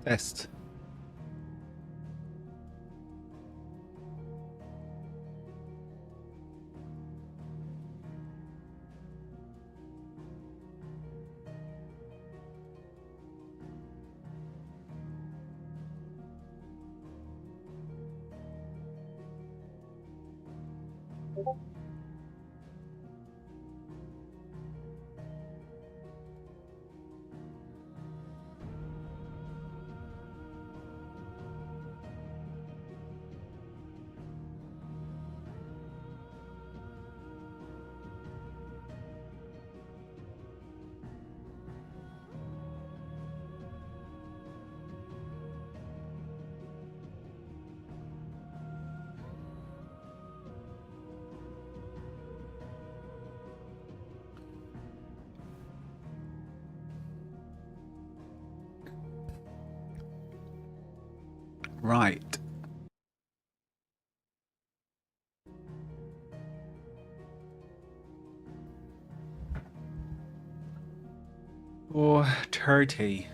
Test. Right. Or 30.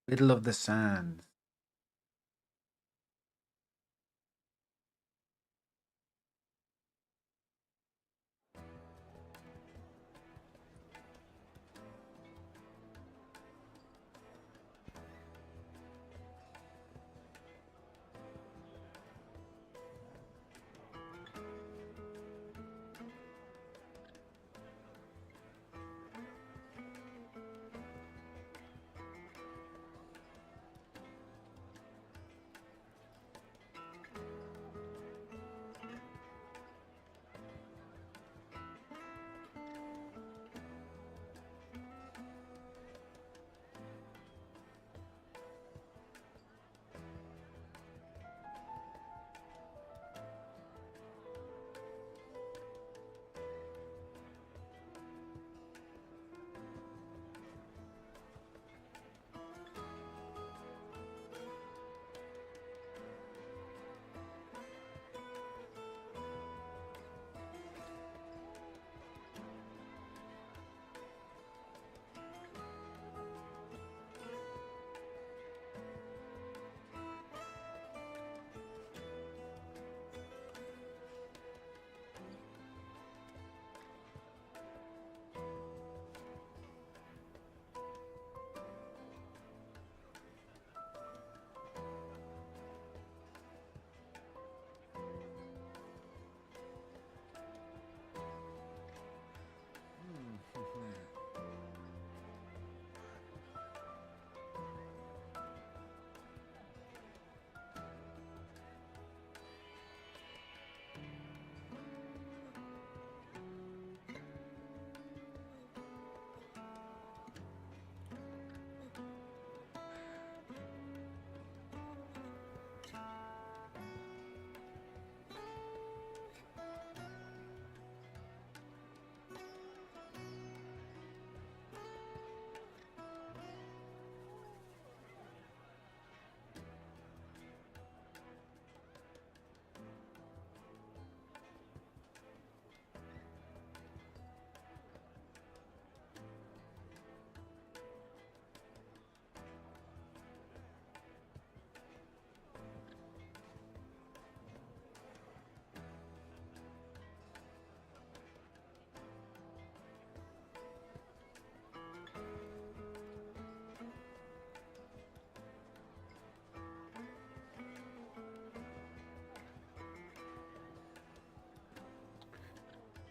Middle of the sands.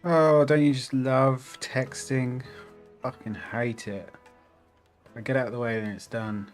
Oh, don't you just love texting? Fucking hate it. I get out of the way and it's done.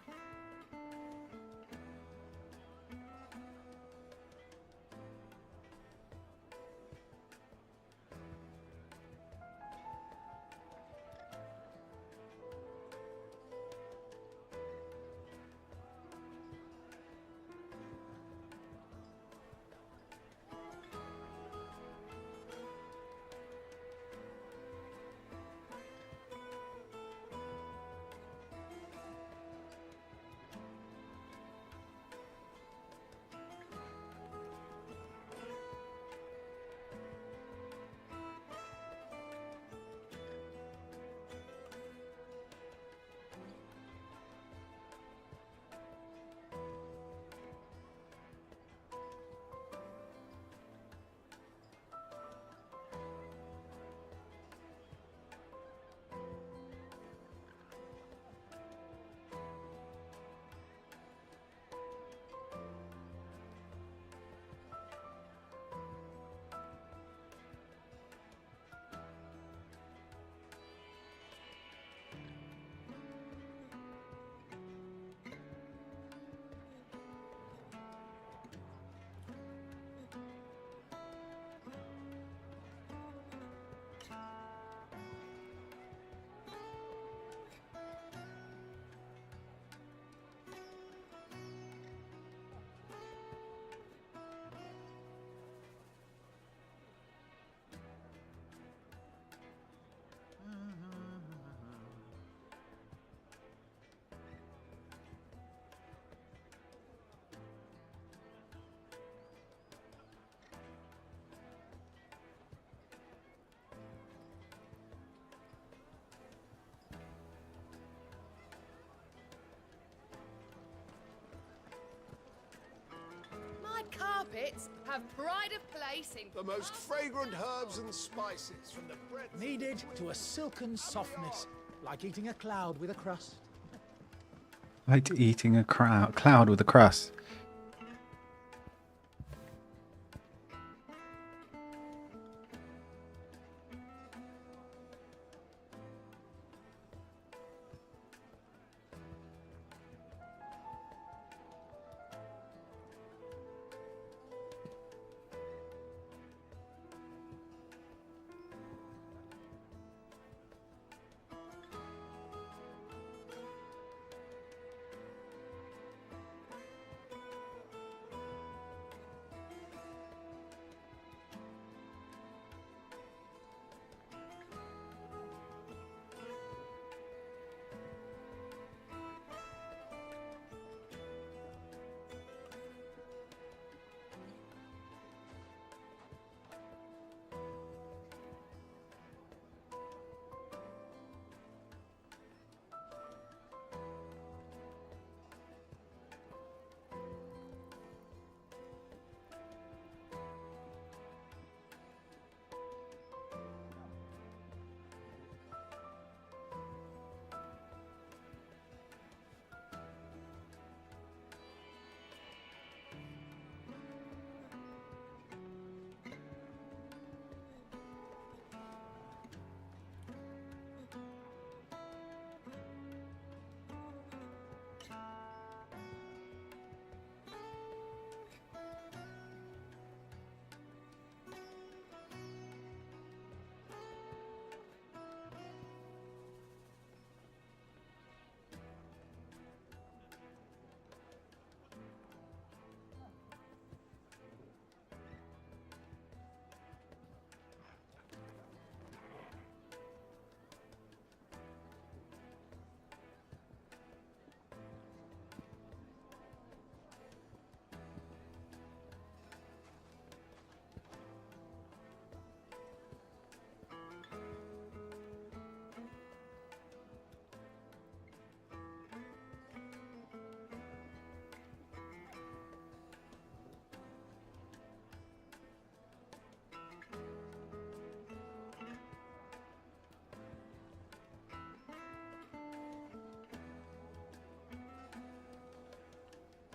carpets have pride of place in The most fragrant herbs and spices from the bread Kneaded to a silken softness, like eating a cloud with a crust. Like eating a cloud with a crust.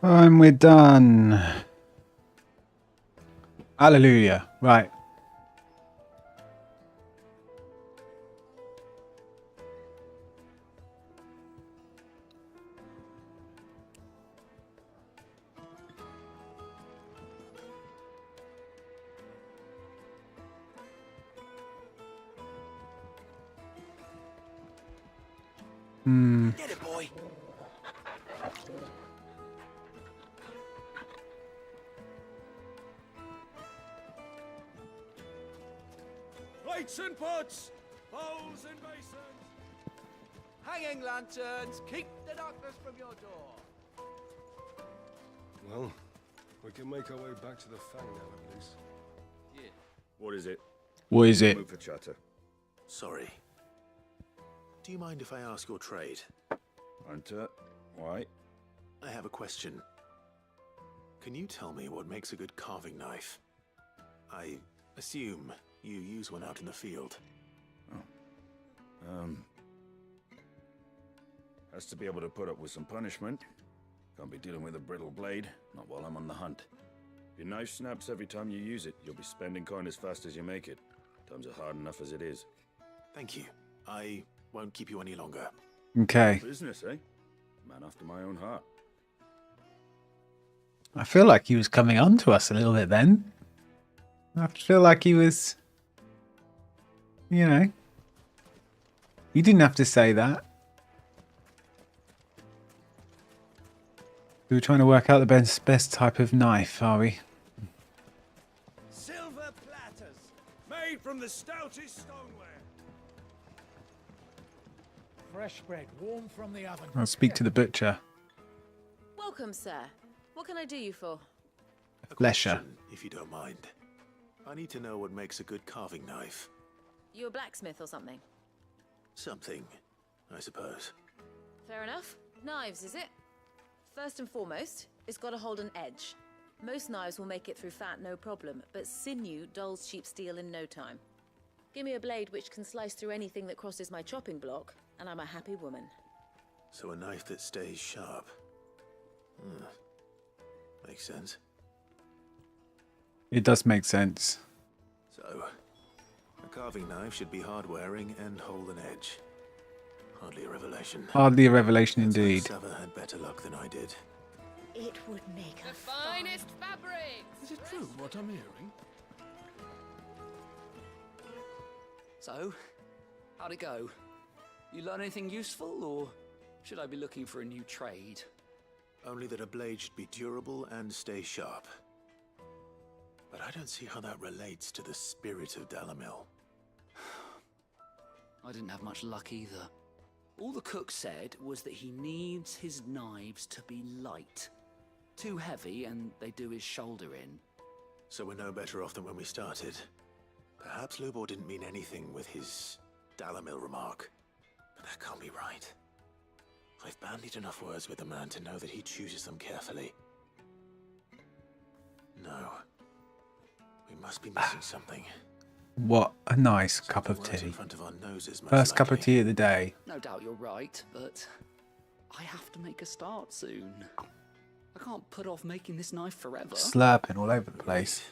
And we're done. Hallelujah. Right. Get it, boy. plates and pots, bowls and basins. Hanging lanterns, keep the darkness from your door. Well, we can make our way back to the Fang now, at least. Yeah. What is it? What is it? Move for chatter. Sorry. Do you mind if I ask your trade? Hunter, why? I have a question. Can you tell me what makes a good carving knife? I assume you use one out in the field. Has to be able to put up with some punishment. Can't be dealing with a brittle blade, not while I'm on the hunt. If your knife snaps every time you use it, you'll be spending coin as fast as you make it. Times are hard enough as it is. Thank you. I won't keep you any longer. Okay. Business, eh? Man after my own heart. I feel like he was coming on to us a little bit then. I feel like he was, you know, you didn't have to say that. We were trying to work out the best type of knife, are we? Silver platters, made from the stoutest stoneware. Fresh bread, warm from the oven. I'll speak to the butcher. Welcome, sir. What can I do you for? A Lesher. question, if you don't mind. I need to know what makes a good carving knife. You a blacksmith or something? Something, I suppose. Fair enough. Knives, is it? First and foremost, it's got to hold an edge. Most knives will make it through fat no problem, but sinew dulls cheap steel in no time. Give me a blade which can slice through anything that crosses my chopping block, and I'm a happy woman. So a knife that stays sharp. Makes sense. It does make sense. So, a carving knife should be hard-wearing and hold an edge. Hardly a revelation. Hardly a revelation Looks like indeed. Sava had better luck than I did. It would make The finest fabrics! Is it true what I'm hearing? So, how'd it go? You learn anything useful, or should I be looking for a new trade? Only that a blade should be durable and stay sharp. But I don't see how that relates to the spirit of Dalamil. I didn't have much luck either. All the cook said was that he needs his knives to be light. Too heavy and they do his shoulder in. So we're no better off than when we started. Perhaps Lubor didn't mean anything with his Dalamil remark. But that can't be right. I've bandied enough words with the man to know that he chooses them carefully. No. We must be missing something. What a nice cup of Words in tea. front of our noses, most First cup of likely. tea of the day. No doubt you're right, but I have to make a start soon. I can't put off making this knife forever. Slurping all over the place.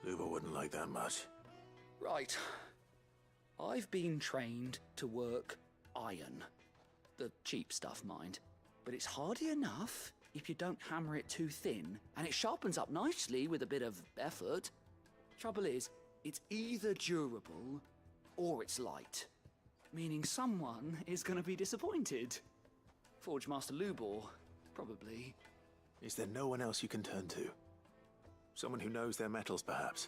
Lubor wouldn't like that much. Right. I've been trained to work iron. The cheap stuff, mind. But it's hardy enough if you don't hammer it too thin, and it sharpens up nicely with a bit of effort. Trouble is, it's either durable or it's light. Meaning someone is going to be disappointed. Forge Master Lubor, probably. Is there no one else you can turn to? Someone who knows their metals, perhaps?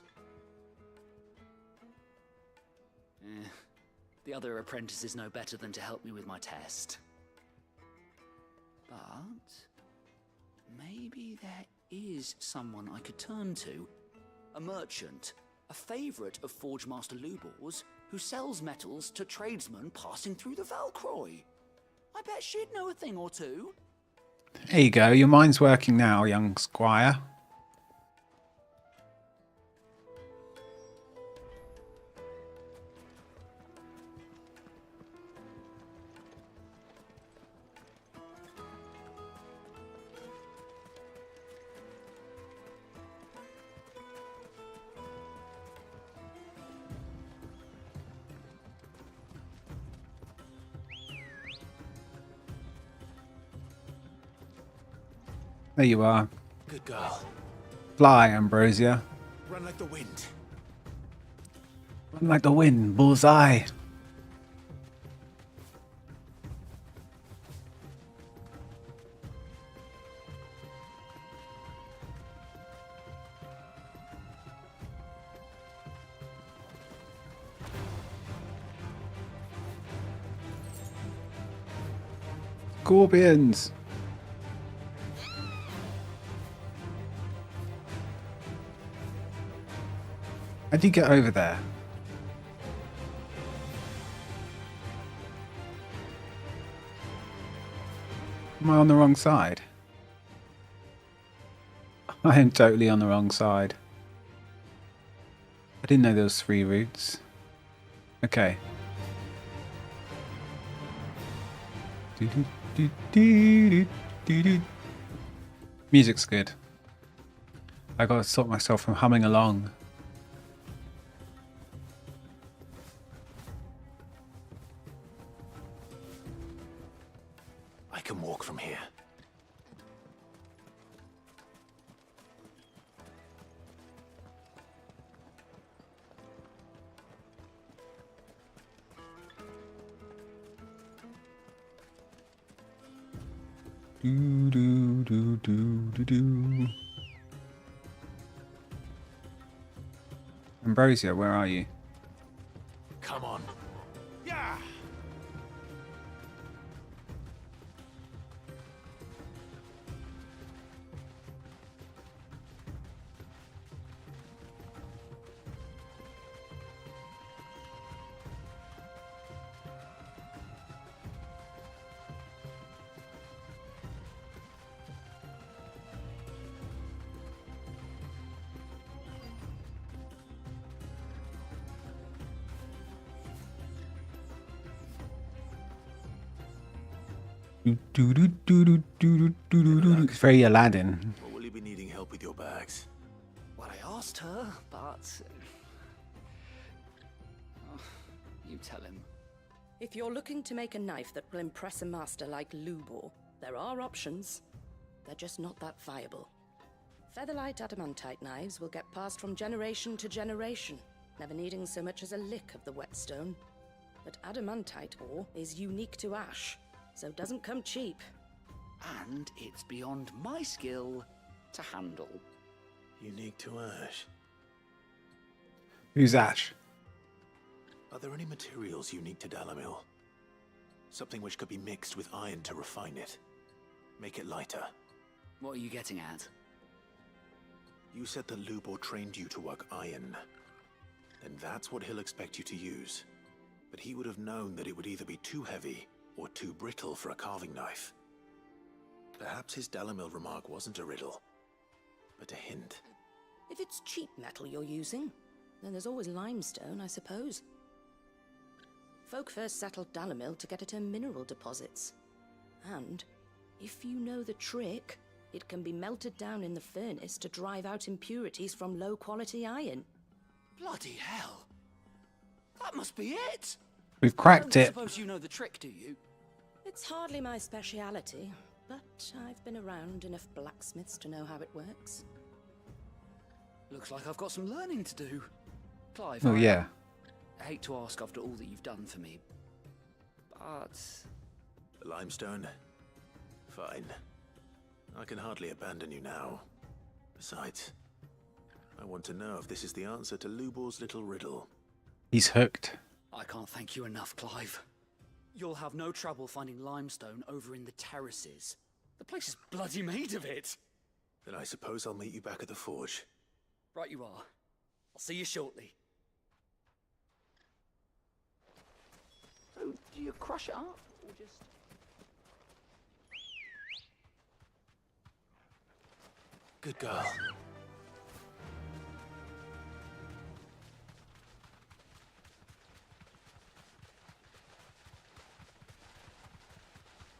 The other apprentices know better than to help me with my test. But maybe there is someone I could turn to. A merchant, a favourite of Forge Master Lubor's, who sells metals to tradesmen passing through the Valcroy. I bet she'd know a thing or two. There you go. Your mind's working now, young squire. There you are. Good girl. Fly, Ambrosia. Run like the wind. Run like the wind, bullseye. Scorpions. How'd you get over there? Am I on the wrong side? I am totally on the wrong side. I didn't know there was 3 routes. Okay. Music's good. I gotta stop myself from humming along. I can walk from here. Do do do do do do. Ambrosia, where are you? Come on. Yeah! It's very Aladdin. Or will you be needing help with your bags? Well, I asked her, but... you tell him. If you're looking to make a knife that will impress a master like Lubor, there are options. They're just not that viable. Featherlight adamantite knives will get passed from generation to generation, never needing so much as a lick of the whetstone. But adamantite ore is unique to ash, so it doesn't come cheap. And it's beyond my skill to handle. Unique to Ash. Who's Ash? Are there any materials unique to Dalamil? Something which could be mixed with iron to refine it. Make it lighter. What are you getting at? You said that Lubor trained you to work iron. Then that's what he'll expect you to use. But he would have known that it would either be too heavy or too brittle for a carving knife. Perhaps his Dalamil remark wasn't a riddle, but a hint. If it's cheap metal you're using, then there's always limestone, I suppose. Folk first settled Dalamil to get at her mineral deposits. And, if you know the trick, it can be melted down in the furnace to drive out impurities from low-quality iron. Bloody hell! That must be it! We've cracked I it. suppose you know the trick, do you? It's hardly my speciality, but I've been around enough blacksmiths to know how it works. Looks like I've got some learning to do. Clive, Oh, yeah. I hate to ask after all that you've done for me, but... The limestone? Fine. I can hardly abandon you now. Besides, I want to know if this is the answer to Lubor's little riddle. He's hooked. I can't thank you enough, Clive. You'll have no trouble finding limestone over in the terraces. The place is bloody made of it. Then I suppose I'll meet you back at the forge. Right you are. I'll see you shortly. So, do you crush it up, or just... Good girl.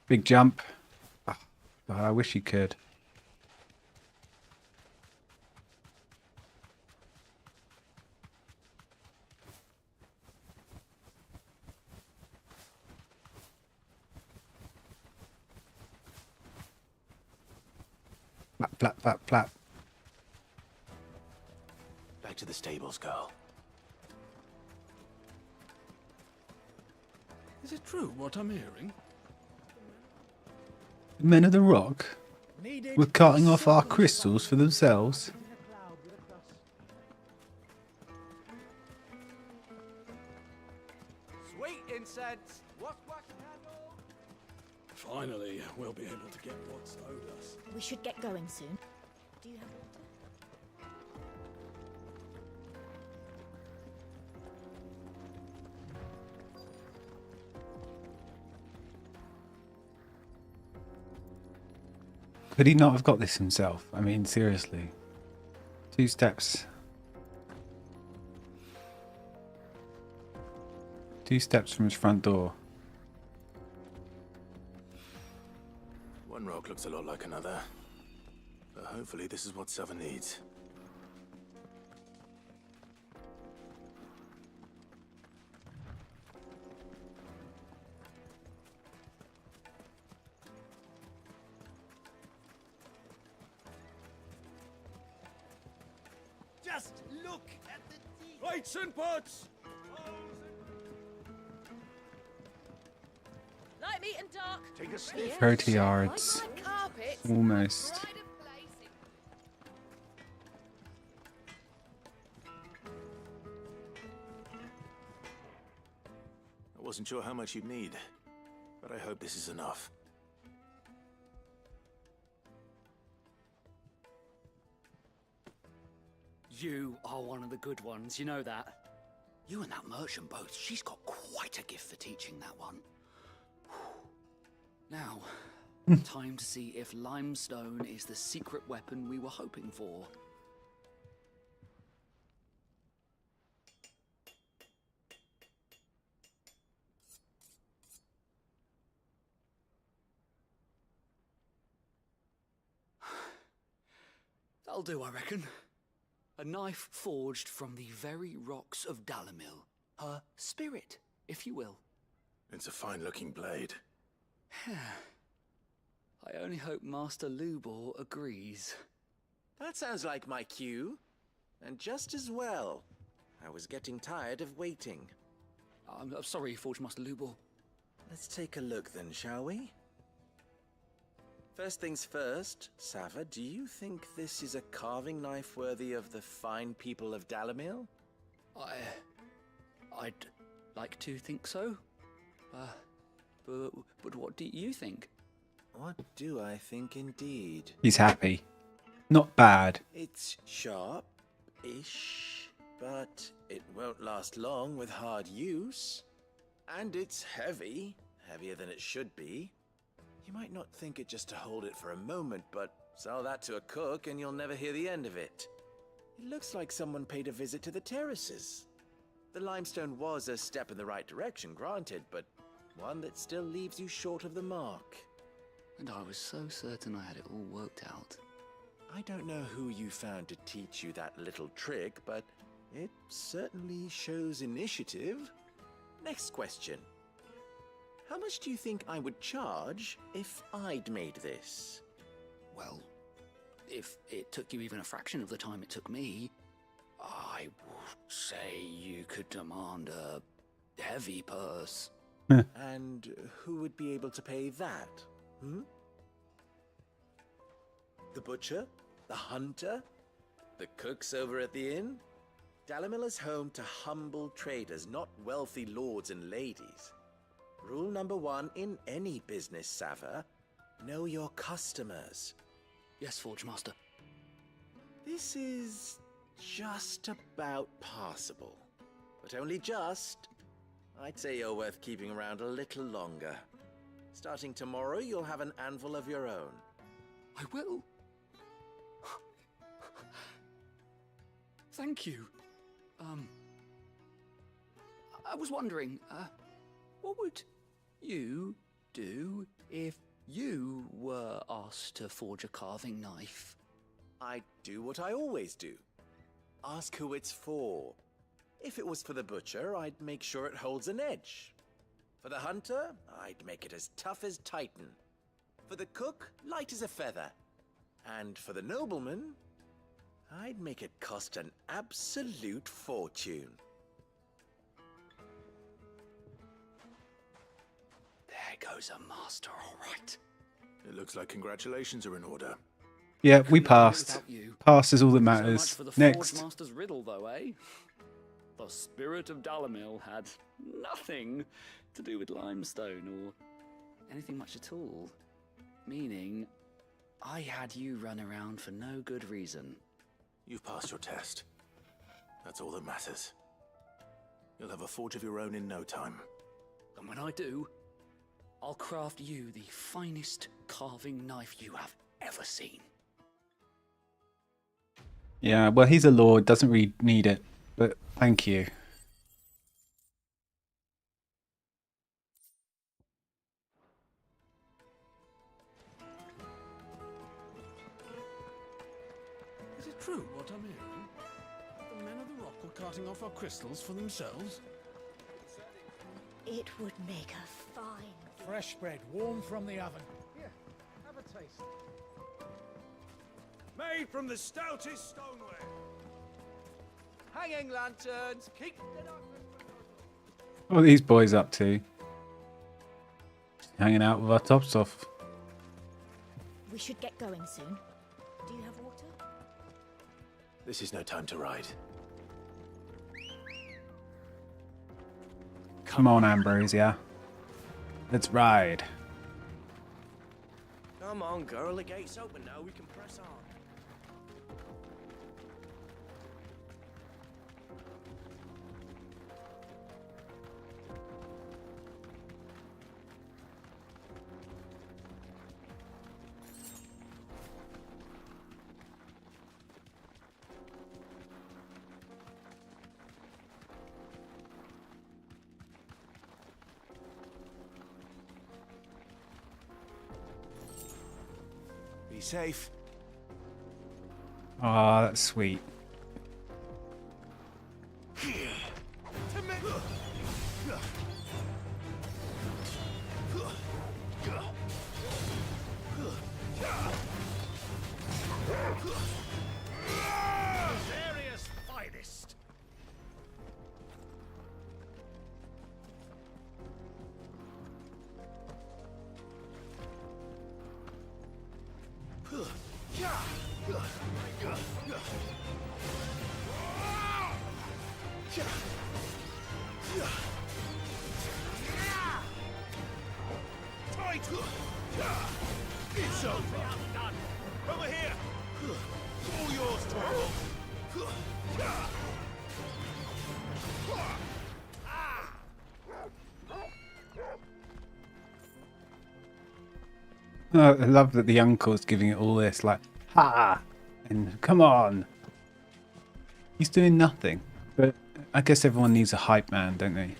Big jump. Oh, God, I wish you could. Flap, flap, flap, flap. Back to the stables, girl. Is it true what I'm hearing? The men of the rock Needed were cutting off our silken crystals for themselves. softness, lighting a cloud with a cross. Sweet incense! What's wax candle? Finally, we'll be able to get what's owed us. We should get going soon. Do you have water? Could he not have got this himself? I mean, seriously. 2 steps. 2 steps from his front door. One rock looks a lot like another. But hopefully this is what Seven needs. Just look at the plates and pots! Light, meat, and dark. Take a sniff. 30 yards. Like carpet. Almost. Pride of place. I wasn't sure how much you'd need, but I hope this is enough. You are one of the good ones, you know that. You and that merchant both, she's got quite a gift for teaching that one. Now, time to see if limestone is the secret weapon we were hoping for. That'll do, I reckon. A knife forged from the very rocks of Dalamil. Her spirit, if you will. It's a fine-looking blade. I only hope Master Lubor agrees. That sounds like my cue. And just as well. I was getting tired of waiting. I'm sorry, Forge Master Lubor. Let's take a look then, shall we? First things first, Sava, do you think this is a carving knife worthy of the fine people of Dalamil? I'd like to think so. But what do you think? What do I think indeed? He's happy. Not bad. It's sharp-ish, but it won't last long with hard use. And it's heavy, heavier than it should be. You might not think it just to hold it for a moment, but sell that to a cook and you'll never hear the end of it. It looks like someone paid a visit to the terraces. The limestone was a step in the right direction, granted, but one that still leaves you short of the mark. And I was so certain I had it all worked out. I don't know who you found to teach you that little trick, but it certainly shows initiative. Next question. How much do you think I would charge if I'd made this? Well, if it took you even a fraction of the time it took me, I would say you could demand a heavy purse. And who would be able to pay that? The butcher? The hunter? The cooks over at the inn? Dalamil is home to humble traders, not wealthy lords and ladies. Rule number 1 in any business, Sava, know your customers. Yes, Forge Master. This is just about passable. But only just. I'd say you're worth keeping around a little longer. Starting tomorrow, you'll have an anvil of your own. I will. Thank you. I was wondering, what would you do if you were asked to forge a carving knife? I'd do what I always do. Ask who it's for. If it was for the butcher, I'd make sure it holds an edge. For the hunter, I'd make it as tough as Titan. For the cook, light as a feather. And for the nobleman, I'd make it cost an absolute fortune. There goes a master, all right. It looks like congratulations are in order. Yeah, we passed. Pass is all that So matters. much for the Next. Forge Master's riddle, though, eh? The spirit of Dalamil had nothing to do with limestone or anything much at all. Meaning, I had you run around for no good reason. You've passed your test. That's all that matters. You'll have a forge of your own in no time. And when I do, I'll craft you the finest carving knife you have ever seen. Yeah, well, he's a lord, doesn't really need it, but thank you. Is it true what I'm hearing? The men of the rock were carting off our crystals for themselves? It would make a fine. Fresh bread, warm from the oven. Here, have a taste. Made from the stoutest stoneware. Hanging lanterns, keep the darkness. What are these boys up to? Hanging out with our tops off. We should get going soon. Do you have water? This is no time to ride. Come on, Ambrosia. Let's ride. Come on, girl, the gate's open now, we can press on. Be safe. Oh, that's sweet. Area's finest. It's over. Over here. All yours, Torvald. Oh, I love that the uncle's giving it all this, like, ha! And come on! He's doing nothing. But I guess everyone needs a hype man, don't they?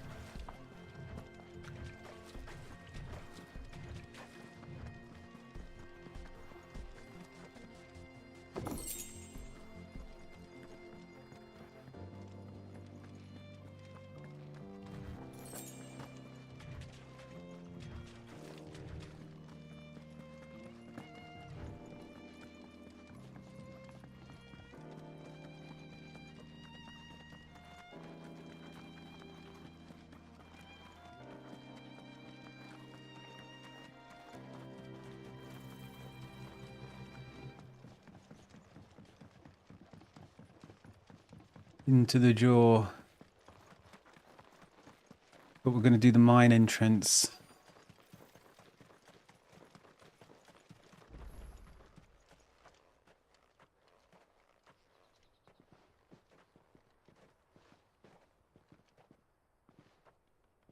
Into the jaw. But we're going to do the mine entrance.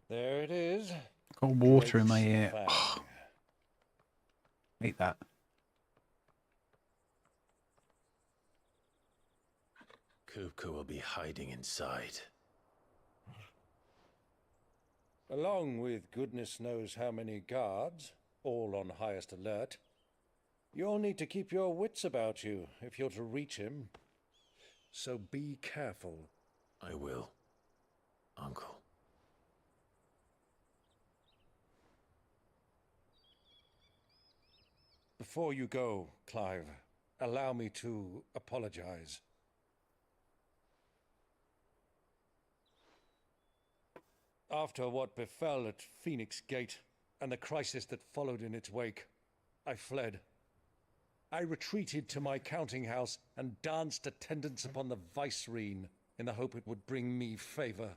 There it is. Got water in my Great ear. fang. Oh, hate that. Kupka will be hiding inside. Along with goodness knows how many guards, all on highest alert. You'll need to keep your wits about you if you're to reach him. So be careful. I will, Uncle. Before you go, Clive, allow me to apologize. After what befell at Phoenix Gate and the crisis that followed in its wake, I fled. I retreated to my counting house and danced attendance upon the vicereine in the hope it would bring me favor.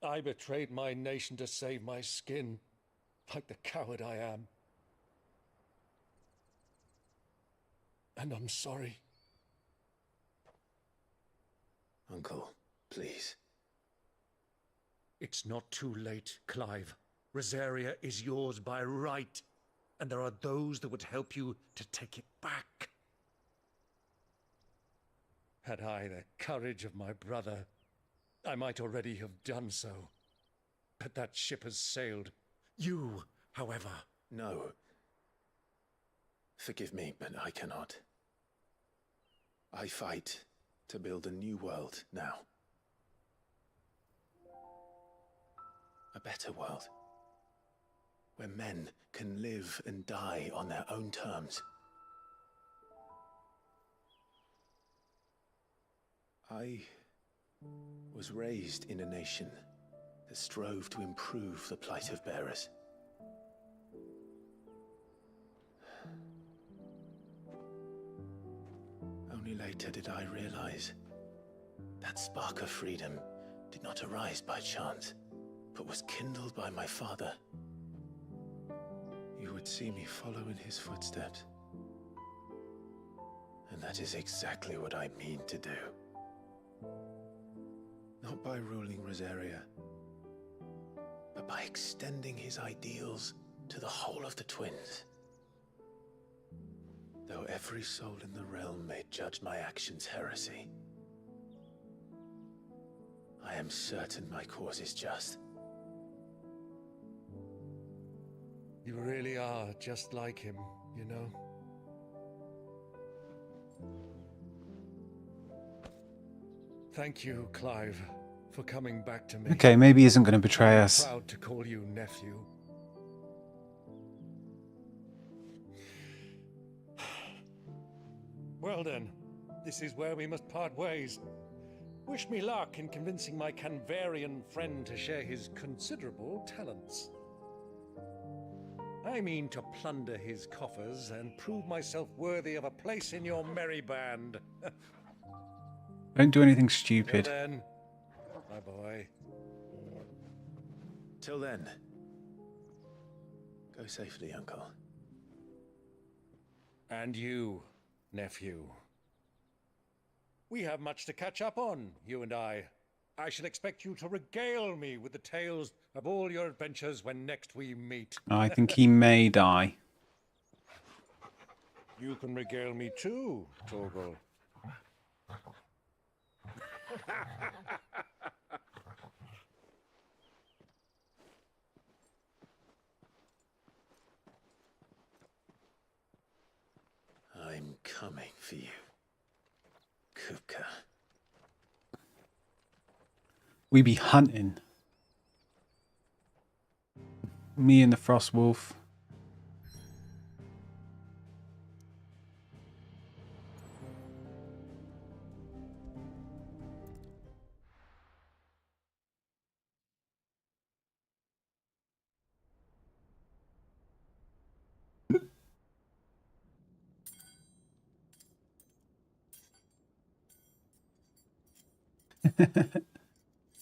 I betrayed my nation to save my skin, like the coward I am. And I'm sorry. Uncle, please. It's not too late, Clive. Rosaria is yours by right, and there are those that would help you to take it back. Had I the courage of my brother, I might already have done so. But that ship has sailed. You, however... No. Forgive me, but I cannot. I fight to build a new world now. A better world. Where men can live and die on their own terms. I was raised in a nation that strove to improve the plight of bearers. Only later did I realize that spark of freedom did not arise by chance, but was kindled by my father. You would see me follow in his footsteps. And that is exactly what I mean to do. Not by ruling Rosaria, but by extending his ideals to the whole of the twins. Though every soul in the realm may judge my actions heresy, I am certain my cause is just. You really are just like him, you know? Thank you, Clive, for coming back to me. Okay, maybe he isn't going to betray I'm us. proud to call you nephew. Well then, this is where we must part ways. Wish me luck in convincing my Canvarian friend to share his considerable talents. I mean to plunder his coffers and prove myself worthy of a place in your merry band. Don't do anything Till stupid. then, my boy. Till then, go safely, Uncle. And you, nephew. We have much to catch up on, you and I. I shall expect you to regale me with the tales of all your adventures when next we meet. I think he may die. You can regale me too, Torgal. I'm coming for you, Kupka. We be hunting. Me and the Frost Wolf.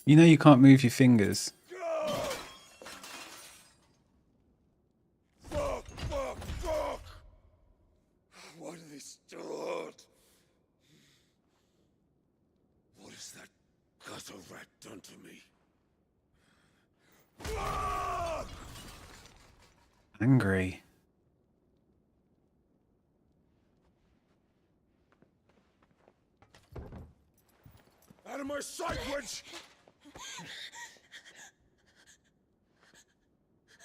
You know you can't move your fingers. Fuck! Why do they still hurt? What has that gutter rat done to me? Fuck! Angry. Out of my sight, witch!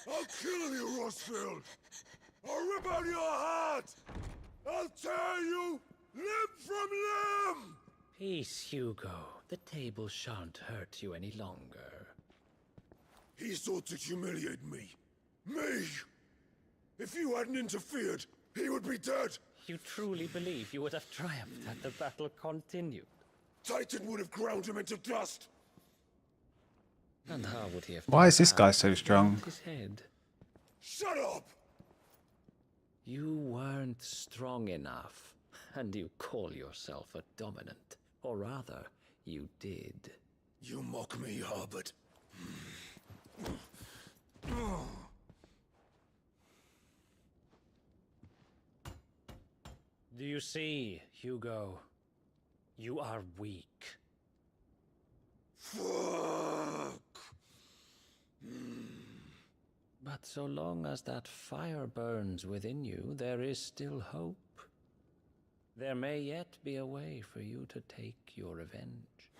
I'll kill you, Rossfield! I'll rip out your heart! I'll tear you limb from limb! Peace, Hugo. The table shan't hurt you any longer. He sought to humiliate me. Me! If you hadn't interfered, he would be dead! You truly believe you would have triumphed had the battle continued? Titan would have ground him into dust! And how would he have... Why is this guy so strong? His head. Shut up! You weren't strong enough, and you call yourself a dominant. Or rather, you did. You mock me, Harbert. Do you see, Hugo? You are weak. Fuck! But so long as that fire burns within you, there is still hope. There may yet be a way for you to take your revenge.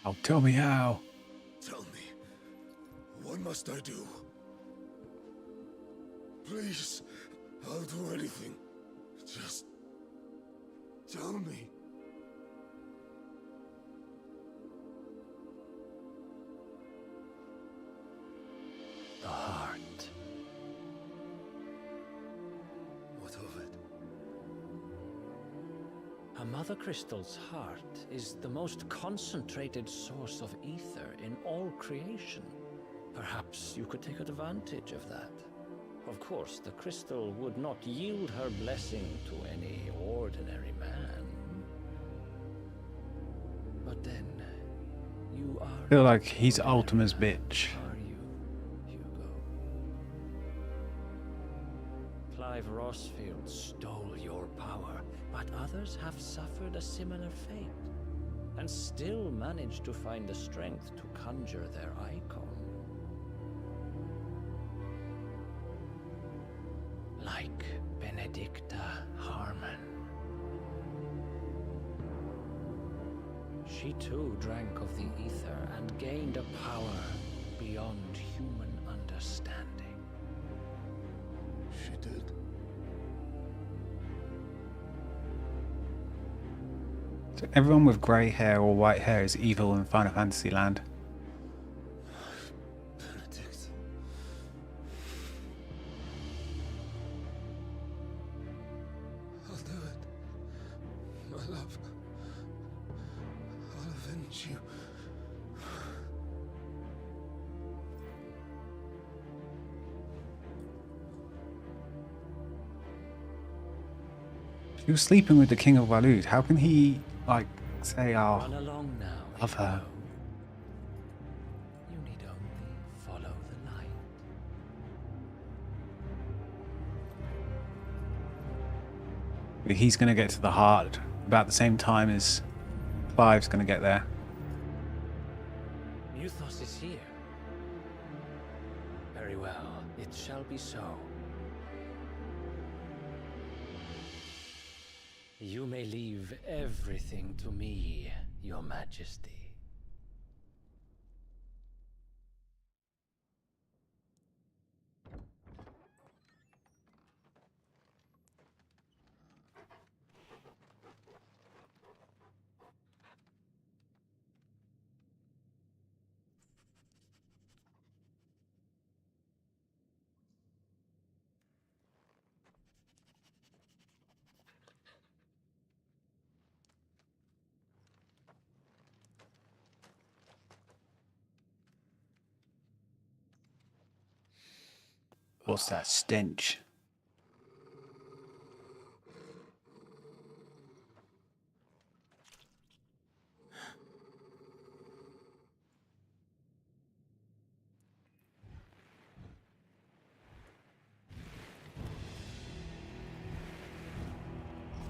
Oh, tell me how. Tell me, what must I do? Please, I'll do anything. Just tell me. The heart. What of it? A Mother Crystal's heart is the most concentrated source of ether in all creation. Perhaps you could take advantage of that. Of course, the crystal would not yield her blessing to any ordinary man. But then, you are... I feel like he's Ultima's bitch. Are you, Hugo? Clive Rossfield stole your power, but others have suffered a similar fate, and still managed to find the strength to conjure their icon. Like Benedicta Harmon. She too drank of the ether and gained a power beyond human understanding. She did. So everyone with grey hair or white hair is evil in Final Fantasy land. Benedict. I'll do it. My love. I'll avenge you. She was sleeping with the King of Waloed. How can he, like, say, "Oh, Run along now. love her"? You need only follow the light. He's going to get to the heart about the same time as Clive's going to get there. Muthos is here. Very well. It shall be so. You may leave everything to me, Your Majesty. What's that stench?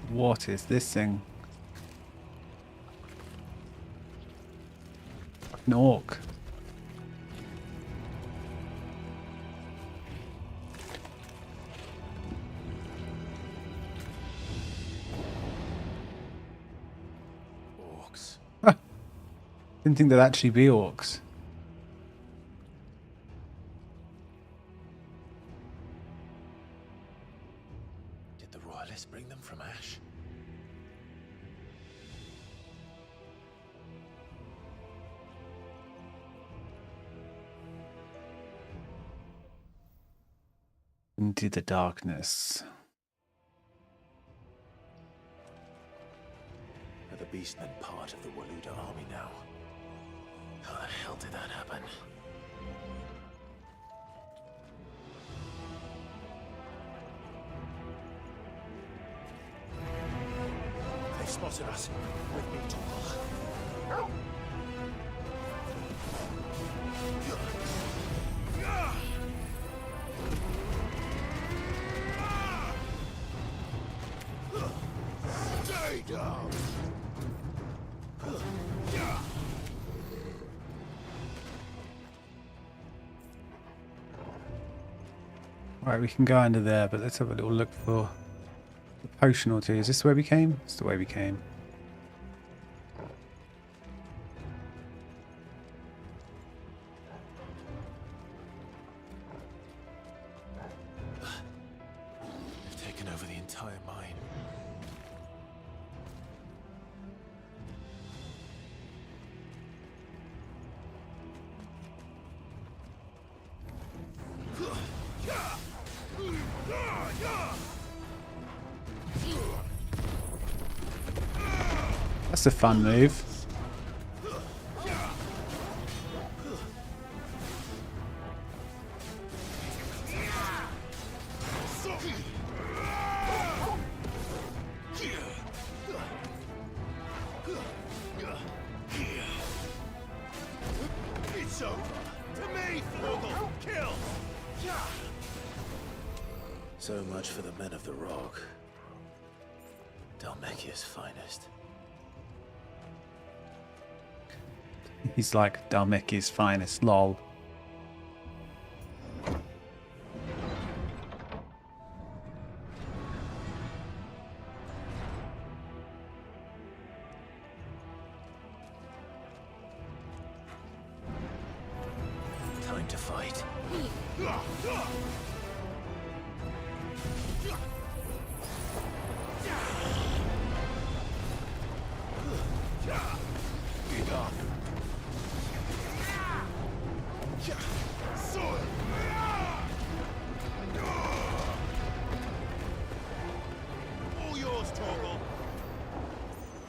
What is this thing? An orc. Orcs. Didn't think there'd actually be orcs. Did the royalists bring them from Ash? Into the darkness. Are the beastmen part of the Waluda army now? How the hell did that happen? They've spotted us. With me, Torgal. Stay down! Right, we can go under there, but let's have a little look for a potion or two. Is this the way we came? It's the way we came. They've taken over the entire mine. That's a fun move. It's over. To me, Torgal. Kill. So much for the men of the Rock. Dalmekia's finest. He's like Dalmekia's finest, lol. Time to fight.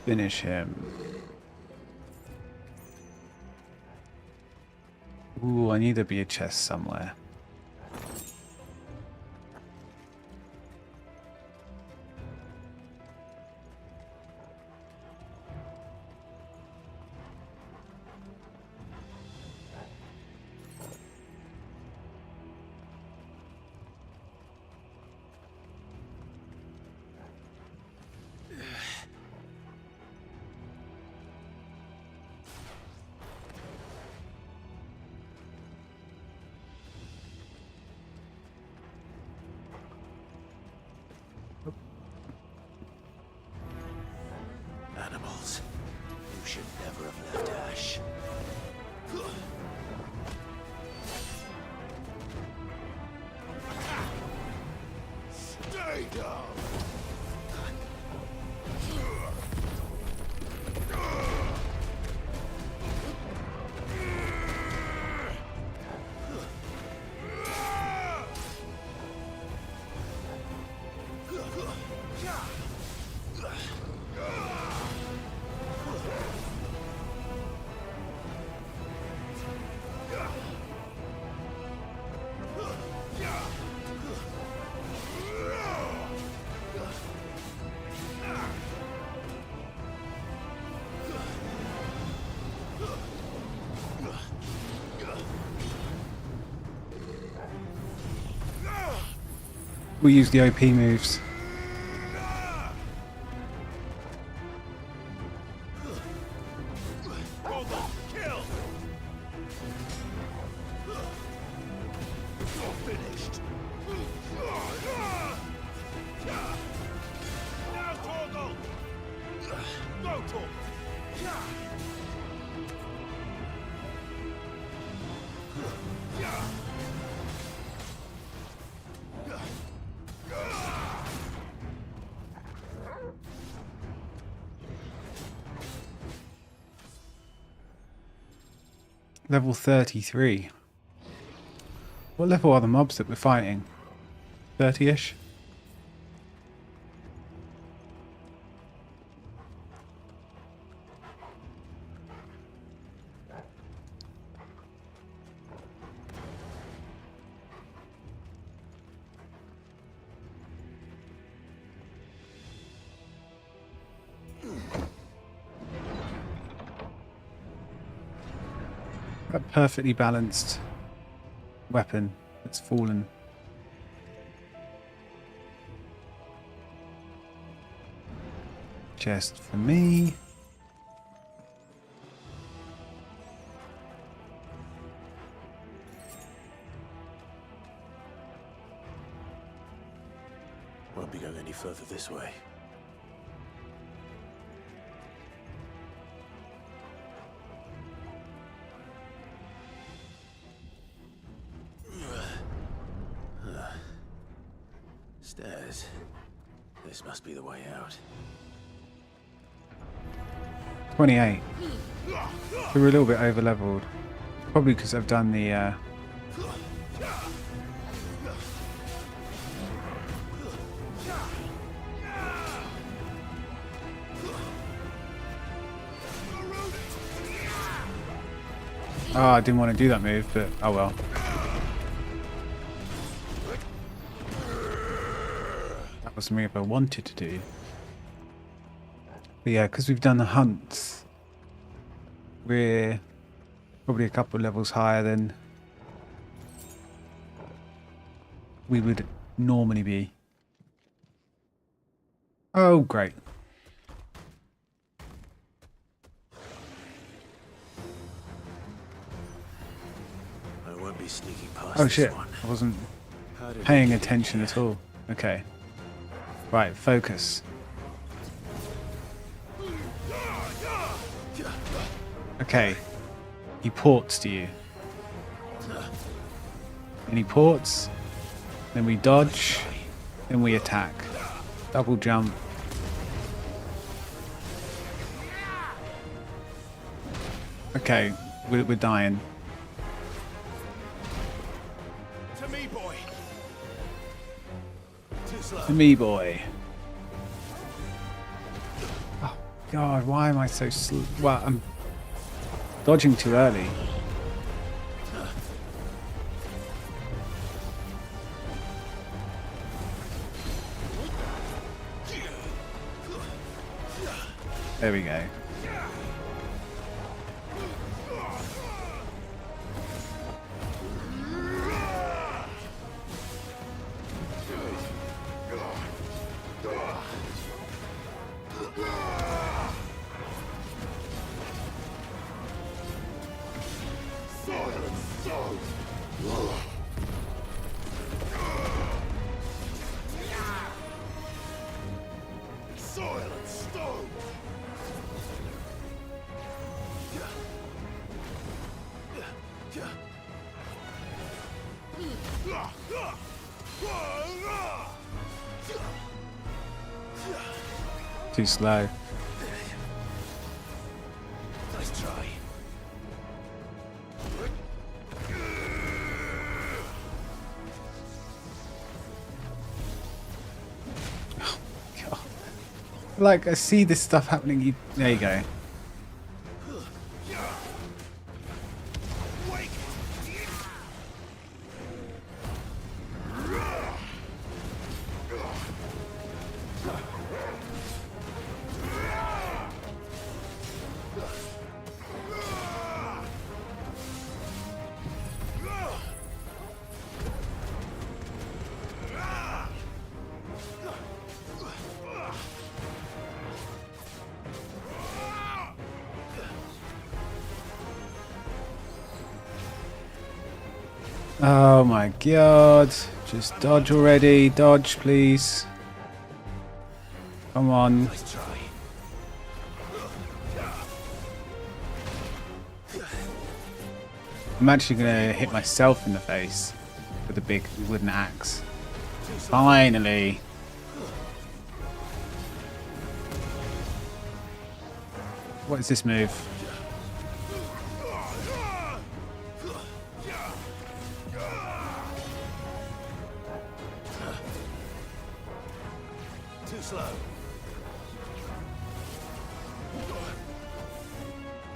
Finish him. Ooh, I need to be a chest somewhere. Animals. You should never have left Ash. Stay down! We'll use the OP moves. Level 33. What level are the mobs that we're fighting? 30-ish? A perfectly balanced weapon that's fallen. Chest for me. Won't be going any further this way. Stairs. This must be the way out. 28. So we're a little bit over leveled. Probably because I've done the oh, I didn't want to do that move, but oh well. That was the move I wanted to do. But yeah, because we've done the hunts, we're probably a couple of levels higher than we would normally be. Oh, great. I won't be sneaking past Oh this shit, one. I wasn't paying attention at all. Okay. Right, focus. Okay. He ports to you. And he ports. Then we dodge. Then we attack. Double jump. Okay, we're dying. To me, boy. Too slow. To me, boy. Oh, God, why am I so slow? Well, I'm dodging too early. There we go. Too slow. Nice try. Oh God. Like, I see this stuff happening. There you go. Oh my God. Just dodge already. Dodge, please. Come on. Nice try. I'm actually going to hit myself in the face with a big wooden axe. Finally. What is this move? Too slow.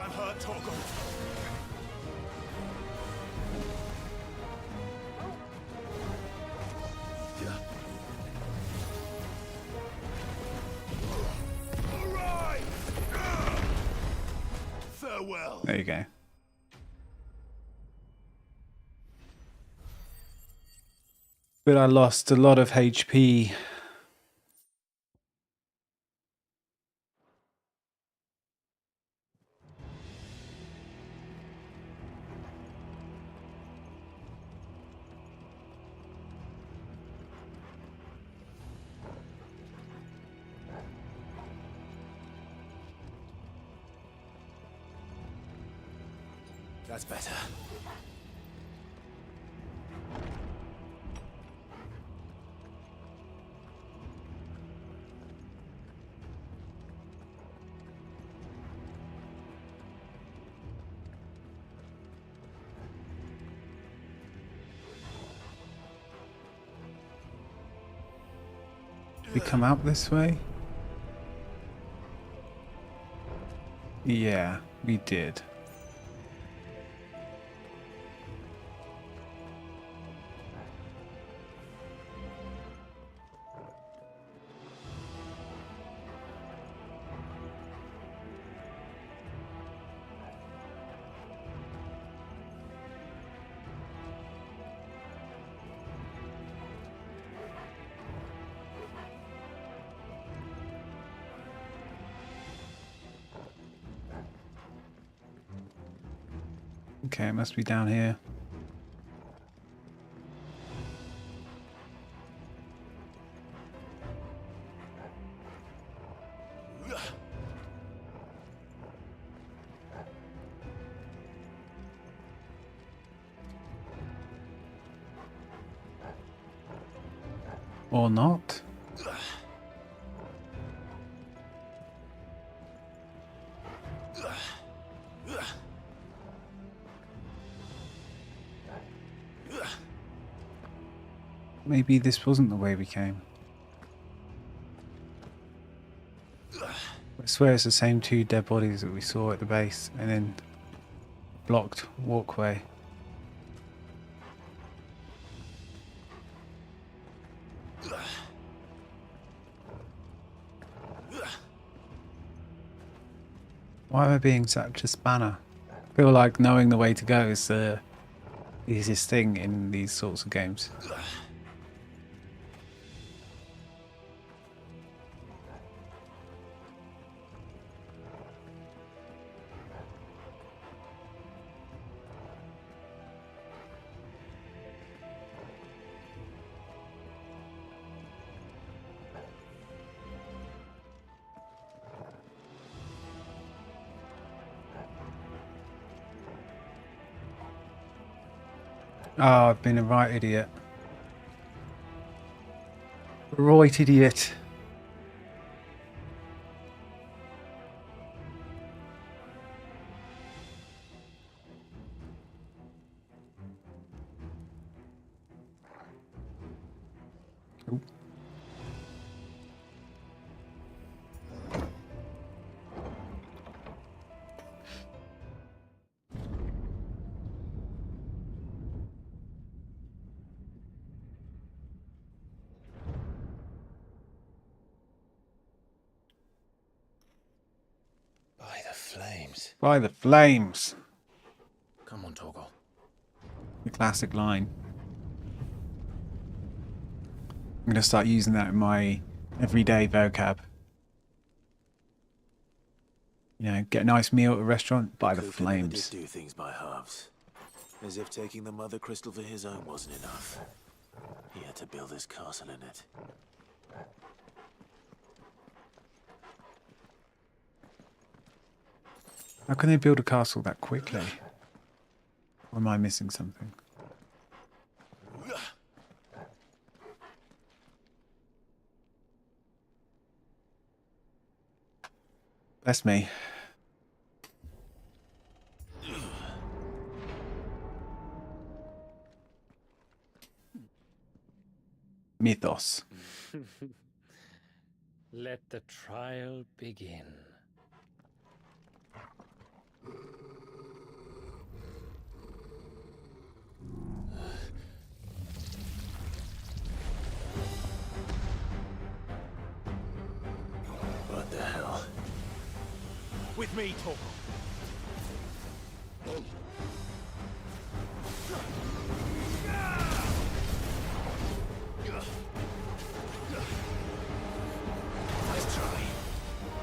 I'm hurt, Torgal. Farewell. There you go. But I lost a lot of HP. That's better. We come out this way? Yeah, we did. Okay, it must be down here. Or not. Maybe this wasn't the way we came. I swear it's the same 2 dead bodies that we saw at the base, and then blocked walkway. Why am I being such a spanner? I feel like knowing the way to go is the easiest thing in these sorts of games. Oh, I've been a right idiot. Right idiot. Oop. By the flames. By the flames. Come on, Torgal. The classic line. I'm going to start using that in my everyday vocab. You know, get a nice meal at a restaurant, by the Kuka flames. never did do things by halves. As if taking the mother crystal for his own wasn't enough. He had to build his castle in it. How can they build a castle that quickly? Or am I missing something? Bless me. Mythos. Let the trial begin. What the hell? With me, Torgal.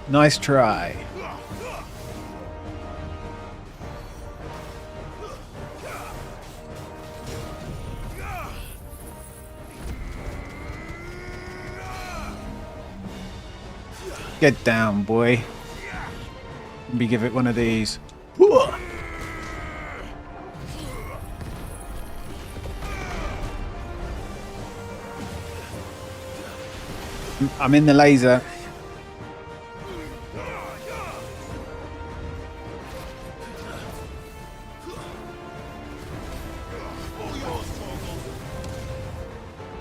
Nice try. Get down, boy. Let me give it one of these. I'm in the laser.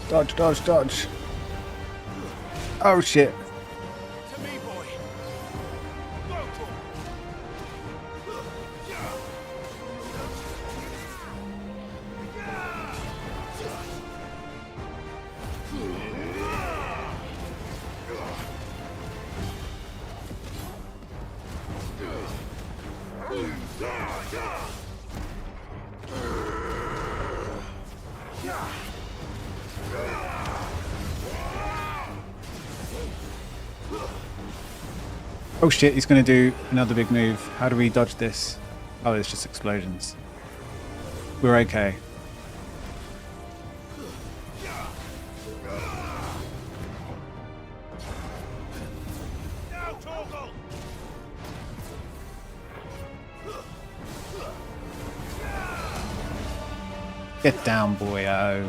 Dodge, dodge, dodge. Oh shit. Oh shit, he's going to do another big move. How do we dodge this? Oh, it's just explosions. We're okay. Get down, boyo.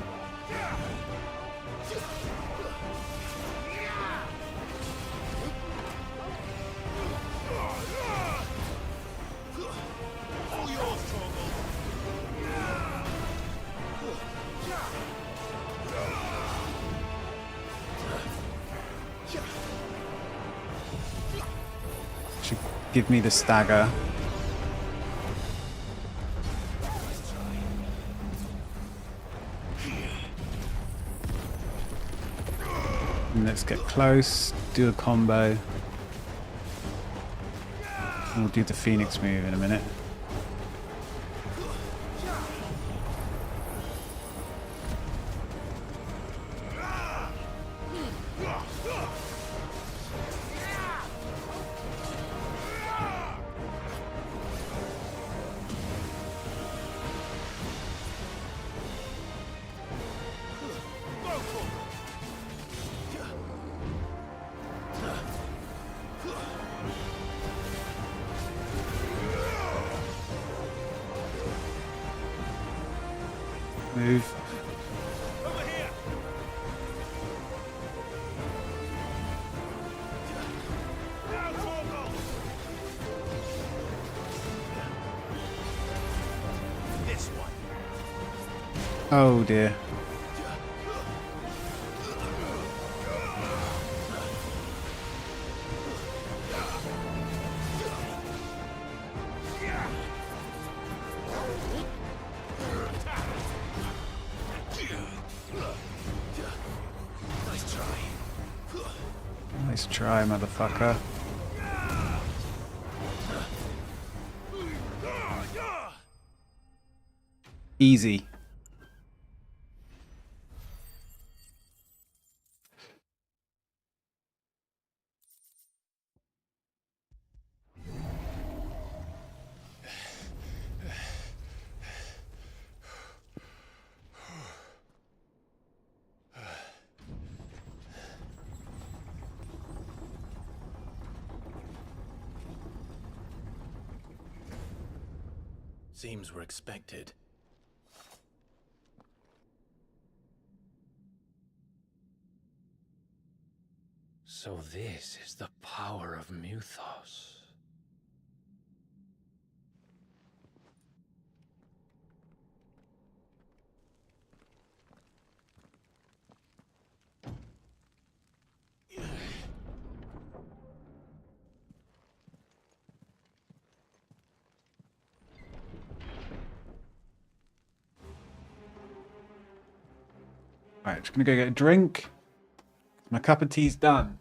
Give me the stagger. And let's get close, do a combo. We'll do the Phoenix move in a minute. Move. Oh dear. Nice try, motherfucker. Easy. Seems we're expected. So this is the power of Muthos. Alright, just gonna go get a drink. My cup of tea's done.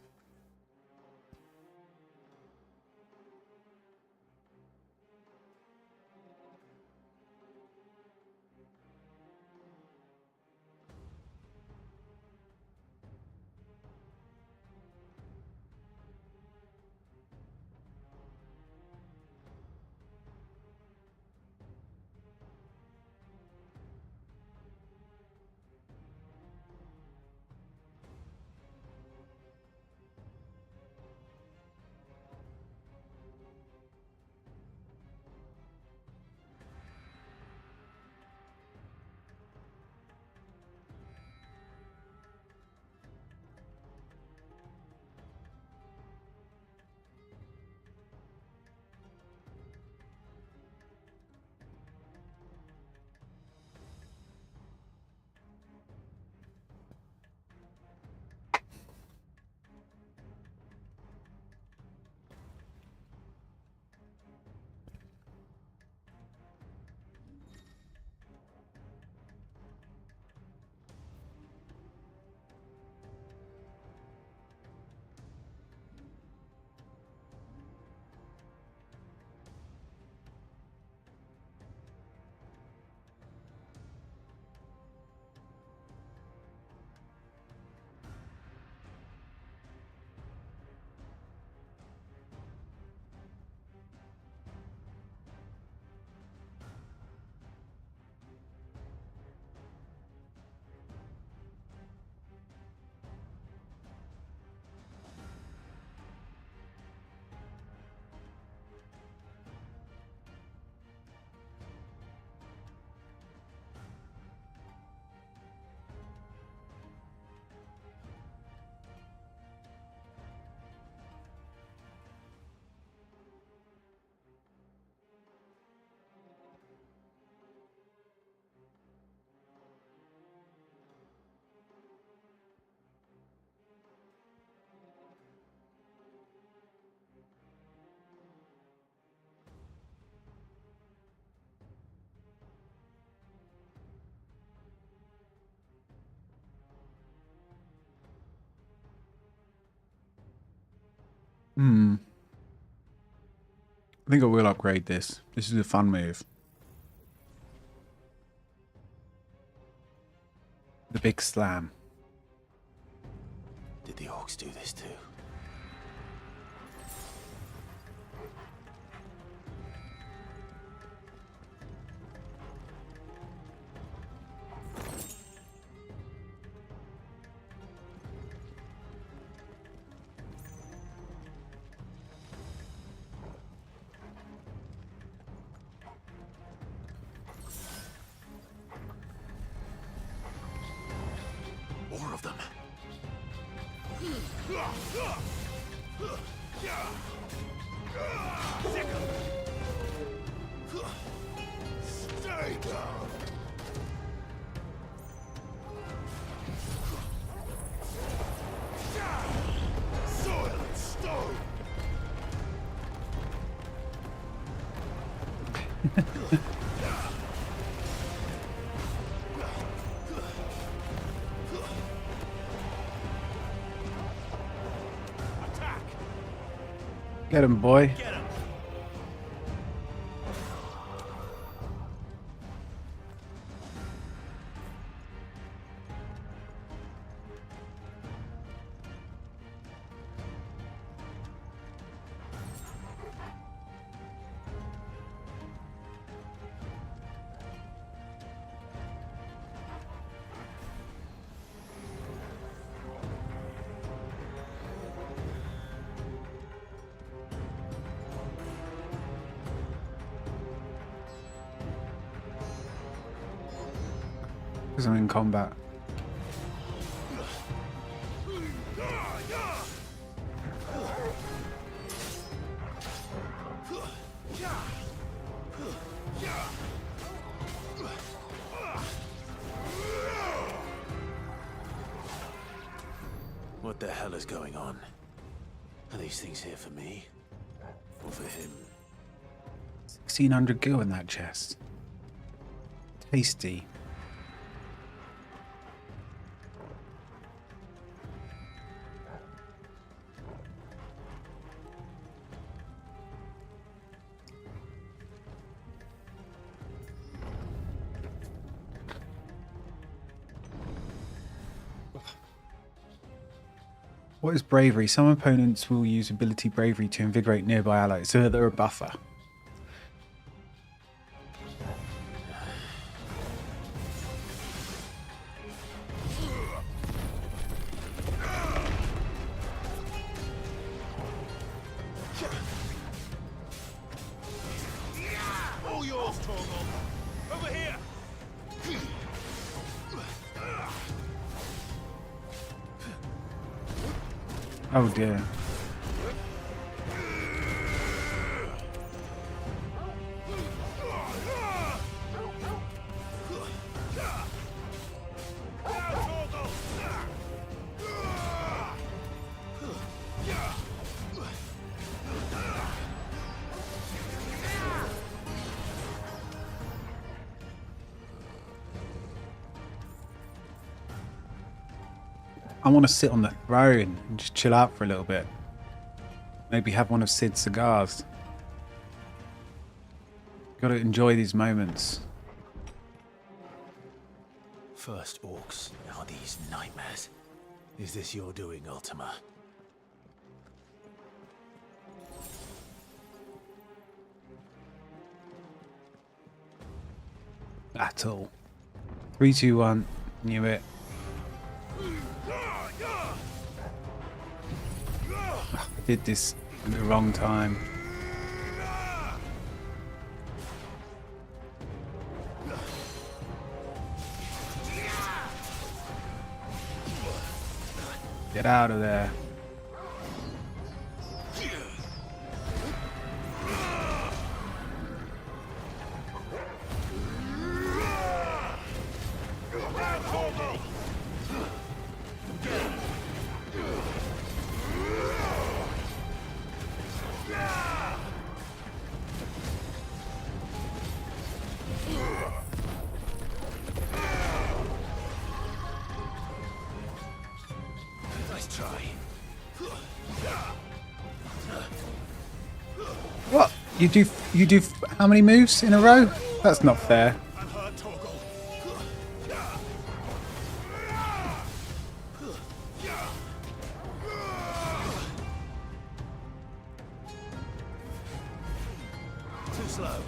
I think I will upgrade this. This is a fun move. The big slam. Did the orcs do this too? More of them. Stay down. Soil and stone. Get him, boy. Get him. Because I'm in combat. What the hell is going on? Are these things here for me? Or for him? 1600 gil in that chest. Tasty. What is bravery? Some opponents will use ability bravery to invigorate nearby allies, so they're a buffer. All yours, Torgal. Over here. Oh dear. I want to sit on the throne and just chill out for a little bit. Maybe have one of Sid's cigars. Got to enjoy these moments. First orcs, now these nightmares. Is this your doing, Ultima? Battle. 3, 2, 1. Knew it. I did this at the wrong time. Get out of there. Nice try. What? You do how many moves in a row? That's not fair. Too slow.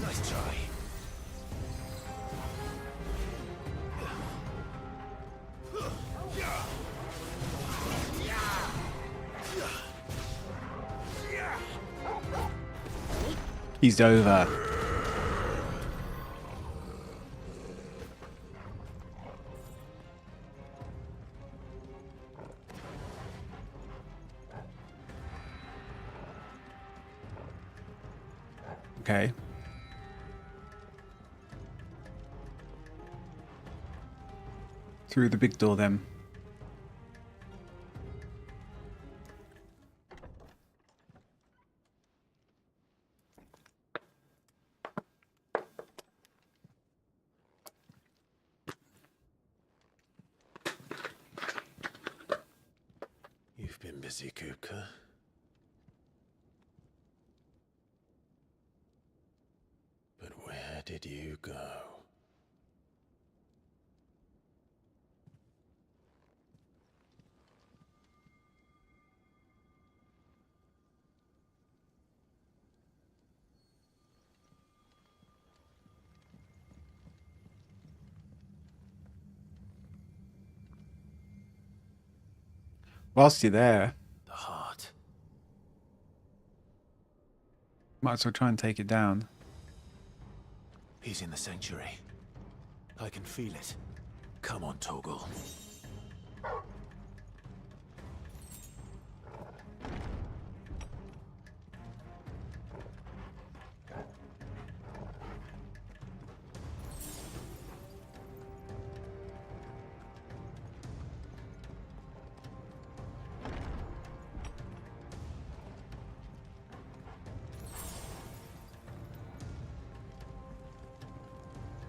Nice try. He's over. Okay. Through the big door then. You've been busy, Kupka. But where did you go? Whilst you're there, The heart. might as well try and take it down. He's in the sanctuary. I can feel it. Come on, Torgal.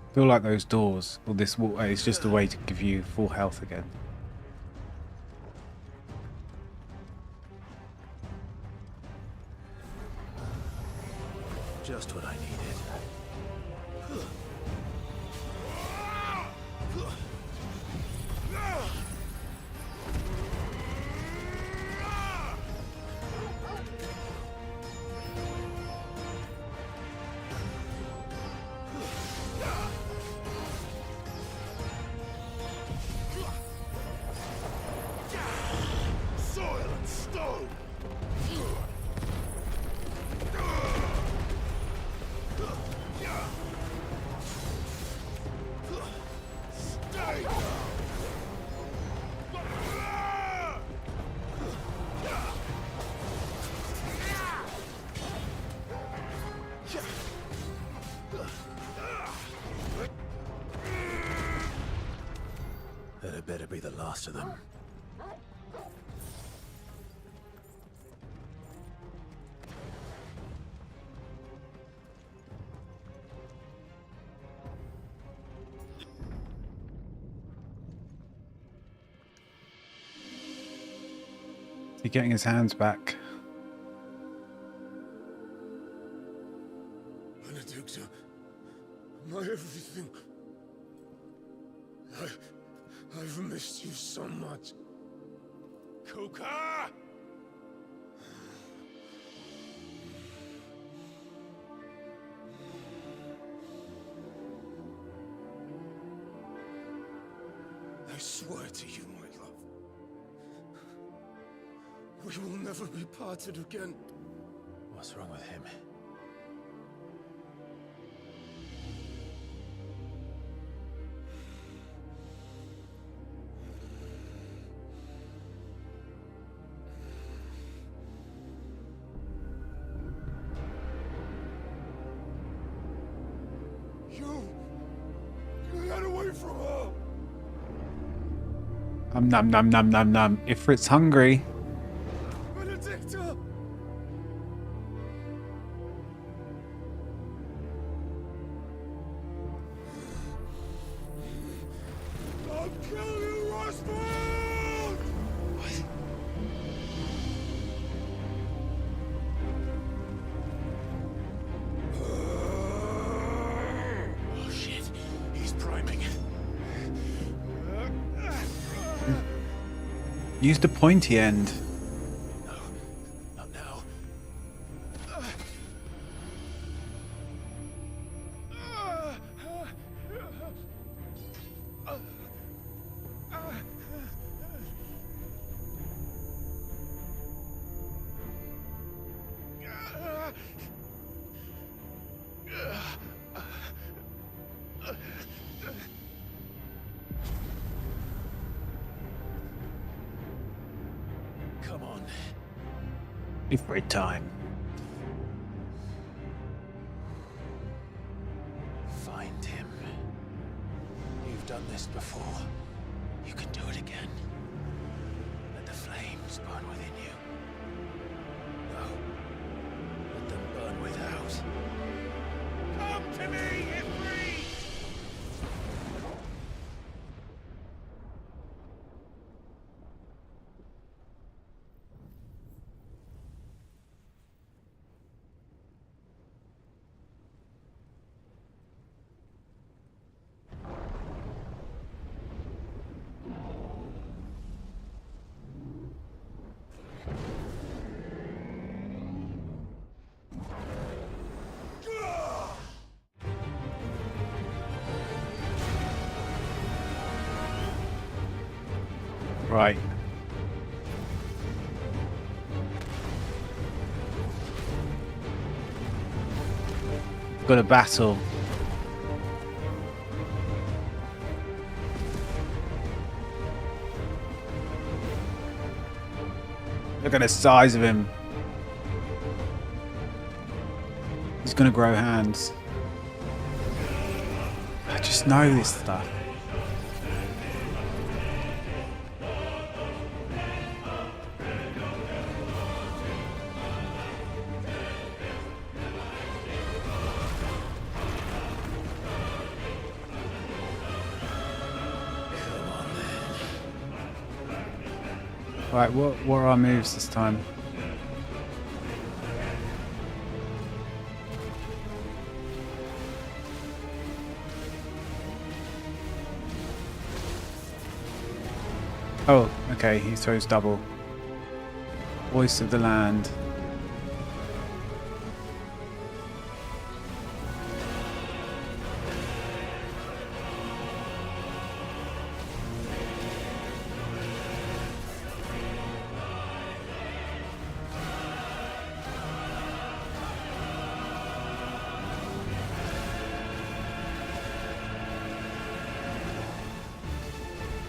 I feel like those doors, or this water, is just a way to give you full health again. Just what I needed. Soil and stone! Stay down! That had better be the last of them. He's getting his hands back. Benedicta, my everything. I've missed you so much. Kuka! swear to you, my love, we will never be parted again. What's wrong with him? You got away from her. Num num num num num. Ifrit's hungry. Benedicta! I'll kill you, Rosberg! Oh shit, he's priming. Use the pointy end. No, not now. Come on. Ifrit time. Find him. You've done this before. You can do it again. Let the flames burn within you. No. Let them burn without. Come to me, Ifrit! Right. Got a battle. Look at the size of him. He's gonna grow hands. I just know this stuff. Right, what are our moves this time? Oh, okay, he throws double. Voice of the land.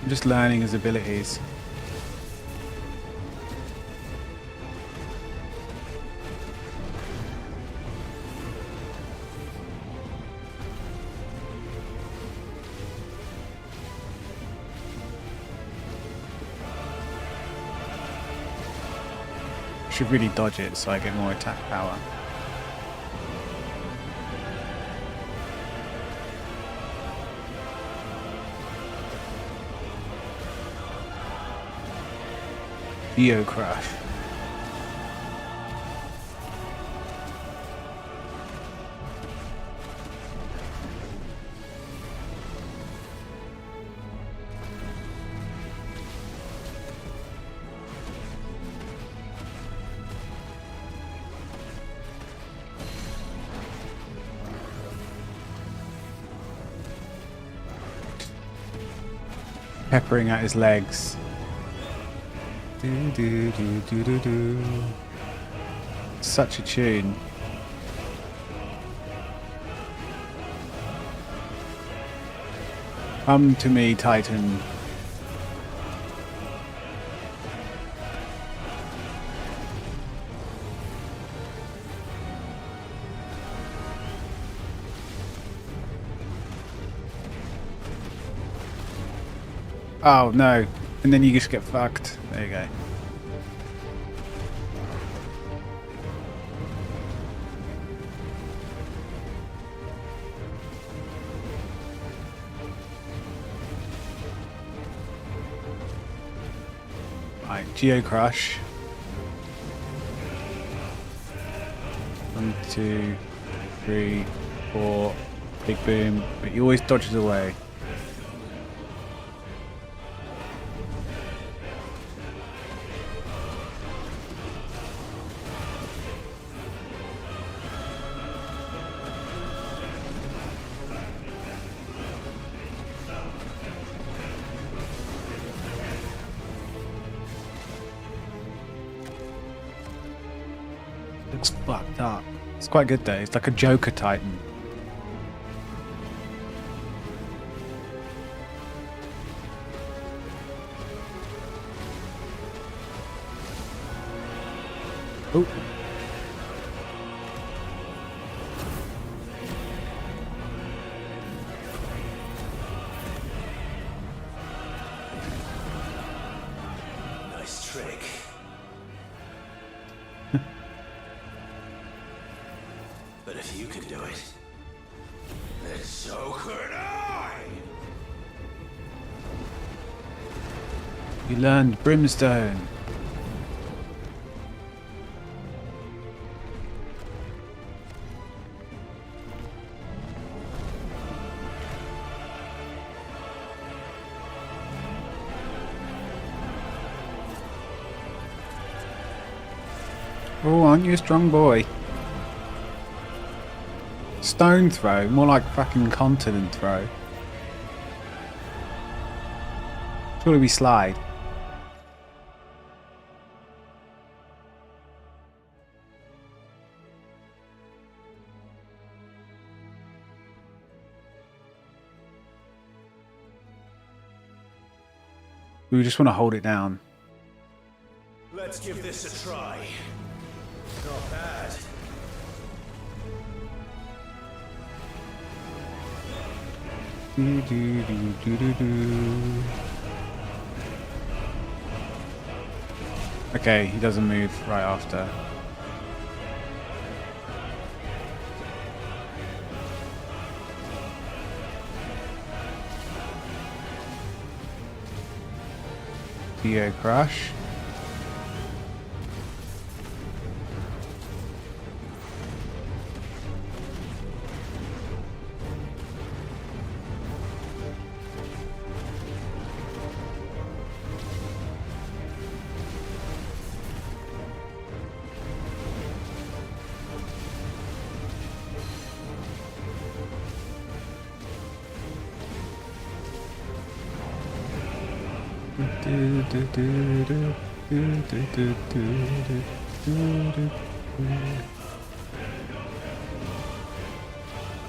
I'm just learning his abilities. Should really dodge it so I get more attack power. Eo Crush. peppering at his legs. Do, do, do, do, do, do. Such a tune. Come to me, Titan. Oh no, and then you just get fucked. There you go. Right, Geo Crush. 1, 2, 3, 4. Big boom, but he always dodges away. Looks fucked up. It's quite good though. It's like a Joker Titan. Oh. Nice trick. But if you can do it, then so could I! You learned Brimstone. Oh, aren't you a strong boy? Stone throw, more like fucking continent throw. Surely we slide. We just want to hold it down. Let's give this a try. Not bad. Do, do, do, do, do, do. Okay, he doesn't move right after. Geo Crush.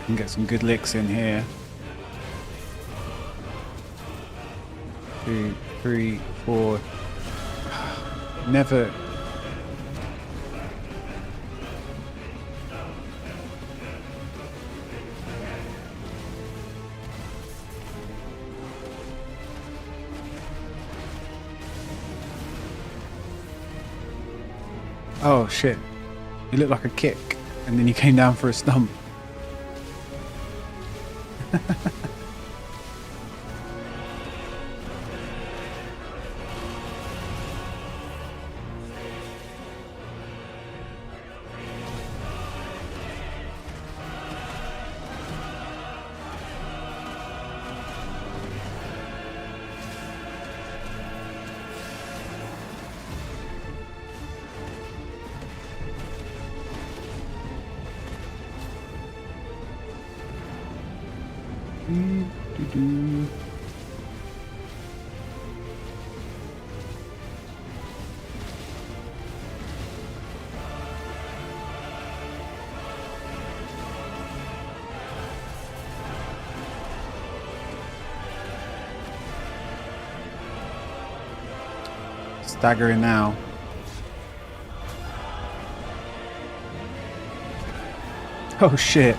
Can get some good licks in here. 2, 3, 4. Never. Oh shit. You looked like a kick and then you came down for a stump. Staggering now. Oh shit.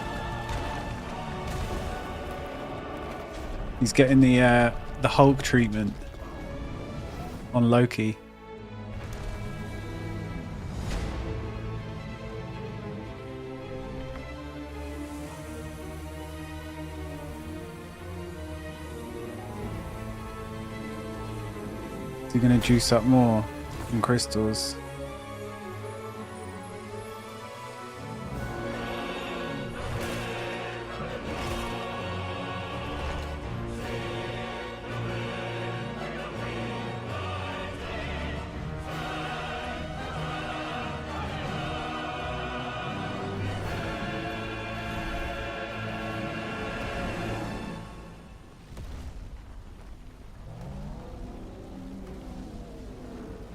He's getting the Hulk treatment on Loki. Is he gonna juice up more from crystals?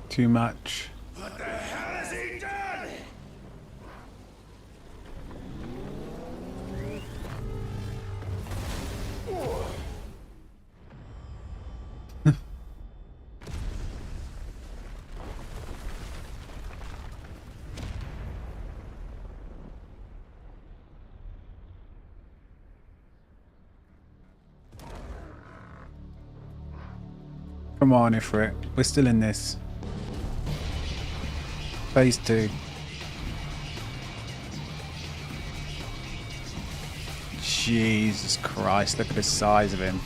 Too much. What the hell has he done? Come on, Ifrit. We're still in this. Phase 2. Jesus Christ, look at the size of him.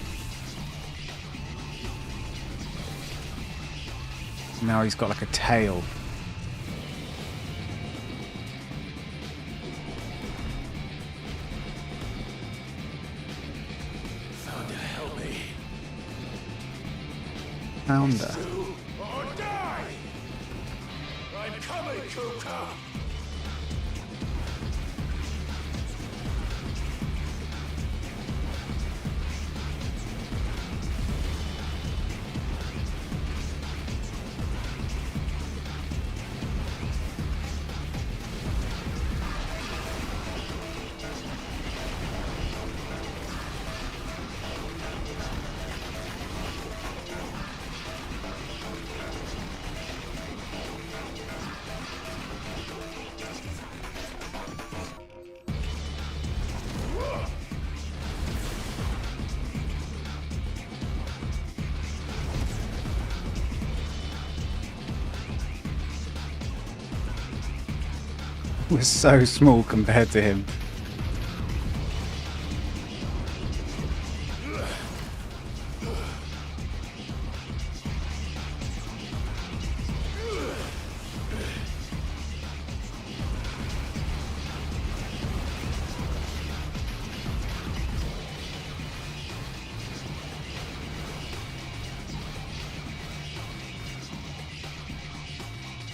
Now he's got like a tail. Thunder, help me. Founder. Or die! I'm coming, Kuka! We're so small compared to him.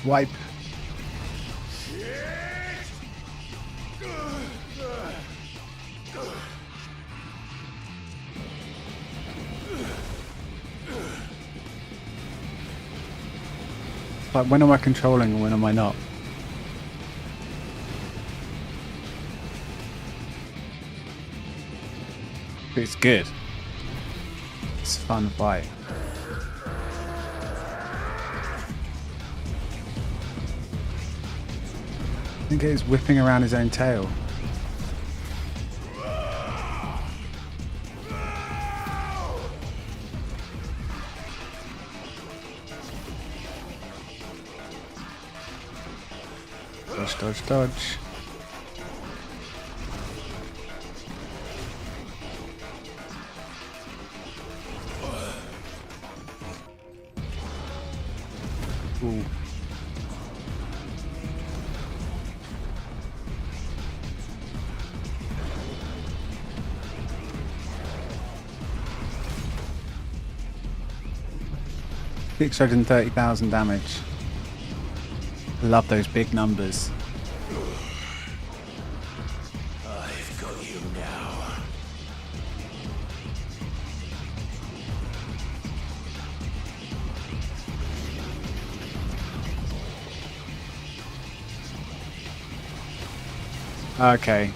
Wipe. Like, when am I controlling and when am I not? But it's good. It's a fun fight. I think it is whipping around his own tail. Dodge, dodge, dodge. Ooh. $630,000 damage. Love those big numbers. I've got you now. Okay.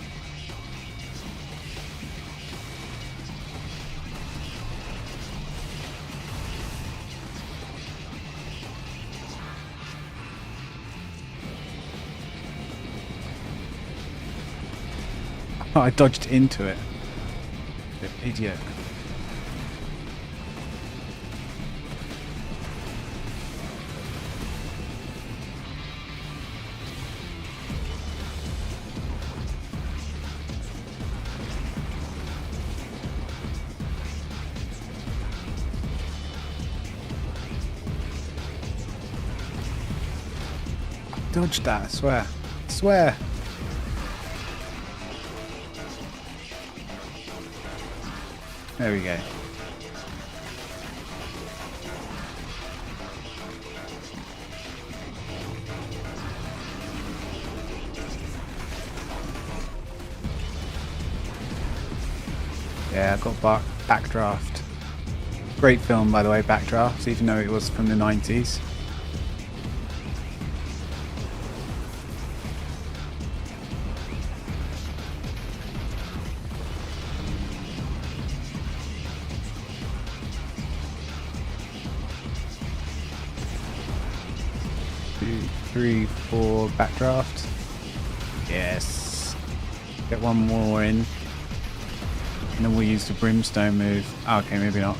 Oh, I dodged into it. The idiot. Dodged that, I swear. I swear. There we go. Yeah, I got Backdraft. Great film, by the way, Backdraft, even though it was from the 90s. Two, three, four, Backdraft. Yes. Get one more in. And then we'll use the Brimstone move. Oh, okay, maybe not.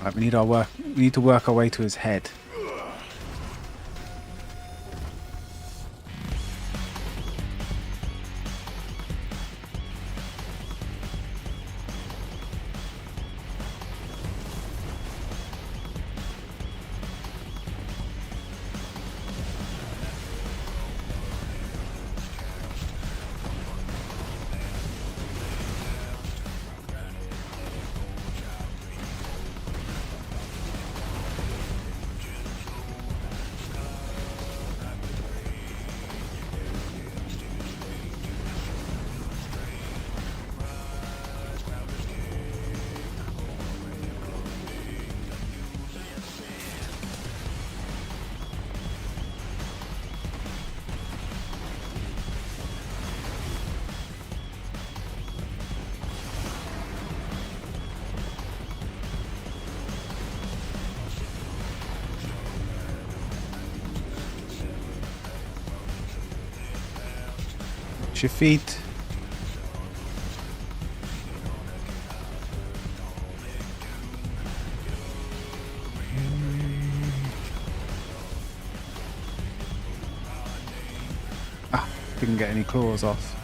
Right, we need to work our way to his head. Your feet. Ah, didn't get any claws off.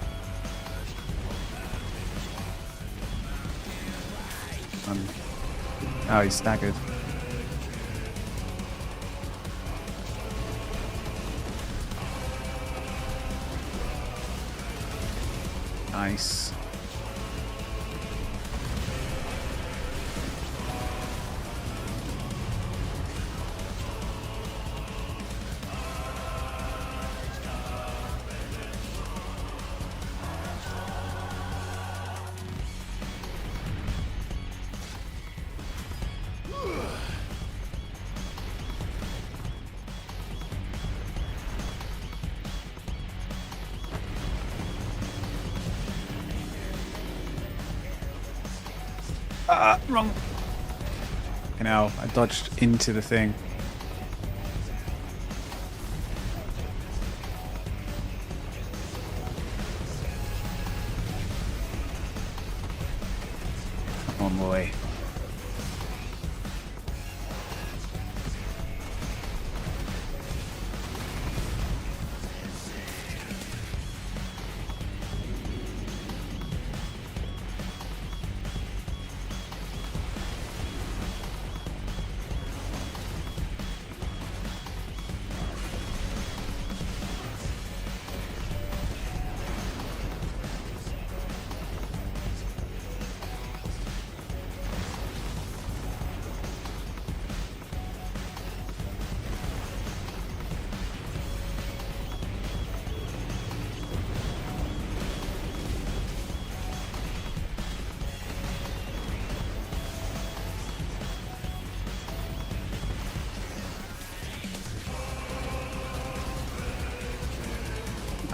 Oh, he's staggered. Nice. Wrong. You know, I dodged into the thing. Come on, boy.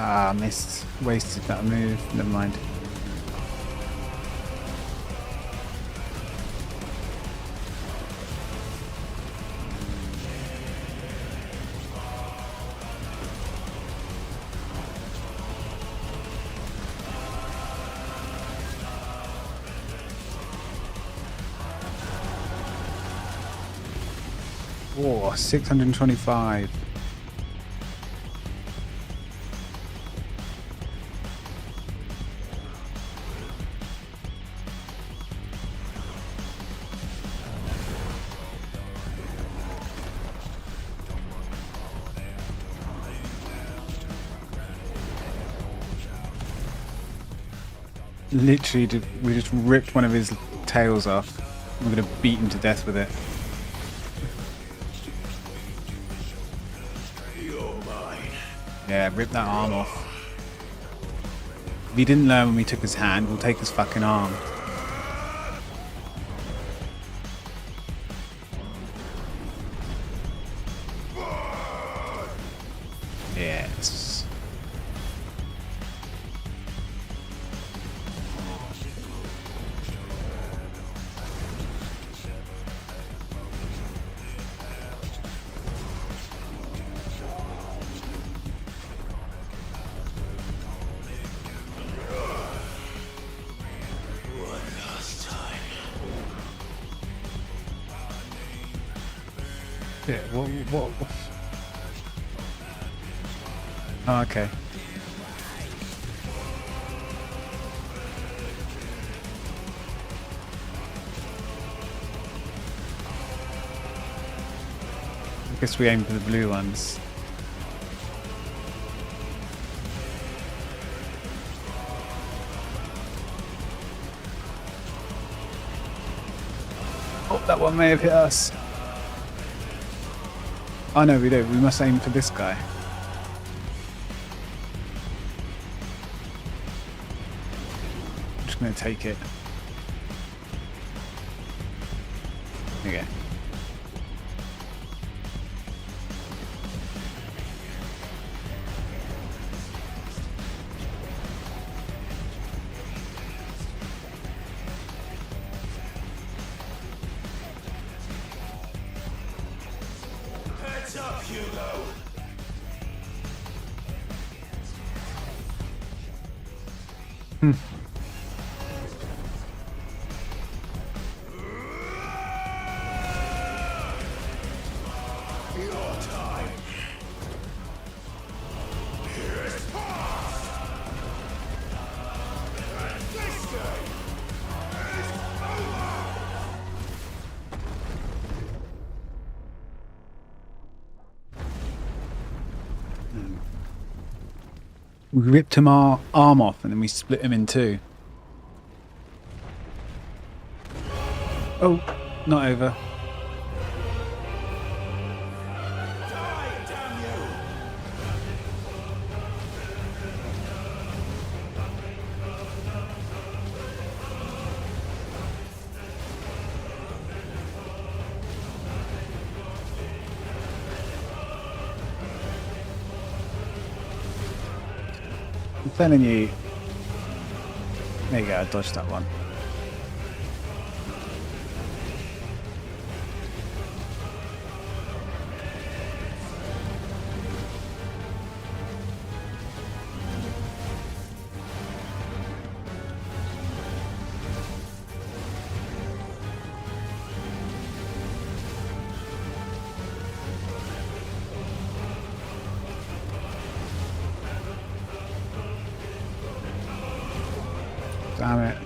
Ah, missed. Wasted that move. Never mind. Oh, 625. Literally, we just ripped one of his tails off. We're gonna beat him to death with it. Yeah, rip that arm off. If he didn't learn when we took his hand, we'll take his fucking arm. Yes. Yeah, what? Oh, okay. I guess we aim for the blue ones. Oh, that one may have hit us. Oh no, we don't. We must aim for this guy. I'm just going to take it. There you go. Heads up, Hugo! Your time. Here is past. And this day is over. We ripped him our arm off and then we split him in two. Oh, not over. Die, damn you! I'm telling you. There you go, I dodged that one. Damn it.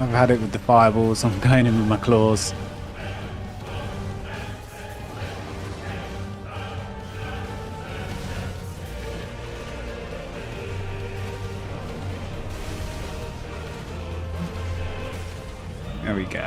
I've had it with the fireballs, I'm going in with my claws. There we go.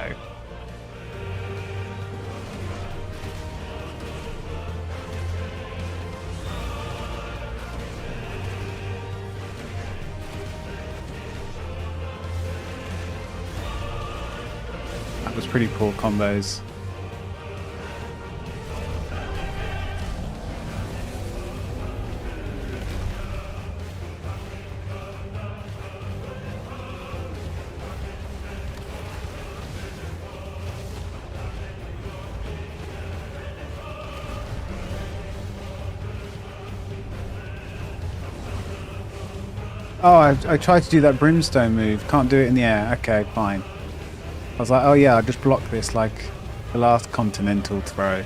That was pretty poor combos. Oh, I tried to do that brimstone move. Can't do it in the air. Okay, fine. I was like, oh yeah, I'll just block this like the last continental throw.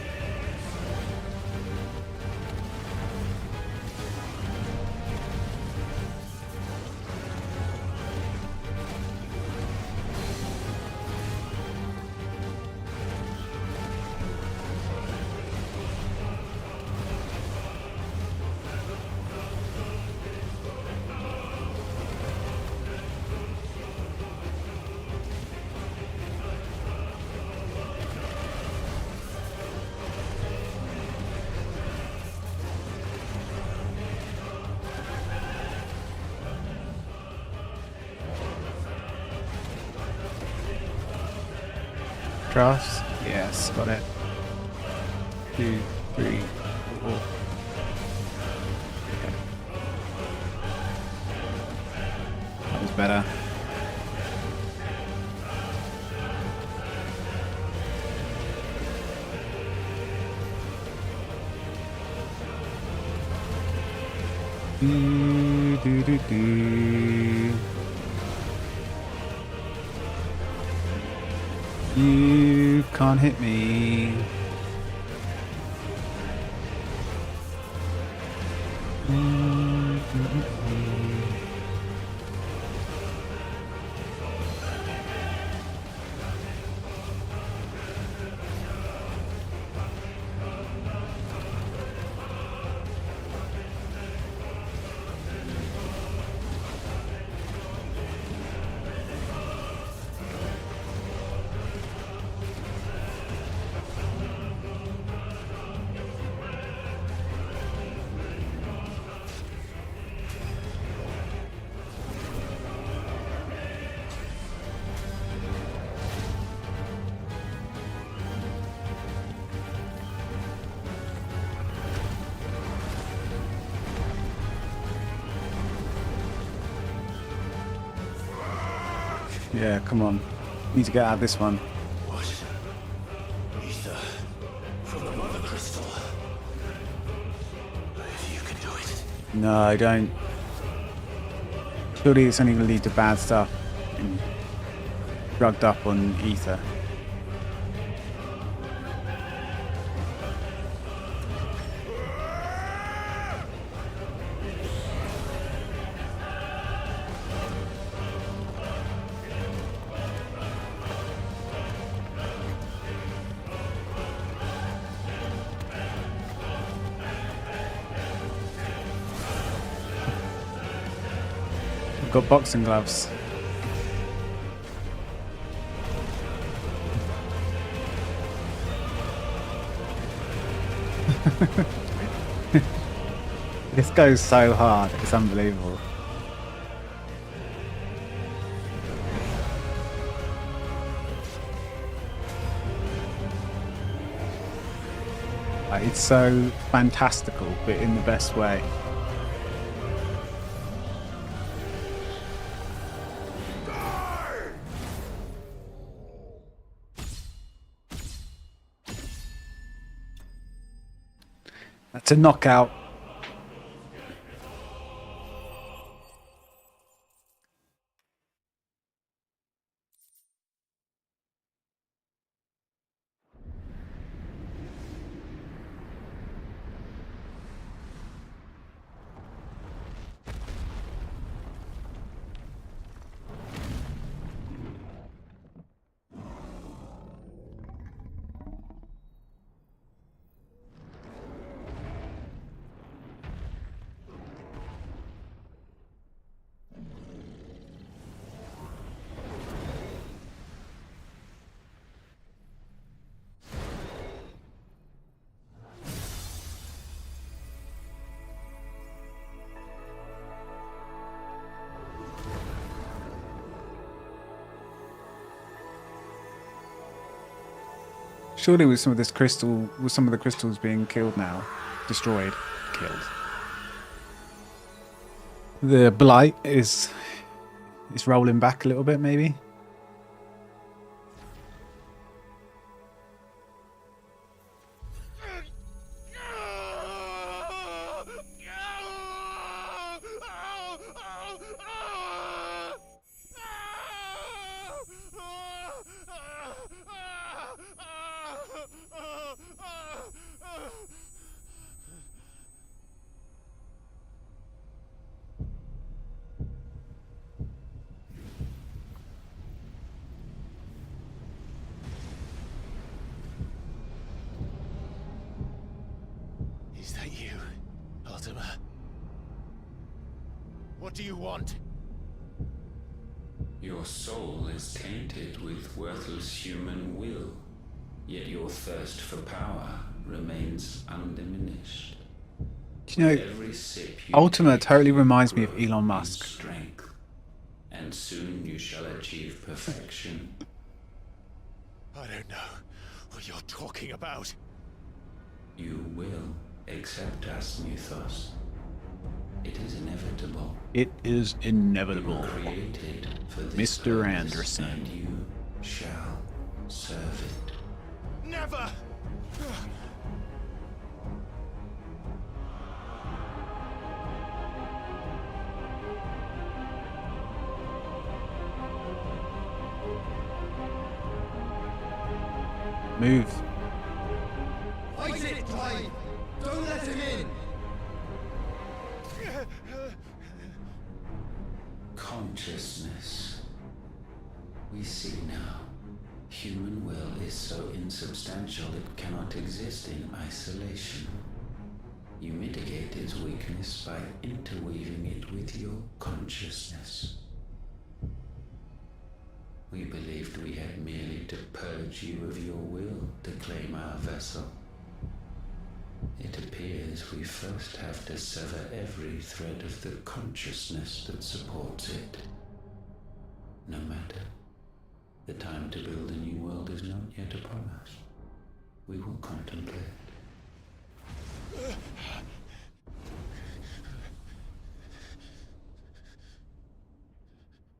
Drafts? Yes, got it. 2, 3, 4. Okay. That was better. You can't hit me. Yeah, come on. Need to get out of this one. What? Ether from the mother crystal. If you can do it. No, I don't. Surely it's only going to lead to bad stuff. And drugged up on ether. Got boxing gloves. This goes so hard, it's unbelievable. It's so fantastical, but in the best way. That's a knockout. Surely with some of this crystal, with some of the crystals being killed now, destroyed, killed. The blight is rolling back a little bit, maybe. Is that you, Ultima? What do you want? Your soul is tainted with worthless human will, yet your thirst for power remains undiminished. Do you know, Every sip you Ultima take totally reminds me of grows Elon in Musk. Strength, and soon you shall achieve perfection. I don't know what you're talking about. You will accept us, Mythos. It is inevitable. It is inevitable. You were created for this Mr. purpose, Anderson. and you shall serve it. Never! Move. Fight it, Clive! Don't let him in! Consciousness. We see now. Human will is so insubstantial it cannot exist in isolation. You mitigate its weakness by interweaving it with your consciousness. We believed we had merely to purge you of your will to claim our vessel. It appears we first have to sever every thread of the consciousness that supports it. No matter. The time to build a new world is not yet upon us. We will contemplate.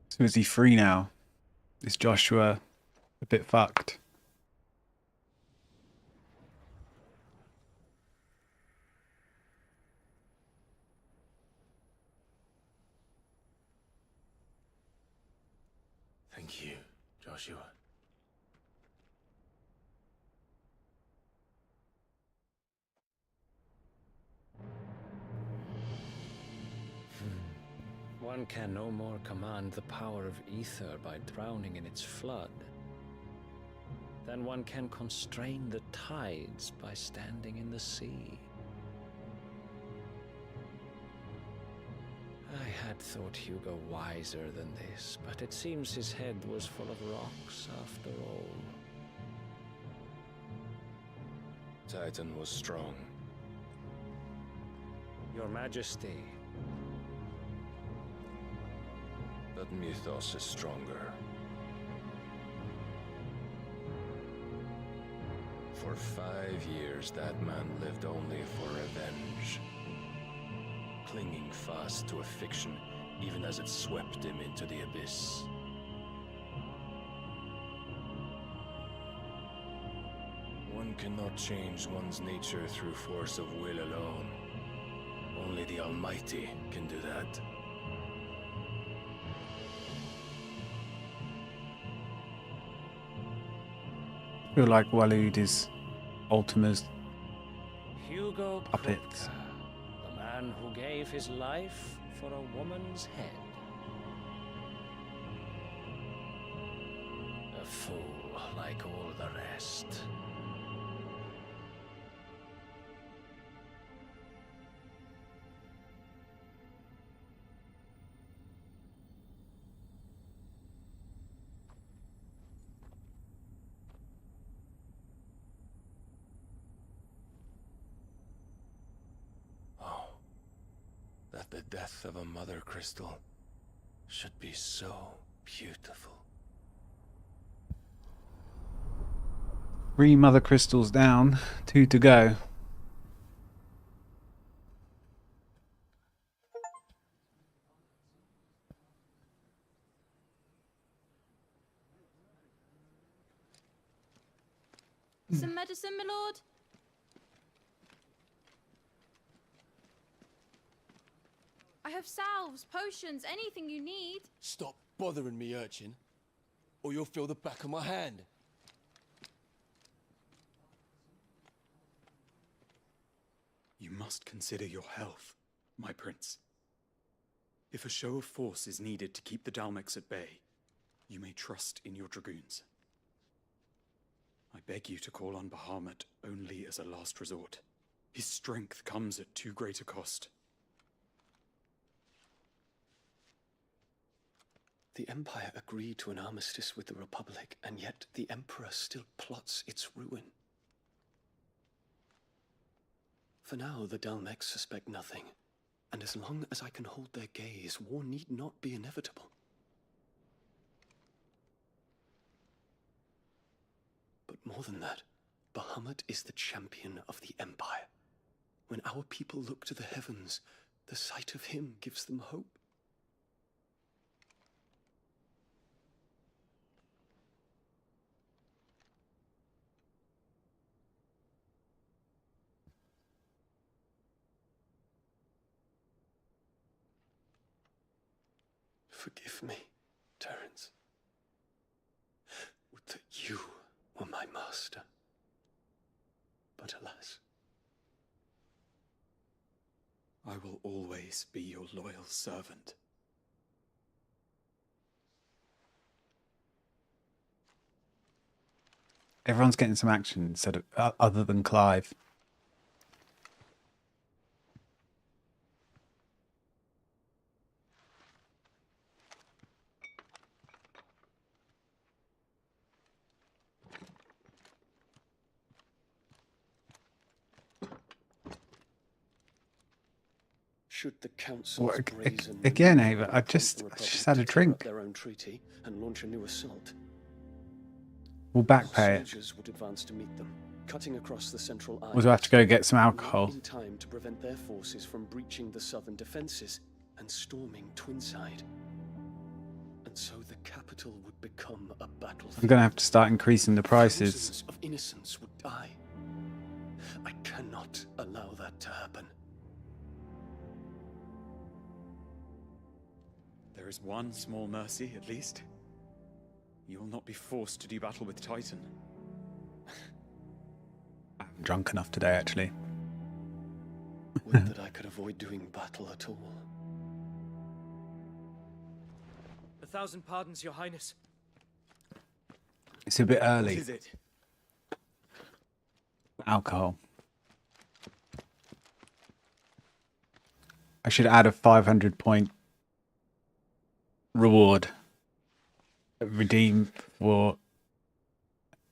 So is he free now? Is Joshua a bit fucked? Thank you, Joshua. One can no more command the power of ether by drowning in its flood than one can constrain the tides by standing in the sea. I had thought Hugo wiser than this, but it seems his head was full of rocks after all. Titan was strong. Your Majesty. But Mythos is stronger. For 5 years, that man lived only for revenge. Clinging fast to a fiction, even as it swept him into the abyss. One cannot change one's nature through force of will alone. Only the Almighty can do that. I feel like Waleed is Ultima's Hugo puppet. Proctor, the man who gave his life for a woman's head. A fool like all the rest. That the death of a mother crystal should be so beautiful. 3 mother crystals down, 2 to go. Some medicine, my lord? I have salves, potions, anything you need. Stop bothering me, urchin, or you'll feel the back of my hand. You must consider your health, my prince. If a show of force is needed to keep the Dalmex at bay, you may trust in your dragoons. I beg you to call on Bahamut only as a last resort. His strength comes at too great a cost. The Empire agreed to an armistice with the Republic, and yet the Emperor still plots its ruin. For now, the Dalmex suspect nothing, and as long as I can hold their gaze, war need not be inevitable. But more than that, Bahamut is the champion of the Empire. When our people look to the heavens, the sight of him gives them hope. Forgive me, Terence. Would that you were my master. But alas. I will always be your loyal servant. Everyone's getting some action instead of other than Clive. Should the council's brazen again, Ava, I just had a drink. Their own treaty and launch a new assault. We'll back pay it. Soldiers would advance to meet them, cutting across the central island. We'll have to go get some alcohol. In time to prevent their forces from breaching the southern defenses and storming Twinside. And so the capital would become a battlefield. I'm going to have to start increasing the prices. Thousands of innocents would die. I cannot allow that to happen. There is one small mercy, at least. You will not be forced to do battle with Titan. I'm drunk enough today, actually. Would that I could avoid doing battle at all. 1,000 pardons, Your Highness. It's a bit early. What is it? Alcohol. I should add a 500-point reward. Redeem for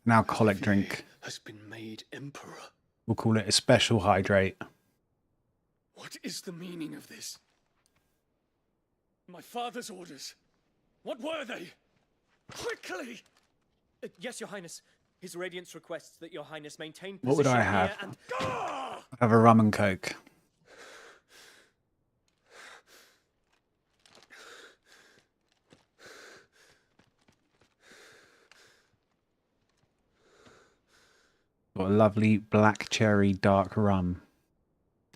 an alcoholic drink. Has been made emperor. We'll call it a special hydrate. What is the meaning of this? My father's orders. What were they? Quickly! Yes, Your Highness. His Radiance requests that Your Highness maintain What would I position have? here and... I'd have a rum and coke. Got a lovely black cherry dark rum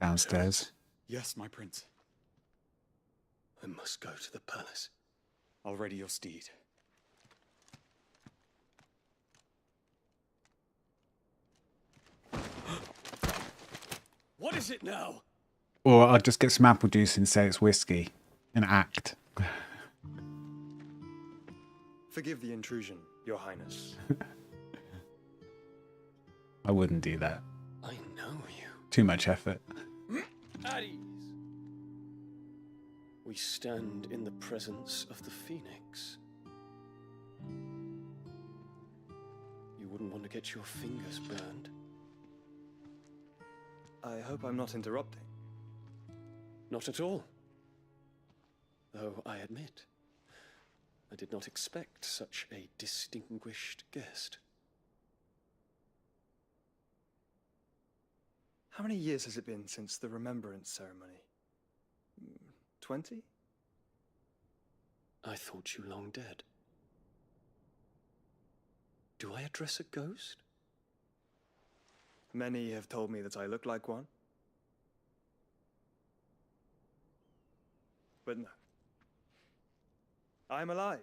downstairs. Yes, my prince. I must go to the palace. I'll ready your steed. What is it now? Or I'll just get some apple juice and say it's whiskey. And act. Forgive the intrusion, Your Highness. I wouldn't do that. I know you. Too much effort. At ease. We stand in the presence of the Phoenix. You wouldn't want to get your fingers burned. I hope I'm not interrupting. Not at all. Though I admit, I did not expect such a distinguished guest. How many years has it been since the remembrance ceremony? 20? I thought you long dead. Do I address a ghost? Many have told me that I look like one. But no. I'm alive.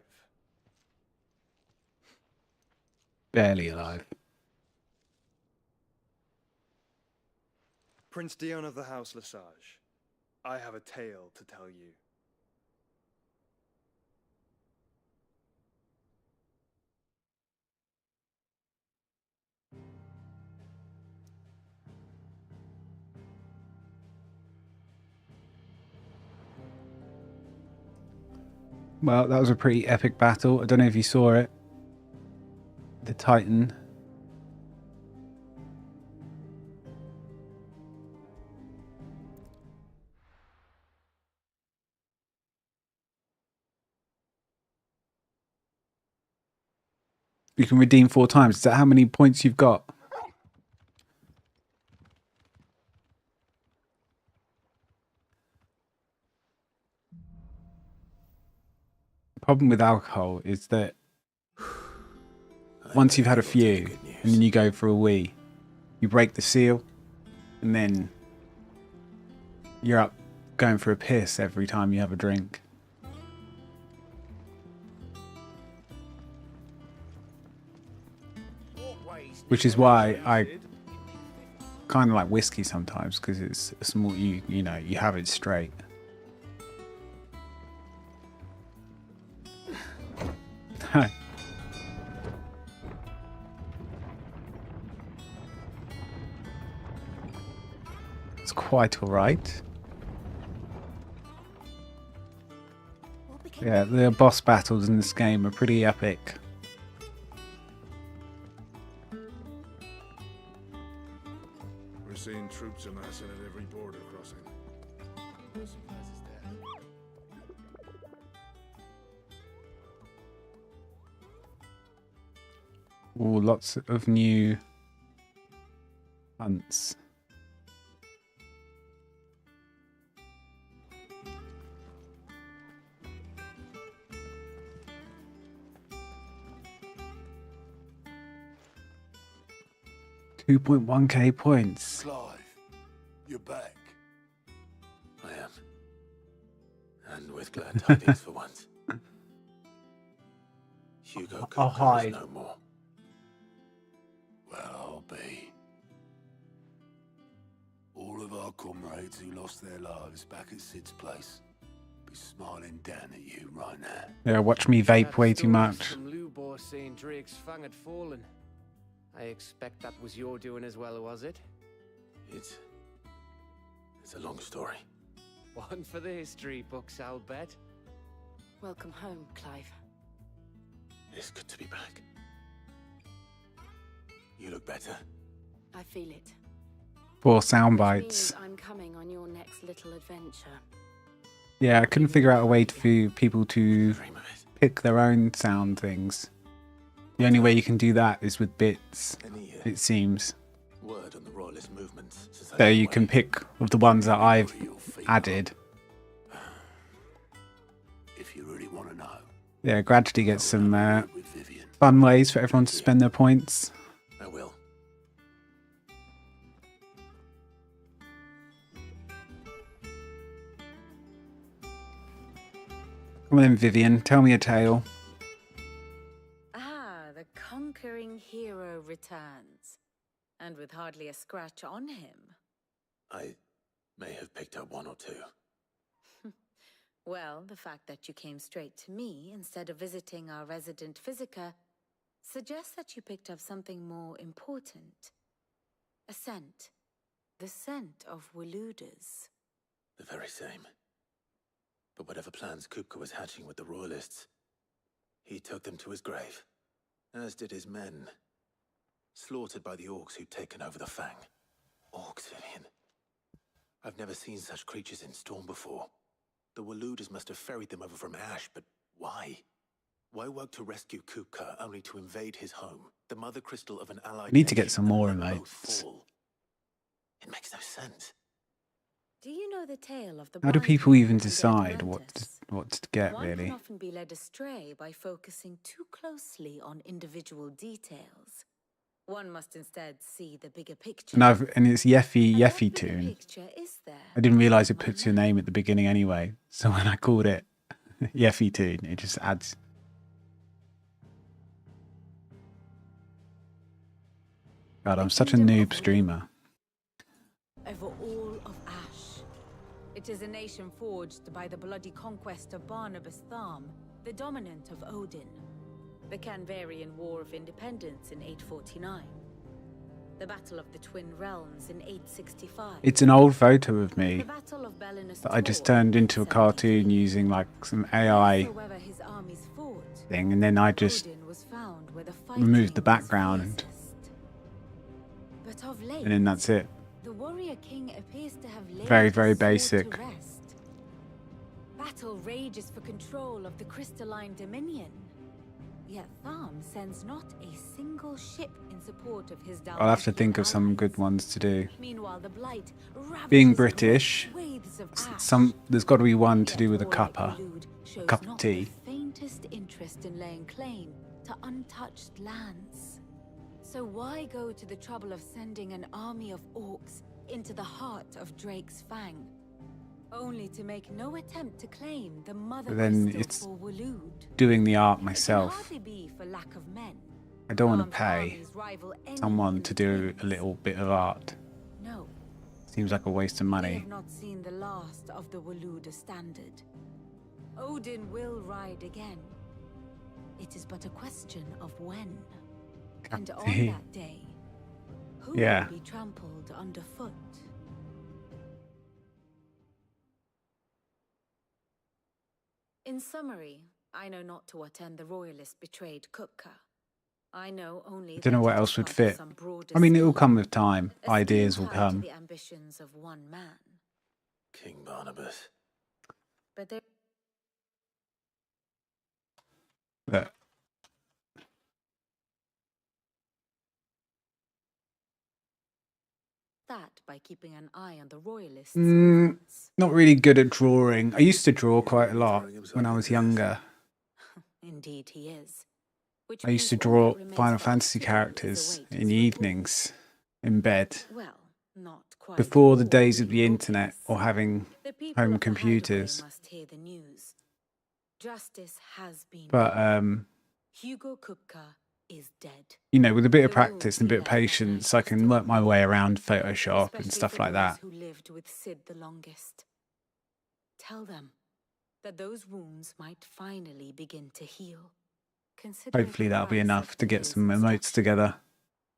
Barely alive. Prince Dion of the House Lesage, I have a tale to tell you. Well, that was a pretty epic battle. I don't know if you saw it. The Titan. You can redeem 4 times. Is that how many points you've got? The problem with alcohol is that once you've had a few and then you go for a wee, you break the seal and then you're up going for a piss every time you have a drink. Which is why I kind of like whiskey sometimes, because it's a small, you know, you have it straight. Hi. It's quite alright. Yeah, the boss battles in this game are pretty epic. We're seeing troops amassing at every border crossing. No surprises there. Ooh, lots of new hunts. $2.1k points. Clive, you're back. I am. And with glad tidings for once. Hugo Cooper is no more. Well, I'll be. All of our comrades who lost their lives back at Sid's place be smiling down at you right now. Yeah, watch me vape way too much. From Lubor saying Drake's fang had fallen. I expect that was your doing as well, was it? It's a long story. One for the history books, I'll bet. Welcome home, Clive. It's good to be back. You look better. I feel it. 4 sound Which means bites. I'm coming on your next little adventure. Yeah, I couldn't figure out a way for people to pick their own sound things. The only way you can do that is with bits, it seems. Word on the royalist movement. So you can pick of the ones that I've added. If you really want to know. Yeah, gradually get some fun ways for everyone to spend their points. I will. Come on then, Vivian, tell me a tale. Ah, the conquering hero returns. And with hardly a scratch on him. I may have picked up 1 or 2. Well, the fact that you came straight to me instead of visiting our resident physiker suggests that you picked up something more important. A scent. The scent of Waludas. The very same. But whatever plans Kupka was hatching with the royalists, he took them to his grave, as did his men. Slaughtered by the orcs who'd taken over the Fang. Orcs, Vivian. I've never seen such creatures in Storm before. The Waludas must have ferried them over from Ash, but why? Why work to rescue Kupka only to invade his home, the mother crystal of an allied Need to get nation, some more and let emotes. both fall? It makes no sense. Do you know the tale of the How do blind people man even and decide Adamantus? what to get, One can really? often be led astray by focusing too closely on individual details. One must instead see the bigger picture. And it's Yeffy What Yeffy bigger Tune. picture is there? I didn't realise it puts your name at the beginning anyway. So when I called it Yeffy Tune, it just adds. God, I'm such a noob streamer. Over all of Ash. It is a nation forged by the bloody conquest of Barnabas Tharm, the dominant of Odin. The Canvarian War of Independence in 849. The Battle of the Twin Realms in 865. It's an old photo of me The Battle of Belinus that I just turned into a cartoon using like some AI Wheresoever his armies fought, thing, and then I just Odin was found where the fighting removed the was background, But of late, and then that's it. the warrior king appears to have laid Very, his very sword basic. to rest. Battle rages for control of the crystalline dominion. Yet Tharm sends not a single ship in support of his I'll have to Dalmatian think of some allies. good ones to do. Meanwhile, the blight Being ravages British, great swathes of ash. there's got to be one to do with a Yet all cuppa, Waloed a shows cup of not tea. the faintest interest in laying claim to untouched lands. So why go to the trouble of sending an army of orcs into the heart of Drake's Fang, only to make no attempt to claim the mother But then crystal it's for Waloed? doing the art It can myself. hardly be for lack of men. I don't want Tharm's to pay armies rival any someone in to the do Twins. a little bit of art. No, Seems like a waste of they money. have not seen the last of the Waloed standard. Odin will ride again. It is but a question of when. And on tea. that day, who Yeah. will be trampled underfoot? In summary, I know not to what end the royalist betrayed Kupka. I know only I don't know that what it else is would part of fit. some broader I mean, it will scheme, come with time. a Ideas scheme will tied to come. the ambitions of one man. King Barnabas. But there But that by keeping an eye on the royalists' not really good at drawing. I used to draw quite a lot when I was younger. Indeed he is. Which I used to means all draw that remains Final for us Fantasy to do is characters await in the his evenings in bed Well, not quite before the all days of being the internet or having The people home of the Hideaway computers. must hear the news. Justice has been But done. Hugo Kupka is dead. you know, with a bit of The practice and a bit of patience, I can work my way around Photoshop and Especially stuff for like those that. who lived with Sid the longest. Tell them that those wounds might finally begin to heal. Consider it Hopefully the that'll be price enough of to get today's some emotes together.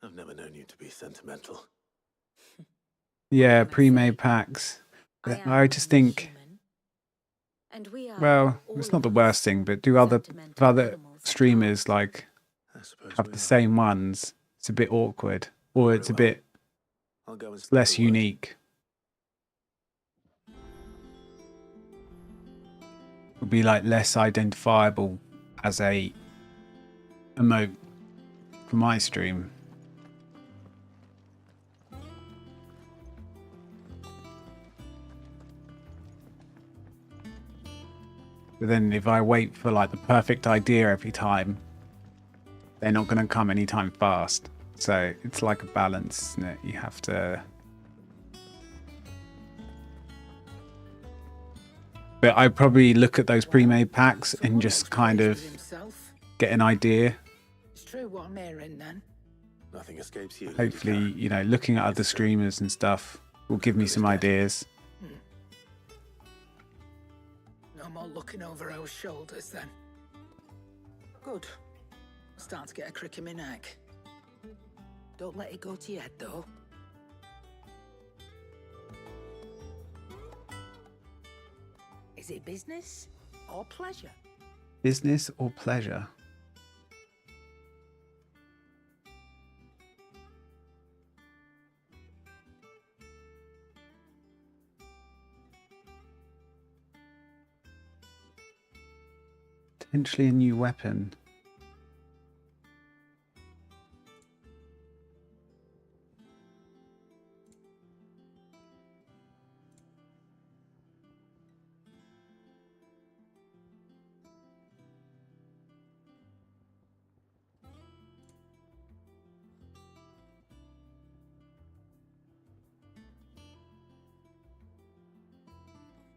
I've never known you to be sentimental. Yeah, pre-made packs. But I just think, And we are well, it's not the worst thing, but do other streamers like have the same ones? It's a bit awkward, or it's a bit less unique. Would be like less identifiable as a emote for my stream. But then if I wait for like the perfect idea every time, they're not going to come anytime fast. So it's like a balance, isn't it? You have to... But I probably look at those pre-made packs and just kind of get an idea. It's true what I'm hearing then. Nothing escapes you. Hopefully, you know, looking at other streamers and stuff will give me some ideas. No more looking over our shoulders then. Good. I'm starting to get a crick in my neck. Don't let it go to your head though. Is it business or pleasure? Business or pleasure? Potentially a new weapon.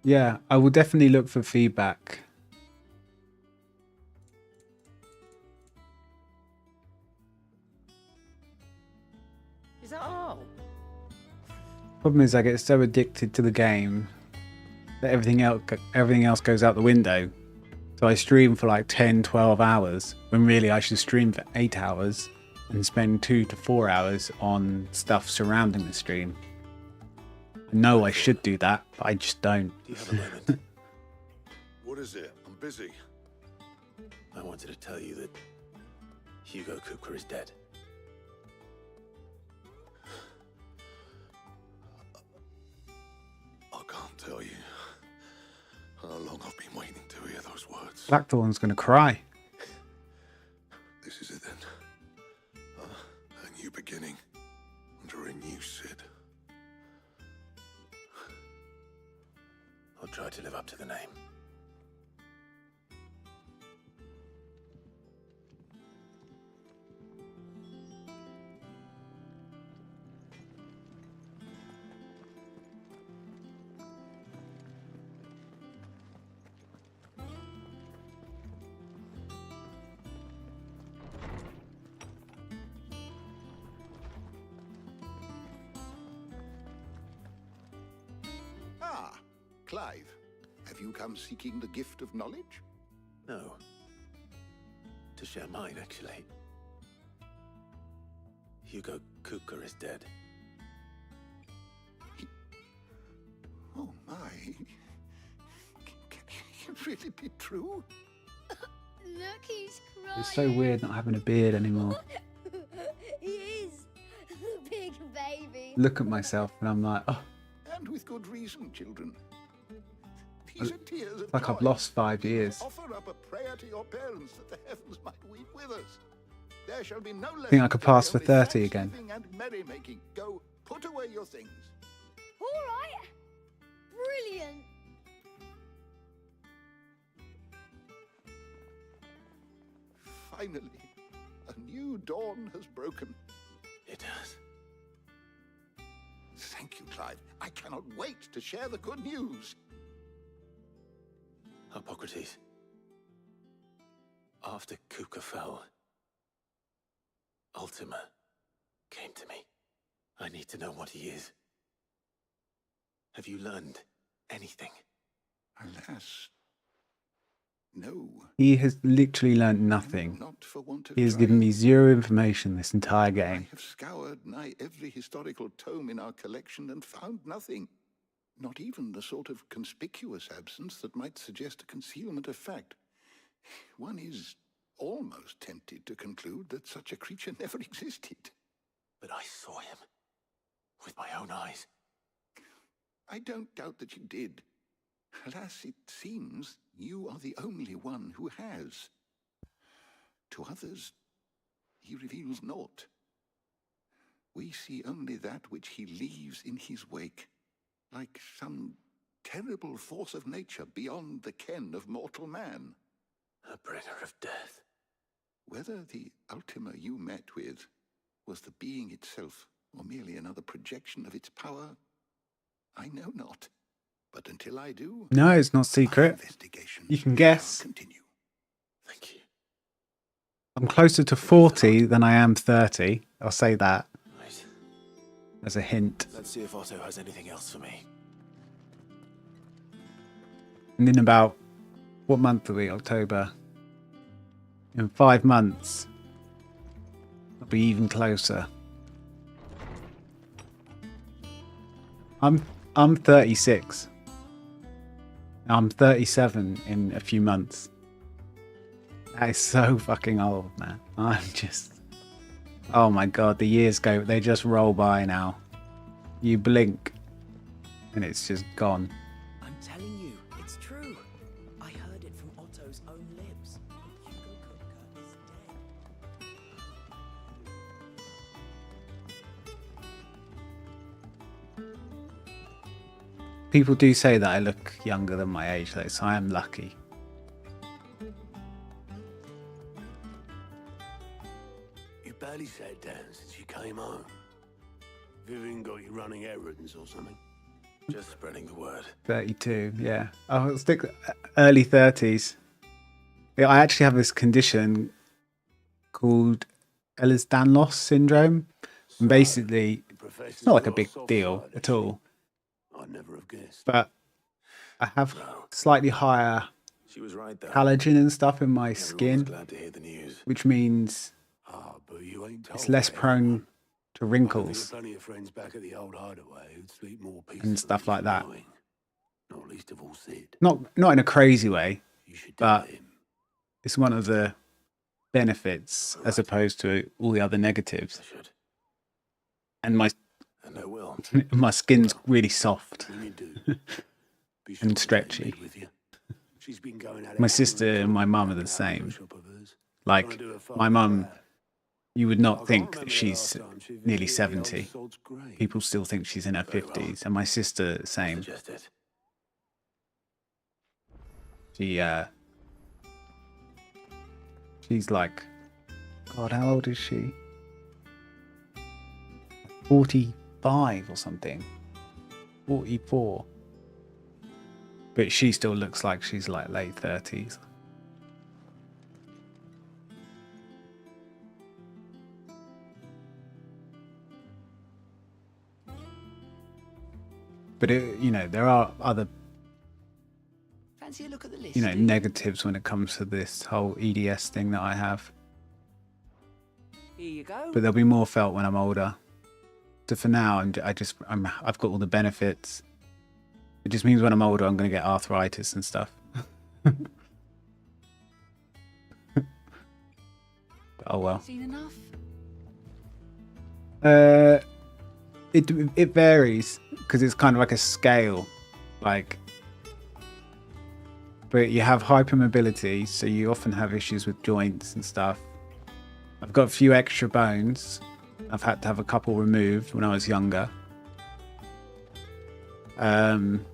Yeah, I will definitely look for feedback. Is that all? Problem is, I get so addicted to the game that everything else goes out the window. So I stream for like 10, 12 hours when really I should stream for 8 hours and spend 2 to 4 hours on stuff surrounding the stream. I know I should do that, but I just don't. Do you have a moment? What is it? I'm busy. I wanted to tell you that Hugo Kupka is dead. I can't tell you how long I've been waiting to hear those words. Blackthorn's gonna cry. This is it then. A new beginning under a new Sid. I'll try to live up to the name. Ah, Clive. Have you come seeking the gift of knowledge? No. To share mine, actually. Hugo Kupka is dead. Oh my. Can it really be true? Look, he's crying. It's so weird not having a beard anymore. He is. The big baby. Look at myself and I'm like, oh. And with good reason, children. These are tears of It's like joy. I've lost 5 years. Offer up a prayer to your parents that the heavens might weep with us. There shall be no I think I could pass for only 30 again. thanksgiving and merrymaking. Go, put away your things. All right. Brilliant. Finally, a new dawn has broken. It has. Thank you, Clive. I cannot wait to share the good news. Hippocrates. After Kupka fell, Ultima came to me. I need to know what he is. Have you learned anything? Alas, no. He has literally learnt nothing. Not for want of He has trying. given me zero information this entire game. I have scoured nigh every historical tome in our collection and found nothing. Not even the sort of conspicuous absence that might suggest a concealment of fact. One is almost tempted to conclude that such a creature never existed. But I saw him with my own eyes. I don't doubt that you did. Alas, it seems you are the only one who has. To others, he reveals naught. We see only that which he leaves in his wake, like some terrible force of nature beyond the ken of mortal man. A bringer of death. Whether the Ultima you met with was the being itself, or merely another projection of its power, I know not. But until I do... No, it's not secret. You can guess. Continue. Thank you. I'm closer to 40 than I am 30. I'll say that. Right. As a hint. Let's see if Otto has anything else for me. And in about... What month are we? October. In 5 months, I'll be even closer. I'm 36. I'm 37 in a few months. That is so fucking old, man. I'm just... Oh my god, the years go... They just roll by now. You blink, and it's just gone. I'm telling you, it's true. I heard it from Otto's own lips. Hugo Kupka is dead. People do say that I look younger than my age, though, so I am lucky. You barely sat down since you came home. Vivian got you running errands or something? Just spreading the word. 32, yeah. I'll stick early 30s. Yeah, I actually have this condition called Ehlers-Danlos syndrome. And basically, it's not like a big deal at all. I'd never have guessed. But I have slightly higher She was right, though. collagen and stuff in my Everyone was skin, glad to hear the news. which means But you ain't told it's less that, prone to I've wrinkles plenty of friends back at the old hideaway who'd sleep more peacefully. and stuff like that. Not least of all Sid. Not in a crazy way, but it's one of the benefits as opposed to all the other negatives. And my And I will. my skin's really soft When you do, be sure and to take stretchy. Meg with you. She's been going at it My hand sister and and my glove mum are down the that same. workshop of hers. Like, Trying to do her my father mum, proud. you would I not can't think remember that the she's last time she nearly visited the old 70. sod's grave. People still think she's in her 50s. And my sister, the same. Suggest it. She's like, God, how old is she? 45 or something. 44. But she still looks like she's like late 30s. But there are other, Fancy a look at the list? negatives when it comes to this whole EDS thing that I have. Here you go. But they'll be more felt when I'm older. So for now, I've got all the benefits. It just means when I'm older, I'm going to get arthritis and stuff. Oh well. Seen enough? It varies because it's kind of like a scale, like. But you have hypermobility, so you often have issues with joints and stuff. I've got a few extra bones. I've had to have a couple removed when I was younger. One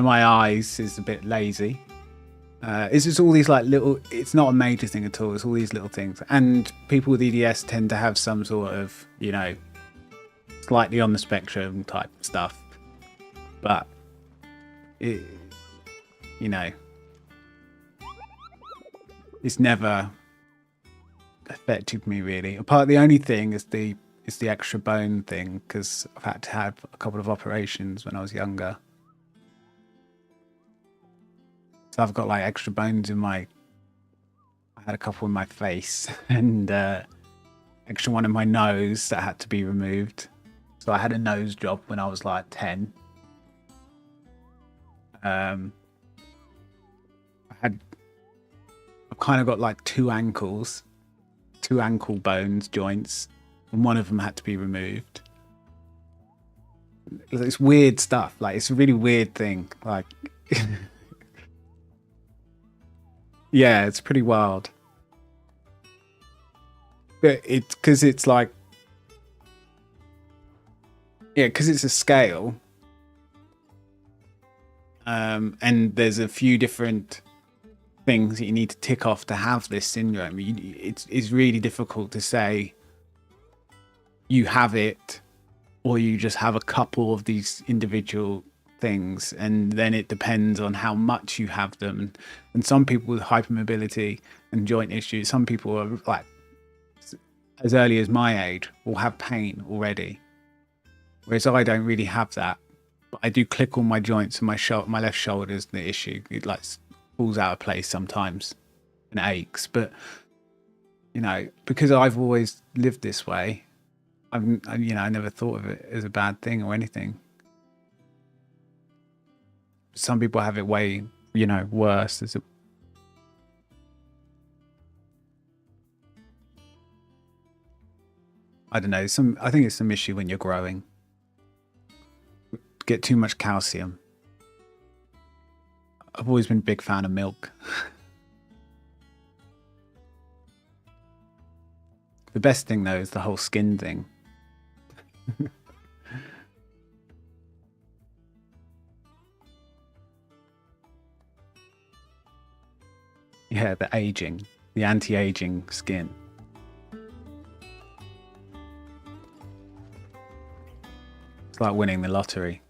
of my eyes is a bit lazy. It's just all these like little, it's not a major thing at all. It's all these little things. And people with EDS tend to have some sort of, slightly on the spectrum type stuff. But, it's never affected me really. The only thing is the extra bone thing, because I've had to have a couple of operations when I was younger. So I've got like extra bones I had a couple in my face and extra one in my nose that had to be removed. So I had a nose job when I was like 10. I've kind of got like two ankle bones, joints, and one of them had to be removed. It's weird stuff. Like, it's a really weird thing. Like, yeah, it's pretty wild. But because it's like, because it's a scale. And there's a few different things that you need to tick off to have this syndrome. It's really difficult to say you have it or you just have a couple of these individual things, and then it depends on how much you have them. And some people with hypermobility and joint issues, some people are like as early as my age will have pain already, whereas I don't really have that. But I do click on my joints, and my left shoulder is the issue. It like falls out of place sometimes and aches. But because I've always lived this way, I never thought of it as a bad thing or anything. Some people have it way, worse. I don't know. I think it's some issue when you're growing. Get too much calcium. I've always been a big fan of milk. The best thing though is the whole skin thing. Yeah, the aging, the anti-aging skin. It's like winning the lottery.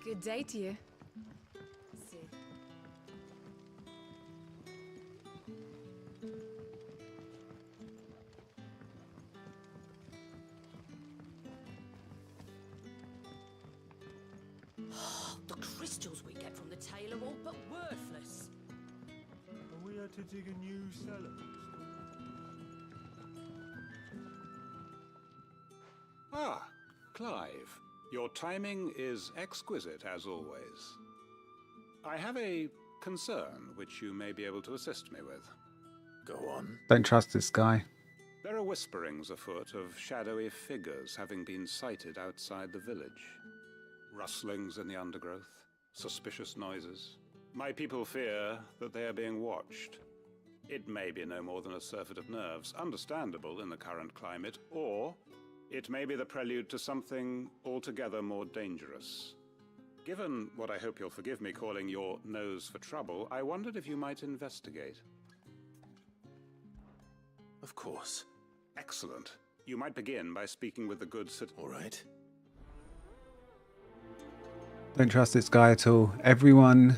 Good day to you. The crystals we get from the tail are all but worthless. And we had to dig a new cellar. Ah, Clive. Your timing is exquisite, as always. I have a concern which you may be able to assist me with. Go on. Don't trust this guy. There are whisperings afoot of shadowy figures having been sighted outside the village. Rustlings in the undergrowth, suspicious noises. My people fear that they are being watched. It may be no more than a surfeit of nerves, understandable in the current climate, or it may be the prelude to something altogether more dangerous. Given what I hope you'll forgive me calling your nose for trouble, I wondered if you might investigate. Of course. Excellent. You might begin by speaking with the good All right. Don't trust this guy at all. Everyone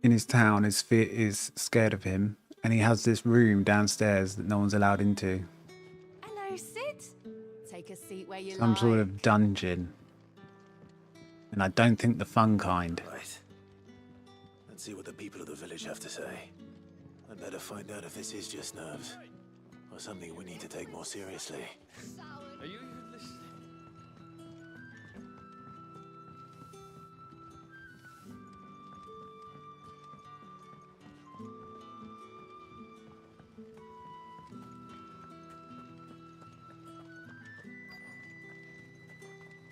in his town is scared of him, and he has this room downstairs that no one's allowed into. Hello, Sid. Take a seat where you Some like. sort of dungeon. And I don't think the fun kind. Right. Let's see what the people of the village have to say. I'd better find out if this is just nerves, or something we need to take more seriously. Are you even listening?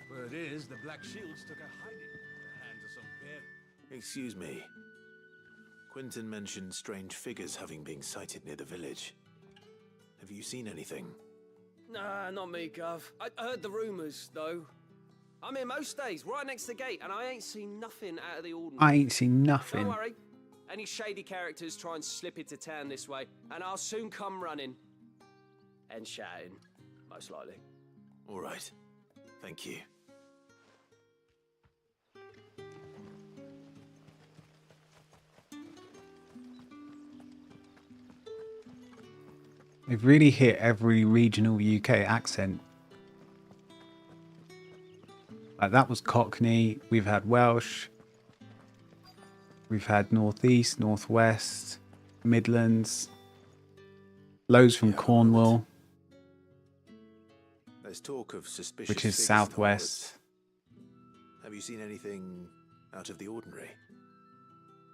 Word is, the Black Shields took a hiding at the hands of some bear. Excuse me. Quentin mentioned strange figures having been sighted near the village. Have you seen anything? Nah, not me, Gov. I heard the rumours, though. I'm here most days, right next to the gate, and I ain't seen nothing out of the ordinary. I ain't seen nothing. Don't worry. Any shady characters try and slip into town this way, and I'll soon come running. And shouting, most likely. All right. Thank you. They've really hit every regional UK accent. Like that was Cockney. We've had Welsh. We've had Northeast, Northwest, Midlands. Loads from Cornwall, There's talk of suspicious which is figures in the Southwest. woods. Have you seen anything out of the ordinary?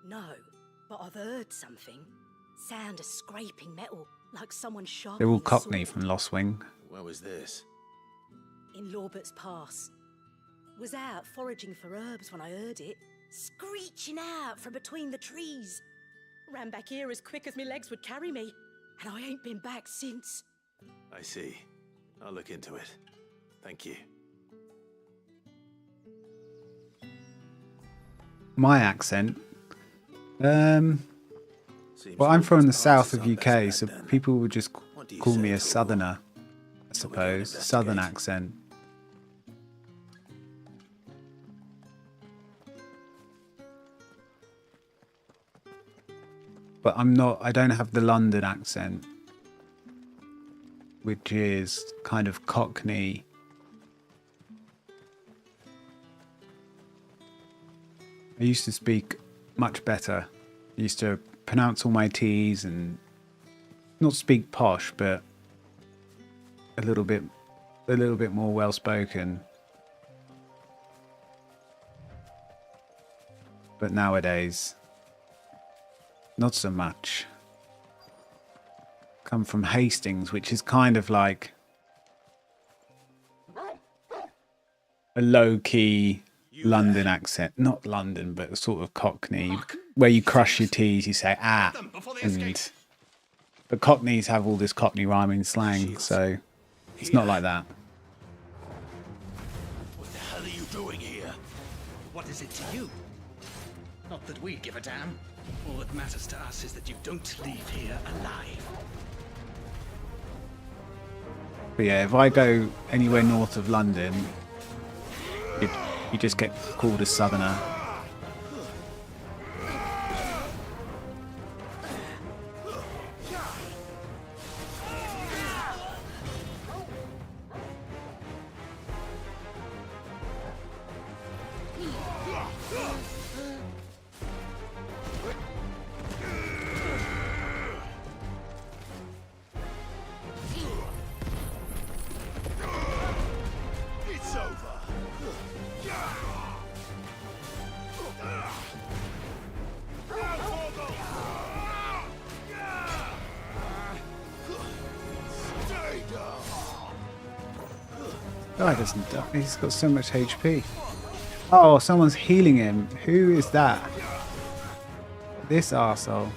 No, but I've heard something. Sound of scraping metal, like someone sharpening They're all a Cockney sword. from Lost Wing. Where was this? In Lorbert's Pass. Was out foraging for herbs when I heard it, screeching out from between the trees. Ran back here as quick as my legs would carry me, and I ain't been back since. I see. I'll look into it. Thank you. My accent. Well, I'm from the south of UK, so people would just call me a southerner, I suppose. Southern accent. But I don't have the London accent, which is kind of Cockney. I used to speak much better. I used to pronounce all my T's and not speak posh, but a little bit more well spoken. But nowadays, not so much. Come from Hastings, which is kind of like a low-key London accent. Not London, but sort of Cockney. where you crush your T's, you say ah, and but Cockneys have all this Cockney rhyming slang, so it's not like that. What the hell are you doing here? What is it to you? Not that we give a damn. All that matters to us is that you don't leave here alive. But yeah, if I go anywhere north of London, you just get called a southerner. It's over. Guy doesn't die. He's got so much HP. Oh, someone's healing him. Who is that? This arsehole.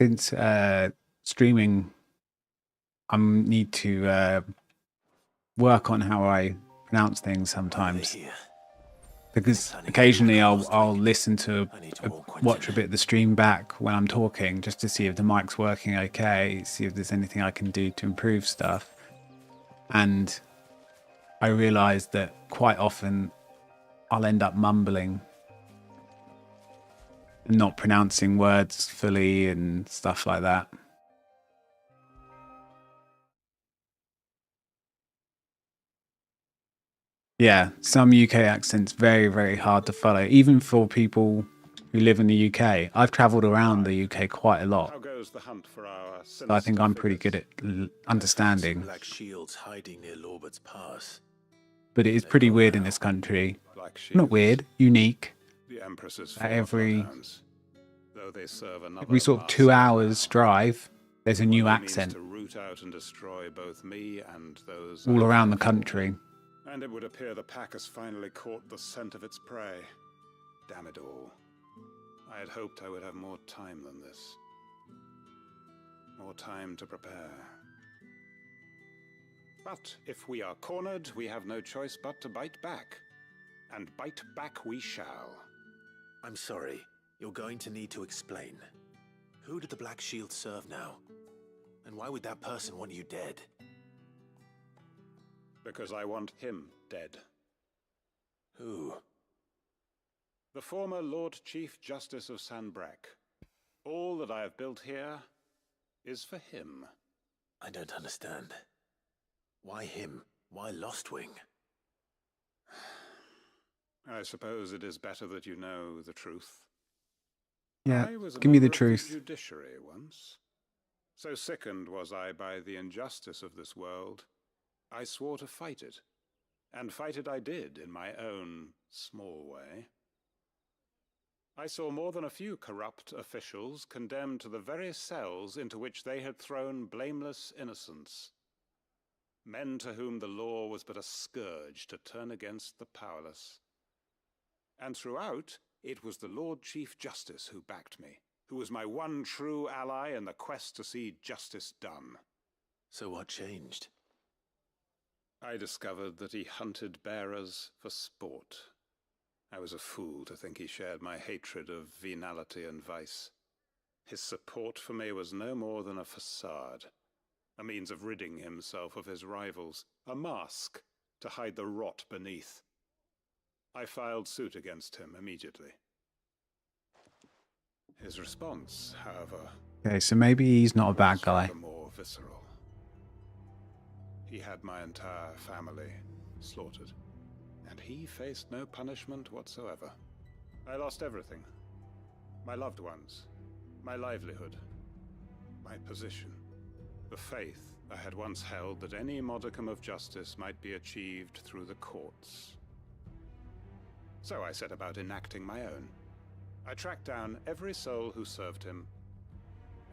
Since streaming, I need to work on how I pronounce things sometimes, because occasionally I'll listen to watch a bit of the stream back when I'm talking, just to see if the mic's working okay, see if there's anything I can do to improve stuff. And I realized that quite often I'll end up mumbling and not pronouncing words fully and stuff like that. Yeah, some UK accents very, very hard to follow, even for people who live in the UK. I've travelled around the UK quite a lot, so I think I'm pretty good at understanding. Black shields hiding near Lorbert's Pass. But it is pretty weird in this country. Not weird, unique. The Empress's At every though they serve every sort of 2 hours drive, there's a new accent to root out and destroy both me and those all around the country. And it would appear the pack has finally caught the scent of its prey. Damn it all. I had hoped I would have more time than this. More time to prepare. But if we are cornered, we have no choice but to bite back. And bite back we shall. I'm sorry. You're going to need to explain. Who did the Black Shield serve now? And why would that person want you dead? Because I want him dead. Who? The former Lord Chief Justice of Sanbreque. All that I have built here is for him. I don't understand. Why him? Why Lostwing? I suppose it is better that you know the truth. Yeah, I was a give me the member of truth. Judiciary once. So sickened was I by the injustice of this world, I swore to fight it. And fight it I did in my own small way. I saw more than a few corrupt officials condemned to the very cells into which they had thrown blameless innocents. Men to whom the law was but a scourge to turn against the powerless. And throughout, it was the Lord Chief Justice who backed me, who was my one true ally in the quest to see justice done. So what changed? I discovered that he hunted bearers for sport. I was a fool to think he shared my hatred of venality and vice. His support for me was no more than a facade, a means of ridding himself of his rivals, a mask to hide the rot beneath. I filed suit against him immediately. His response, however, Okay, so maybe he's not a bad guy. more visceral. He had my entire family slaughtered, and he faced no punishment whatsoever. I lost everything. My loved ones, my livelihood, my position, the faith I had once held that any modicum of justice might be achieved through the courts. So I set about enacting my own. I tracked down every soul who served him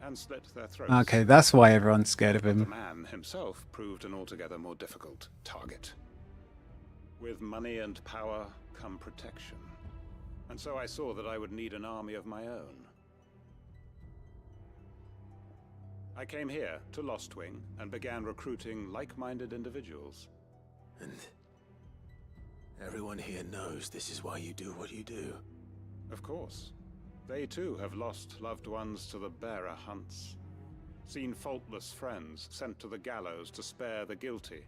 and slit their throats. Okay, that's why everyone's scared of The him. man himself proved an altogether more difficult target. With money and power come protection. And so I saw that I would need an army of my own. I came here to Lostwing and began recruiting like-minded individuals. And everyone here knows this is why you do what you do. Of course. They too have lost loved ones to the bearer hunts. Seen faultless friends sent to the gallows to spare the guilty.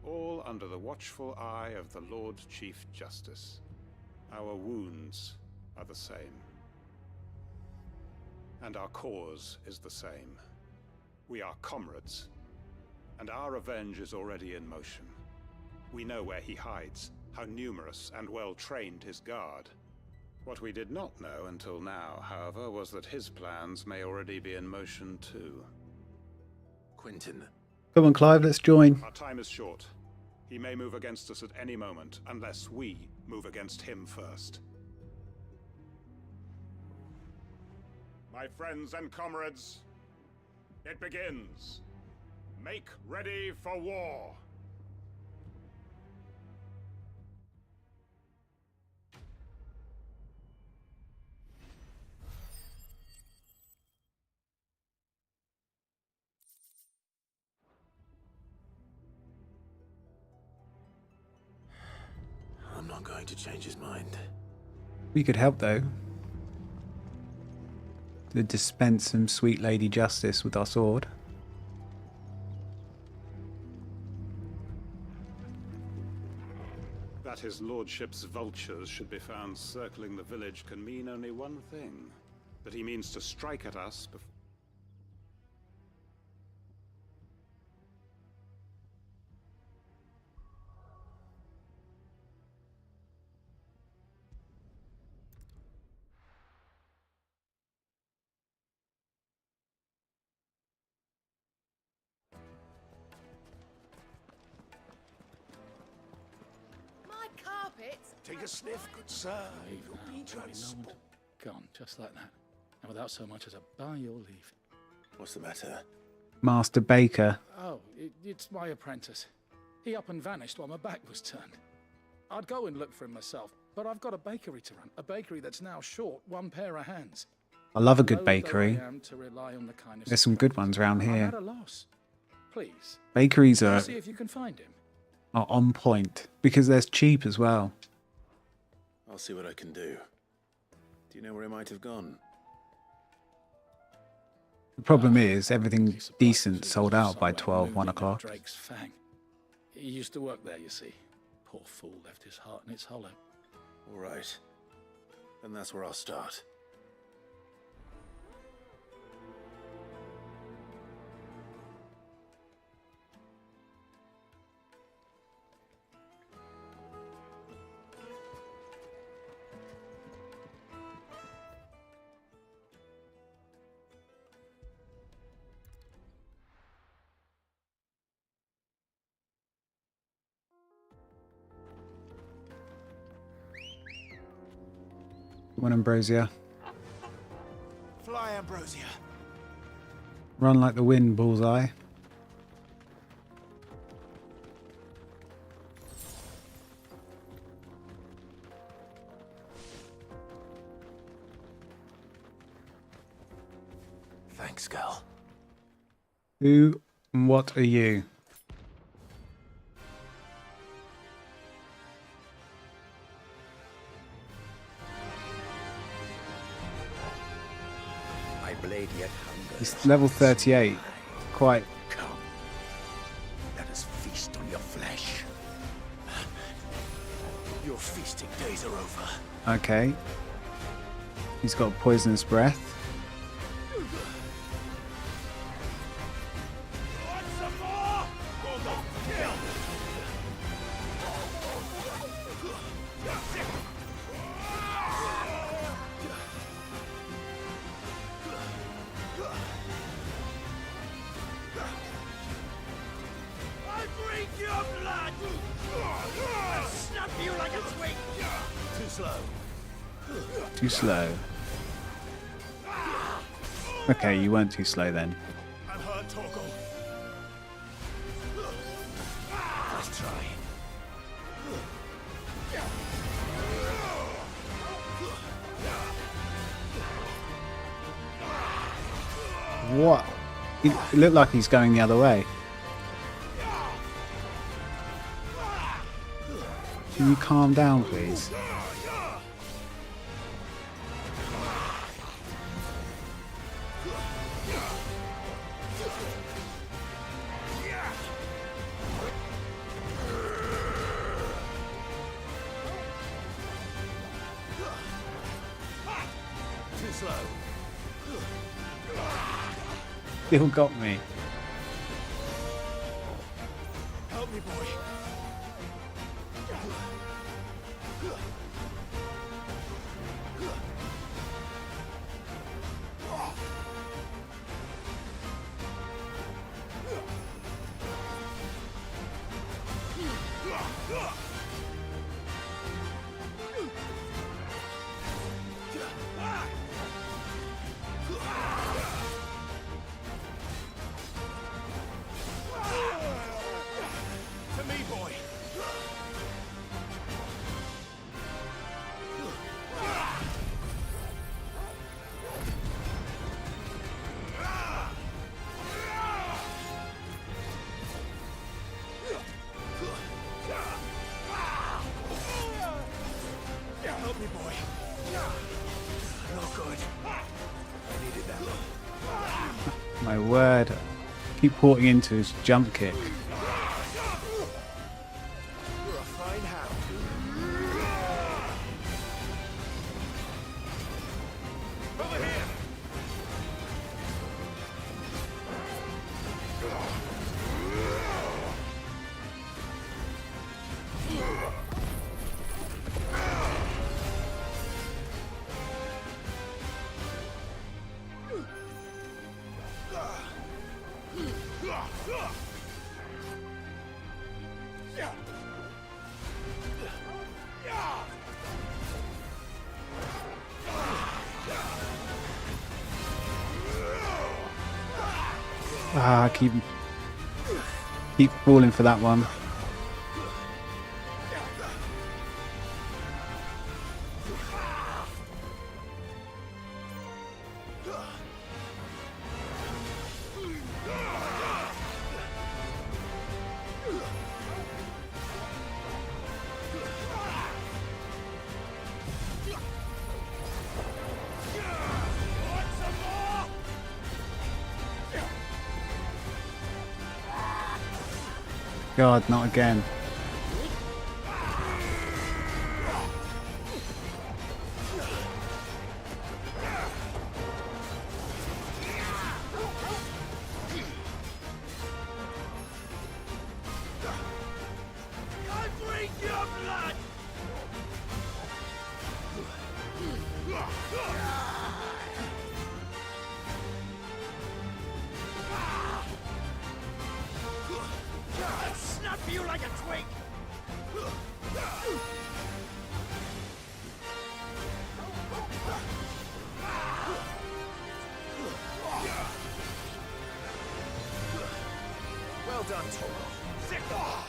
All under the watchful eye of the Lord Chief Justice. Our wounds are the same. And our cause is the same. We are comrades. And our revenge is already in motion. We know where he hides, how numerous and well-trained his guard. What we did not know until now, however, was that his plans may already be in motion too. Quentin. Come on, Clive, let's join. Our time is short. He may move against us at any moment, unless we move against him first. My friends and comrades, it begins. Make ready for war. I'm not going to change his mind. We could help, though. To dispense some sweet lady justice with our sword. That his lordship's vultures should be found circling the village can mean only one thing. That he means to strike at us before... Take a sniff, good sir. Gone, just like that. And without so much as a by your leave. What's the matter? Master Baker. Oh, it's my apprentice. He up and vanished while my back was turned. I'd go and look for him myself, but I've got a bakery to run. A bakery that's now short one pair of hands. I love a good Loath bakery. though I am to rely on the kindness There's of some good friends, ones around I'm here. at a loss. Please. Bakeries are See if you can find him. on point because they're cheap as well. I'll see what I can do. Do you know where he might have gone? The problem is everything decent sold out by 12, 1 o'clock. Drake's Fang. He used to work there, you see. Poor fool left his heart in its hollow. All right. Then that's where I'll start. Come on, Ambrosia. Fly, Ambrosia. Run like the wind, Bullseye. Thanks, Gal. Who and what are you? My blade yet hungers. He's level 38. Quite. Come. Let us feast on your flesh. Your feasting days are over. Okay. He's got poisonous breath. Want some more? slow. Too slow. Okay, you weren't too slow then. I'm hurt, Torgal. Nice try. What? It looked like he's going the other way. Can you calm down, please? Too slow. Still got me. Help me, boy. To me, boy. Help me, boy. Not good. I needed that. My word. Keep porting into his jump kick. You're a fine hound. Over here. Ah, keep falling for that one. God, not again. I drink your blood. I'll snap you like a twig. Well done, Toro. Sick off.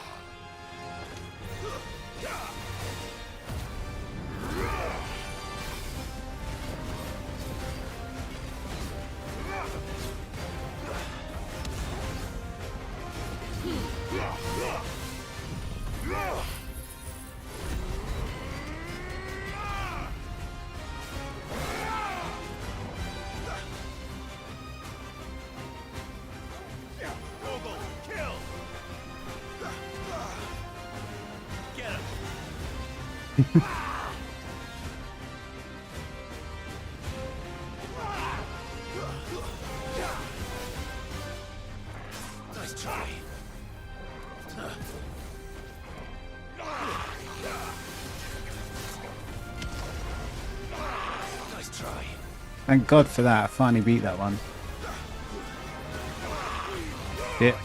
Nice try. Nice try. Thank God for that. I finally beat that one. Shit.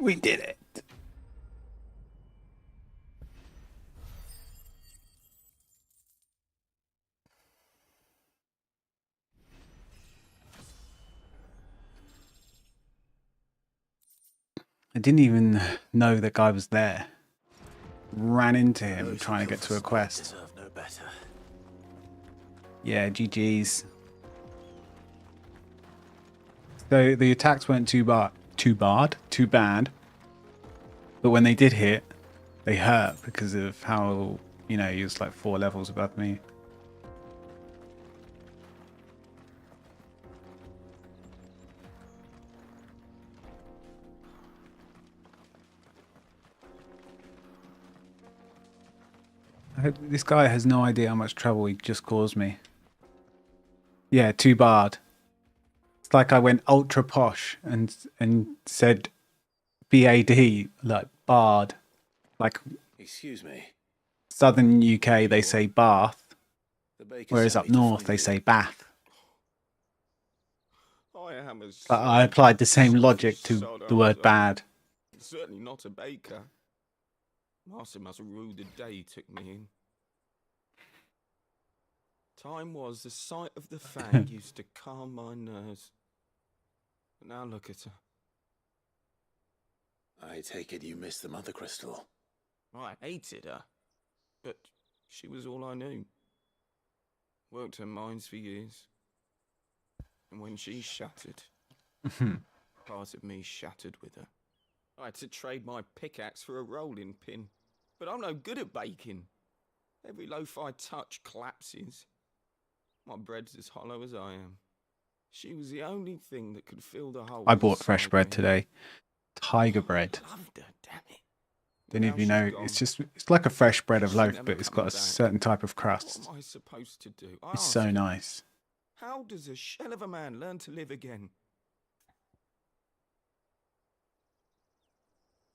We did it. I didn't even know the guy was there. Ran into him trying to get to a quest. Deserve no better. Yeah, GG's. So the attacks weren't too bad. But when they did hit, they hurt because of how, you know, he was like 4 levels above me. I hope this guy has no idea how much trouble he just caused me. Yeah, 2 barred. It's like I went ultra posh and said BAD, like barred. Like, Excuse me. southern UK they say bath, whereas up north they say bath. But I applied the same logic to the word bad. Certainly not a baker. Master must have ruled the day he took me in. Time was the sight of the fang used to calm my nerves. But now look at her. I take it you missed the Mother Crystal. I hated her, but she was all I knew. Worked her mines for years. And when she shattered, part of me shattered with her. I had to trade my pickaxe for a rolling pin, but I'm no good at baking. Every loaf I touch collapses. My bread's as hollow as I am. She was the only thing that could fill the hole. I bought fresh bread today. Tiger bread. Loved her, damn it. Don't even know. It's like a fresh bread of loaf, but it's got a certain type of crust. What am I supposed to do? It's so nice. How does a shell of a man learn to live again?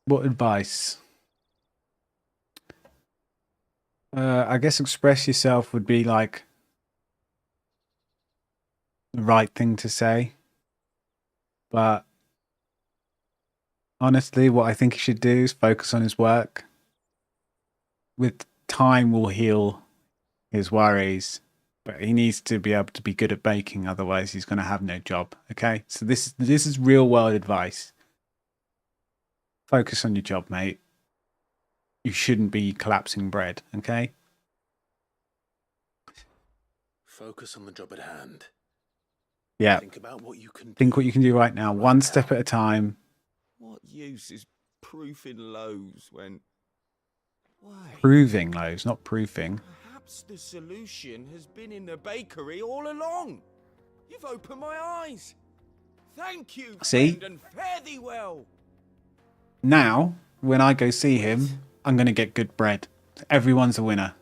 What advice? I guess express yourself would be like the right thing to say. But honestly, what I think he should do is focus on his work. With time will heal his worries. But he needs to be able to be good at baking, otherwise he's going to have no job. Okay? So this is real world advice. Focus on your job, mate. You shouldn't be collapsing bread, okay? Focus on the job at hand. Yeah. Think about what you can do. Think what you can do right now, one step at a time. What use is proofing loaves when... Why? Proving loaves, not proofing. Perhaps the solution has been in the bakery all along. You've opened my eyes. Thank you, See? friend, and fare thee well. Now, when I go see him, I'm going to get good bread. Everyone's a winner.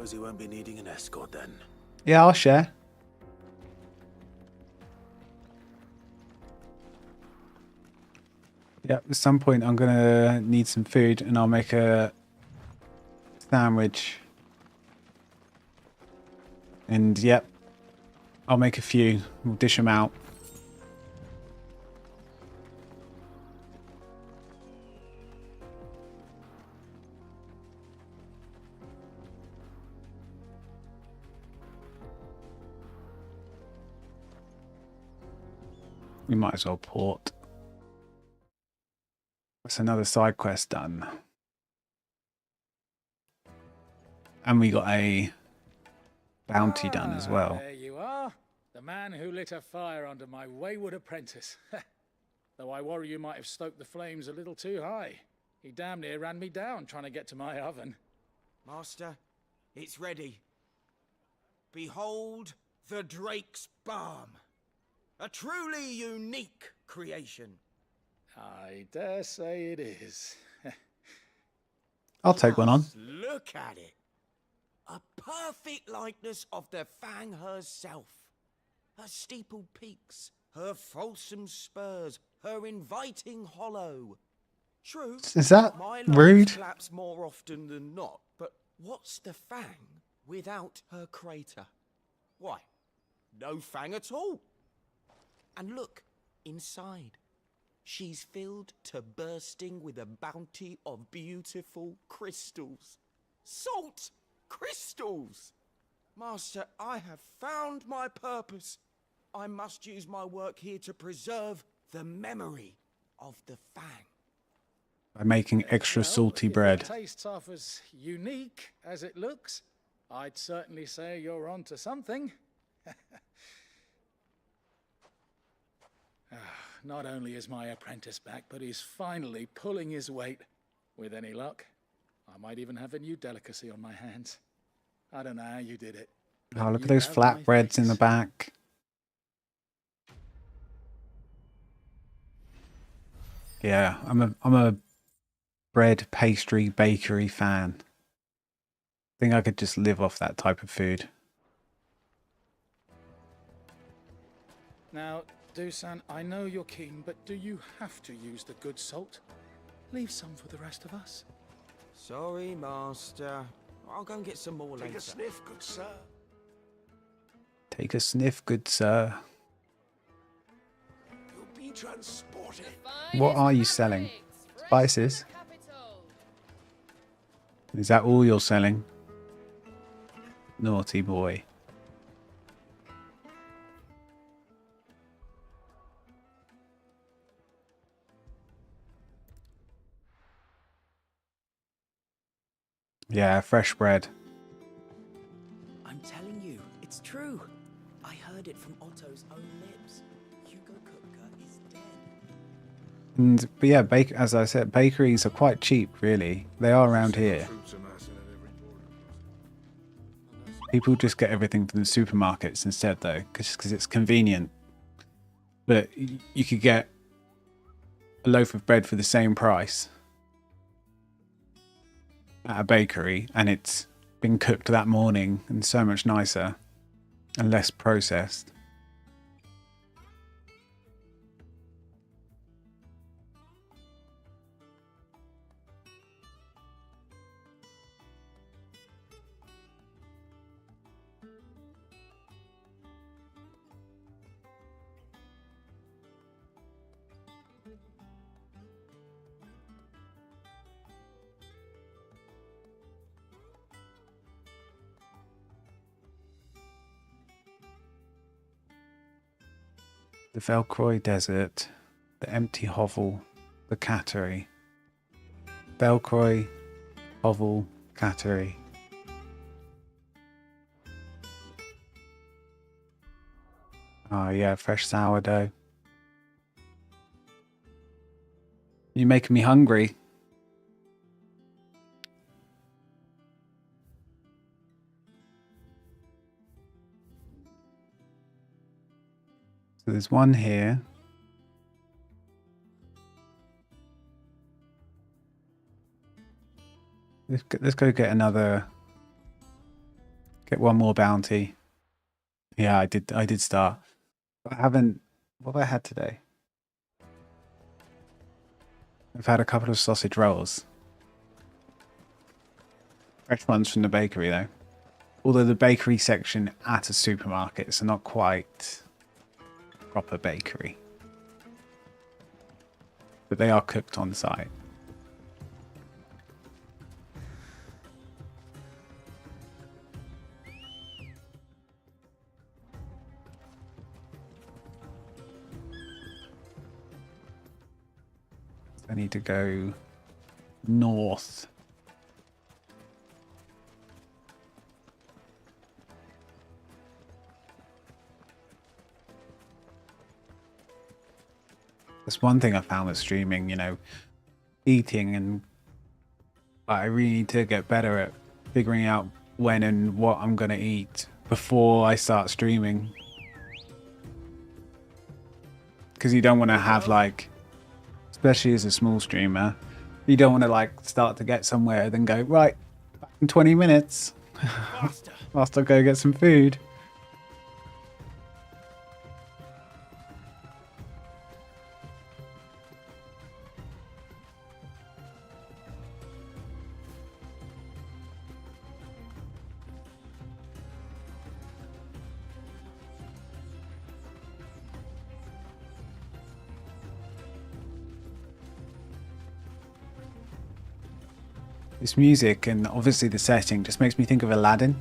suppose he won't be needing an escort then. Yeah, I'll share. Yeah, at some point I'm gonna need some food and I'll make a sandwich. And yep, I'll make a few. We'll dish them out. We might as well port. That's another side quest done. And we got a bounty done as well. There you are. The man who lit a fire under my wayward apprentice. Though I worry you might have stoked the flames a little too high. He damn near ran me down trying to get to my oven. Master, it's ready. Behold the Drake's Balm. A truly unique creation. I dare say it is. I'll take one on. Look at it. A perfect likeness of the Fang herself. Her steepled peaks, her fulsome spurs, her inviting hollow. True, Is that my love rude? slaps more often than not, but what's the Fang without her crater? Why, no Fang at all. And look, inside. She's filled to bursting with a bounty of beautiful crystals. Salt crystals! Master, I have found my purpose. I must use my work here to preserve the memory of the Fang. By making extra salty bread. If your tastes are as unique as it looks, I'd certainly say you're onto something. Not only is my apprentice back, but he's finally pulling his weight. With any luck, I might even have a new delicacy on my hands. I don't know how you did it. Oh, look at those flatbreads in the back. Yeah, I'm a bread, pastry, bakery fan. I think I could just live off that type of food. Now, Dusan, I know you're keen, but do you have to use the good salt? Leave some for the rest of us. Sorry, Master. I'll go and get some more later. Take a sniff, good sir. Take a sniff, good sir. You'll be transported. What are you selling? Spices? Is that all you're selling? Naughty boy. Yeah, fresh bread. I'm telling you, it's true. I heard it from Otto's own lips. Hugo Kupka is dead. And, but yeah, as I said, bakeries are quite cheap, really. They are around here. People just get everything from the supermarkets instead, though, because it's convenient. But you could get a loaf of bread for the same price at a bakery, and it's been cooked that morning and so much nicer and less processed. The Velcroy Desert, the Empty Hovel, the Cattery. Velcroy, Hovel, Cattery. Oh yeah, fresh sourdough. You're making me hungry. So there's one here. Let's go get another Get one more bounty. Yeah, I did start. I haven't. What have I had today? I've had a couple of sausage rolls. Fresh ones from the bakery though. Although the bakery section at a supermarket, so not quite proper bakery. But they are cooked on site. I need to go north. That's one thing I found with streaming, you know, eating, and I really need to get better at figuring out when and what I'm going to eat before I start streaming. Because you don't want to have like, especially as a small streamer, you don't want to like start to get somewhere then go, right, back in 20 minutes. Whilst I go get some food. This music and obviously the setting just makes me think of Aladdin.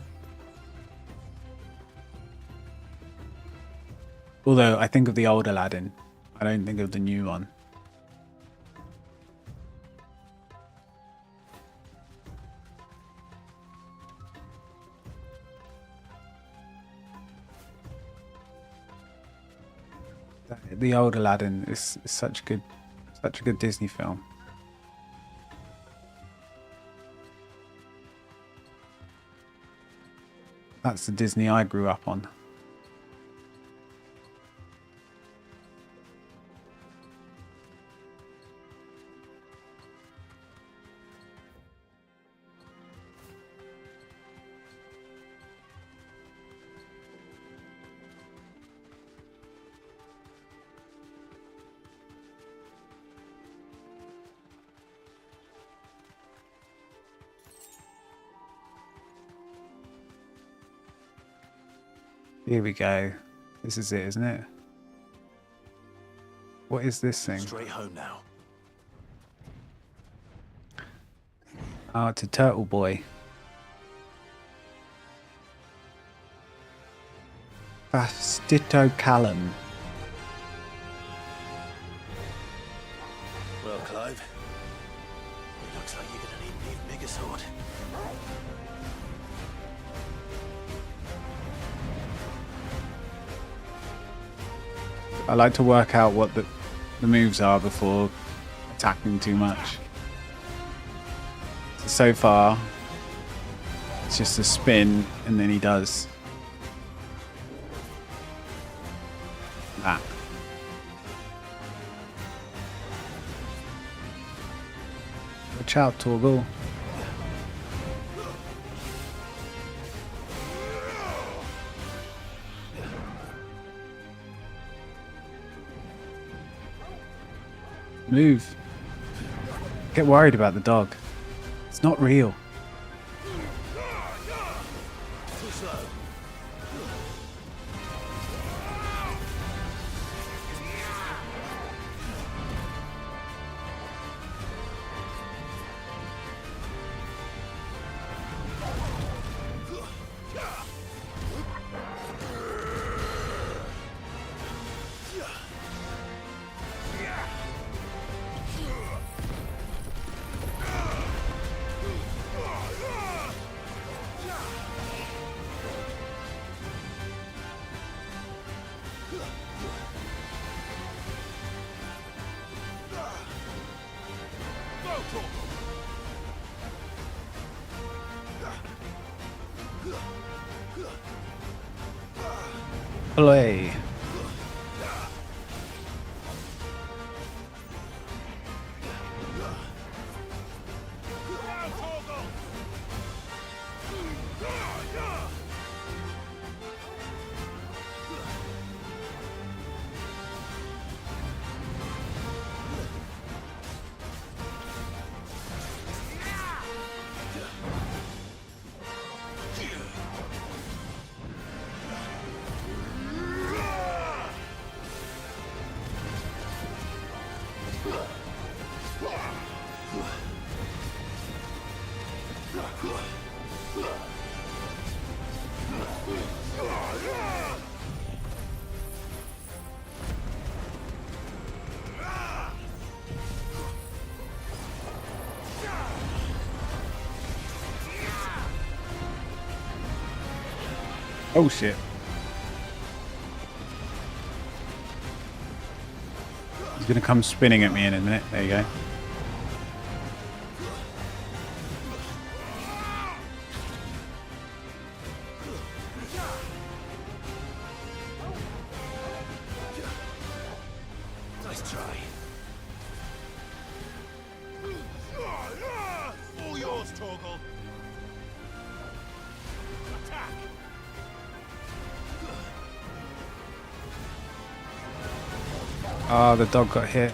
Although I think of the old Aladdin, I don't think of the new one. The old Aladdin is such a good Disney film. That's the Disney I grew up on. Here we go. This is it, isn't it? What is this thing? Straight home now. Oh, it's a turtle boy. Fastito Callum. Well, Clive, it looks like you're gonna need an even bigger sword. I like to work out what the moves are before attacking too much. So far, it's just a spin and then he does that. Watch out, Torgal. Move. Get worried about the dog. It's not real. Too slow. Play. Oh shit. He's gonna come spinning at me in a minute. There you go. Nice try. All yours, Torgal. Attack. Oh, the dog got hit.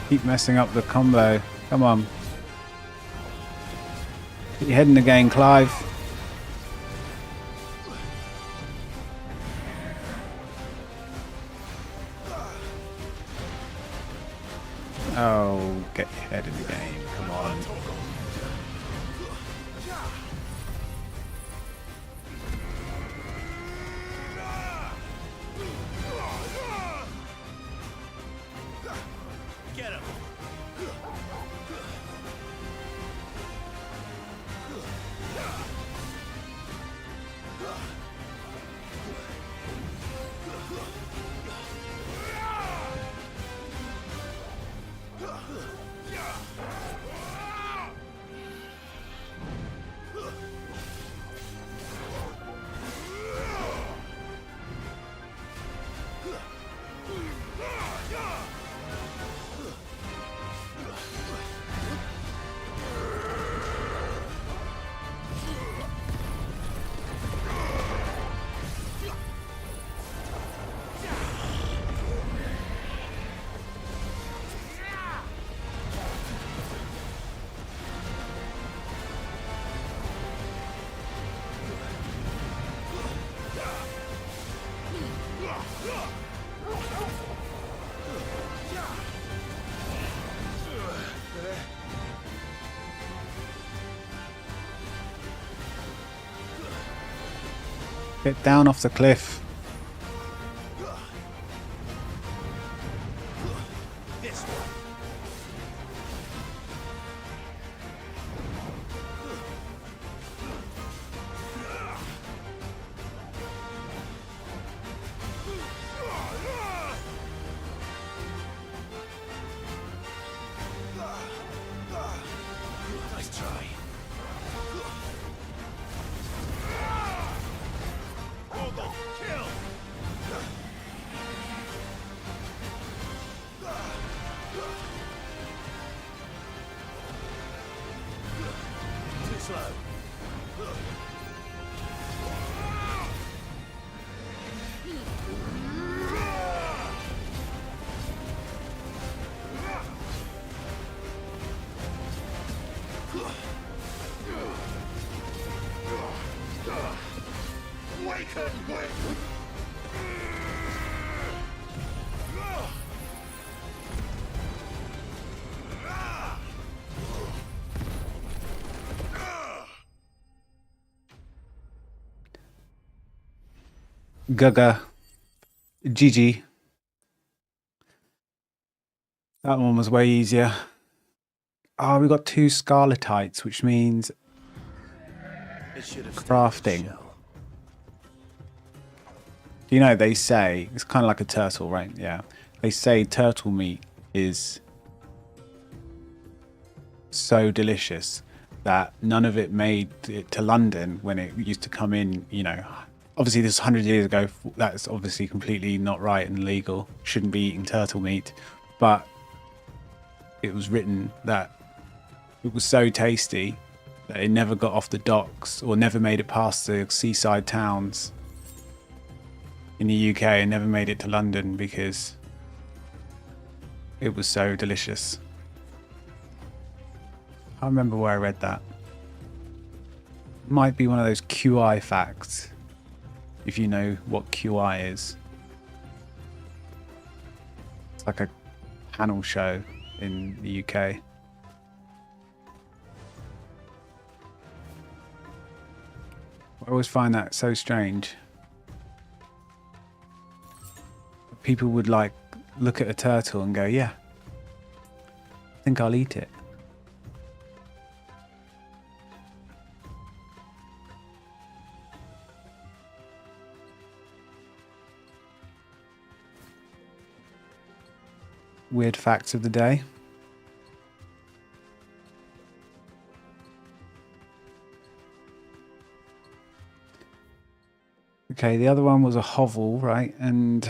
Keep messing up the combo. Come on. Get your head in the game, Clive. Oh, get your head in the game. Come on. Get him. Get down off the cliff. This one. Nice try. Kill! Too slow. Awaken with... Gaga. Gigi. That one was way easier. Oh, we got 2 scarletites, which means crafting. You know, they say, it's kind of like a turtle, right? Yeah. They say turtle meat is so delicious that none of it made it to London when it used to come in, you know. Obviously, this 100 years ago, that's obviously completely not right and illegal. Shouldn't be eating turtle meat. But it was written that it was so tasty that it never got off the docks or never made it past the seaside towns in the UK and never made it to London because it was so delicious. I remember where I read that. Might be one of those QI facts, if you know what QI is. It's like a panel show in the UK. I always find that so strange. People would like look at a turtle and go, yeah, I think I'll eat it. Weird facts of the day. Okay, the other one was a hovel, right? And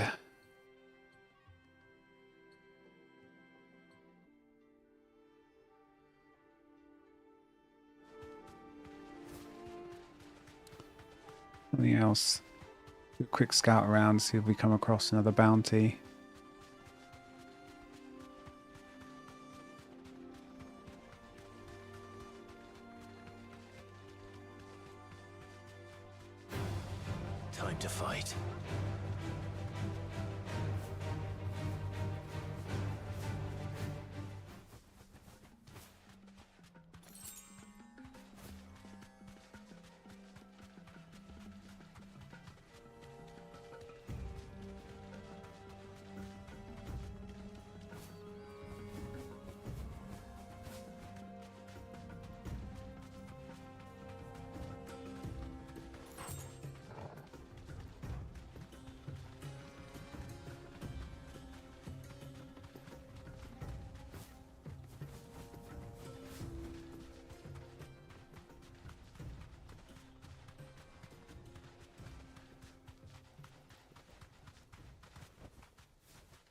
something else. Do a quick scout around, see if we come across another bounty. Time to fight.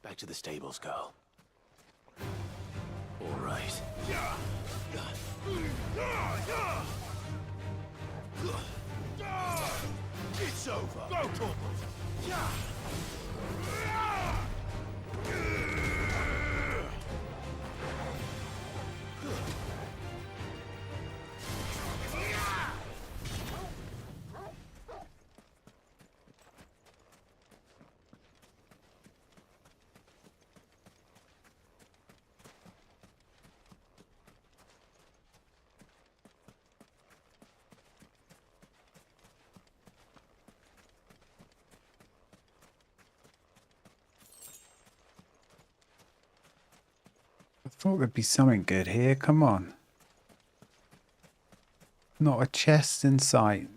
Back to the stables, girl. All right. It's over. Go, Corporal. I thought there'd be something good here. Come on. Not a chest in sight.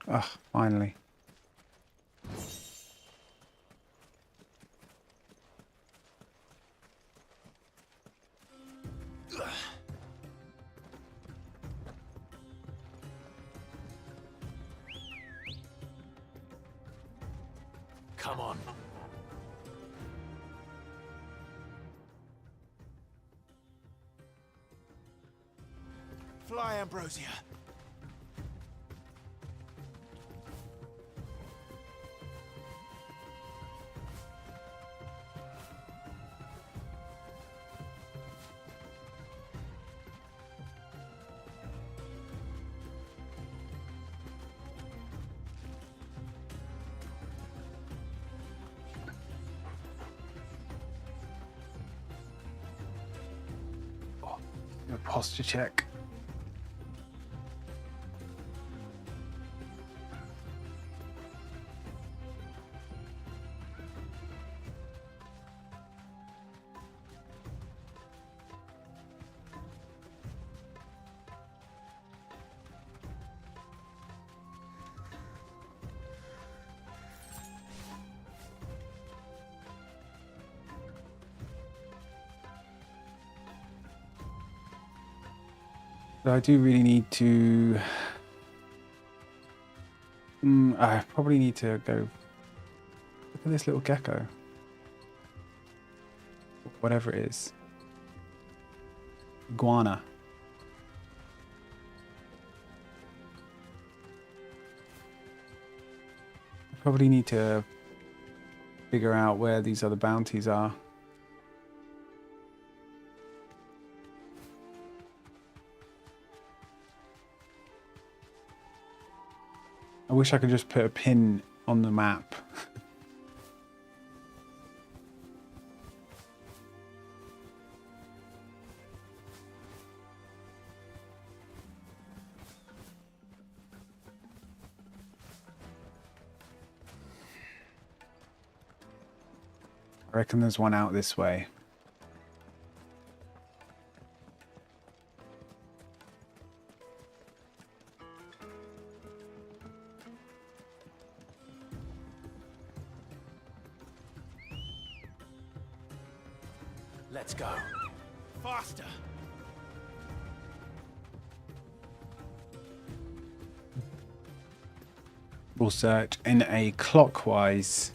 Ah, finally. Come on. Fly, Ambrosia. posture check. But I do really need to... I probably need to go... Look at this little gecko. Whatever it is. Iguana. I probably need to figure out where these other bounties are. I wish I could just put a pin on the map. I reckon there's one out this way. Let's go. Faster! We'll search in a clockwise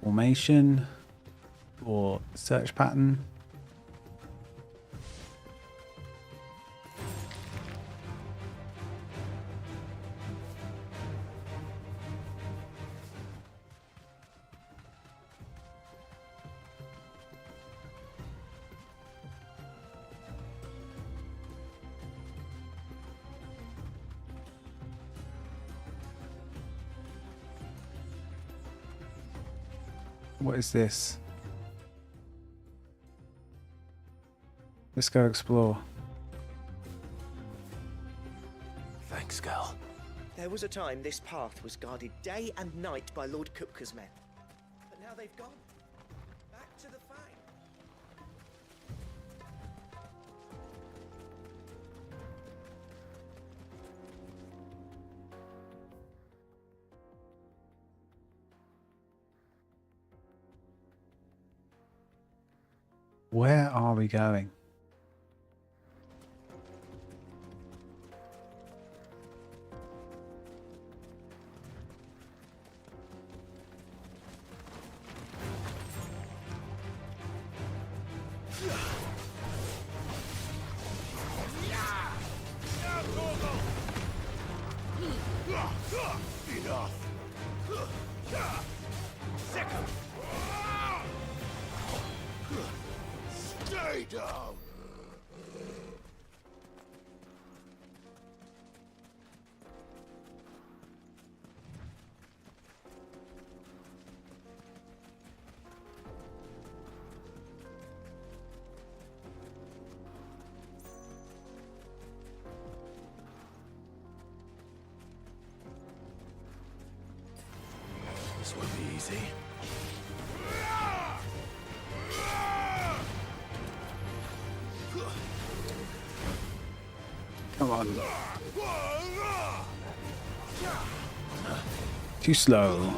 formation or search pattern. What is this? Let's go explore. Thanks, girl. There was a time this path was guarded day and night by Lord Kupka's men. But now they've gone. Back to the Fang. Where are we going? Stay down. This won't be easy. Come on. Too slow.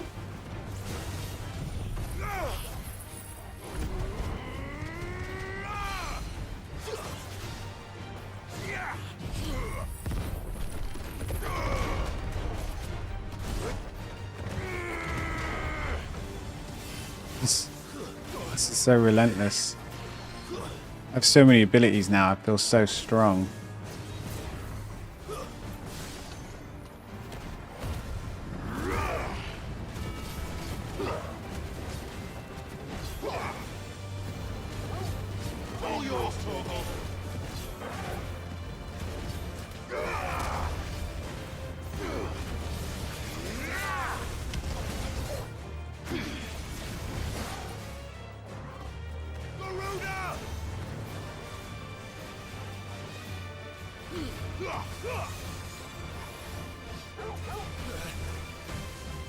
This is so relentless. I have so many abilities now, I feel so strong.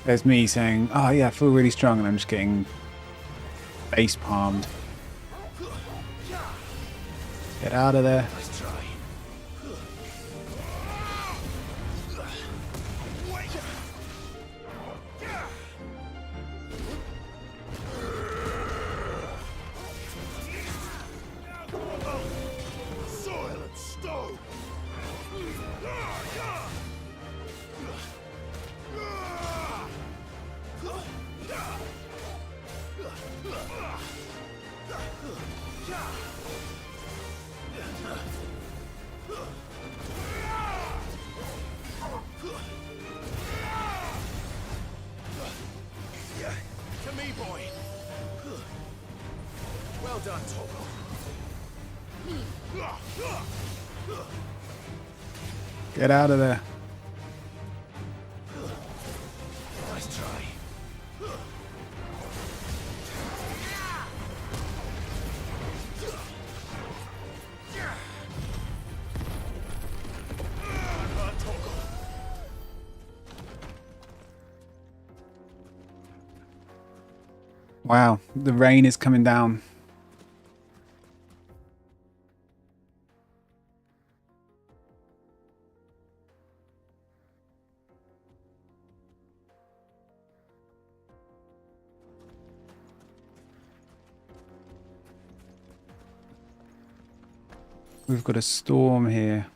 There's me saying, oh yeah, I feel really strong, and I'm just getting face palmed. Get out of there. Nice try. Soil and stone. To me, boy. Well done, Toggle. Get out of there. Nice try. Wow, the rain is coming down. We've got a storm here.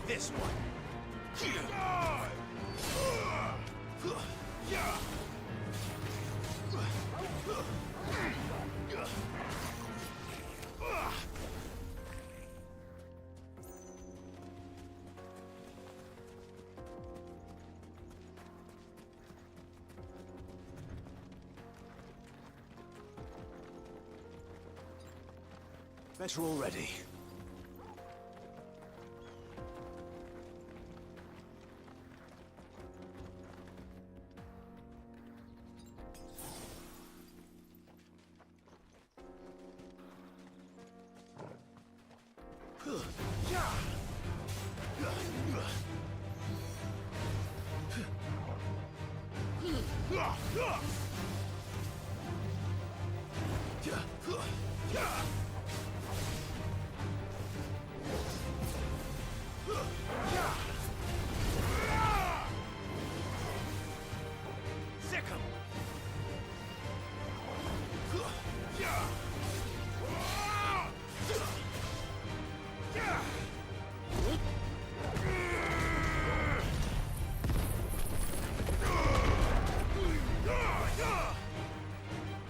This one. Better already.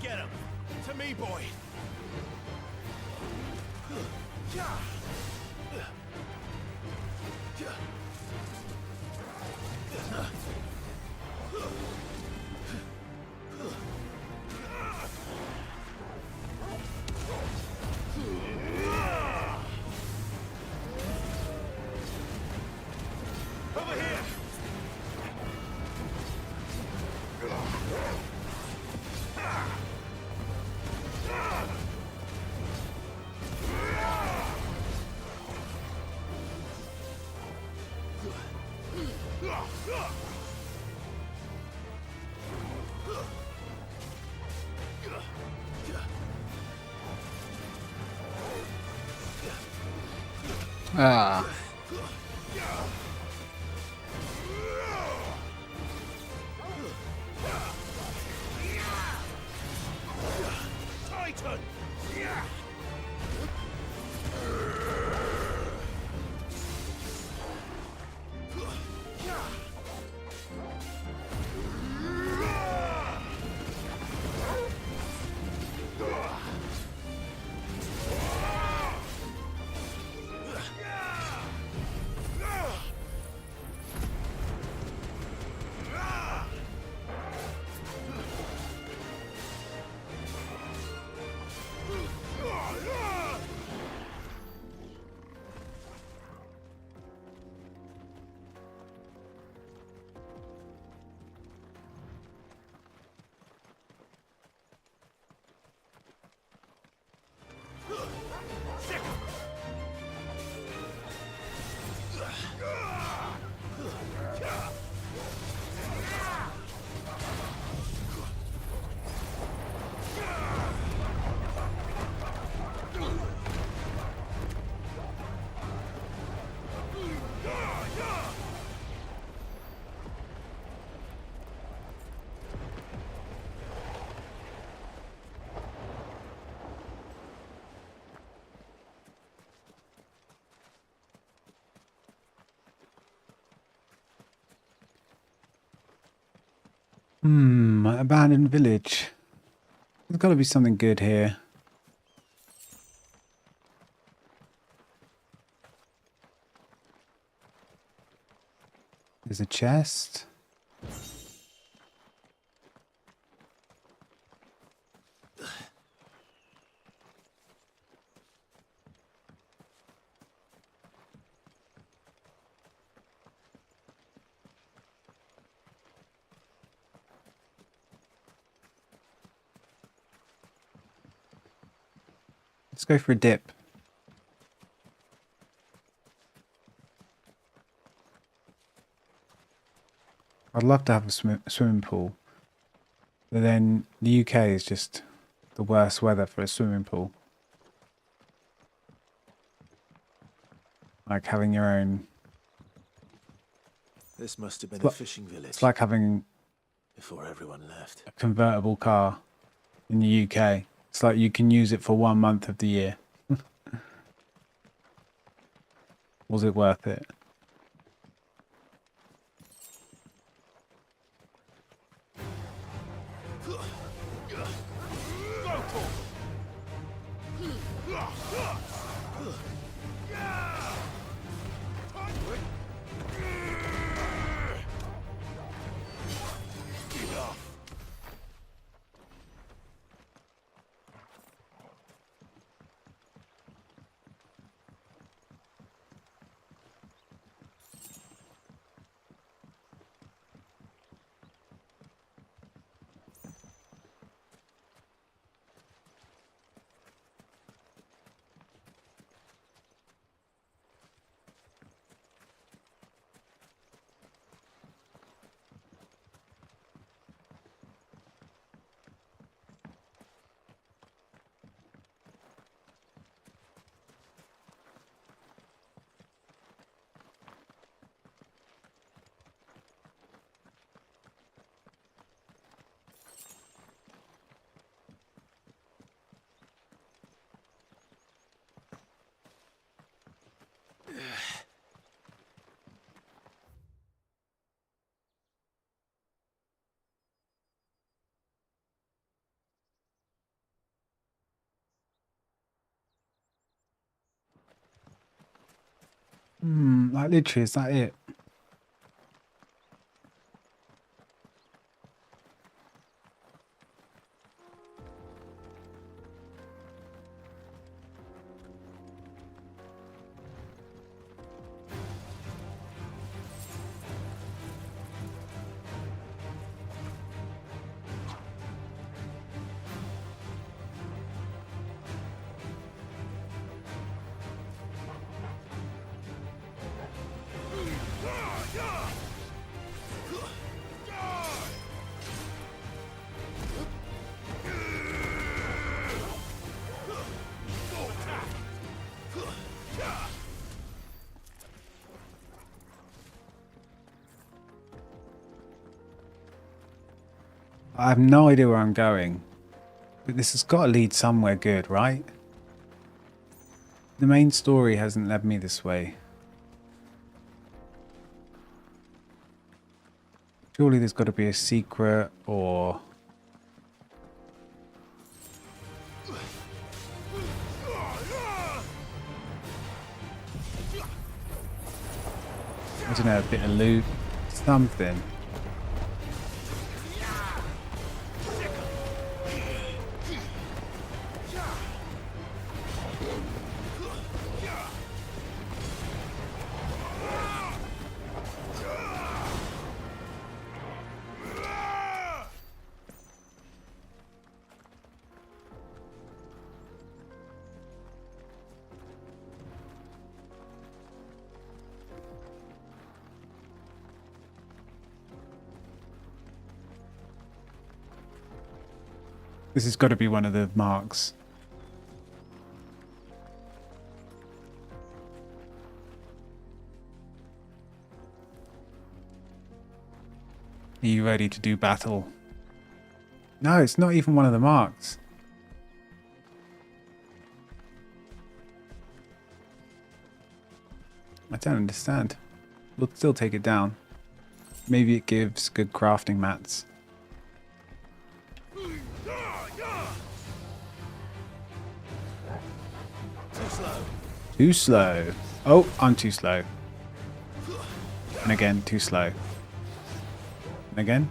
Get him! To me, boy! Over here! Ah. Titan! Abandoned village. There's got to be something good here. There's a chest. Let's go for a dip. I'd love to have a swimming pool. But then the UK is just the worst weather for a swimming pool. Like having your own... This must have been a fishing village. It's like having... Before everyone left. A convertible car in the UK. It's like you can use it for 1 month of the year. Was it worth it? Like literally, is that it? I have no idea where I'm going. But this has got to lead somewhere good, right? The main story hasn't led me this way. Surely there's got to be a secret or... I don't know, a bit of loot, something. This has got to be one of the marks. Are you ready to do battle? No, it's not even one of the marks. I don't understand. We'll still take it down. Maybe it gives good crafting mats. Too slow. Oh, I'm too slow. And again, too slow. And again.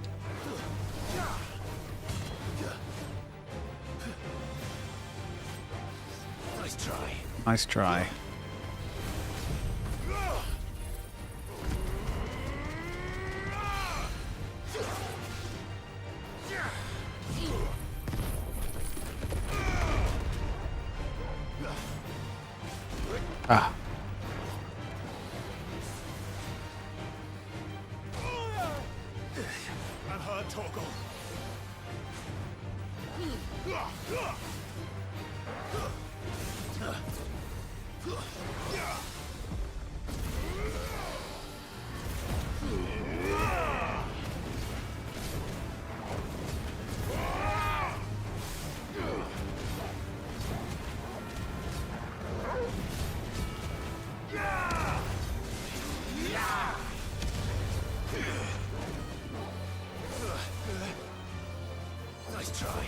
Nice try. Nice try. Ah. I've heard Torgal. Nice try.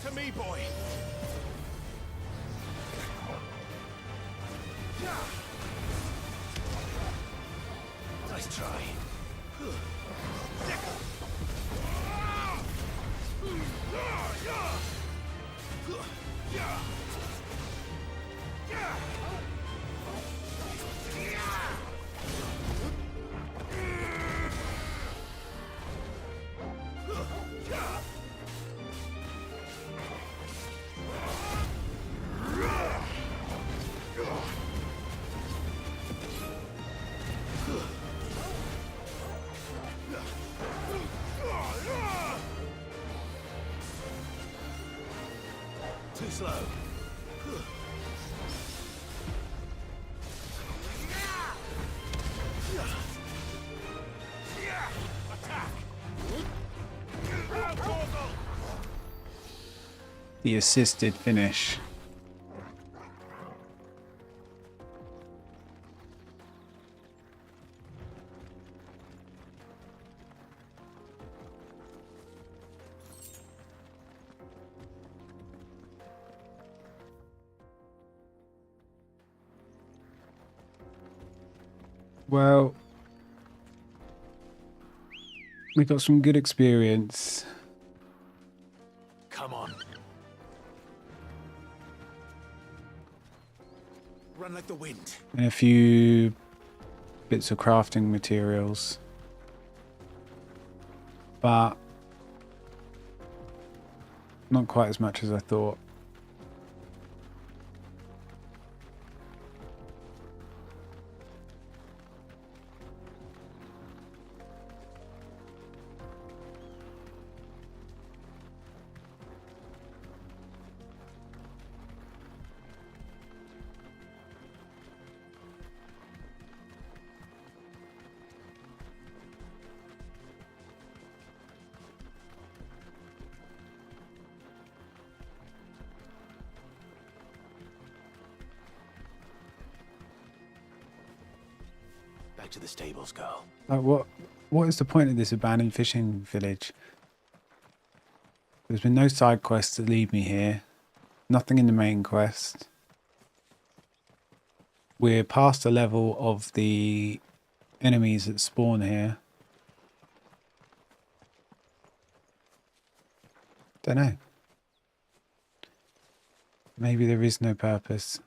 To me, boy. Nice try. Too slow. The assisted finish. Well, we got some good experience. Come on. Run like the wind. And a few bits of crafting materials. But not quite as much as I thought. Back to the stables, girl. Like what is the point of this abandoned fishing village? There's been no side quests that lead me here. Nothing in the main quest. We're past the level of the enemies that spawn here. Don't know. Maybe there is no purpose.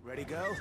Ready, girl?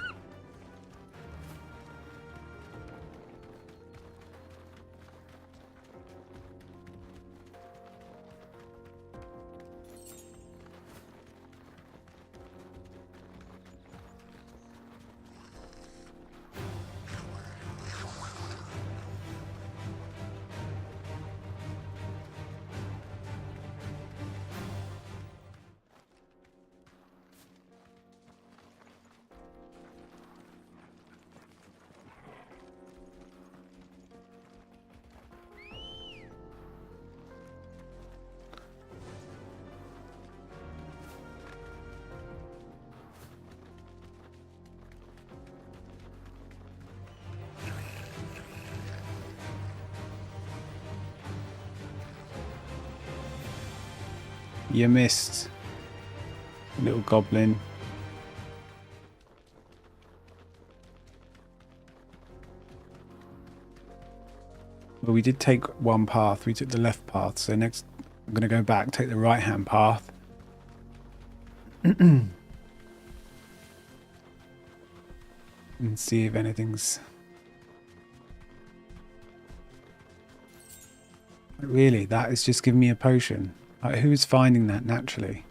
You missed, little goblin. Well, we did take one path. We took the left path. So next, I'm going to go back, take the right-hand path. And see if anything's... Really, that is just giving me a potion. Like, who's finding that naturally?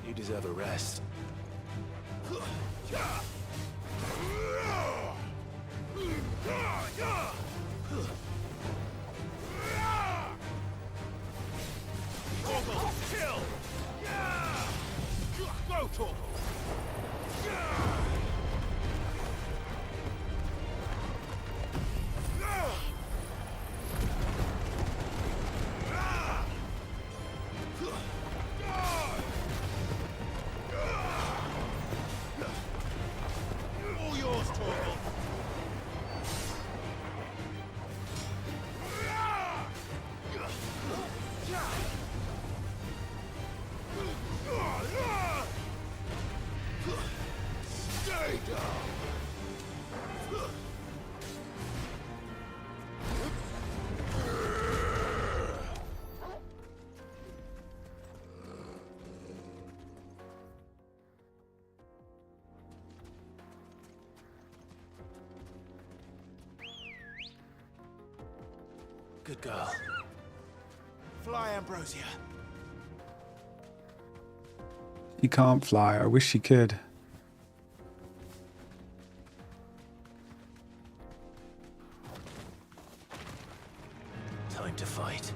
You deserve a rest. Good girl. Fly, Ambrosia. She can't fly. I wish she could. Time to fight.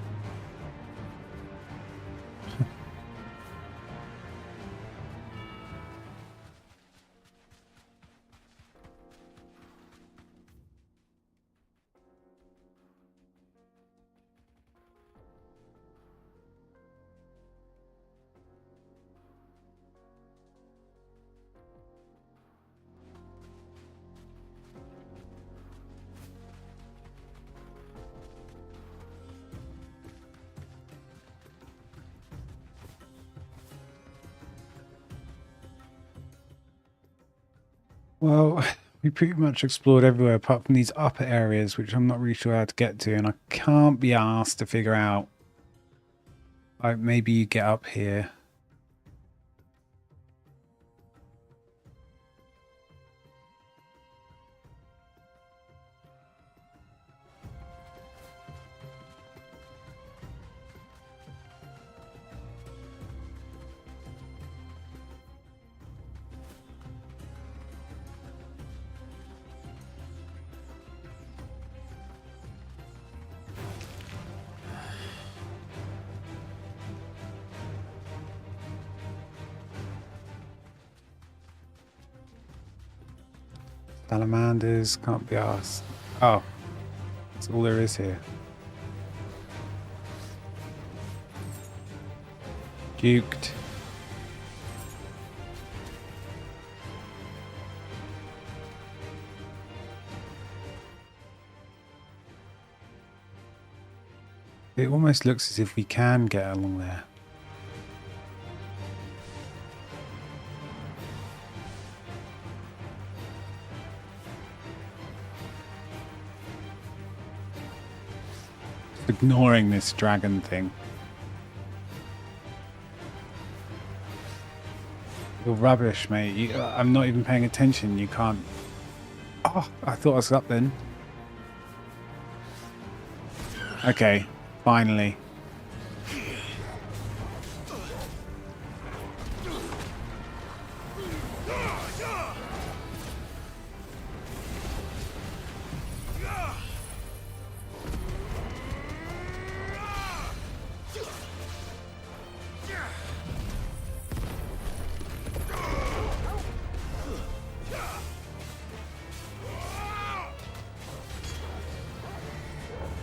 Well, We pretty much explored everywhere apart from these upper areas, which I'm not really sure how to get to, and I can't be asked to figure out. Like, maybe you get up here. Salamanders, can't be asked. Oh, that's all there is here. Duked. It almost looks as if we can get along there. Ignoring this dragon thing. You're rubbish, mate. I'm not even paying attention. You can't... Oh, I thought I was up then. Okay, finally.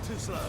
Too slow.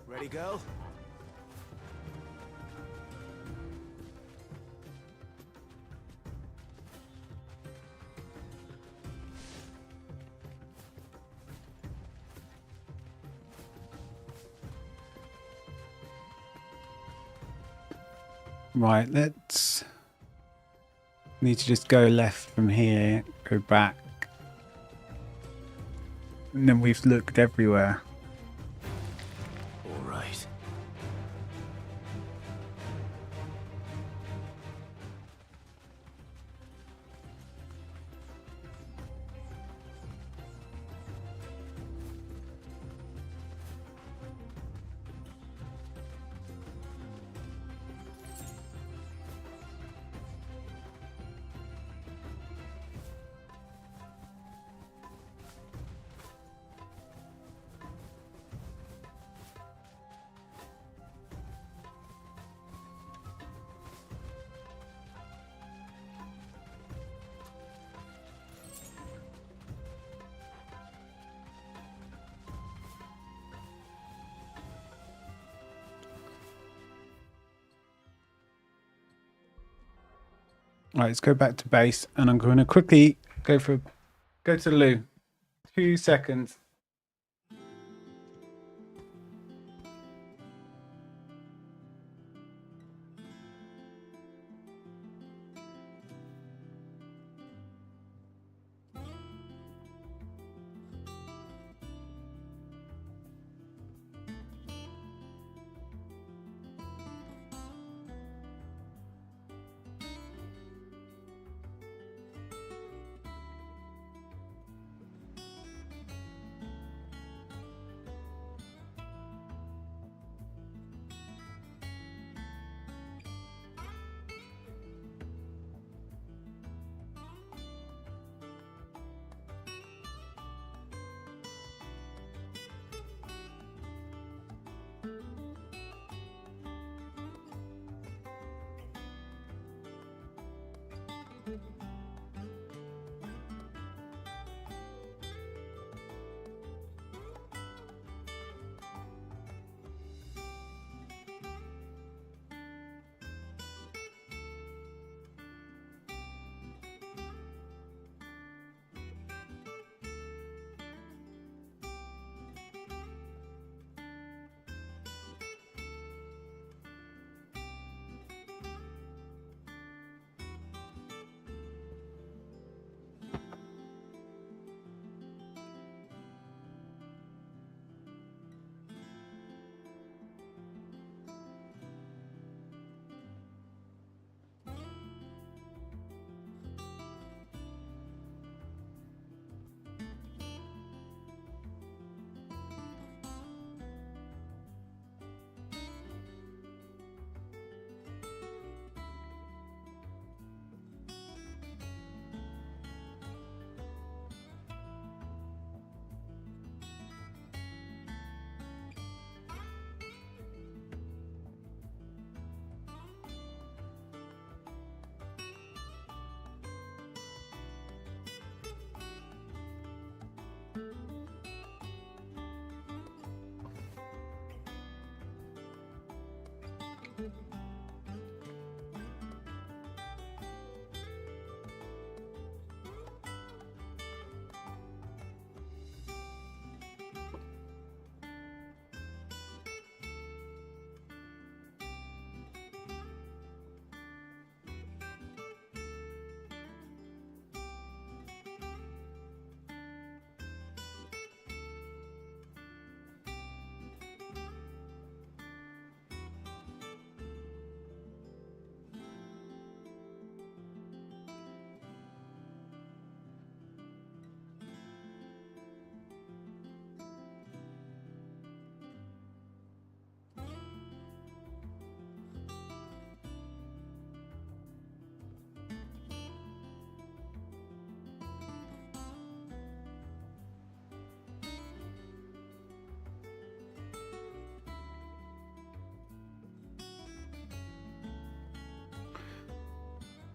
Ready, girl? Right, let's... Need to just go left from here, go back. And then we've looked everywhere. All right. Right, let's go back to base, and I'm going to quickly go to the loo. 2 seconds.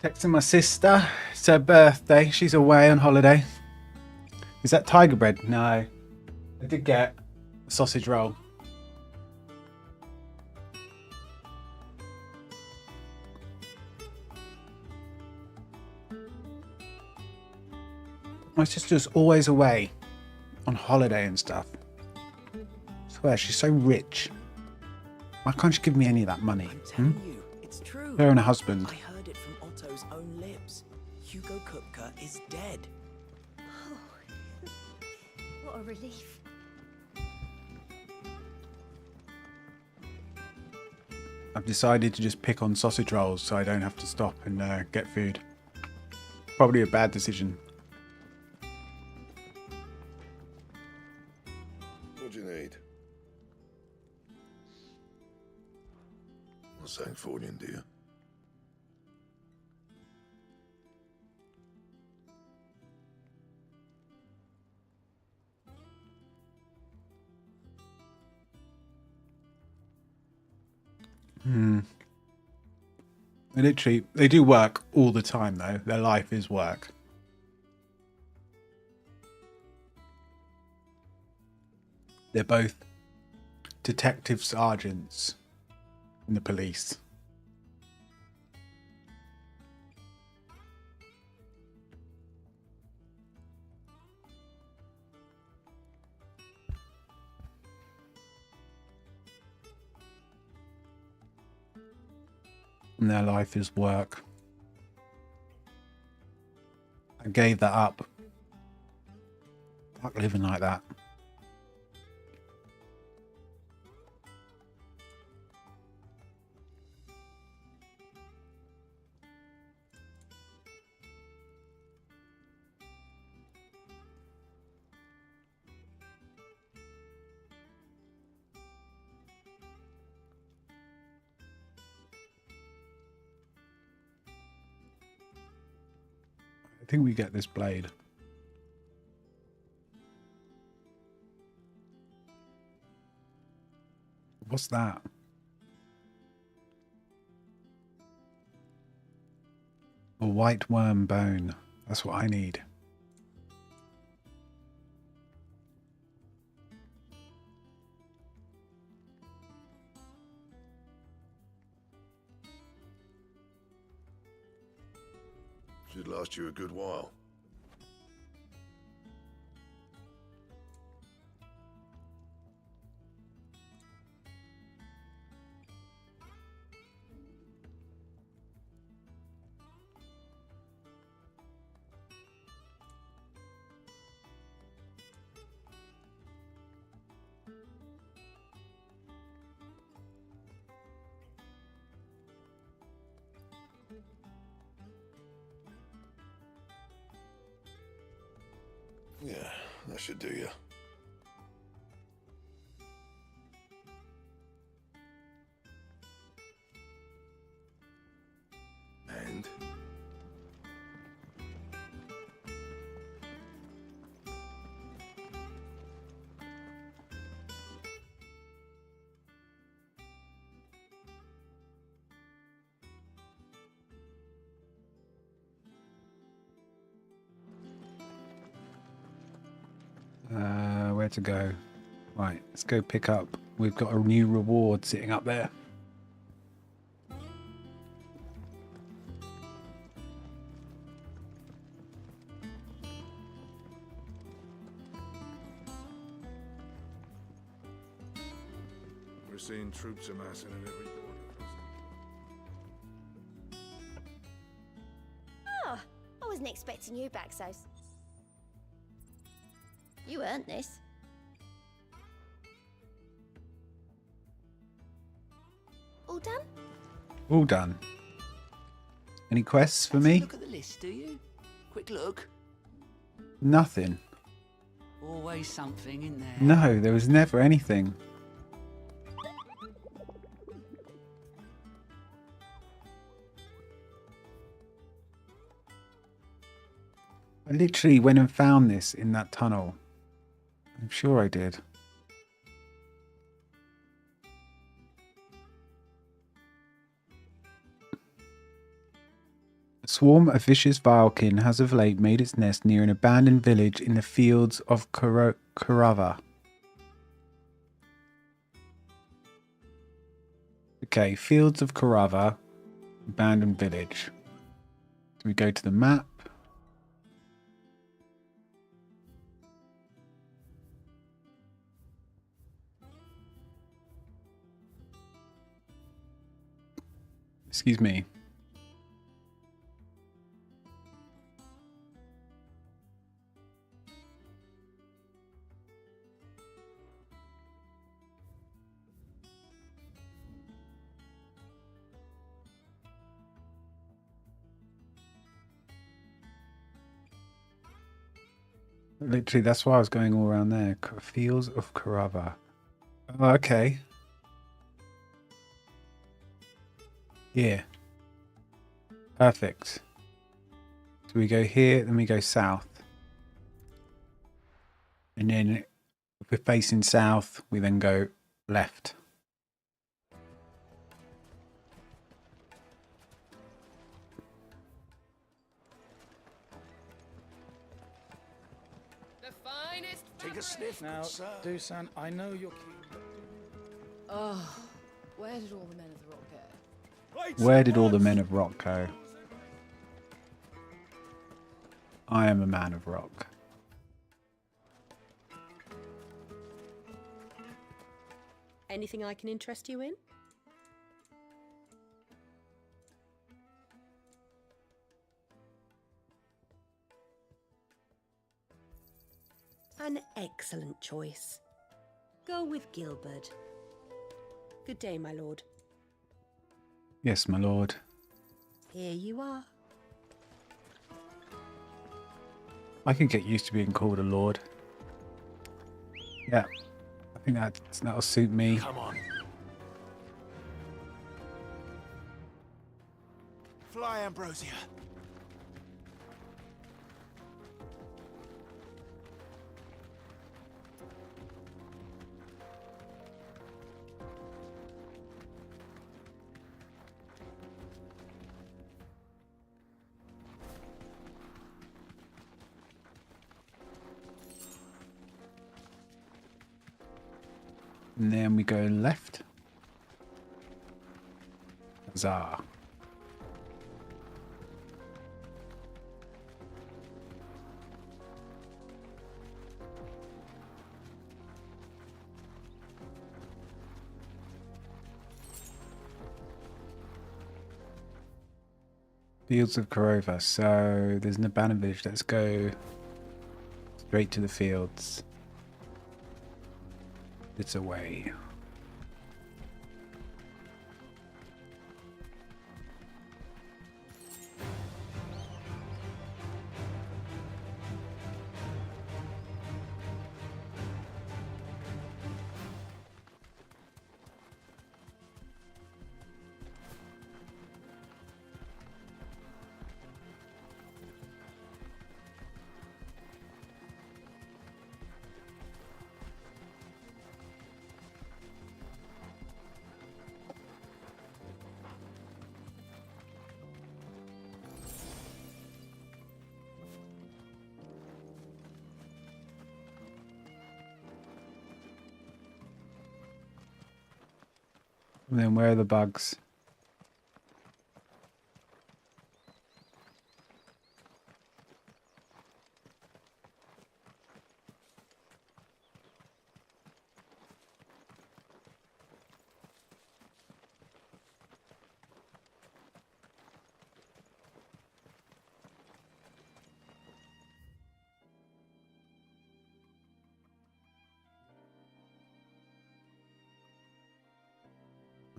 Texting my sister. It's her birthday. She's away on holiday. Is that tiger bread? No. I did get a sausage roll. My sister's always away on holiday and stuff. I swear, she's so rich. Why can't she give me any of that money? Telling you, it's true. Her and her husband. I heard it from Otto's own lips. Hugo Kupka is dead. Oh, what a relief. I've decided to just pick on sausage rolls so I don't have to stop and get food. Probably a bad decision. What do you need? Not saying fortune, do you? They do work all the time though. Their life is work. They're both detective sergeants in the police. And their life is work. I gave that up. Fuck living like that. I think we get this blade. What's that? A white worm bone. That's what I need. Should last you a good while. Yeah, that should do you. And? Where to go? Right, let's go pick up. We've got a new reward sitting up there. We're seeing troops amassing at every corner. Oh, I wasn't expecting you back, so. You earned this. All done? All done. Any quests for me? Look at the list, do you? Quick look. Nothing. Always something in there. No, there was never anything. I literally went and found this in that tunnel. I'm sure I did. A swarm of vicious vilekin has of late made its nest near an abandoned village in the fields of Karava. Okay, fields of Karava, abandoned village. So we go to the map. Excuse me. Literally, that's why I was going all around there. Fields of Karava. Oh, okay. Yeah. Perfect. So we go here, then we go south. And then if we're facing south, we then go left. Take a sniff, now, Dusan, I know you're keen. Oh, where did all the men of the rock go? Where did all the men of rock go? I am a man of rock. Anything I can interest you in? An excellent choice. Go with Gilbert. Good day, my lord. Yes, my lord. Here you are. I could get used to being called a lord. Yeah, I think that'll suit me. Come on. Fly, Ambrosia. And then we go left. Huzzah. Fields of Karova. So there's an abandoned village. Let's go straight to the fields. It's away. And then where are the bugs?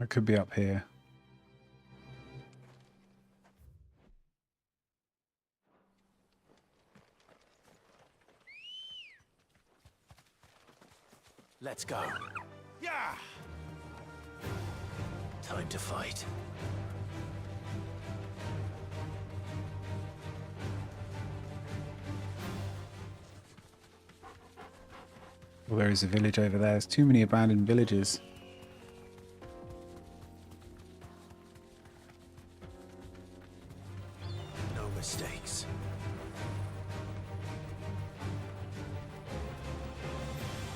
It could be up here. Let's go. Yeah. Time to fight. Well, there is a village over there. There's too many abandoned villages. No mistakes.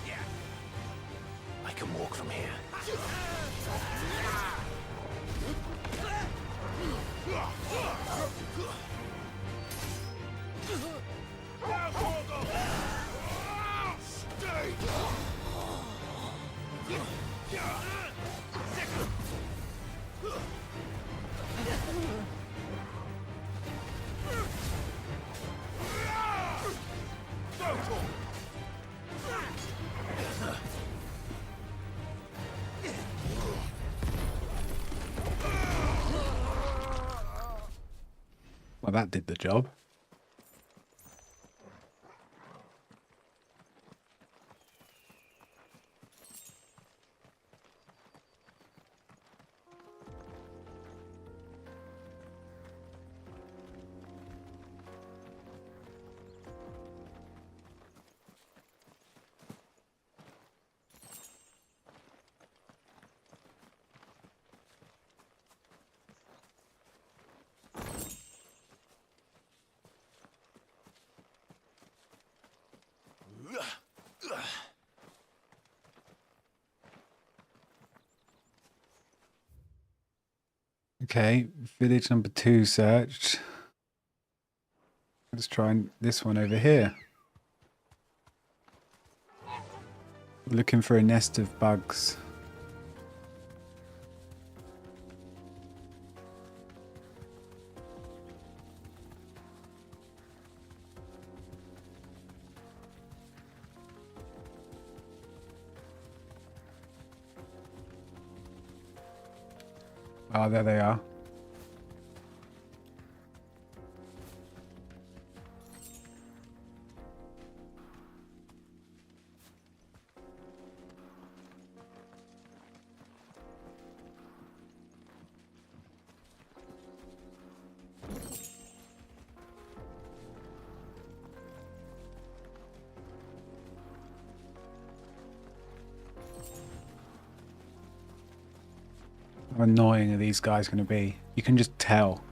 Yeah. I can walk from here. Well, that did the job. Okay, village number 2 searched. Let's try this one over here. Looking for a nest of bugs. Oh, there they are. How annoying are these guys going to be? You can just tell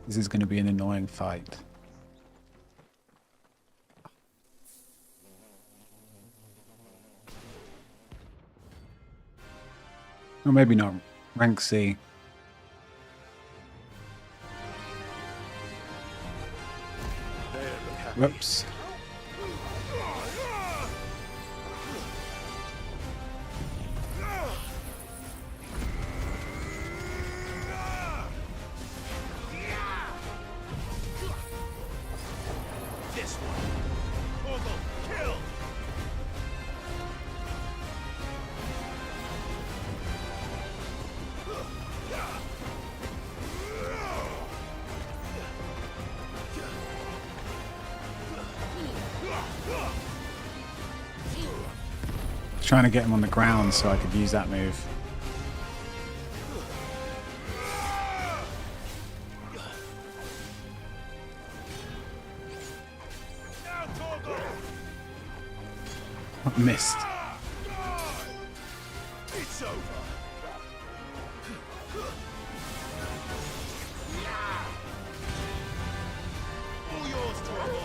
this is going to be an annoying fight. Or maybe not. Rank C. Whoops. Trying to get him on the ground so I could use that move. Missed. It's over. All yours, Torgal.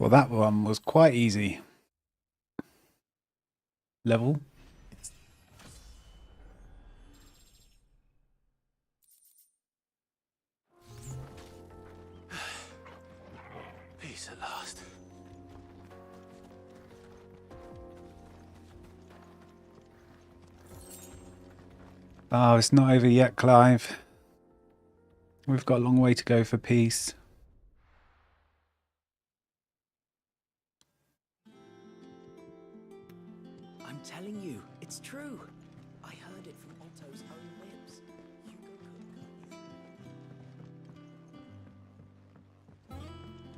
Well, that one was quite easy. Level. Peace at last. Oh, it's not over yet, Clive. We've got a long way to go for peace. I'm telling you, it's true. I heard it from Otto's own lips.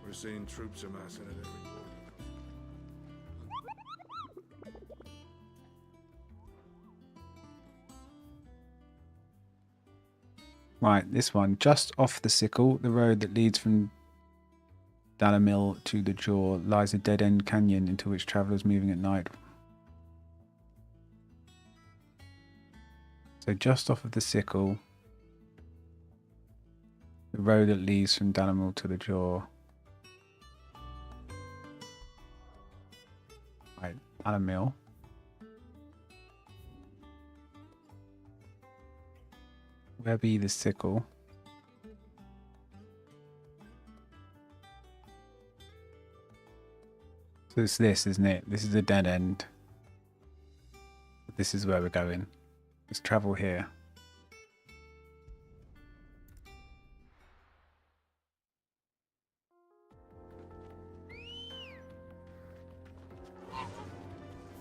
We're seeing troops amassing at every port. Right, this one. Just off the Sickle, the road that leads from Dalamil to the Jaw, lies a dead-end canyon into which travellers moving at night. So just off of the Sickle, the road that leads from Dalamil to the Jaw. Right, Dalamil. Where be the Sickle? So it's this, isn't it? This is a dead end. This is where we're going. Let's travel here.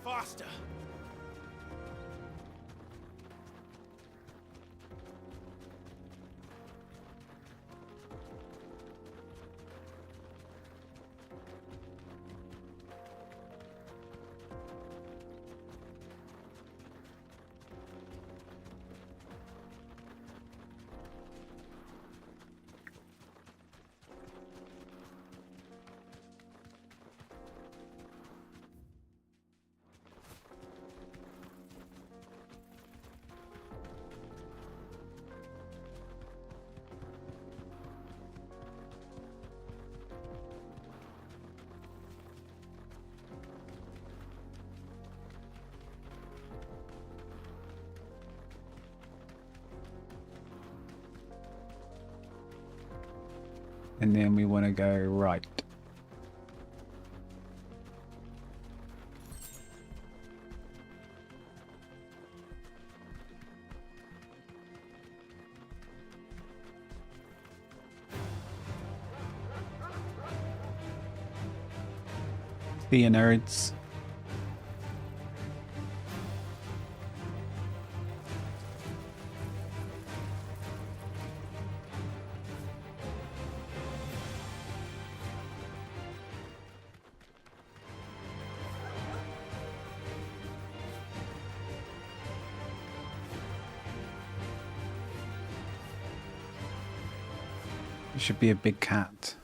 Faster! And then we want to go right. See you, nerds. It should be a big cat.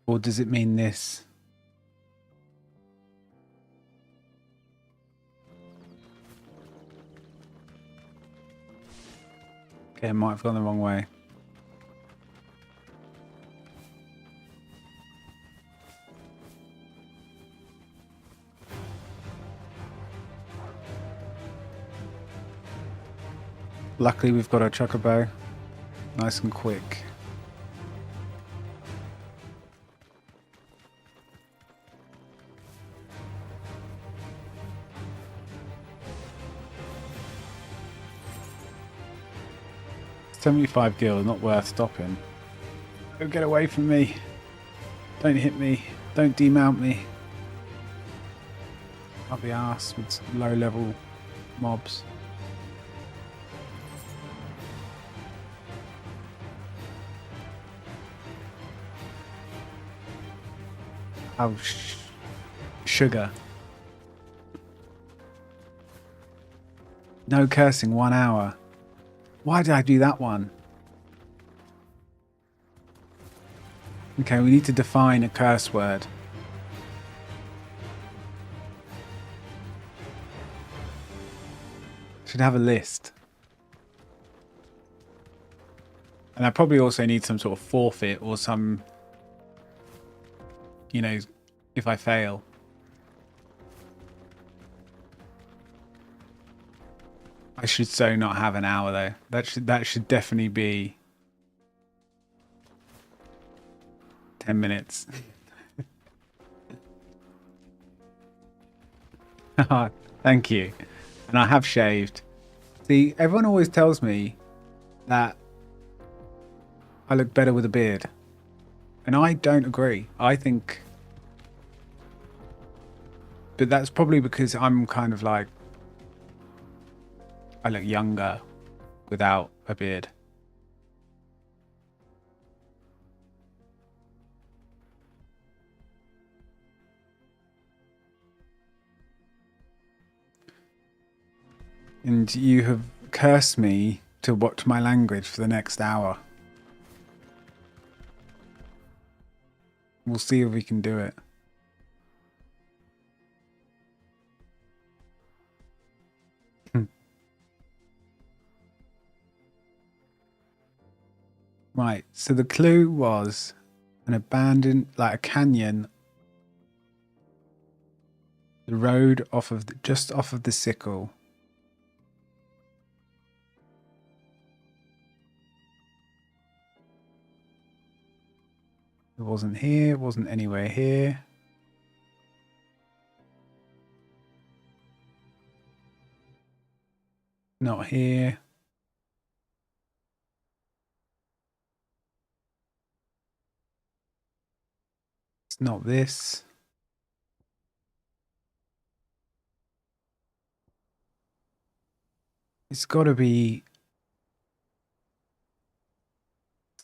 Or does it mean this? Okay, I might have gone the wrong way. Luckily we've got our chocobo. Nice and quick. $75 gil, not worth stopping. Don't get away from me. Don't hit me. Don't demount me. Up the arse with low level mobs. Oh, sugar. No cursing, 1 hour. Why did I do that one? Okay, we need to define a curse word. Should have a list. And I probably also need some sort of forfeit or some, you know, if I fail. I should so not have an hour though. That should definitely be 10 minutes. Thank you. And I have shaved. See, everyone always tells me that I look better with a beard. And I don't agree. I think... But that's probably because I'm kind of like... I look younger without a beard. And you have cursed me to watch my language for the next hour. We'll see if we can do it. Right, so the clue was an abandoned, like a canyon. The road off of just off of the sickle. It wasn't here, it wasn't anywhere here. Not here. It's not this. It's got to be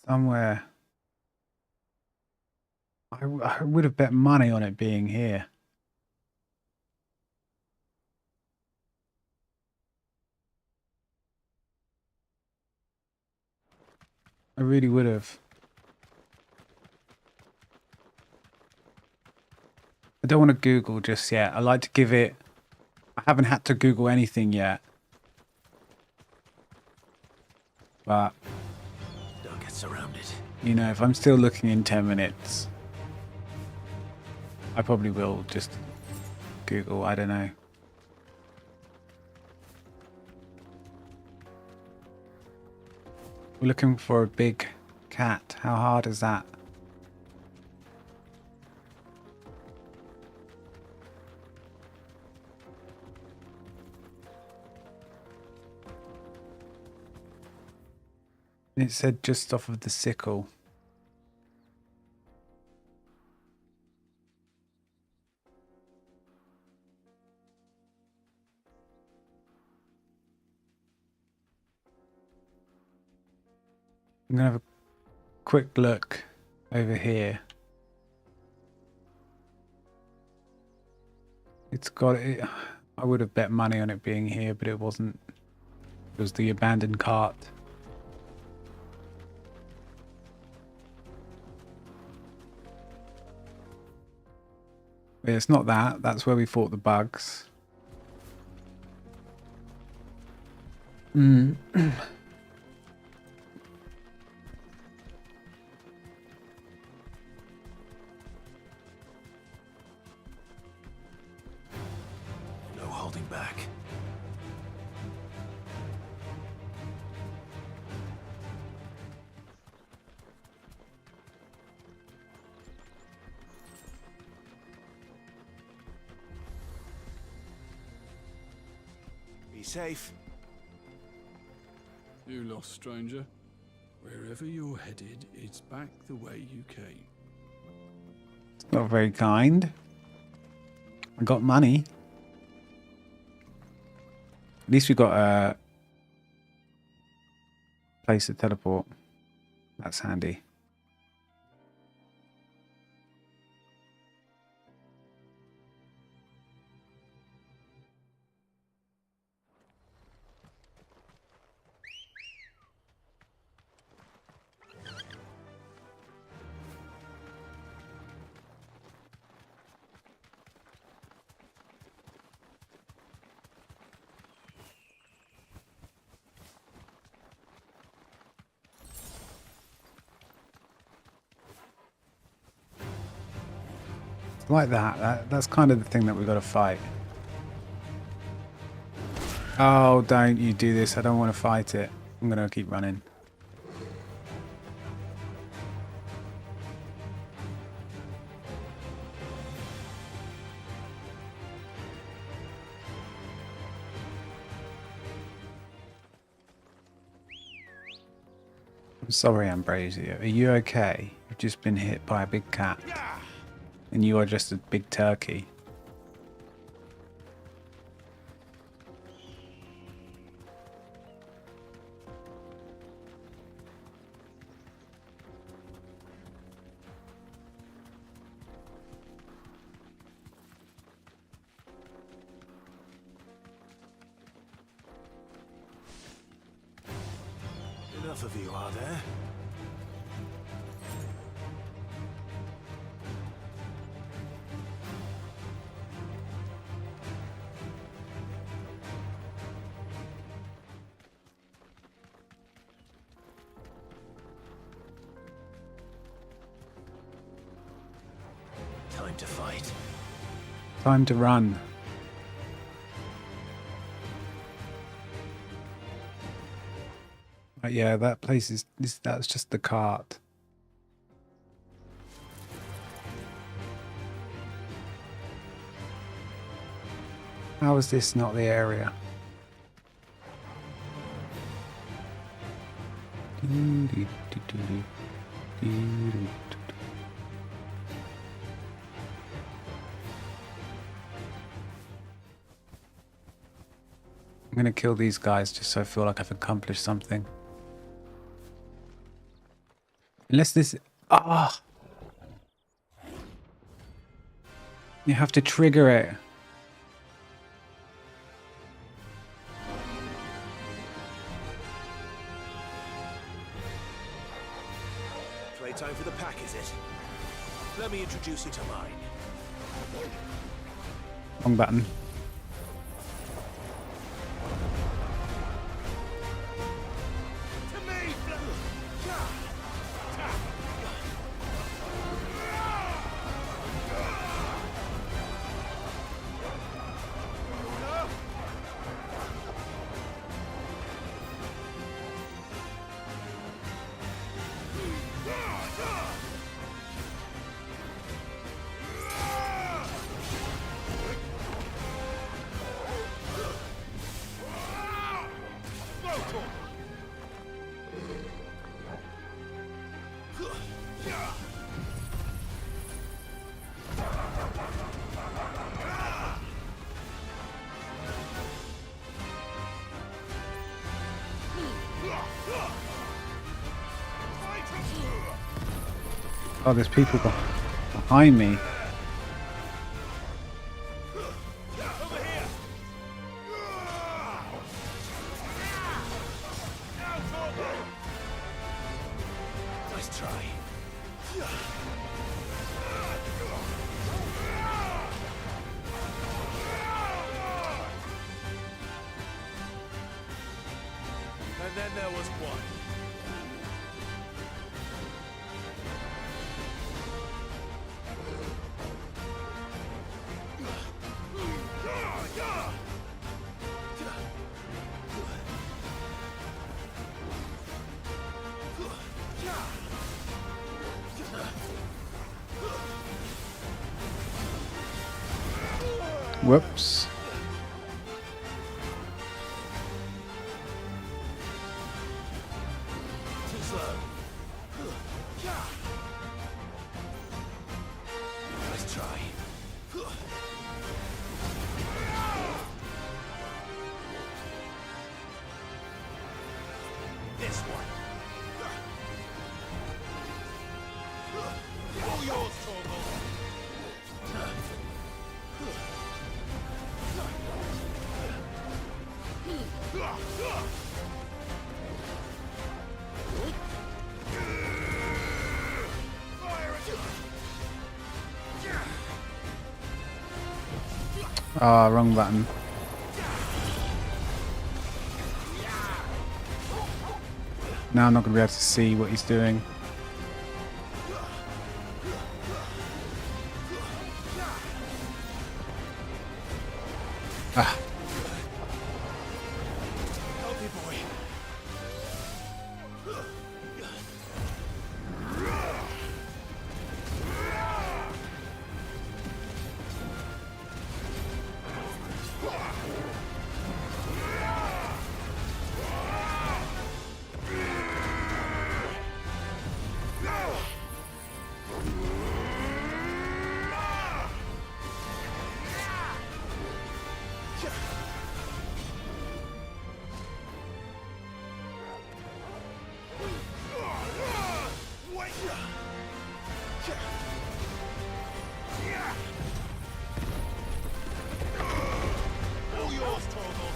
somewhere. I would have bet money on it being here. I really would have. I don't want to Google just yet. I like to give it... I haven't had to Google anything yet. But... Don't get surrounded. You know, if I'm still looking in 10 minutes... I probably will just Google, I don't know. We're looking for a big cat. How hard is that? It said just off of the sickle. I'm going to have a quick look over here. It's got it. I would have bet money on it being here, but it wasn't. It was the abandoned cart. Yeah, it's not that. That's where we fought the bugs. No holding back. Be safe. You lost, stranger. Wherever you're headed, it's back the way you came. It's not very kind. I got money. At least we got a place to teleport. That's handy. Like that. That's kind of the thing that we've got to fight. Oh, don't you do this. I don't want to fight it. I'm going to keep running. I'm sorry, Ambrosio. Are you okay? You've just been hit by a big cat. And you are just a big turkey. Enough of you, are there? Time to fight. Time to run. Yeah, that place is that's just the cart. How is this not the area? I'm gonna kill these guys just so I feel like I've accomplished something. Unless this... Ah! You have to trigger it. Playtime for the pack, is it? Let me introduce you to mine. Wrong button. Oh, there's people behind me. Nice try. And then there was one. Whoops. Too slow. Nice try. This one. All yours, Torgal. Ah, wrong button. Now I'm not going to be able to see what he's doing. Ah. Help me, boy. All yours, Torgal.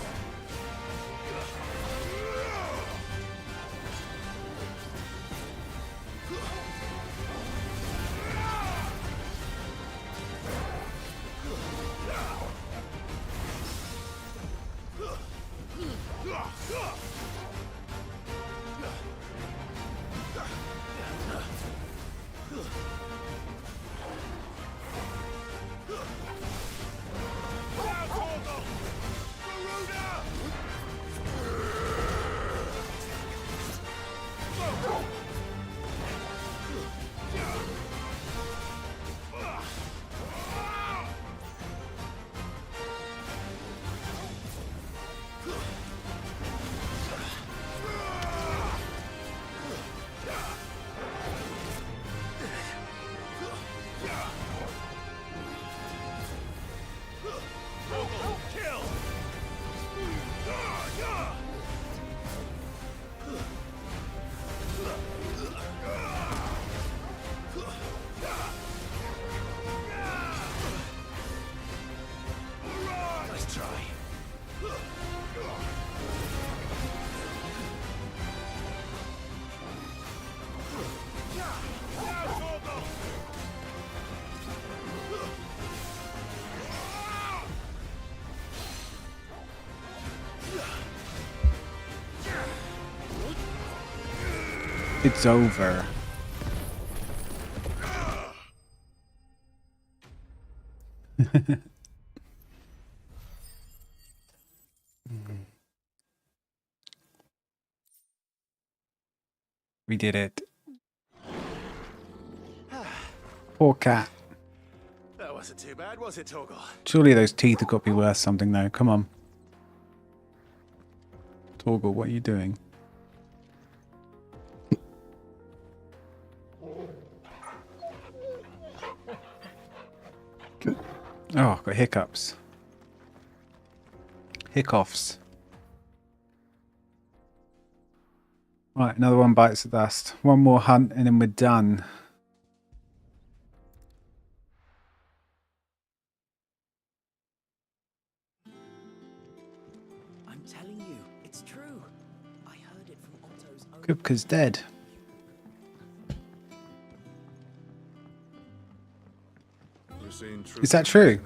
Nice try. It's over. We did it. Poor cat. That wasn't too bad, was it, Torgal? Surely those teeth have got to be worth something though. Come on. Torgal, what are you doing? Oh, got hiccups. Hiccups. Right, another one bites the dust. One more hunt and then we're done. I'm telling you, it's true. I heard it from Otto's own... Kupka's dead. Is that true?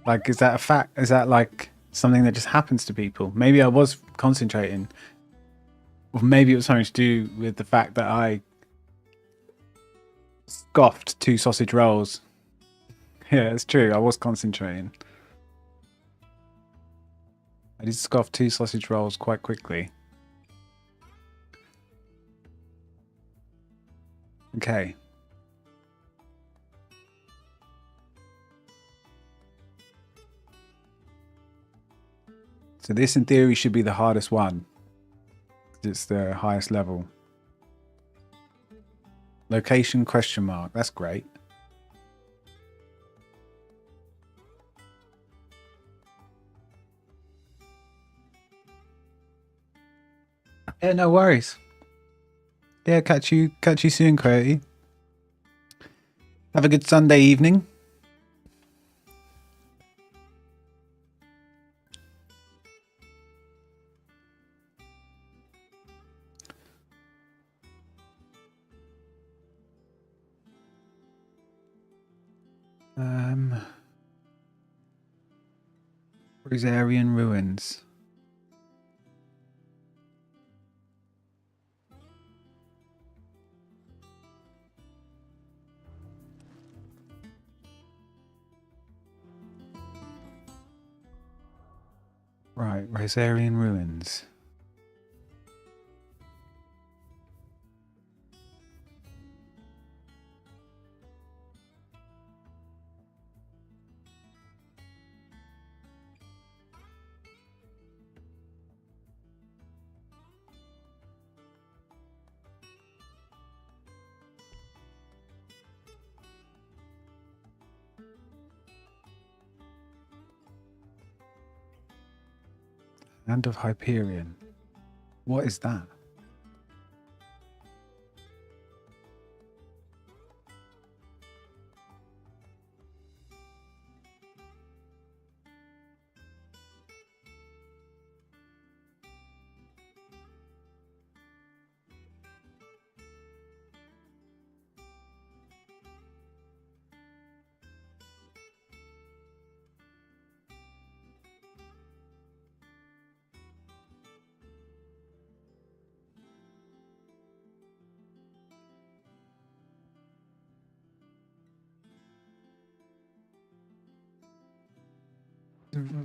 Like, is that a fact? Is that like something that just happens to people? Maybe I was concentrating. Or maybe it was something to do with the fact that I scoffed 2 sausage rolls. Yeah, it's true. I was concentrating. I did scoff 2 sausage rolls quite quickly. Okay. So this, in theory, should be the hardest one. It's the highest level. Location question mark. That's great. Yeah, no worries. Yeah, catch you soon, Coyote. Have a good Sunday evening. Rosarian Ruins. Right, Rosarian ruins. Hand of Hyperion. What is that?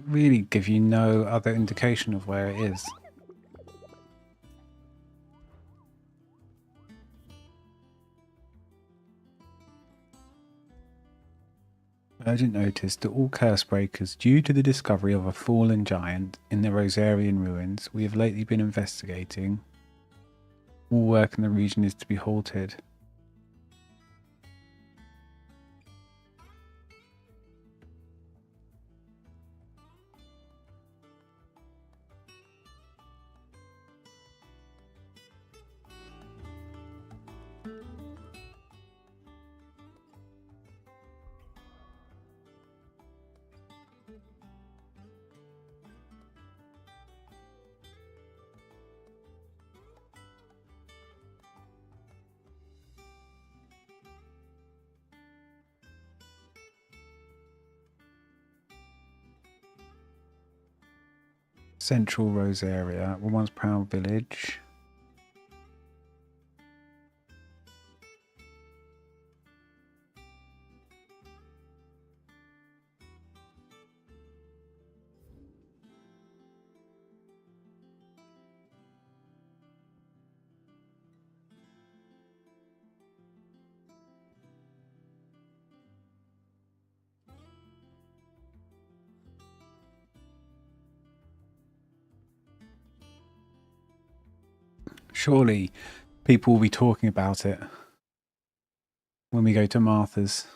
Really give you no other indication of where it is. Urgent notice to all curse breakers. Due to the discovery of a fallen giant in the Rosarian ruins, we have lately been investigating. All work in the region is to be halted. Central Rosaria, once proud village. Surely people will be talking about it when we go to Martha's.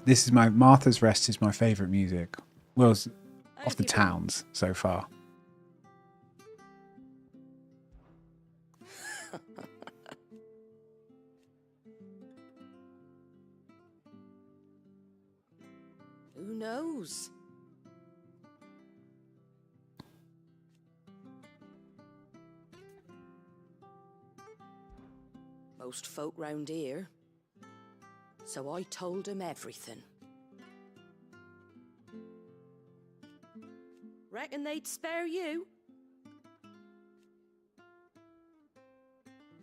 This is my Martha's Rest is my favourite music. Well, it's of the towns so far. Who knows? Most folk round here. So I told him everything. Reckon they'd spare you?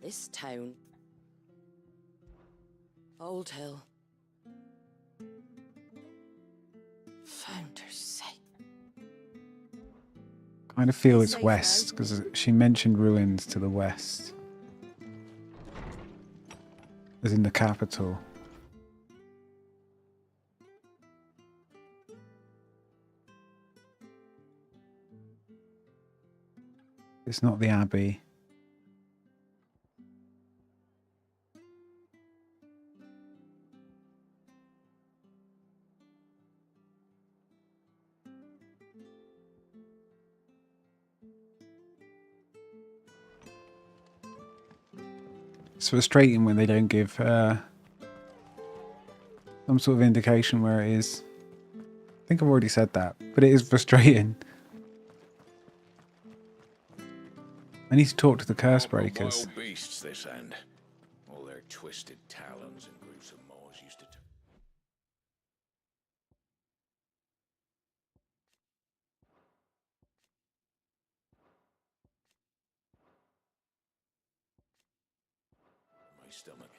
This town. Old Hill. Founder's sake. Kind of feel it's west because she mentioned ruins to the west, as in the capital. It's not the Abbey. It's frustrating when they don't give some sort of indication where it is. I think I've already said that, but it is frustrating. I need to talk to the curse breakers. Wild beasts this end. All their twisted talons and gruesome maws used to. stomach.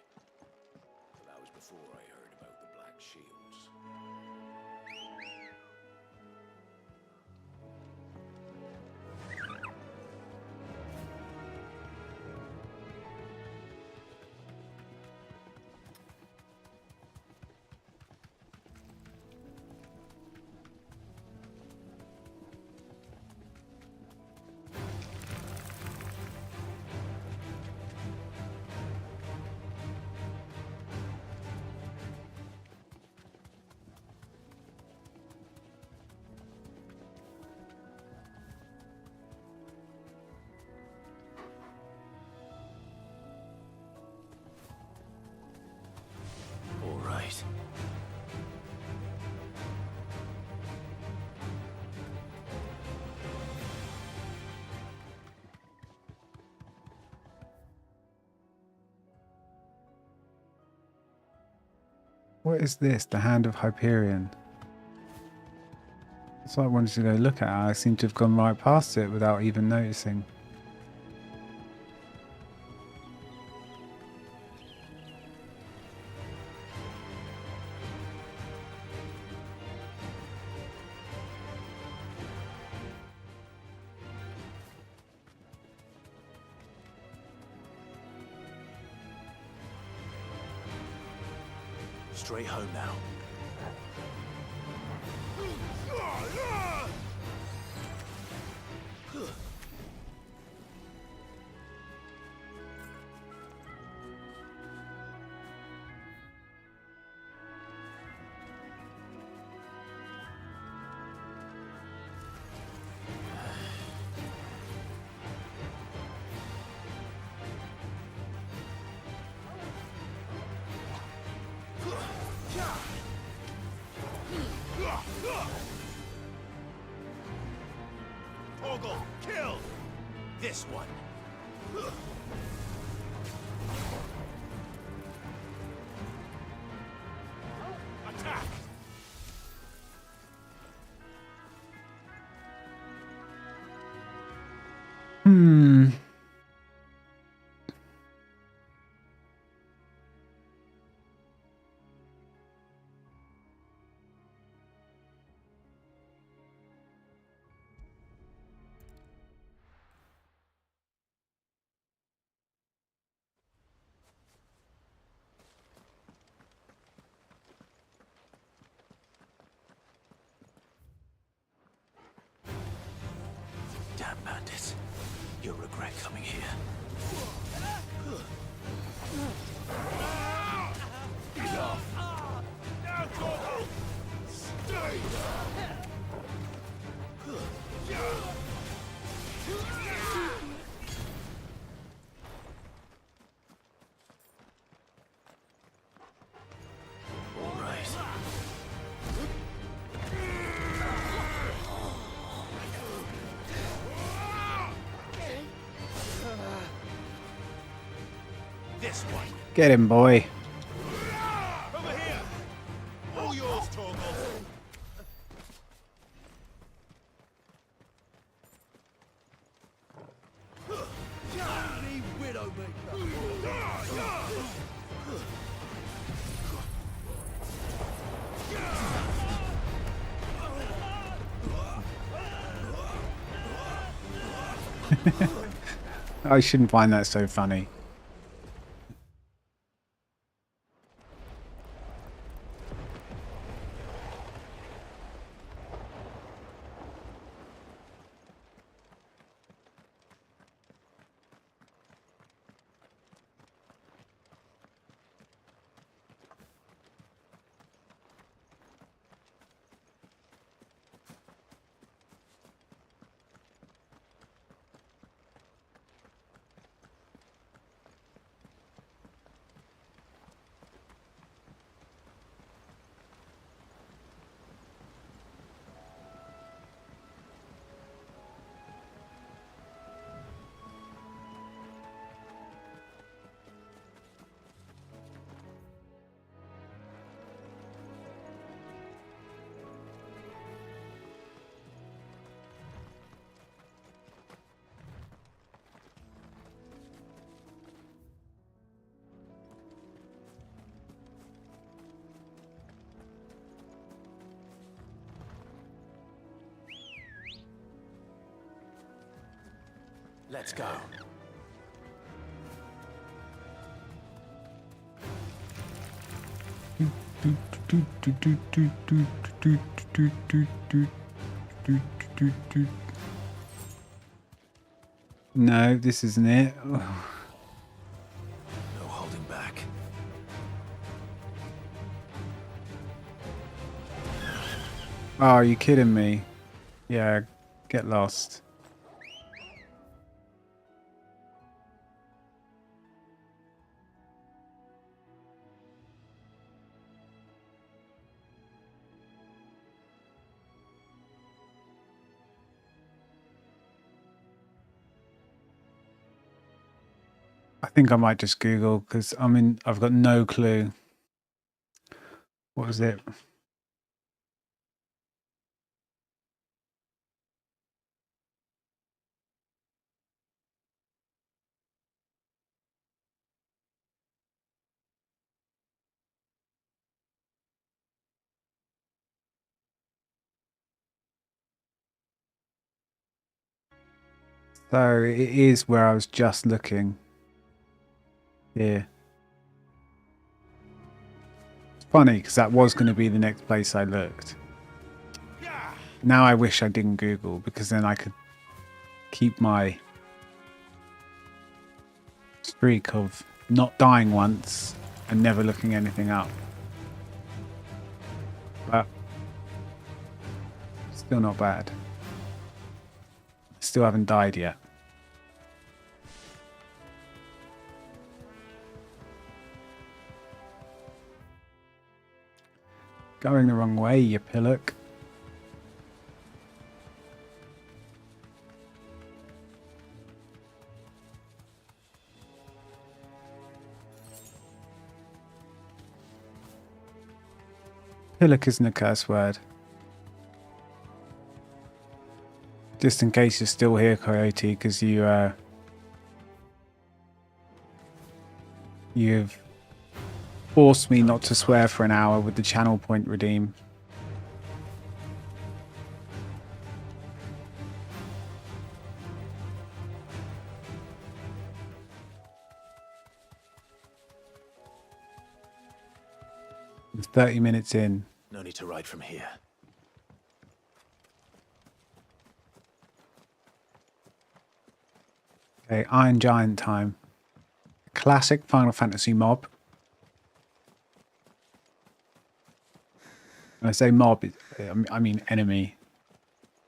But that was before I heard about the Black Shields. All right. What is this? The Hand of Hyperion. That's what I wanted to go look at. I seem to have gone right past it without even noticing. Straight home now. Torgal, kill! This one. Attack! Hmm. Damn bandits. You'll regret coming here. Enough! Now, Torgal! Stay! All right. This one. Get him, boy. Over here! All yours, Torgal! Only I shouldn't find that so funny. Let's go. No, this isn't it. No holding back. Oh, are you kidding me? Yeah, get lost. I think I might just Google because I've got no clue. What was it? So it is where I was just looking. Yeah. It's funny because that was going to be the next place I looked. Now I wish I didn't Google because then I could keep my streak of not dying once and never looking anything up. But still not bad. Still haven't died yet. Going the wrong way, you pillock. Pillock isn't a curse word. Just in case you're still here, Coyote, because you've forced me not to swear for an hour with the channel point redeem. It's 30 minutes in. No need to ride from here. Okay, Iron Giant time. Classic Final Fantasy mob. When I say mob, I mean enemy.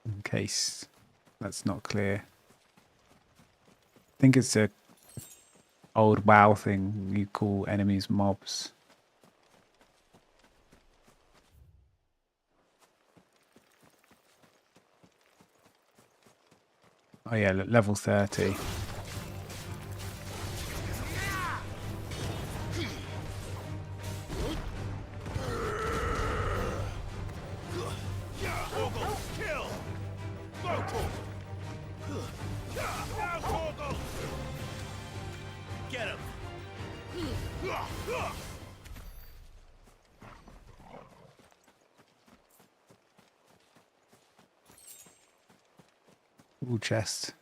In case that's not clear. I think it's a old WoW thing. You call enemies mobs. Oh yeah, look, level 30. Get him! Ooh, chest.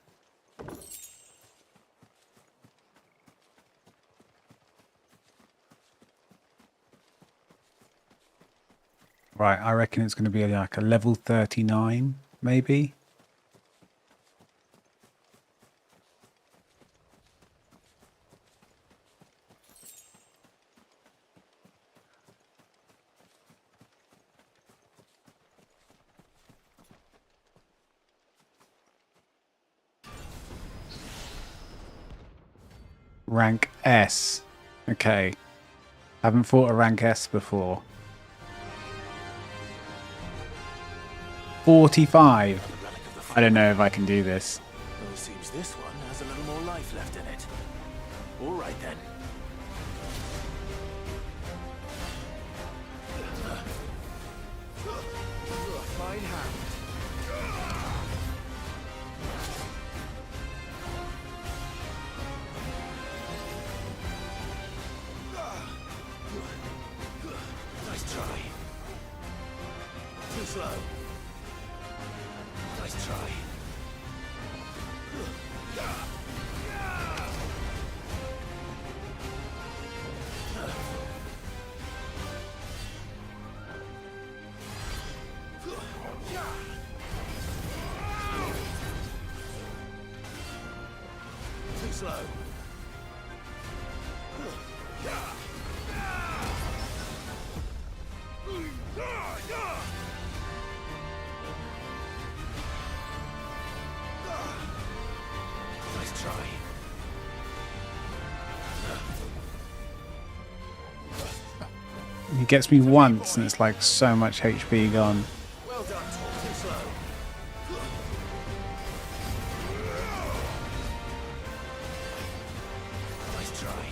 Right, I reckon it's going to be like a level 39, maybe. Rank S. Okay. Haven't fought a rank S before. 45. I don't know if I can do this. Well, it seems this one has a little more life left in it. All right then. Fine hand. Nice try. Too slow. Nice try. slow. Nice try. He gets me once and it's like so much HP gone. Well done. Too slow. Nice try.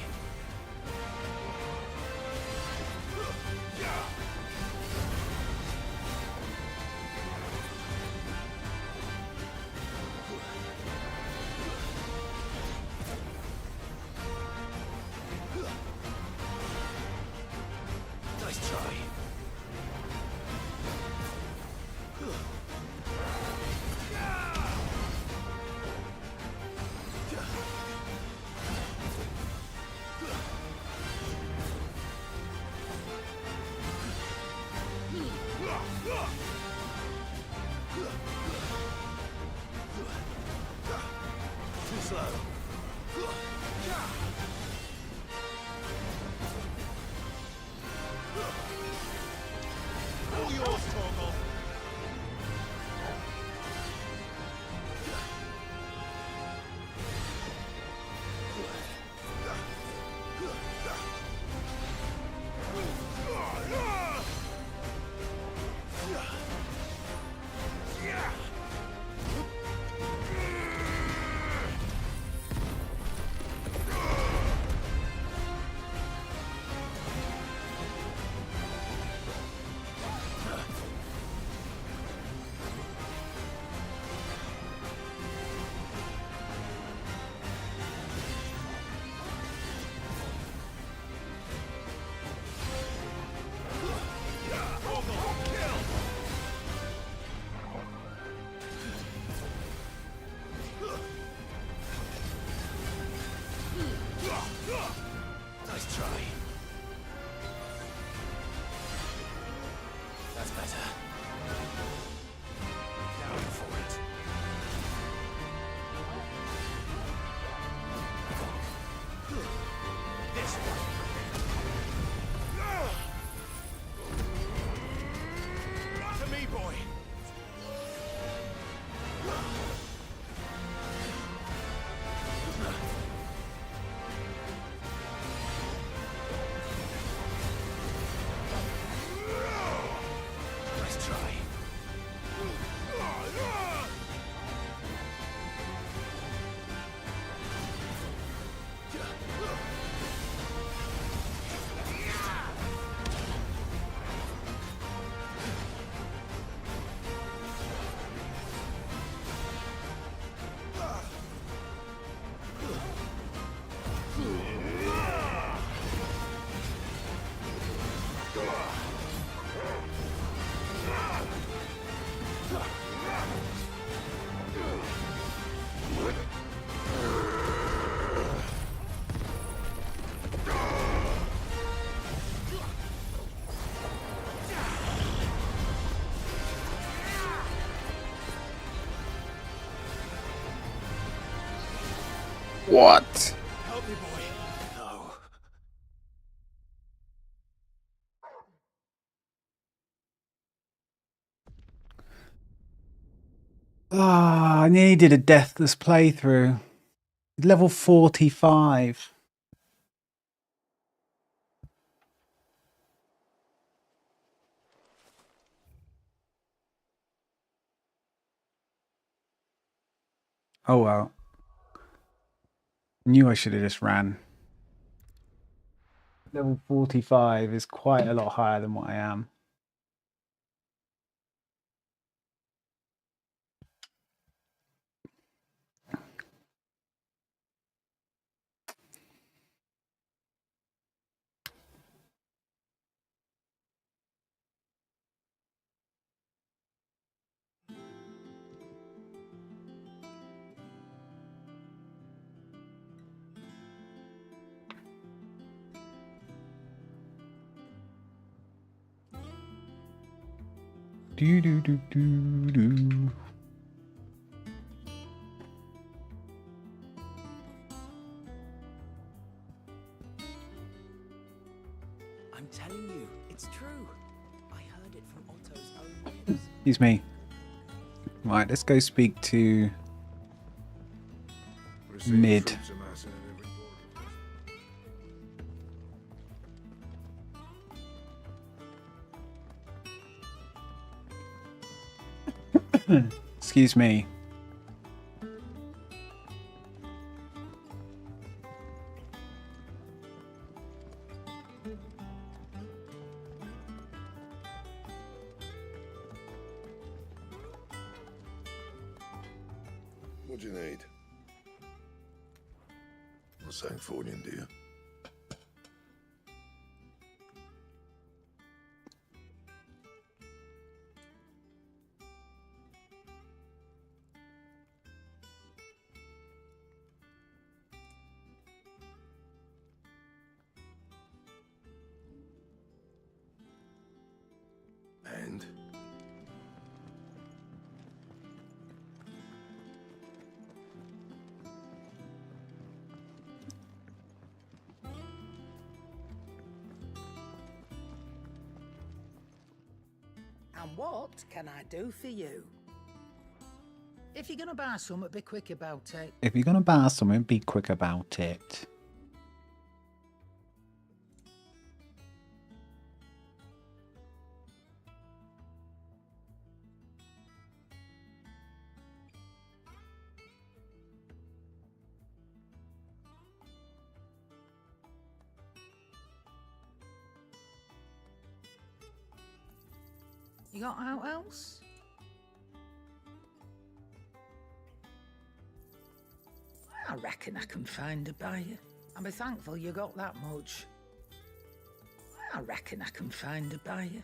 Nice try. Too slow. All yours, Torgal. Nice try. That's better. Now for it. This one. To me, boy. Nice try. What? Help me, boy. No. Ah, I nearly did a deathless playthrough. Level 45. Oh well. Knew I should have just ran. Level 45 is quite a lot higher than what I am. Do do do do do. Excuse me. Right, let's go speak to Mid. Excuse me. What do you need? Not saying fortune, do you? And? And what can I do for you? If you're gonna buy something, be quick about it. If you're gonna buy something, be quick about it. You got out else? I reckon I can find a buyer. And be thankful you got that much. I reckon I can find a buyer.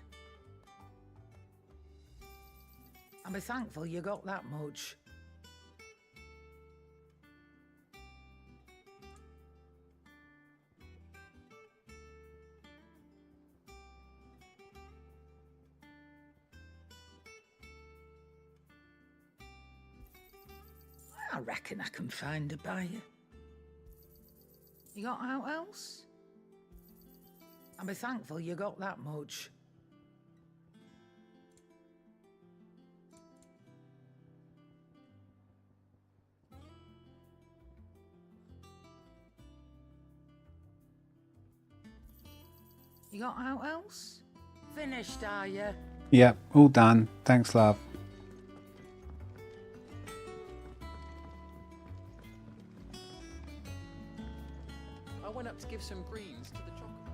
And be thankful you got that much. I reckon I can find a buyer. You got out else? And be thankful you got that much. You got out else? Finished, are you? Yep, all done. Thanks, love. I went up to give some greens to the chocobo.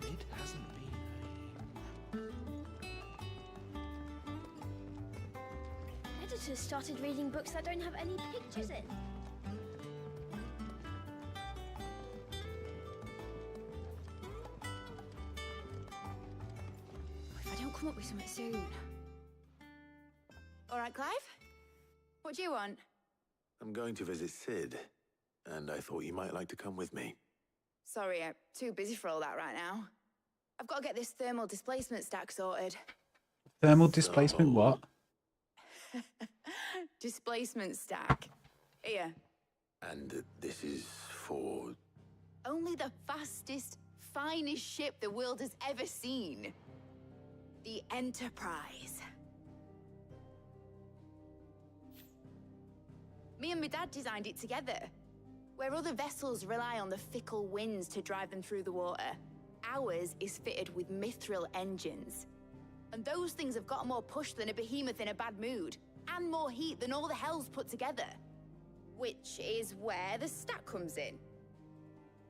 It hasn't been Editors started reading books that don't have any pictures in. If I don't come up with something soon. All right, Clive? What do you want? I'm going to visit Sid, and I thought you might like to come with me. Sorry, I'm too busy for all that right now. I've got to get this thermal displacement stack sorted. Thermal displacement, what? Displacement stack. Here. And this is for... Only the fastest, finest ship the world has ever seen. The Enterprise. Me and my dad designed it together. Where other vessels rely on the fickle winds to drive them through the water, ours is fitted with mithril engines. And those things have got more push than a behemoth in a bad mood, and more heat than all the hells put together. Which is where the stack comes in.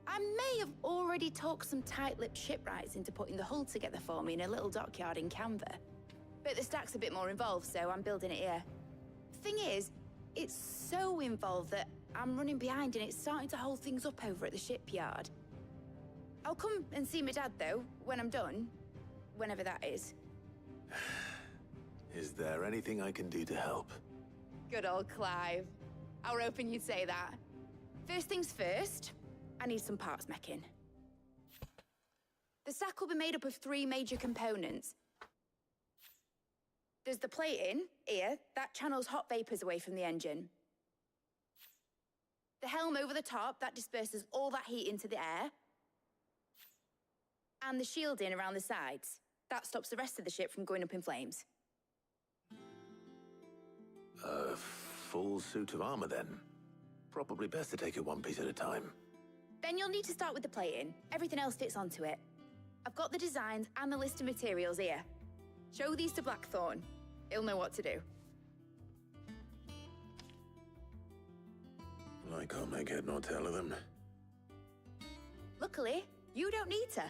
I may have already talked some tight-lipped shipwrights into putting the hull together for me in a little dockyard in Canva. But the stack's a bit more involved, so I'm building it here. Thing is, it's so involved that I'm running behind and it's starting to hold things up over at the shipyard. I'll come and see my dad, though, when I'm done. Whenever that is. Is there anything I can do to help? Good old Clive. I were hoping you'd say that. First things first, I need some parts meching. The stack will be made up of 3 major components. There's the plating, here, that channels hot vapors away from the engine. The helm over the top, that disperses all that heat into the air. And the shielding around the sides. That stops the rest of the ship from going up in flames. A full suit of armor, then. Probably best to take it one piece at a time. Then you'll need to start with the plating. Everything else fits onto it. I've got the designs and the list of materials here. Show these to Blackthorn. He'll know what to do. I can't make head nor tail of them. Luckily, you don't need to.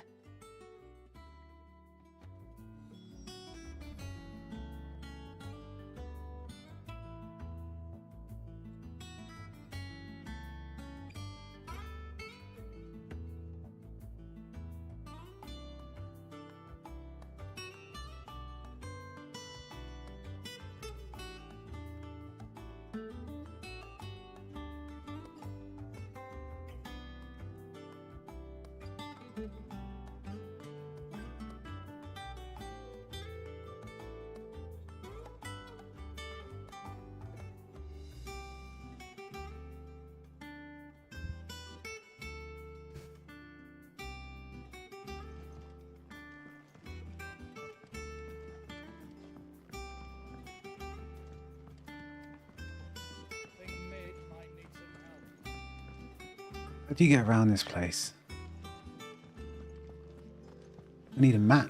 How do you get around this place? I need a map.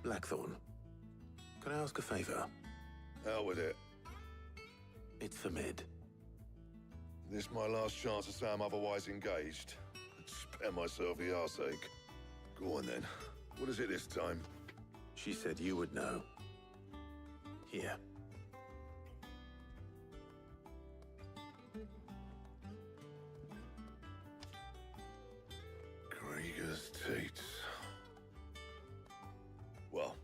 Blackthorn, can I ask a favor? Hell with it. It's for Mid. This my last chance to say I'm otherwise engaged. Spare myself the arseache. Go on then. What is it this time? She said you would know. Here. Krieger's Teats. Well,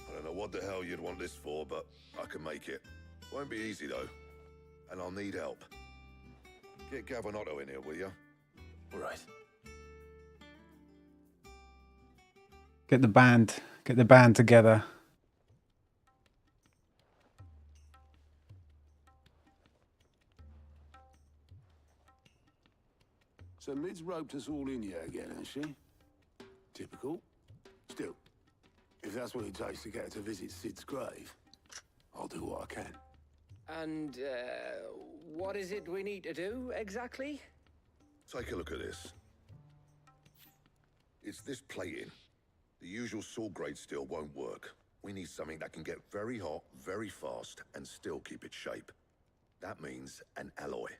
I don't know what the hell you'd want this for, but I can make it. Won't be easy though. And I'll need help. Get Gavinotto in here, will you? All right. Get the band together. So Mid's roped us all in here again, has she? Typical. Still, if that's what it takes to get her to visit Sid's grave, I'll do what I can. And, what is it we need to do, exactly? Take a look at this. It's this plating. The usual saw grade steel won't work. We need something that can get very hot, very fast, and still keep its shape. That means an alloy.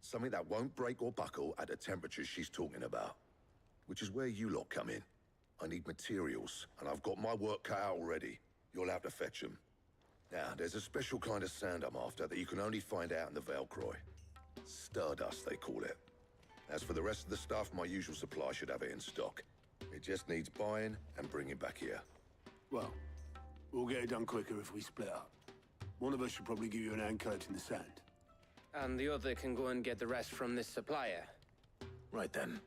Something that won't break or buckle at the temperatures she's talking about. Which is where you lot come in. I need materials, and I've got my work cut out already. You'll have to fetch them. Now, there's a special kind of sand I'm after that you can only find out in the Valcroy. Stardust, they call it. As for the rest of the stuff, my usual supply should have it in stock. It just needs buying and bringing back here. Well, we'll get it done quicker if we split up. One of us should probably give you an hand coating the sand. And the other can go and get the rest from this supplier. Right then.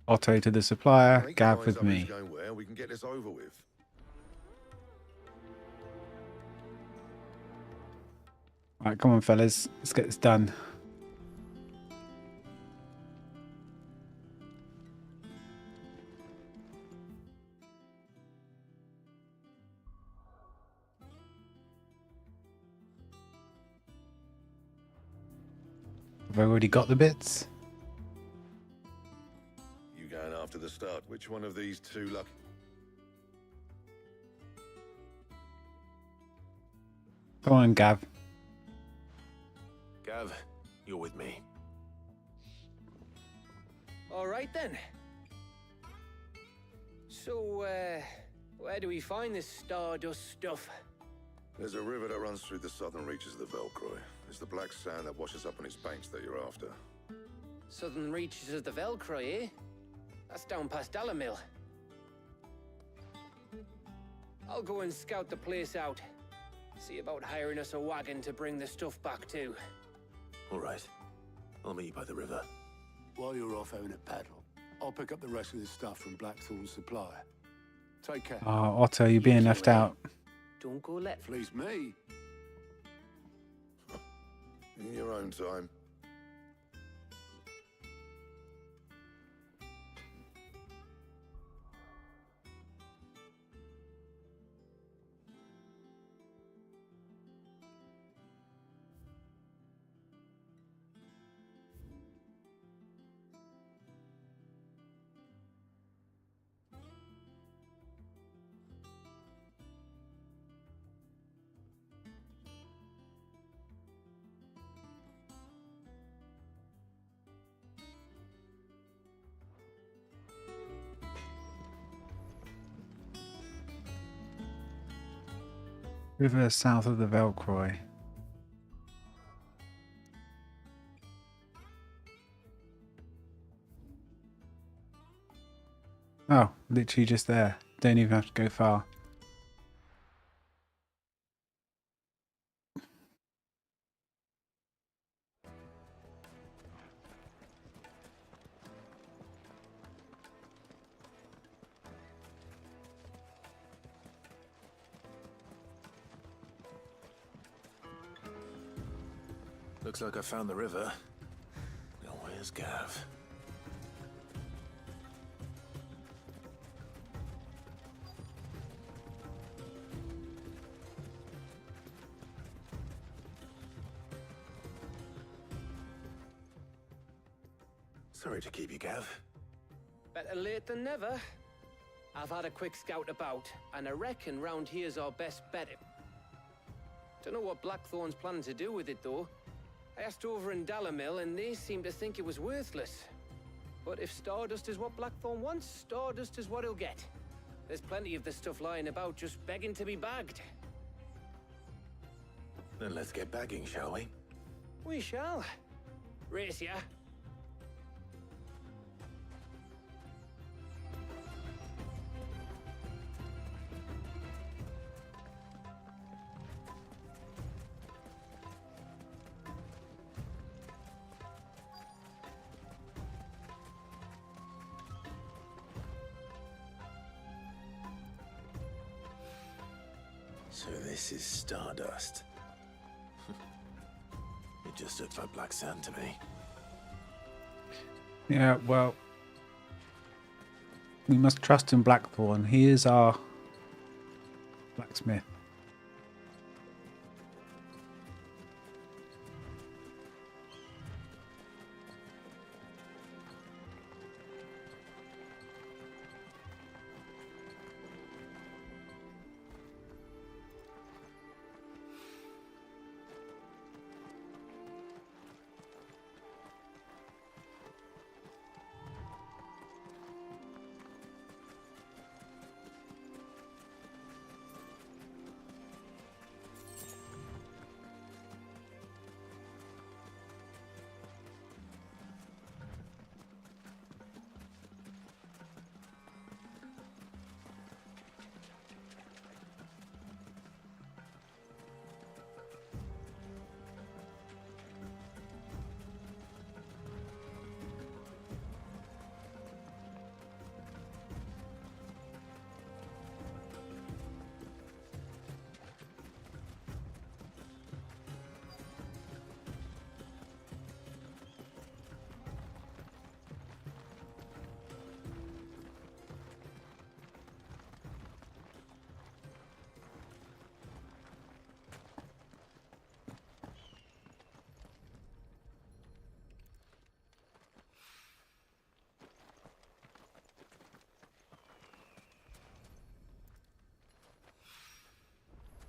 Otto to the supplier, Make Gav eyes with up me. who's going where, we can get this over with. Right, come on, fellas. Let's get this done. Have I already got the bits? You going after the start? Which one of these two lucky? Come on, Gav. Gav, you're with me. All right then. So, where do we find this Stardust stuff? There's a river that runs through the southern reaches of the Velcroy. It's the black sand that washes up on its banks that you're after. Southern reaches of the Velcroy, eh? That's down past Dalamil. I'll go and scout the place out. See about hiring us a wagon to bring the stuff back to. All right. I'll meet you by the river. While you're off having a paddle, I'll pick up the rest of this stuff from Blackthorn's supplier. Take care. Oh, Otto, you're being left out. Don't go left. Please me. In your own time. River south of the Velcroy. Oh, literally just there. Don't even have to go far. Looks like I found the river. Now where's Gav? Sorry to keep you, Gav. Better late than never. I've had a quick scout about, and I reckon round here's our best bet. Don't know what Blackthorn's planning to do with it, though. I asked over in Dalamil, and they seem to think it was worthless. But if Stardust is what Blackthorn wants, Stardust is what he'll get. There's plenty of this stuff lying about, just begging to be bagged. Then let's get bagging, shall we? We shall. Race ya. So this is Stardust. It just looks like black sand to me. Yeah, well, we must trust in Blackthorn. He is our blacksmith.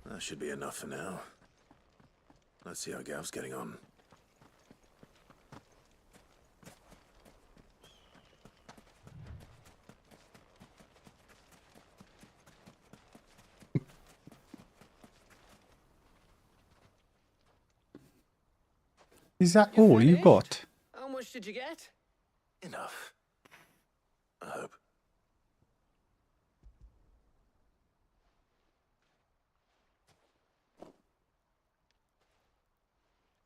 That should be enough for now. Let's see how Gav's getting on. Is that all you got? How much did you get? Enough. I hope.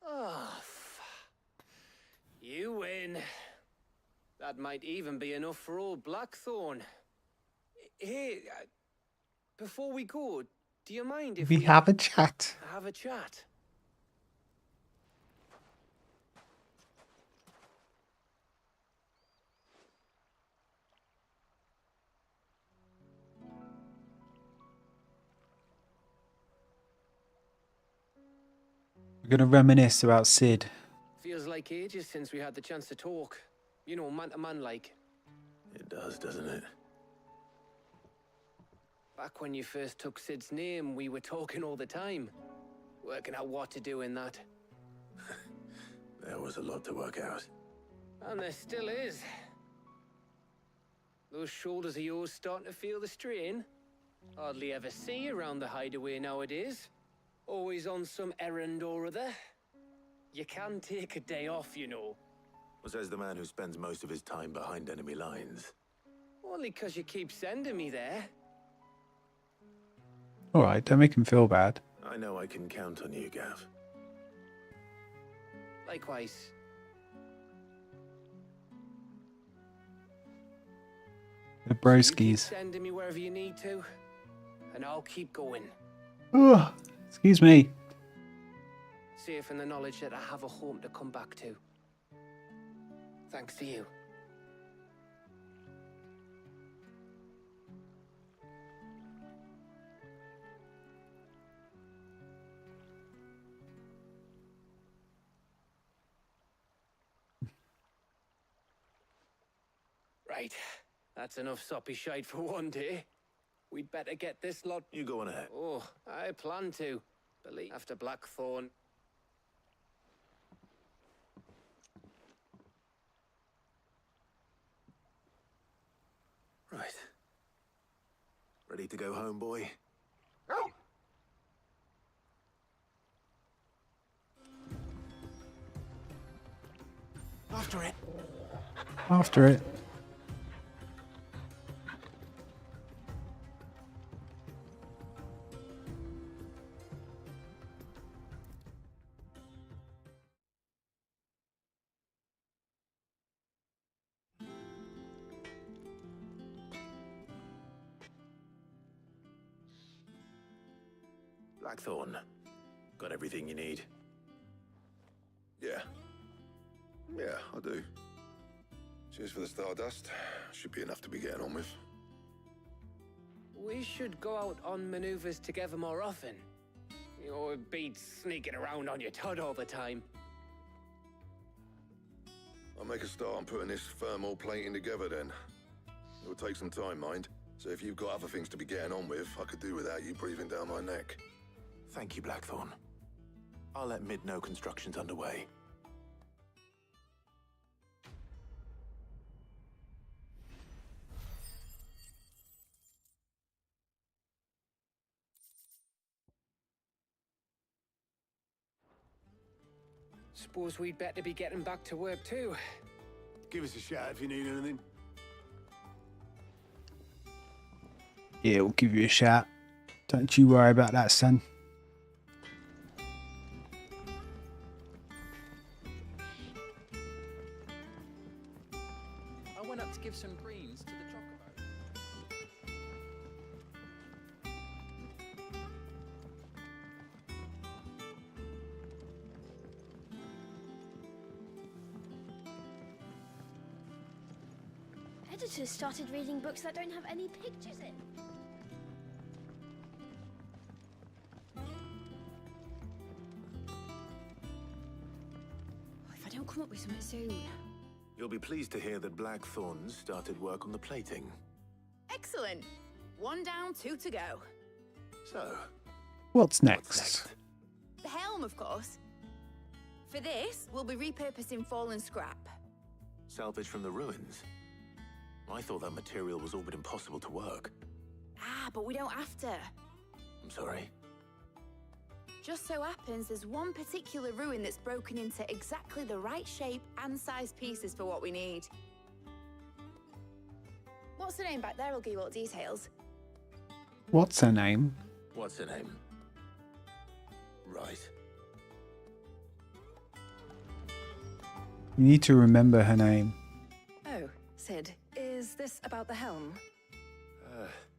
Oh, you win. That might even be enough for old Blackthorn. Hey, before we go, do you mind if We have a chat. have a chat? We're gonna reminisce about Sid. Feels like ages since we had the chance to talk. You know, man to man like. It does, doesn't it? Back when you first took Sid's name, we were talking all the time. Working out what to do in that. There was a lot to work out. And there still is. Those shoulders of yours starting to feel the strain. Hardly ever see you around the hideaway nowadays. Always on some errand or other. You can take a day off, you know. Says the man who spends most of his time behind enemy lines. Only 'cause you keep sending me there. Alright, don't make him feel bad. I know I can count on you, Gav. Likewise. The You keep broskies. sending me wherever you need to, and I'll keep going. Oh, excuse me. Safe in the knowledge that I have a home to come back to. Thanks to you. Right. That's enough soppy shite for one day. We'd better get this lot... You go on ahead. Oh, I plan to. Believe after Blackthorn. Right. Ready to go home, boy? After it. After it. Blackthorn. Got everything you need? Yeah. Yeah, I do. Cheers for the Stardust. Should be enough to be getting on with. We should go out on maneuvers together more often. You know, it beats sneaking around on your Todd all the time. I'll make a start on putting this thermal plating together then. It'll take some time, mind. So if you've got other things to be getting on with, I could do without you breathing down my neck. Thank you, Blackthorn. I'll let Mid know construction's underway. Suppose we'd better be getting back to work too. Give us a shout if you need anything. Yeah, we'll give you a shout. Don't you worry about that, son. I went up to give some greens to the chocobo. Editors started reading books that don't have any pictures in. If I don't come up with something soon. You'll be pleased to hear that Blackthorn started work on the plating. Excellent. 1 down, 2 to go. So, What's next? The helm, of course. For this, we'll be repurposing fallen scrap. salvage from the ruins. I thought that material was all but impossible to work. Ah, but we don't have to. I'm sorry. Just so happens there's one particular ruin that's broken into exactly the right shape and size pieces for what we need. What's the name back there? I'll give you all the details. What's her name? What's her name? Right. You need to remember her name. Oh, Sid, is this about the helm?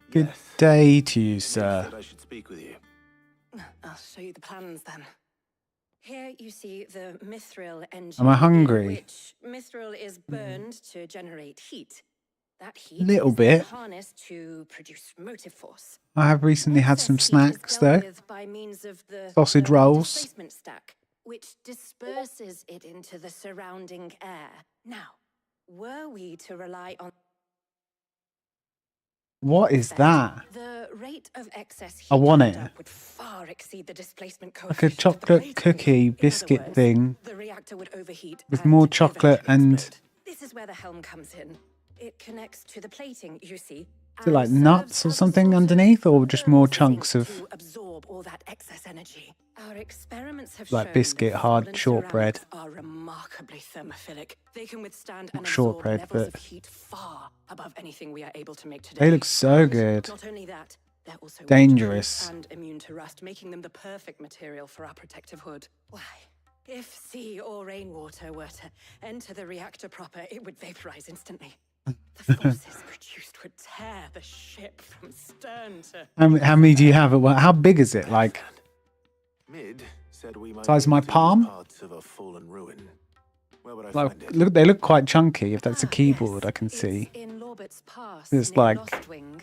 Good day to you, sir. Said I should speak with you. I'll show you the plans then. Here you see the mithril engine. Am I hungry? Which mithril is burned to generate heat. That heat Little is then bit. harnessed to produce motive force. I have recently had some snacks though. With by means of the Sausage rolls. displacement stack, which disperses it into the surrounding air. Now, were we to rely on What is that? the rate of excess heat I want it. buildup would far exceed the displacement Like a coefficient of the chocolate plating. cookie biscuit words, thing the reactor would overheat with and more chocolate and This is where the helm comes in. It connects to the plating, you see. is it like nuts or something underneath, or just more chunks of To absorb all that excess energy. Our experiments have like shown biscuit, that hard fallen shortbread? ceramics are remarkably thermophilic. They can withstand Not and absorb shortbread, levels but of heat far above anything we are able to make today. they look so good. Not only that, they're also Dangerous. waterproof and immune to rust, making them the perfect material for our protective hood. Why? If sea or rainwater were to enter the reactor proper, it would vaporize instantly. The forces produced would tear the ship from stern to... How many do you have? How big is it? Like Mid said we might size of be my able to use palm? parts of a fallen ruin. Where would I Like find it? look, they look quite chunky. If that's a keyboard, I can see. In Lorbert's Pass, It's near like Lostwing.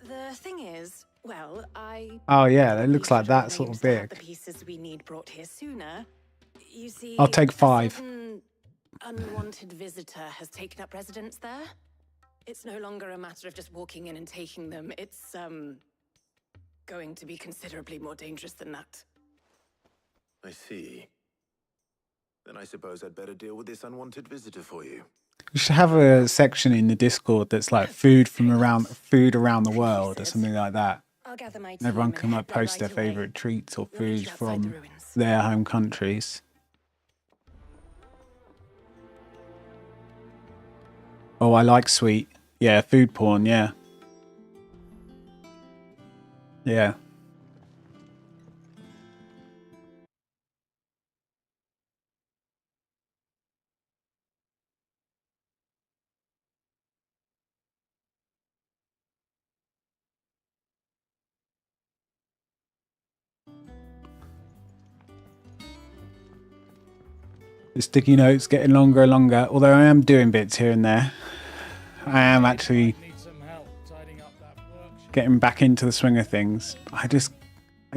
The thing is, well, I... oh yeah, it looks like that sort of to have the big. pieces we need brought here sooner. You see, I'll take 5. a certain unwanted visitor has taken up residence there. It's no longer a matter of just walking in and taking them. It's going to be considerably more dangerous than that. I see. Then I suppose I'd better deal with this unwanted visitor for you. We should have a section in the Discord that's like food around the world or something like that. I'll gather my And everyone team can and like head there post their right away. favourite treats or We'll meet foods you outside the from ruins. their home countries. Oh, I like sweet. Yeah, food porn, yeah. Yeah. The sticky notes getting longer and longer, although I am doing bits here and there. I am actually getting back into the swing of things. I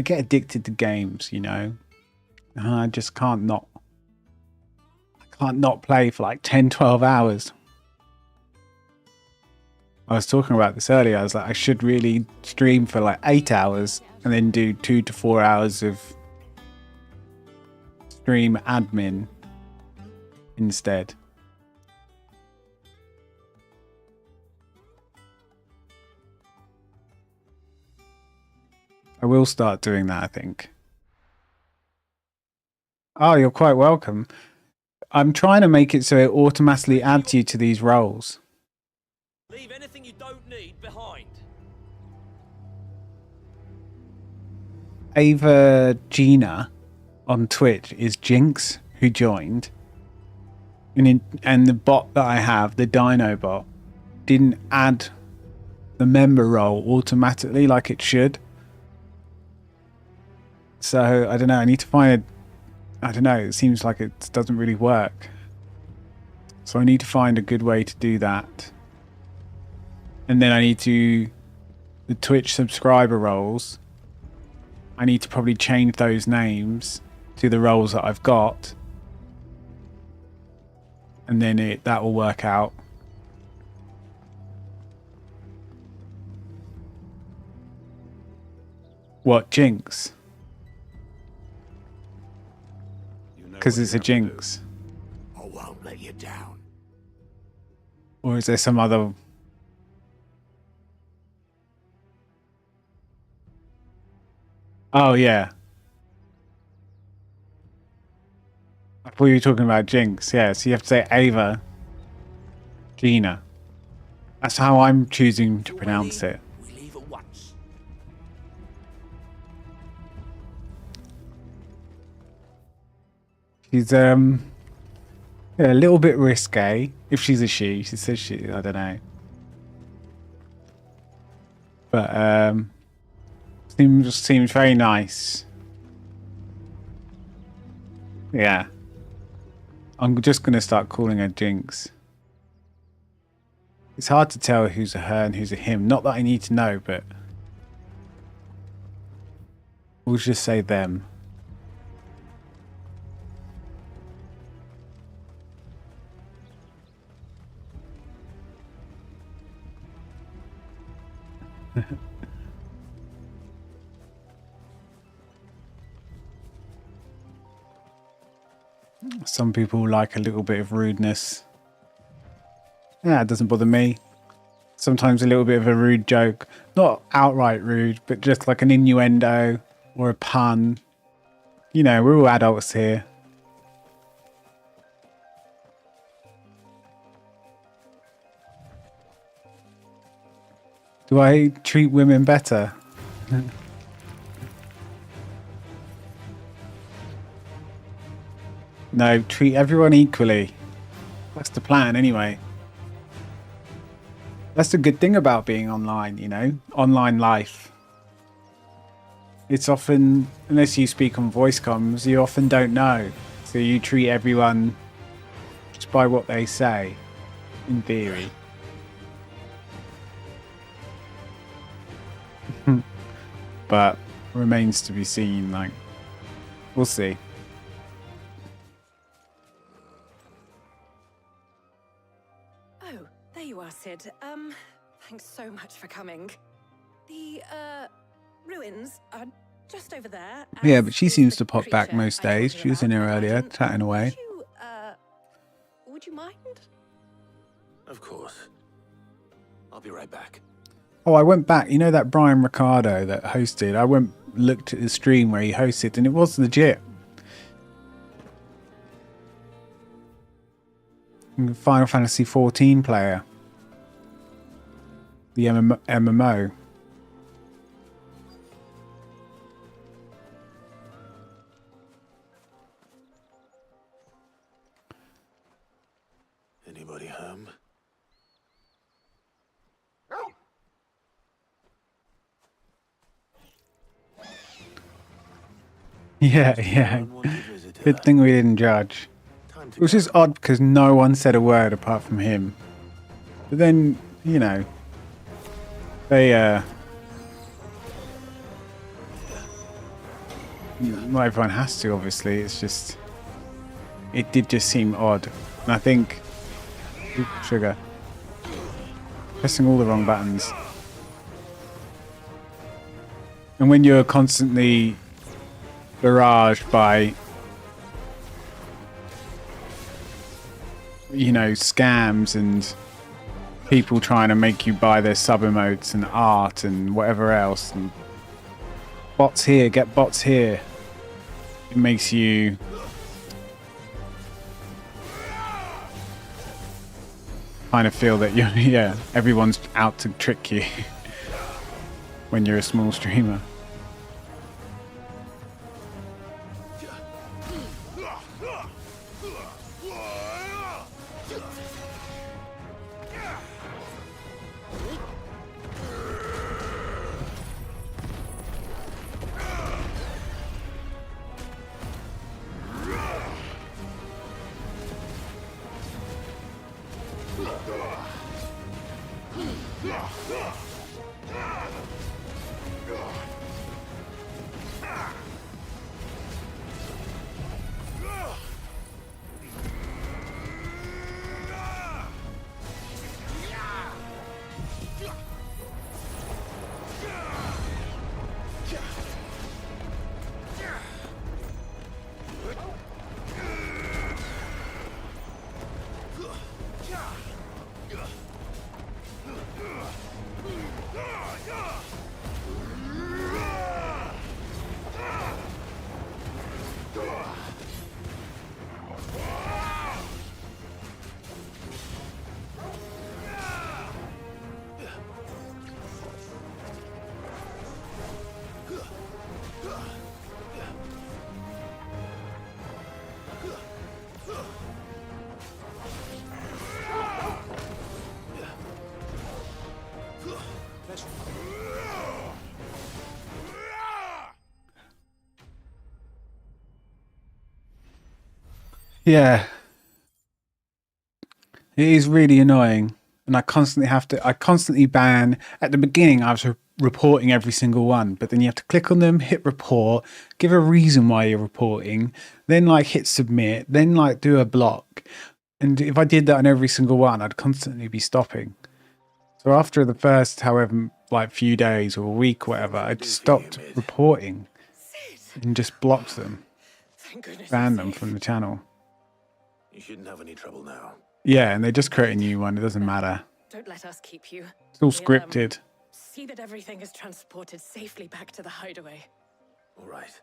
get addicted to games, you know. And I just can't not play for like 10, 12 hours. I was talking about this earlier. I was like, I should really stream for like 8 hours and then do 2 to 4 hours of stream admin instead. I will start doing that, I think. Oh, you're quite welcome. I'm trying to make it so it automatically adds you to these roles. Leave anything you don't need behind. Ava Gina on Twitch is Jinx, who joined. And the bot that I have, the Dino bot, didn't add the member role automatically like it should. So, I don't know, I need to find I don't know, it seems like it doesn't really work. So I need to find a good way to do that. And then I need to... the Twitch subscriber roles, I need to probably change those names to the roles that I've got. And then that will work out. What, Jinx? Because it's a Jinx. I won't let you down. Or is there some other... oh, yeah. I thought you were talking about Jinx. Yeah, so you have to say Ava. Gina. That's how I'm choosing to pronounce it. We leave at once. She's yeah, a little bit risque. If she's a she says she. I don't know. But seems very nice. Yeah. I'm just gonna start calling her Jinx. It's hard to tell who's a her and who's a him. Not that I need to know, but we'll just say them. Some people like a little bit of rudeness. Yeah, it doesn't bother me. Sometimes a little bit of a rude joke. Not outright rude, but just like an innuendo or a pun. You know, we're all adults here. Do I treat women better? No, treat everyone equally. That's the plan anyway. That's the good thing about being online, you know, online life. It's often, unless you speak on voice comms, you often don't know. So you treat everyone just by what they say, in theory. But remains to be seen, like, we'll see. Oh, there you are, Sid. Thanks so much for coming. The, ruins are just over there. Yeah, but she seems to pop back most days. She was in here earlier, chatting away. Would you mind? Of course. I'll be right back. Oh, I went back. You know that Brian Ricardo that hosted? I looked at the stream where he hosted, and it was legit. Final Fantasy 14 player. The MMO. Anybody home? Yeah. Good thing we didn't judge. Which is odd because no one said a word apart from him. But then, you know, they not everyone has to, obviously. It's just, it did just seem odd. And I think, sugar, pressing all the wrong buttons. And when you're constantly barraged by, you know, scams and people trying to make you buy their sub emotes and art and whatever else, and bots here, get bots here, it makes you kind of feel that you're, everyone's out to trick you when you're a small streamer. Yeah. It is really annoying. And I constantly ban. At the beginning, I was reporting every single one, but then you have to click on them, hit report, give a reason why you're reporting, then like hit submit, then like do a block. And if I did that on every single one, I'd constantly be stopping. So after the first, however, like few days or a week, or whatever, I just stopped reporting and just blocked them, banned them from the channel. You shouldn't have any trouble now. Yeah, and they just create a new one. It doesn't matter. Don't let us keep you. It's all We'll, scripted. see that everything is transported safely back to the hideaway. All right.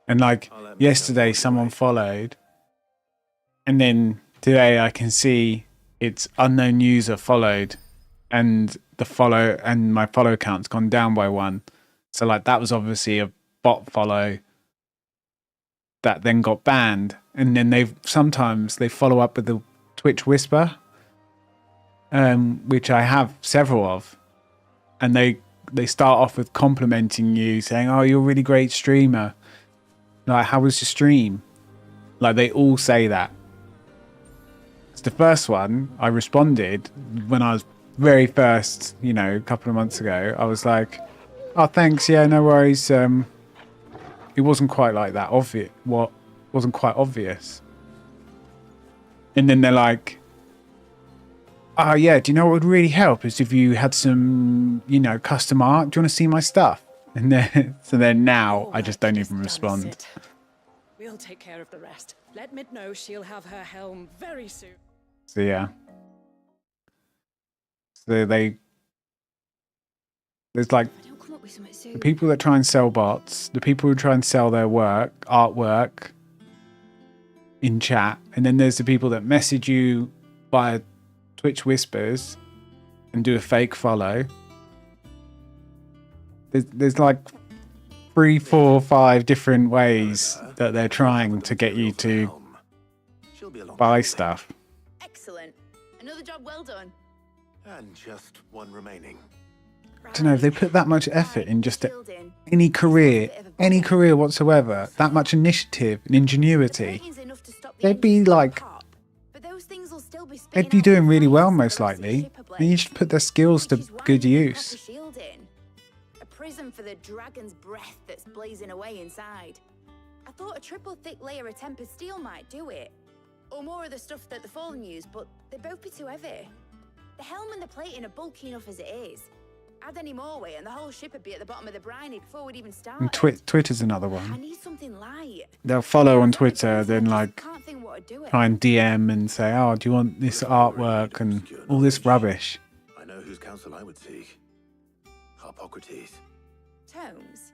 And like yesterday, someone followed, and then today I can see it's unknown user followed, and my follow count's gone down by 1. So like that was obviously a bot follow that then got banned, and then sometimes they follow up with the Twitch Whisper, which I have several of, and they start off with complimenting you, saying, "Oh, you're a really great streamer. Like, how was your stream?" Like they all say that. It's the first one I responded when I was very first, a couple of months ago. I was like, "Oh, thanks. Yeah, no worries." It wasn't quite like that. Wasn't quite obvious. And then they're like, "Oh yeah, do you know what would really help is if you had some, custom art. Do you want to see my stuff?" And then now I just don't even respond. We'll take care of the rest. Let Mid know she'll have her helm very soon. So yeah. So there's like the people that try and sell bots, the people who try and sell their artwork in chat, and then there's the people that message you via Twitch Whispers and do a fake follow. There's like 3, 4, 5 different ways that they're trying to get you to buy stuff. Excellent. Another job well done. And just one remaining. I don't know, if they put that much effort in just any career whatsoever, that much initiative and ingenuity, they'd be like, they'd be doing really well most likely. And you should put their skills to good use. A prism for the dragon's breath that's blazing away inside. I thought a triple thick layer of tempered steel might do it. Or more of the stuff that the Fallen use, but they'd both be too heavy. The helm and the plating are bulky enough as it is. Add any more weight and the whole ship would be at the bottom of the briny before we'd even start. And Twitter's another one. I need something light. They'll follow on Twitter, then like try and DM and say, "Oh, do you want this artwork?" and all this rubbish. I know whose counsel I would seek. Hippocrates. Tomes?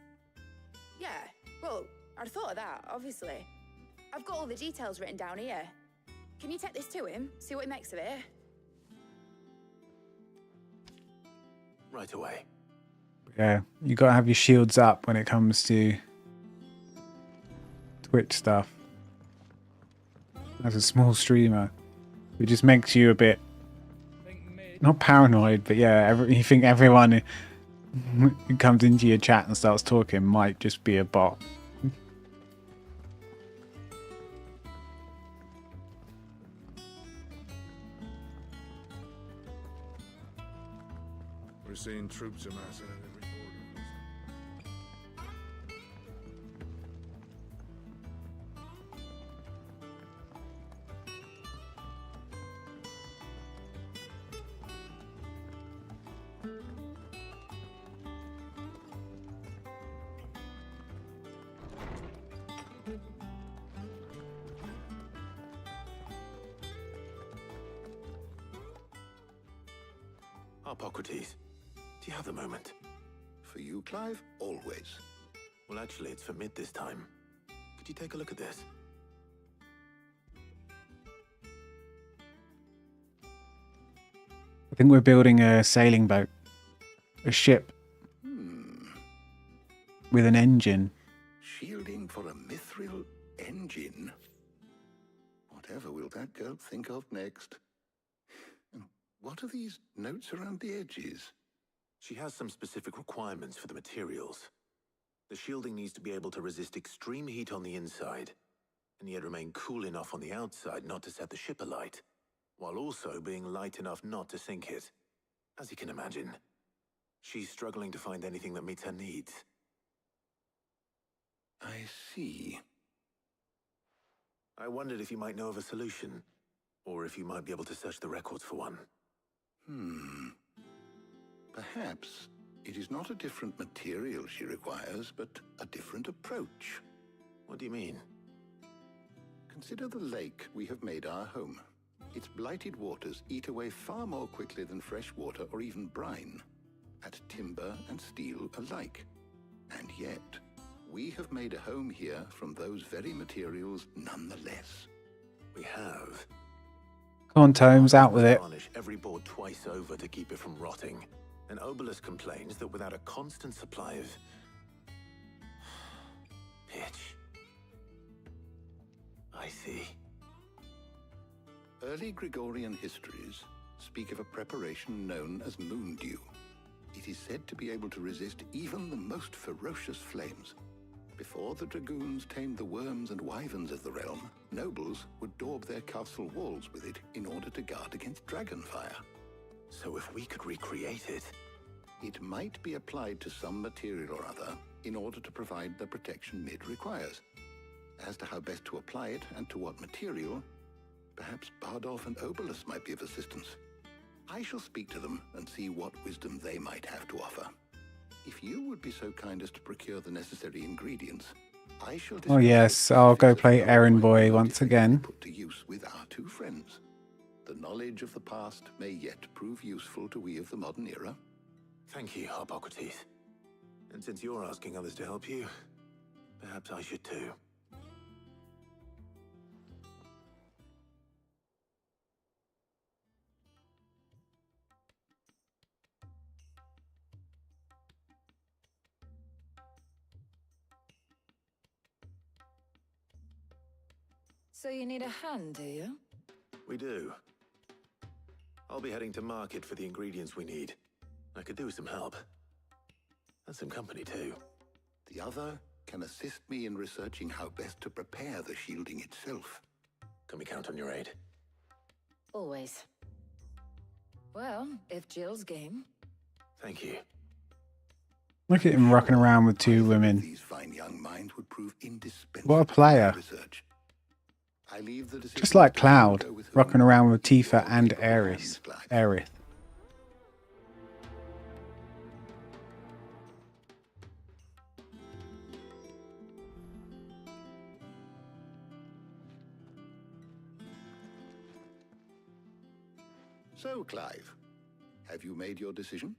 Yeah, well, I'd thought of that, obviously. I've got all the details written down here. Can you take this to him, see what he makes of it? Right away. Yeah, you gotta have your shields up when it comes to Twitch stuff. As a small streamer, it just makes you a bit not paranoid, but yeah, you think everyone who comes into your chat and starts talking might just be a bot. We're seeing troops amassing at every Hippocrates, do you have a moment? For you, Clive? Always. Well, actually, it's for Mid this time. Could you take a look at this? I think we're building a sailing boat. A ship. With an engine. Shielding for a mithril engine? Whatever will that girl think of next? And what are these notes around the edges? She has some specific requirements for the materials. The shielding needs to be able to resist extreme heat on the inside and yet remain cool enough on the outside not to set the ship alight, while also being light enough not to sink it. As you can imagine, she's struggling to find anything that meets her needs. I see. I wondered if you might know of a solution, or if you might be able to search the records for one. Perhaps it is not a different material she requires, but a different approach. What do you mean? Consider the lake we have made our home. Its blighted waters eat away far more quickly than fresh water or even brine, at timber and steel alike. And yet, we have made a home here from those very materials nonetheless. We have. Come on, Tomes, out with it. Varnish every board twice over to keep it from rotting. And Obelisk complains that without a constant supply of pitch. I see. Early Gregorian histories speak of a preparation known as moon dew. It is said to be able to resist even the most ferocious flames. Before the dragoons tamed the worms and wyverns of the realm, nobles would daub their castle walls with it in order to guard against dragonfire. So if we could recreate it... It might be applied to some material or other in order to provide the protection Mid requires. As to how best to apply it and to what material, perhaps Bardolph and Obelisk might be of assistance. I shall speak to them and see what wisdom they might have to offer. If you would be so kind as to procure the necessary ingredients, I shall... Oh yes, I'll go play errand boy once again. ...put to use with our two friends. The knowledge of the past may yet prove useful to we of the modern era. Thank you, Hippocrates. And since you're asking others to help you, perhaps I should too. So you need a hand, do you? We do. I'll be heading to market for the ingredients we need. I could do with some help. And some company too. The other can assist me in researching how best to prepare the shielding itself. Can we count on your aid? Always. Well, if Jill's game. Thank you. Look at him rocking around with two women. These fine young minds would prove indispensable. What a player. Research. I leave the decision Just like Cloud, rocking around with Tifa and Aerith. So, Clive, have you made your decision?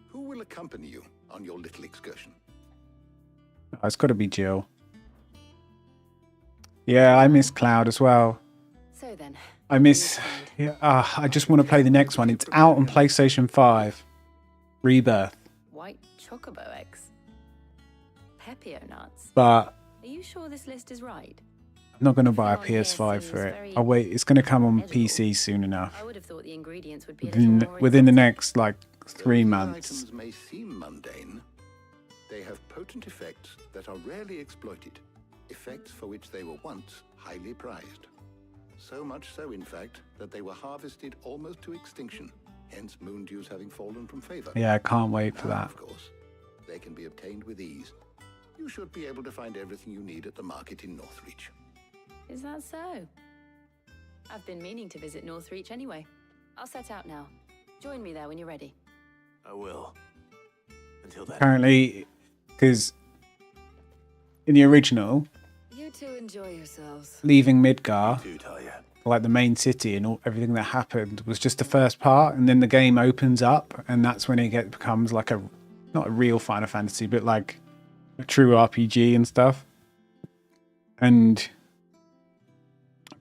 Who will accompany you on your little excursion? Oh, it's got to be Jill. Yeah, I miss Cloud as well. So then. I miss... Yeah, I just want to play the next one. It's out on PlayStation 5. Rebirth. White chocobo eggs. Pepio nuts. But... Are you sure this list is right? I'm not going to buy a PS5 for it. I'll wait. It's going to come on PC soon enough. I would have thought the ingredients would be a little more within the next, like, 3 Those months. items may seem mundane. They have potent effects that are rarely exploited. Effects for which they were once highly prized. So much so, in fact, that they were harvested almost to extinction, hence moon dews having fallen from favor. Yeah, I can't wait for Now, that. of course, they can be obtained with ease. You should be able to find everything you need at the market in Northreach. Is that so? I've been meaning to visit Northreach anyway. I'll set out now. Join me there when you're ready. I will. Until then. Apparently, because in the original, You two enjoy yourselves. leaving Midgar, like the main city and everything that happened, was just the first part, and then the game opens up, and that's when it becomes like a, not a real Final Fantasy, but like a true RPG and stuff. And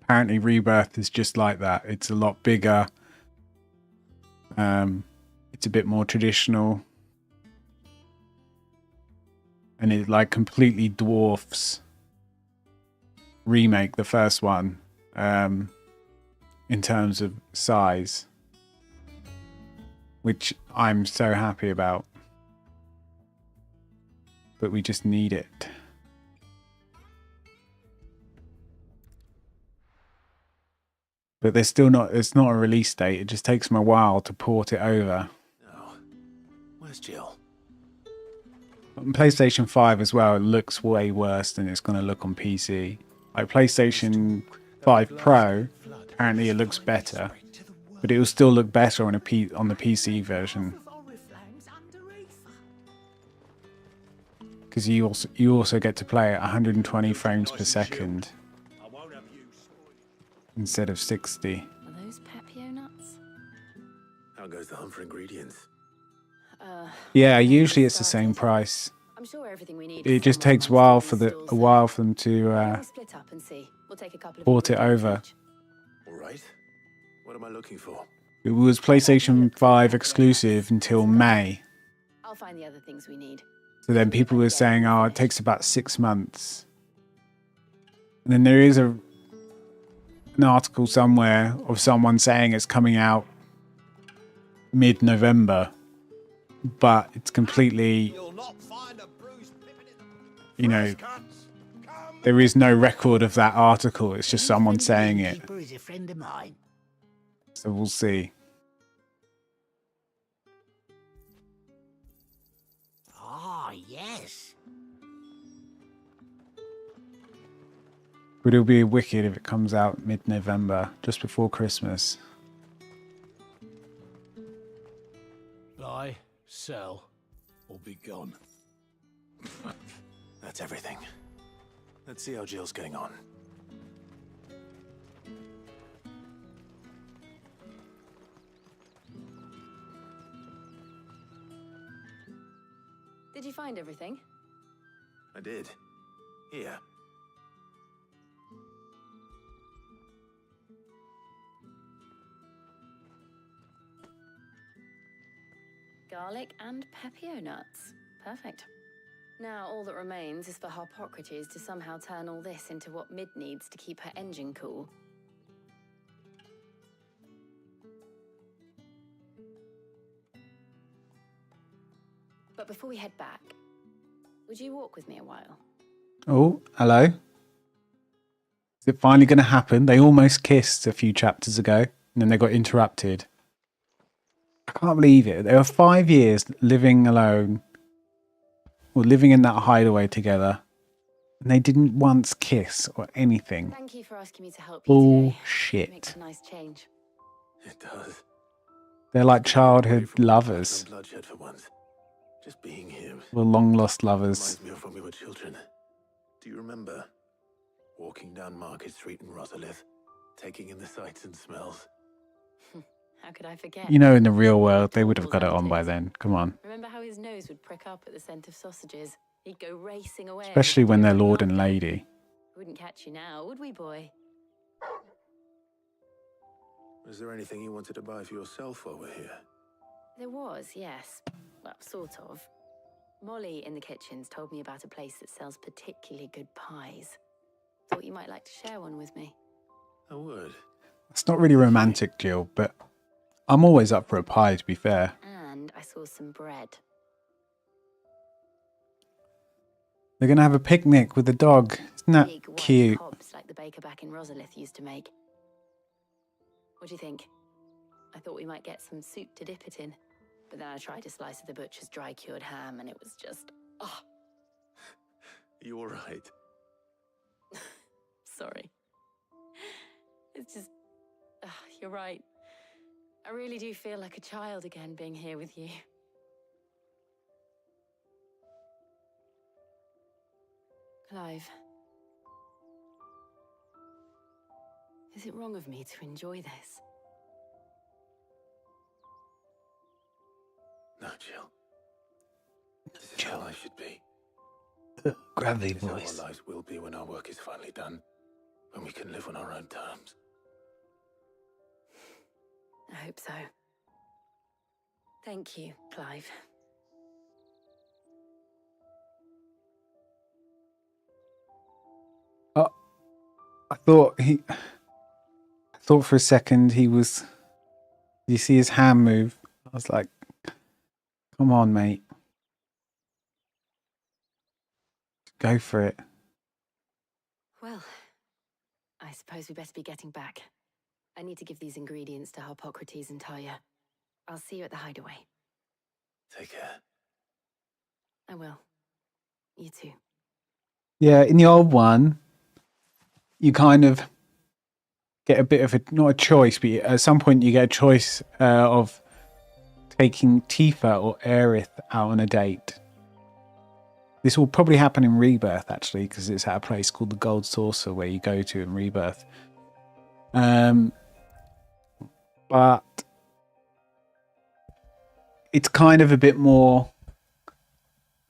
apparently Rebirth is just like that. It's a lot bigger. It's a bit more traditional. And it like completely dwarfs Remake, the first one, in terms of size, which I'm so happy about. But we just need it. but there's still not. It's not a release date. It just takes them a while to port it over. Where's Jill? On PlayStation 5 as well, it looks way worse than it's going to look on PC. Like PlayStation 5 Pro, apparently it looks better, but it will still look better on on the PC version. Because you also get to play at 120 frames per second instead of 60. Are those Pepio nuts? How goes the hunt for ingredients? Yeah, usually it's the same price. I'm sure everything we need. It just takes a while for them to Split up and see. We'll take a couple of port it over. All right. What am I looking for? It was PlayStation 5 exclusive until May. I'll find the other things we need. So then people were saying, oh, it takes about 6 months. And then there is an article somewhere of someone saying it's coming out mid-November. But it's completely, you know, there is no record of that article. It's just someone saying it. Is a friend of mine. So we'll see. Ah, yes. But it'll be wicked if it comes out mid-November, just before Christmas. Buy, sell, or be gone. That's everything. Let's see how Jill's getting on. Did you find everything? I did. Here. Garlic and Pepio nuts. Perfect. Now all that remains is for Harpocrates to somehow turn all this into what Mid needs to keep her engine cool. But before we head back, would you walk with me a while? Oh, hello. Is it finally going to happen? They almost kissed a few chapters ago, and then they got interrupted. I can't believe it. They were 5 years living alone, or living in that hideaway together, and they didn't once kiss or anything. Thank you for asking me to help you today. Bullshit. It makes a nice change. It does. They're like childhood lovers. Bloodshed for once. Just being here. Or long lost lovers. Reminds me of when we were children. Do you remember walking down Market Street in Rosalith, taking in the sights and smells? How could I forget? You know, in the real world, they would have got it on by then. Come on. Remember how his nose would prick up at the scent of sausages? He'd go racing away. Especially when they're lord and lady. Wouldn't catch you now, would we, boy? Was there anything you wanted to buy for yourself while we're here? There was, yes. Well, sort of. Molly in the kitchens told me about a place that sells particularly good pies. Thought you might like to share one with me. I would. It's not really romantic, Jill, but I'm always up for a pie, to be fair. And I saw some bread. They're going to have a picnic with the dog. Isn't that Big white cute? cobs like the baker back in Rosalith used to make. What do you think? I thought we might get some soup to dip it in. But then I tried a slice of the butcher's dry-cured ham, and it was just... oh. You all right? Sorry. It's just... you're right. I really do feel like a child again being here with you. Clive. Is it wrong of me to enjoy this? No, Jill. This is how life should be. Gravity This is voice. how our lives will be when our work is finally done. When we can live on our own terms. I hope so. Thank you, Clive. Oh, I thought for a second he was... Did you see his hand move? I was like, come on, mate. Go for it. Well, I suppose we better be getting back. I need to give these ingredients to Harpocrates and Talia. I'll see you at the hideaway. Take care. I will. You too. Yeah, in the old one, you kind of get a bit of a, not a choice, but at some point you get a choice of taking Tifa or Aerith out on a date. This will probably happen in Rebirth, actually, because it's at a place called the Gold Saucer where you go to in Rebirth. But it's kind of a bit more...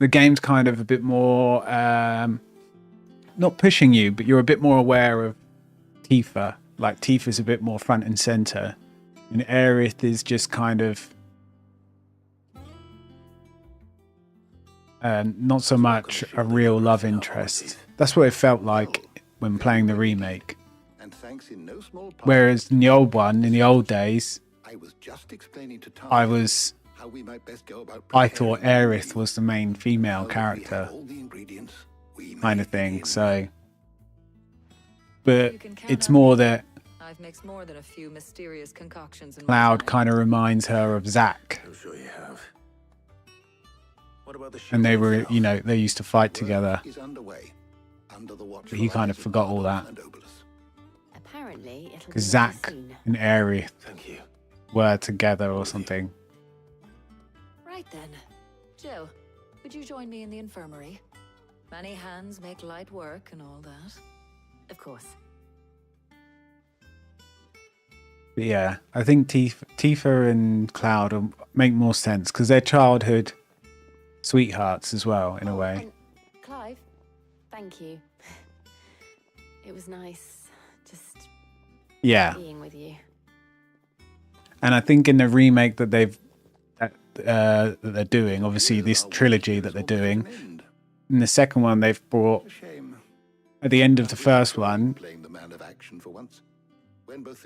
The game's kind of a bit more... not pushing you, but you're a bit more aware of Tifa. Like, Tifa's a bit more front and center. And Aerith is just kind of... not so much a real love interest. That's what it felt like when playing the remake. And thanks in no small part, Whereas in the old one, in the old days, I was just explaining to Tom I thought how we might best go about Aerith was the main female character, kind of thing. So, but it's more that I've mixed more than a few mysterious concoctions in Cloud kind of reminds her of Zack. I'm sure you have. What about the And they were, you know, they used to fight together. is underway under the watch. But he kind of forgot all that. Apparently, it'll Because be Zack soon. and Aerith were together or something. Right then. Jill, would you join me in the infirmary? Many hands make light work and all that. Of course. But yeah, I think Tifa and Cloud will make more sense because they're childhood sweethearts as well, in a way. And Clive, thank you. It was nice just being with you. And I think in the remake that that they're doing, obviously this trilogy that they're doing, in the second one they've brought, at the end of the first one,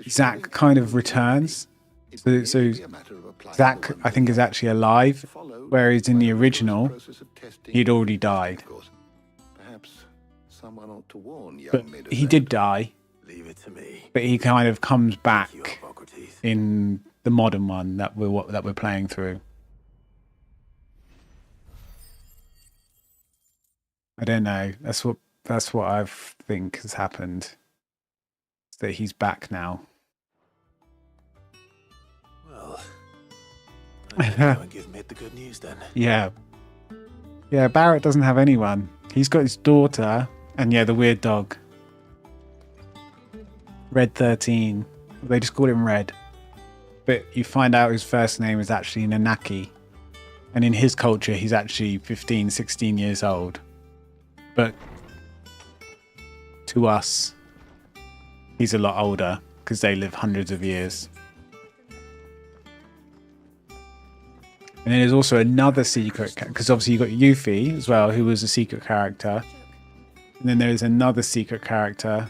Zack kind of returns. So Zack, I think, is actually alive, whereas in the original, he'd already died. Perhaps someone ought to warn young But Middle he did die. Leave it to me. But he kind of comes back in the modern one that we're playing through. I don't know. That's what I think has happened. That he's back now. Well, I better go and give Mid the good news then. Yeah. Yeah, Barrett doesn't have anyone. He's got his daughter and the weird dog. Red 13. They just call him Red. But you find out his first name is actually Nanaki. And in his culture, he's actually 15, 16 years old. But to us, he's a lot older because they live hundreds of years. And then there's also another secret, because obviously you got Yuffie as well, who was a secret character. And then there's another secret character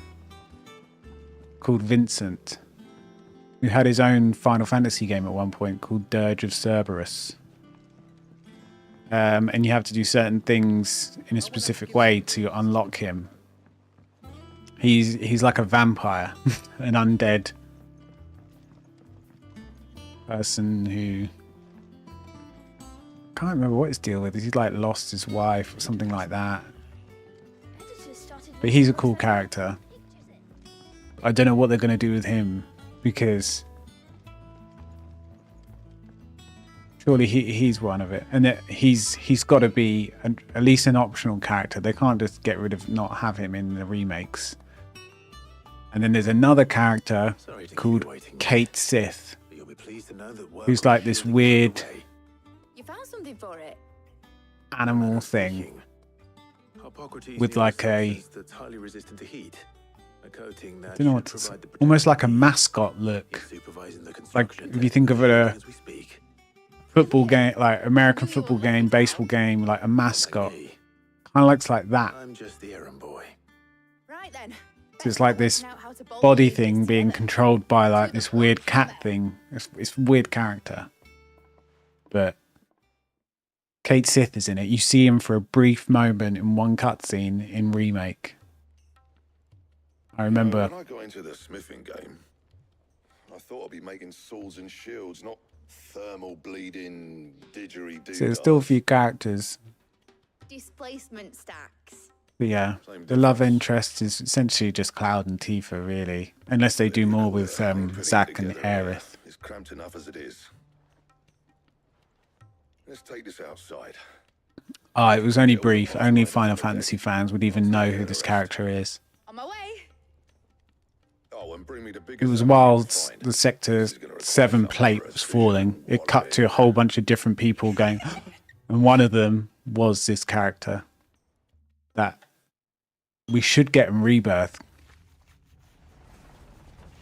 called Vincent, who had his own Final Fantasy game at one point called Dirge of Cerberus. And you have to do certain things in a specific way to unlock him. He's like a vampire, an undead person who... can't remember what his deal with. He's like lost his wife or something like that. But he's a cool character. I don't know what they're going to do with him because surely he's one of it, and he's got to be at least an optional character. They can't just get rid of not have him in the remakes. And then there's another character called Kate Sith, who's like this weird You found something for it? animal thing with like a, that's highly resistant to heat. A coating that I don't know what should to say, provide the almost like a mascot look. supervising the Like construction if you think of it a as we speak. football game, like American football game, baseball game, like a mascot, kind of looks like that. I'm just the errand boy. Right then. So it's like this body thing being controlled by like this weird cat thing. It's a weird character. But Kate Sith is in it. You see him for a brief moment in one cutscene in Remake. I remember. When I got into the smithing game, I thought I'd be making swords and shields, not thermal bleeding didgeridoo. So there's still a few characters. Displacement stacks. But yeah, the love interest is essentially just Cloud and Tifa, really. Unless they do more with Zack and Aerith. It's cramped enough as it is. Let's take this outside. It was only brief. Only Final Fantasy fans would even know who this character is. On my way. Oh, and bring me the It biggest was while the Sector 7 plate was falling. It cut to a whole bunch of different people going, and one of them was this character that we should get in Rebirth.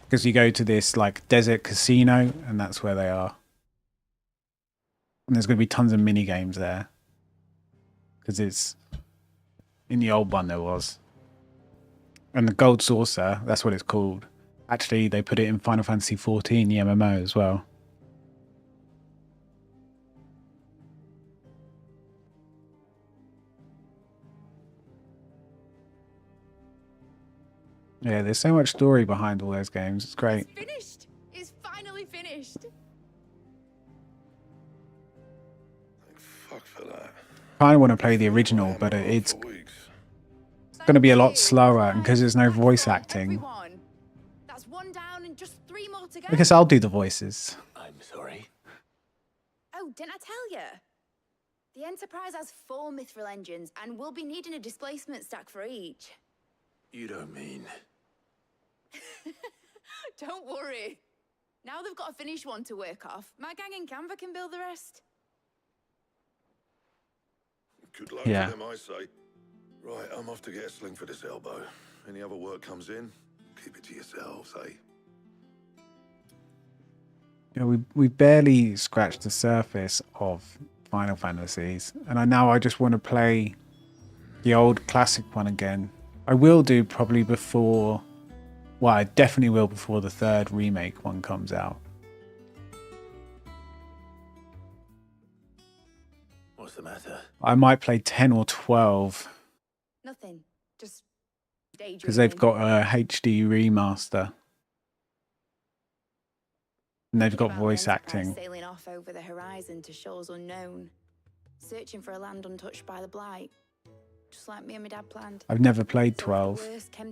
Because you go to this like desert casino, and that's where they are. And there's going to be tons of mini games there. Because it's in the old one there was. And the Gold Saucer, that's what it's called. Actually, they put it in Final Fantasy XIV, the MMO as well. Yeah, there's so much story behind all those games. It's great. It's finished. It's finally finished. Fuck for that. I kind of want to play the original, but it's going to be a lot slower, and because there's no voice acting. That's one down and just 3 more to go. I guess I'll do the voices. I'm sorry. Oh, didn't I tell you? The Enterprise has 4 mithril engines, and we'll be needing a displacement stack for each. You don't mean... Don't worry. Now they've got a finished one to work off. My gang in Canva can build the rest. Good luck Yeah. to them, I say. Right, I'm off to get a sling for this elbow. Any other work comes in, keep it to yourselves, eh? You know, we barely scratched the surface of Final Fantasies, and I just want to play the old classic one again. I will do probably before... Well, I definitely will before the 3rd remake one comes out. What's the matter? I might play 10 or 12 Nothing. Just daydreaming. because they've got a HD remaster. And they've got voice acting. Sailing off over the horizon to shores unknown, searching for a land untouched by the blight, just like me and my dad planned. I've never played 12.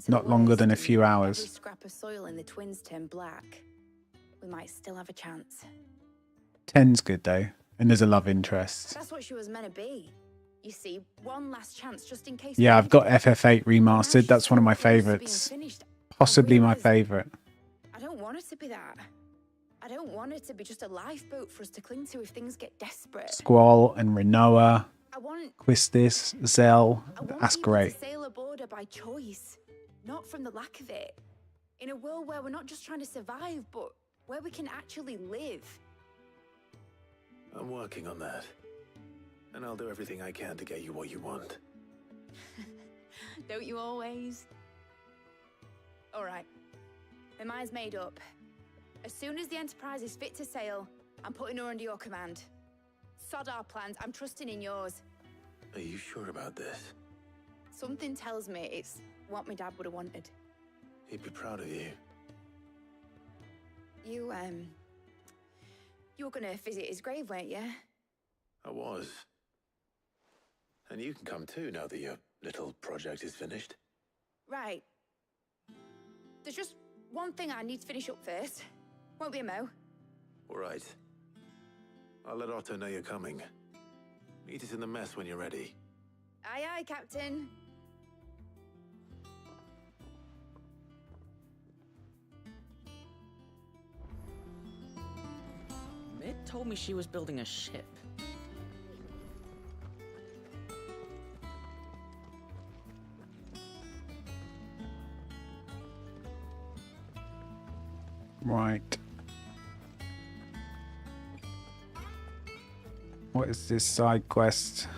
Not longer than a few Every hours. scrap of soil in the twins turn black. We might still have a chance. 10's good though, and there's a love interest. That's what she was meant to be. You see, one last chance just in case. Yeah, I've got FF8 remastered. That's one of my favourites. Possibly my favourite. I don't want it to be that. I don't want it to be just a lifeboat for us to cling to if things get desperate. Squall and Renoa. I want Quistis, Zell. That's people great. to sail a border by choice, not from the lack of it. In a world where we're not just trying to survive, but where we can actually live. I'm working on that. And I'll do everything I can to get you what you want. Don't you always? All right. My mind's made up. As soon as the Enterprise is fit to sail, I'm putting her under your command. Sod our plans. I'm trusting in yours. Are you sure about this? Something tells me it's what my dad would have wanted. He'd be proud of you. You were gonna visit his grave, weren't you? I was. And you can come too now that your little project is finished. Right. There's just one thing I need to finish up first. Won't be a mo. All right. I'll let Otto know you're coming. Meet us in the mess when you're ready. Aye, aye, Captain. Mid told me she was building a ship. Right. What is this side quest?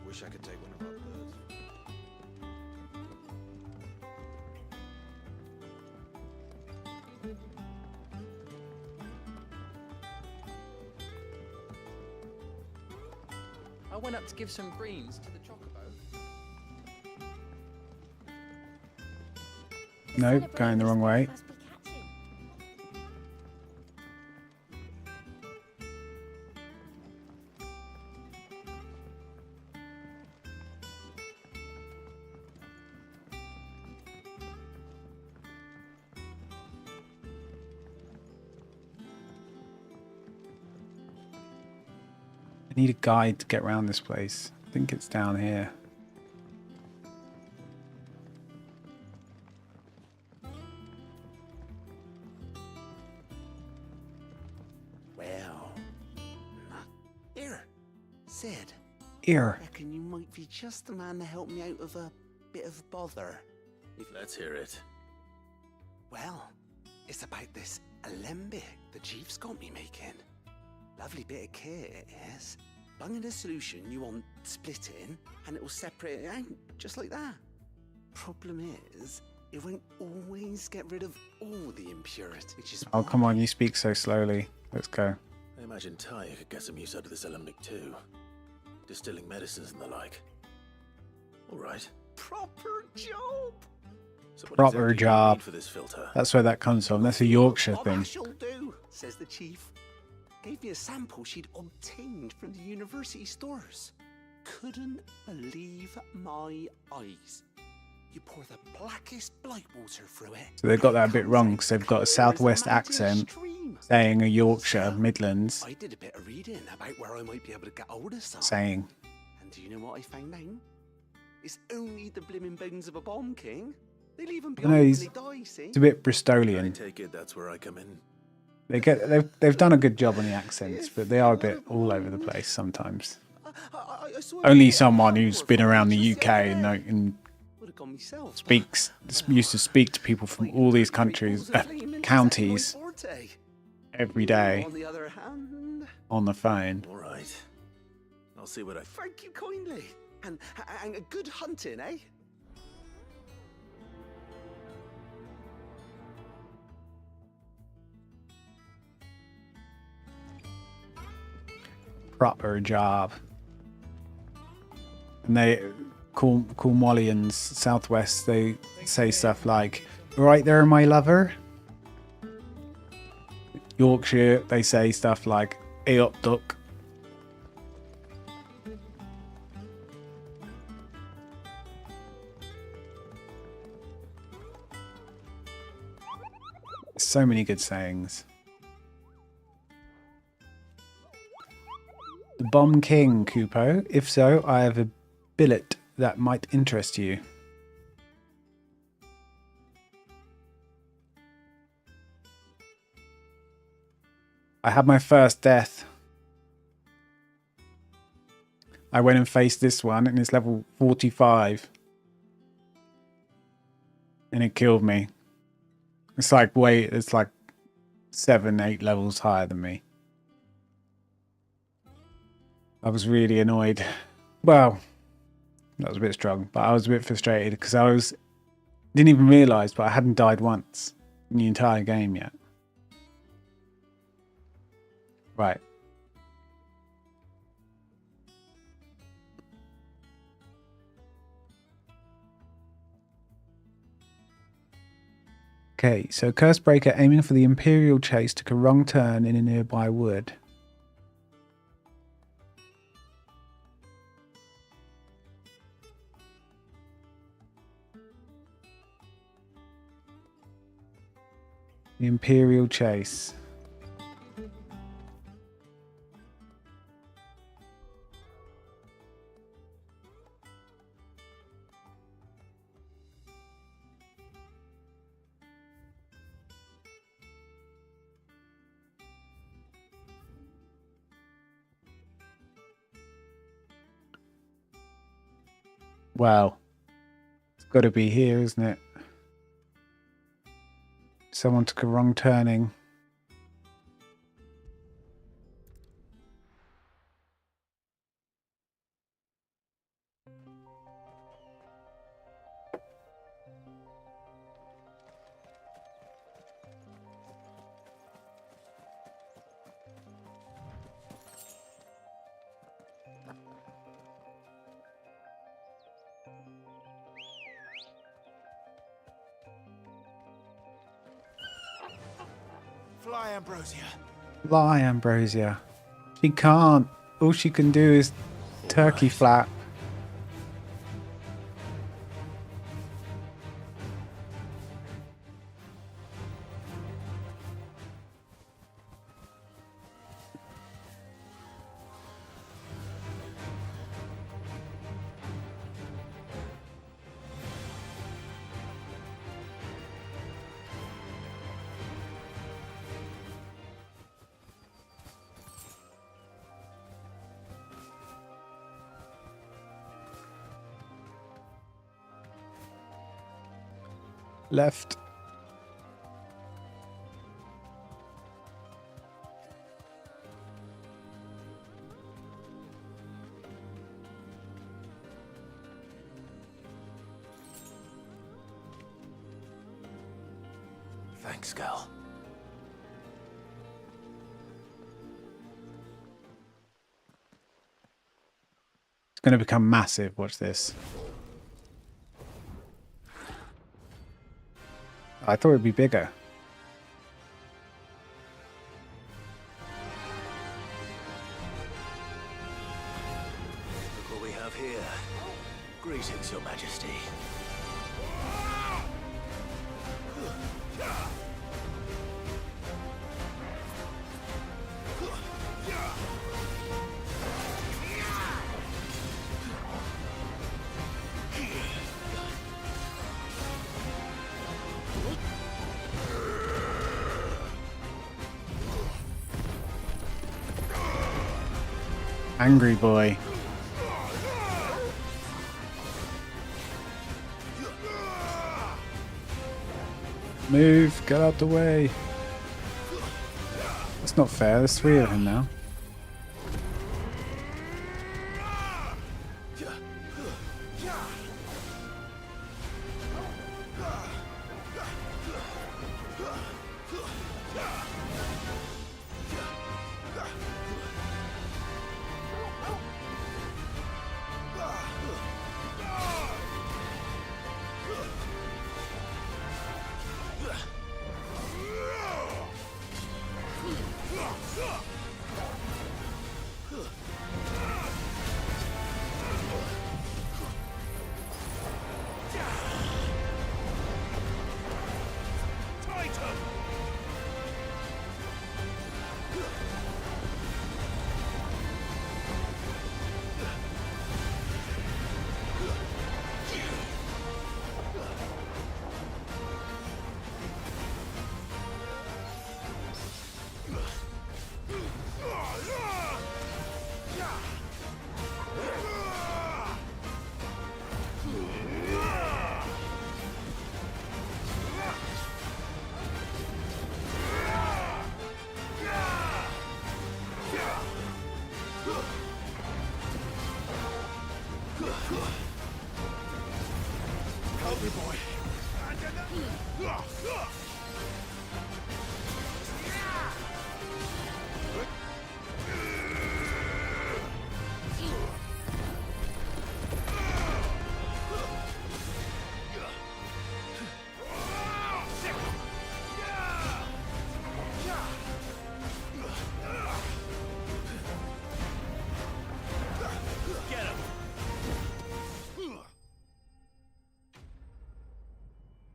Wish I could take one of our birds. I went up to give some greens to the chocobo. No, going the wrong way. I need a guide to get around this place. I think it's down here. Well, here, Sid. Here. Reckon you might be just the man to help me out of a bit of bother. Let's hear it. Well, it's about this alembic the chief's got me making. Lovely bit of kit it is. Bunging a solution you want splitting, and it will separate it out, just like that. Problem is, it won't always get rid of all the impurities, which is Oh, come on, you speak so slowly. Let's go. I imagine Ty could get some use out of this alembic too. Distilling medicines and the like. Alright. proper job. So what Proper exactly do you job. need for this filter? That's where that comes from. That's a Yorkshire thing. That shall do, says the chief. Gave me a sample she'd obtained from the university stores. Couldn't believe my eyes. You pour the blackest blight water through it. So they've got that a bit wrong because they've got a southwest accent saying a Yorkshire, Midlands I did a bit of reading about where I might be able to get hold of some. saying. And do you know what I found out? It's only the blimmin' bones of a bomb king. They leave them I behind know, when he's, they die, see? it's a bit I Bristolian. take it that's where I come in. They've done a good job on the accents, but they are a bit all over the place sometimes. Only someone who's been around the UK and used to speak to people from all these countries, counties, every day On the other hand, on the phone. All right. I'll see what I... thank you kindly. And a good hunting, eh? Proper job. And they, Cornwallians, Southwest, they say stuff like, "Right there, my lover." Yorkshire, they say stuff like, "Hey up, duck." So many good sayings. The Bomb King, Kupo. If so, I have a billet that might interest you. I had my first death. I went and faced this one and it's level 45. And it killed me. It's like 7-8 levels higher than me. I was really annoyed. Well, that was a bit strong, but I was a bit frustrated because didn't even realise, but I hadn't died once in the entire game yet. Right. Okay, so Cursebreaker aiming for the Imperial Chase took a wrong turn in a nearby wood. The Imperial Chase. Well, it's got to be here, isn't it? Someone took a wrong turning. Fly, Ambrosia. Fly, Ambrosia. She can't. All she can do is turkey flap. Left. Thanks, girl. It's going to become massive. Watch this. I thought it'd be bigger. Look what we have here. Greetings, Your Majesty. Angry boy. Move, get out the way. That's not fair, there's 3 of them now. Help me, boy.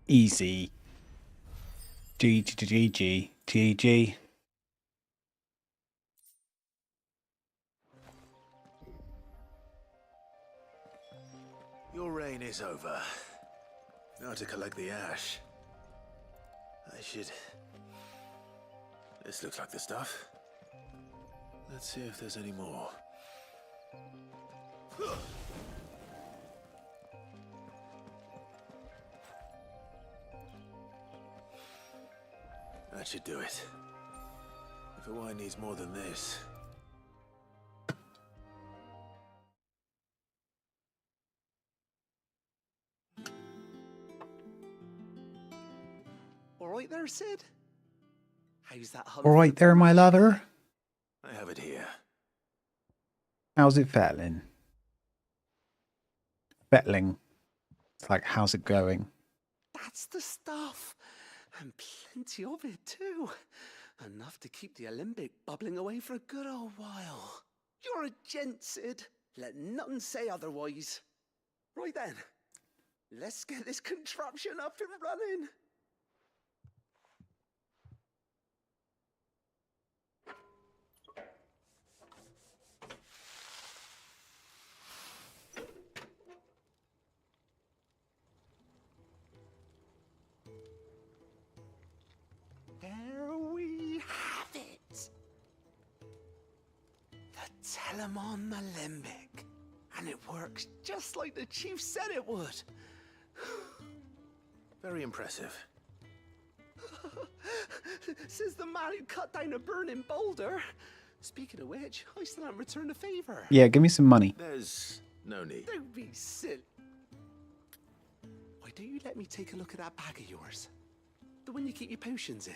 Easy. GG. Your reign is over. Now to collect the ash. I should... This looks like the stuff. Let's see if there's any more. That should do it. If a wine needs more than this... All right there, Sid? How's that hunt? All right there, my lover. I have it here. How's it feeling? Fettling. It's like, how's it going? That's the stuff. And plenty of it, too. Enough to keep the Olympic bubbling away for a good old while. You're a gent, Sid. Let none say otherwise. Right then, let's get this contraption up and running. There we have it. The Telemon Alembic. And it works just like the chief said it would. Very impressive. Says the man who cut down a burning boulder. Speaking of which, I still haven't returned the favor. Yeah, give me some money. There's no need. Don't be silly. Why don't you let me take a look at that bag of yours? The one you keep your potions in.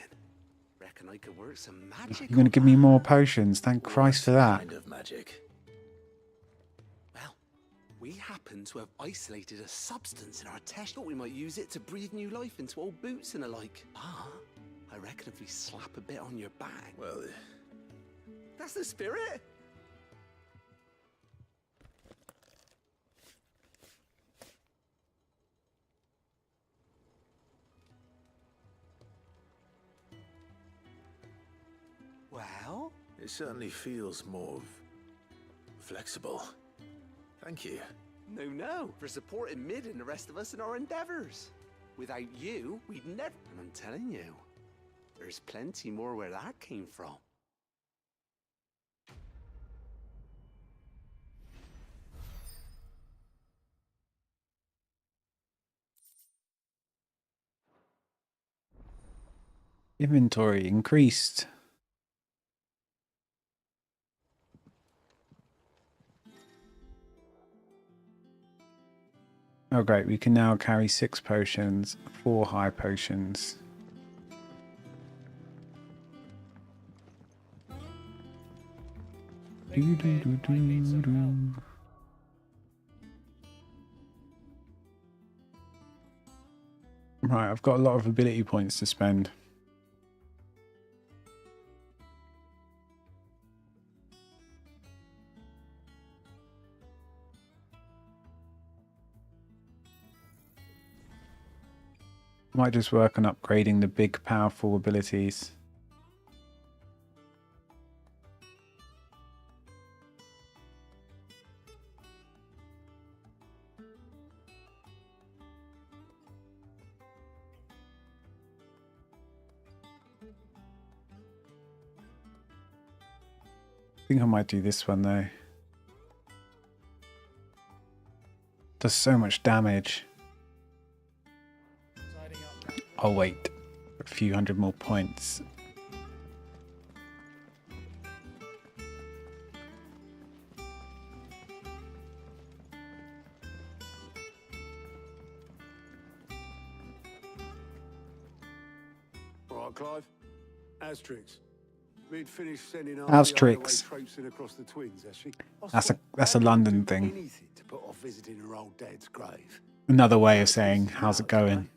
Reckon I could work some magic. You're going to give me more potions. Thank Christ for that. Kind of magic. Well, we happen to have isolated a substance in our test. Thought we might use it to breathe new life into old boots and the like. Ah, I reckon if we slap a bit on your bag. Well, that's the spirit. Well, it certainly feels more flexible. Thank you. No, for supporting Mid and the rest of us in our endeavors. Without you, we'd never. And I'm telling you, there's plenty more where that came from. Inventory increased. Oh great, we can now carry 6 potions, 4 high potions. Right, I've got a lot of ability points to spend. Might just work on upgrading the big, powerful abilities. I think I might do this one though. Does so much damage. I'll wait for a few hundred more points. All right, Clive. Astrix. We'd finished sending our Astrix. traipsing across the twins, has she? That's a London thing. Anything to put off visiting her old dad's grave. Another way of saying, how's it going?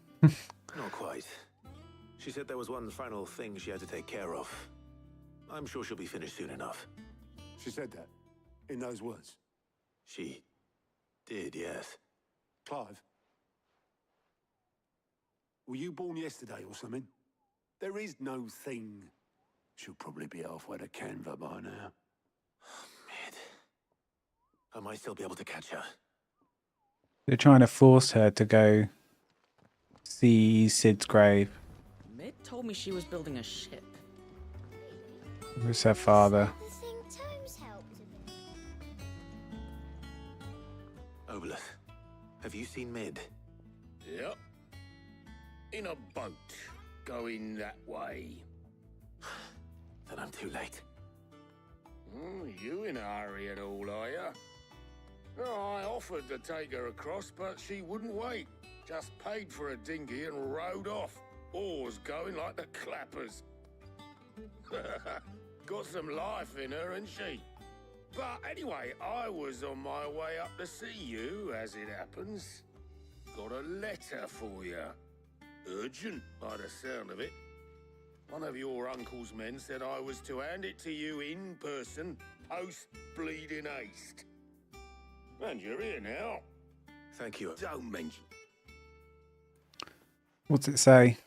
Not quite. She said there was one final thing she had to take care of. I'm sure she'll be finished soon enough. She said that? In those words? She did, yes. Clive? Were you born yesterday or something? There is no thing. She'll probably be halfway to Canva by now. Mid. I might still be able to catch her. They're trying to force her to go see Sid's grave. Mid told me she was building a ship. Who's her father? Oboleth, have you seen Mid? Yep. In a boat, going that way. Then I'm too late. You in a hurry at all, are you? Oh, I offered to take her across, but she wouldn't wait. Just paid for a dinghy and rowed off. Oars going like the clappers. Got some life in her, ain't she? But anyway, I was on my way up to see you, as it happens. Got a letter for you. Urgent, by the sound of it. One of your uncle's men said I was to hand it to you in person, post-bleeding haste. And you're here now. Thank you. Don't mention. What's it say?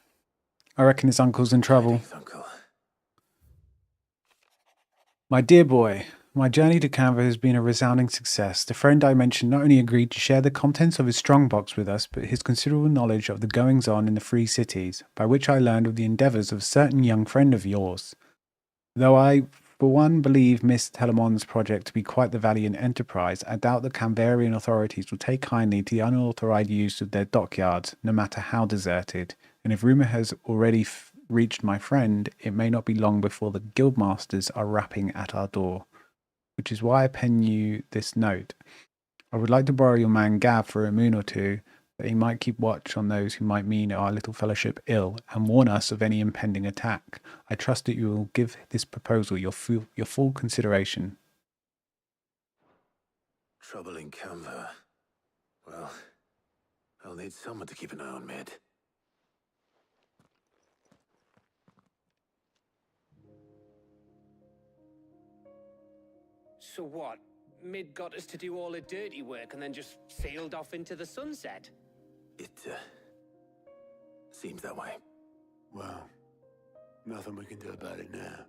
I reckon his uncle's in trouble. Uncle. My dear boy, my journey to Canva has been a resounding success. The friend I mentioned not only agreed to share the contents of his strongbox with us, but his considerable knowledge of the goings-on in the Free Cities, by which I learned of the endeavours of a certain young friend of yours. Though I, for one, believe Miss Telemon's project to be quite the valiant enterprise, I doubt the Canvarian authorities will take kindly to the unauthorised use of their dockyards, no matter how deserted, and if rumour has already reached my friend, it may not be long before the guildmasters are rapping at our door. Which is why I pen you this note. I would like to borrow your man Gav for a moon or two, that he might keep watch on those who might mean our little fellowship ill, and warn us of any impending attack. I trust that you will give this proposal your full consideration. Trouble in Canva. Well, I'll need someone to keep an eye on Mid. So what? Mid got us to do all the dirty work and then just sailed off into the sunset? It, seems that way. Well, nothing we can do about it now.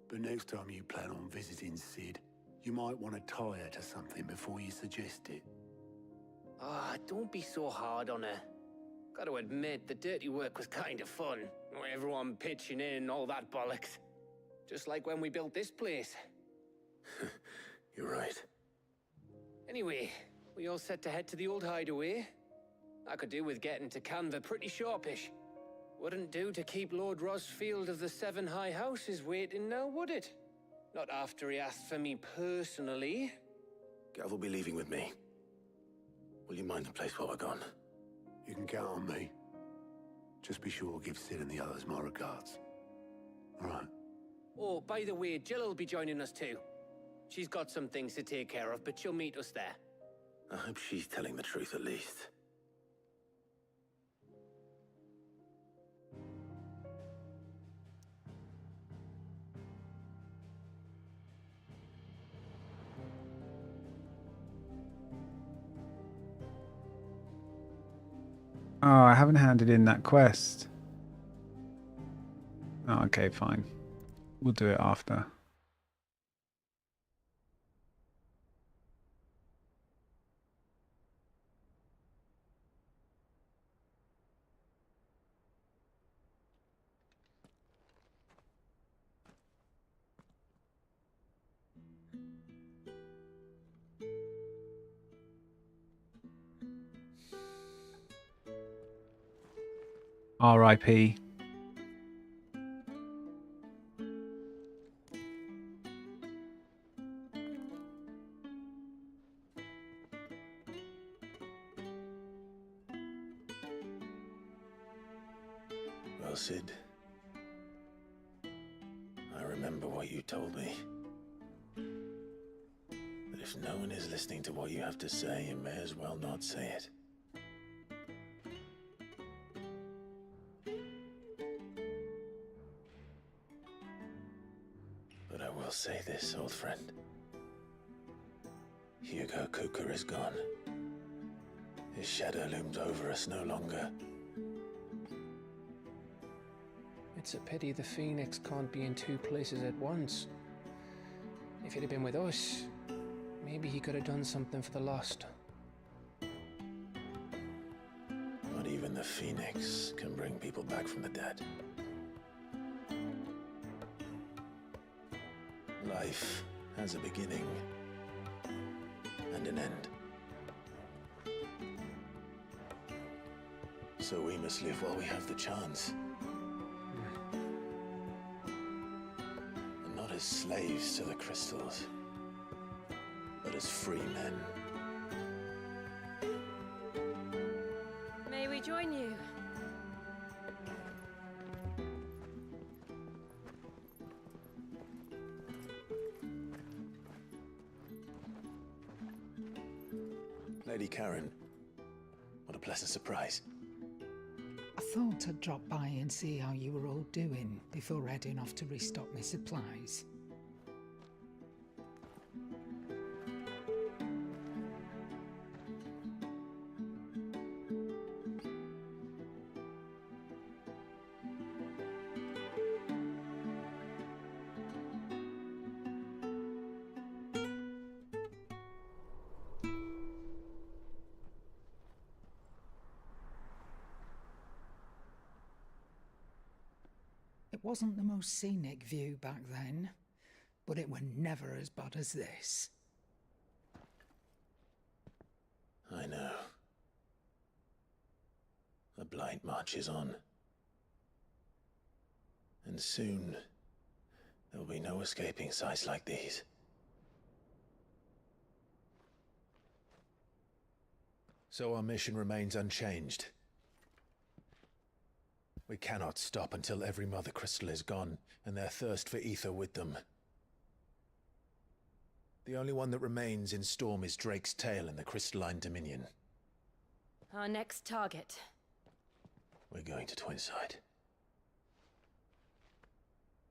But next time you plan on visiting Sid, you might want to tie her to something before you suggest it. Ah, don't be so hard on her. Gotta admit, the dirty work was kind of fun. Everyone pitching in, all that bollocks. Just like when we built this place. You're right. Anyway, we all set to head to the old hideaway. I could do with getting to Canva pretty sharpish. Wouldn't do to keep Lord Rosfield of the Seven High Houses waiting now, would it? Not after he asked for me personally. Gav will be leaving with me. Will you mind the place while we're gone? You can count on me. Just be sure to give Sid and the others my regards. All right. Oh, by the way, Jill will be joining us too. She's got some things to take care of, but she'll meet us there. I hope she's telling the truth at least. Oh, I haven't handed in that quest. Oh, okay, fine. We'll do it after. R.I.P. Well, Sid, I remember what you told me. That if no one is listening to what you have to say, you may as well not say it. But I will say this, old friend. Hugo Cooker is gone. His shadow looms over us no longer. It's a pity the Phoenix can't be in two places at once. If he'd have been with us, maybe he could have done something for the lost. Not even the Phoenix can bring people back from the dead. Life has a beginning and an end. So we must live while we have the chance. And not as slaves to the crystals, but as free men. May we join you? Lady Karen, what a pleasant surprise. I thought I'd drop by and see how you were all doing before heading off to restock my supplies. It wasn't the most scenic view back then, but it were never as bad as this. I know. The blight marches on. And soon, there will be no escaping sights like these. So our mission remains unchanged. We cannot stop until every Mother Crystal is gone, and their thirst for ether with them. The only one that remains in Storm is Drake's Tail in the Crystalline Dominion. Our next target. We're going to Twinside.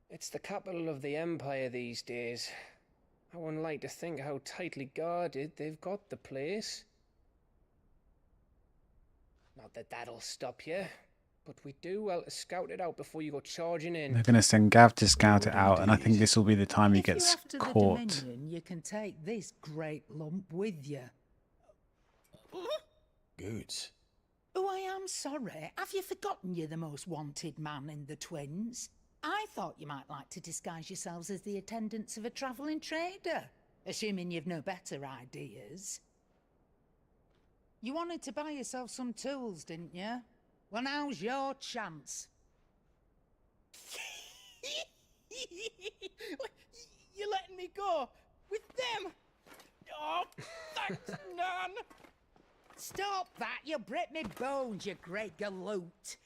It's the capital of the Empire these days. I wouldn't like to think how tightly guarded they've got the place. Not that that'll stop you, but we do well to scout it out before you go charging in. They're going to send Gav to scout it out, and I think this will be the time he gets If you're after caught. the Dominion, you can take this great lump with you. Goods. Oh, I am sorry. Have you forgotten you're the most wanted man in the Twins? I thought you might like to disguise yourselves as the attendants of a travelling trader, assuming you've no better ideas. You wanted to buy yourself some tools, didn't you? Well, now's your chance. You're letting me go with them? Oh, thanks, Nan. Stop that! You'll break me bones, you great galoot.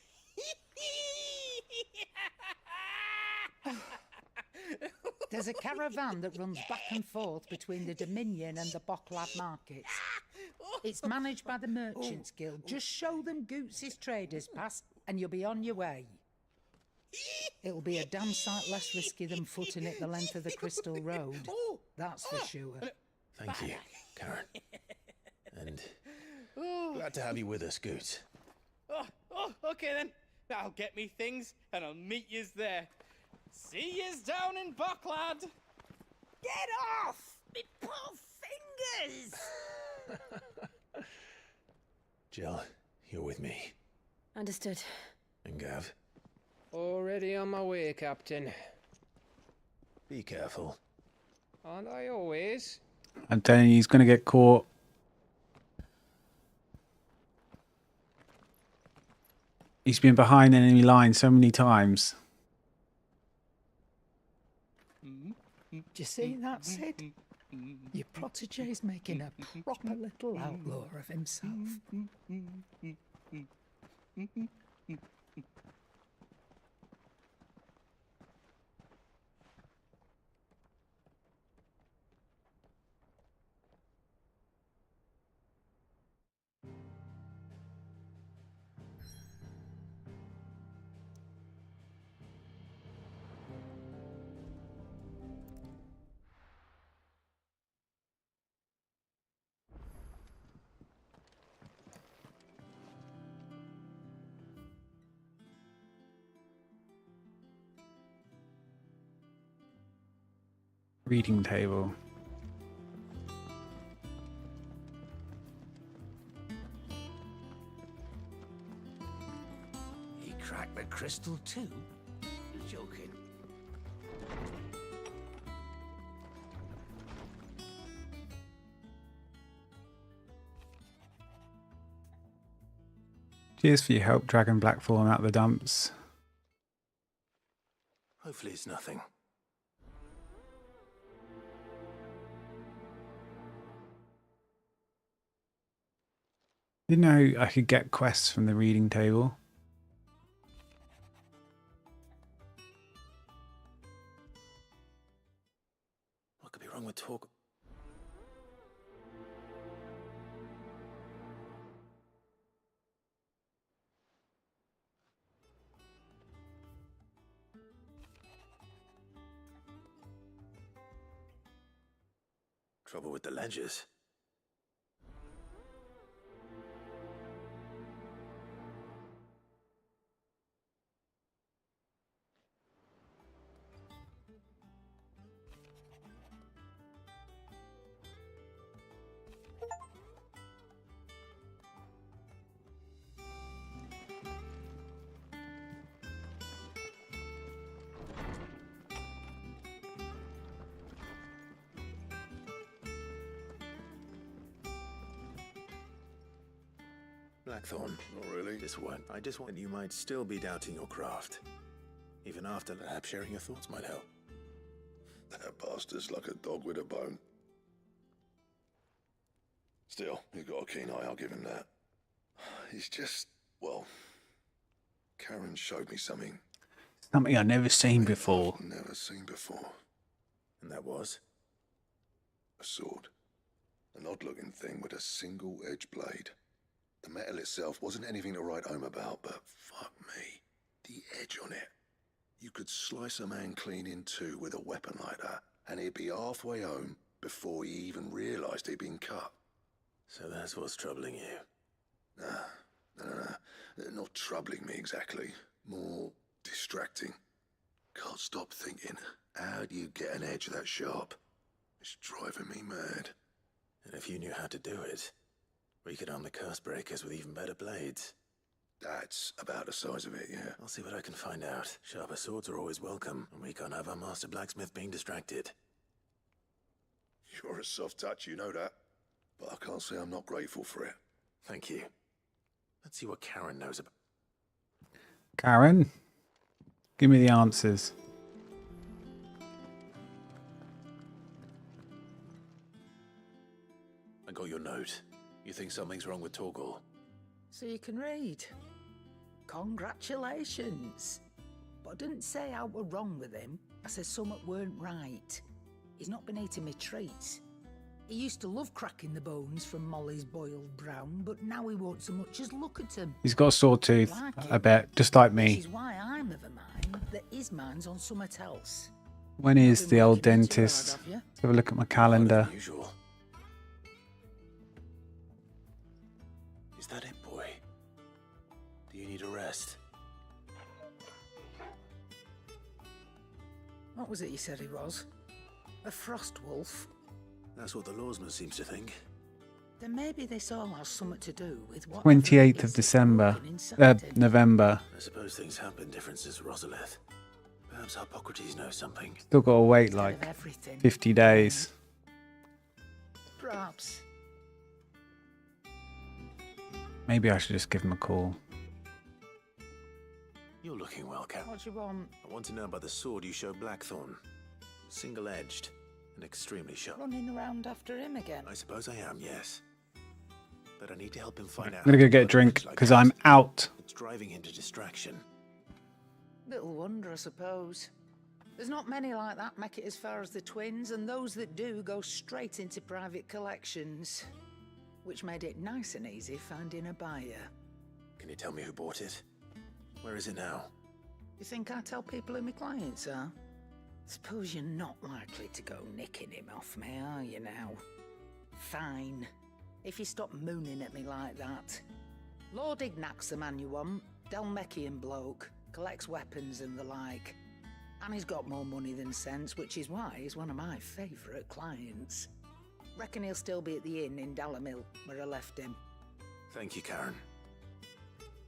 There's a caravan that runs back and forth between the Dominion and the Bocklad markets. It's managed by the Merchants Guild. Just show them Goots' traders pass and you'll be on your way. It'll be a damn sight less risky than footing it the length of the Crystal Road. That's for sure. Thank you, Karen. And glad to have you with us, Goots. Okay then. I'll get me things and I'll meet yous there. See yous down in Bocklad. Get off! Me poor fingers! Jill, you're with me. Understood. And Gav, Already on my way, Captain. be careful. Aren't I always? I'm telling you, he's going to get caught. He's been behind enemy lines so many times. Do you see that, Sid? Your protege's making a proper little outlaw of himself. Reading table. He cracked the crystal too? You're joking. Cheers for your help dragging Blackthorn out the dumps. Hopefully it's nothing. Didn't know I could get quests from the reading table. What could be wrong with talk? Trouble with the ledgers. Blackthorn. Not really. This one. I just want you might still be doubting your craft. Even after, perhaps sharing your thoughts might help. That bastard's like a dog with a bone. Still, he's got a keen eye, I'll give him that. He's just, well, Karen showed me something Something I've never seen before. never seen before. And that was? A sword. An odd-looking thing with a single-edged blade. The metal itself wasn't anything to write home about, but fuck me, the edge on it. You could slice a man clean in two with a weapon like that, and he'd be halfway home before he even realised he'd been cut. So that's what's troubling you. Not troubling me exactly. More distracting. Can't stop thinking, how do you get an edge that sharp? It's driving me mad. And if you knew how to do it, we could arm the curse breakers with even better blades. That's about the size of it, yeah. I'll see what I can find out. Sharper swords are always welcome, and we can't have our master blacksmith being distracted. You're a soft touch, you know that. But I can't say I'm not grateful for it. Thank you. Let's see what Karen knows about. Karen, give me the answers. I got your note. You think something's wrong with Torgal? So you can read. Congratulations. But I didn't say I were wrong with him. I said something weren't right. He's not been eating me treats. He used to love cracking the bones from Molly's boiled brown, but now he won't so much as look at them. He's got a sore tooth, Like I bet, just like me. Which is why I'm of a mind that his mind's on something else. When is the old dentist? Let's have a look at my calendar. Usual. Is that it, boy? Do you need a rest? What was it you said he was? A frost wolf? That's what the lawsman seems to think. Then maybe this all has something to do with what 28th of December. November. I suppose things have been different since Rosalith. Perhaps Hippocrates knows something. Still got to wait like 50 days. Perhaps. Maybe I should just give him a call. You're looking well, Cat. What do you want? I want to know about the sword you showed Blackthorn. Single-edged and extremely sharp. Running around after him again? I suppose I am, yes. But I need to help him find out. I'm gonna go get a drink because I'm out. It's driving him to distraction. Little wonder, I suppose. There's not many like that make it as far as the twins, and those that do go straight into private collections, which made it nice and easy finding a buyer. Can you tell me who bought it? Where is it now? You think I tell people who my clients are? Suppose you're not likely to go nicking him off me, are you now? Fine. If you stop mooning at me like that. Lord Ignac's the man you want. Dalmekian bloke. Collects weapons and the like. And he's got more money than sense, which is why he's one of my favourite clients. Reckon he'll still be at the inn in Dalamil, where I left him. Thank you, Karen.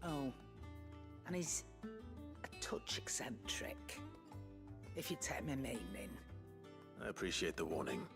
Oh, and he's a touch eccentric, if you take my meaning. I appreciate the warning.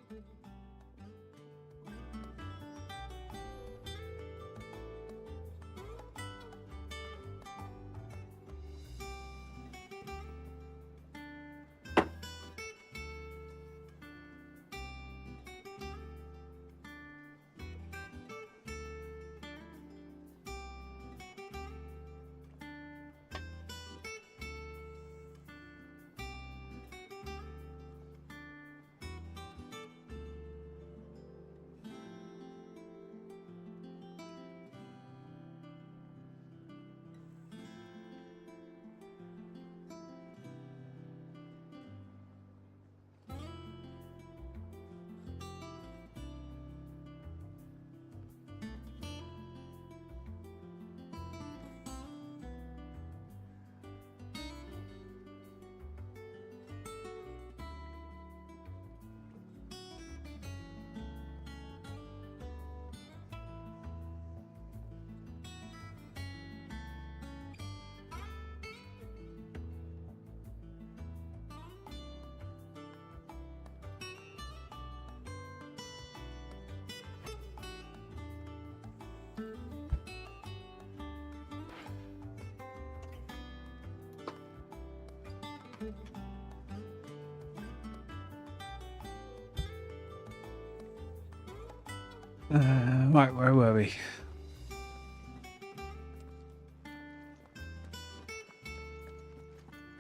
Right, where were we?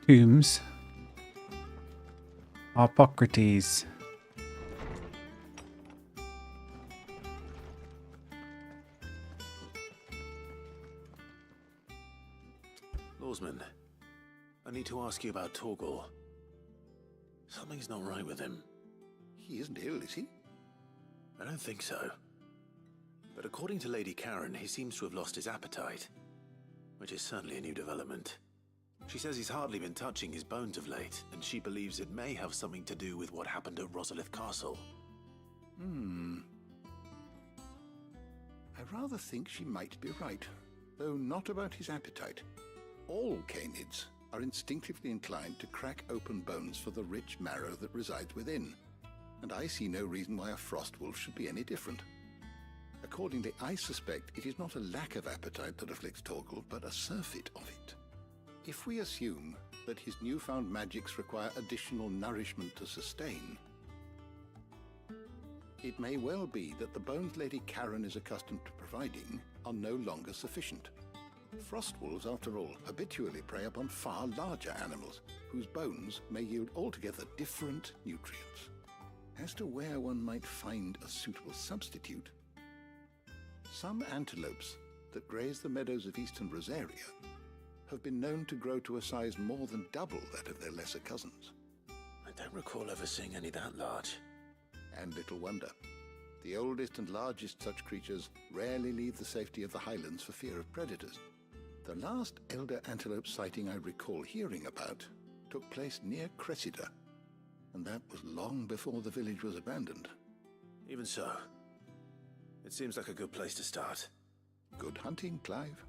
Tombs. Hippocrates. Lawsman, I need to ask you about Torgal. Something's not right with him. He isn't ill, is he? I don't think so. But according to Lady Karen, he seems to have lost his appetite, which is certainly a new development. She says he's hardly been touching his bones of late, and she believes it may have something to do with what happened at Rosalith Castle. I rather think she might be right, though not about his appetite. All canids are instinctively inclined to crack open bones for the rich marrow that resides within, and I see no reason why a frost wolf should be any different. Accordingly, I suspect it is not a lack of appetite that afflicts Torgal, but a surfeit of it. If we assume that his newfound magics require additional nourishment to sustain, it may well be that the bones Lady Karen is accustomed to providing are no longer sufficient. Frost wolves, after all, habitually prey upon far larger animals, whose bones may yield altogether different nutrients. As to where one might find a suitable substitute, some antelopes that graze the meadows of eastern Rosaria have been known to grow to a size more than double that of their lesser cousins. I don't recall ever seeing any that large. And little wonder. The oldest and largest such creatures rarely leave the safety of the highlands for fear of predators. The last elder antelope sighting I recall hearing about took place near Cressida, and that was long before the village was abandoned. Even so, it seems like a good place to start. Good hunting, Clive.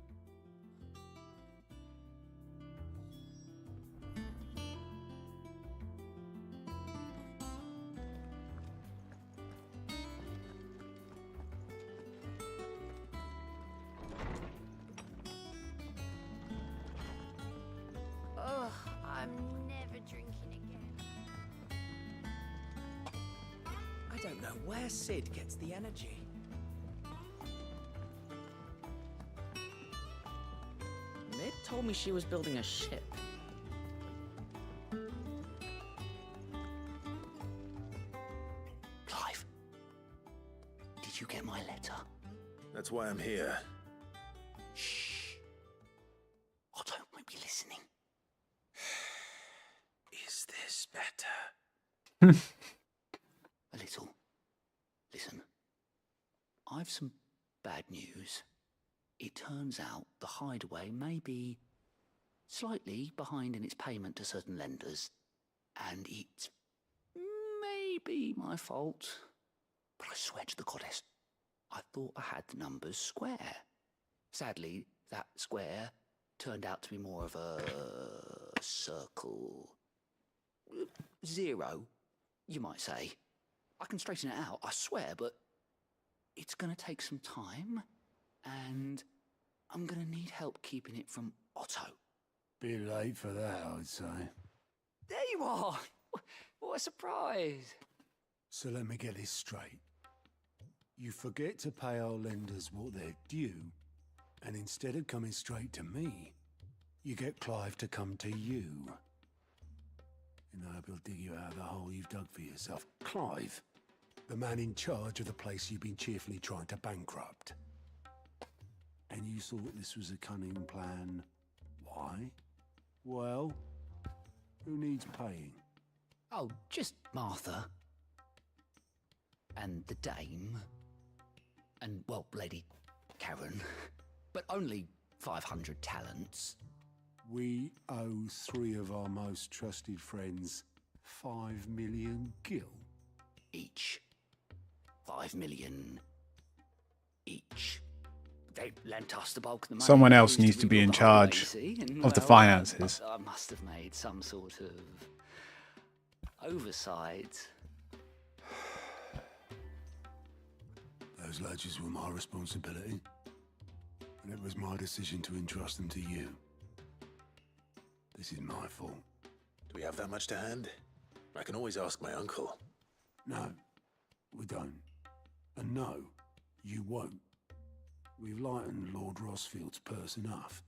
Ugh, I'm never drinking again. I don't know where Sid gets the energy. Mid told me she was building a ship. Clive, did you get my letter? That's why I'm here. Shh. Otto might be listening. Is this better? A little. Listen, I've some bad news. It turns out the hideaway may be slightly behind in its payment to certain lenders, and it's maybe my fault. But I swear to the goddess, I thought I had the numbers square. Sadly, that square turned out to be more of a circle. 0, you might say. I can straighten it out, I swear, but it's going to take some time, and I'm going to need help keeping it from Otto. Bit late for that, I'd say. There you are! What a surprise! So let me get this straight. You forget to pay our lenders what they're due, and instead of coming straight to me, you get Clive to come to you. And I hope he'll dig you out of the hole you've dug for yourself. Clive, the man in charge of the place you've been cheerfully trying to bankrupt. And you thought this was a cunning plan. Why? Well, who needs paying? Oh, just Martha. And the dame. And, well, Lady Karen. But only 500 talents. We owe 3 of our most trusted friends 5 million gil. Each. 5 million each. They lent us the bulk of the money. Someone else needs to be in charge of the finances. I must have made some sort of oversight. Those ledgers were my responsibility, and it was my decision to entrust them to you. This is my fault. Do we have that much to hand? I can always ask my uncle. No, we don't. And no, You won't. We've lightened Lord Rosfield's purse enough.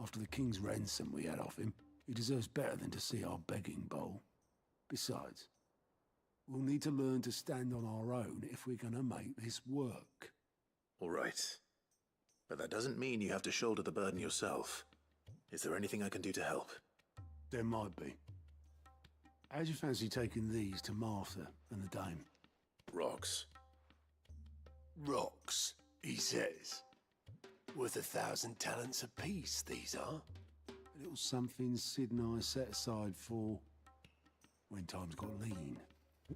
After the king's ransom we had off him, he deserves better than to see our begging bowl. Besides, we'll need to learn to stand on our own if we're gonna make this work. All right. But that doesn't mean you have to shoulder the burden yourself. Is there anything I can do to help? There might be. How'd you fancy taking these to Martha and the dame? Rocks. Rocks, he says. Worth 1,000 talents apiece, these are. A little something Sid and I set aside for when times got lean.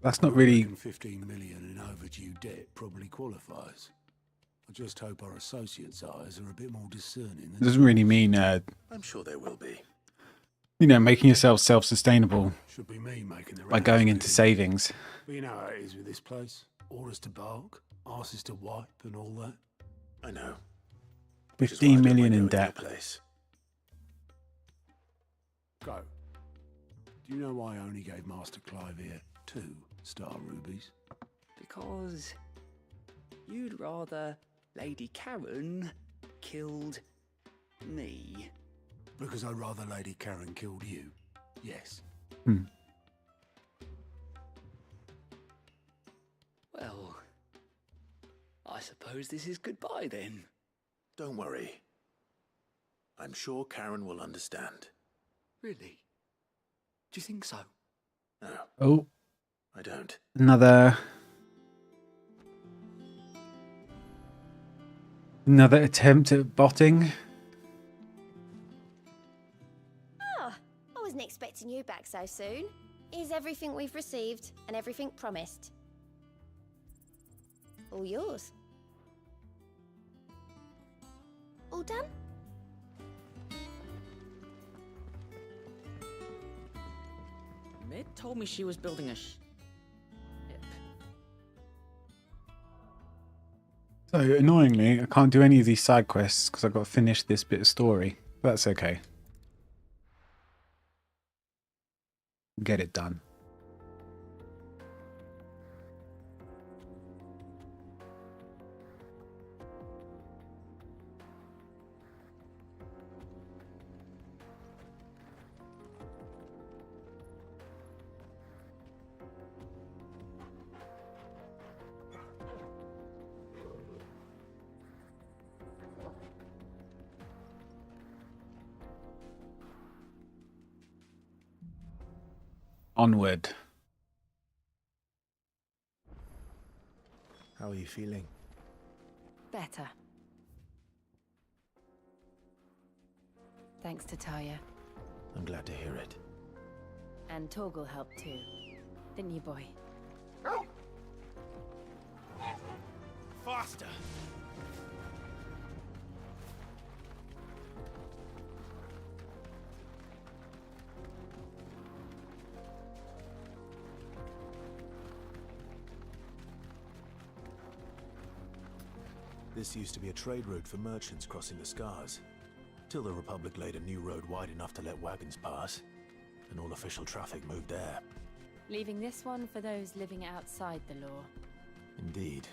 That's not really... 15 million in overdue debt probably qualifies. I just hope our associates' eyes are a bit more discerning. It doesn't really mean, I'm sure there will be. you know, making yourself self-sustainable Should be me making the by going into savings. But you know how it is with this place. Orders to bark, arses to wipe and all that. I know. 15 million in debt. Place. Go. Do you know why I only gave Master Clive here 2 star rubies? Because you'd rather Lady Karen killed me. Because I'd rather Lady Karen killed you. Yes. Well, I suppose this is goodbye then. Don't worry. I'm sure Karen will understand. Really? Do you think so? No. Oh. I don't. Another attempt at botting. Ah, I wasn't expecting you back so soon. Is everything we've received and everything promised? All yours. All done? Mid told me she was building a ship. So, annoyingly, I can't do any of these side quests because I've got to finish this bit of story. But that's okay. Get it done. Onward. How are you feeling? Better. Thanks to Taya. I'm glad to hear it. And Torgal helped too. Didn't you, boy? Faster! This used to be a trade route for merchants crossing the Scars, till the Republic laid a new road wide enough to let wagons pass, and all official traffic moved there. Leaving this one for those living outside the law. Indeed.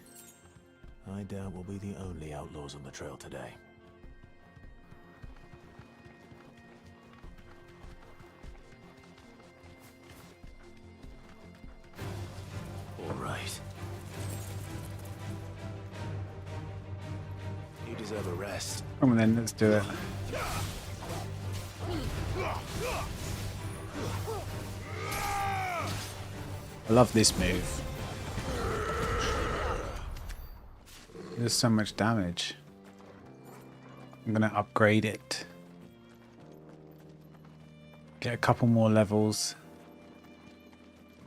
I doubt we'll be the only outlaws on the trail today. All right. You deserve a rest. Come on then, let's do it. I love this move. There's so much damage. I'm gonna upgrade it. Get a couple more levels.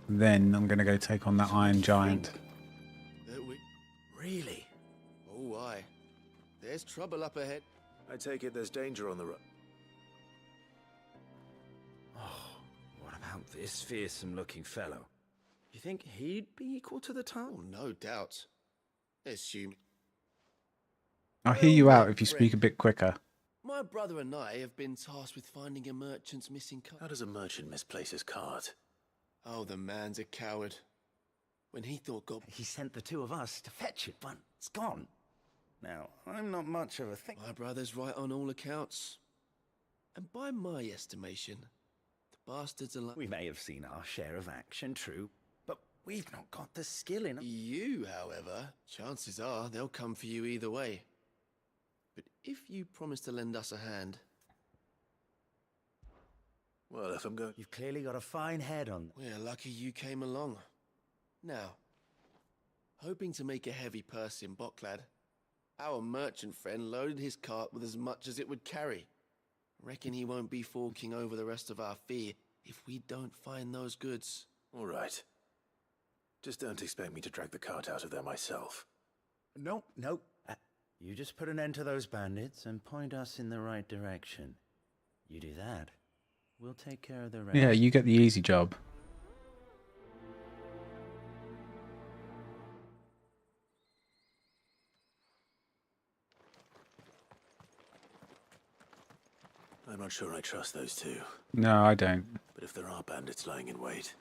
Then I'm gonna go take on that Iron Giant. Really? Oh, aye. There's trouble up ahead. I take it there's danger on the road. What about this fearsome-looking fellow? You think he'd be equal to the task? Oh, no doubt. Assume. I'll hear you out if you speak a bit quicker. My brother and I have been tasked with finding a merchant's missing cart. How does a merchant misplace his cart? Oh, the man's a coward. When he thought God... He sent the 2 of us to fetch it, but It's gone. Now, I'm not much of a thing. My brother's right on all accounts. And by my estimation, the bastards are like... We may have seen our share of action, true, but we've not got the skill in... You, however, chances are they'll come for you either way. But if you promise to lend us a hand... Well, if I'm going... You've clearly got a fine head on... We're lucky you came along. Now, hoping to make a heavy purse in Bocklad, our merchant friend loaded his cart with as much as it would carry. Reckon he won't be forking over the rest of our fee if we don't find those goods. All right. Just don't expect me to drag the cart out of there myself. No. You just put an end to those bandits and point us in the right direction. You do that, we'll take care of the rest. Yeah, you get the easy job. I'm not sure I trust those two. No, I don't. But if there are bandits lying in wait,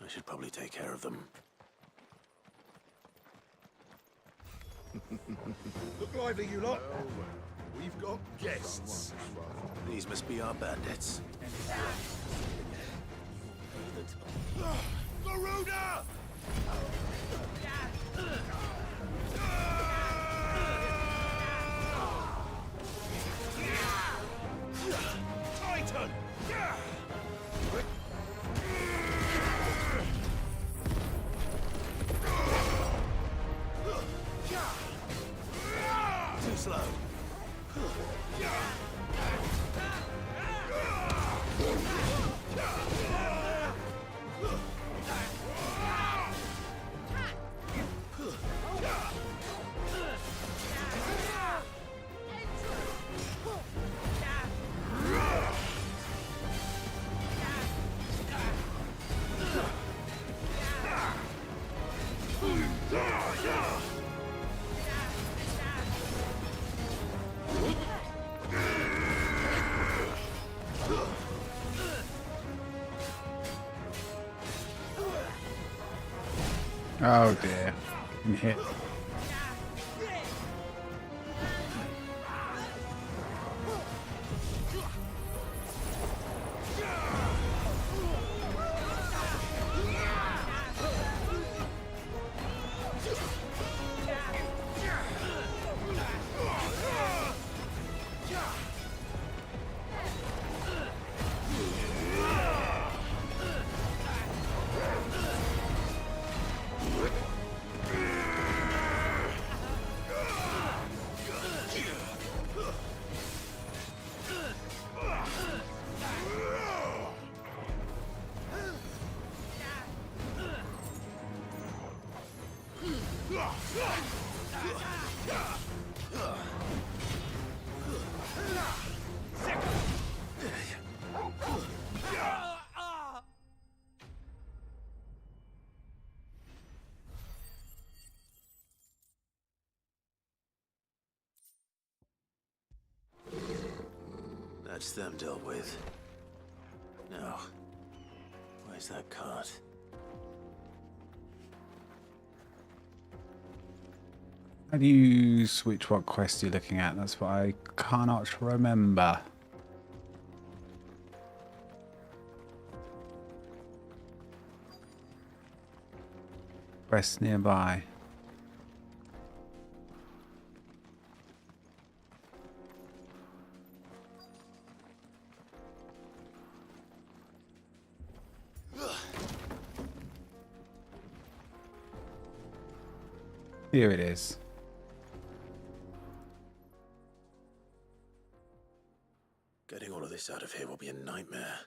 I should probably take care of them. Look lively, you lot. We've got guests. These must be our bandits. Garuda! Titan! Too slow. Oh dear. I'm hit. That's them dealt with. Now, where's that cart? How do you switch what quest you're looking at? That's what I cannot remember. Quest nearby. Here it is. Getting all of this out of here will be a nightmare.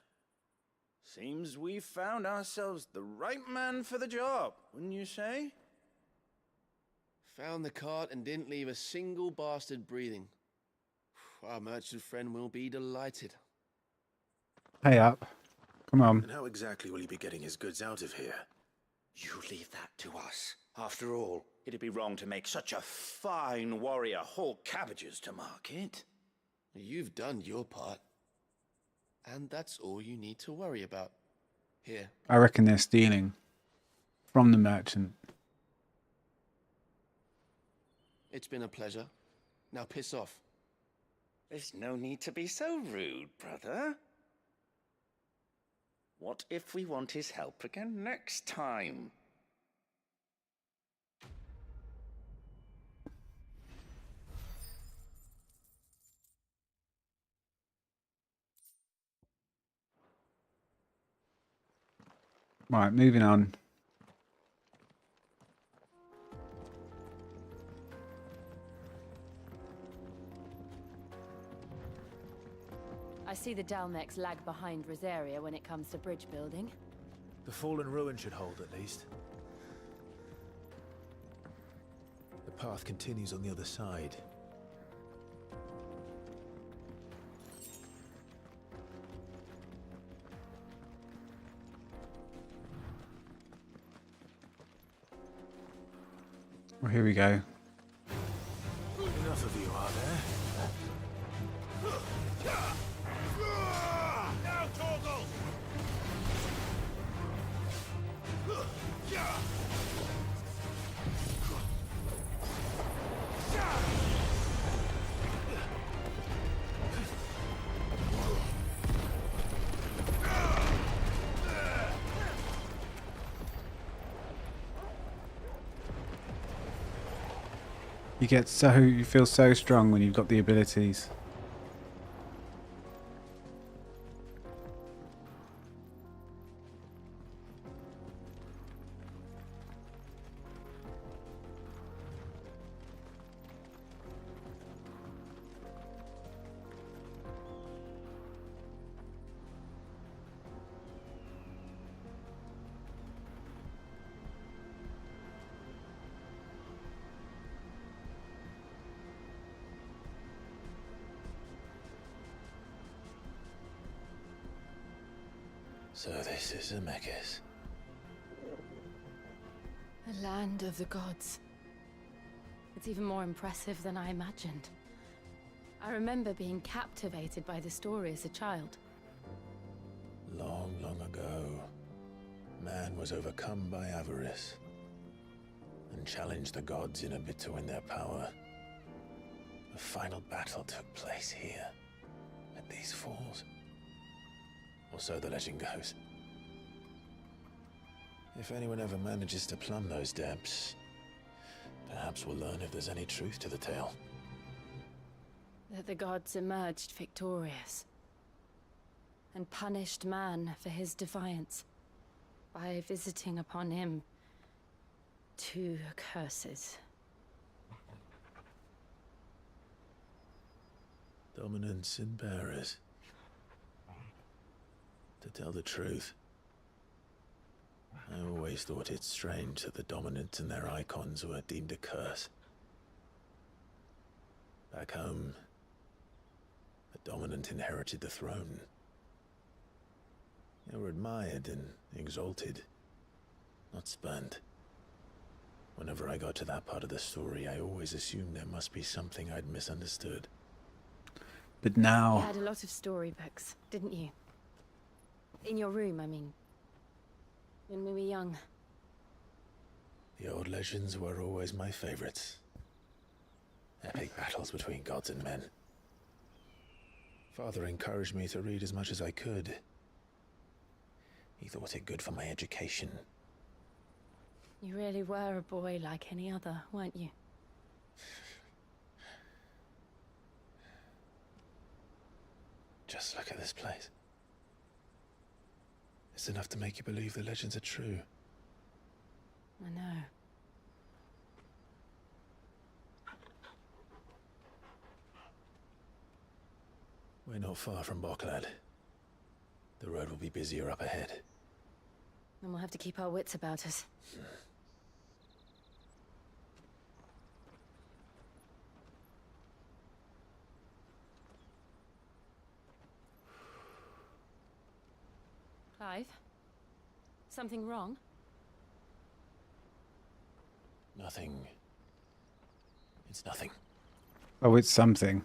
Seems we've found ourselves the right man for the job, wouldn't you say? Found the cart and didn't leave a single bastard breathing. Our merchant friend will be delighted. Pay up. Come on. And how exactly will he be getting his goods out of here? You leave that to us. After all, it'd be wrong to make such a fine warrior haul cabbages to market. You've done your part. And that's all you need to worry about. Here. I reckon they're stealing from the merchant. It's been a pleasure. Now piss off. There's no need to be so rude, brother. What if we want his help again next time? Right, moving on. I see the Dalmex lag behind Rosaria when it comes to bridge building. The fallen ruin should hold, at least. The path continues on the other side. Well, here we go. Enough of you, are there? Now, Torgal! You feel so strong when you've got the abilities. So this is Zemeckis. The land of the gods. It's even more impressive than I imagined. I remember being captivated by the story as a child. Long, long ago, man was overcome by avarice and challenged the gods in a bid to win their power. The final battle took place here, at these falls. Or so the legend goes. If anyone ever manages to plumb those depths, perhaps we'll learn if there's any truth to the tale. That the gods emerged victorious and punished man for his defiance by visiting upon him 2 curses. Dominants and bearers. To tell the truth, I always thought it strange that the dominants and their icons were deemed a curse. Back home, the dominant inherited the throne. They were admired and exalted, not spurned. Whenever I got to that part of the story, I always assumed there must be something I'd misunderstood. But now... You had a lot of storybooks, didn't you? In your room, I mean. When we were young. The old legends were always my favorites. Epic battles between gods and men. Father encouraged me to read as much as I could. He thought it good for my education. You really were a boy like any other, weren't you? Just look at this place. It's enough to make you believe the legends are true. I know. We're not far from Boklad. The road will be busier up ahead. Then we'll have to keep our wits about us. Clive? Something wrong? Nothing. It's nothing. Oh, it's something.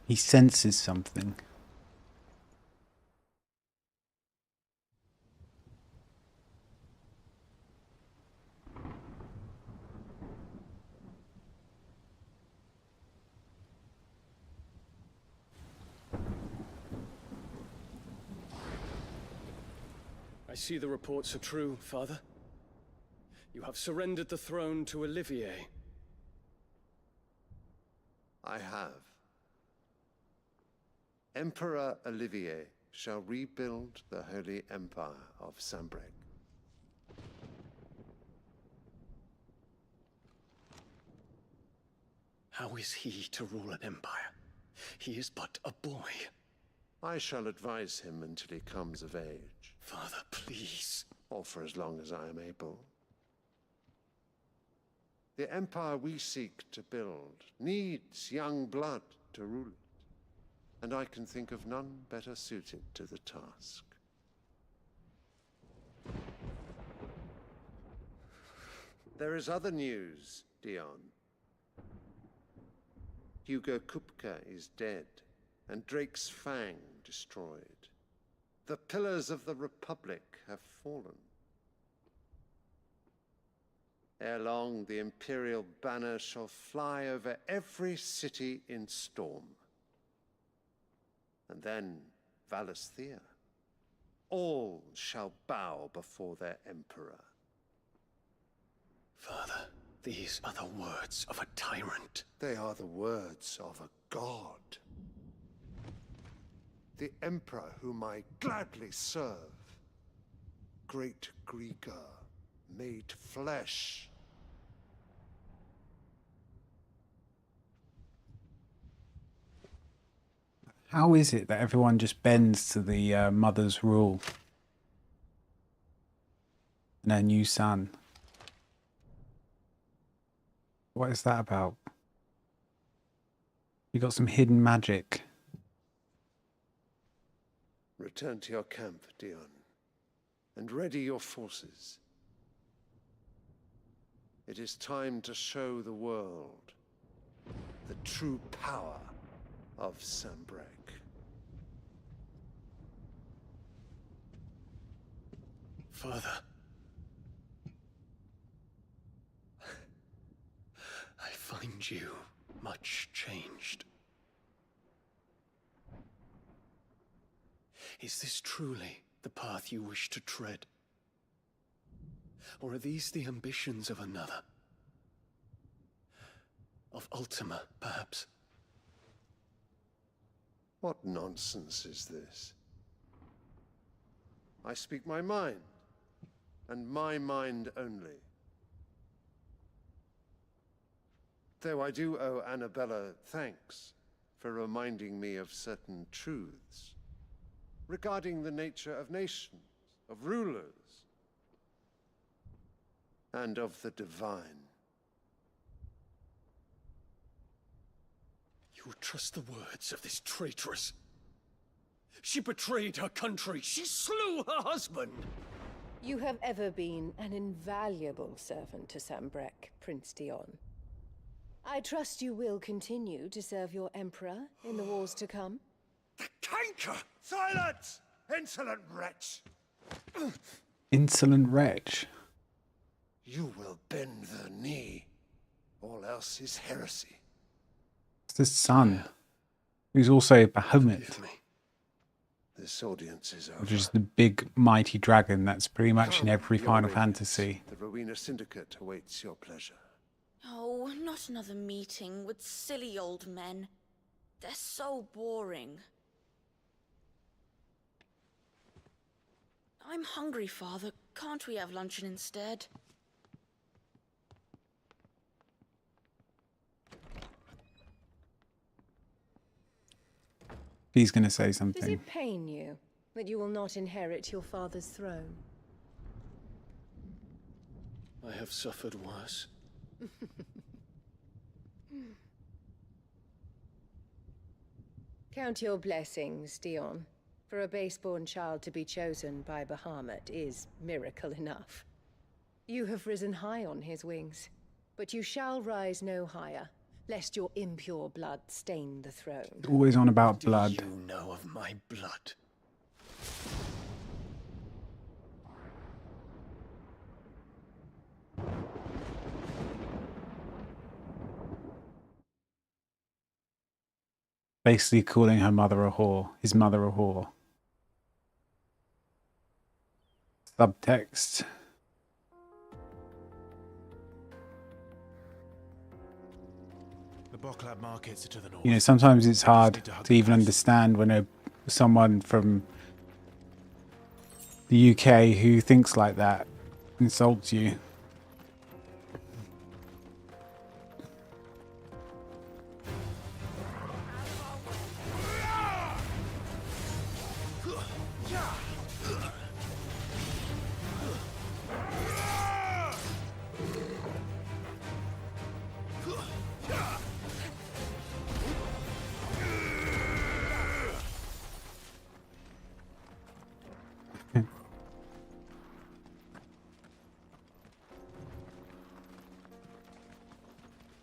He senses something. I see the reports are true, Father. You have surrendered the throne to Olivier. I have. Emperor Olivier shall rebuild the Holy Empire of Sambrec. How is he to rule an empire? He is but a boy. I shall advise him until he comes of age. Father, please. Or for as long as I am able. The empire we seek to build needs young blood to rule it, and I can think of none better suited to the task. There is other news, Dion. Hugo Kupka is dead, and Drake's Fang destroyed. The pillars of the Republic have fallen. Ere long, the Imperial banner shall fly over every city in Storm. And then Valisthea. All shall bow before their Emperor. Father, these are the words of a tyrant. They are the words of a god. The Emperor whom I gladly serve. Great Grieger, made flesh. How is it that everyone just bends to the mother's rule and her new son? What is that about? You got some hidden magic. Return to your camp, Dion, and ready your forces. It is time to show the world the true power of Sambrec. Father, I find you much changed. Is this truly the path you wish to tread? Or are these the ambitions of another? Of Ultima, perhaps? What nonsense is this? I speak my mind, and my mind only. Though I do owe Annabella thanks for reminding me of certain truths regarding the nature of nations, of rulers, and of the divine. You would trust the words of this traitress? She betrayed her country. She slew her husband. You have ever been an invaluable servant to Sambrec, Prince Dion. I trust you will continue to serve your Emperor in the wars to come. Canker! Silence! Insolent wretch! Insolent wretch. You will bend the knee. All else is heresy. It's his son, who's also Bahamut, This audience is over. which is the big mighty dragon that's pretty much in every Final Fantasy. The Rowena Syndicate awaits your pleasure. Oh, not another meeting with silly old men. They're so boring. I'm hungry, Father. Can't we have luncheon instead? He's going to say Does something. it pain you that you will not inherit your father's throne? I have suffered worse. Count your blessings, Dion. For a base-born child to be chosen by Bahamut is miracle enough. You have risen high on his wings, but you shall rise no higher, lest your impure blood stain the throne. Always on about blood. Do you know of my blood? Basically calling her mother a whore. His mother a whore. subtext. The Boklab markets are to the north. You know, sometimes it's hard to even understand when someone from the UK who thinks like that insults you.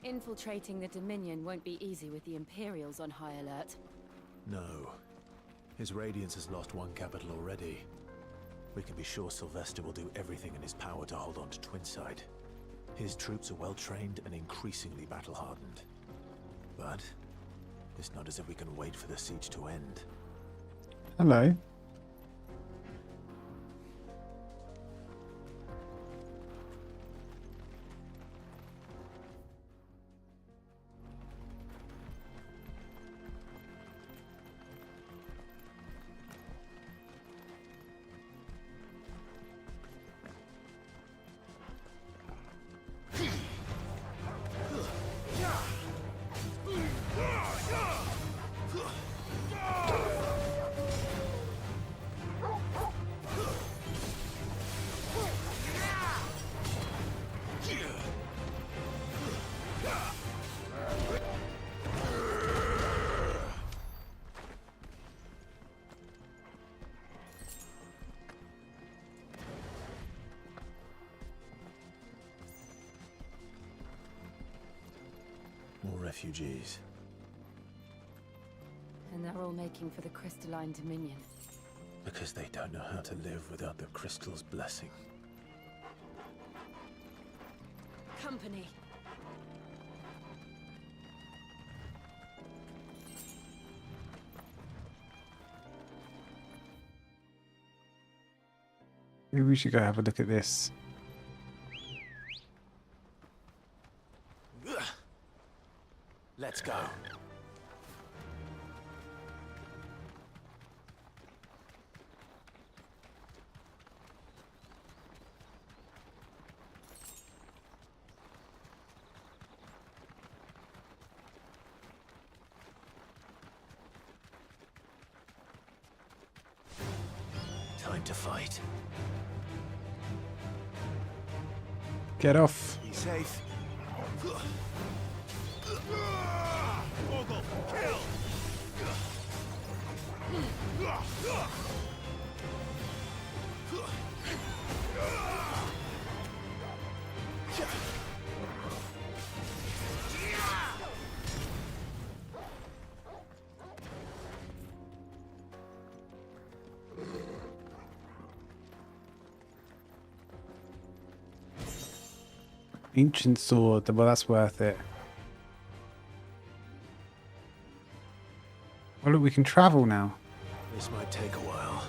Infiltrating the Dominion won't be easy with the Imperials on high alert. No. His Radiance has lost one capital already. We can be sure Sylvester will do everything in his power to hold on to Twinside. His troops are well trained and increasingly battle-hardened. But it's not as if we can wait for the siege to end. Hello. More refugees. And they're all making for the Crystalline Dominion. Because they don't know how to live without the crystal's blessing. Company. Maybe we should go have a look at this. Let's go. Time to fight. Get off. Be safe. Ancient sword. Well, that's worth it. Well, look, we can travel now. This might take a while.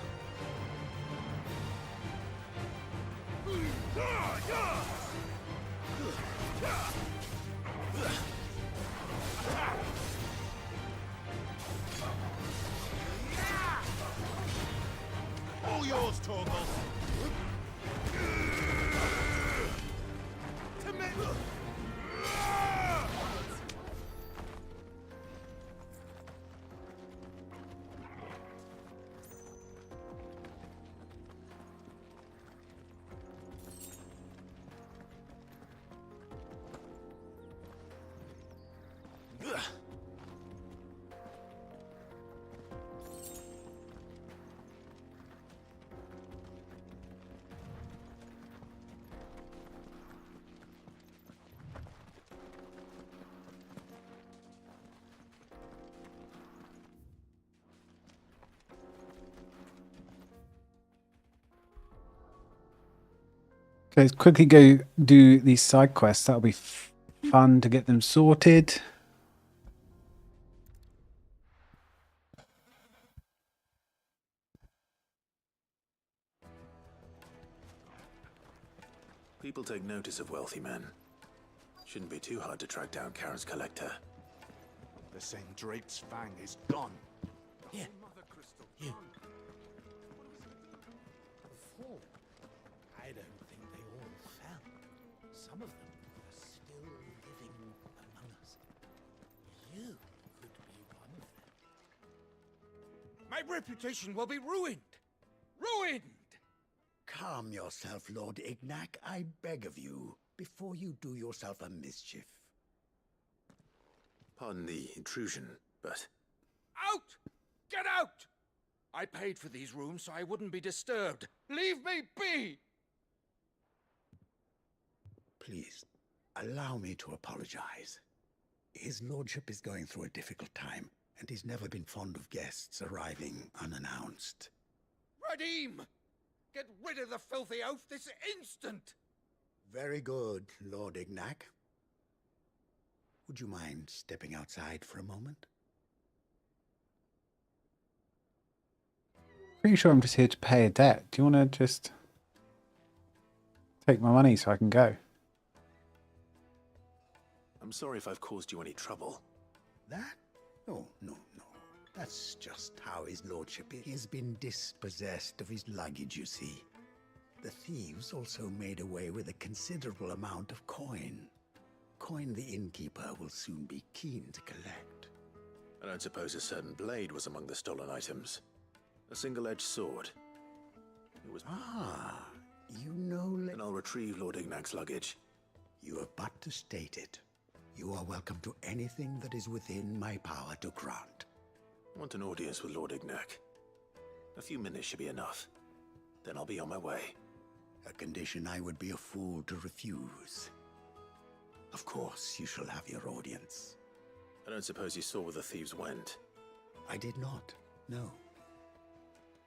All yours, Torgal. Okay, let's quickly go do these side quests. That'll be fun to get them sorted. People take notice of wealthy men. Shouldn't be too hard to track down Karen's collector. The St. Drake's fang is gone. Here. You. Before, I don't think they all fell. Some of them are still living among us. You could be one of them. My reputation will be ruined. Ruined! Calm yourself, Lord Ignac, I beg of you, before you do yourself a mischief. Pardon the intrusion, but... Out! Get out! I paid for these rooms so I wouldn't be disturbed. Leave me be! Please, allow me to apologize. His lordship is going through a difficult time, and he's never been fond of guests arriving unannounced. Radim! Get rid of the filthy oaf this instant! Very good, Lord Ignac. Would you mind stepping outside for a moment? Pretty sure I'm just here to pay a debt. Do you want to just take my money so I can go? I'm sorry if I've caused you any trouble. That? No. That's just how his lordship is. He's been dispossessed of his luggage, you see. The thieves also made away with a considerable amount of coin. Coin the innkeeper will soon be keen to collect. I don't suppose a certain blade was among the stolen items. A single-edged sword. It was... Ah, you know... Then I'll retrieve Lord Ignac's luggage. You have but to state it. You are welcome to anything that is within my power to grant. I want an audience with Lord Ignac. A few minutes should be enough. Then I'll be on my way. A condition I would be a fool to refuse. Of course, you shall have your audience. I don't suppose you saw where the thieves went. I did not, no.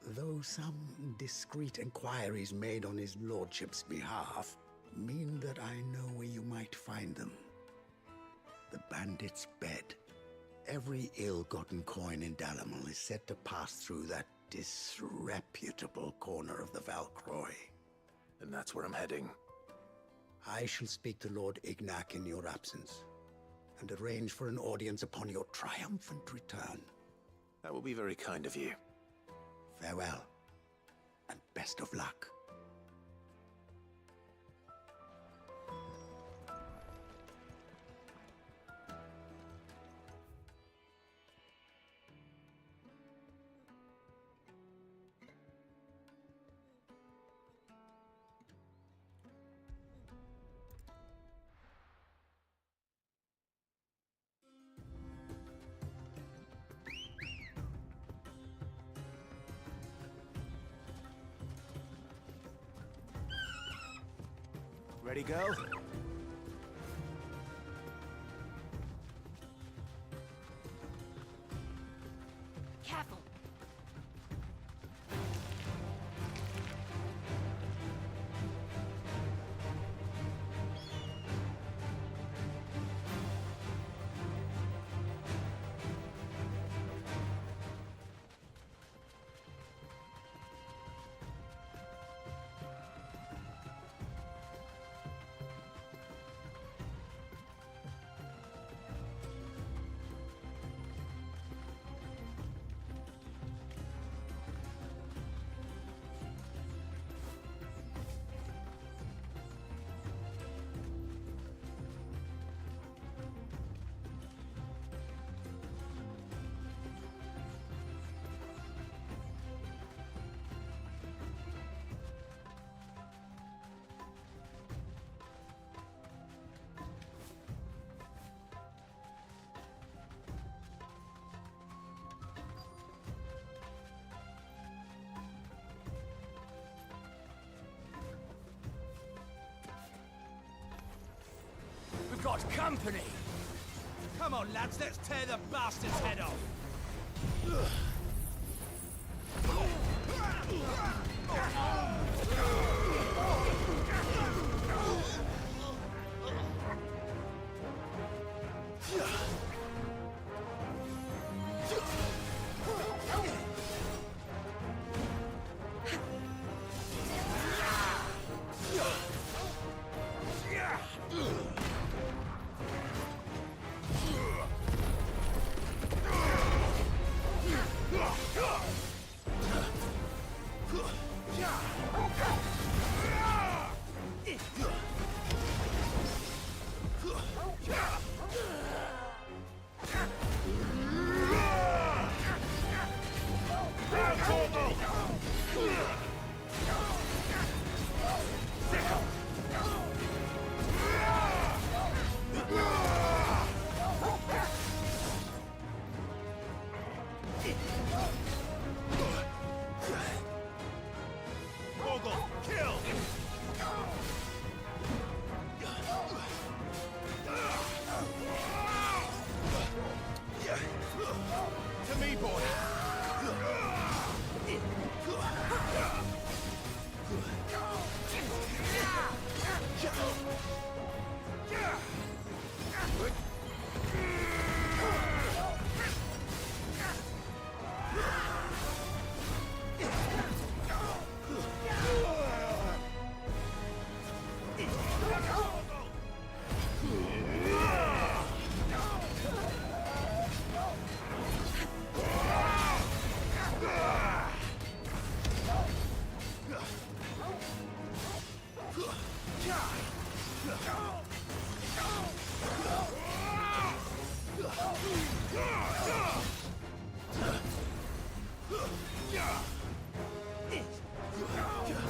Though some discreet inquiries made on his lordship's behalf mean that I know where you might find them. The bandit's bed. Every ill-gotten coin in Dalamil is said to pass through that disreputable corner of the Valcroy. And that's where I'm heading. I shall speak to Lord Ignac in your absence, and arrange for an audience upon your triumphant return. That will be very kind of you. Farewell, and best of luck. Ready, go? Careful. We've got company! Come on, lads, let's tear the bastard's head off! Mogul, kill! To me, boy!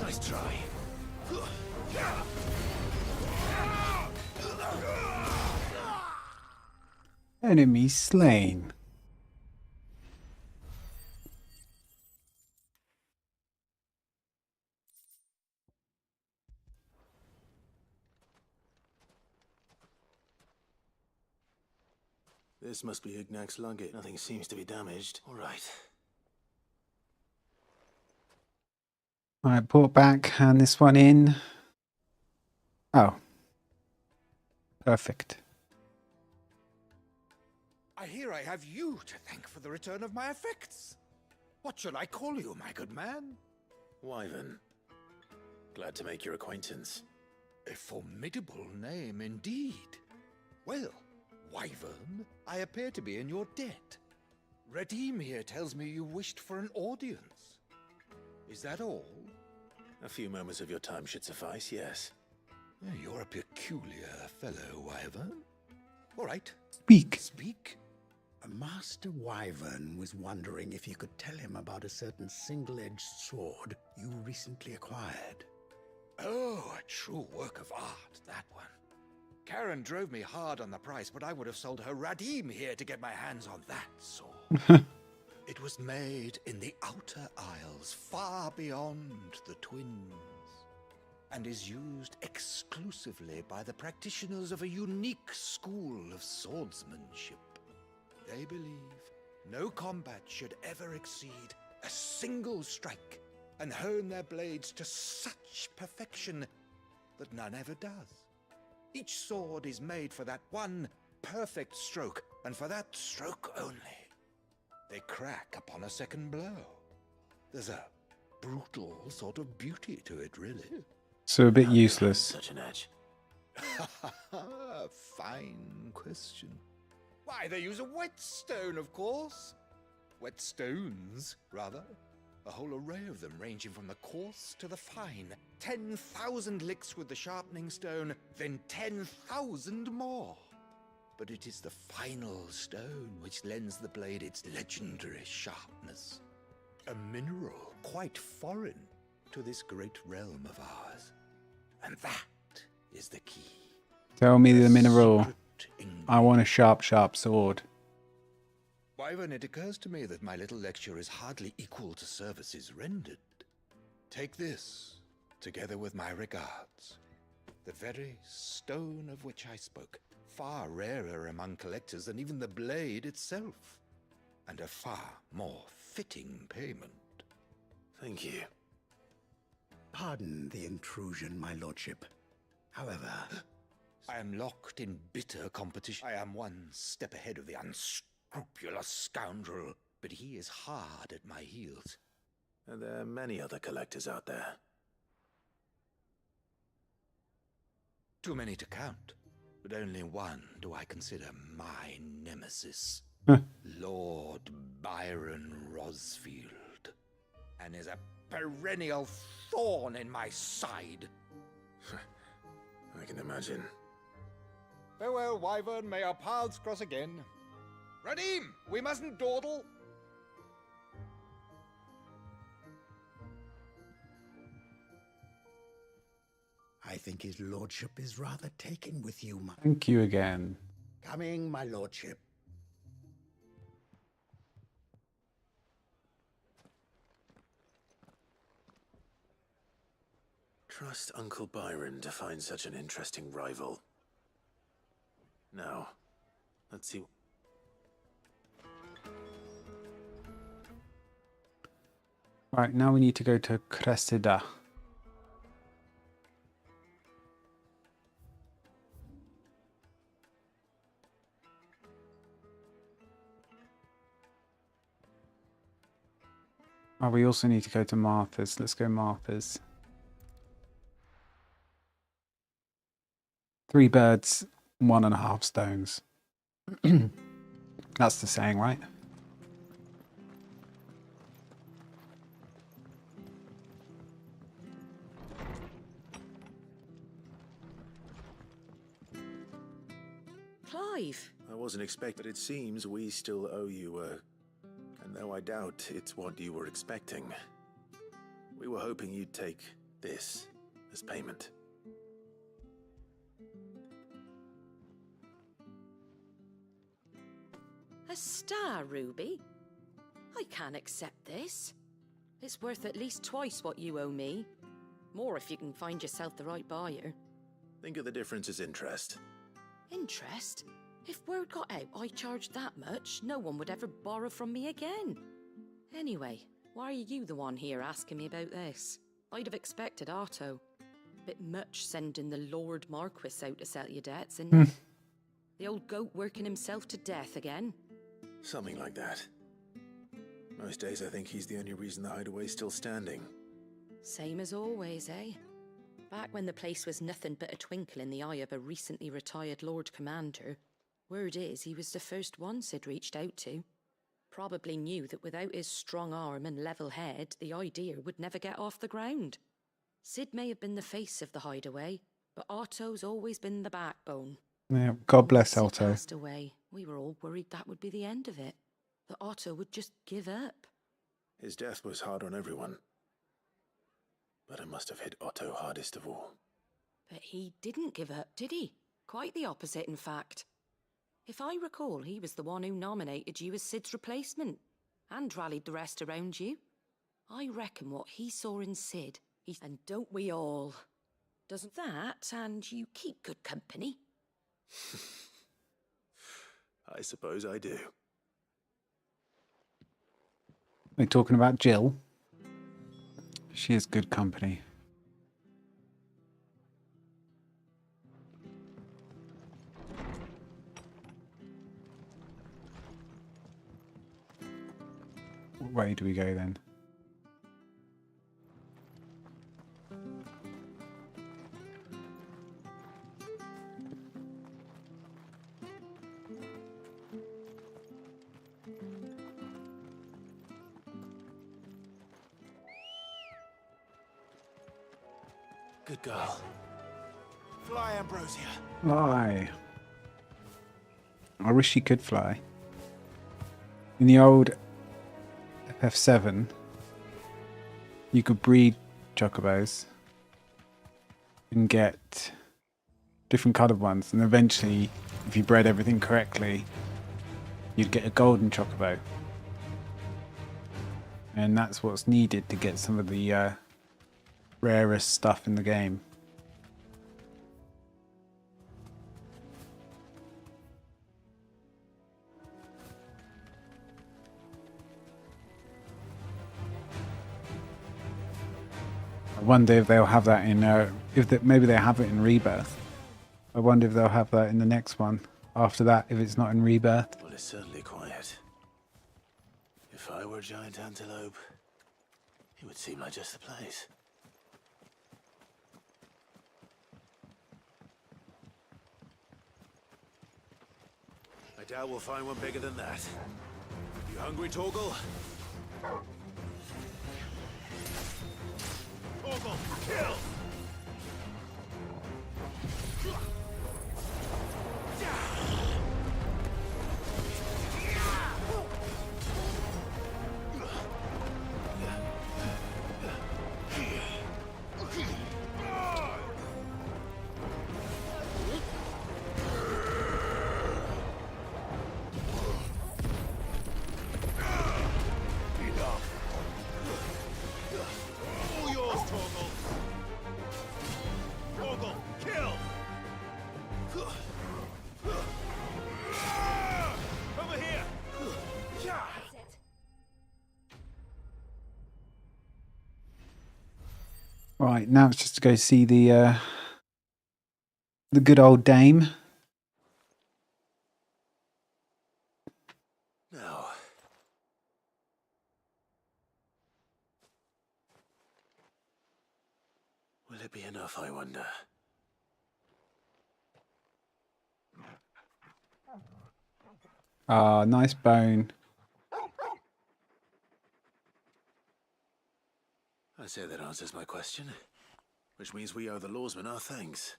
Nice try. Enemy slain. This must be Ignac's luggage. Nothing seems to be damaged. All right. Alright, port back, hand this one in. Oh. Perfect. I hear I have you to thank for the return of my effects. What shall I call you, my good man? Wyvern. Glad to make your acquaintance. A formidable name indeed. Well, Wyvern, I appear to be in your debt. Redeem here tells me you wished for an audience. Is that all? A few moments of your time should suffice, yes. You're a peculiar fellow, Wyvern. All right. Speak. Speak. Master Wyvern was wondering if you could tell him about a certain single-edged sword you recently acquired. Oh, a true work of art, that one. Karen drove me hard on the price, but I would have sold her Radim here to get my hands on that sword. It was made in the Outer Isles, far beyond the Twins, and is used exclusively by the practitioners of a unique school of swordsmanship. They believe no combat should ever exceed a single strike, and hone their blades to such perfection that none ever does. Each sword is made for that one perfect stroke, and for that stroke only. They crack upon a second blow. There's a brutal sort of beauty to it, really. So a bit useless. Such an edge. Fine question. Why, they use a whetstone, of course. Whetstones, rather. A whole array of them, ranging from the coarse to the fine. 10,000 licks with the sharpening stone, then 10,000 more. But it is the final stone which lends the blade its legendary sharpness. A mineral quite foreign to this great realm of ours. And that is the key. Tell me the mineral. I want a sharp, sharp sword. Wyvern, it occurs to me that my little lecture is hardly equal to services rendered. Take this, together with my regards. The very stone of which I spoke, far rarer among collectors than even the blade itself, and a far more fitting payment. Thank you. Pardon the intrusion, my lordship. However, I am locked in bitter competition. I am one step ahead of the unscrupulous scoundrel, but he is hard at my heels. And there are many other collectors out there. Too many to count, but only one do I consider my nemesis. Lord Byron Rosfield, and is a perennial thorn in my side. I can imagine. Farewell, Wyvern, may our paths cross again. Radim, we mustn't dawdle. I think his lordship is rather taken with you, my... Thank you again. Coming, my lordship. Trust Uncle Byron to find such an interesting rival. Now, let's see. Right, now we need to go to Cressida. Oh, we also need to go to Martha's. Let's go Martha's. 3 birds, 1.5 stones. That's the saying, right? Clive! I wasn't expecting, but it seems we still owe you and though I doubt it's what you were expecting, we were hoping you'd take this as payment. A star ruby? I can't accept this. It's worth at least twice what you owe me. More if you can find yourself the right buyer. Think of the difference as interest. Interest? If word got out I charged that much, no one would ever borrow from me again. Anyway, why are you the one here asking me about this? I'd have expected Otto. Bit much sending the Lord Marquis out to settle your debts, and the old goat working himself to death again. Something like that. Most days I think he's the only reason the hideaway's still standing. Same as always, eh? Back when the place was nothing but a twinkle in the eye of a recently retired Lord Commander, word is he was the first one Sid reached out to. Probably knew that without his strong arm and level head, the idea would never get off the ground. Sid may have been the face of the hideaway, but Otto's always been the backbone. Yeah, God bless Sid Otto. passed away. We were all worried that would be the end of it. That Otto would just give up. His death was hard on everyone. But it must have hit Otto hardest of all. But he didn't give up, did he? Quite the opposite, in fact. If I recall, he was the one who nominated you as Sid's replacement, and rallied the rest around you. I reckon what he saw in Sid, and don't we all? Doesn't that, and you keep good company? I suppose I do. We're talking about Jill. She is good company. What way do we go then? Good girl. Fly, Ambrosia. Fly. I wish she could fly. In the old FF7, you could breed chocobos and get different coloured ones, and eventually, if you bred everything correctly, you'd get a golden chocobo. And that's what's needed to get some of the rarest stuff in the game. I wonder if they'll have that in maybe they have it in Rebirth. I wonder if they'll have that in the next one after that if it's not in Rebirth. Well, it's certainly quiet. If I were a giant antelope, it would seem like just the place. I doubt we'll find one bigger than that. You hungry, Torgal? Torgal, kill! Right, now it's just to go see the good old dame. Now, will it be enough, I wonder? Ah, nice bone. I say that answers my question, which means we owe the lawsman our thanks.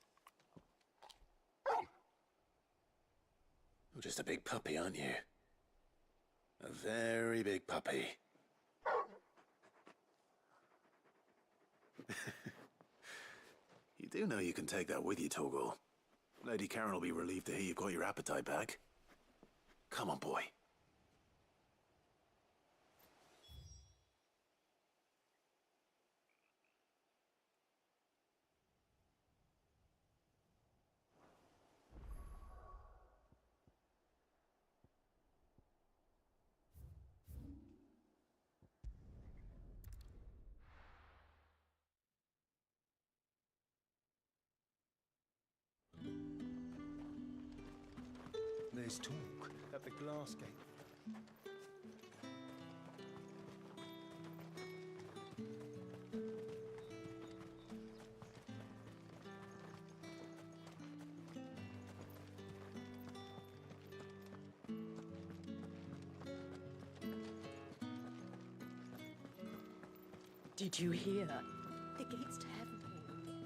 You're just a big puppy, aren't you? A very big puppy. You do know you can take that with you, Torgal. Lady Karen will be relieved to hear you've got your appetite back. Come on, boy. There's talk at the glass gate. Did you hear? The gates to heaven.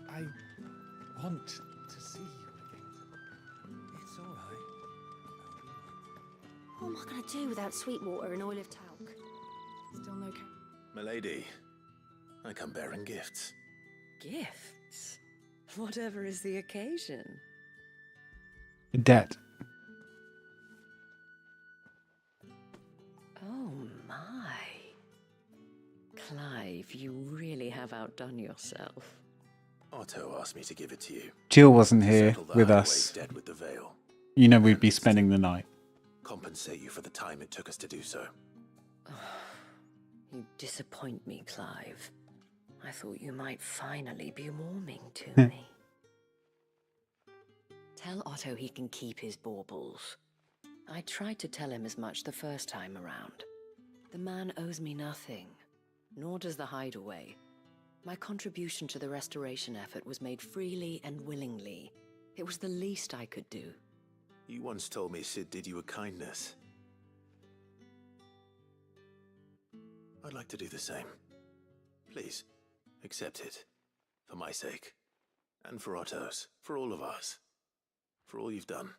I want to see you again. It's all right. What am I going to do without Sweetwater and oil of talc? Still no Milady, I come bearing gifts. Gifts? Whatever is the occasion. A debt. Oh my. Clive, you really have outdone yourself. Otto asked me to give it to you. Jill wasn't here Settle the with highway us. debt with the veil. You know we'd be spending the night. Compensate you for the time it took us to do so. You disappoint me, Clive. I thought you might finally be warming to me. Tell Otto he can keep his baubles. I tried to tell him as much the first time around. The man owes me nothing, nor does the hideaway. My contribution to the restoration effort was made freely and willingly. It was the least I could do. You once told me Sid did you a kindness. I'd like to do the same. Please, accept it. For my sake. And for Otto's. For all of us. For all you've done.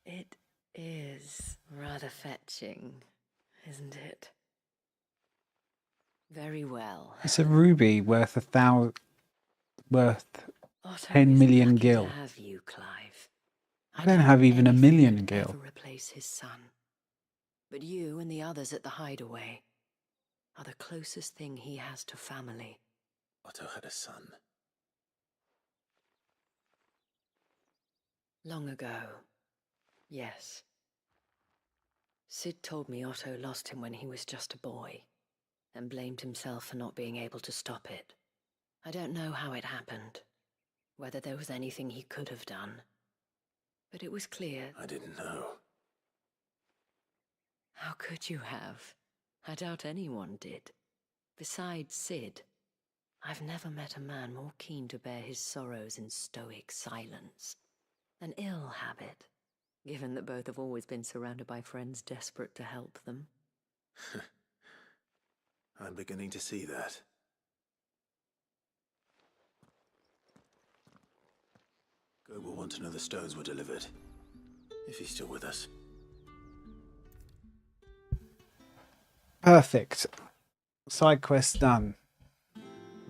It is rather fetching, isn't it? Very well. It's a ruby worth worth Otto 10 is million lucky gil. to have you, Clive. I don't have even a anything million could gil. ever replace his son. But you and the others at the hideaway are the closest thing he has to family. Otto had a son. Long ago, yes. Sid told me Otto lost him when he was just a boy, and blamed himself for not being able to stop it. I don't know how it happened, whether there was anything he could have done, but it was clear. I didn't know. How could you have? I doubt anyone did. Besides Sid, I've never met a man more keen to bear his sorrows in stoic silence. An ill habit, given that both have always been surrounded by friends desperate to help them. I'm beginning to see that. Go will want to know the stones were delivered. If he's still with us. Perfect. Side quest done.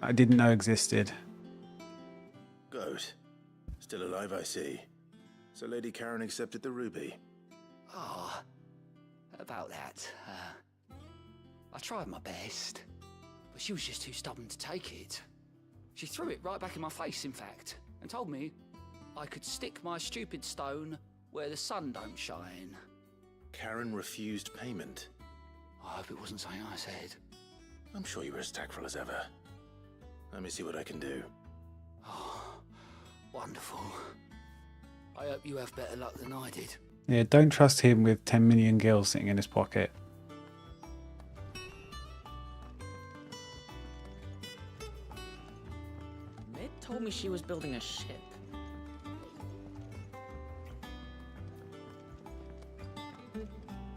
I didn't know existed. Goat. Still alive, I see. So Lady Karen accepted the ruby. Ah, about that. I tried my best, but she was just too stubborn to take it. She threw it right back in my face, in fact, and told me I could stick my stupid stone where the sun don't shine. Karen refused payment. I hope it wasn't something I said. I'm sure you were as tactful as ever. Let me see what I can do. Oh, wonderful. I hope you have better luck than I did. Yeah, don't trust him with 10 million gil sitting in his pocket. Mid told me she was building a ship.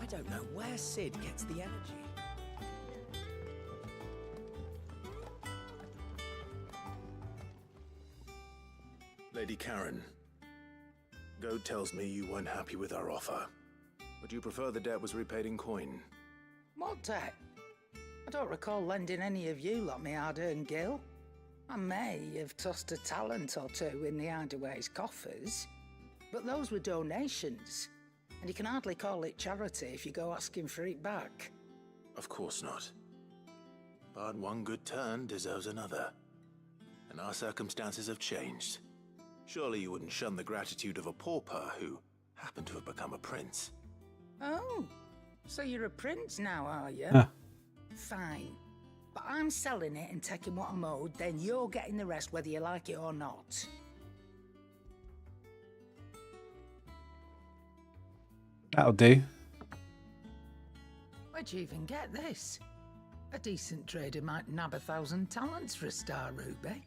I don't know where Sid gets the energy. Lady Karen, Goad tells me you weren't happy with our offer. Would you prefer the debt was repaid in coin? What debt? I don't recall lending any of you lot me hard-earned gil. I may have tossed a talent or two in the Hideaway's coffers, but those were donations, and you can hardly call it charity if you go asking for it back. Of course not. But one good turn deserves another. And our circumstances have changed. Surely you wouldn't shun the gratitude of a pauper who happened to have become a prince. Oh, so you're a prince now, are you? Huh. Fine. But I'm selling it and taking what I'm owed, then you're getting the rest whether you like it or not. That'll do. Where'd you even get this? A decent trader might nab 1,000 talents for a star ruby.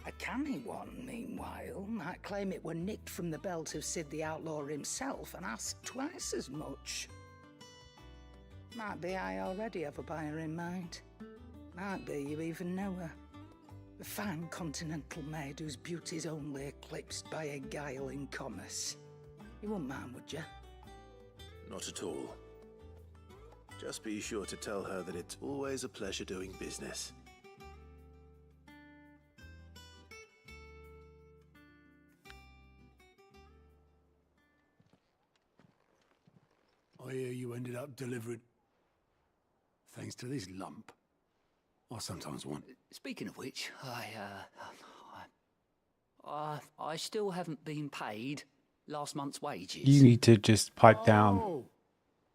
A canny one, meanwhile, might claim it were nicked from the belt of Sid the Outlaw himself and ask twice as much. Might be I already have a buyer in mind. Might be you even know her. A fine continental maid whose beauty's only eclipsed by a guile in commerce. You wouldn't mind, would you? Not at all. Just be sure to tell her that it's always a pleasure doing business. I hear you ended up delivering... Thanks to this lump. I sometimes want... Speaking of which, I still haven't been paid last month's wages. You need to just pipe down. Oh,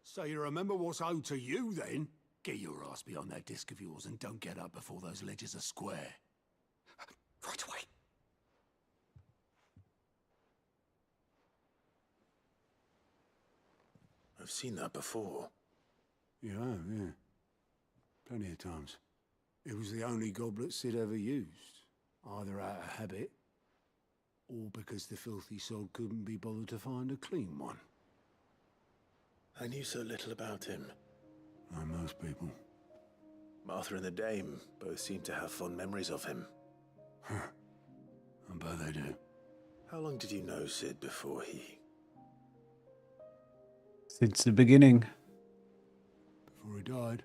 so you remember what's owed to you, then? Get your ass behind that disc of yours and don't get up before those ledgers are square. Right away. I've seen that before. You have, yeah. Plenty of times. It was the only goblet Sid ever used, either out of habit, or because the filthy soul couldn't be bothered to find a clean one. I knew so little about him. Like most people. Martha and the Dame both seem to have fond memories of him. Huh. I bet they do. How long did you know Sid before he... Since the beginning. Before he died.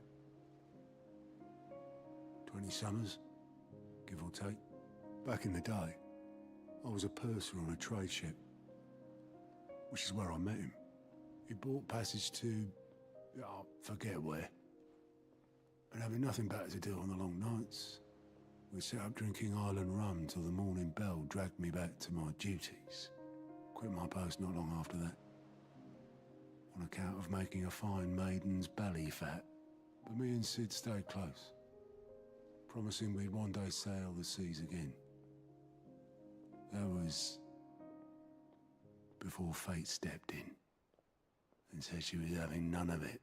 20 summers, give or take. Back in the day, I was a purser on a trade ship, which is where I met him. He bought passage to... I forget where. And having nothing better to do on the long nights, we sat up drinking island rum till the morning bell dragged me back to my duties. Quit my post not long after that. On account of making a fine maiden's belly fat. But me and Sid stayed close, promising we'd one day sail the seas again. That was before fate stepped in and said she was having none of it.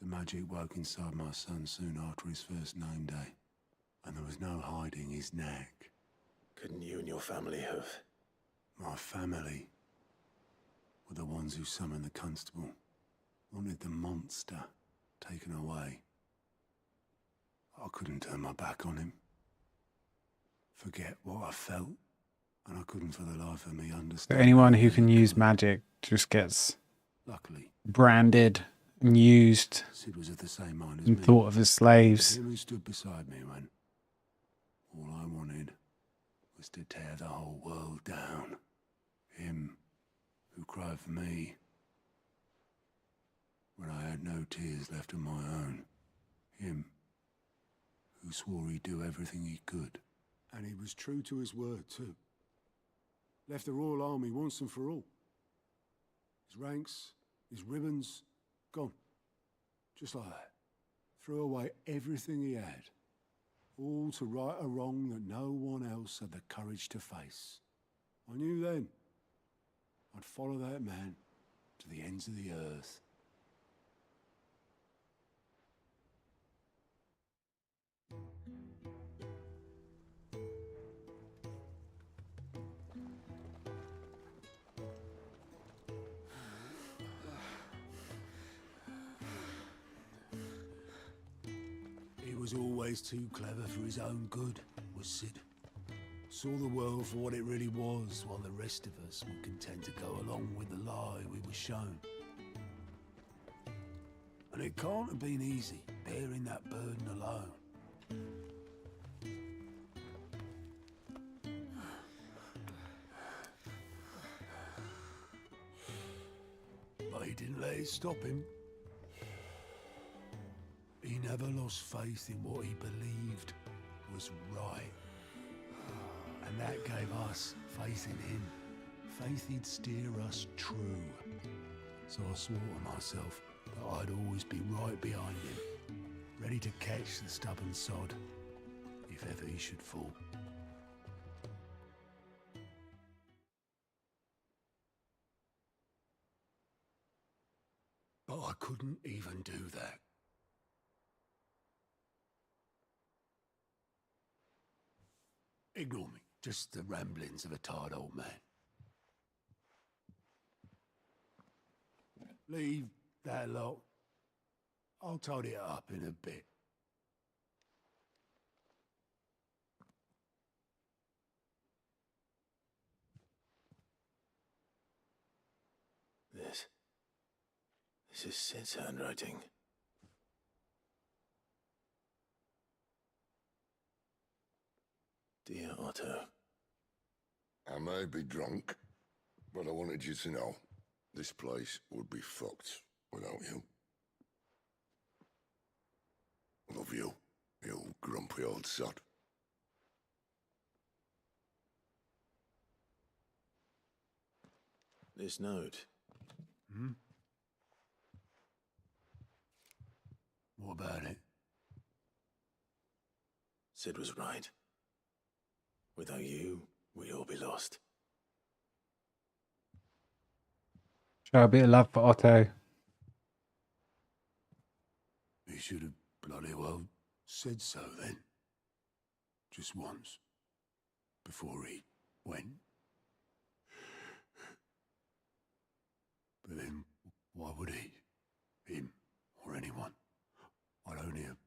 The magic woke inside my son soon after his first name day, and there was no hiding his knack. Couldn't you and your family have... My family were the ones who summoned the constable, wanted the monster taken away. I couldn't turn my back on him, forget what I felt, and I couldn't for the life of me So understand. anyone who can use magic just gets Luckily, branded and used Sid was of the same mind as and me. thought of as slaves. Him who stood beside me when all I wanted was to tear the whole world down. Him who cried for me when I had no tears left of my own. Him who swore he'd do everything he could. And he was true to his word, too. Left the Royal Army once and for all. His ranks, his ribbons, gone. Just like that. threw away everything he had, all to right a wrong that no one else had the courage to face. I knew then I'd follow that man to the ends of the earth. He was always too clever for his own good, was Sid. Saw the world for what it really was, while the rest of us were content to go along with the lie we were shown. And it can't have been easy, bearing that burden alone. But he didn't let it stop him. He never lost faith in what he believed was right. And that gave us faith in him. Faith he'd steer us true. So I swore to myself that I'd always be right behind him, ready to catch the stubborn sod, if ever he should fall. But I couldn't even do that. Ignore me. Just the ramblings of a tired old man. Leave that lot. I'll tidy it up in a bit. This is Sid's handwriting. Dear Otto. I may be drunk, but I wanted you to know this place would be fucked without you. Love you, you grumpy old sod. This note. Hmm? What about it? Sid was right. Without you, we'd all be lost. Show a bit of love for Otto. He should have bloody well said so then. Just once. Before he went. But then, why would he? Him, or anyone? I'd only have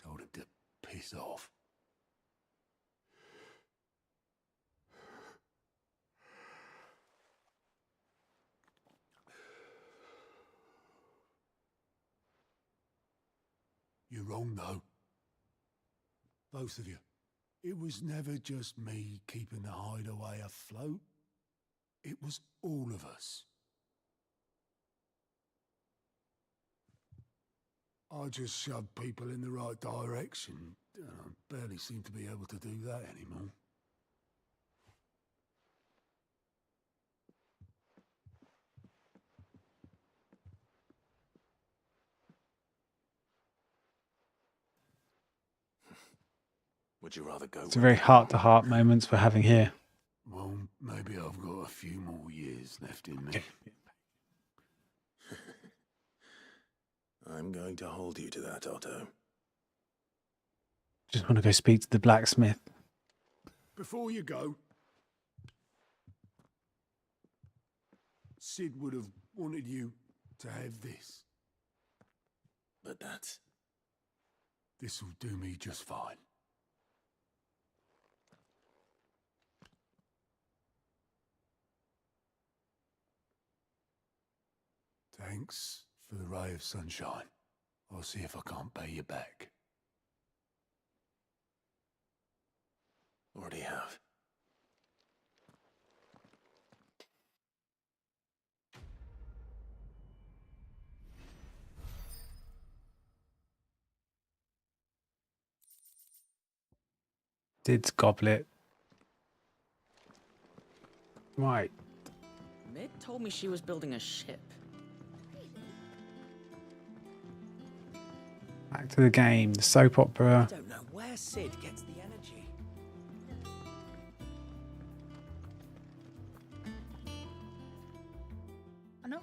told him to piss off. You're wrong, though. Both of you. It was never just me keeping the hideaway afloat. It was all of us. I just shoved people in the right direction. I barely seem to be able to do that anymore. Would you rather go? It's a very heart-to-heart moments we're having here. Well, maybe I've got a few more years left in me. I'm going to hold you to that, Otto. Just want to go speak to the blacksmith. Before you go, Sid would have wanted you to have this. But that's... This'll do me just fine. Thanks for the ray of sunshine. I'll see if I can't pay you back. Already have. Sid's goblet. Right. Mid told me she was building a ship. Back to the game, the soap opera. I don't know where Sid gets the energy. I know.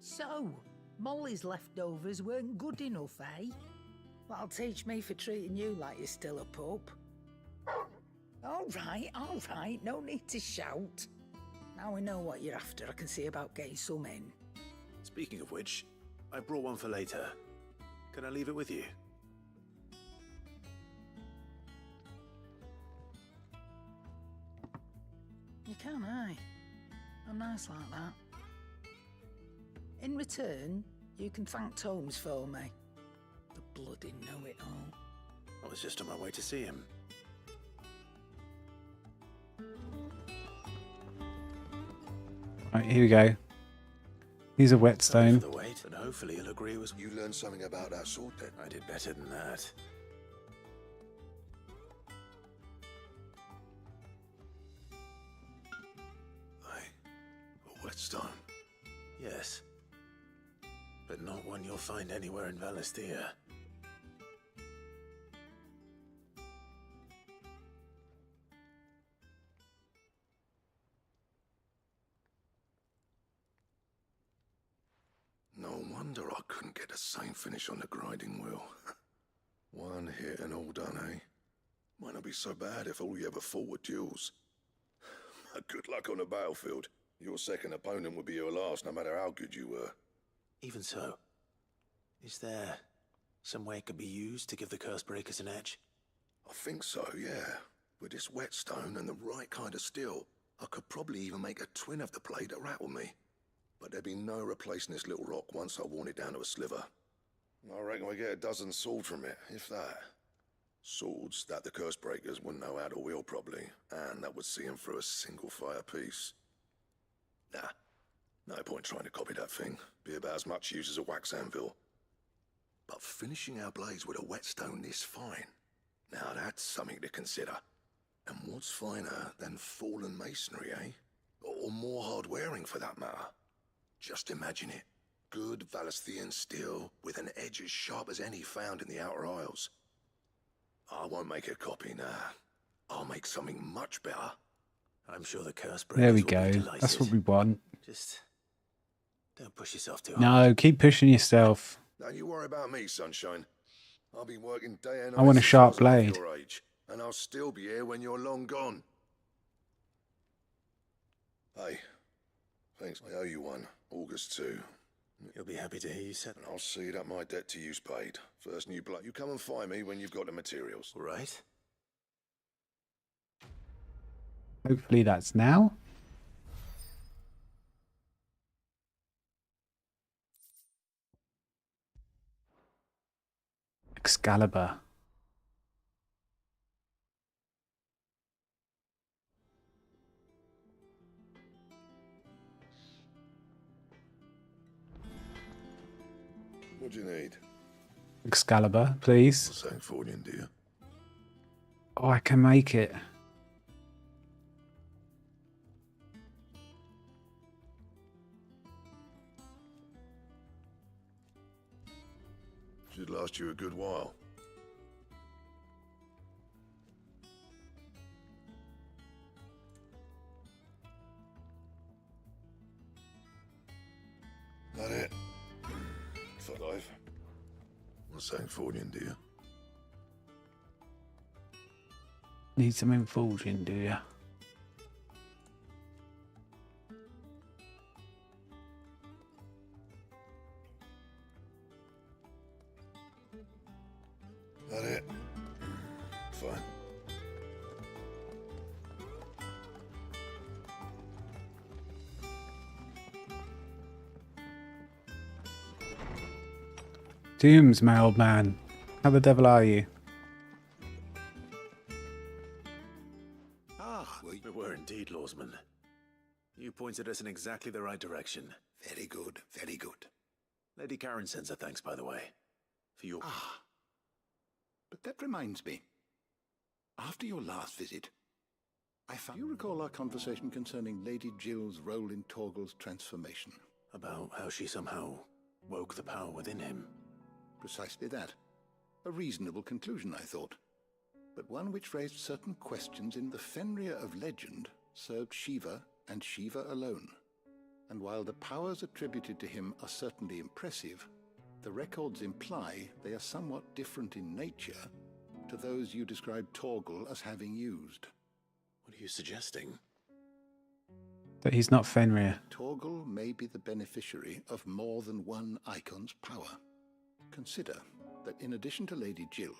So, Molly's leftovers weren't good enough, eh? That'll teach me for treating you like you're still a pup. All right, no need to shout. Now we know what you're after, I can see about getting some in. Speaking of which, I brought one for later. Can I leave it with you? You can, aye. I'm nice like that. In return, you can thank Tomes for me. The bloody know-it-all. I was just on my way to see him. Right, here we go. Here's a whetstone. For the wait, and hopefully he'll agree with... You learned something about that sword then? I did better than that. A whetstone? Yes. But not one you'll find anywhere in Valestia. No wonder I couldn't get the same finish on the grinding wheel. One hit and all done, eh? Might not be so bad if all you ever fought were duels. Good luck on the battlefield. Your second opponent would be your last, no matter how good you were. Even so, is there some way it could be used to give the curse breakers an edge? I think so, yeah. With this whetstone and the right kind of steel, I could probably even make a twin of the blade that rattled me. But there'd be no replacing this little rock once I worn it down to a sliver. I reckon we get a dozen swords from it, if that. Swords that the curse breakers wouldn't know how to wield properly, and that would see them through a single fire piece. Nah, no point trying to copy that thing. Be about as much use as a wax anvil. But finishing our blades with a whetstone this fine, now that's something to consider. And what's finer than fallen masonry, eh? Or more hard-wearing for that matter. Just imagine it. Good Valesthian steel with an edge as sharp as any found in the Outer Isles. I won't make a copy, nah. I'll make something much better. I'm sure the curse breakers There we will be go. delighted. That's what we want. Just don't push yourself too hard. No, keep pushing yourself. Don't you worry about me, sunshine. I'll be working day and night. I want a since sharp was half blade. your age, and I'll still be here when you're long gone. Hey, thanks. I owe you one. August 2. You'll be happy to hear you said. And I'll see that my debt to you's paid. First new blood. You come and find me when you've got the materials. All right? Hopefully that's now. Excalibur. What do you need? Excalibur, please. Saying fortune, do you? Oh, I can make it. Should last you a good while. That it? For life. Not saying fortune, do you? Need some infusion, do you? That it? Fine. Dooms, my old man. How the devil are you? Ah, we were indeed, Lawsman. You pointed us in exactly the right direction. Very good, very good. Lady Karen sends her thanks, by the way. For your... Ah. But that reminds me. After your last visit, I found... Do you recall our conversation concerning Lady Jill's role in Torgal's transformation? About how she somehow woke the power within him. Precisely that. A reasonable conclusion, I thought. But one which raised certain questions in the Fenrir of legend served Shiva and Shiva alone. And while the powers attributed to him are certainly impressive, the records imply they are somewhat different in nature to those you described Torgal as having used. What are you suggesting? That he's not Fenrir. Torgal may be the beneficiary of more than one icon's power. Consider that in addition to Lady Jill,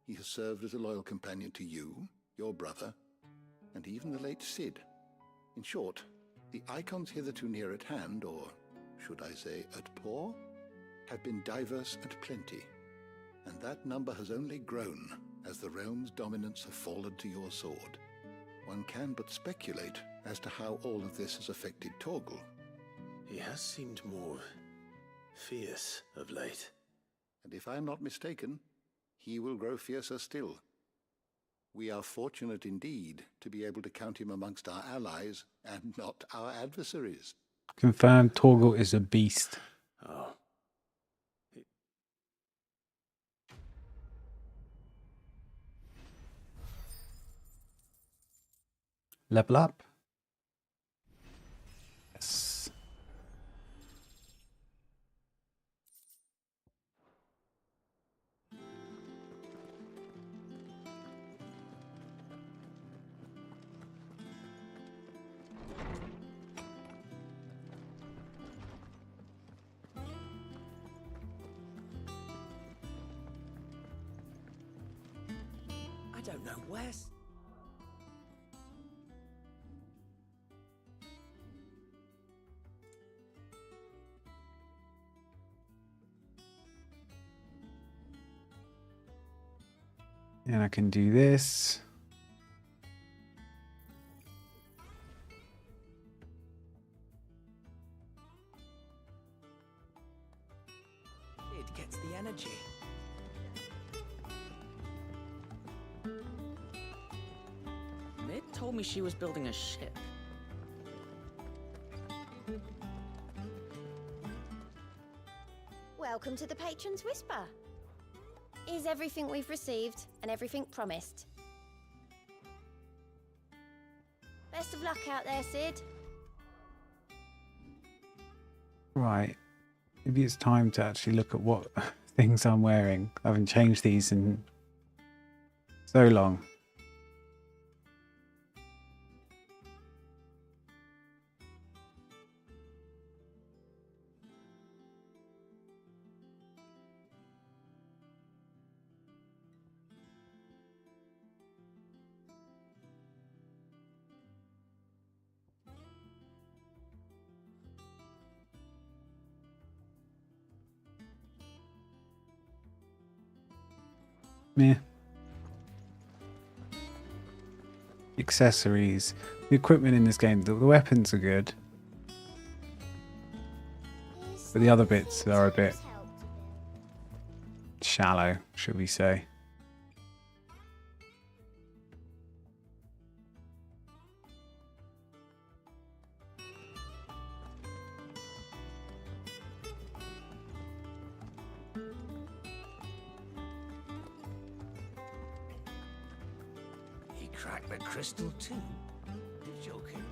he has served as a loyal companion to you, your brother, and even the late Cid. In short, the icons hitherto near at hand, or should I say at paw, have been diverse and plenty, and that number has only grown as the realm's dominance have fallen to your sword. One can but speculate as to how all of this has affected Torgal. He has seemed more fierce of late. And if I am not mistaken, he will grow fiercer still. We are fortunate indeed to be able to count him amongst our allies and not our adversaries. Confirmed, Torgal is a beast. Oh. Level up. Yes. I don't know where's... And I can do this. It gets the energy. Mid told me she was building a ship. Welcome to the Patron's Whisper. Is everything we've received and everything promised? Best of luck out there, Cid. Right. Maybe it's time to actually look at what things I'm wearing. I haven't changed these in so long. Meh. Accessories. The equipment in this game, the weapons are good. But the other bits are a bit shallow, should we say. He cracked the crystal too. You're joking.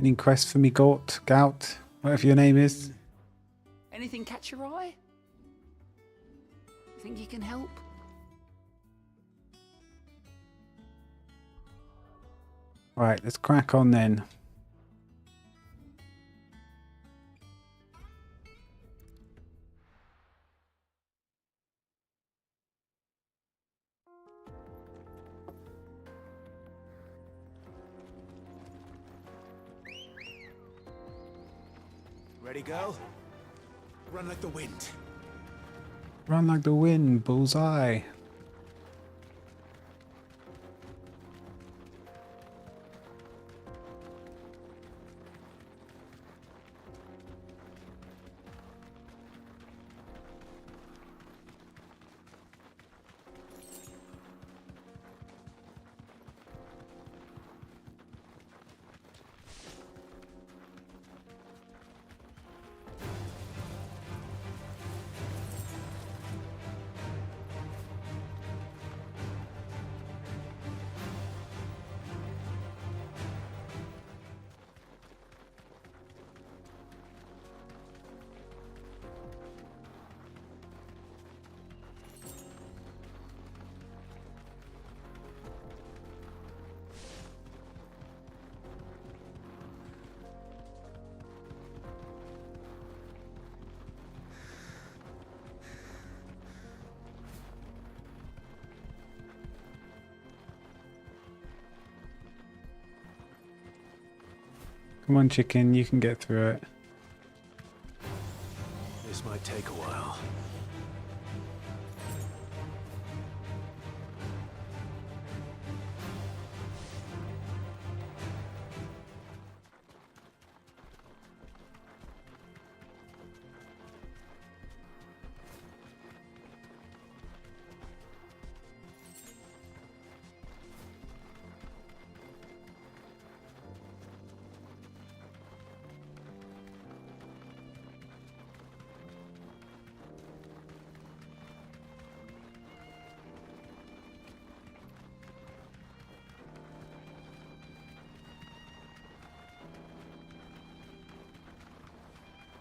Any quest for me, Gout, whatever your name is? Anything catch your eye? Think you can help? Right, let's crack on then. Ready, girl? Run like the wind. Run like the wind, bullseye. Come on, chicken, you can get through it. This might take a while.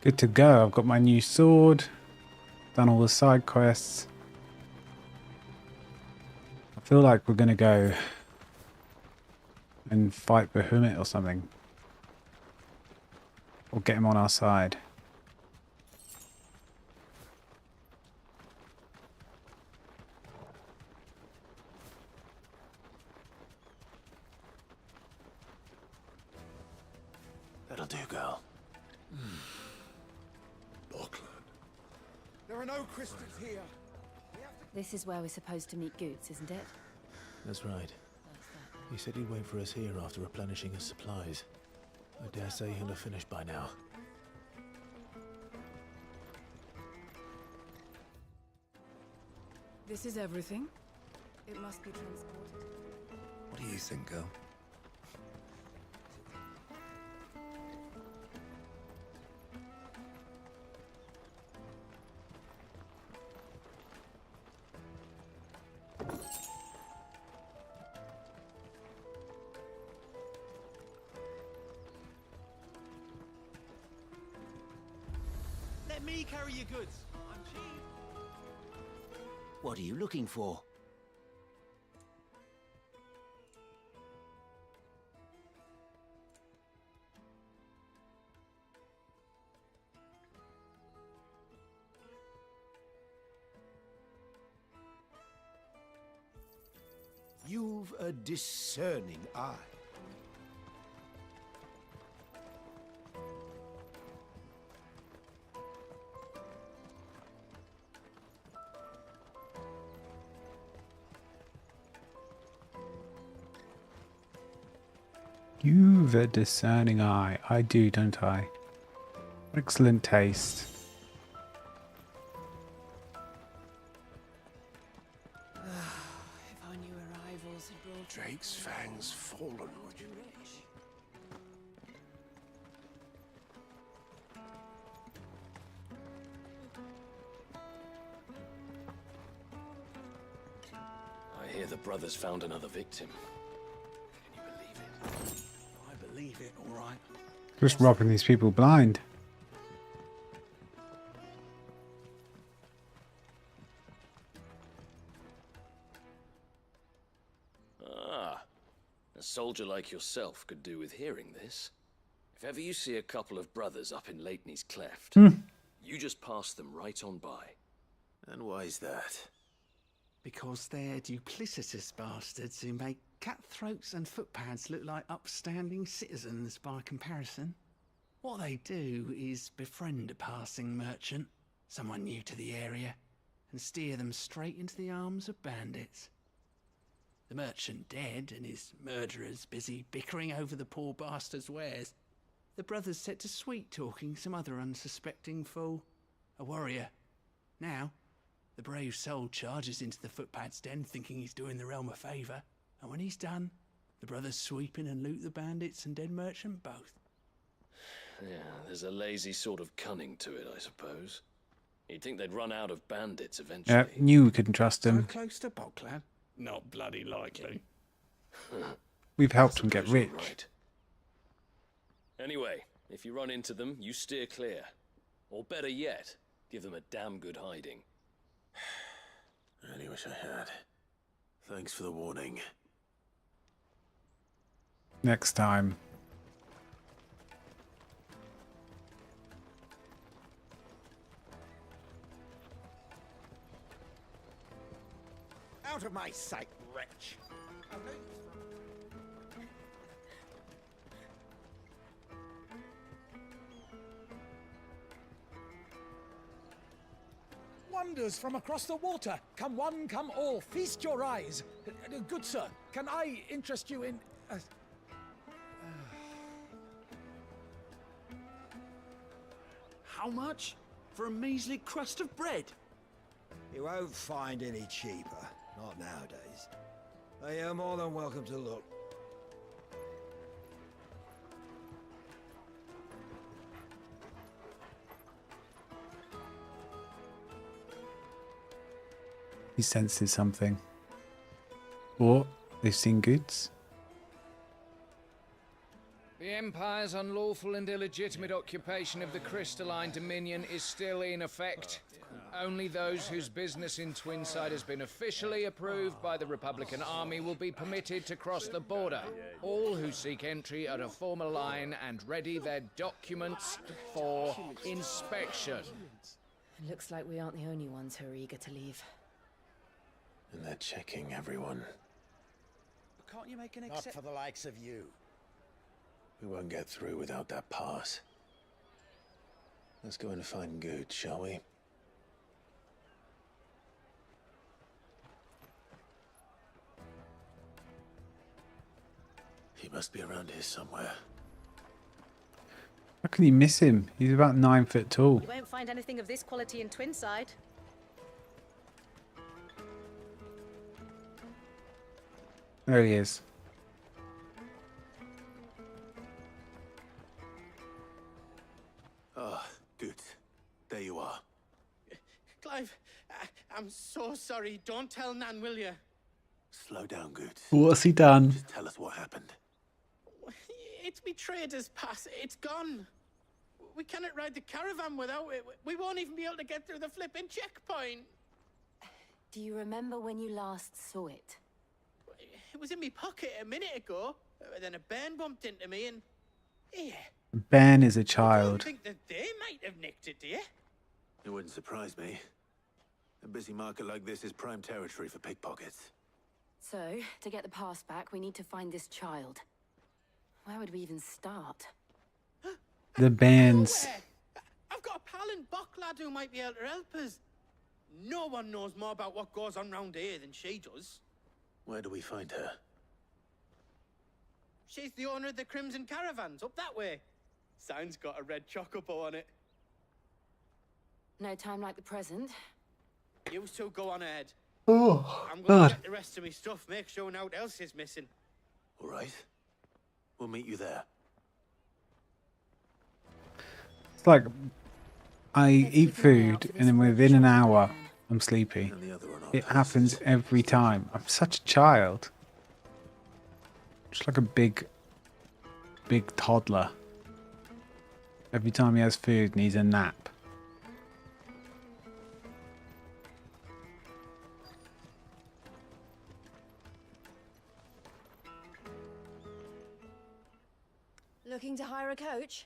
Good to go. I've got my new sword. Done all the side quests. I feel like we're going to go and fight Bahamut or something. Or get him on our side. That'll do, girl. There are no crystals here. This is where we're supposed to meet Goots, isn't it? That's right. He said he'd wait for us here after replenishing his supplies. I dare say he'll have finished by now. This is everything. It must be transported. What do you think, girl? Let me carry your goods. I'm cheap. What are you looking for? You've a discerning eye. You've a discerning eye. I do, don't I? Excellent taste. If our new arrivals had brought Drake's fangs fallen, would you? I hear the brothers found another victim. I believe it, all right. Just robbing these people blind. A soldier like yourself could do with hearing this. If ever you see a couple of brothers up in Leitney's Cleft, you just pass them right on by. And why is that? Because they're duplicitous bastards who make cutthroats and footpads look like upstanding citizens by comparison. What they do is befriend a passing merchant, someone new to the area, and steer them straight into the arms of bandits. The merchant dead and his murderers busy bickering over the poor bastard's wares. The brothers set to sweet-talking some other unsuspecting fool, a warrior. Now, the brave soul charges into the footpad's den thinking he's doing the realm a favour, and when he's done, the brothers sweep in and loot the bandits and dead merchant both. Yeah, there's a lazy sort of cunning to it, I suppose. You'd think they'd run out of bandits eventually. Yeah, knew we couldn't trust him. So close to Bocklad? Not bloody likely. We've helped him get rich. Right. Anyway, if you run into them, you steer clear. Or better yet, give them a damn good hiding. I really wish I had. Thanks for the warning. Next time. Out of my sight, wretch! Wonders from across the water! Come one, come all, feast your eyes! Good sir, can I interest you in... How much? For a measly crust of bread? You won't find any cheaper. Not nowadays. But you're more than welcome to look. He senses something. Or they've seen goods. The Empire's unlawful and illegitimate occupation of the Crystalline Dominion is still in effect. Only those whose business in Twinside has been officially approved by the Republican Army will be permitted to cross the border. All who seek entry are to form a line and ready their documents for inspection. It looks like we aren't the only ones who are eager to leave. And they're checking everyone. Can't you make an exception? Not for the likes of you. We won't get through without that pass. Let's go and find goods, shall we? He must be around here somewhere. How can you miss him? He's about 9 foot tall. You won't find anything of this quality in Twinside. There he is. Ah, good. There you are. Clive, I'm so sorry. Don't tell Nan, will you? Slow down, Goods. What's he done? Just tell us what happened. It's me trader's pass. It's gone. We cannot ride the caravan without it. We won't even be able to get through the flipping checkpoint. Do you remember when you last saw it? It was in my pocket a minute ago. Then a bairn bumped into me and... Here. Ben is a I child. think that they might have nicked it, do you? It wouldn't surprise me. A busy market like this is prime territory for pickpockets. So, to get the pass back, we need to find this child. Where would we even start? The bands. I've got a pal in Bocklad who might be able to help us. No one knows more about what goes on round here than she does. Where do we find her? She's the owner of the Crimson Caravans, up that way. Sign's got a red chocobo on it. No time like the present. You two go on ahead. Oh, I'm going God. to get the rest of my stuff, make sure no one else is missing. All right. We'll meet you there. It's like I eat food and then within an hour I'm sleepy. It happens every time. I'm such a child. Just like a big toddler. Every time he has food, needs a nap. Looking to hire a coach?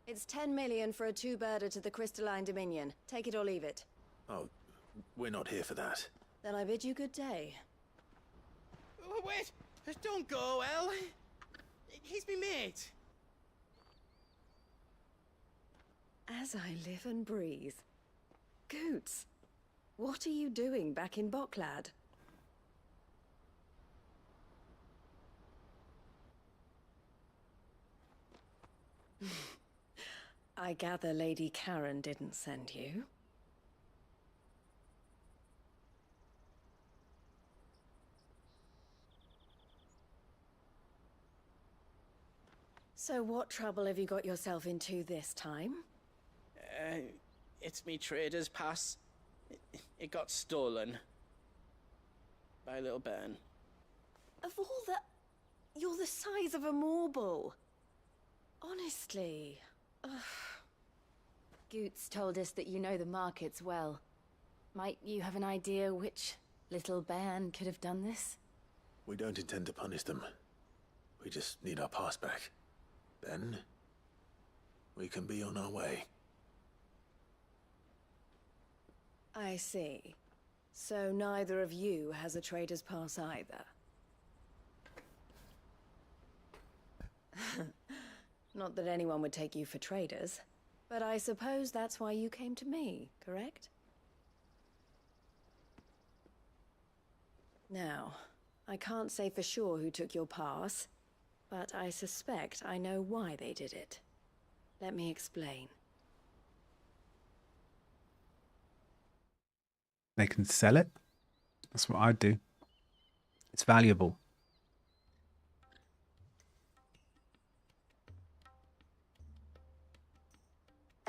It's 10 million for a two-birder to the Crystalline Dominion. Take it or leave it. Oh, we're not here for that. Then I bid you good day. Oh, wait! Don't go, El. He's me mate. As I live and breathe. Goots, what are you doing back in Bocklad? I gather Lady Karen didn't send you. So what trouble have you got yourself into this time? It's me trader's pass. It got stolen. By little Ben. Of all the... You're the size of a marble. Honestly. Ugh. Goots told us that you know the markets well. Might you have an idea which little bairn could have done this? We don't intend to punish them. We just need our pass back. Then, we can be on our way. I see. So neither of you has a trader's pass either. Not that anyone would take you for traders, but I suppose that's why you came to me, correct? Now, I can't say for sure who took your pass, but I suspect I know why they did it. Let me explain. They can sell it. That's what I'd do. It's valuable.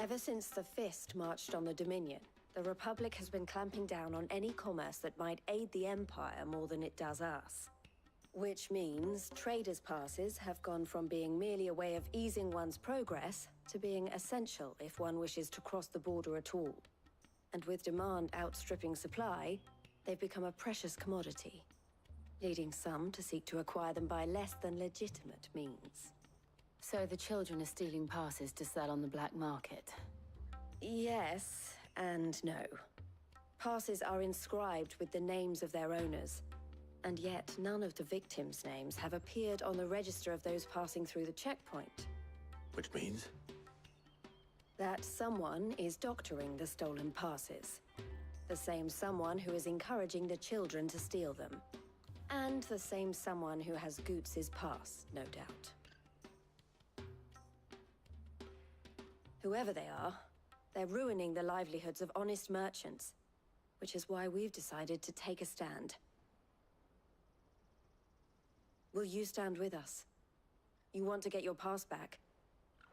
Ever since the Fist marched on the Dominion, the Republic has been clamping down on any commerce that might aid the Empire more than it does us. Which means traders' passes have gone from being merely a way of easing one's progress to being essential if one wishes to cross the border at all. And with demand outstripping supply, they've become a precious commodity, leading some to seek to acquire them by less than legitimate means. So the children are stealing passes to sell on the black market? Yes and no. Passes are inscribed with the names of their owners, and yet none of the victims' names have appeared on the register of those passing through the checkpoint. Which means? That someone is doctoring the stolen passes. The same someone who is encouraging the children to steal them. And the same someone who has Goots' pass, no doubt. Whoever they are, they're ruining the livelihoods of honest merchants, which is why we've decided to take a stand. Will you stand with us? You want to get your pass back,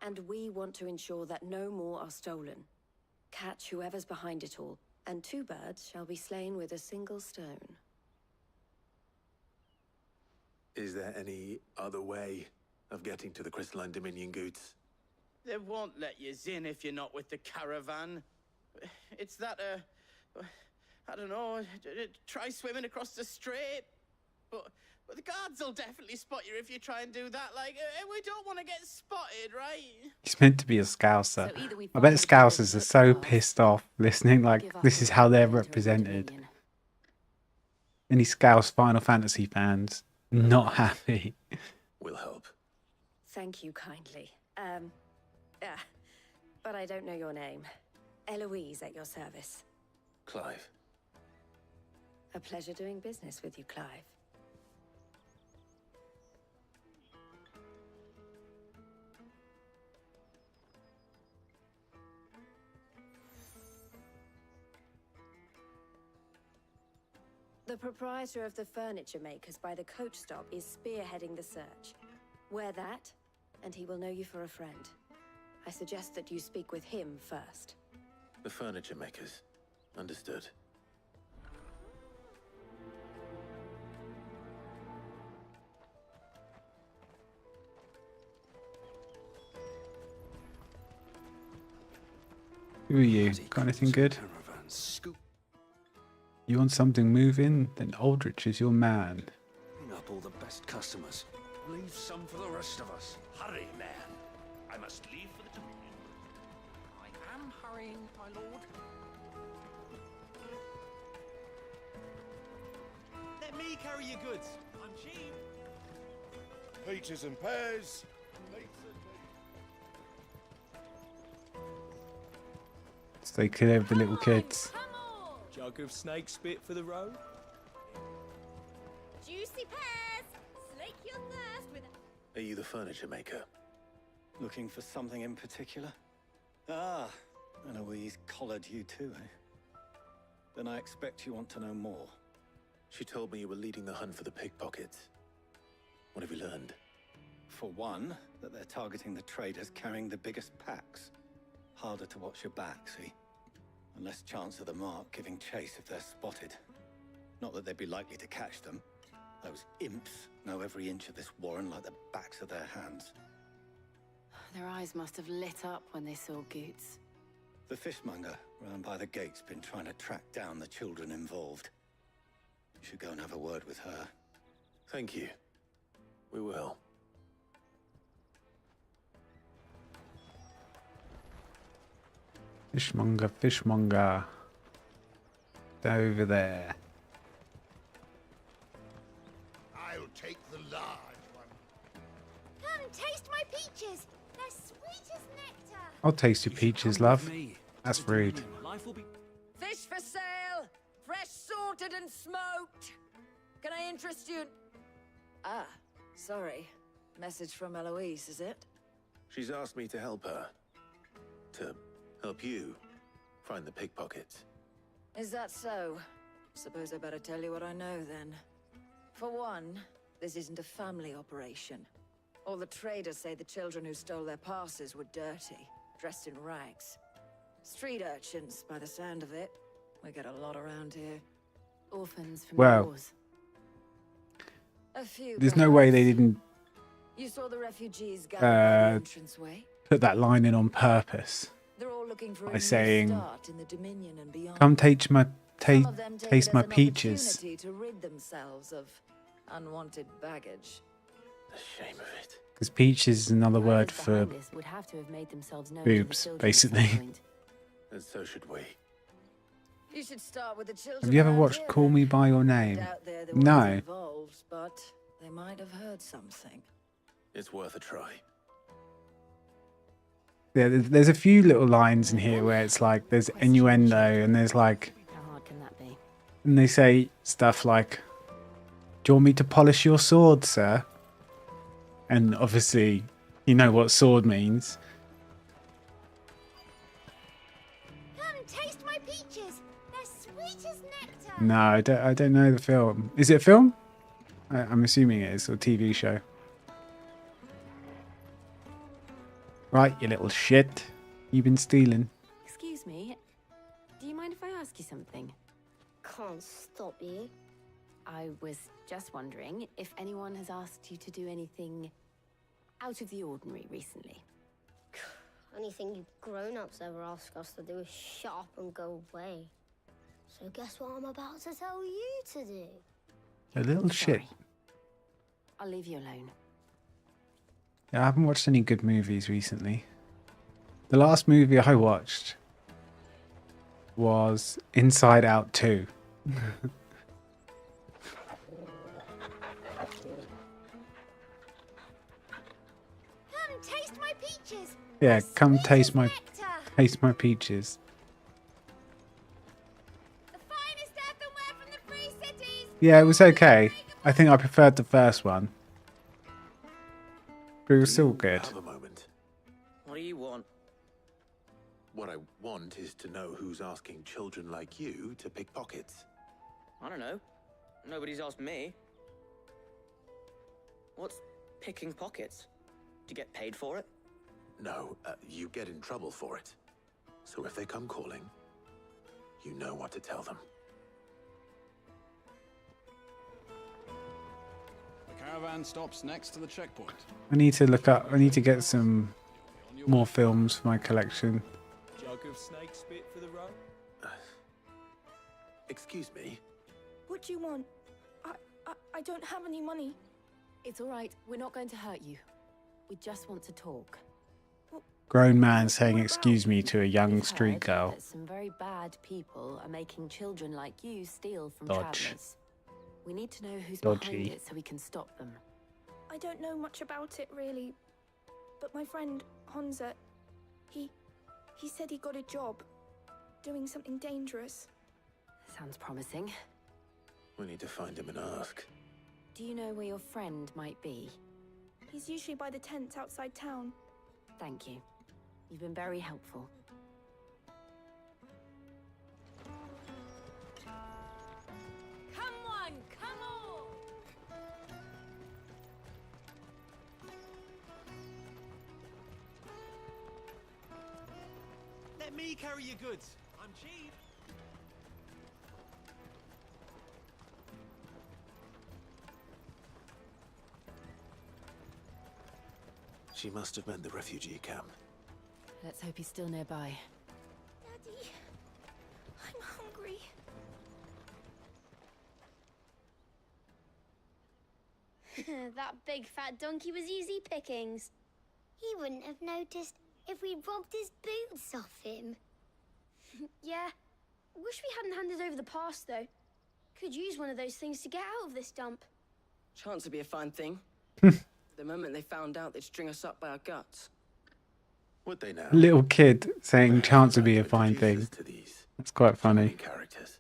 and we want to ensure that no more are stolen. Catch whoever's behind it all, and two birds shall be slain with a single stone. Is there any other way of getting to the Crystalline Dominion, Goots? They won't let you in if you're not with the caravan. It's that, I don't know, try swimming across the strait. But the guards will definitely spot you if you try and do that. Like, we don't want to get spotted, right? He's meant to be a Scouser. I bet Scousers are so pissed off listening, like, this is how they're represented. Any Scouse Final Fantasy fans, not happy. We'll help. Thank you kindly. But I don't know your name. Eloise at your service. Clive. A pleasure doing business with you, Clive. The proprietor of the furniture makers by the coach stop is spearheading the search. Wear that, and he will know you for a friend. I suggest that you speak with him first. The furniture makers. Understood. Who are you? Got anything good? You want something moving? Then Aldrich is your man. Bring up all the best customers. Leave some for the rest of us. Hurry, man. I must leave for the Dominion. I am hurrying, my lord. Let me carry your goods. I'm cheap. Peaches and pears. Stay clear of the little kids. Jug of snake spit for the road. Juicy pears! Slake your thirst with Are you the furniture maker? Looking for something in particular? Ah, and Eloise collared you too, eh? Then I expect you want to know more. She told me you were leading the hunt for the pickpockets. What have you learned? For one, that they're targeting the traders carrying the biggest packs. Harder to watch your back, see? And less chance of the mark giving chase if they're spotted. Not that they'd be likely to catch them. Those imps know every inch of this warren like the backs of their hands. Their eyes must have lit up when they saw Goots. The fishmonger round by the gate's been trying to track down the children involved. You should go and have a word with her. Thank you. We will. Fishmonger, fishmonger. Over there. I'll take the large one. Come and taste my peaches. They're sweet as nectar. I'll taste your peaches, love. That's rude. Fish for sale! Fresh sorted and smoked! Can I interest you? Ah, sorry. Message from Eloise, is it? She's asked me to help her. To help you find the pickpockets. Is that so? Suppose I better tell you what I know then. For one, this isn't a family operation. All the traders say the children who stole their passes were dirty, dressed in rags. Street urchins, by the sound of it. We get a lot around here. Orphans from Well, wars. A few, there's no way they didn't You saw the refugees gathered by the entranceway? put that line in on purpose They're all looking for a by new saying, start in the Dominion and beyond. "Come taste my Some of them take taste it my as an peaches." opportunity to rid themselves of unwanted baggage. The shame of it. Because peaches is another word Whoever's for behind this would have to have made themselves known to the boobs, children at some basically. point. And so should we. You should start with the children. Have you ever around watched here, Call then. Me By Your Name? Doubt they're the ones No. involved, but they might have heard something. It's worth a try. Yeah, there's a few little lines in here where it's like there's innuendo and there's like, How hard can that be? and they say stuff like, "Do you want me to polish your sword, sir?" And obviously, you know what sword means. Come and taste my peaches. They're sweet as nectar. No, I don't know the film. Is it a film? I'm assuming it is, or a TV show. Right, you little shit. You've been stealing. Excuse me. Do you mind if I ask you something? Can't stop you. I was just wondering if anyone has asked you to do anything out of the ordinary recently. Anything you grown-ups ever ask us to do is shut up and go away. So guess what I'm about to tell you to do? A little shit. I'll leave you alone. Yeah, I haven't watched any good movies recently. The last movie I watched was Inside Out 2. Come and taste my peaches. Yeah, come taste my peaches. The finest earthenware from the free cities. Yeah, it was okay. I think I preferred the first one. But it was still good. Have a moment. What do you want? What I want is to know who's asking children like you to pick pockets. I don't know. Nobody's asked me. What's picking pockets? Do you get paid for it? No, you get in trouble for it. So if they come calling, you know what to tell them. The caravan stops next to the checkpoint. I need to get some more films for my collection. Jug of snake spit for the road. Excuse me? What do you want? I don't have any money. It's all right. We're not going to hurt you. We just want to talk. Grown man saying excuse me to a young We've street heard girl. that some very bad people are making children like you steal from Dodge. travelers. We need to know who's Dodgy. behind it so we can stop them. I don't know much about it, really. But my friend, Honza, he said he got a job doing something dangerous. Sounds promising. We need to find him and ask. Do you know where your friend might be? He's usually by the tents outside town. Thank you. You've been very helpful. Come on, come on! Let me carry your goods. I'm cheap. She must have meant the refugee camp. Let's hope he's still nearby. Daddy, I'm hungry. That big fat donkey was easy pickings. He wouldn't have noticed if we robbed his boots off him. Yeah. Wish we hadn't handed over the pass, though. Could use one of those things to get out of this dump. Chance would be a fine thing. The moment they found out, they'd string us up by our guts. Would they now? Little kid saying chance would be a fine thing. That's quite funny. Characters.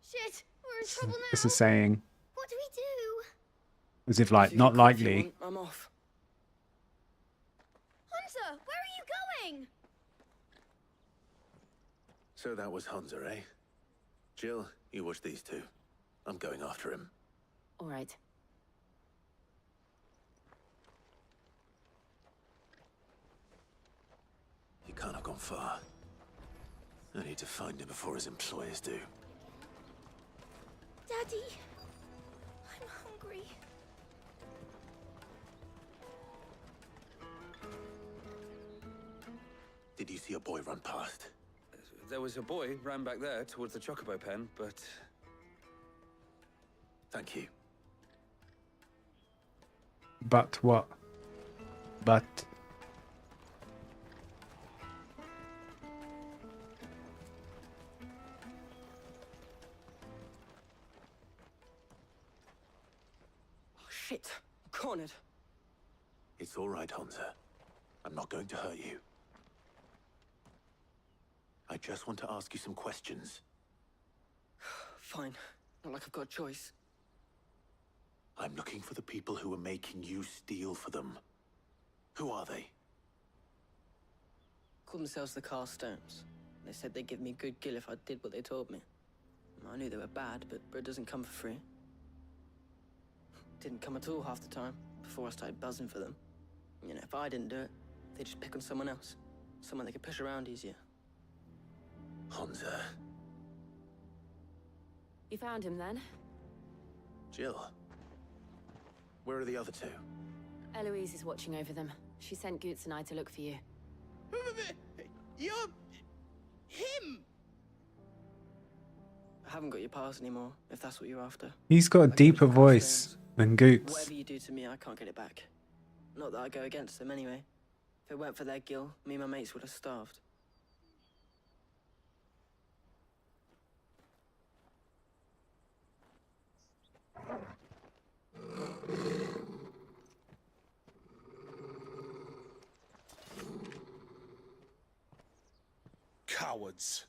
Shit, we're in trouble now. It's a saying. What do we do? As if like, not likely. I'm off. Hunter, where are you going? So that was Hunter, eh? Jill, you watch these two. I'm going after him. All right. He can't have gone far. I need to find him before his employers do. Daddy, I'm hungry. Did you see a boy run past? There was a boy ran back there towards the chocobo pen, but... Thank you. But what? But... Shit, I'm cornered. It's all right, Hunter. I'm not going to hurt you. I just want to ask you some questions. Fine. Not like I've got a choice. I'm looking for the people who are making you steal for them. Who are they? Call themselves the Carstones. They said they'd give me a good gill if I did what they told me. I knew they were bad, but bread doesn't come for free. Didn't come at all half the time, before I started buzzing for them. You know, if I didn't do it, they'd just pick on someone else. Someone they could push around easier. Hunter. You found him then? Jill. Where are the other two? Eloise is watching over them. She sent Goots and I to look for you. You're... him! I haven't got your pass anymore, if that's what you're after. He's got a deeper voice than Goots. Whatever you do to me, I can't get it back. Not that I go against them anyway. If it weren't for their gill, me and my mates would have starved. Cowards.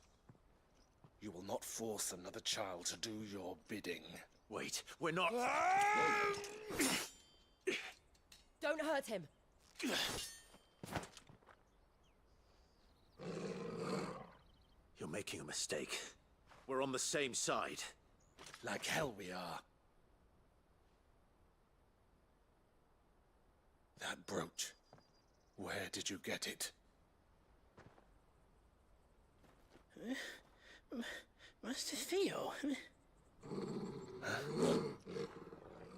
You will not force another child to do your bidding. Wait, we're not... Don't hurt him. You're making a mistake. We're on the same side. Like hell we are. That brooch. Where did you get it? Master Theo?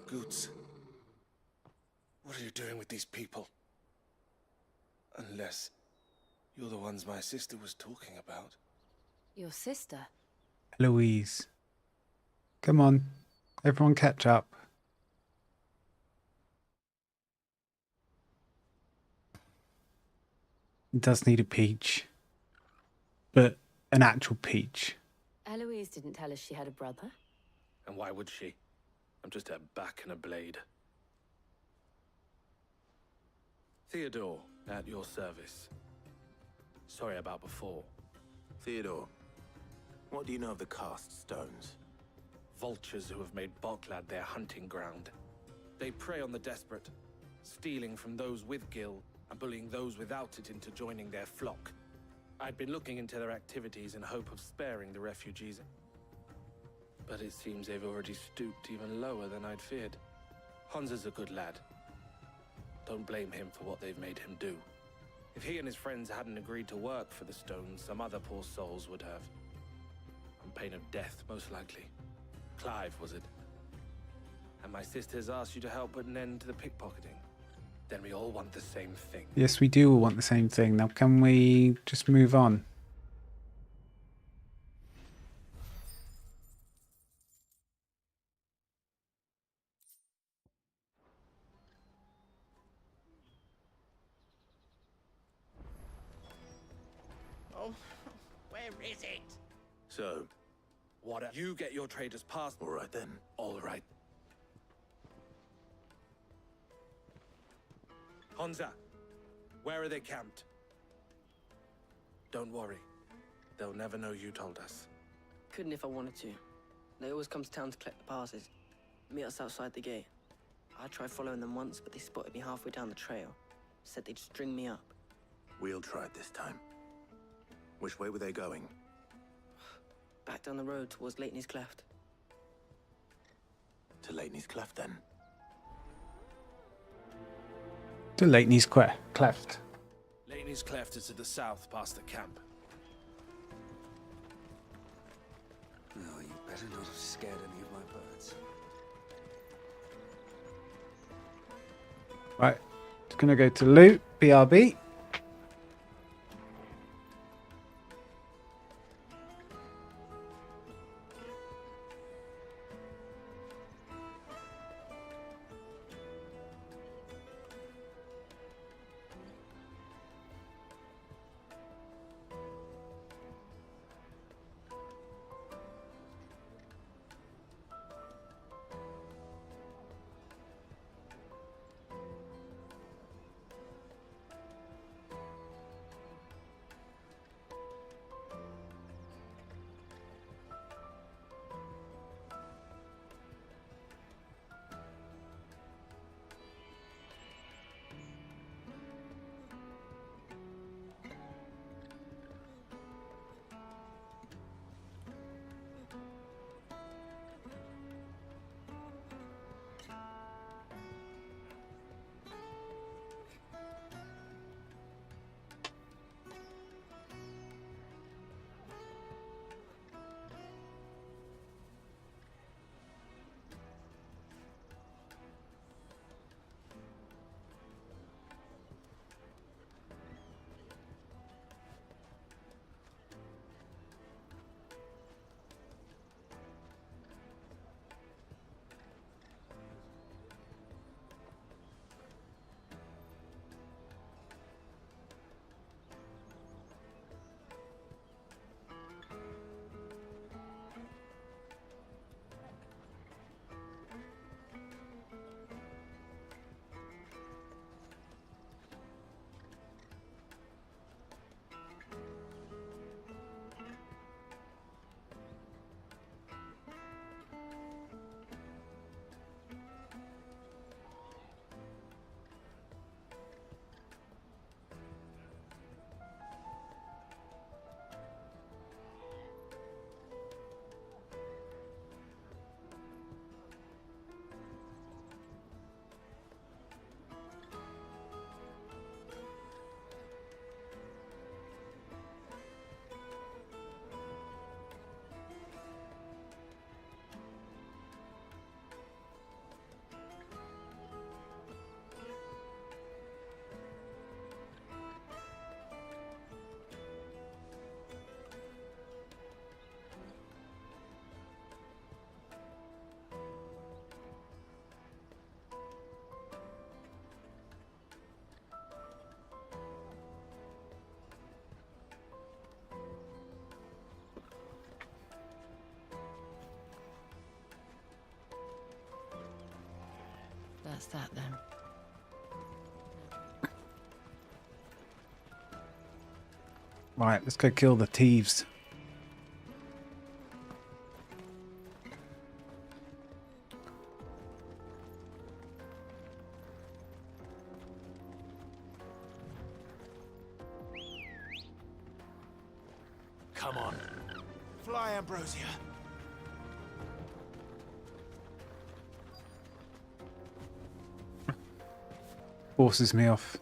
Goots. What are you doing with these people? Unless you're the ones my sister was talking about. Your sister? Eloise. Come on. Everyone catch up. It does need a peach. But an actual peach. Eloise didn't tell us she had a brother. And why would she? I'm just her back and a blade. Theodore, at your service. Sorry about before. Theodore, what do you know of the cast stones? Vultures who have made Boklad their hunting ground. They prey on the desperate, stealing from those with gil and bullying those without it into joining their flock. I'd been looking into their activities in hope of sparing the refugees. But it seems they've already stooped even lower than I'd feared. Hansa's a good lad. Don't blame him for what they've made him do. If he and his friends hadn't agreed to work for the stones, some other poor souls would have. On pain of death, most likely. Clive, was it? And my sisters asked you to help put an end to the pickpocketing. Then we all want the same thing. Yes, we do all want the same thing. Now, can we just move on? Oh, where is it? So, What? You get your trader's pass. all right then. All right. Hansa, where are they camped? Don't worry. They'll never know you told us. Couldn't if I wanted to. They always come to town to collect the passes. Meet us outside the gate. I tried following them once, but they spotted me halfway down the trail. Said they'd string me up. We'll try it this time. Which way were they going? Back down the road towards Leitney's Cleft. To Leitney's Cleft, then. To Leitney's Cleft. Laney's Cleft is to the south, past the camp. Oh, you better not have scared any of my birds. Right. Just gonna go to loot. BRB. What's that then? Right, let's go kill the thieves. Come on. Fly, Ambrosia. Forces me off.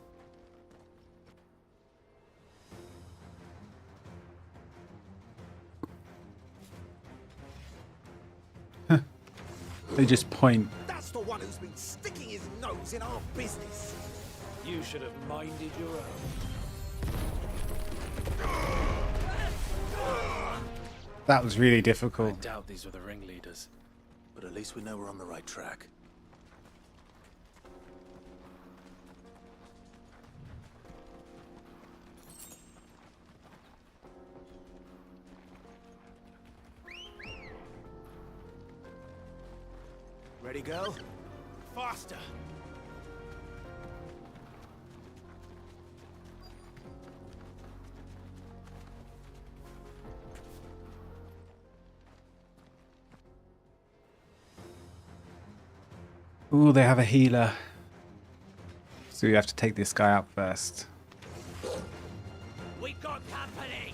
They just point. That's the one who's been sticking his nose in our business. You should have minded your own. That was really I difficult. doubt these were the ringleaders. But at least we know we're on the right track. Ready, girl? Faster! Ooh, they have a healer. So we have to take this guy out first. We got company!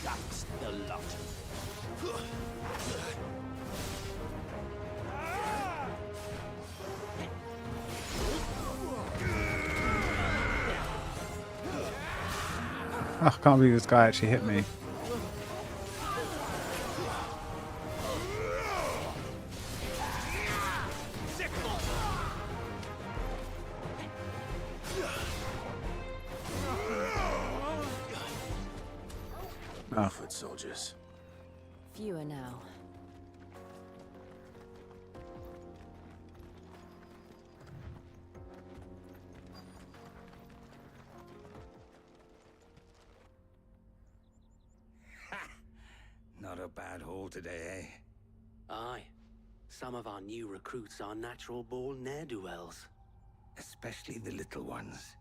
That's the lot. Oh, I can't believe this guy actually hit me. Oh. Foot soldiers. Fewer now. Not a bad haul today, eh? Aye. Some of our new recruits are natural-born ne'er-do-wells. Especially the little ones.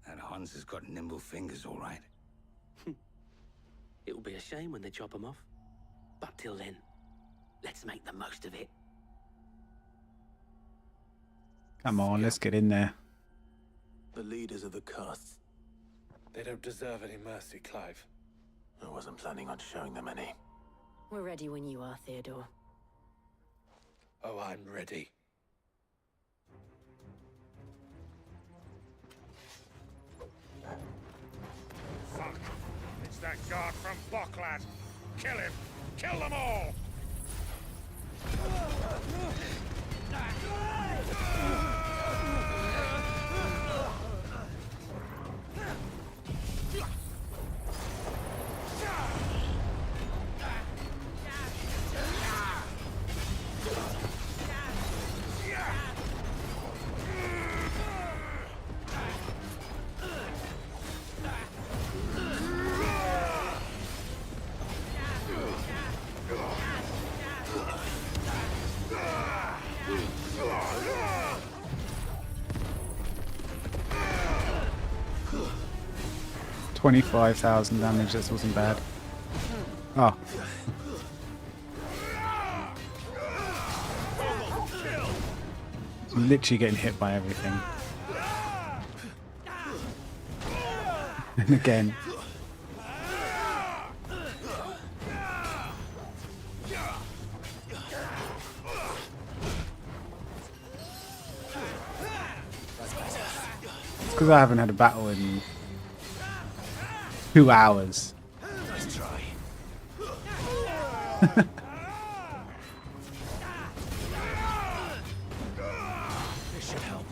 That Hans has got nimble fingers, all right. It will be a shame when they chop them off. But till then, let's make the most of it. Come on, let's get in there. The leaders of the Cuth. They don't deserve any mercy, Clive. I wasn't planning on showing them any. We're ready when you are, Theodore. Oh, I'm ready. Fuck! It's that guard from Bocklad. Kill him! Kill them all! $25,000 damage, that wasn't bad. Oh. I'm literally getting hit by everything. And again. It's because I haven't had a battle in 2 hours. Nice try. This should help.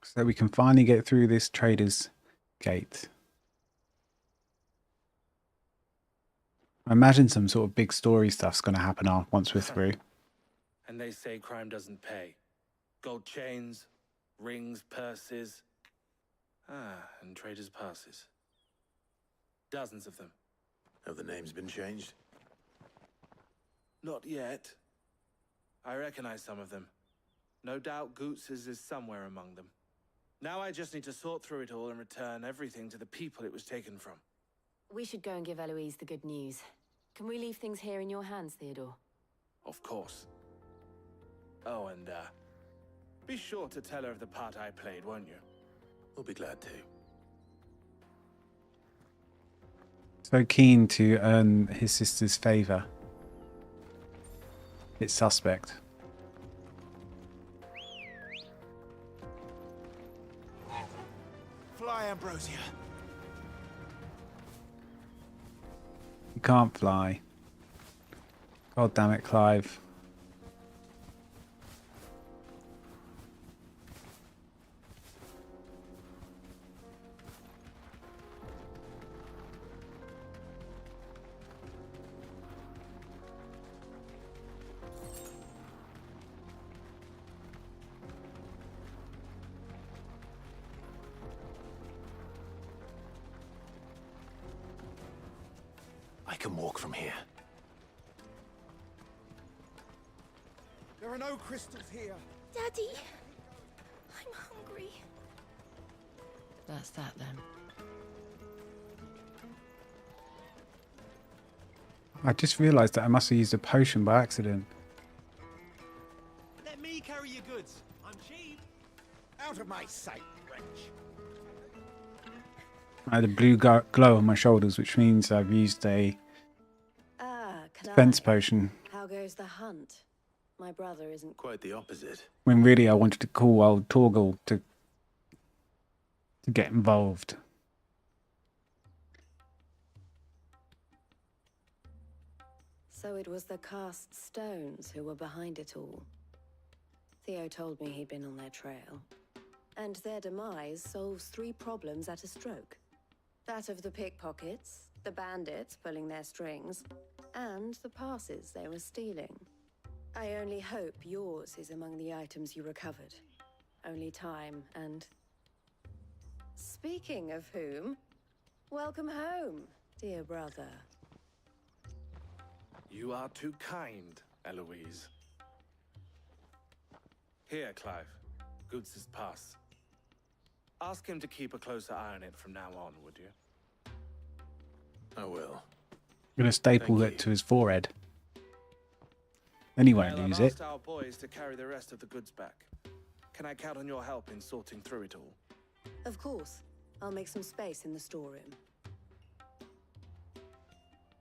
So we can finally get through this trader's gate. I imagine some sort of big story stuff's going to happen once we're through. And they say crime doesn't pay. Gold chains, rings, purses. And traders' passes. Dozens of them. Have the names been changed? Not yet. I recognize some of them. No doubt Goots's is somewhere among them. Now I just need to sort through it all and return everything to the people it was taken from. We should go and give Eloise the good news. Can we leave things here in your hands, Theodore? Of course. Oh, and be sure to tell her of the part I played, won't you? We'll be glad to. So keen to earn his sister's favour. It's suspect. Fly, Ambrosia. You can't fly. God damn it, Clive. I can walk from here. There are no crystals here. Daddy, I'm hungry. That's that then. I just realised that I must have used a potion by accident. Let me carry your goods. I'm cheap. Out of my sight, wretch. I had a blue glow on my shoulders, which means I've used a defense potion. How goes the hunt? My brother isn't Quite the opposite. When really I wanted to call old Torgal to get involved. So it was the cast stones who were behind it all. Theo told me he'd been on their trail. And their demise solves 3 problems at a stroke. That of the pickpockets, the bandits pulling their strings, and the passes they were stealing. I only hope yours is among the items you recovered. Only time and... Speaking of whom, welcome home, dear brother. You are too kind, Eloise. Here, Clive. Goots's pass. Ask him to keep a closer eye on it from now on, would you? I will. I'm going to staple it to his forehead. Then he won't lose I've it. asked our boys to carry the rest of the goods back. Can I count on your help in sorting through it all? Of course. I'll make some space in the storeroom.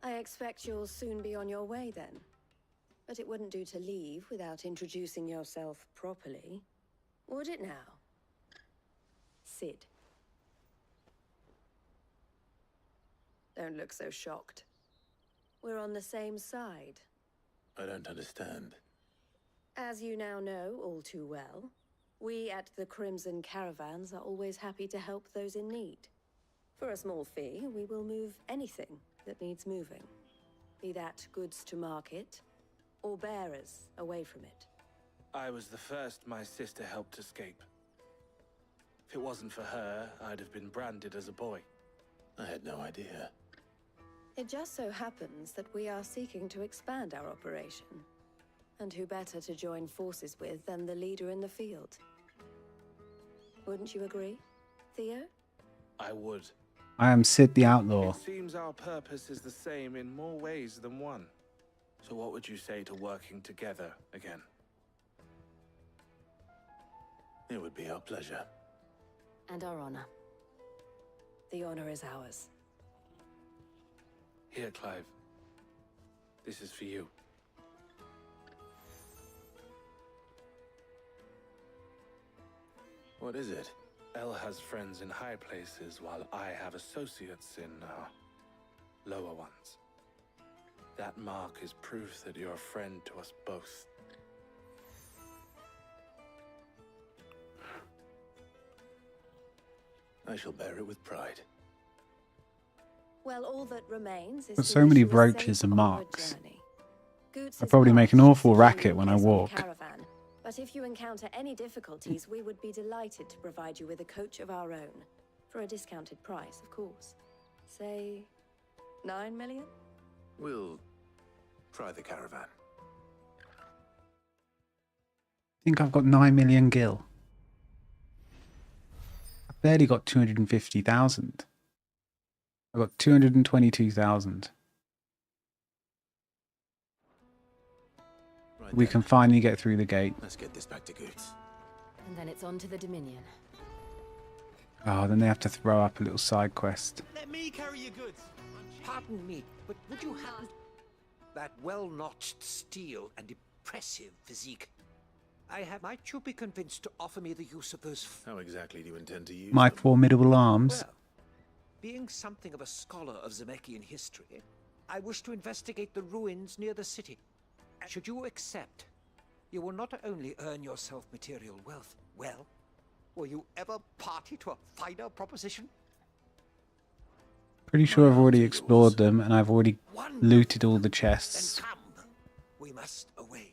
I expect you'll soon be on your way then. But it wouldn't do to leave without introducing yourself properly. Would it now? Sid. Don't look so shocked. We're on the same side. I don't understand. As you now know all too well, we at the Crimson Caravans are always happy to help those in need. For a small fee, we will move anything that needs moving. Be that goods to market, or bearers away from it. I was the first my sister helped escape. If it wasn't for her, I'd have been branded as a boy. I had no idea. It just so happens that we are seeking to expand our operation. And who better to join forces with than the leader in the field? Wouldn't you agree, Theo? I would. I am Sid the Outlaw. It seems our purpose is the same in more ways than one. So what would you say to working together again? It would be our pleasure. And our honor. The honor is ours. Here, Clive. This is for you. What is it? Elle has friends in high places, while I have associates in, lower ones. That mark is proof that you're a friend to us both. I shall bear it with pride. Well, all that remains is Got to so many wish you a safe brooches and onward marks. journey. Goots I is probably make an marked to awful secure racket your when I place on the walk. caravan, but if you encounter any difficulties, we would be delighted to provide you with a coach of our own. For a discounted price, of course. Say, 9 million? We'll try the caravan. I think I've got 9 million gil. I've barely got 250,000. I've got 222,000. Right We then. can finally get through the gate. Let's get this back to Goots. And then it's on to the Dominion. Oh, then they have to throw up a little side quest. Let me carry your goods. Pardon me, but would you happen that well-notched steel and impressive physique? Might you be convinced to offer me the use of those? How exactly do you intend to use My them? formidable arms. Well, being something of a scholar of Zemeckis history, I wish to investigate the ruins near the city. Should you accept, you will not only earn yourself material wealth, well, will you ever party to a finer proposition? Pretty sure I've already explored them and I've already looted all the chests. Then come. We must away.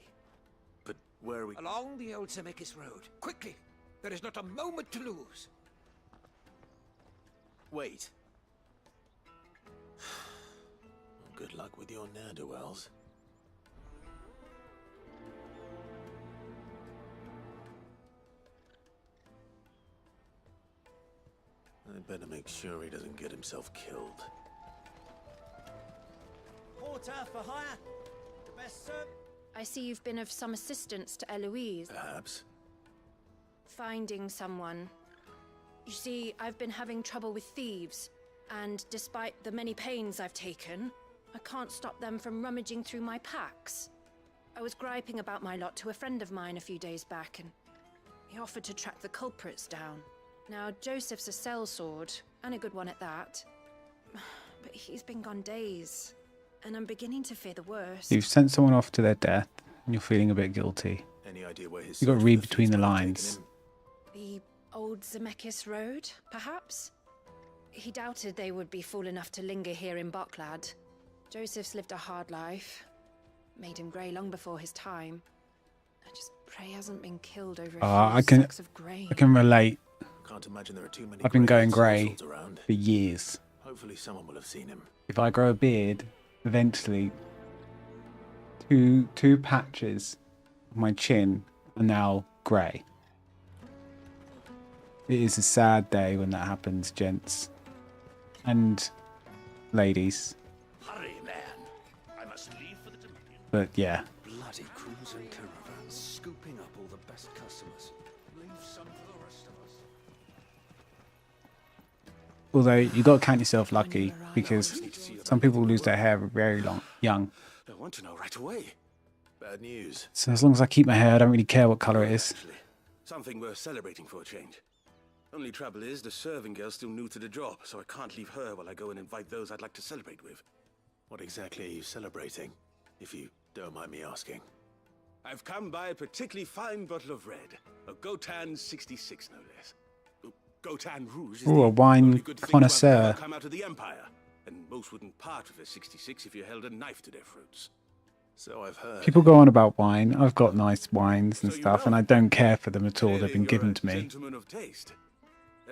But where are we? Along the old Zemeckis road. Quickly. There is not a moment to lose. Wait. Good luck with your ne'er-do-wells. I'd better make sure he doesn't get himself killed. Porter for hire. The best servant. I see you've been of some assistance to Eloise. Perhaps. Finding someone. You see, I've been having trouble with thieves, and despite the many pains I've taken, I can't stop them from rummaging through my packs. I was griping about my lot to a friend of mine a few days back, and he offered to track the culprits down. Now, Joseph's a sellsword, and a good one at that. But he's been gone days, and I'm beginning to fear the worst. You've sent someone off to their death and you're feeling a bit guilty. Any idea where his You've got to search read for between the thieves might have lines. taken him? The old Zemeckis Road, perhaps? He doubted they would be fool enough to linger here in Boklad. Joseph's lived a hard life. Made him grey long before his time. I just pray he hasn't been killed over a few sacks of grain. I can relate. Can't imagine there are too many I've been going grey grey around. for years. Hopefully someone will have seen him. If I grow a beard, eventually two patches of my chin are now grey. It is a sad day when that happens, gents. And ladies. Hurry, man. I must leave for the Dominion. But yeah. Bloody cruising caravans, scooping up all the best customers. Leave some for the rest of us. Although you got to count yourself lucky because some people lose their hair very young. I want to know right away. Bad news. So as long as I keep my hair, I don't really care what colour it is. Something worth celebrating for a change. Only trouble is, the serving girl's still new to the job, so I can't leave her while I go and invite those I'd like to celebrate with. What exactly are you celebrating, if you don't mind me asking? I've come by a particularly fine bottle of red. A Gotan 66, no less. Gotan Rouge is Ooh, a wine only good thing to have connoisseur. ever come out of the Empire. And most wouldn't part with a 66 if you held a knife to their throats. So I've heard. People go on about wine. I've got nice wines and stuff, and I don't care for them at all. They've been given to me. Gentleman of taste.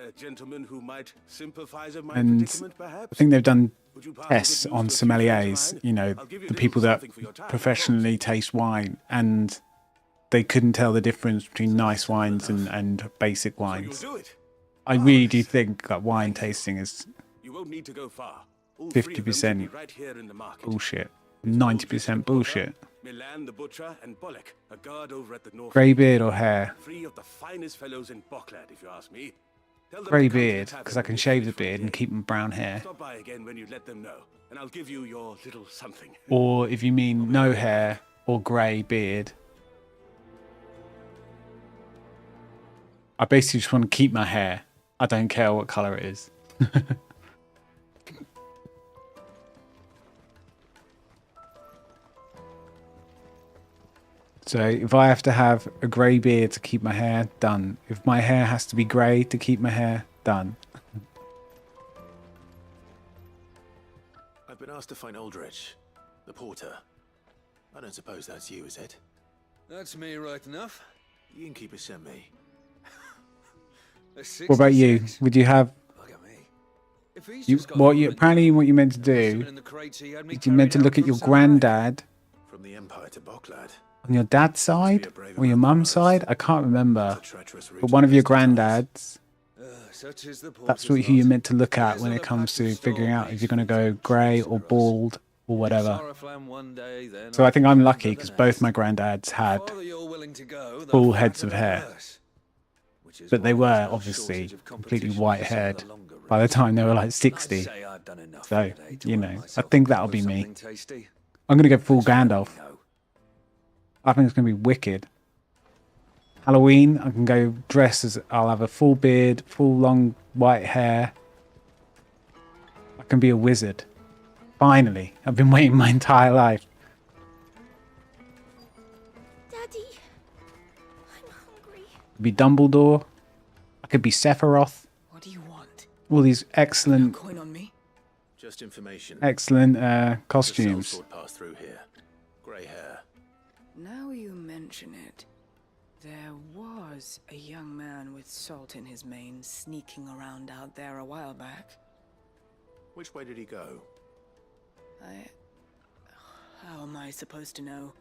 A gentleman who might sympathize with my And predicament, perhaps? I think they've done Would you pass tests the good on news to a few friends sommeliers, of mine? you know, I'll give you the a people little that something for your time, professionally taste wine, and they couldn't tell the difference between nice wines and basic wines. do it. I really do think that wine tasting is You won't need to go far. All three of them should be 50% right here in the market. bullshit, 90% bullshit. Milan the butcher and Bolek, a guard over at the north. Grey beard or hair? Three of the finest fellows in Boklad, if you ask me. Tell them Grey to come to the beard, tavern because I can when shave you the finish beard for and keep my brown hair. Stop by again when you let them know, and I'll give you your little something. Or if you mean no hair or grey beard, I basically just want to keep my hair. I don't care what colour it is. So if I have to have a grey beard to keep my hair, done. If my hair has to be grey to keep my hair, done. been asked to find Aldrich, the porter. I don't suppose that's you, is it? That's me right enough. The innkeeper sent me. What about you? Would you have... apparently what you're meant to do is you're meant to look at your granddad From the Empire to Boklad. on your dad's side or your mum's side. I can't remember. But one of your granddads, that's who you're meant to look at when it comes to figuring out if you're going to go grey or bald or whatever. So I think I'm lucky because both my granddads had full heads of hair. But they were obviously completely white-haired by the time they were like 60. So, you know, I think that'll be me. I'm going to go full Gandalf. I think it's going to be wicked. Halloween, I can go dress as... I'll have a full beard, full long white hair. I can be a wizard. Finally. I've been waiting my entire life. Daddy, I'm hungry. Be Dumbledore. I could be Sephiroth. What do you want? All these excellent... Coin on me? Just information. Excellent costumes. The sellsword passed through here. Grey hair. Now you mention it, there was a young man with salt in his mane sneaking around out there a while back. Which way did he go? How am I supposed to know?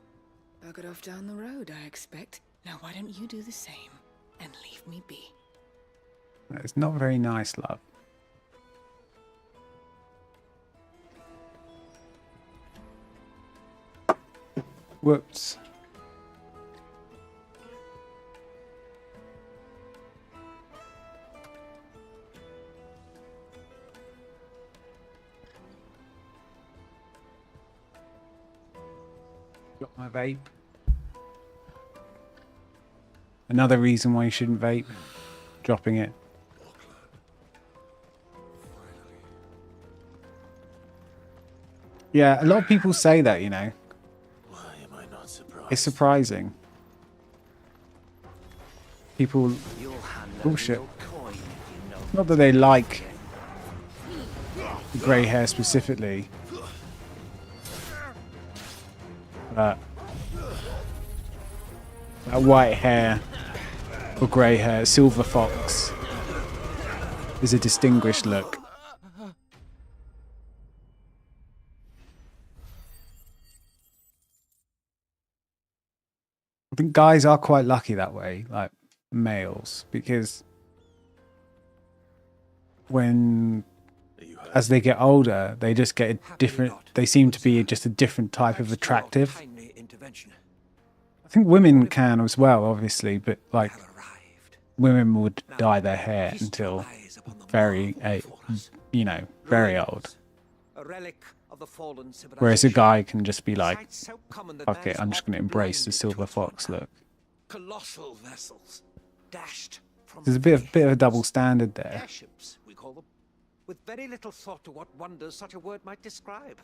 Buggered off down the road, I expect. Now why don't you do the same and leave me be? It's not very nice, love. Whoops. Got my vape. Another reason why you shouldn't vape. Dropping it. Yeah, a lot of people say that, you know. Why am I not surprised? It's surprising. People bullshit. Not that they like the grey hair specifically, but that white hair or grey hair, silver fox, is a distinguished look. I think guys are quite lucky that way, like males, because as they get older, they just get a different, they seem to be just a different type of attractive. I think women can as well, obviously, but like women would dye their hair until very old. Whereas a guy can just be like, fuck it, I'm just going to embrace the silver fox look. Colossal vessels, dashed from There's a bit of a double standard there. airships, we call them, with very little thought to what wonders such a word might describe.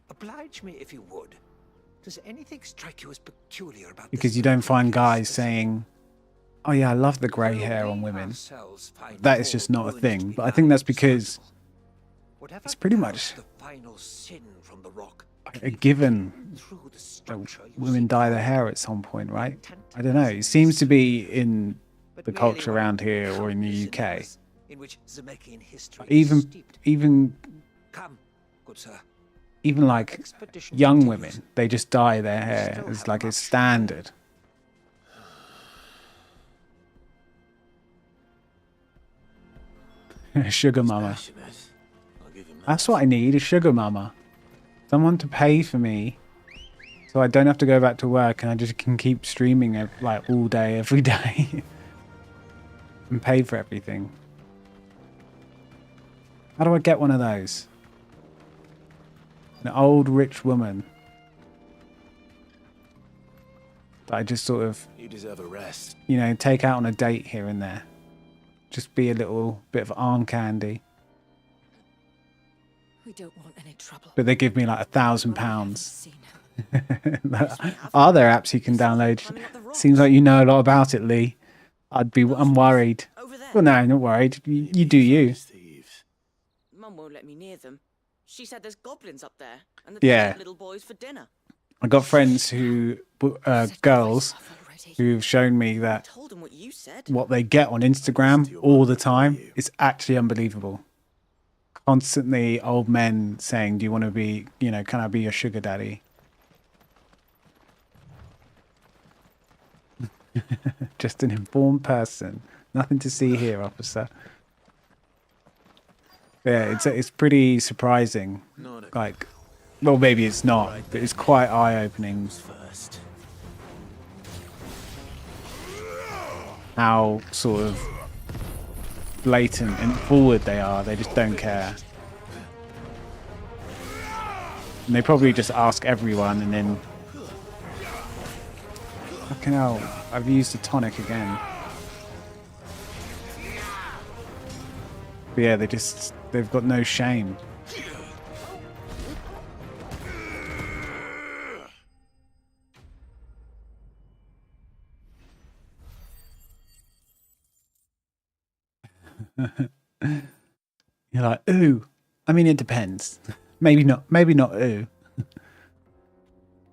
Oblige me if you would. Does anything strike you as peculiar about Because you don't find guys saying, oh yeah, I love the grey hair on women. That is just not a thing. But I think that's because it's pretty much a given that women dye their hair at some point, right? I don't know. It seems to be in the culture around here or in the UK. Even like young women, they just dye their hair as like a standard. Sugar mama. That's what I need, a sugar mama. Someone to pay for me so I don't have to go back to work and I just can keep streaming like all day, every day. And pay for everything. How do I get one of those? An old rich woman that I just sort of, You deserve a rest. you know, take out on a date here and there. Just be a little bit of arm candy. We don't want any trouble. But they give me like £1,000. Are there apps you can download? Seems like you know a lot about it, Lee. I'm worried. Well, no, not worried. You do you. Mum won't let me near them. She said there's goblins up there, and that Yeah. they eat little boys for dinner. I got friends who, girls, who've shown me that Told them what you said. what they get on Instagram all the time is actually unbelievable. Constantly old men saying, do you want to be, you know, can I be your sugar daddy? Just an informed person. Nothing to see here, officer. Yeah, it's pretty surprising. Like, well, maybe it's not, but it's quite eye-opening how sort of blatant and forward they are. They just don't care. And they probably just ask everyone and then... Fucking hell, I've used a tonic again. But yeah, they've got no shame. You're like, ooh. I mean, it depends. Maybe not ooh.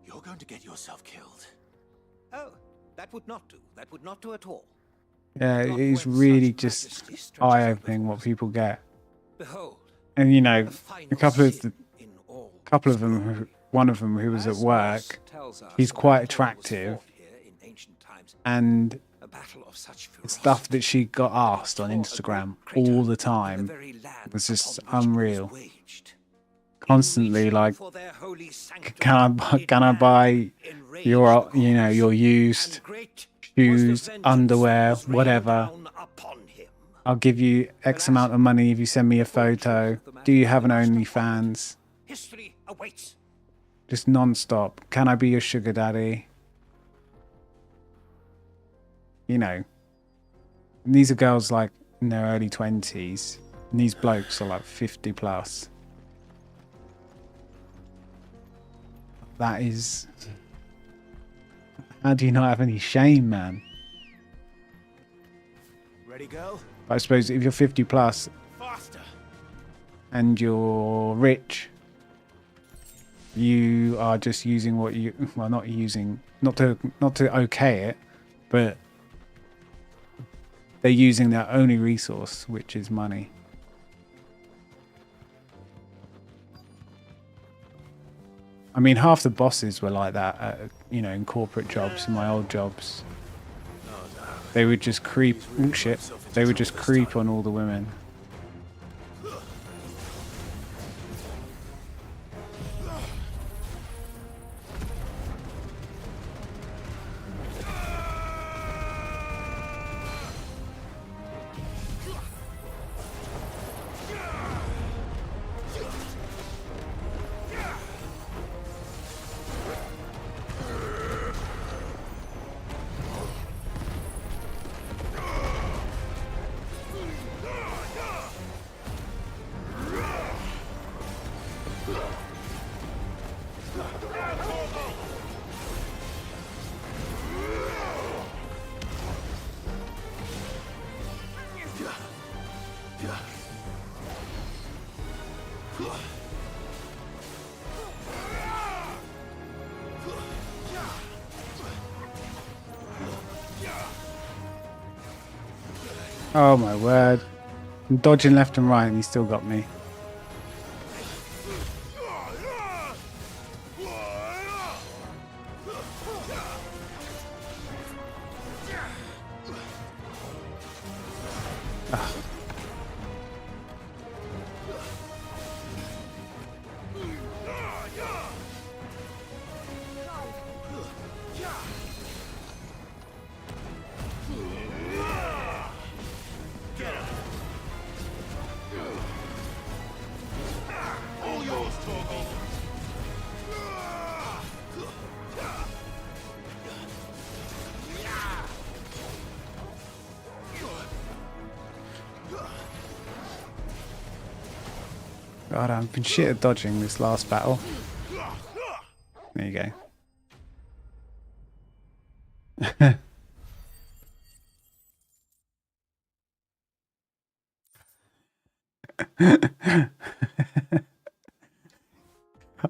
You're going to get yourself killed. Oh, that would not do. That would not do at all. Yeah, it is really just eye-opening what people get. Behold, and you know, a couple of them, one of them who was at work, he's quite attractive, and the stuff that she got asked on Instagram all the time was just unreal. Constantly like, can I buy your, you know, your used shoes, underwear, whatever. I'll give you X amount of money if you send me a photo. Do you have an OnlyFans? history awaits. Just non-stop. Can I be your sugar daddy? You know. And these are girls like in their early 20s. And these blokes are like 50 plus. That is... How do you not have any shame, man? Ready, go? I suppose if you're 50 plus and you're rich, you are just using what you... Well, not using... Not to okay it, but they're using their only resource, which is money. I mean, half the bosses were like that, you know, in corporate jobs, in my old jobs. They would just creep... Oh, shit. They would just creep on all the women. Oh my word. I'm dodging left and right and he still got me. God, I've been shit at dodging this last battle. There you go.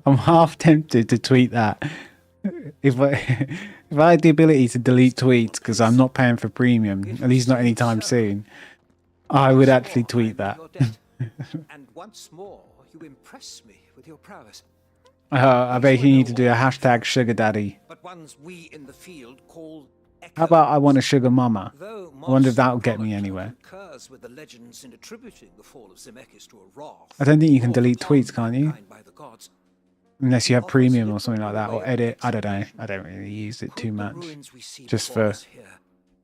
I'm half tempted to tweet that. If I if I had the ability to delete tweets because I'm not paying for premium, at least not anytime soon, I would actually tweet that. And once more, you impress me with your prowess. I bet you need to do a hashtag sugar daddy. But ones we in the field call How about I want a sugar mama? Though I wonder if that'll get me anywhere. concurs with the legends in attributing the fall of Zemeckis to a wrath. I don't think you can delete tweets, can you? By the gods. Unless you have premium or something like that, or edit. I don't know. I don't really use it too much. Just for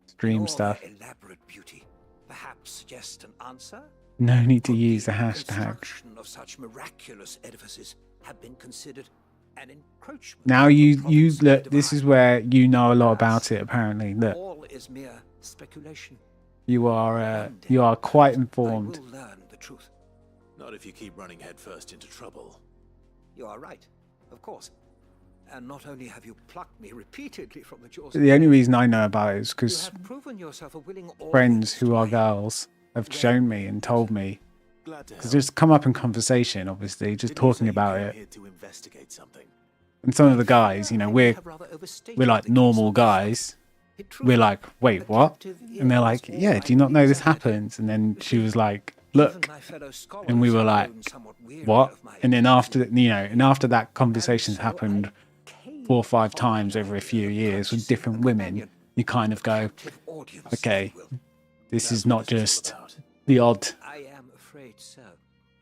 stream stuff. Elaborate beauty, perhaps suggest an answer? No need to use the hashtag. Of such miraculous edifices have been considered an encroachment. Now you look. This is where you know a lot about it. Apparently, look. All is mere speculation. You are quite informed. I will learn the truth. Not if you keep running headfirst into trouble. You are right, of course. And not only have you plucked me repeatedly from the jaws. The only reason I know about it is because you have proven yourself a willing friends who are girls have shown me and told me. Because it's come up in conversation, obviously, just talking about it. To investigate something. And some of the guys, you know, we're like normal guys. We're like, wait, what? And they're like, yeah, do you not know this happens? And then she was like, look. And we were like, what? And then after, you know, and after that conversation's happened 4 or 5 times over a few years with different women, you kind of go, okay, this is not just the odd. I am afraid so.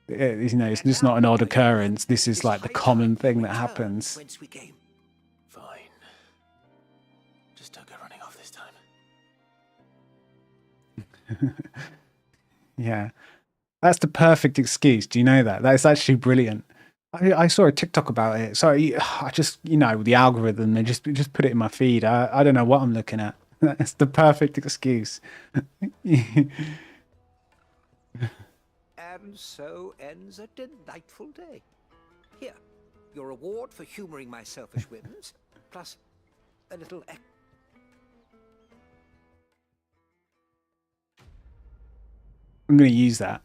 You know, it's just not an odd occurrence. This is like the common thing that happens. Fine. Just don't go running off this time. Yeah. That's the perfect excuse. Do you know that? That's actually brilliant. I saw a TikTok about it. Sorry, I just, you know, the algorithm, they just put it in my feed. I don't know what I'm looking at. That's the perfect excuse. And so ends a delightful day. Here, your reward for humoring my selfish whims, plus a little I'm going to use that.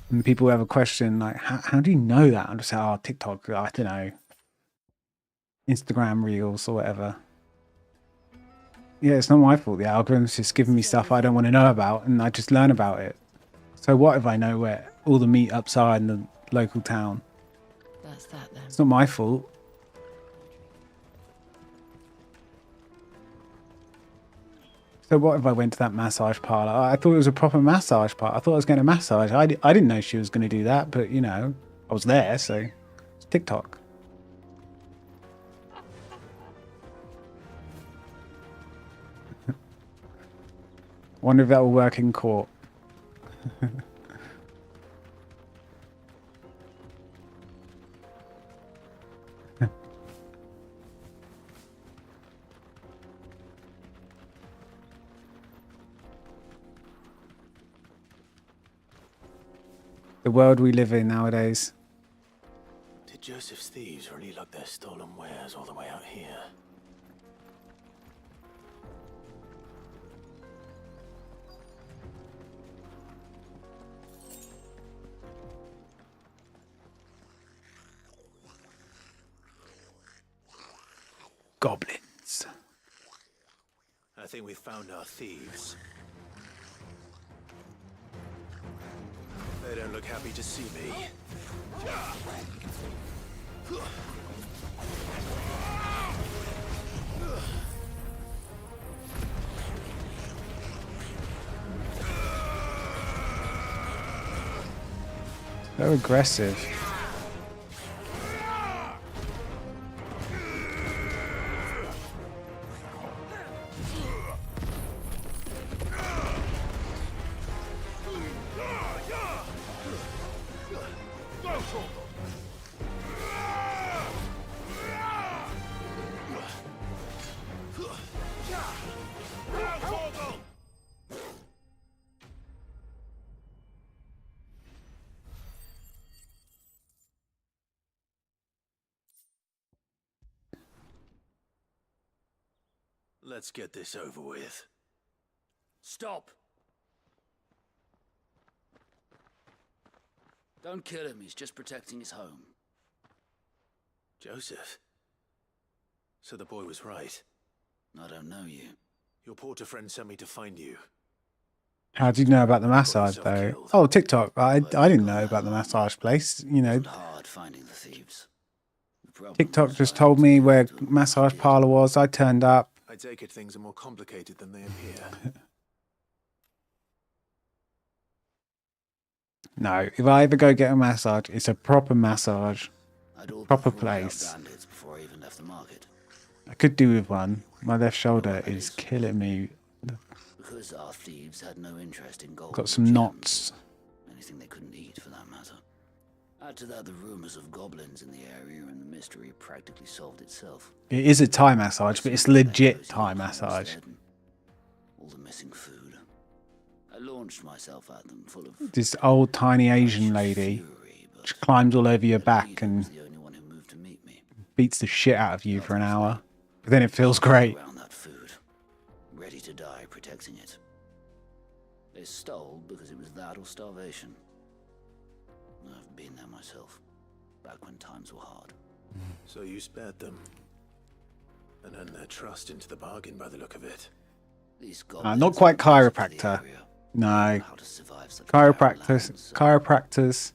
And people have a question like, how do you know that? I'm just like, oh, TikTok, I don't know. Instagram Reels or whatever. Yeah, it's not my fault. The algorithm's just giving me stuff I don't want to know about, and I just learn about it. So what if I know where all the meetups are in the local town? That's that then. It's not my fault. So what if I went to that massage parlor? I thought it was a proper massage parlor. I thought I was getting a massage. I didn't know she was going to do that, but you know, I was there, so it's TikTok. Wonder if that will work in court. The world we live in nowadays. Did Joseph's thieves really lug their stolen wares all the way out here? Goblins. I think we've found our thieves. They don't look happy to see me. So aggressive. Let's get this over with. Stop! Don't kill him, he's just protecting his home. Joseph? So the boy was right. I don't know you. Your porter friend sent me to find you. How do you know about the massage, though? Oh, TikTok. I didn't know about the massage place. You know, Hard finding the thieves. TikTok just told me where massage parlor was. I turned up. I take it things are more complicated than they appear. No, if I ever go get a massage, it's a proper massage. Proper place. Before I even left the market. I could do with one. My left shoulder is killing me. Because our thieves had no interest in gold. Got some knots. Anything they couldn't eat, for that matter. Add to that the rumors of goblins in the area, and the mystery practically solved itself. It is a Thai massage, but it's legit Thai massage. All the missing food. I launched myself at them, full of This old tiny Asian lady, she climbs all over your back and beats the shit out of you for an hour. But then it feels great. around that food, ready to die protecting it. They stole because it was that or starvation. I've been there myself, back when times were hard. So you spared them. And earned their trust into the bargain by the look of it. Not quite chiropractor. No. Chiropractors,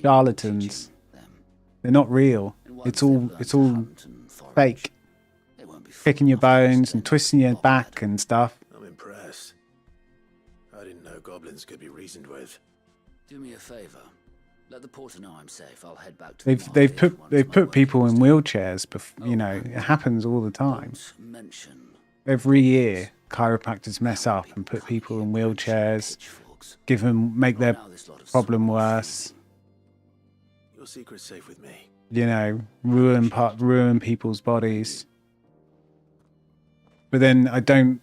charlatans. They're not real. It's all fake. Picking your bones and twisting your back and stuff. I'm impressed. I didn't know goblins could be reasoned with. Do me a favor. Let the porter know I'm safe. I'll head back to They've put people in wheelchairs. You know, it happens all the time. Every year, chiropractors mess up and put people in wheelchairs, make their problem worse. Your secret's safe with me. You know, ruin people's bodies. But then I don't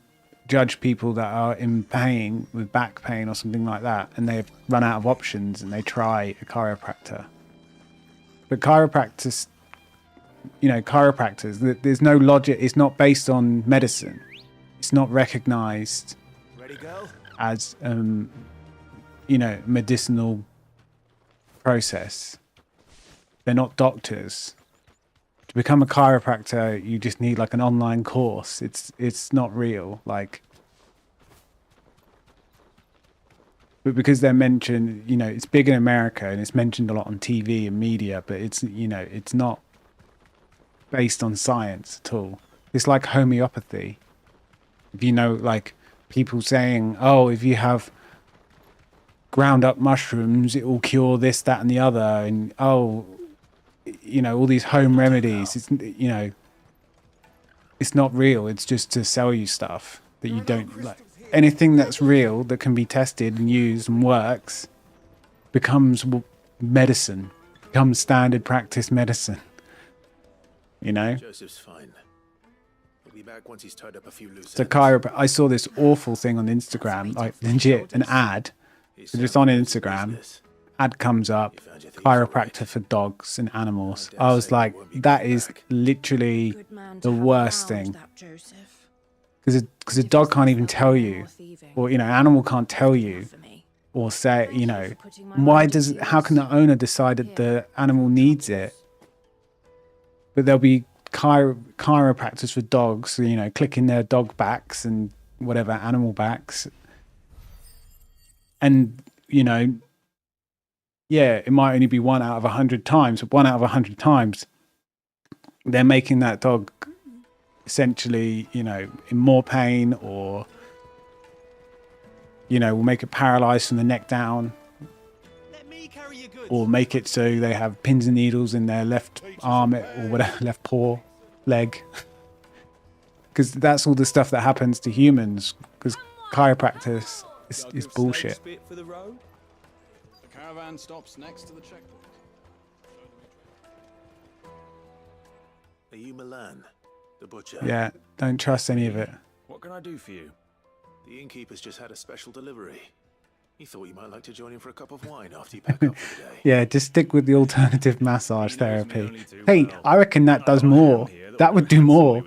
judge people that are in pain with back pain or something like that, and they've run out of options and they try a chiropractor. But chiropractors, there's no logic. It's not based on medicine. It's not recognized as medicinal process. They're not doctors. To become a chiropractor, you just need like an online course. It's not real. But because they're mentioned, it's big in America and it's mentioned a lot on TV and media, but it's not based on science at all. It's like homeopathy. If people saying, oh, if you have ground up mushrooms, it will cure this, that, and the other, and all these home remedies. It's not real. It's just to sell you stuff that you don't like. Anything that's real that can be tested and used and works becomes medicine, becomes standard practice medicine. Joseph's fine. He'll be back once he's tied up a few loose So I saw this awful thing on Instagram, like legit, an ad. So just on Instagram, ad comes up, chiropractor for dogs and animals. I was like, that is literally the worst thing. Because a dog can't even tell you, or an animal can't tell you, or say, how can the owner decide that the animal needs it? But there'll be chiropractors for dogs, clicking their dog backs and whatever, animal backs. And, it might only be 1 out of 100 times, but 1 out of 100 times, they're making that dog essentially, in more pain, or, will make it paralyzed from the neck down, or make it so they have pins and needles in their left arm or whatever, left paw, leg. Because that's all the stuff that happens to humans, because chiropractors is bullshit. The caravan stops next to the checkpoint. Are you Milan, the butcher? Yeah, don't trust any of it. What can I do for you? The innkeeper's just had a special delivery. He thought you might like to join him for a cup of wine after you pack up for the day. Yeah, just stick with the alternative massage therapy. Hey, I reckon that does more. That would do more.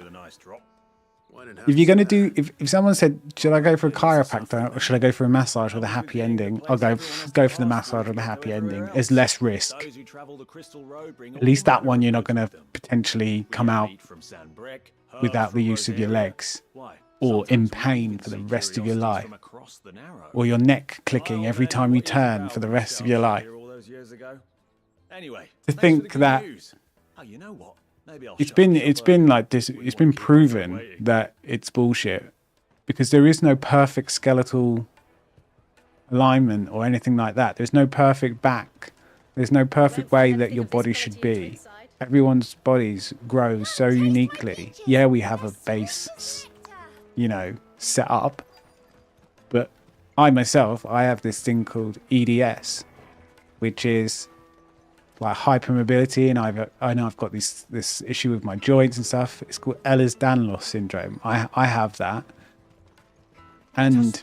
Why If you're gonna do, if someone said, should I go for a chiropractor or should I go for a massage with a happy ending? I'll go for the massage with a happy ending. There's less risk. At least that one you're not gonna potentially come out without the use of your legs, or in pain for the rest of your life, or your neck clicking every time you turn for the rest of your life. To think that it's been like this, it's been proven that it's bullshit, because there is no perfect skeletal alignment or anything like that. There's no perfect back. There's no perfect way that your body should be. Everyone's bodies grow so uniquely. Yeah, we have a base, you know, set up, but I have this thing called EDS, which is like hypermobility, and I know I've got this issue with my joints and stuff. It's called Ehlers-Danlos syndrome. I have that, and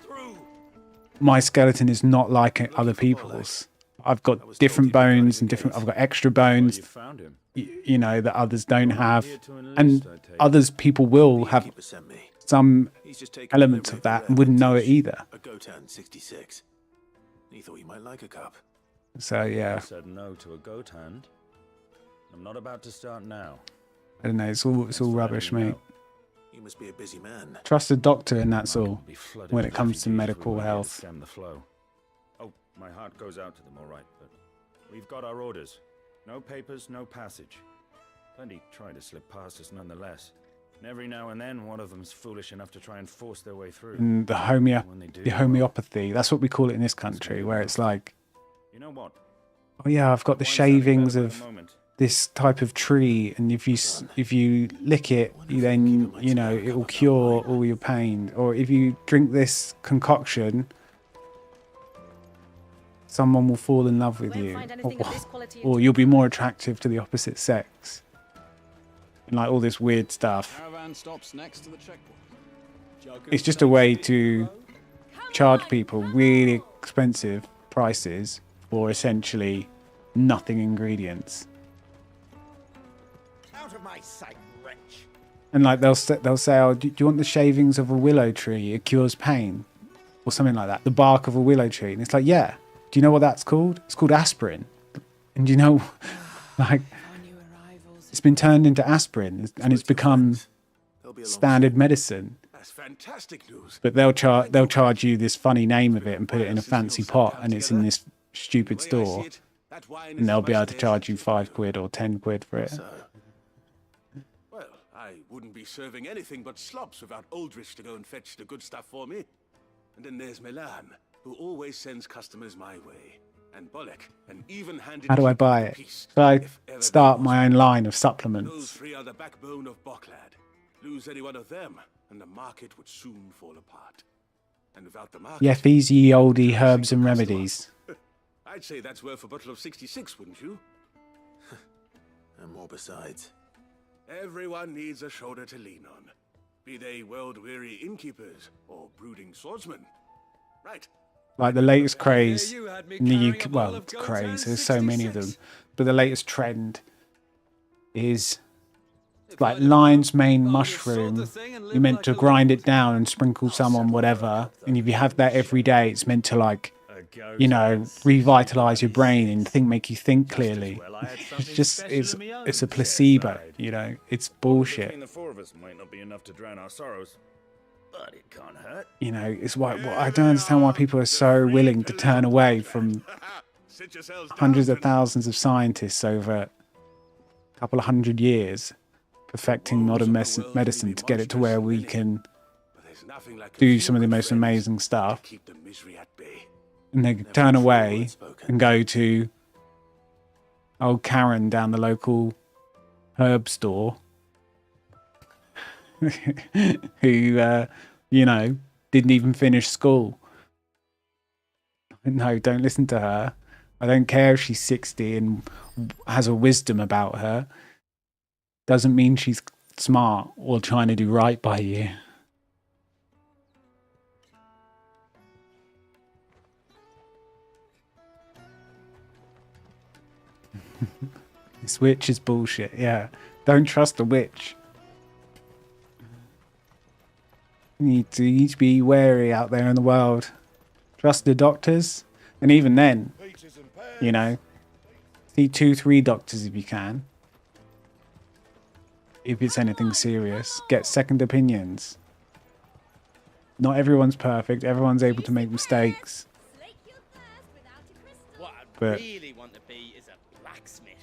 my skeleton is not like other people's. I've got different bones and I've got extra bones, you know, that others don't have, and others people will have some elements of that and wouldn't know it either. A Gotan 66. He thought you might like a cup. So yeah. I said no to a goat hand. I'm not about to start now. I don't know. It's all rubbish, mate. You must be a busy man. Trust a doctor, and that's all. When it comes to medical health. Stem the flow. Oh, my heart goes out to them, all right. But we've got our orders. No papers, no passage. Plenty try to slip past us nonetheless. And every now and then, one of them's foolish enough to try and force their way through. And the homeopathy. That's what we call it in this country, where it's like, you know what? Oh yeah, I've got the shavings of this type of tree, and if you lick it, then you know it will cure all your pain. Or if you drink this concoction, someone will fall in love with you, or you'll be more attractive to the opposite sex, and like all this weird stuff. Caravan stops next to the checkpoint. It's just a way to charge people really expensive prices for essentially nothing ingredients. Out of my sight, wretch. And like they'll say, oh, do you want the shavings of a willow tree? It cures pain, or something like that. The bark of a willow tree, and it's like, yeah. Do you know what that's called? It's called aspirin. And you know, like, it's been turned into aspirin, and it's become standard medicine. That's fantastic news. But they'll charge you this funny name of it and put it in a fancy pot, and it's in this stupid store, and they'll be able to charge you £5 or 10 quid for it. Well, I wouldn't be serving anything but slops without Aldrich to go and fetch the good stuff for me. And then there's Milan, who always sends customers my way. And Bolek, an even-handed... How do I buy it? Should I start my own line of supplements? Those three are the backbone of Boklad. Lose any one of them, and the market would soon fall apart. And without the market... Yeah, these ye oldie herbs and remedies. I'd say that's worth a bottle of 66, wouldn't you? And more besides. Everyone needs a shoulder to lean on. Be they world-weary innkeepers or brooding swordsmen. Right. Like the latest craze in the UK, well, craze, there's so many of them, but the latest trend is like lion's mane mushroom. You're meant to grind it down and sprinkle some on whatever, and if you have that every day, it's meant to, like, you know, revitalize your brain and make you think clearly. It's just, it's a placebo, you know, it's bullshit. Between the four of us might not be enough to drown our sorrows, but it can't hurt. You know, it's why I don't understand why people are so willing to turn away from hundreds of thousands of scientists over a couple of hundred years perfecting modern medicine to get it to where we can do some of the most amazing stuff. And they turn away and go to old Karen down the local herb store who, you know, didn't even finish school. No, don't listen to her. I don't care if she's 60 and has a wisdom about her. Doesn't mean she's smart or trying to do right by you. This witch is bullshit, yeah. Don't trust the witch. You need to be wary out there in the world. Trust the doctors, and even then, you know, see 2-3 doctors if you can. If it's anything serious, get second opinions. Not everyone's perfect. Everyone's able to make mistakes. What I But really want to be is a blacksmith.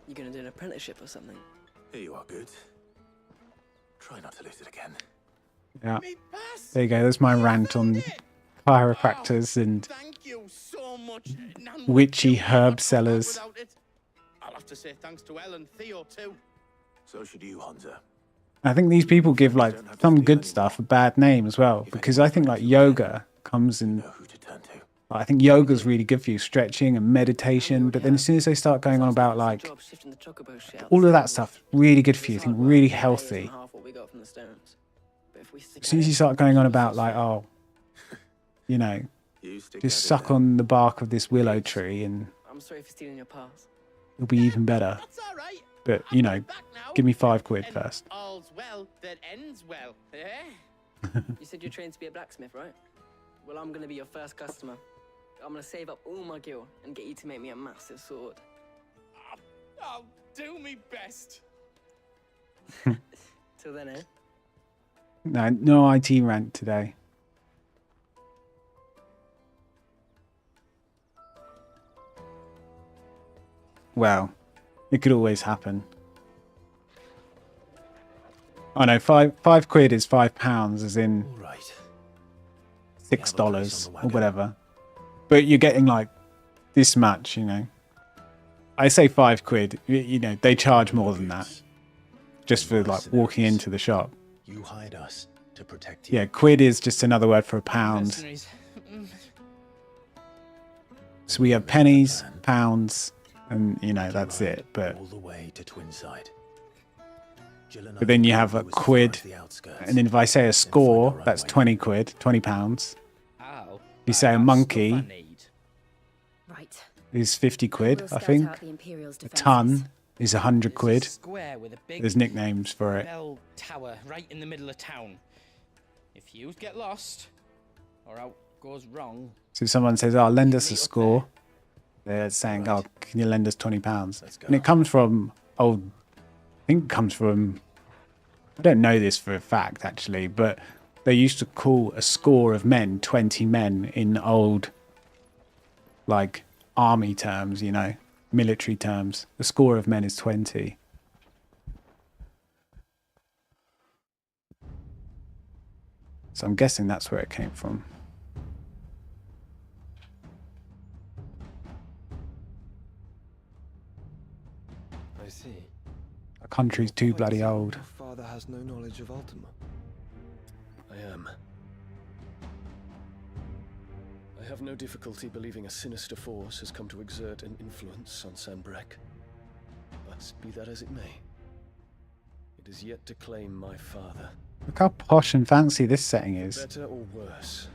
You gonna do an apprenticeship or something? Here you are, good. Try not to lose it again. yeah, there you go. There's my rant on chiropractors and Thank you so much. None would witchy do me herb without sellers. it. I'll have to say thanks to Elle and Theo too. So should you, Hansa. I think these people give like some good stuff a bad name as well, because I think like yoga comes in. I think yoga's really good for you, stretching and meditation. But then as soon as they start going on about like all of that stuff, really good for you, I think really healthy. As soon as you start going on about like, oh, you know, just suck on the bark of this willow tree and I'm sorry for stealing your pass. it'll be even better. But you know, give me £5 first. All's well that ends well, eh? You said you're trained to be a blacksmith, right? Well, I'm gonna be your first customer. I'm gonna save up all my gil and get you to make me a massive sword. I'll do me best. Till then, eh? No IT rant today. Well, it could always happen. Oh no, £5 is £5, as in $6 or whatever. But you're getting like this much, you know. I say £5, you know, they charge more than that. Just for like walking into the shop. You hired us to protect you. Yeah, quid is just another word for a pound. Mercenaries. So we have pennies, pounds, and you know, that's it. But All the way to Twinside. but then you have a quid, and then if I say a score, that's 20 quid, £20. Oh, If you say a monkey, Right. is 50 quid, We'll I scout think. out the Imperial's A defences. ton is 100 quid. square with a big There's nicknames for it. bell tower right in the middle of town. If you get lost or out goes wrong, So if someone says, "Oh, lend us a score," they're saying, "Oh, can you lend us £20?" And it comes from old. I think it comes from. I don't know this for a fact actually, but they used to call a score of men 20 men in old, like army terms, you know, military terms. A score of men is 20. So I'm guessing that's where it came from. I see. Our country's too bloody old. Your father has no knowledge of Ultima. I am. I have no difficulty believing a sinister force has come to exert an influence on Sanbreque. But be that as it may, it is yet to claim my father. Look how posh and fancy this setting is. Better or worse,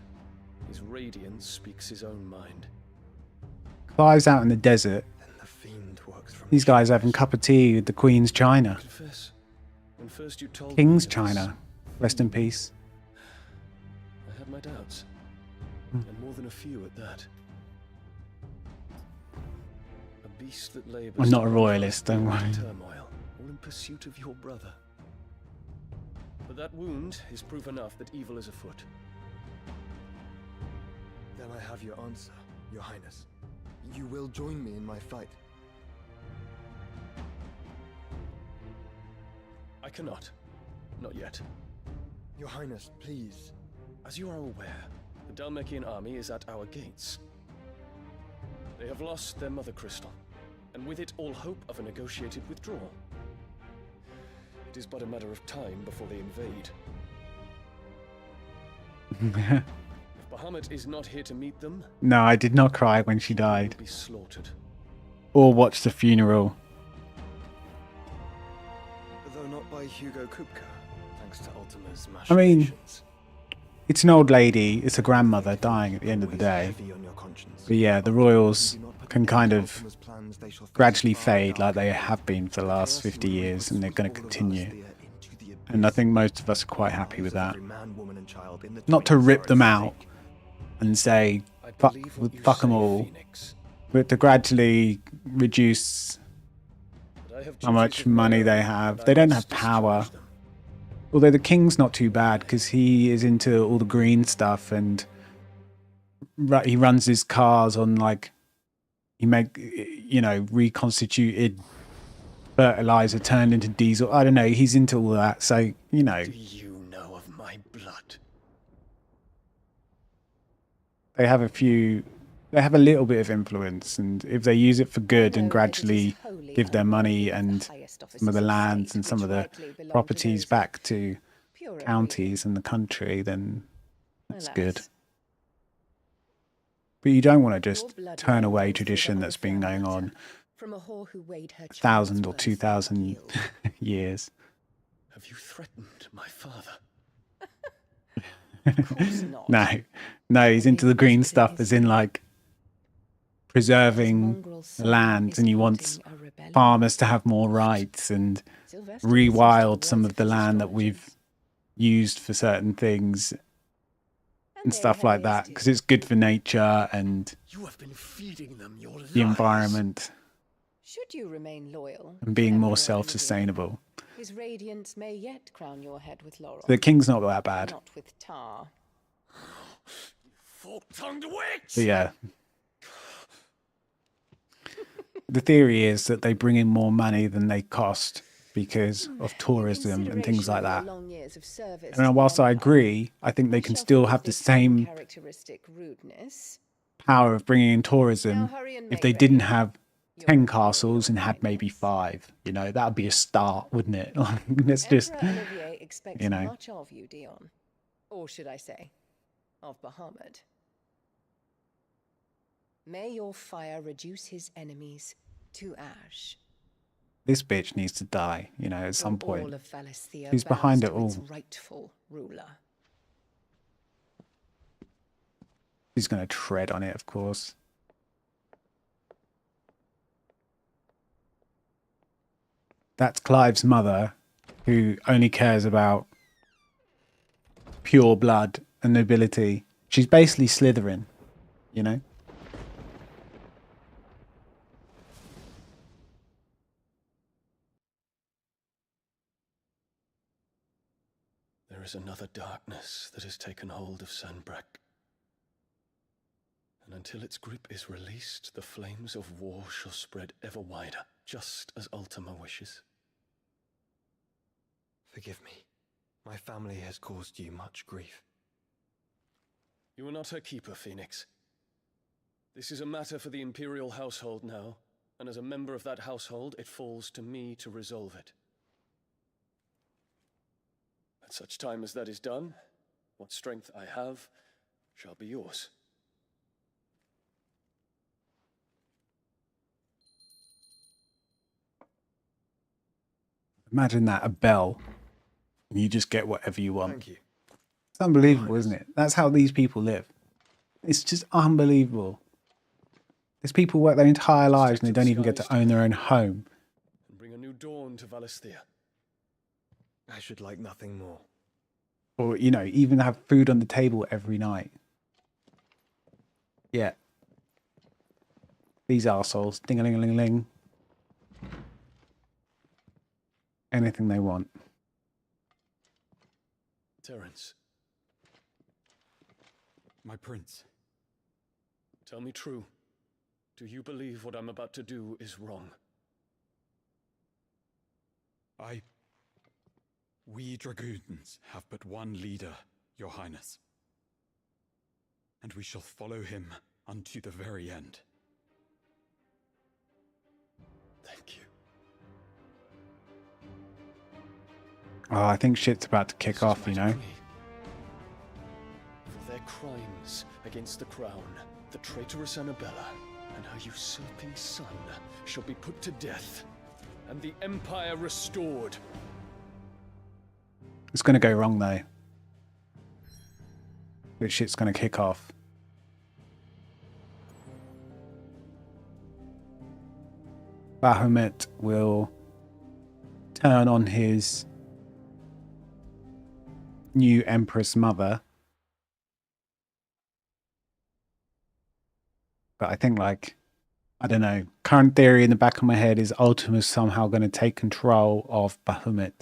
his radiance speaks his own mind. Clive's out in the desert. These guys having a cup of tea with the Queen's China. Confess, when first you told King's me China. Rest in peace. I had my doubts, and more than a few at that. A beast that labors. I'm not a royalist, don't worry. Turmoil, all in pursuit of your brother. But that wound is proof enough that evil is afoot. Then I have your answer, Your Highness. You will join me in my fight. I cannot. Not yet. Your Highness, please. As you are aware, the Dhalmekian army is at our gates. They have lost their mother crystal, and with it all hope of a negotiated withdrawal. It is but a matter of time before they invade. If Bahamut is not here to meet them, No, I did not cry when she they died. will be slaughtered. Or watch the funeral. Though not by Hugo Kupka, thanks to Ultima's I mean, machinations. it's an old lady, it's a grandmother dying at the end of the day. But yeah, the royals can kind of gradually fade like they have been for the last 50 years, and they're going to continue. And I think most of us are quite happy with that. Every man, woman, and child in the Not to twins rip are them at out stake. and say, I fuck, believe what you fuck them say, all, Phoenix, but to gradually reduce but I have how duties much of my money own, they and have. I They don't must have power. discharge them. Although the king's not too bad because he is into all the green stuff and he runs his cars on like reconstituted fertilizer turned into diesel. I don't know. He's into all that. So, Do you know of my blood? they have a little bit of influence. And if they use it for good and gradually give their money and some of the lands and some of the properties back to counties and the country, then that's good. But you don't want to just turn away tradition that's been going on from a whore who weighed her 1,000 or 2,000 years. Have you threatened my father? Of course not. No, he's into the green stuff, as in like preserving land, and he wants farmers to have more rights and rewild some of the land that we've used for certain things and stuff like that, because it's good for nature and You have been feeding them your lies. the environment Should you remain loyal and being to more Emperor self-sustainable. his radiance may yet crown your head with laurel. The king's not that bad. Not with tar. Fork-tongued witch! But yeah. The theory is that they bring in more money than they cost because of tourism and things like that. Long years of service And to whilst the I Empire, agree, I think they can shall still forgive have the this same uncharacteristic rudeness. power of bringing in Now tourism hurry and if make they ready. didn't have 10 castles and had maybe 5. That would be a start, wouldn't it? Let's just, Emperor Olivier expects you know. much of you, Dion. Or should I say, of Bahamut. May your fire reduce his enemies to ash. This bitch needs to die, at some Till point. all of Valisthea Who's bows behind it to all? its rightful ruler. He's going to tread on it, of course. That's Clive's mother, who only cares about pure blood and nobility. She's basically Slytherin, There is another darkness that has taken hold of Sanbreque. And until its grip is released, the flames of war shall spread ever wider, just as Ultima wishes. Forgive me. My family has caused you much grief. You are not her keeper, Phoenix. This is a matter for the Imperial household now, and as a member of that household, it falls to me to resolve it. At such time as that is done, what strength I have shall be yours. Imagine that, a bell, and you just get whatever you want. Thank you. It's unbelievable, isn't it? That's how these people live. It's just unbelievable. These people work their entire lives and they don't even get to own their own home. And bring a new dawn to Valisthea. I should like nothing more. Or, even have food on the table every night. Yeah. These arseholes. Ding-a-ling-a-ling-ling. Anything they want. Terence, my prince. tell me true. Do you believe what I'm about to do is wrong? We dragoons have but one leader, your highness. And we shall follow him unto the very end. Thank you. Oh, I think shit's about to kick off, For their crimes against the crown, the traitorous Annabella and her usurping son shall be put to death, and the Empire restored. It's going to go wrong, though. This shit's going to kick off. Bahamut will turn on his new Empress Mother. But I think, like, I don't know. Current theory in the back of my head is Ultima's somehow going to take control of Bahamut.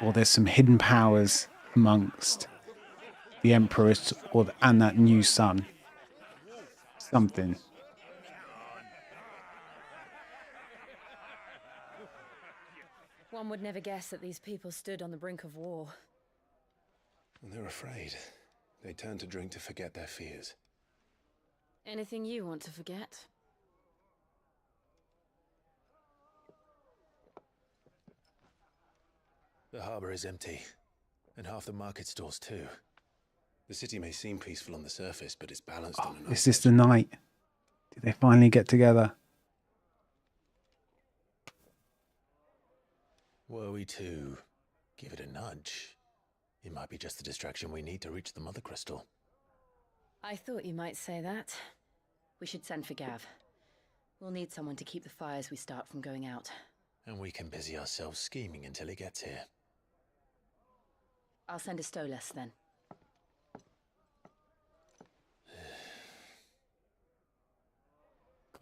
Or there's some hidden powers amongst the Empress and that new son. Something. One would never guess that these people stood on the brink of war. They're afraid. They turn to drink to forget their fears. Anything you want to forget? The harbor is empty, and half the market stalls too. The city may seem peaceful on the surface, but it's balanced on an Is this the night? Did they finally get together? Were we to give it a nudge, it might be just the distraction we need to reach the Mother Crystal. I thought you might say that. We should send for Gav. We'll need someone to keep the fires we start from going out. And we can busy ourselves scheming until he gets here. I'll send a Stolas then.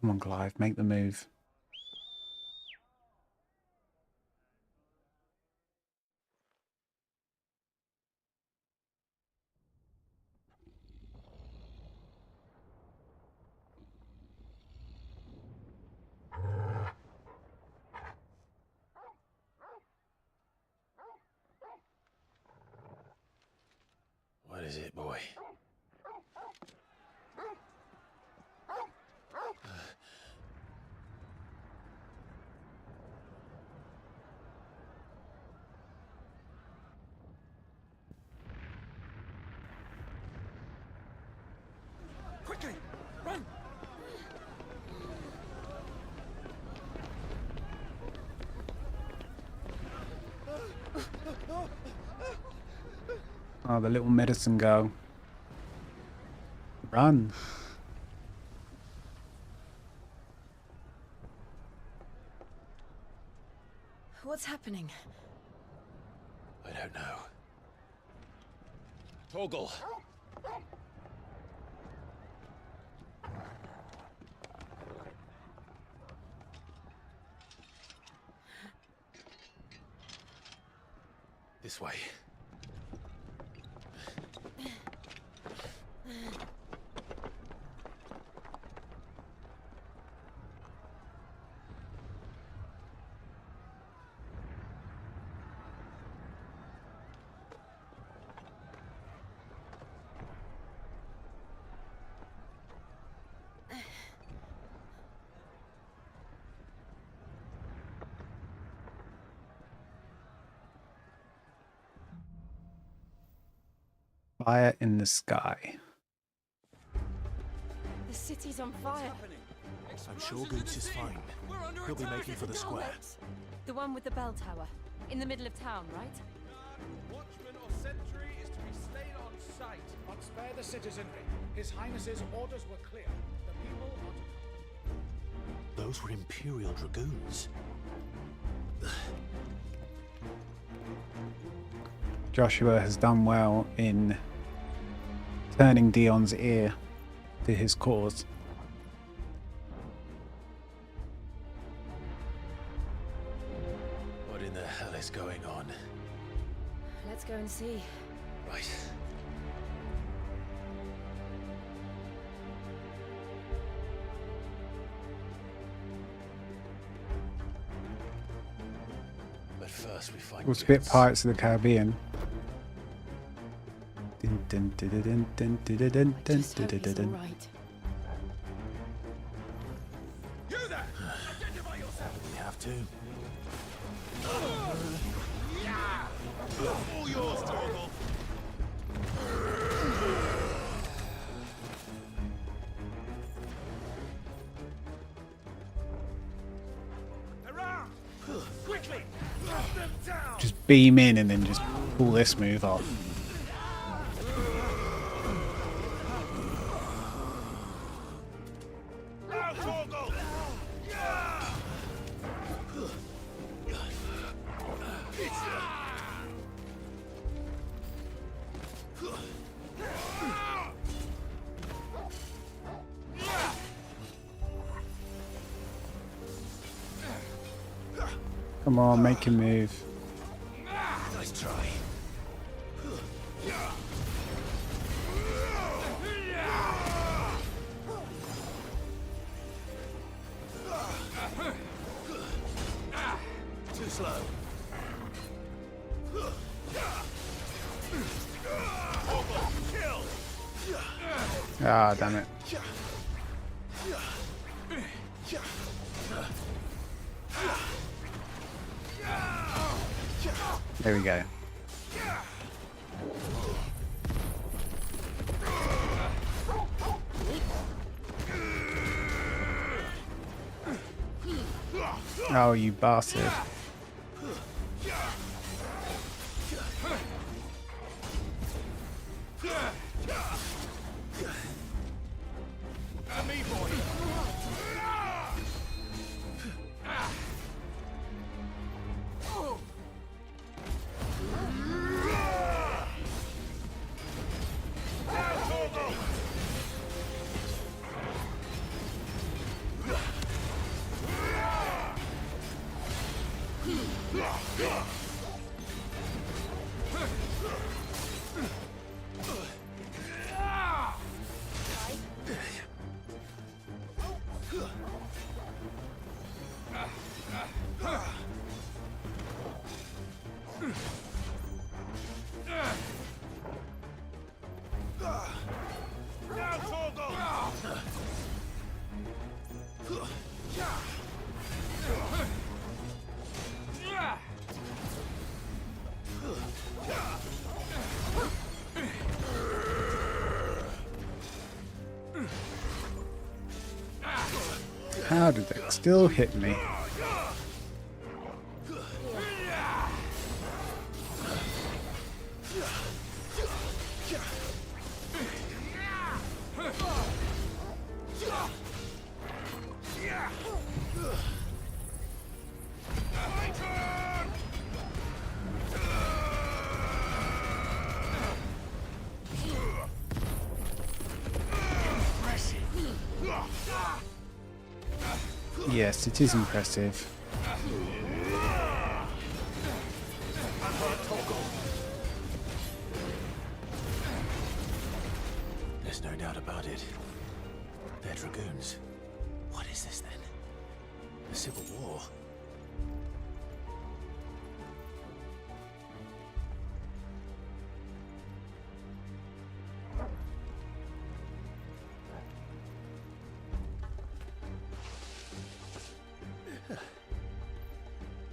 Come on, Clive, make the move. What is it, boy? Quickly, run! Oh, the little medicine girl. Run. What's happening? I don't know. Torgal! This way. Fire in the sky. The city's on fire. I'm sure Goots is fine. He'll be making for the square. The one with the bell tower. In the middle of town, right? Watchman or sentry is to be slain on sight. But spare the citizenry. His Highness's orders were clear. The people are to... Those were Imperial Dragoons. Joshua has done well in turning Dion's ear to his cause. What in the hell is going on? Let's go and see. Right. But first we find We'll spit Goots. Pirates of the Caribbean. Dun, dun, dun, dun, dun, dun, dun, dun, dun, dun, dun, dun. Right. You there! Identify yourself! We have to. All yours, Torgal! Around! Quickly! Knock them down! Just beam in and then just pull this move off. Now, Torgal! It's Come on, make him move. Nice try. Too slow. Ah, damn it. There we go. Oh, you bastard. How did that still hit me? Yes, it is impressive. There's no doubt about it. They're dragoons. What is this then? A civil war?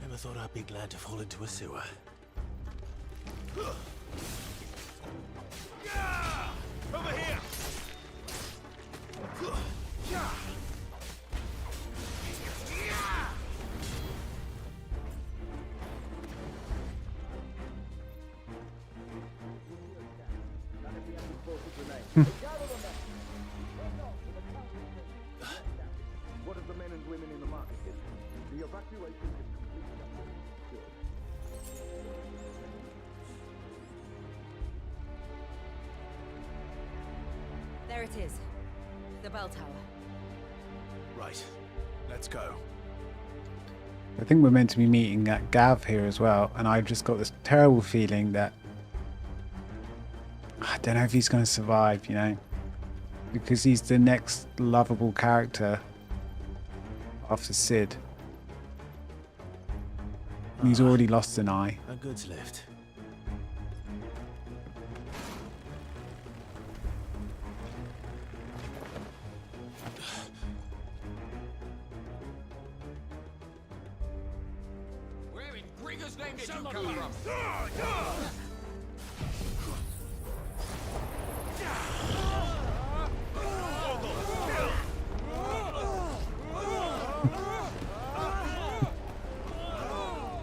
Never thought I'd be glad to fall into a sewer. Over here! What of the men and women in the market? The evacuation is completely There it is. The bell tower. Right. Let's go. I think we're meant to be meeting at Gav here as well, and I just got this terrible feeling that I don't know if he's going to survive, you know, because he's the next lovable character after Sid. And he's already lost an eye. A goods lift. Where in Grigger's name did you come from?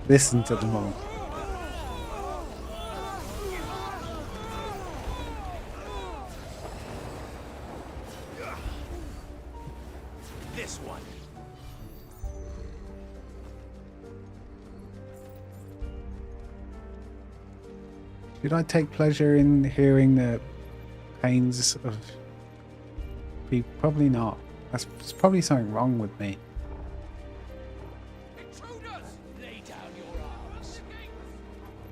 Listen to them all. This one. Did I take pleasure in hearing the pains of people? Probably not. There's probably something wrong with me. Intruders! Lay down.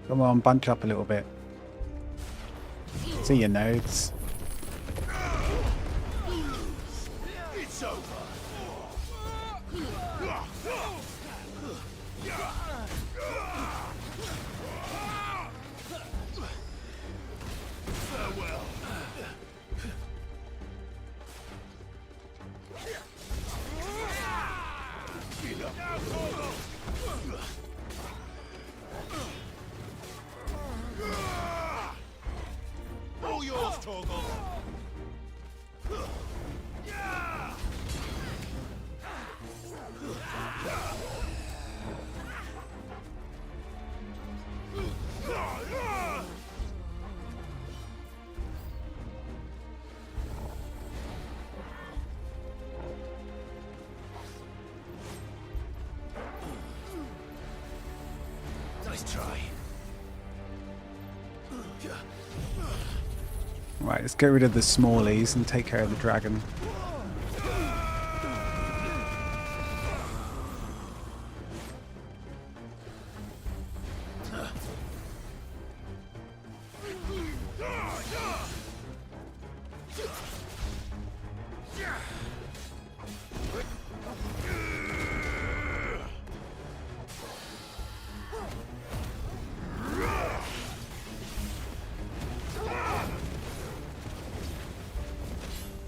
Come on, bunch up a little bit. See your nodes. It's over. Farewell. All yours, Torgal. Nice try. Right, let's get rid of the smallies and take care of the dragon.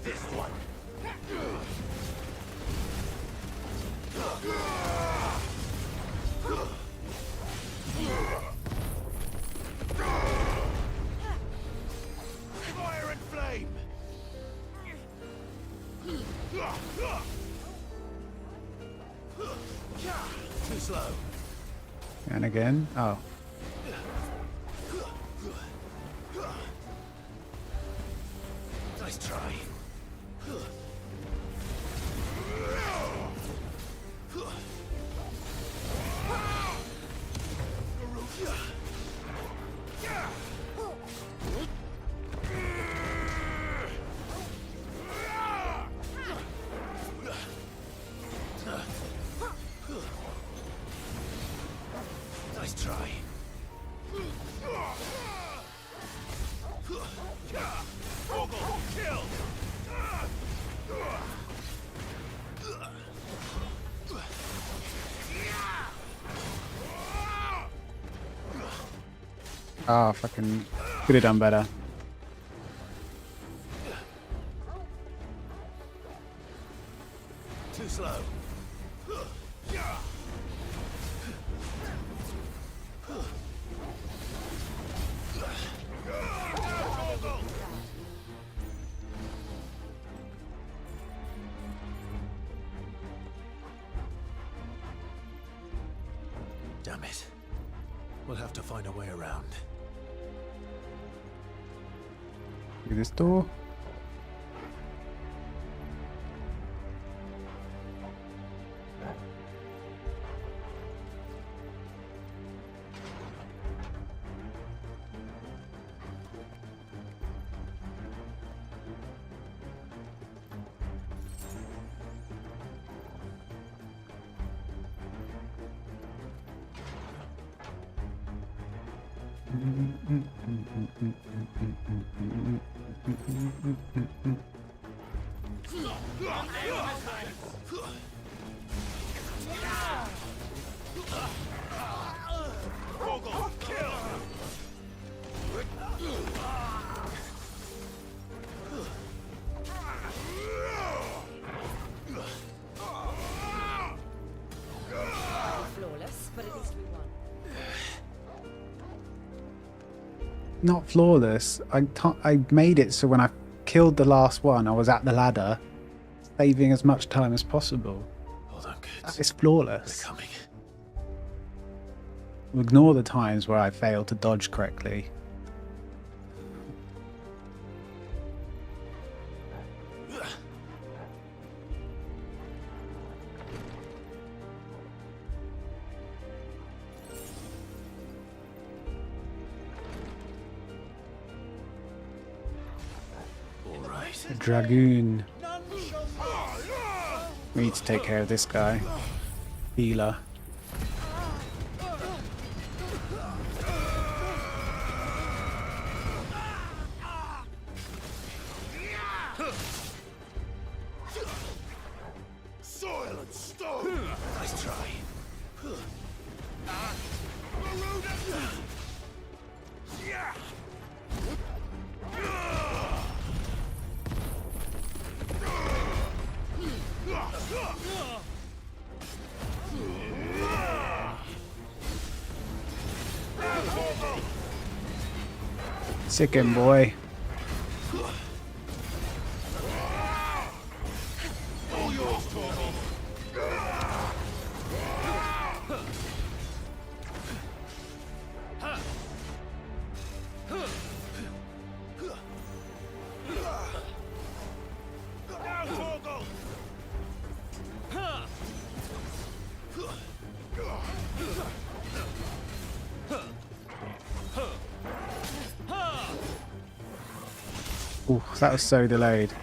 This one. Fire and flame. Too slow. And again. Oh. Nice try. Nice try. Torgal, kill! Ah, fucking could have done better. Too slow. Damn it. We'll have to find a way around. Through this door. Torgal, kill! Flawless, but at least we won. Not flawless. I made it so when I killed the last one, I was at the ladder, saving as much time as possible. Hold on, kids. That is flawless. They're coming. Ignore the times where I failed to dodge correctly. A dragoon. We need to take care of this guy. Healer. Sick him, boy. All yours, Torgal. Down, Torgal. Ooh, that was so delayed.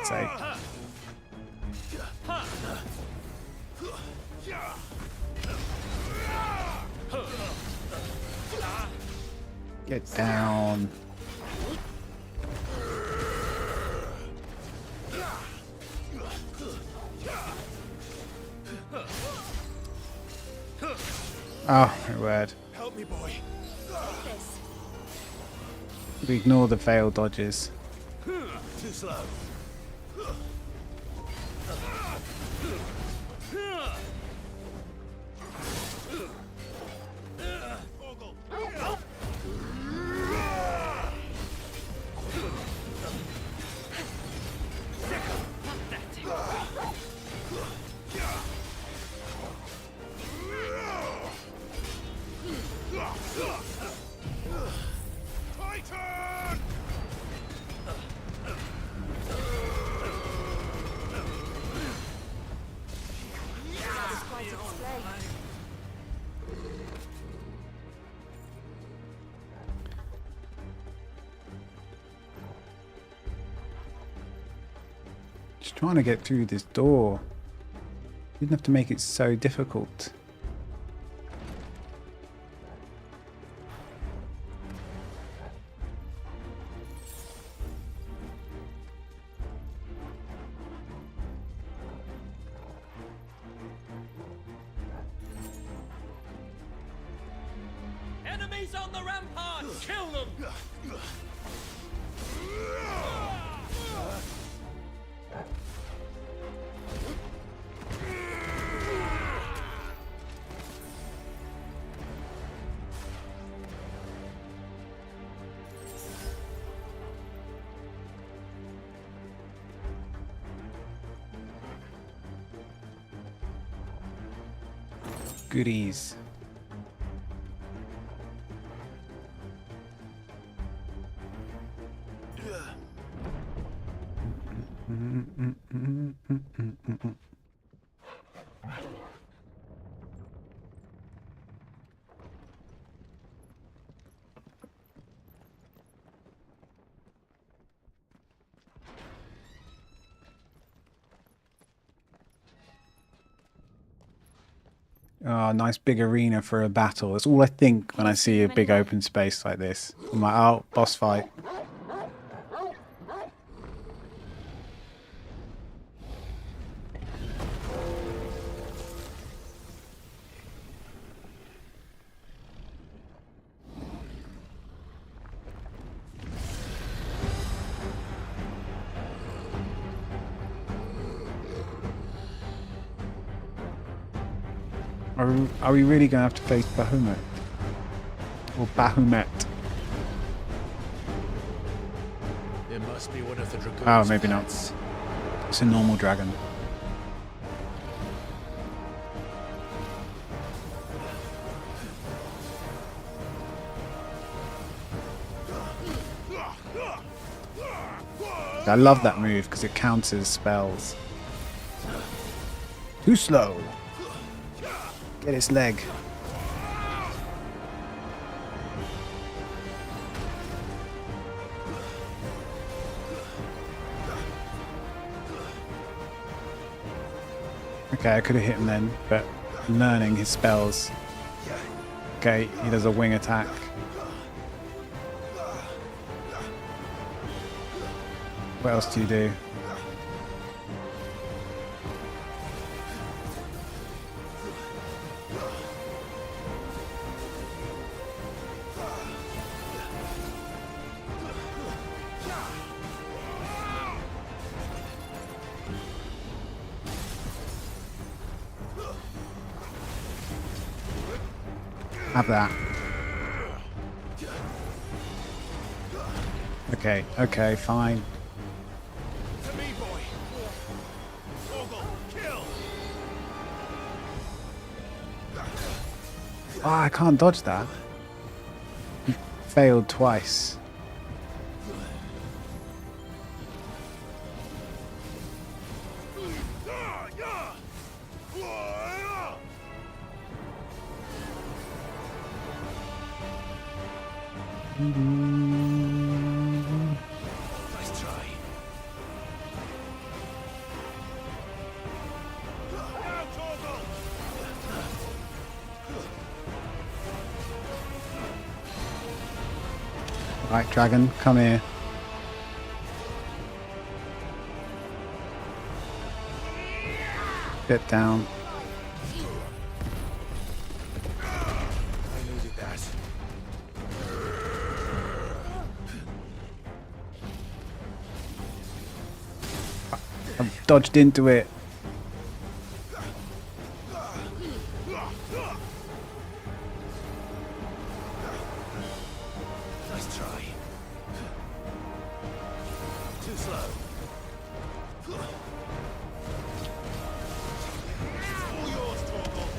Say. Get down. Oh, my word. Help me, boy. We ignore the failed dodges. Too slow. Titan! Just trying to get through this door. Didn't have to make it so difficult. Enemies on the rampart! Kill them! Goodies. Oh, nice big arena for a battle. That's all I think when I see a big open space like this. I'm like, oh, boss fight. Are we really going to have to face Bahamut? Or Bahamut? It must be one of the dragoons. Oh, maybe not. It's a normal dragon. I love that move because it counters spells. Too slow. Get its leg. Okay, I could have hit him then, but learning his spells. Okay, he does a wing attack. What else do you do? Have that. Okay, okay, fine. To me, boy. Torgal, kill. Oh, I can't dodge that. Failed twice. Nice try. Now, Torgal. Right, dragon, come here. Get down. I needed that. I've dodged into it. Nice try. Too slow. All yours, Torgal.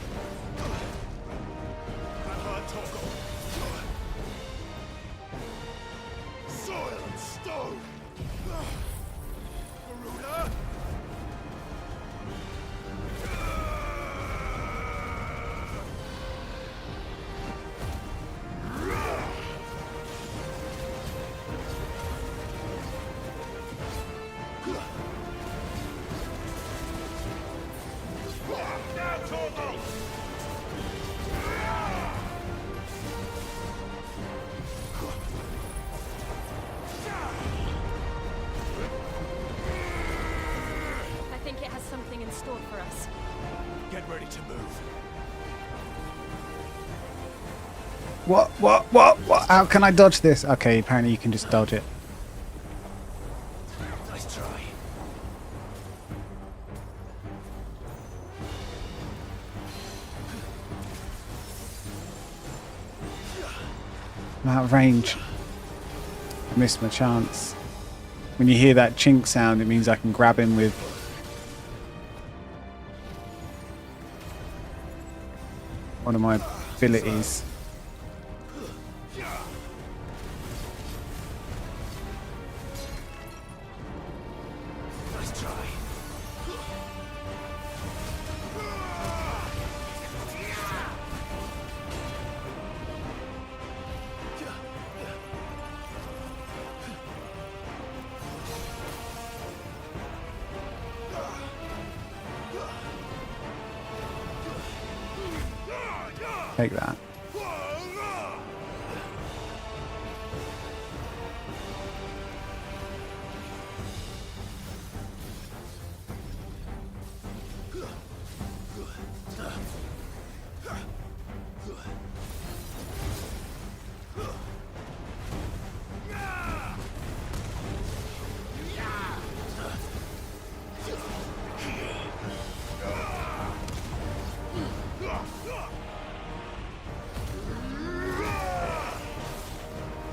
That hurt, Torgal. Soil and stone. Garuda. Now, Torgal. I think it has something in store for us. Get ready to move. What? How can I dodge this? Okay, apparently you can just dodge it. Nice try. I'm out of range. I missed my chance. When you hear that chink sound, it means I can grab him with one of my abilities. Nice try. Take that.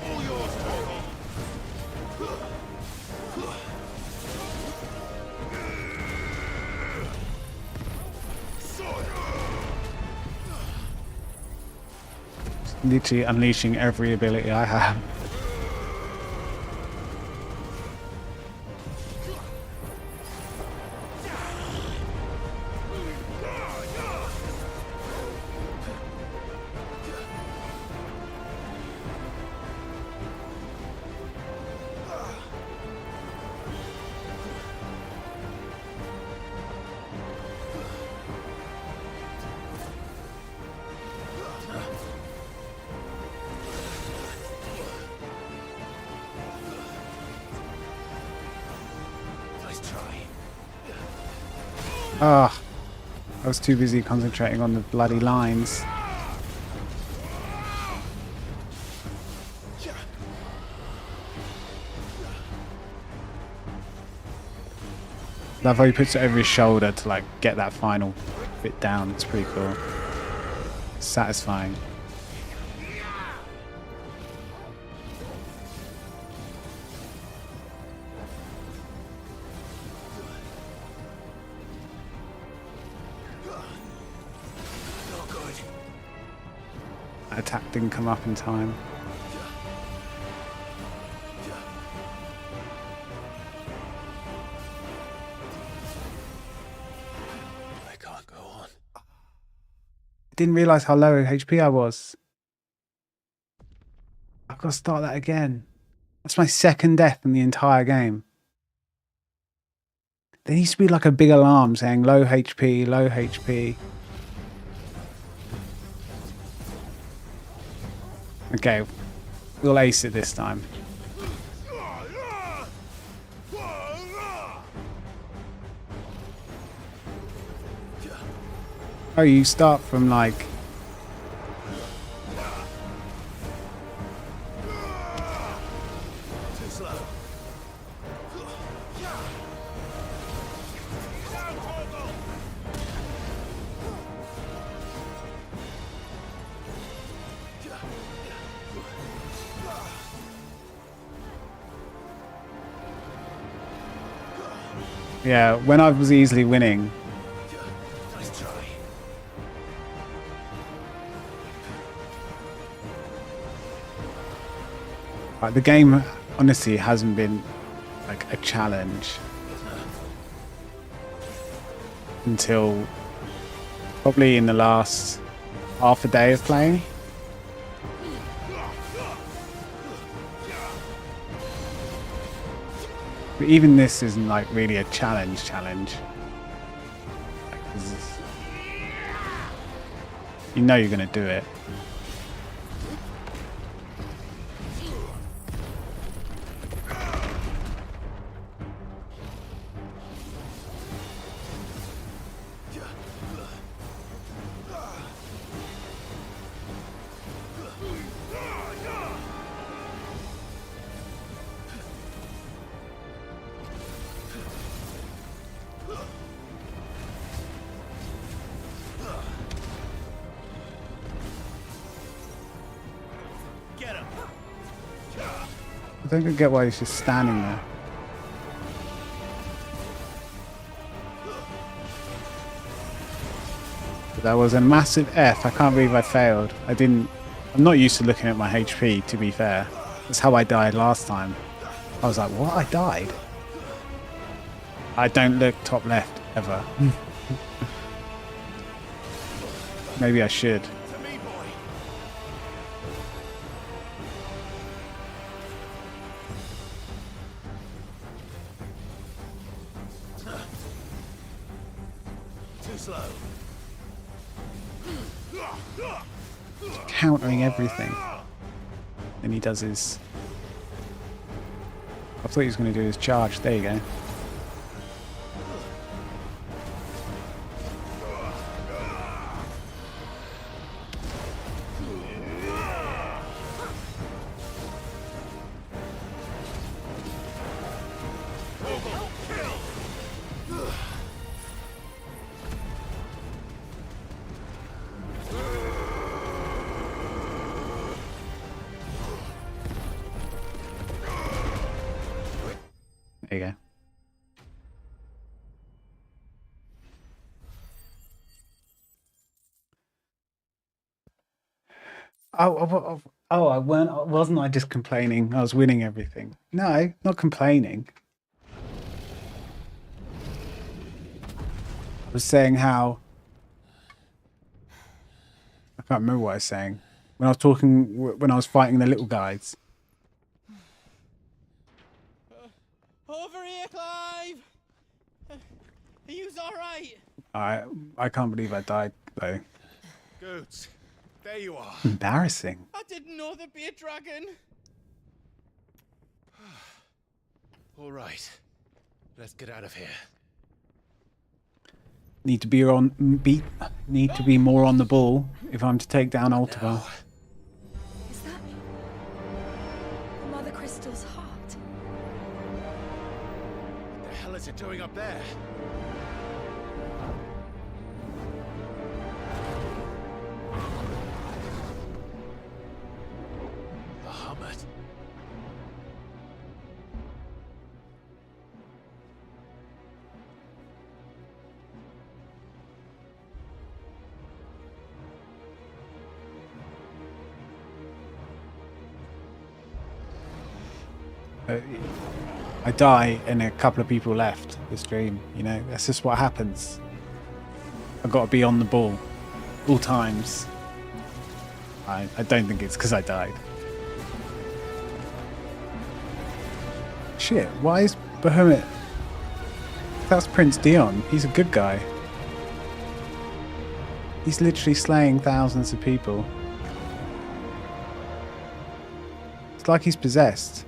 All yours, Torgal. Literally unleashing every ability I have. Nice try. Ah, I was too busy concentrating on the bloody lines. Love how he puts it over his shoulder to like get that final bit down. It's pretty cool. Satisfying. that attack didn't come up in time. I can't go on. I didn't realise how low HP I was. I've got to start that again. That's my second death in the entire game. There needs to be like a big alarm saying low HP, low HP. Okay, we'll ace it this time. Oh, you start from like... Too slow. Yeah, when I was easily winning. Nice try. Like, the game honestly hasn't been like a challenge until probably in the last half a day of playing. But even this isn't like really a challenge. Like, you know you're gonna do it. I don't get why he's just standing there. But that was a massive F. I can't believe I failed. I'm not used to looking at my HP, to be fair. That's how I died last time. I was like, what? I died? I don't look top left, ever. Maybe I should. Too slow. Countering everything. Then he does his... I thought he was going to do his charge. There you go. There you go. Wasn't I just complaining? I was winning everything. No, not complaining. I was saying how... I can't remember what I was saying. When I was fighting the little guys. Over here, Clive! Are you alright? I can't believe I died, though. Goods, there you are. Embarrassing. I didn't know there'd be a dragon. All right, let's get out of here. Need to be more on the ball if I'm to take down Ultima. Is that Mother Crystal's heart? What the hell is it doing up there? Bahamut. I die and a couple of people left the stream. You know, that's just what happens. I've got to be on the ball all times. I don't think it's because I died. Shit, why is Bahamut? That's Prince Dion. He's a good guy. He's literally slaying thousands of people. It's like he's possessed.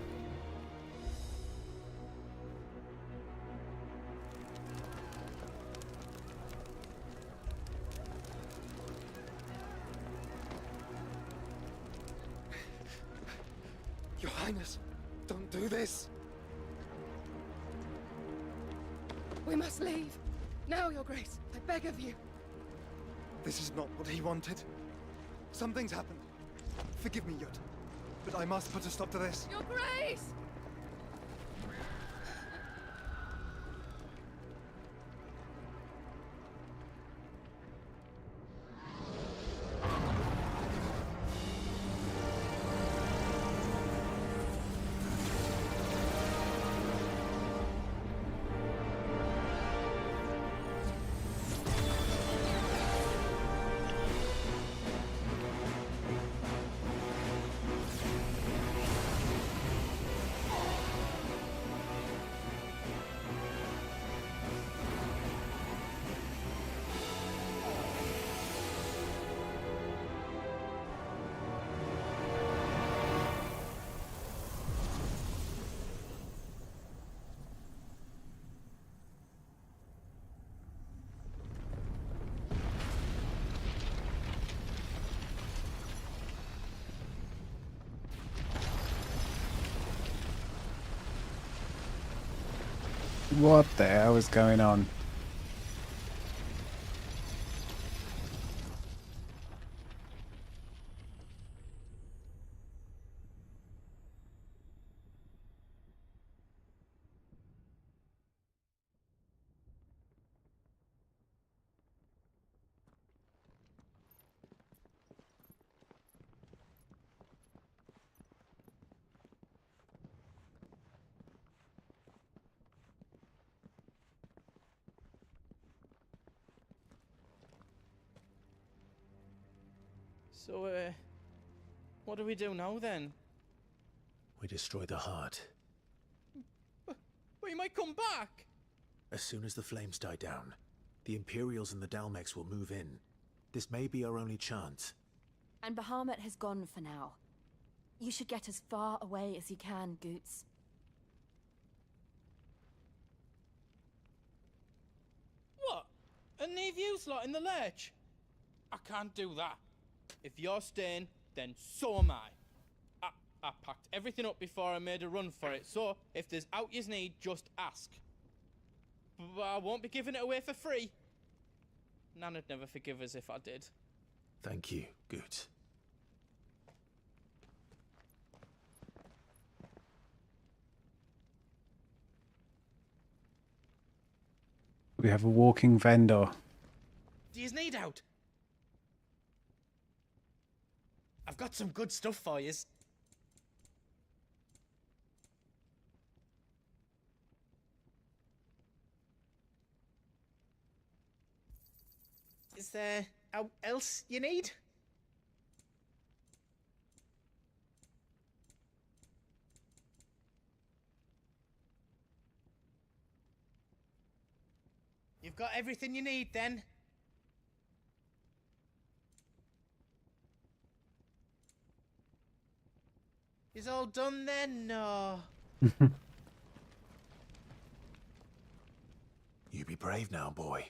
Your Highness, don't do this. We must leave. Now, Your Grace. I beg of you. This is not what he wanted. Something's happened. Forgive me, Yut, but I must put a stop to this. Your Grace! What the hell is going on? So, what do we do now then? We destroy the heart. But he might come back! As soon as the flames die down, the Imperials and the Dalmex will move in. This may be our only chance. And Bahamut has gone for now. You should get as far away as you can, Goots. What? And leave you lot in the lurch? I can't do that. If you're staying, then so am I. I packed everything up before I made a run for it, so if there's out you need, just ask. But I won't be giving it away for free. Nana'd never forgive us if I did. Thank you, Goot. We have a walking vendor. Do you need out? I've got some good stuff for yous. Is there else you need? You've got everything you need then? Is all done then? No. You be brave now, boy.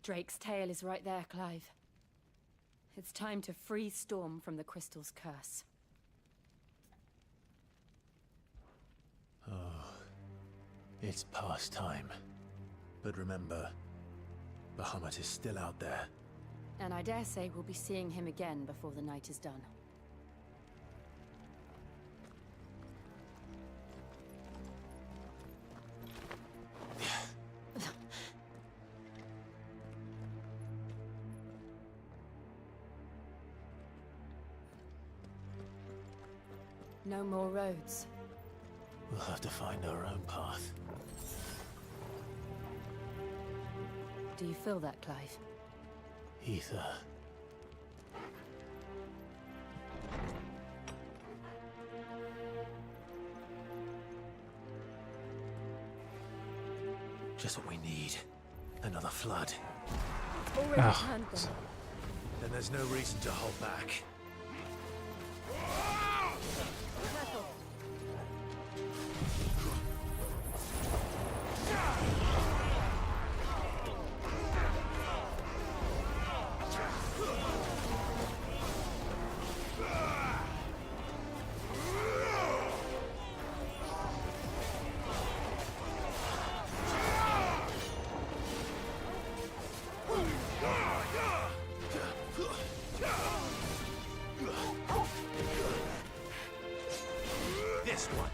Drake's tail is right there, Clive. It's time to free Storm from the Crystal's curse. Oh, it's past time. But remember, Bahamut is still out there. And I dare say we'll be seeing him again before the night is done. No more roads. We'll have to find our own path. Do you feel that, Clive? Ether. Just what we need. Another flood. Already turned them. Then there's no reason to hold back. Careful. This one.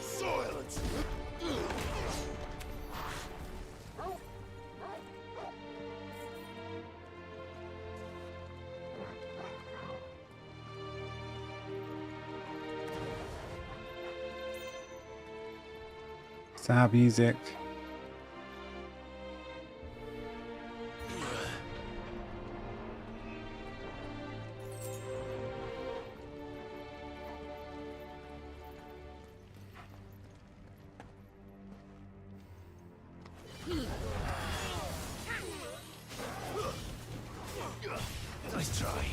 Silence. Sad music. Nice try.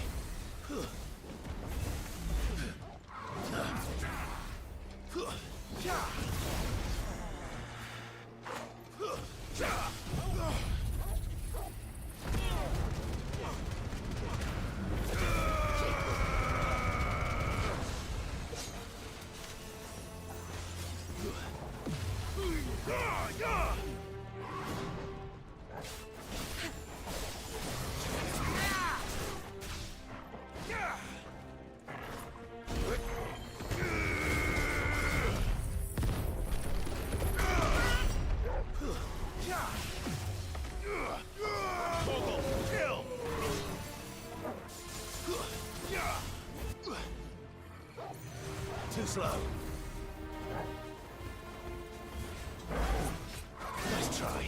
Too slow. Nice try.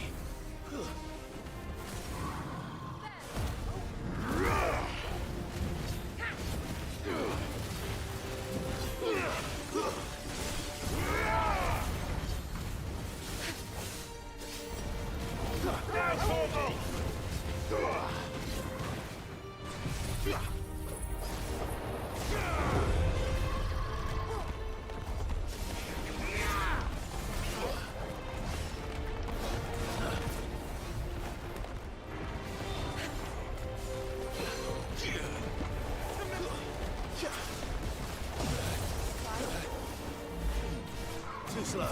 Too slow.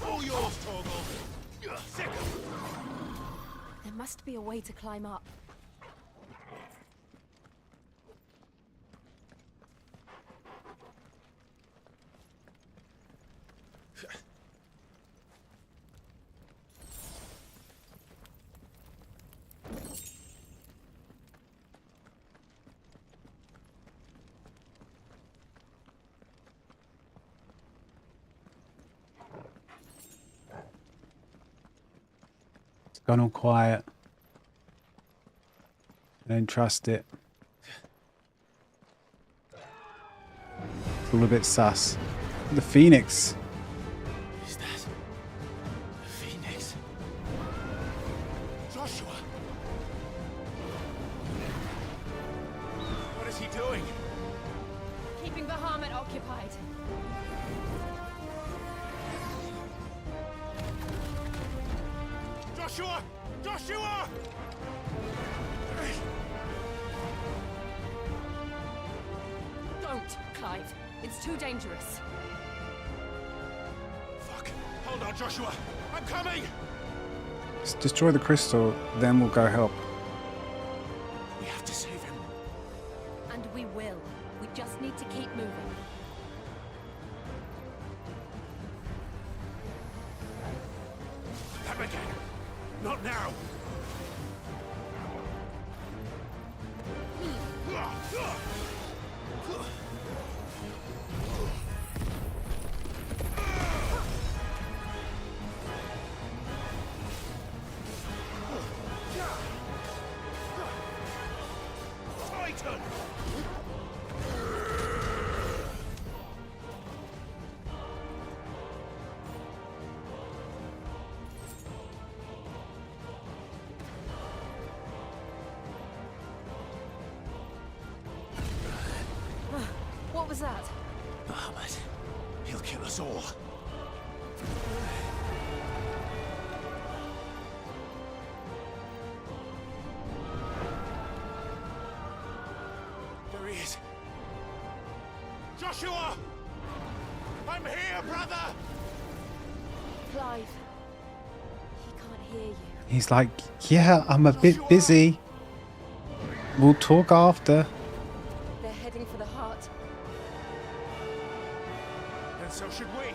All yours, Torgal. There must be a way to climb up. It's gone all quiet. I don't trust it. It's all a bit sus. The Phoenix. Is that a Phoenix? Joshua! What is he doing? Keeping the Bahamut occupied. Joshua! Joshua! Clive. It's too dangerous. Fuck. Hold on, Joshua. I'm coming! Let's destroy the crystal, then we'll go help. We have to save him. And we will. We just need to keep moving. Them again. Not now. Titan! What was that? Bahamut. He'll kill us all. There he is. Joshua! I'm here, brother! Clive. He can't hear you. He's like, yeah, I'm a bit busy. We'll talk after. They're heading for the heart. And so should we.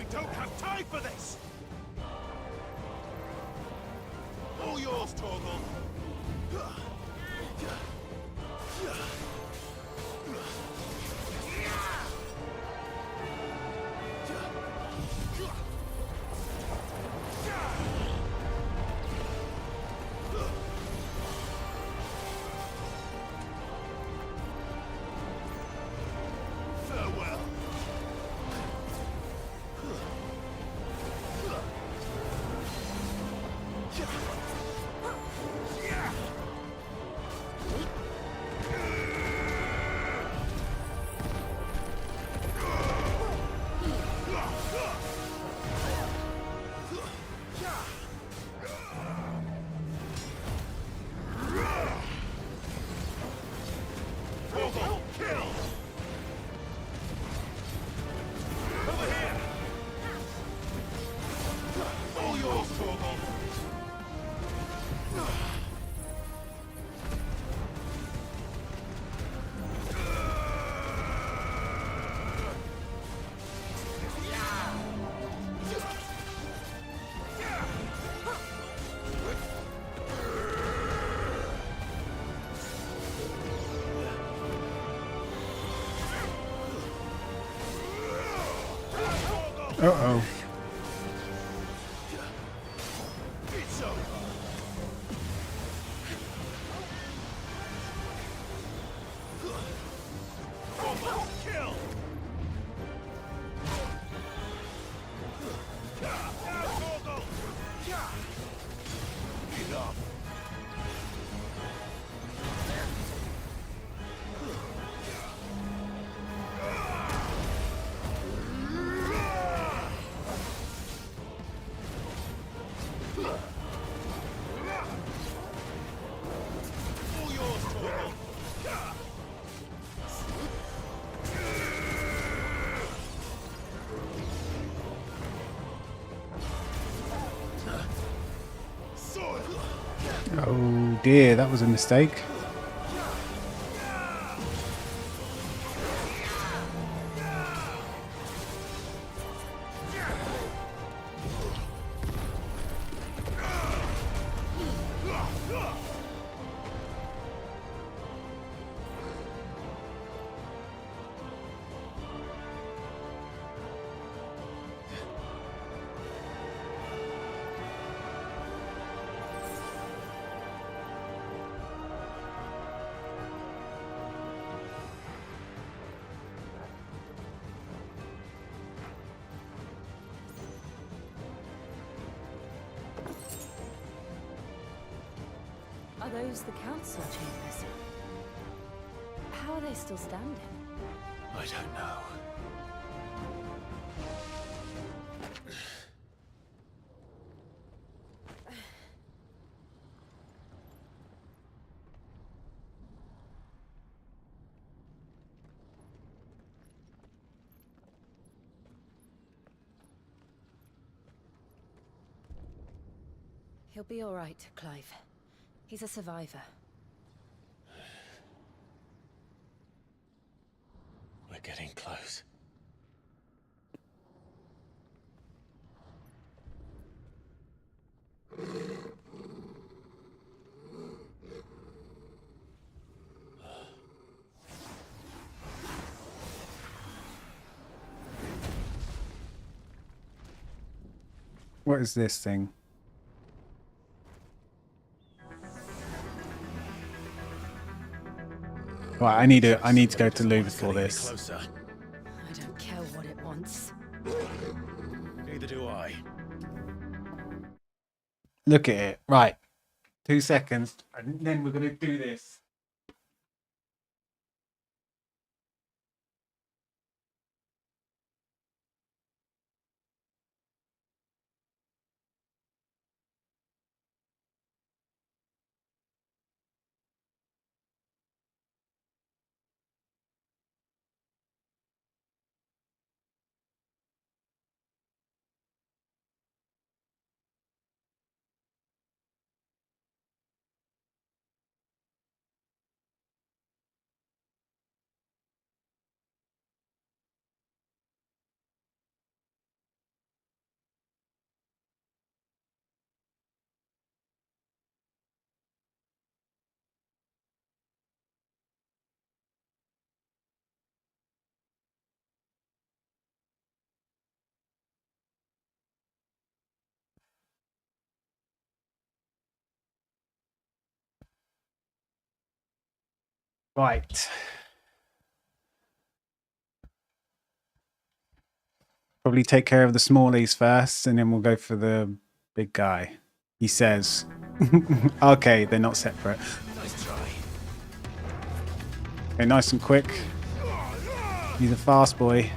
Don't have time for this! All yours, Torgal! Farewell! Uh-oh. Oh dear, that was a mistake. Are those the council chambers? How are they still standing? I don't know. He'll be all right, Clive. He's a survivor. We're getting close. What is this thing? Right, I need to go to Lou before this. I don't care what it wants. Neither do I. Look at it. Right. 2 seconds, and then we're going to do this. Right. Probably take care of the smallies first, and then we'll go for the big guy. He says. Okay, they're not separate. Nice try. Okay, nice and quick. He's a fast boy.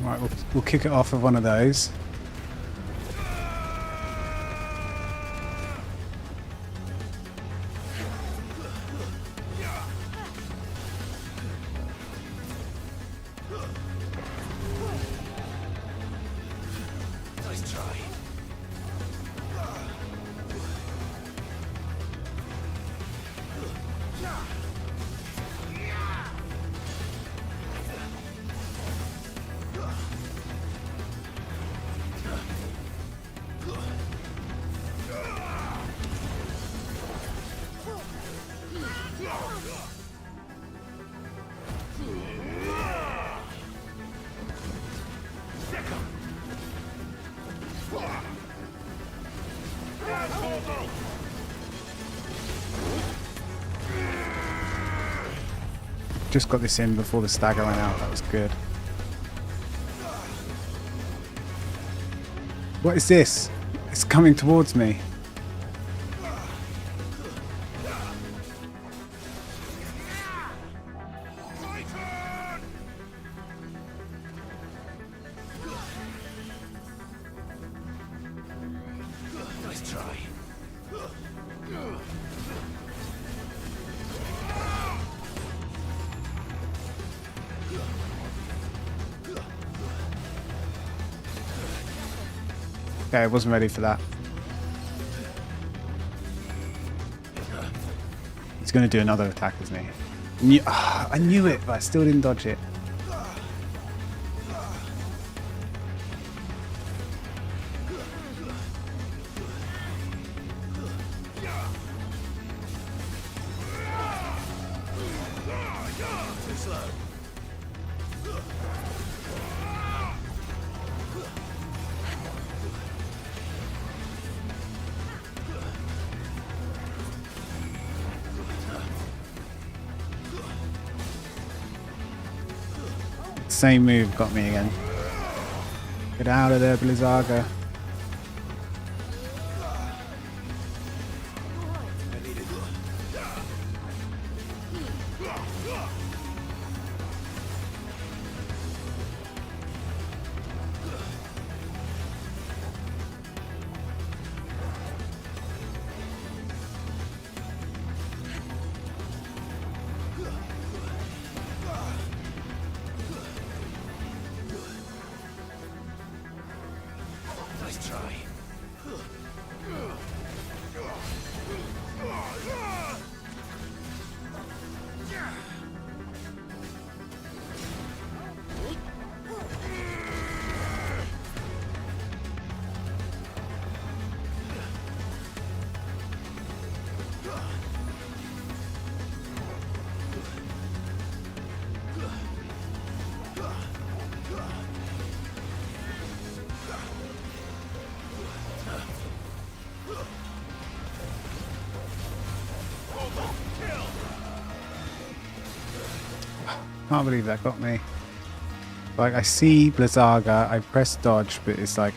Right, we'll kick it off with one of those. Nice try. Just got this in before the stagger went out. That was good. What is this? It's coming towards me. Nice try. Okay, I wasn't ready for that. He's going to do another attack, isn't he? I knew it, but I still didn't dodge it. Too slow. Same move got me again. Get out of there, Blizzaga. Nice try. Can't believe that got me. Like, I see Blizzaga, I press dodge, but it's like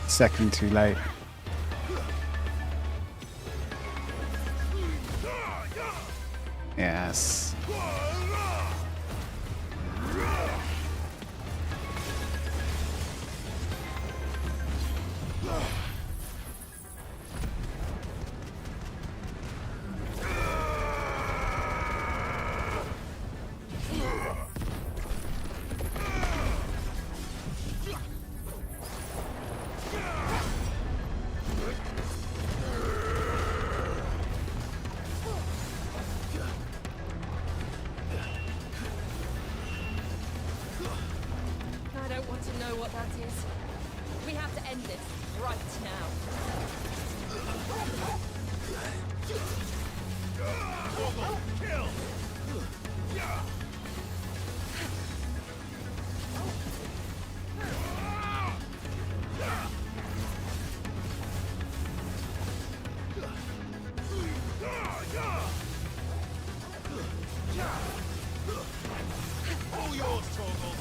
a second too late. Yes. I don't want to know what that is. We have to end this right now. All yours, Torgal.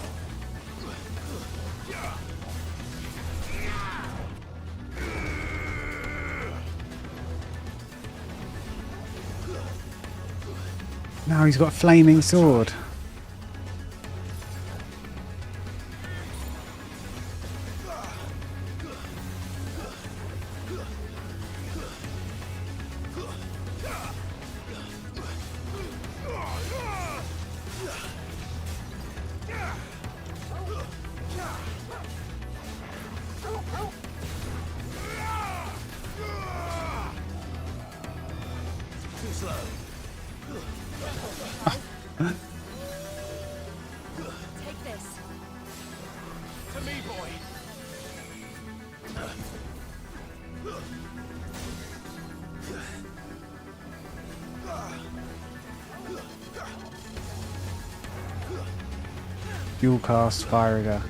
Now he's got a flaming sword. Too slow. Take this. To me, boy. Dual cast fire rigger.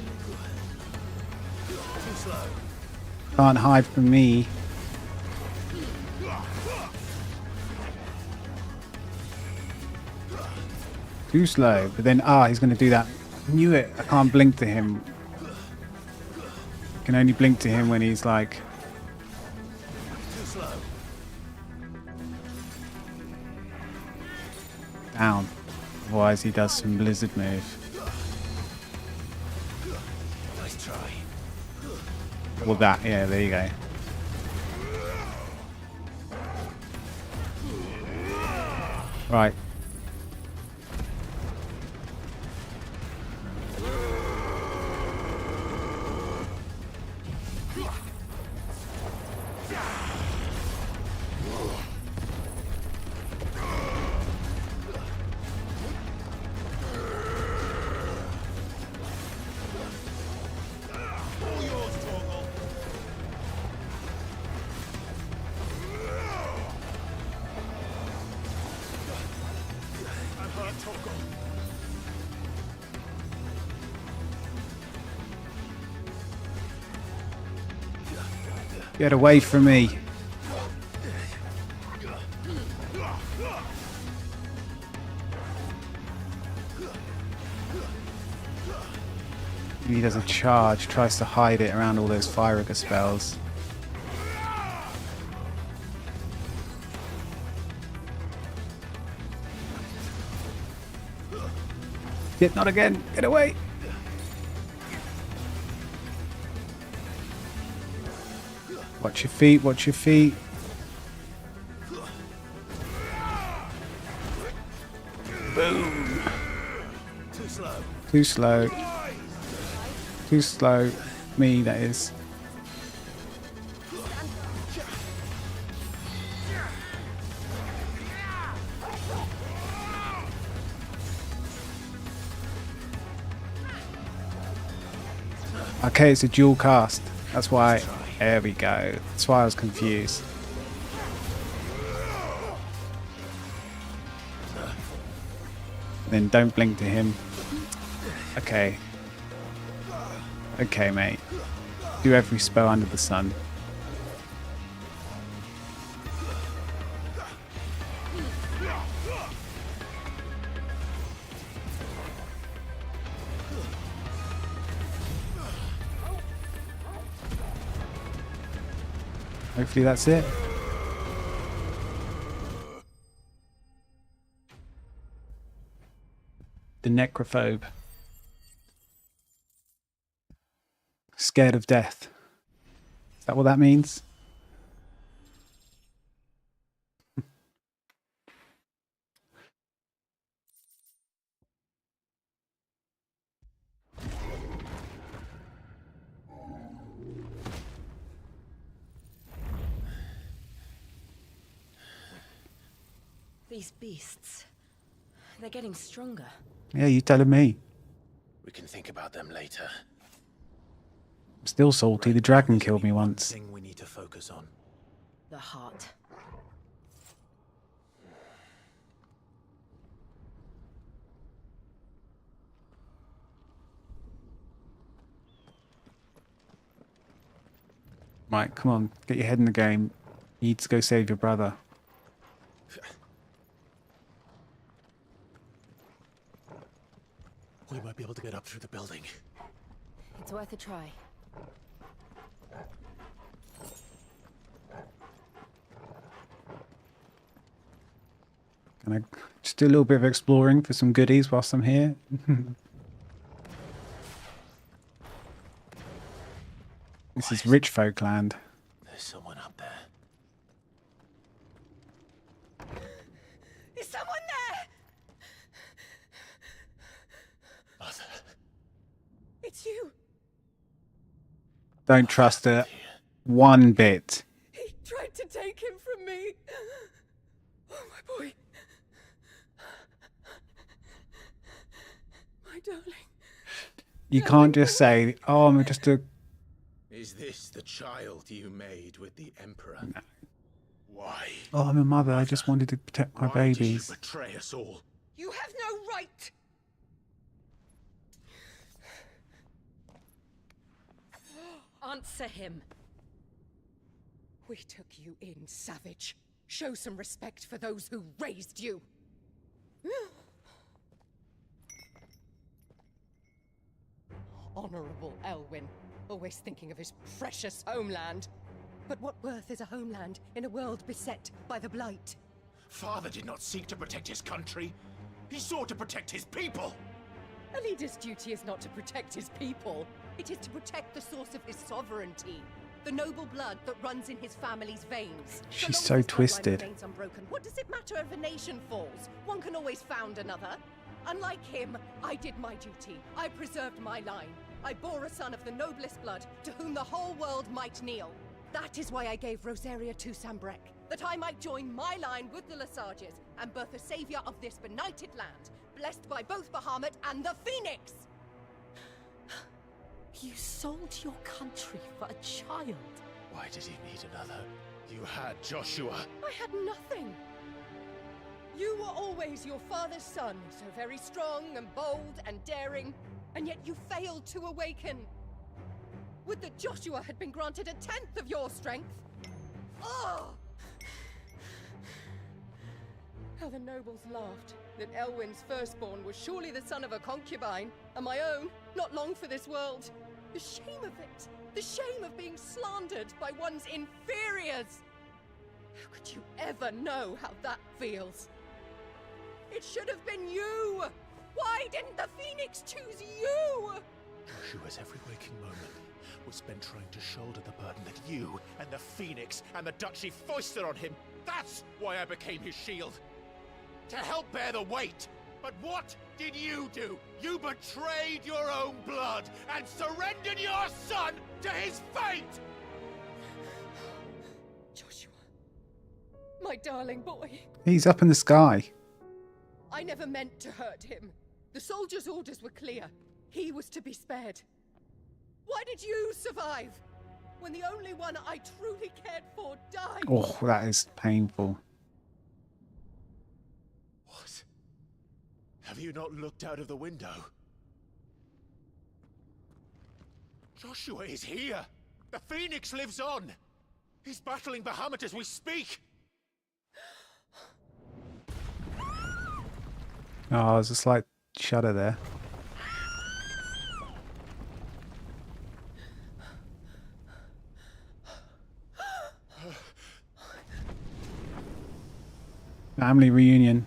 Too slow. Can't hide from me. Too slow, but then he's going to do that. I knew it. I can't blink to him. can only blink to him when he's like... Too slow. down. Otherwise he does some blizzard move. Nice try. Well, that, yeah, there you go. Right. Get away from me. He does a charge, tries to hide it around all those fire rigger spells. Yet not again. Get away. Watch your feet, watch your feet. Boom. Too slow. Too slow. Too slow. Me, that is. Okay, it's a dual cast. That's why. There we go. That's why I was confused. Then don't blink to him. Okay. Okay, mate. Do every spell under the sun. Hopefully that's it. The necrophobe. Scared of death. Is that what that means? These beasts, they're getting stronger. Yeah, you telling me. We can think about them later. I'm still salty. The dragon killed me once. Thing we need to focus on. The heart. Right, come on. Get your head in the game. You need to go save your brother. We might be able to get up through the building. It's worth a try. Can I just do a little bit of exploring for some goodies whilst I'm here? This is rich folk land. There's someone up there. Is someone there? Mother. It's you. Don't trust her one bit. He tried to take him from me. Oh, my boy. My darling. You can't just say, oh, I'm just a... Is this the child you made with the Emperor? No. Why? Oh, I'm a mother. I just wanted to protect my babies. Did you betray us all? You have no right. Answer him. We took you in, savage. Show some respect for those who raised you. Honorable Elwyn, always thinking of his precious homeland. But what worth is a homeland in a world beset by the Blight? Father did not seek to protect his country. He sought to protect his people. A leader's duty is not to protect his people. It is to protect the source of his sovereignty. The noble blood that runs in his family's veins. She's so twisted. Remains unbroken. What does it matter if a nation falls? One can always found another. Unlike him, I did my duty. I preserved my line. I bore a son of the noblest blood, to whom the whole world might kneel. That is why I gave Rosaria to Sambrek, that I might join my line with the Lesages and birth a savior of this benighted land, blessed by both Bahamut and the Phoenix! You sold your country for a child. Why did he need another? You had Joshua. I had nothing. You were always your father's son, so very strong and bold and daring, and yet you failed to awaken. Would that Joshua had been granted 1/10 of your strength? Oh! How the nobles laughed that Elwyn's firstborn was surely the son of a concubine, and my own, not long for this world. The shame of it! The shame of being slandered by one's inferiors! How could you ever know how that feels? It should have been you! Why didn't the Phoenix choose you? Joshua's every waking moment was spent trying to shoulder the burden that you and the Phoenix and the Duchy foisted on him. That's why I became his shield. To help bear the weight. But what did you do? You betrayed your own blood and surrendered your son to his fate! Joshua. My darling boy. He's up in the sky. I never meant to hurt him. The soldiers' orders were clear. He was to be spared. Why did you survive? When the only one I truly cared for died. Oh, that is painful. What? Have you not looked out of the window? Joshua is here! The Phoenix lives on! He's battling Bahamut as we speak! Oh, there's a slight shudder there. Family reunion.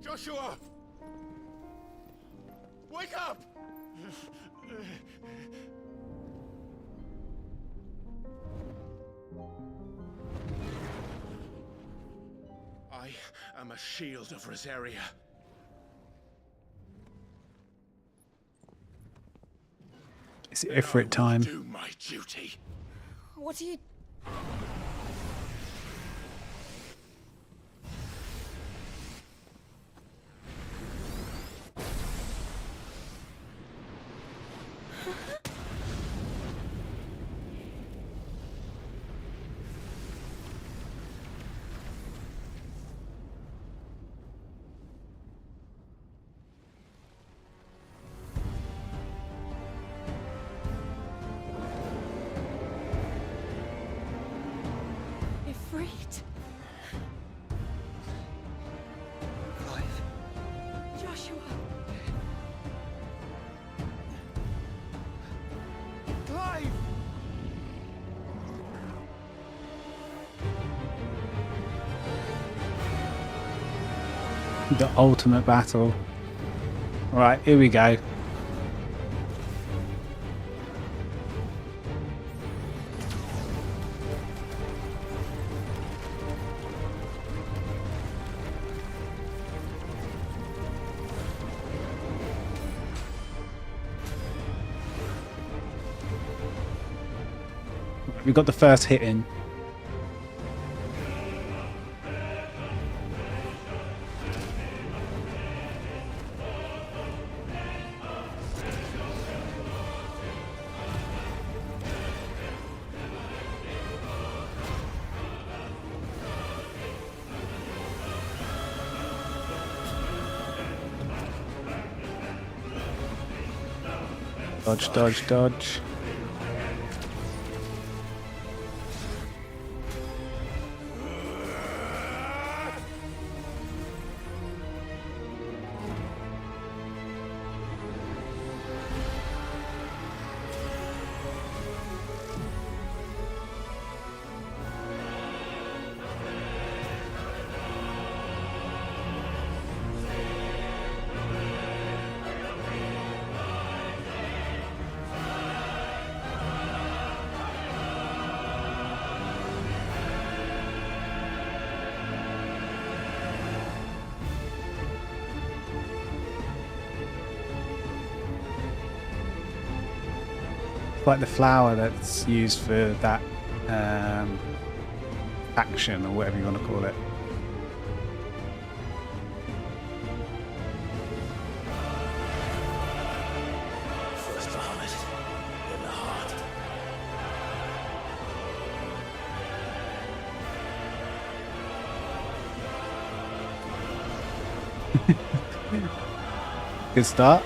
Joshua! Wake up! I am a shield of Rosaria. It's Ifrit time. Do my duty. What are you... Ifrit? Clive. Joshua. Clive! The ultimate battle. Right, here we go. We got the first hit in. Dodge, dodge, dodge. like the flower that's used for that action or whatever you want to call it. First Bahamut, then the heart. Good start.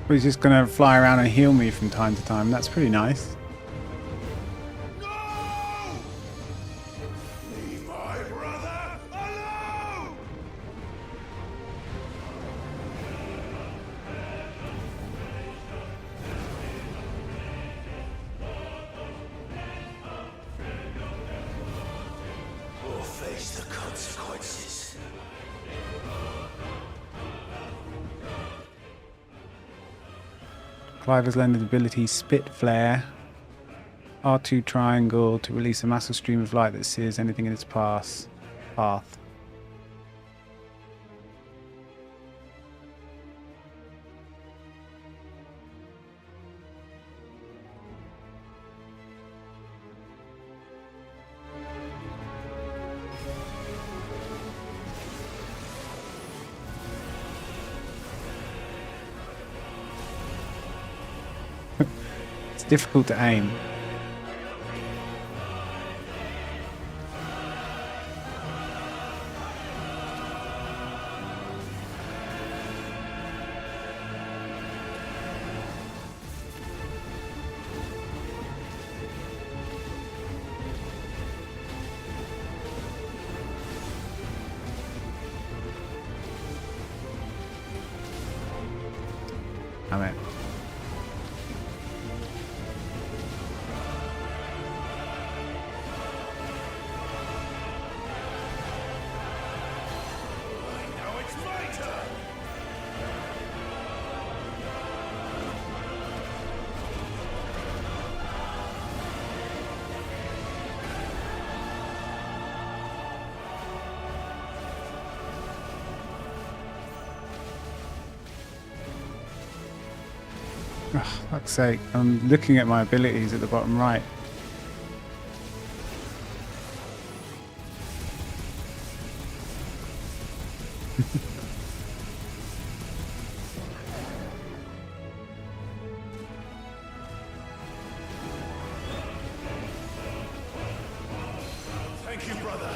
He's just gonna fly around and heal me from time to time. That's pretty nice. Leave my brother alone! Or face the consequences. Clive has learned the ability Spit Flare. R2 triangle to release a massive stream of light that sears anything in its path. It's difficult to aim. Damn it. Now it's my turn! Oh, fuck's sake. I'm looking at my abilities at the bottom right. Thank you, brother.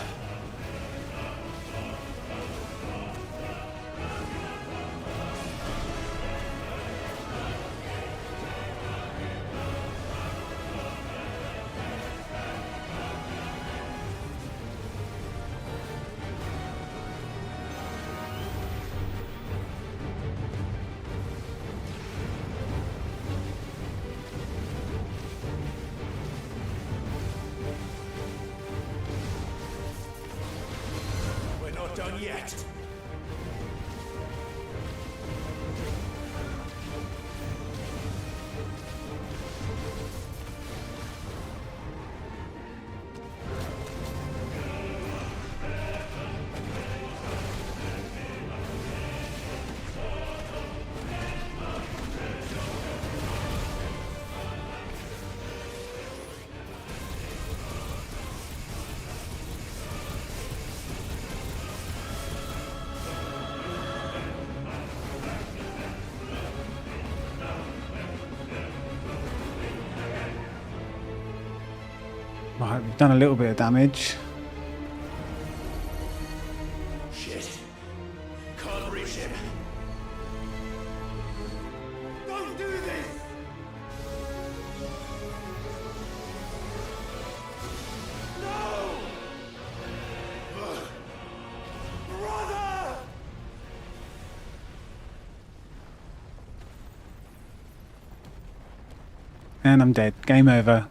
We're not done yet. Right, we've done a little bit of damage. Shit. Can't reach him. Don't do this! No! Brother! And I'm dead. Game over.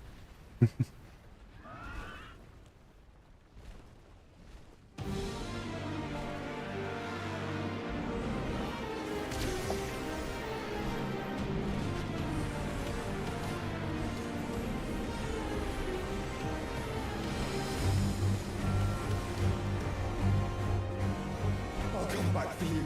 I'll come back for you.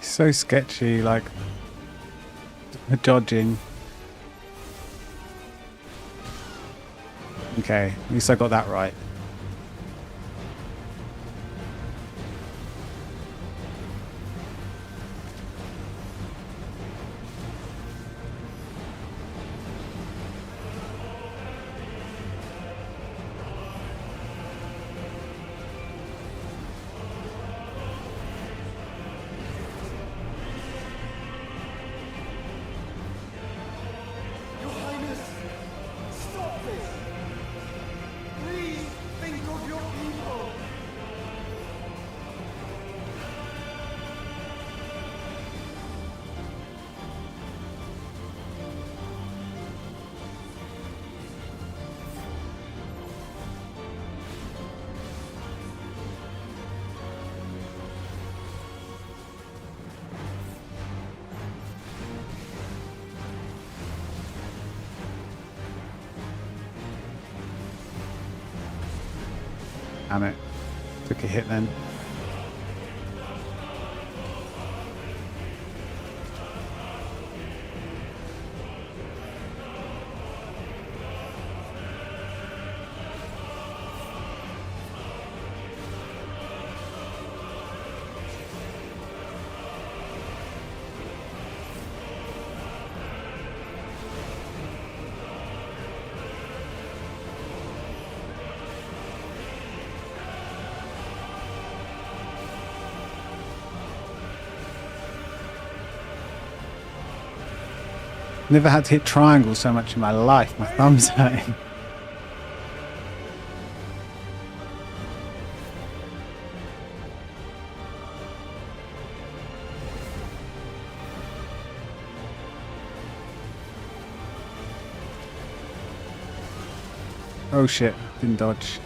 So sketchy, like the dodging. Okay, at least I got that right. Your Highness, stop this! Please think of your people! Damn it. Took a hit then. Never had to hit triangle so much in my life. My thumb's hurting. Oh shit, didn't dodge.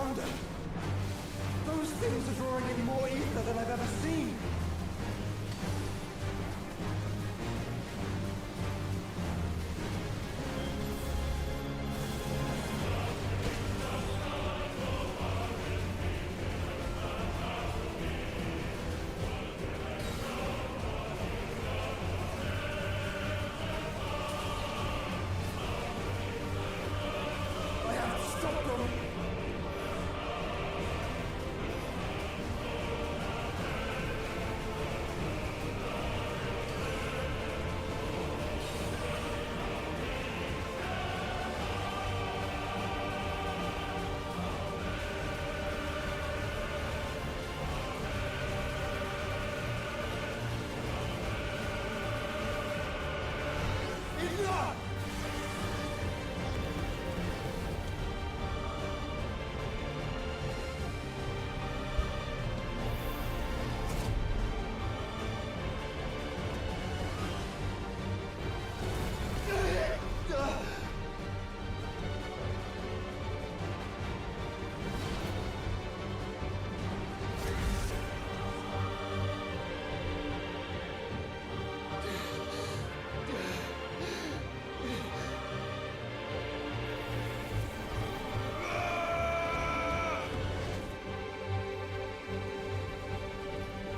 founder. Those things are drawing in more ether than I've ever seen. I have to stop them. Enough!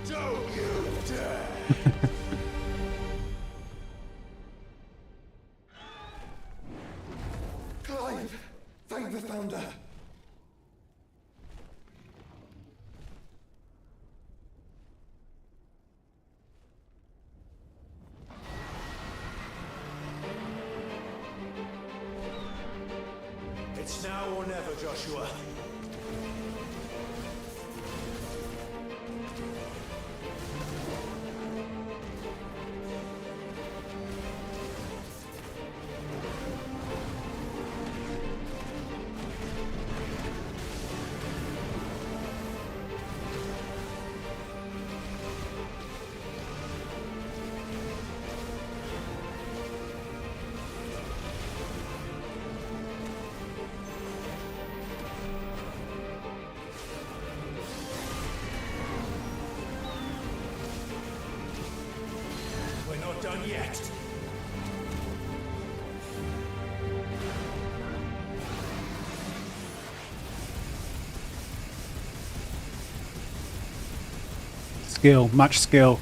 Don't you dare! Clive, thank the founder. It's now or never, Joshua. We're not done yet. Skill, much skill.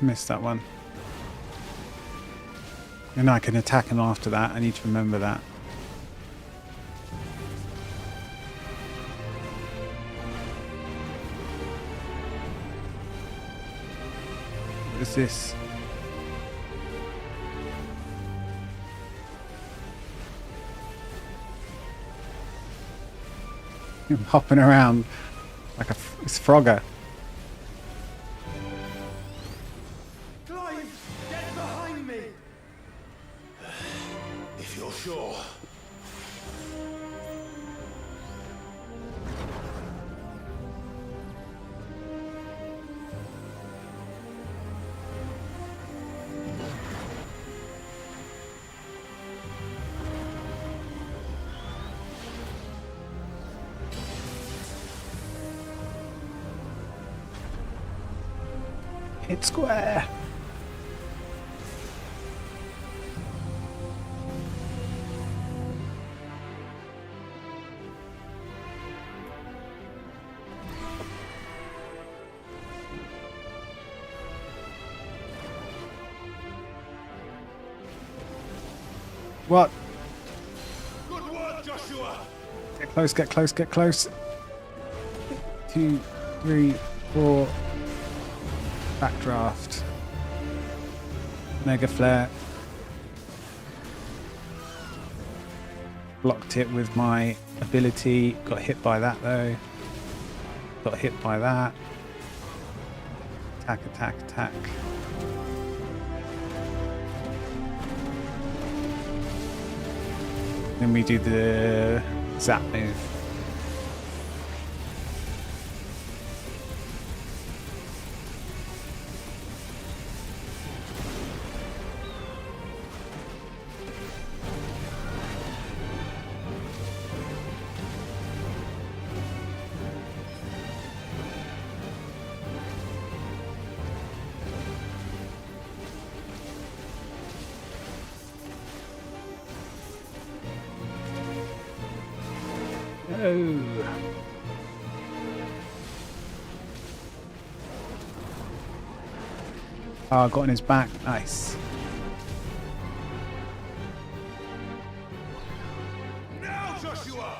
Missed that one. And I can attack him after that. I need to remember that. What is this? I'm hopping around like it's Frogger. Clive, get behind me! If you're sure. Hit square. What? Good work, Joshua. Get close, get close, get close. 2, 3, 4. Backdraft. Mega flare. Blocked it with my ability. Got hit by that though. Got hit by that. Attack, attack, attack. Then we do the Zap move. Oh, got on his back. Nice. Now, Joshua!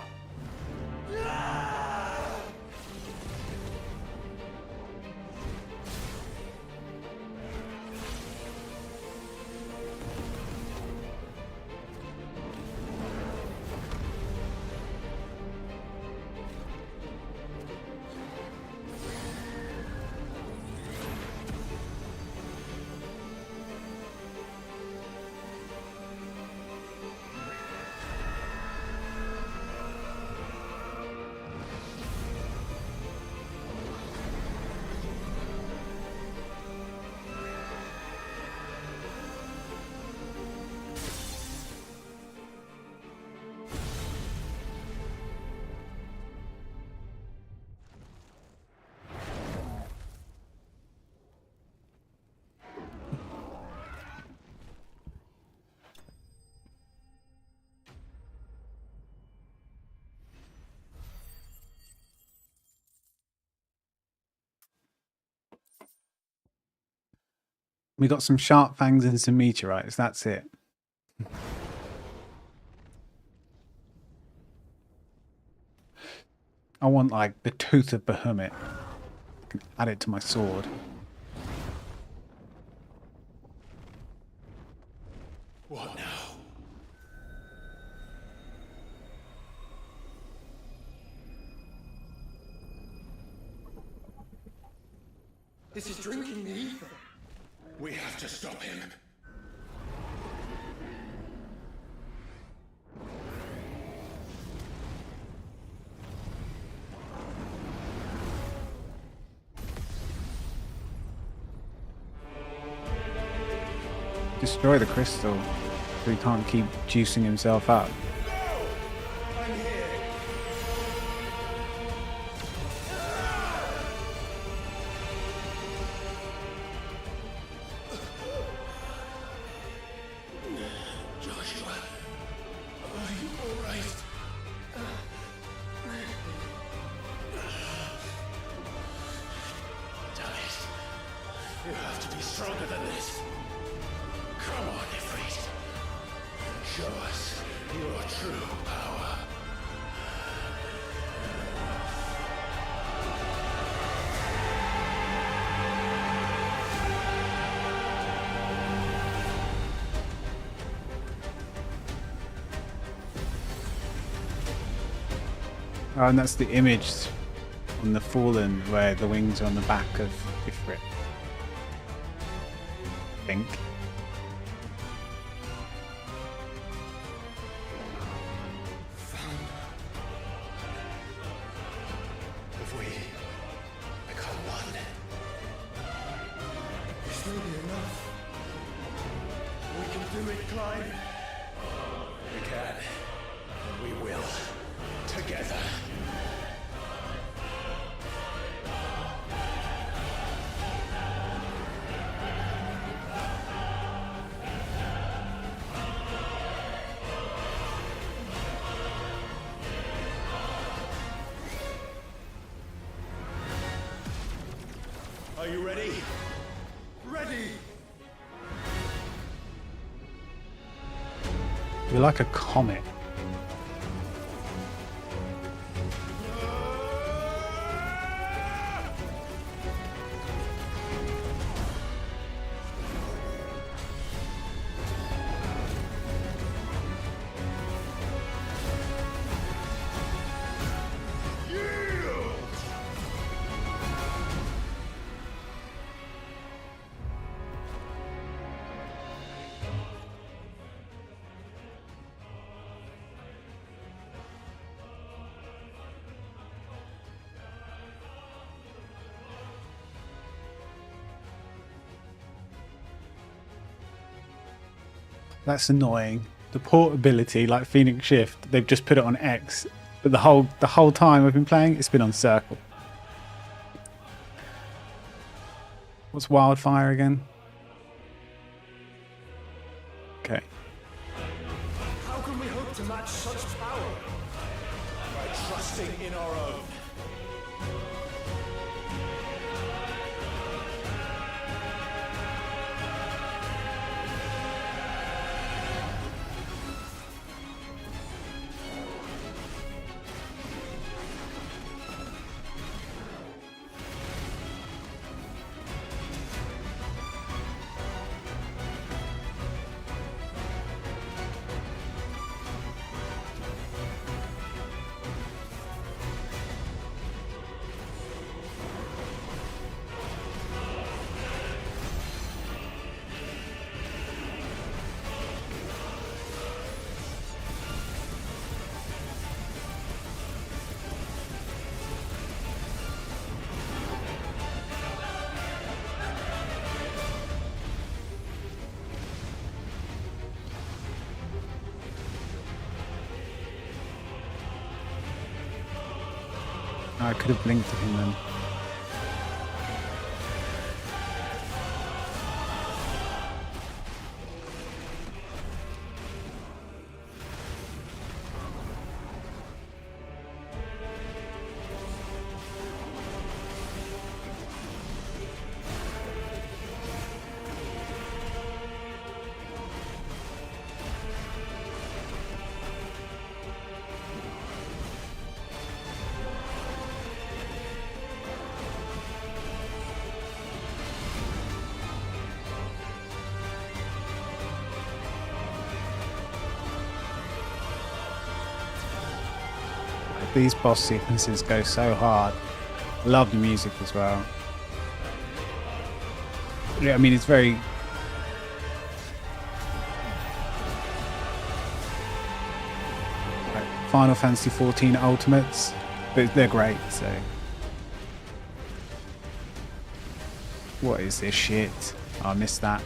We got some shark fangs and some meteorites. That's it. I want like the tooth of Bahamut. I can add it to my sword. What now? This is drinking the ether. We have to stop him. Destroy the crystal so he can't keep juicing himself up. I'm here. Joshua, are you all right? Damn it. You have to be stronger than this. Come on, Ifrit. Show us your true power. Oh, and that's the image on the Fallen where the wings are on the back of Ifrit. I think. If we become one, This will be enough. we can do it, Clyde. We can. We will. Together. Are you ready? Ready! You're like a comet. That's annoying. The portability, like Phoenix Shift, they've just put it on X, but the whole time I've been playing, it's been on Circle. What's Wildfire again? Okay. How can we hope to match such power? By trusting in our own. I could have blinked at him then. These boss sequences go so hard. Love the music as well. Yeah, I mean it's very like Final Fantasy 14 Ultimates, but they're great. So what is this shit? I missed that.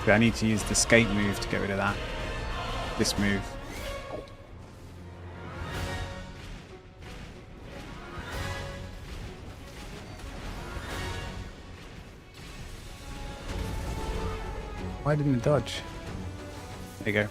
I need to use the escape move to get rid of that. This move. Why didn't it dodge? There you go.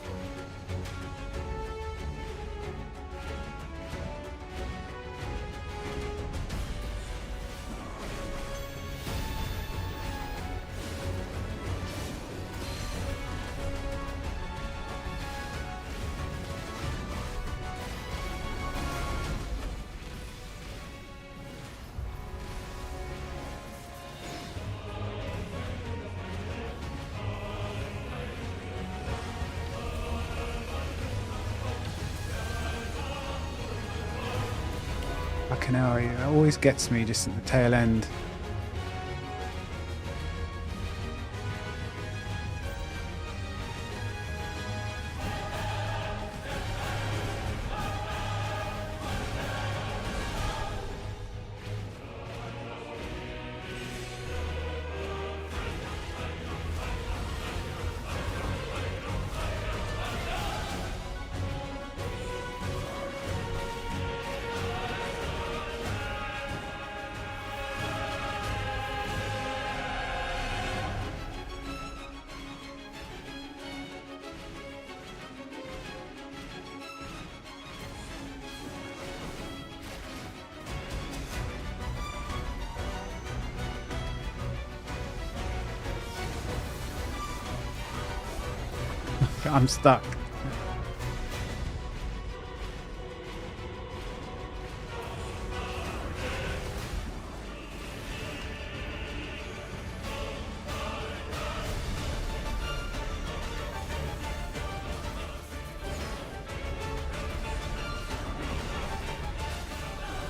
Fucking hell, it always gets me just at the tail end. I'm stuck.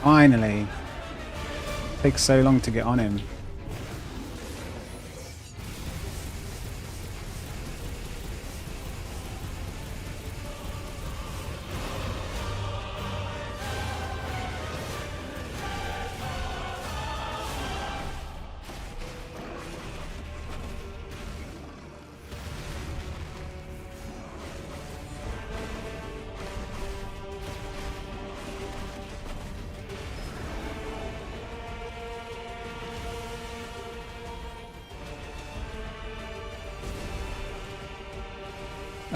Finally. Takes so long to get on him.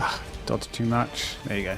Ah, dodged too much. There you go.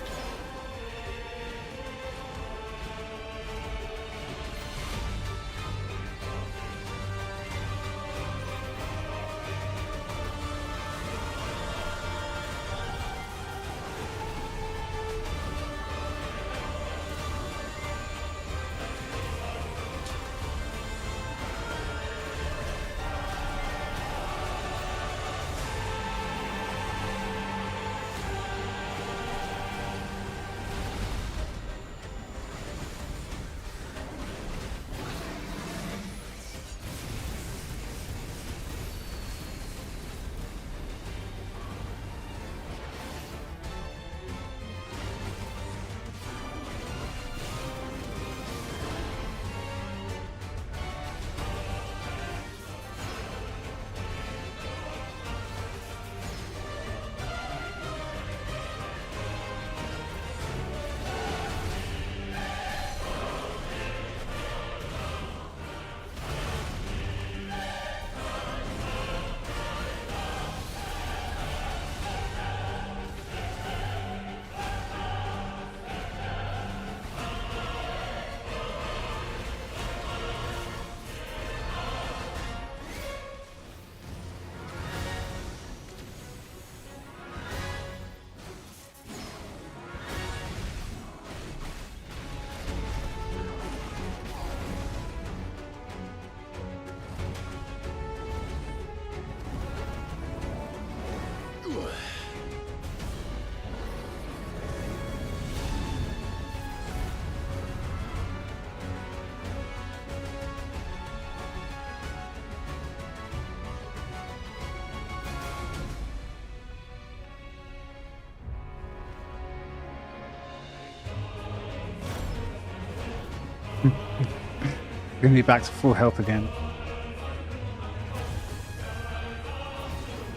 Gonna be back to full health again.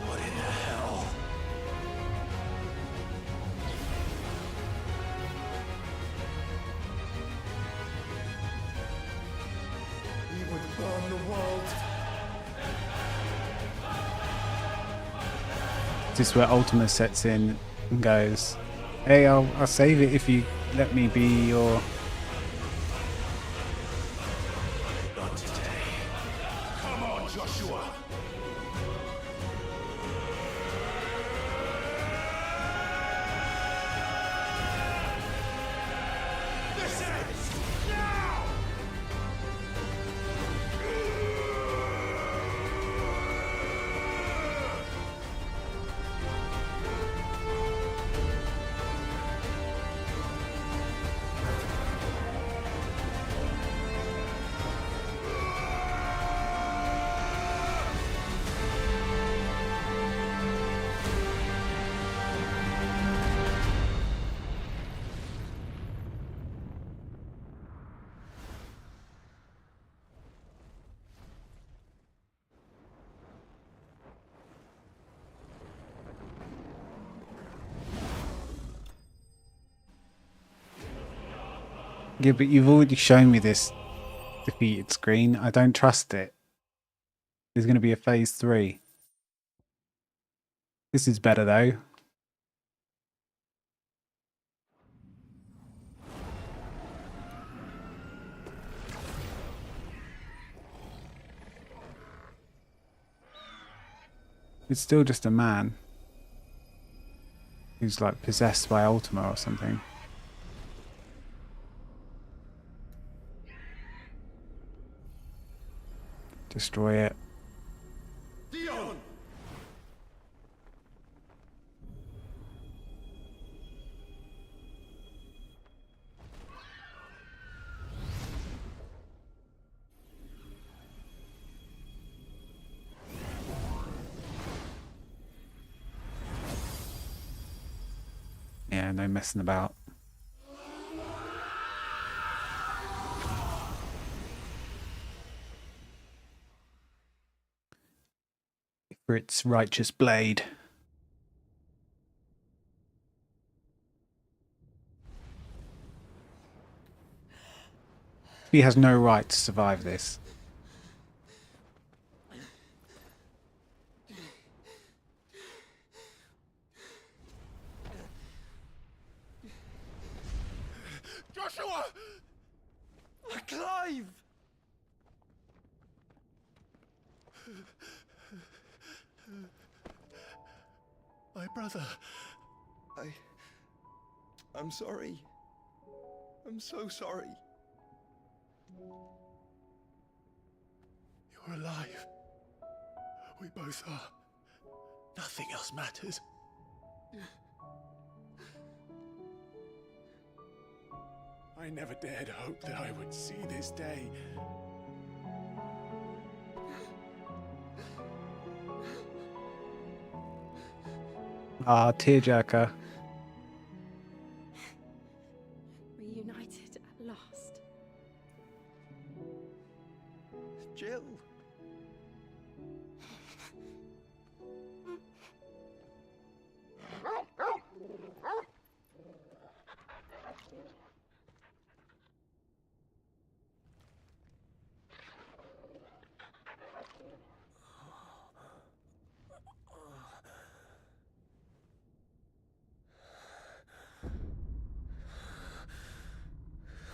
What in the hell? He would burn the world. This is where Ultima sets in and goes, hey, I'll save it if you let me be your... Not today. Come on, Joshua! This ends now! Yeah, but you've already shown me this defeated screen. I don't trust it. There's going to be a phase 3. This is better though. It's still just a man who's like possessed by Ultima or something. Destroy it. Dion! Yeah, no messing about. For its righteous blade. He has no right to survive this. Joshua! Clive! My brother. I'm sorry. I'm so sorry. You're alive. We both are. Nothing else matters. I never dared hope that I would see this day. Ah, tearjerker. Reunited at last. Jill.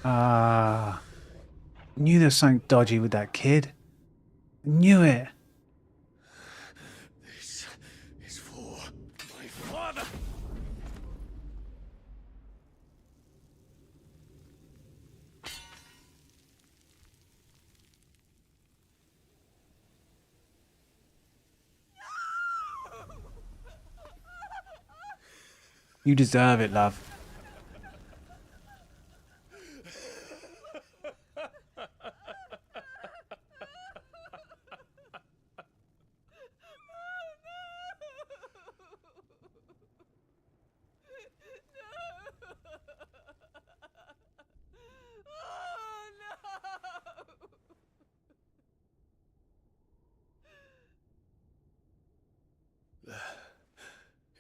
Ah. Knew there was something dodgy with that kid. Knew it. This is for my father. You deserve it, love.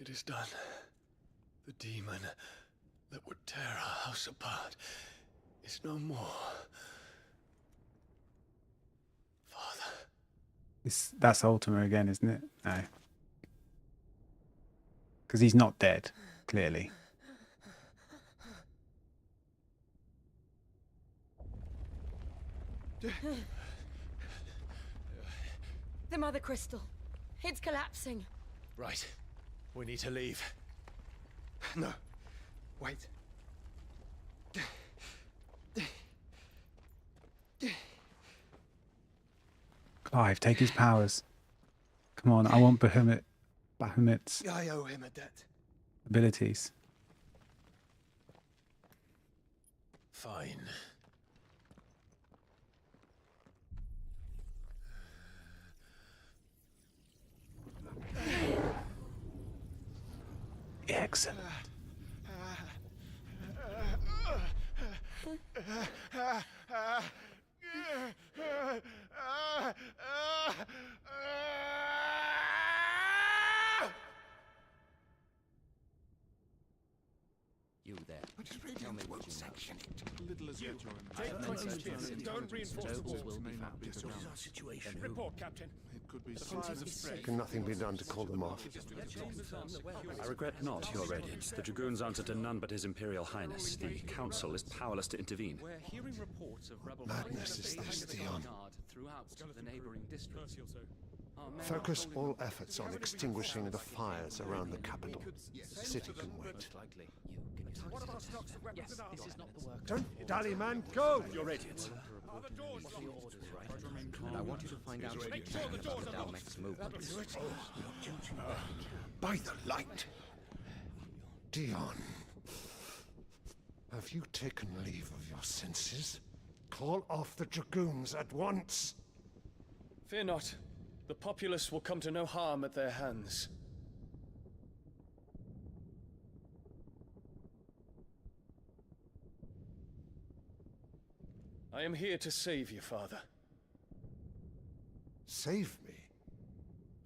It is done. The demon that would tear our house apart is no more. Father. That's Ultima again, isn't it? No. Because he's not dead, clearly. The Mother Crystal. It's collapsing. Right. We need to leave. No. Wait. Clive, take his powers. Come on, I want Bahamut's I owe him a debt. abilities. Fine. Excellent. You there. Tell me what section it. Little as You. Take Take points, points. Don't reinforce the Nobles walls. may not be What is around. our situation? Report, Captain. It could be fires have spread. Can nothing be done to call them off? I regret not, Your Radiance. The Dragoons answer to none but His Imperial Highness. The Council is powerless to intervene. We're hearing reports of rebel Madness is this, Theon. throughout the neighboring districts. Our men Focus are all efforts on extinguishing the fires around the capital. The city can wait. Yes, this is not the work. Don't dally, man, go! Your Radiance. What are your orders, right? And I want you to find out Make sure the doors are locked. Dalmec's movements. By the light! Dion, have you taken leave of your senses? Call off the Dragoons at once! Fear not. The populace will come to no harm at their hands. I am here to save you, Father. Save me?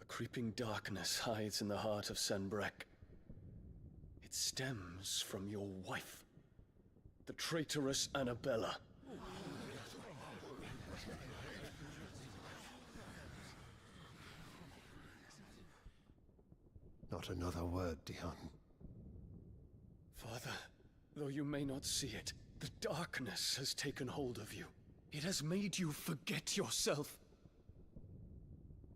A creeping darkness hides in the heart of Sanbreque. It stems from your wife, the traitorous Annabella. Not another word, Dion. Father, though you may not see it, the darkness has taken hold of you. It has made you forget yourself.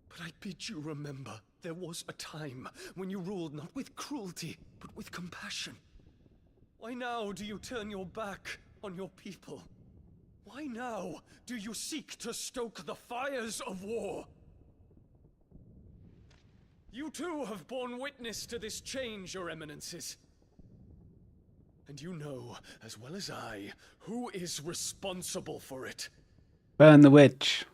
But I bid you remember, there was a time when you ruled not with cruelty, but with compassion. Why now do you turn your back on your people? Why now do you seek to stoke the fires of war? You too have borne witness to this change, Your Eminences. And you know, as well as I, who is responsible for it. Burn the witch.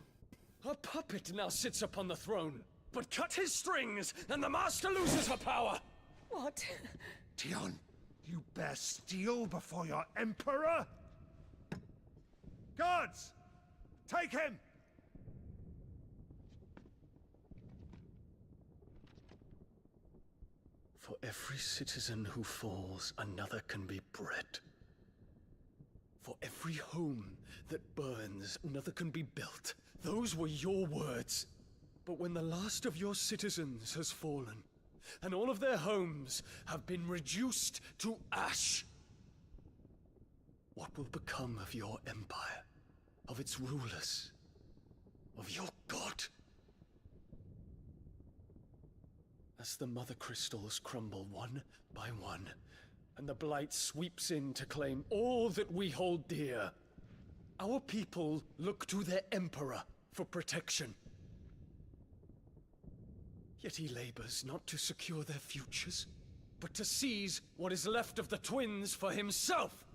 A puppet now sits upon the throne, but cut his strings, and the Master loses her power! What? Dion, you bear steel before your Emperor? Guards! Take him! For every citizen who falls, another can be bred. For every home that burns, another can be built. Those were your words. But when the last of your citizens has fallen, and all of their homes have been reduced to ash, what will become of your empire, of its rulers, of your god? As the mother crystals crumble one by one, and the blight sweeps in to claim all that we hold dear, our people look to their emperor for protection. Yet he labors not to secure their futures, but to seize what is left of the twins for himself.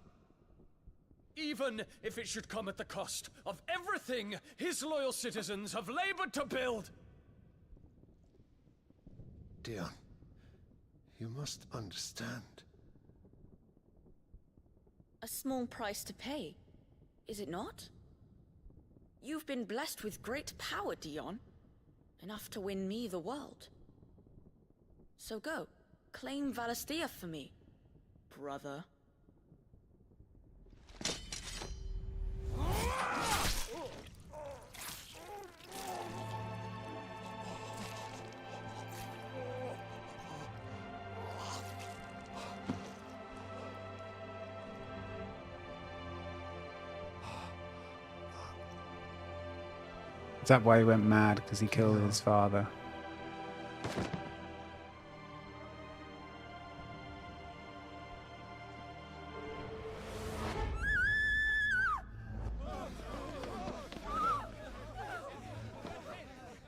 Even if it should come at the cost of everything his loyal citizens have labored to build. Dion, you must understand. A small price to pay, is it not? You've been blessed with great power, Dion. Enough to win me the world. So go, claim Valisthea for me, brother. Is that why he went mad? Because he killed his father?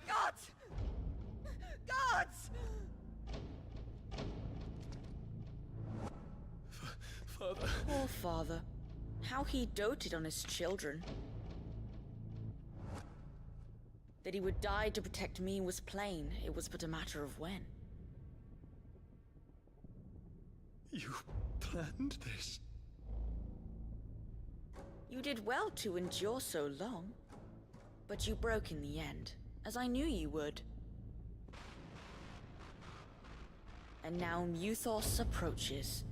Guards! Guards! Father. Poor father. How he doted on his children. That he would die to protect me was plain. It was but a matter of when. You planned this? You did well to endure so long. But you broke in the end, as I knew you would. And now Muthos approaches.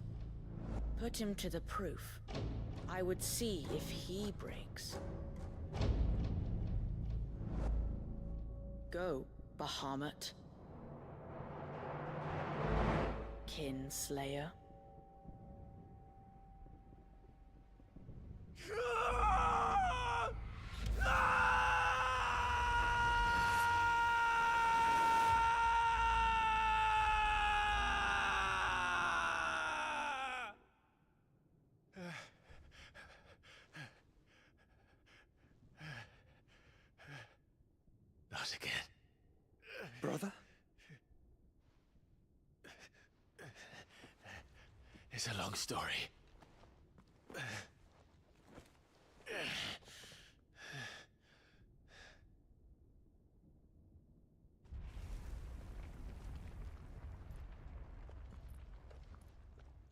Put him to the proof. I would see if he breaks. Go, Bahamut. Kinslayer. Not again. Brother? It's a long story.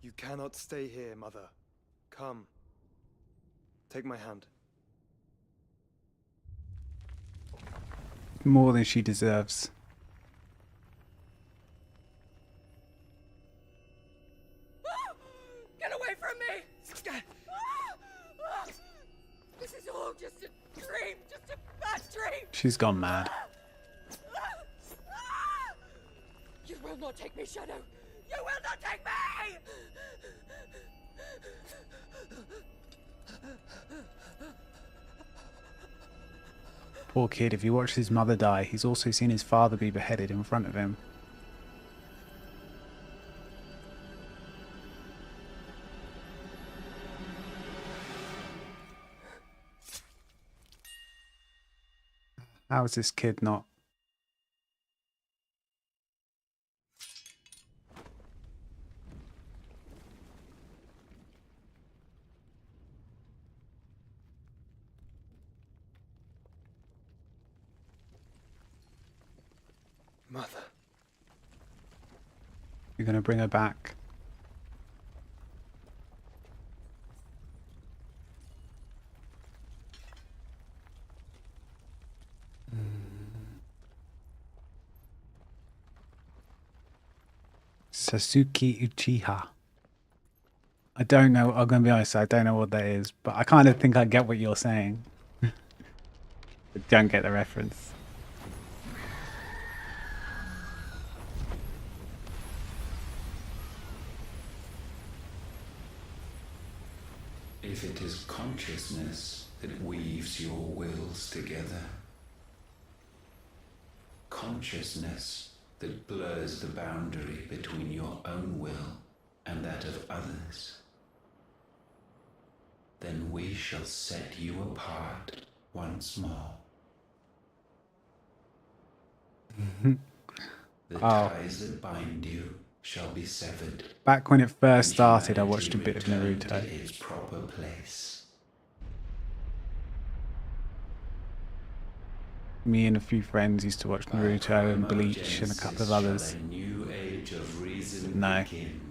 You cannot stay here, Mother. Come. Take my hand. more than she deserves. Get away from me! This is all just a dream, just a bad dream! She's gone mad. You will not take me, Shadow! You will not take me! Poor kid, if he watched his mother die, he's also seen his father be beheaded in front of him. How is this kid not? Mother. You're gonna bring her back. Sasuke Uchiha. I don't know, I'm gonna be honest, I don't know what that is, but I kind of think I get what you're saying. I don't get the reference. If it is consciousness that weaves your wills together, consciousness that blurs the boundary between your own will and that of others, then we shall set you apart once more. The ties that bind you shall be severed. Back when it first started, I watched a bit of Naruto. To its proper place. Me and a few friends used to watch Naruto and Bleach and a couple of others. A new age of reason No. begin.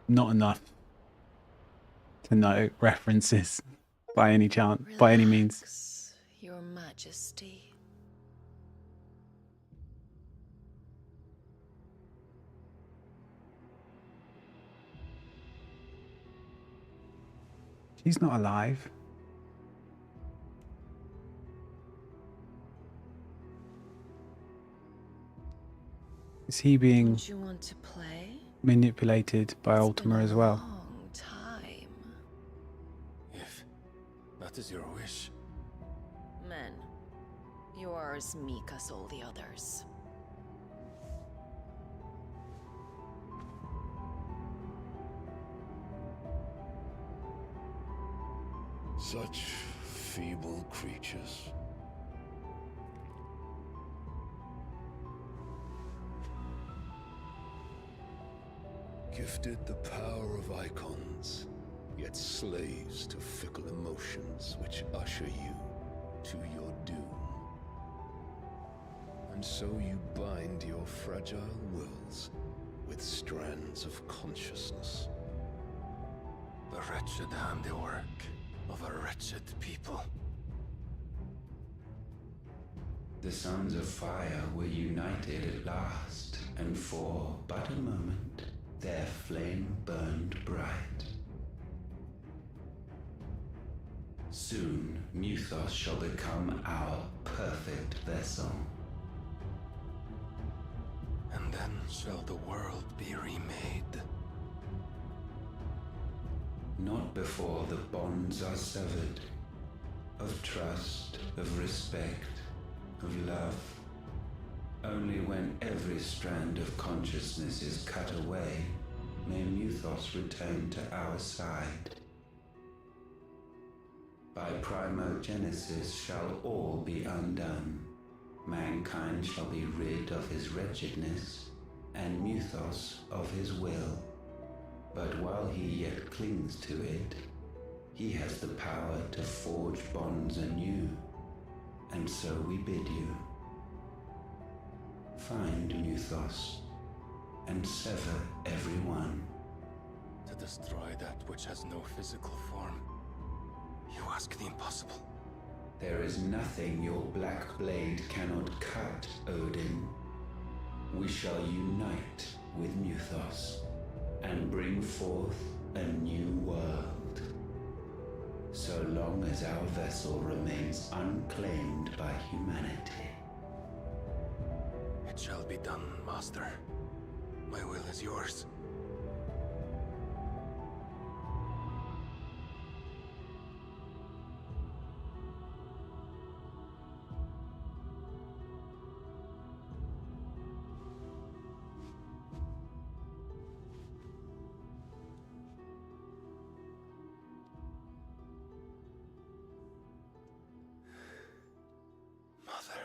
Not enough to know references by any chance, by any means. Your Majesty. She's not alive. Is he being Don't you want to play? manipulated by Ultima as well? Long time. If that is your wish. Men, you are as meek as all the others. Such feeble creatures. Gifted the power of icons, yet slaves to fickle emotions which usher you to your doom. And so you bind your fragile wills with strands of consciousness. The wretched handiwork of a wretched people. The sons of fire were united at last, and for but a moment their flame burned bright. Soon Muthos shall become our perfect vessel. And then shall the world be remade. Not before the bonds are severed, of trust, of respect, of love. Only when every strand of consciousness is cut away, may Muthos return to our side. By primogenesis shall all be undone. Mankind shall be rid of his wretchedness, and Muthos of his will. But while he yet clings to it, he has the power to forge bonds anew. And so we bid you. Find Muthos, and sever every one. To destroy that which has no physical form. You ask the impossible. There is nothing your black blade cannot cut, Odin. We shall unite with Mythos and bring forth a new world. So long as our vessel remains unclaimed by humanity. It shall be done, Master. My will is yours. Mother.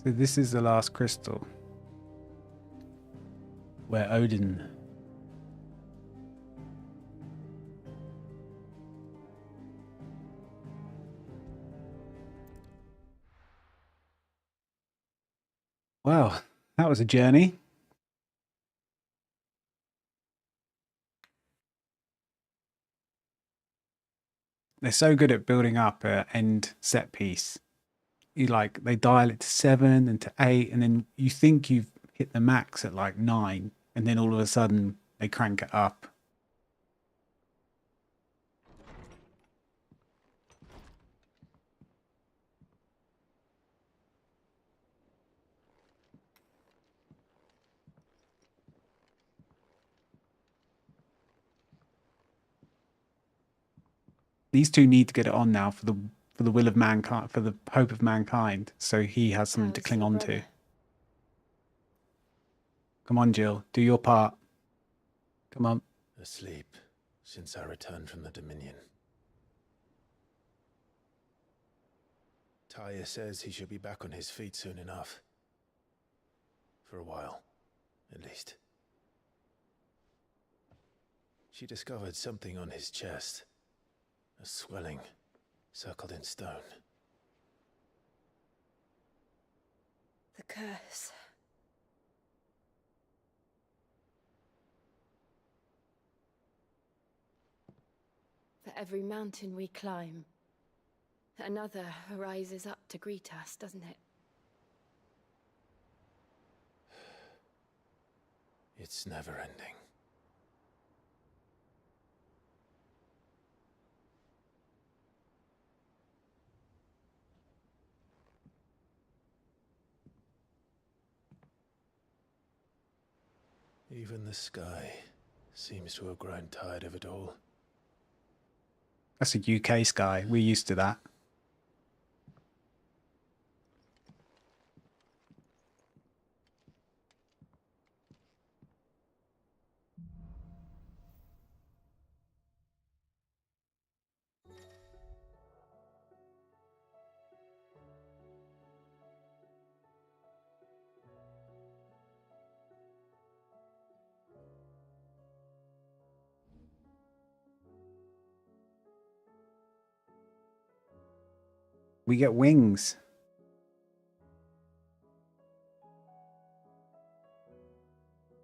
So this is the last crystal where Odin wow, that was a journey. They're so good at building up a end set piece. You like they dial it to 7 and to 8, and then you think you've hit the max at like 9, and then all of a sudden they crank it up. These two need to get it on now for the will of mankind, for the hope of mankind, so he has something to cling on to. Come on, Jill, do your part. Come on. Asleep since I returned from the Dominion. Taya says he should be back on his feet soon enough. For a while, at least. She discovered something on his chest. A swelling, circled in stone. The curse. For every mountain we climb, another rises up to greet us, doesn't it? It's never ending. Even the sky seems to have grown tired of it all. That's a UK sky. We're used to that. We get wings.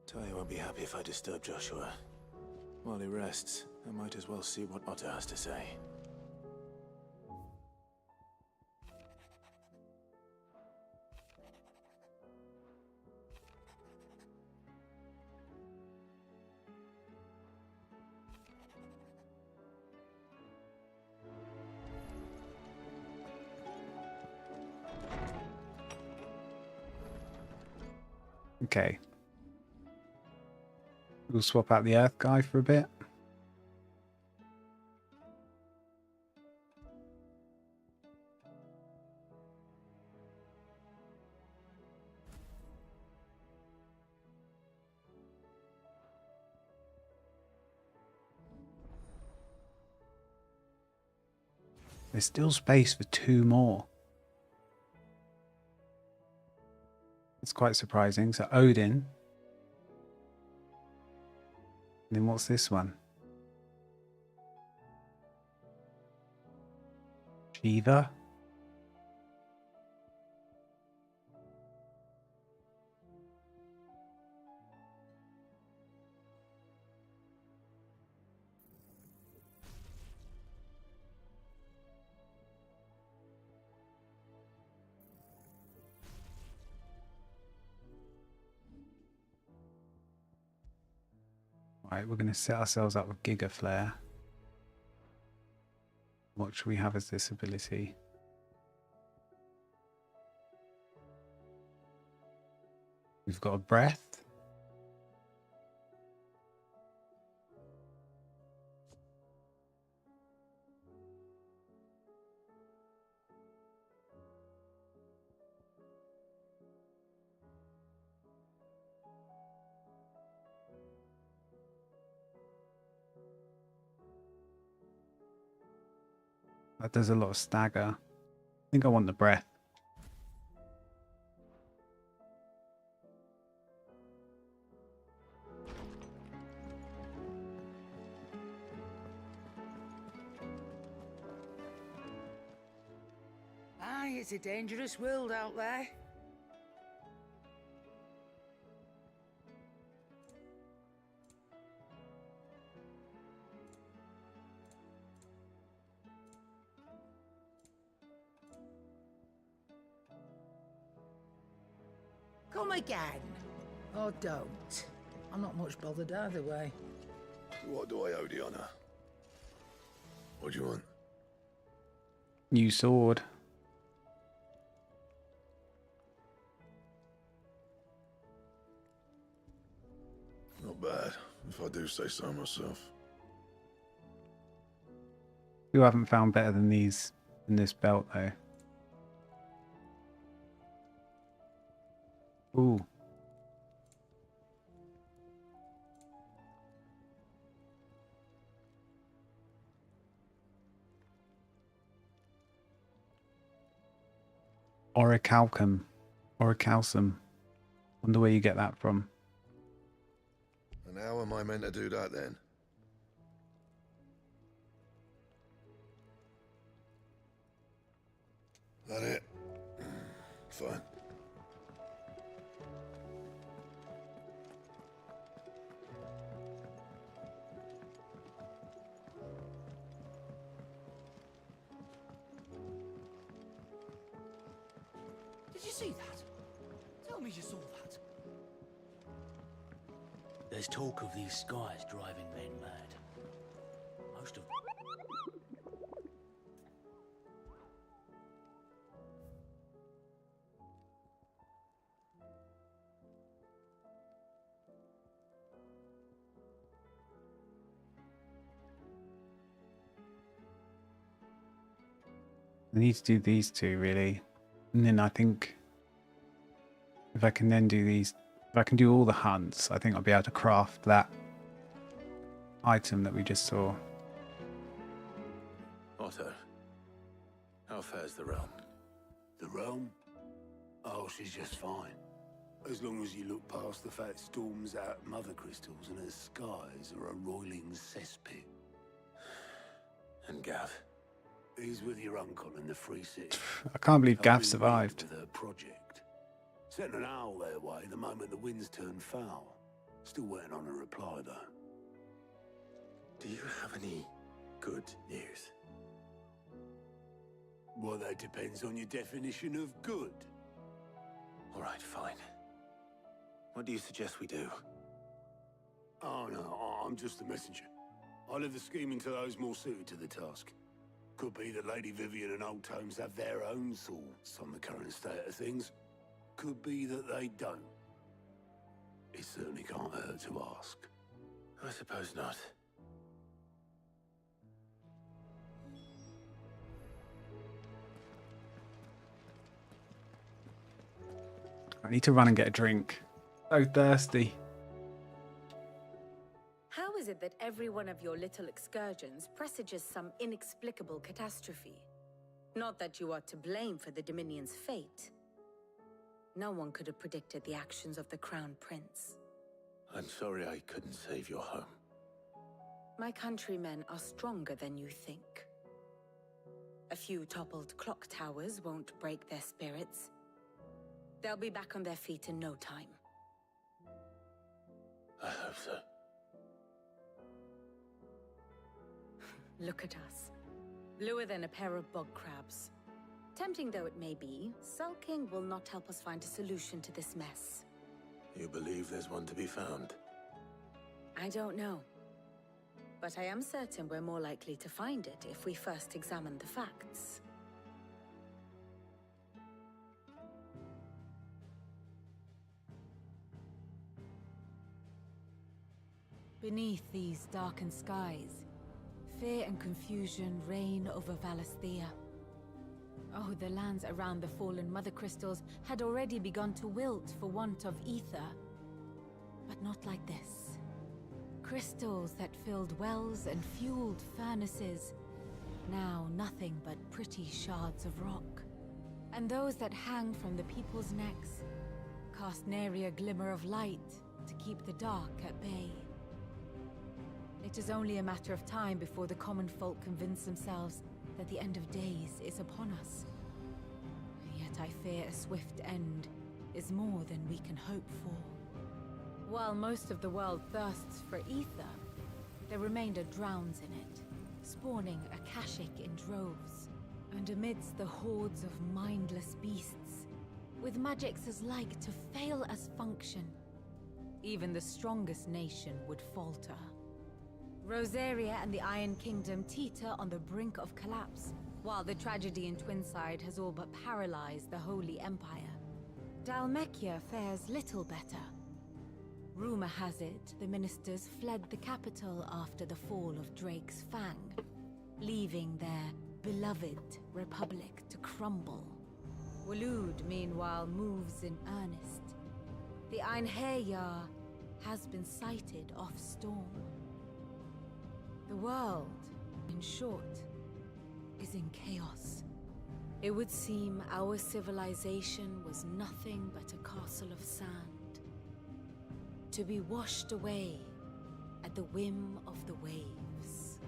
Taya won't be happy if I disturb Joshua. While he rests, I might as well see what Otter has to say. Okay. We'll swap out the Earth guy for a bit. There's still space for 2 more. It's quite surprising. So Odin. And then what's this one? Shiva? Right, we're going to set ourselves up with Giga Flare. What should we have as this ability? We've got a breath. That does a lot of stagger. I think I want the breath. Aye, it's a dangerous world out there. Come again. Or don't. I'm not much bothered either way. What do I owe the honor? What do you want? New sword. Not bad, if I do say so myself. You haven't found better than these in this belt though. Ooh. Orichalcum. Orichalcum. Wonder where you get that from. And how am I meant to do that then? That it? Fine. Did you see that? Tell me you saw that. There's talk of these skies driving men mad. Most of I need to do these two really. And then I think if I can then do these, if I can do all the hunts, I think I'll be able to craft that item that we just saw. Otto, how fares the realm? The realm? Oh, she's just fine. As long as you look past the fat storms out mother crystals and her skies are a roiling cesspit. And Gav? He's with your uncle in the Free City. I can't believe Gav Helping survived. with her project. Sent an owl their way the moment the winds turned foul. Still waiting on a reply, though. Do you have any good news? Well, that depends on your definition of good. All right, fine. What do you suggest we do? Oh, no, I'm just the messenger. I leave the scheming to those more suited to the task. Could be that Lady Vivian and Old Tomes have their own thoughts on the current state of things. Could be that they don't. It certainly can't hurt to ask. I suppose not. I need to run and get a drink. So thirsty. How is it that every one of your little excursions presages some inexplicable catastrophe? Not that you are to blame for the Dominion's fate. No one could have predicted the actions of the Crown Prince. I'm sorry I couldn't save your home. My countrymen are stronger than you think. A few toppled clock towers won't break their spirits. They'll be back on their feet in no time. I hope so. Look at us. Bluer than a pair of bog crabs. Tempting though it may be, sulking will not help us find a solution to this mess. You believe there's one to be found? I don't know. But I am certain we're more likely to find it if we first examine the facts. Beneath these darkened skies, fear and confusion reign over Valisthea. Oh, the lands around the fallen Mother Crystals had already begun to wilt for want of ether. But not like this. Crystals that filled wells and fueled furnaces, now nothing but pretty shards of rock. And those that hang from the people's necks cast nary a glimmer of light to keep the dark at bay. It is only a matter of time before the common folk convince themselves that the end of days is upon us. Yet I fear a swift end is more than we can hope for. While most of the world thirsts for ether, the remainder drowns in it, spawning Akashic in droves. And amidst the hordes of mindless beasts, with magics as like to fail as function, even the strongest nation would falter. Rosaria and the Iron Kingdom teeter on the brink of collapse, while the tragedy in Twinside has all but paralyzed the Holy Empire. Dhalmekia fares little better. Rumor has it the ministers fled the capital after the fall of Drake's Fang, leaving their beloved republic to crumble. Waloed, meanwhile, moves in earnest. The Einherjar has been sighted off Storm. The world, in short, is in chaos. It would seem our civilization was nothing but a castle of sand, to be washed away at the whim of the waves.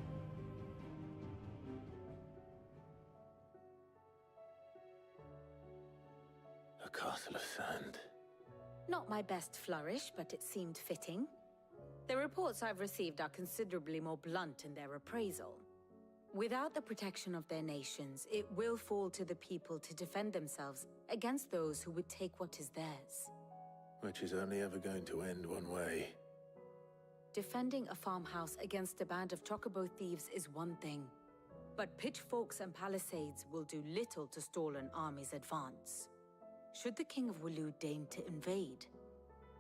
A castle of sand. Not my best flourish, but it seemed fitting. The reports I've received are considerably more blunt in their appraisal. Without the protection of their nations, it will fall to the people to defend themselves against those who would take what is theirs. Which is only ever going to end one way. Defending a farmhouse against a band of chocobo thieves is one thing, but pitchforks and palisades will do little to stall an army's advance. Should the King of Waloed deign to invade,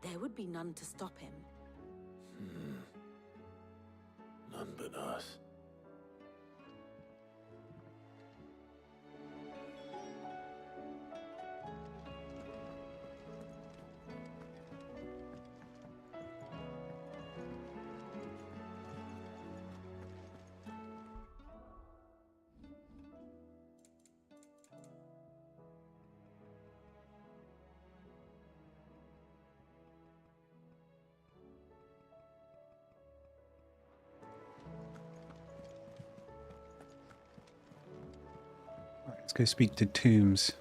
there would be none to stop him. None but us. Let's go speak to Tombs.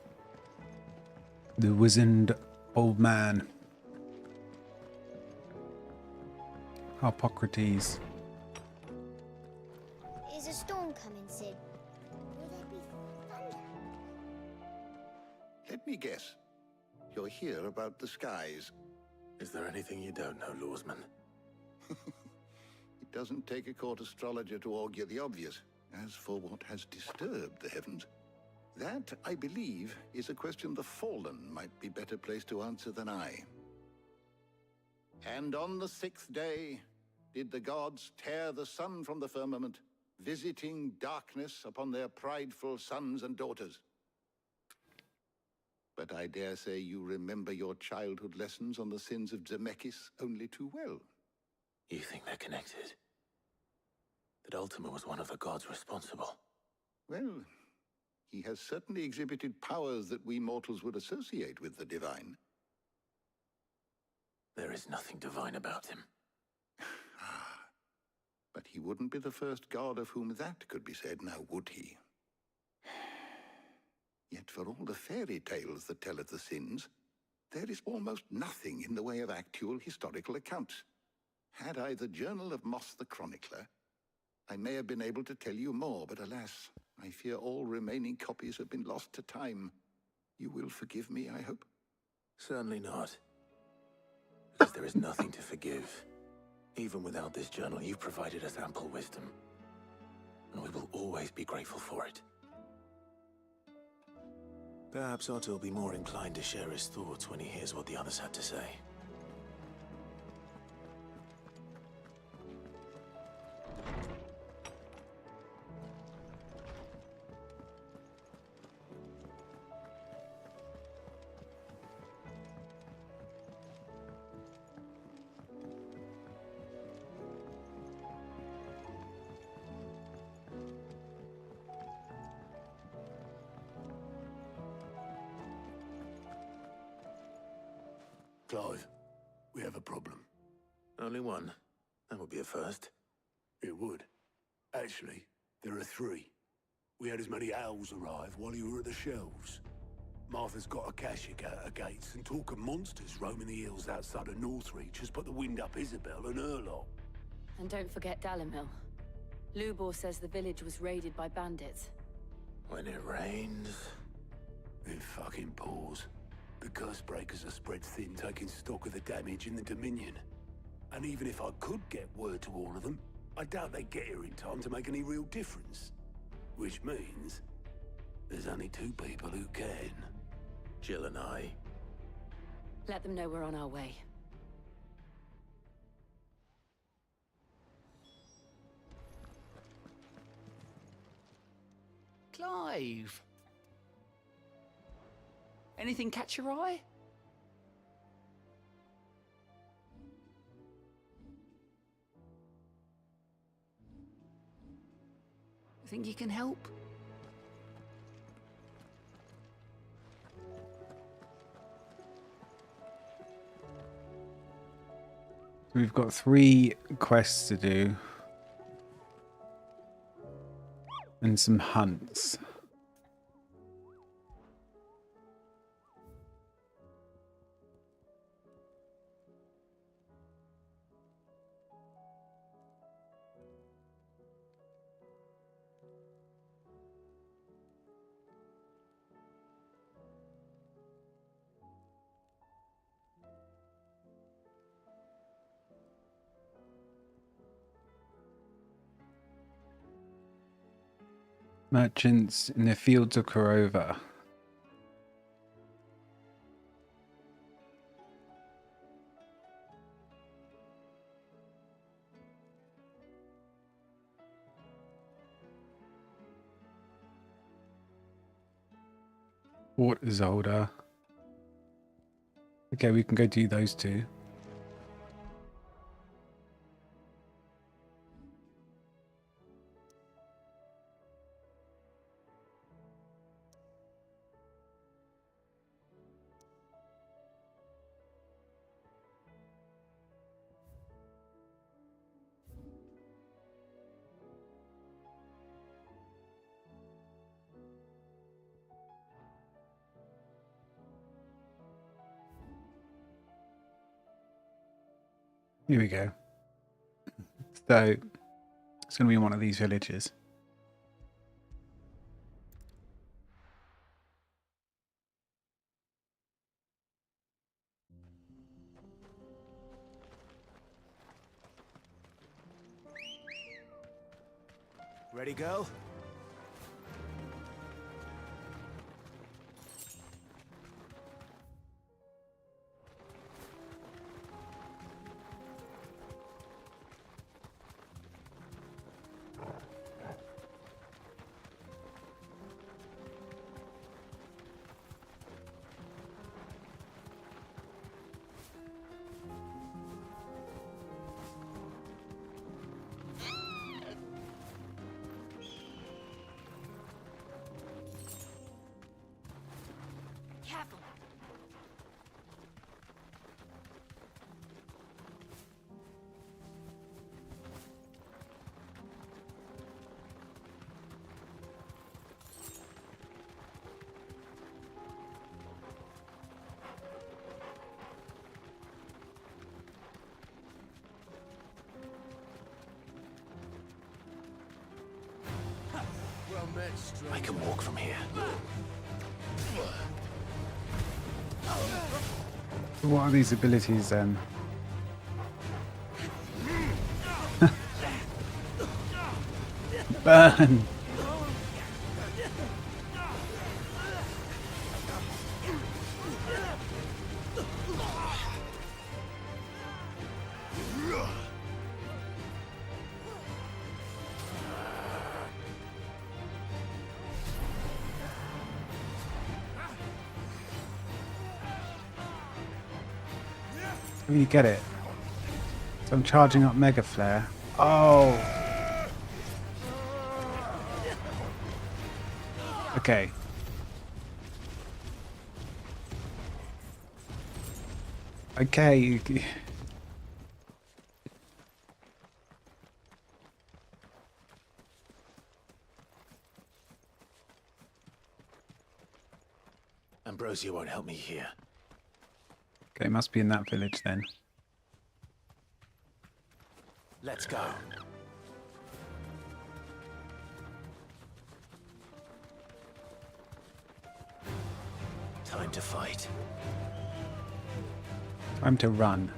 The wizened old man. Harpocrates. Is a storm coming, Sid? Will there be thunder? Let me guess. You're here about the skies. Is there anything you don't know, Lawsman? It doesn't take a court astrologer to augur the obvious. As for what has disturbed the heavens, that, I believe, is a question the Fallen might be better placed to answer than I. And on the 6th day did the gods tear the sun from the firmament, visiting darkness upon their prideful sons and daughters. But I dare say you remember your childhood lessons on the sins of Zemeckis only too well. You think they're connected? That Ultima was one of the gods responsible? Well, he has certainly exhibited powers that we mortals would associate with the divine. There is nothing divine about him. But he wouldn't be the first god of whom that could be said, now would he? Yet for all the fairy tales that tell of the sins, there is almost nothing in the way of actual historical accounts. Had I the Journal of Moss the Chronicler, I may have been able to tell you more, but alas, I fear all remaining copies have been lost to time. You will forgive me, I hope? Certainly not. Because there is nothing to forgive. Even without this journal, you've provided us ample wisdom. And we will always be grateful for it. Perhaps Otto will be more inclined to share his thoughts when he hears what the others had to say. Clive, we have a problem. Only one. That would be a first. It would. Actually, there are three. We had as many owls arrive while you were at the shelves. Martha's got a Kashik at her gates, and talk of monsters roaming the hills outside of Northreach has put the wind up Isabel and her lot. And don't forget Dalimil. Lubor says the village was raided by bandits. When it rains... It fucking pours. The Cursebreakers are spread thin, taking stock of the damage in the Dominion. And even if I could get word to all of them, I doubt they'd get here in time to make any real difference. Which means there's only two people who can. Jill and I. Let them know we're on our way. Clive! Anything catch your eye? Think you can help? We've got 3 quests to do. And some hunts. Merchants in the fields of Korova. Fort Isolde. Okay, we can go do those 2. Here we go. So it's going to be one of these villages. Ready, girl? I can walk from here. What are these abilities then? Burn! Oh, you get it. So I'm charging up Mega Flare. Oh! Okay. Okay. Ambrosia won't help me here. Okay, must be in that village then. Let's go. Time to fight. Time to run.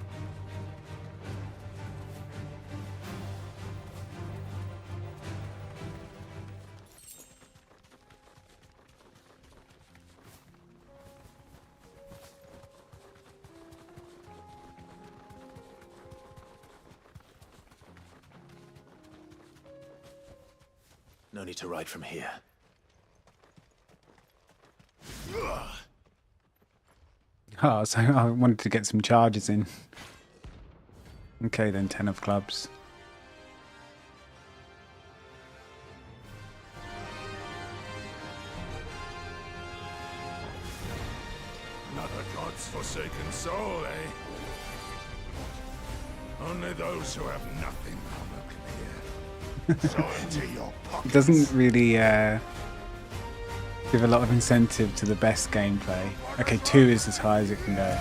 No need to ride from here. Oh, so I wanted to get some charges in. Okay then, 10 of clubs. Another god's forsaken soul, eh? Only those who have nothing will come here. So into your It doesn't really give a lot of incentive to the best gameplay. Okay, 2 is as high as it can go.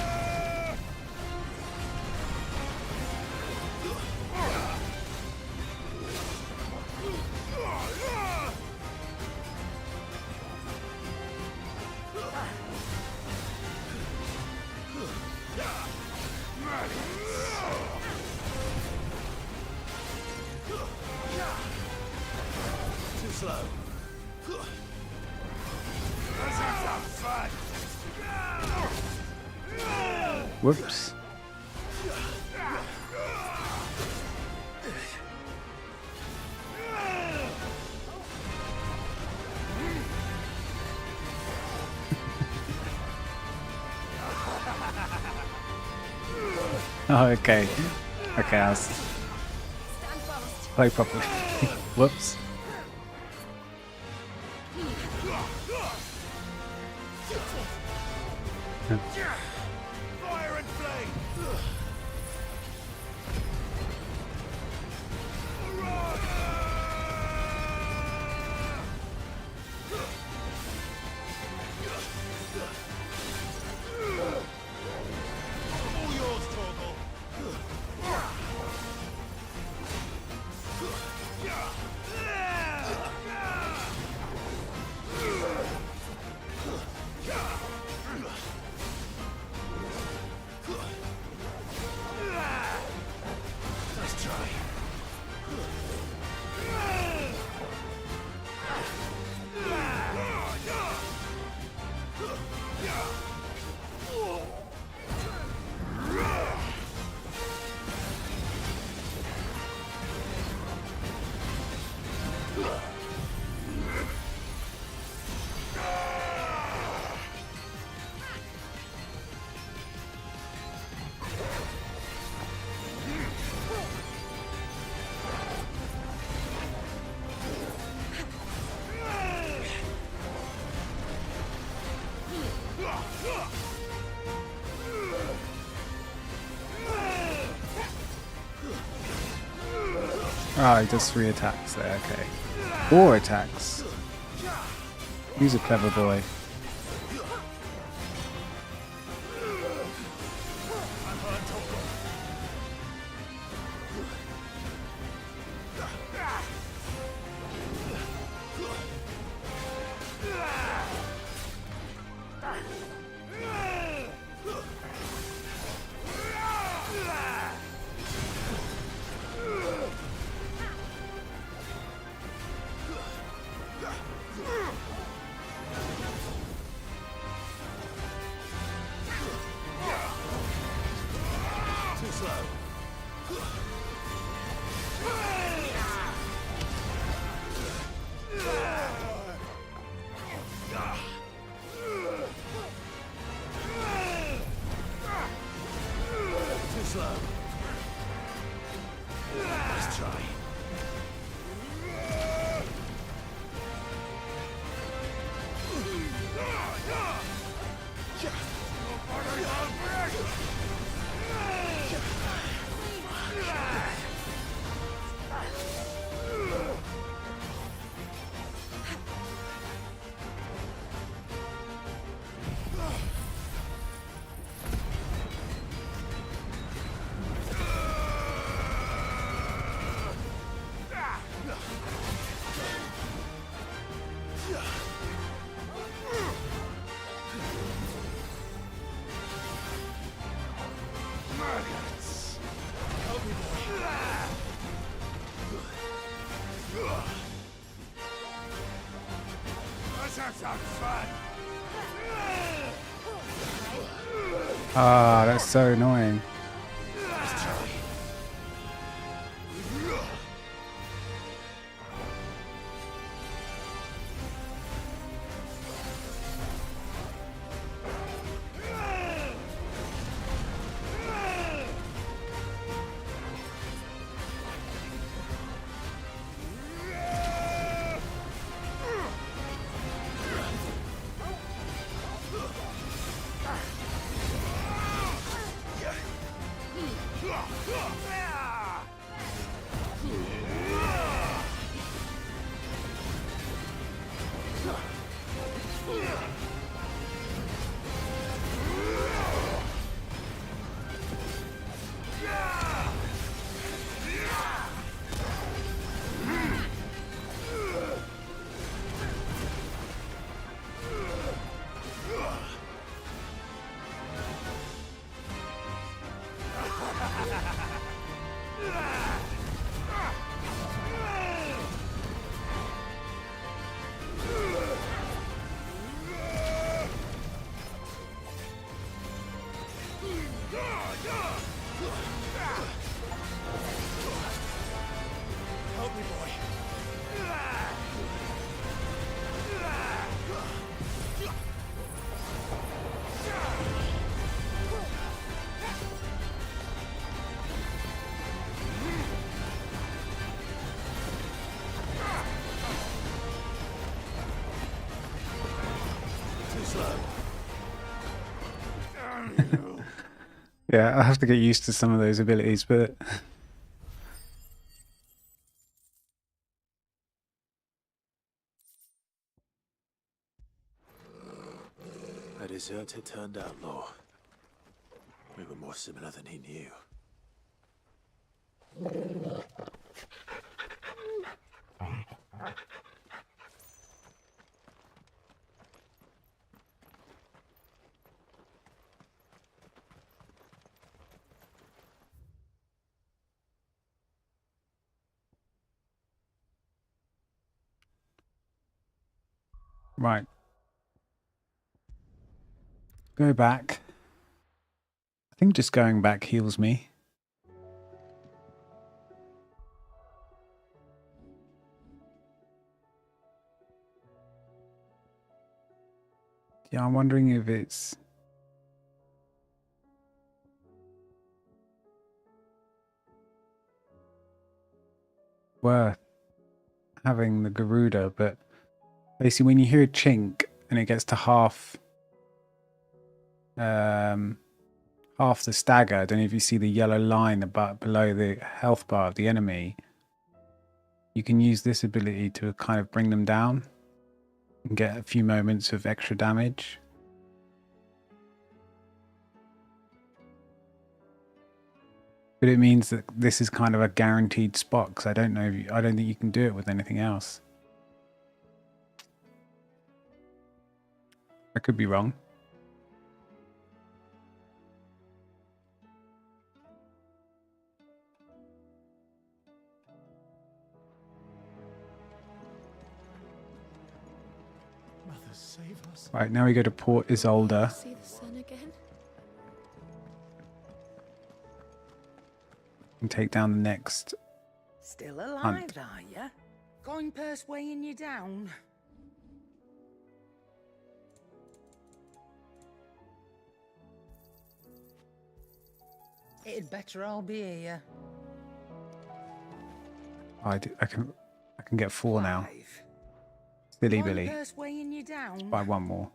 Too slow. Whoops. Oh, okay. Okay, I'll play properly. Whoops. Fire and flame! All yours, Torgal. Nice try. Oh, he does 3 attacks there, okay. 4 attacks. He's a clever boy. Let's try. Ah, that's so annoying. Yeah, I have to get used to some of those abilities, but A deserter turned outlaw. We were more similar than he knew. right. Go back. I think just going back heals me. Yeah, I'm wondering if it's worth having the Garuda, but basically when you hear a chink and it gets to half half the stagger, I don't know if you see the yellow line about below the health bar of the enemy, you can use this ability to kind of bring them down and get a few moments of extra damage. But it means that this is kind of a guaranteed spot, because I don't know if I don't think you can do it with anything else. I could be wrong. Mother, save us. Right, now we go to Port Isolde. See the sun again? and take down the next. Still alive, Hunt. are you? Coin purse weighing you down? It'd better all be here. I can get 4 now. Silly Coin Billy. purse weighing you down? Buy 1 more.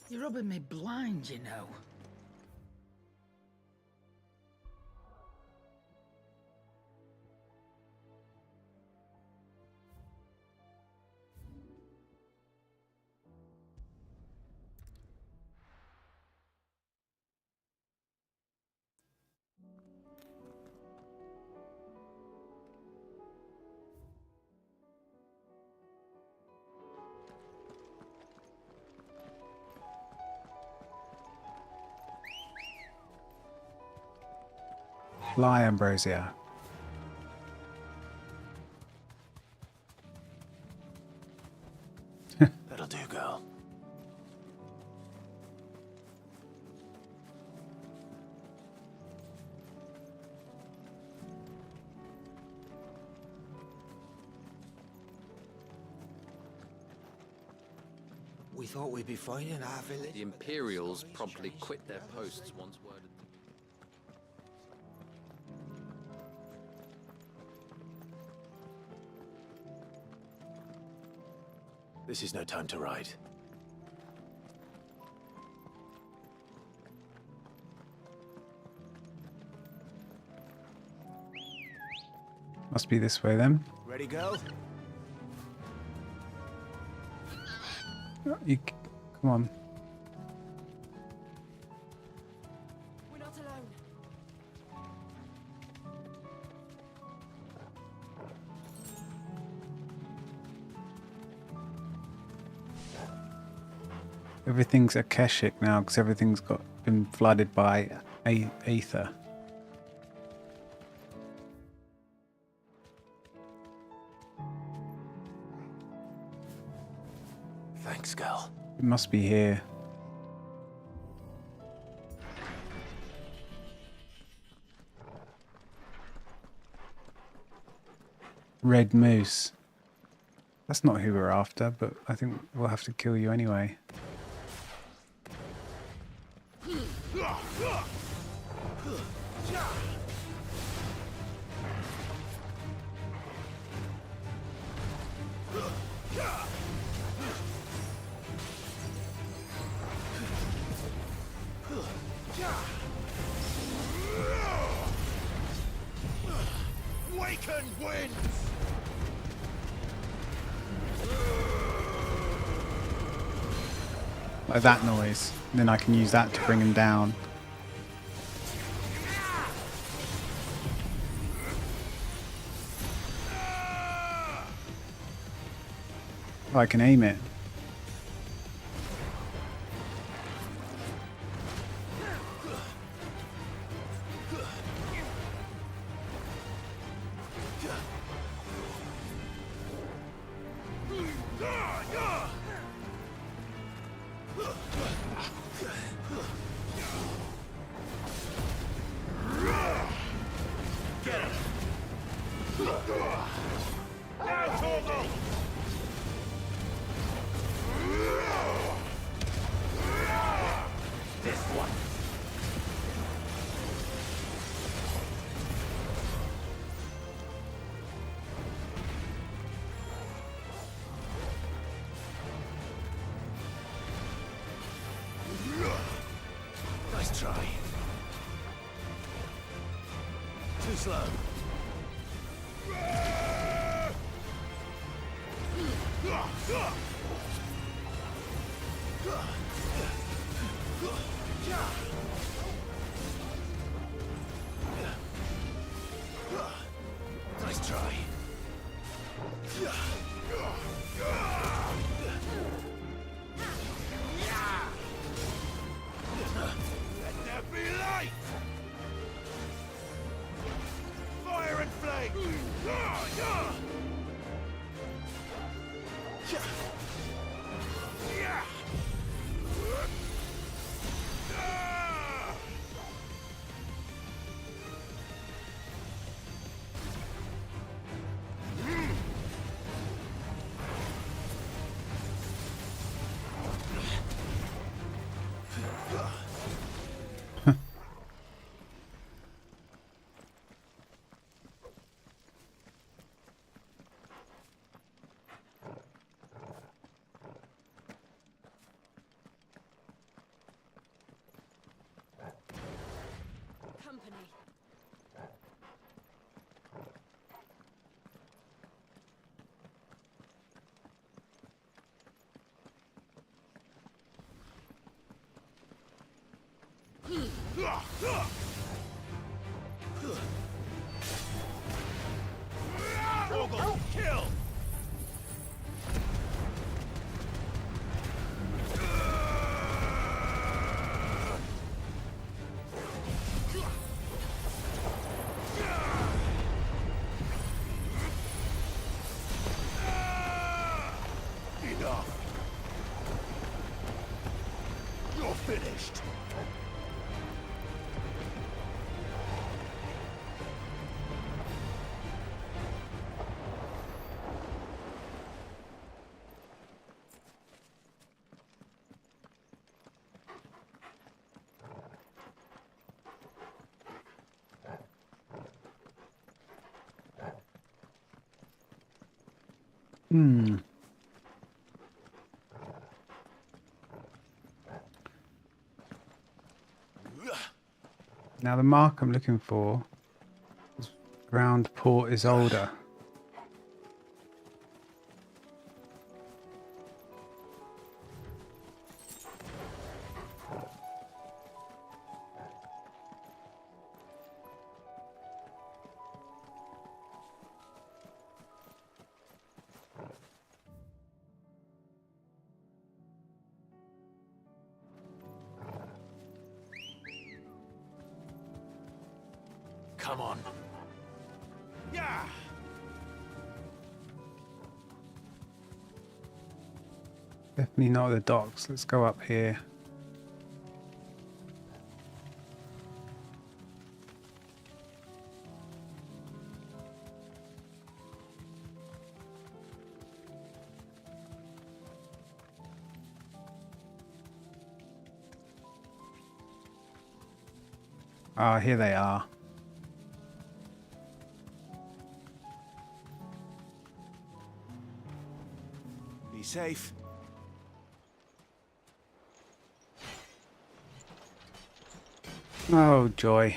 You're rubbing me blind, you know. Fly Ambrosia. That'll do, girl. We thought we'd be fine in our village. The Imperials promptly quit their posts once word. This is no time to ride. Must be this way then. Ready, go? Come on. We're not alone. Everything's Akashic now because everything's been flooded by aether. Thanks, girl. It must be here. Red Moose. That's not who we're after, but I think we'll have to kill you anyway. Waken winds! Like that noise. And then I can use that to bring him down. Oh, I can aim it. Nice try. Too slow. Nice try. Let there be light! Fire and flame! Vogel, kill! Enough. You're finished. Now the mark I'm looking for is round Port Isolde. Come on. Yeah! Definitely not the docks. Let's go up here. Ah, here they are. Be safe. Oh, joy.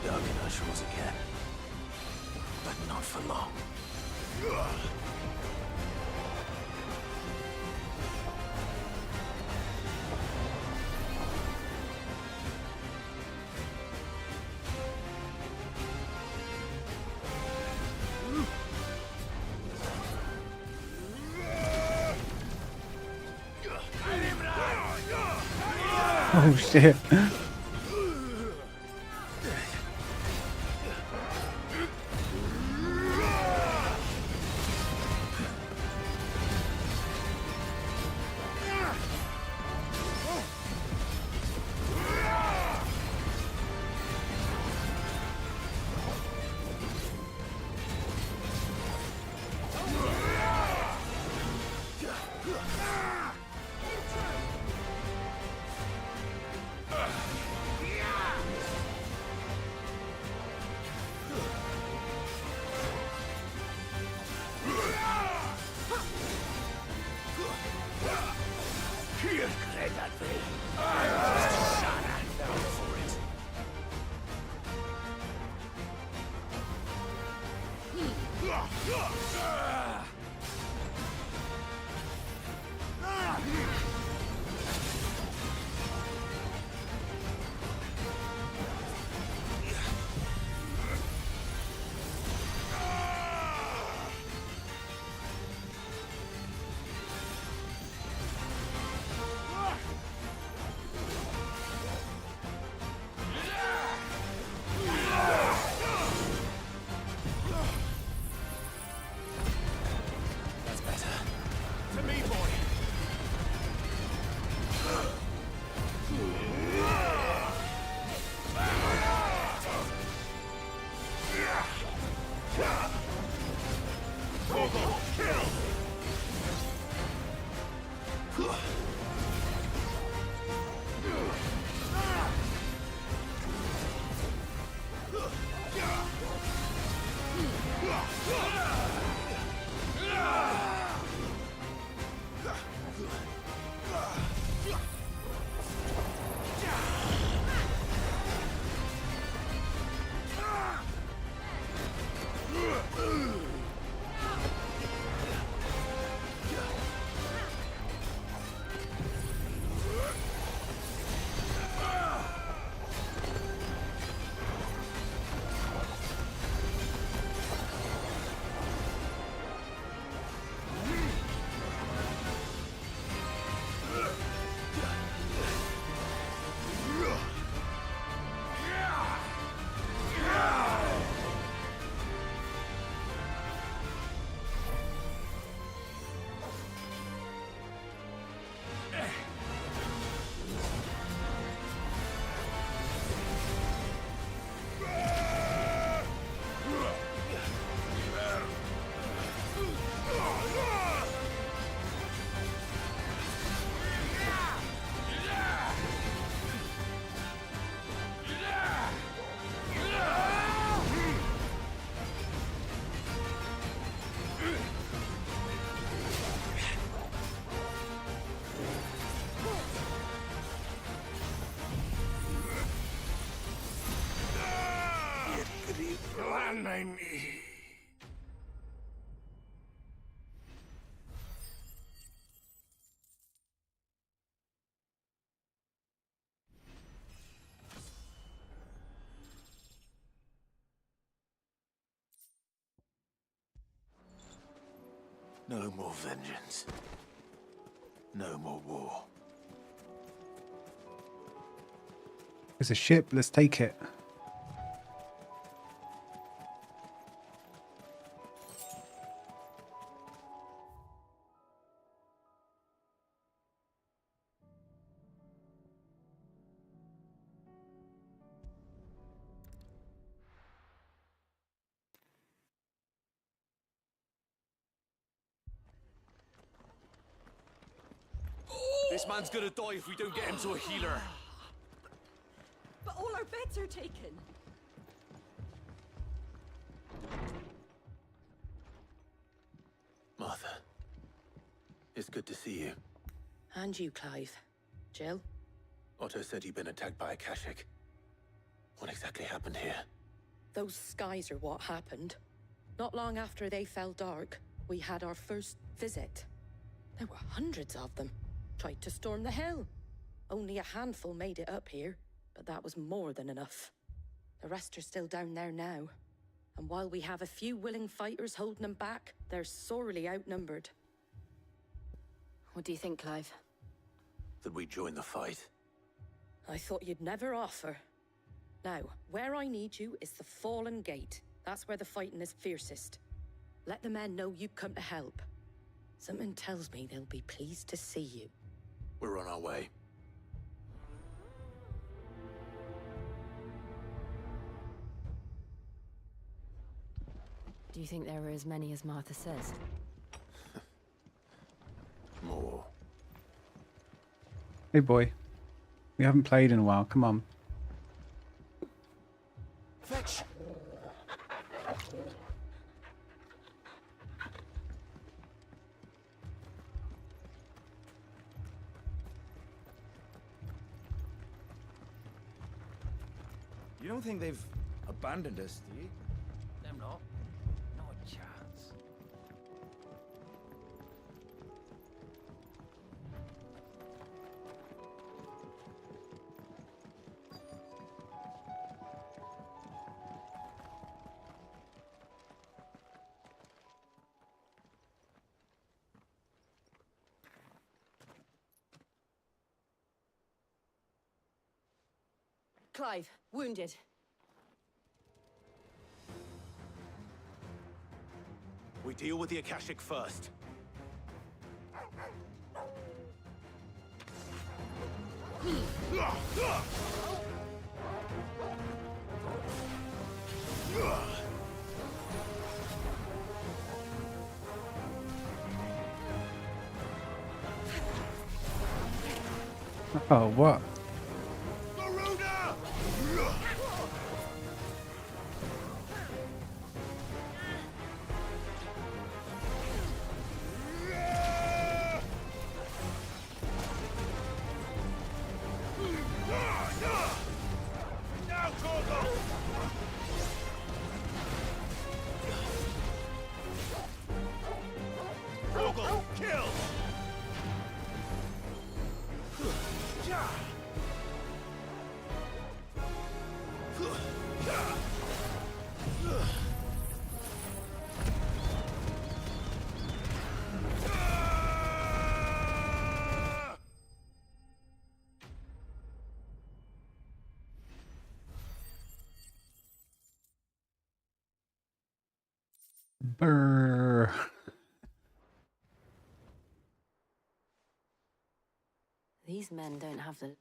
Dark in our shores again. But not for long. Oh shit. man named me. No more vengeance. No more war. There's a ship. Let's take it. This man's gonna die if we don't get him to a healer. But all our beds are taken. Martha, it's good to see you. And you, Clive. Jill? Otto said you'd been attacked by a Kashik. What exactly happened here? Those skies are what happened. Not long after they fell dark, we had our first visit. There were hundreds of them. Tried to storm the hill. Only a handful made it up here, but that was more than enough. The rest are still down there now. And while we have a few willing fighters holding them back, they're sorely outnumbered. What do you think, Clive? That we join the fight? I thought you'd never offer. Now, where I need you is the Fallen Gate. That's where the fighting is fiercest. Let the men know you come to help. Something tells me they'll be pleased to see you. We're on our way. Do you think there are as many as Martha says? More. Hey boy. We haven't played in a while. Come on. Fetch! You don't think they've abandoned us, do you? Them not. Not a chance. Clive, wounded. We deal with the Akashic first. Oh, what? Brrr. These men don't have the...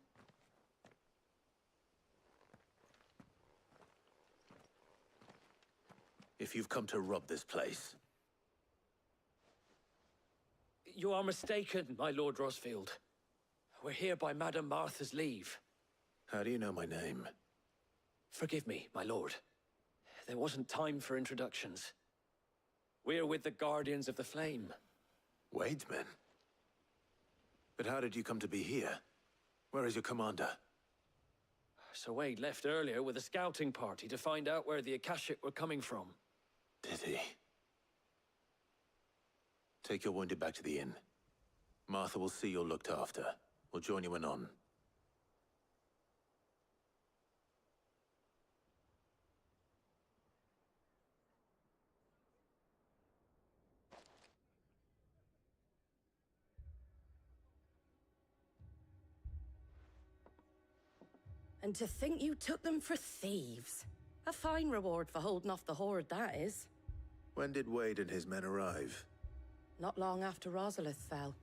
If you've come to rob this place, You are mistaken, my Lord Rosfield. We're here by Madame Martha's leave. how do you know my name? Forgive me, my lord. There wasn't time for introductions. We're with the Guardians of the Flame. Wade's men? But how did you come to be here? Where is your commander? So Wade left earlier with a scouting party to find out where the Akashic were coming from. Did he? Take your wounded back to the inn. Martha will see you're looked after. We'll join you anon. And to think you took them for thieves. A fine reward for holding off the horde, that is. When did Wade and his men arrive? Not long after Rosalith fell.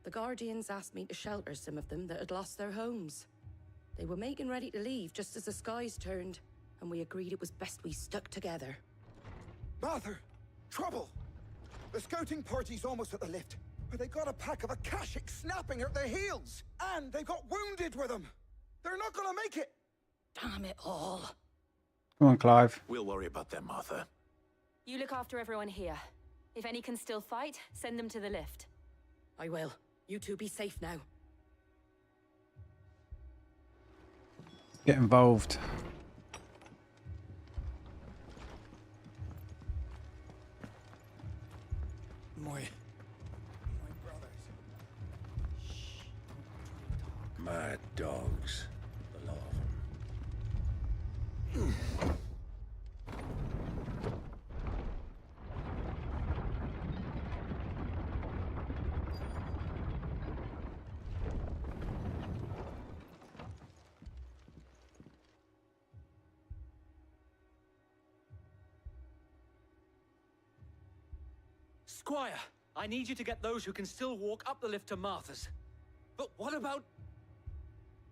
The Guardians asked me to shelter some of them that had lost their homes. They were making ready to leave just as the skies turned, and we agreed it was best we stuck together. Martha! Trouble! The scouting party's almost at the lift, but they got a pack of Akashic snapping at their heels! And they got wounded with them! They're not gonna make it! Damn it all. Come on, Clive. We'll worry about them, Martha. You look after everyone here. If any can still fight, send them to the lift. I will. You two be safe now. Get involved. My brothers. Mad dogs. The lot of them. Squire, I need you to get those who can still walk up the lift to Martha's. But what about...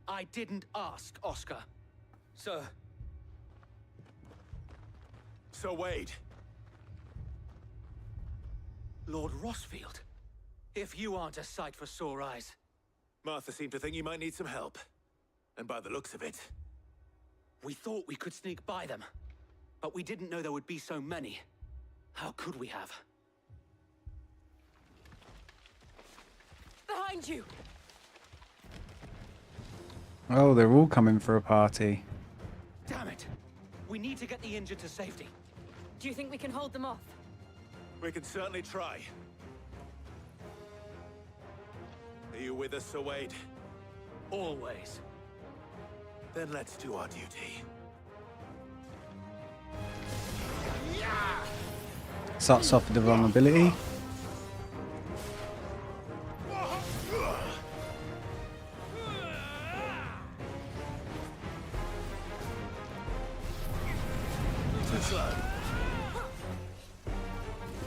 I didn't ask, Oscar. Sir. So Wade. Lord Rossfield. If you aren't a sight for sore eyes. Martha seemed to think you might need some help. And by the looks of it... We thought we could sneak by them. But we didn't know there would be so many. How could we have? Behind you! Oh, they're all coming for a party. Damn it! We need to get the injured to safety. Do you think we can hold them off? We can certainly try. Are you with us, Sir Wade? Always. Then let's do our duty. Starts off with the vulnerability.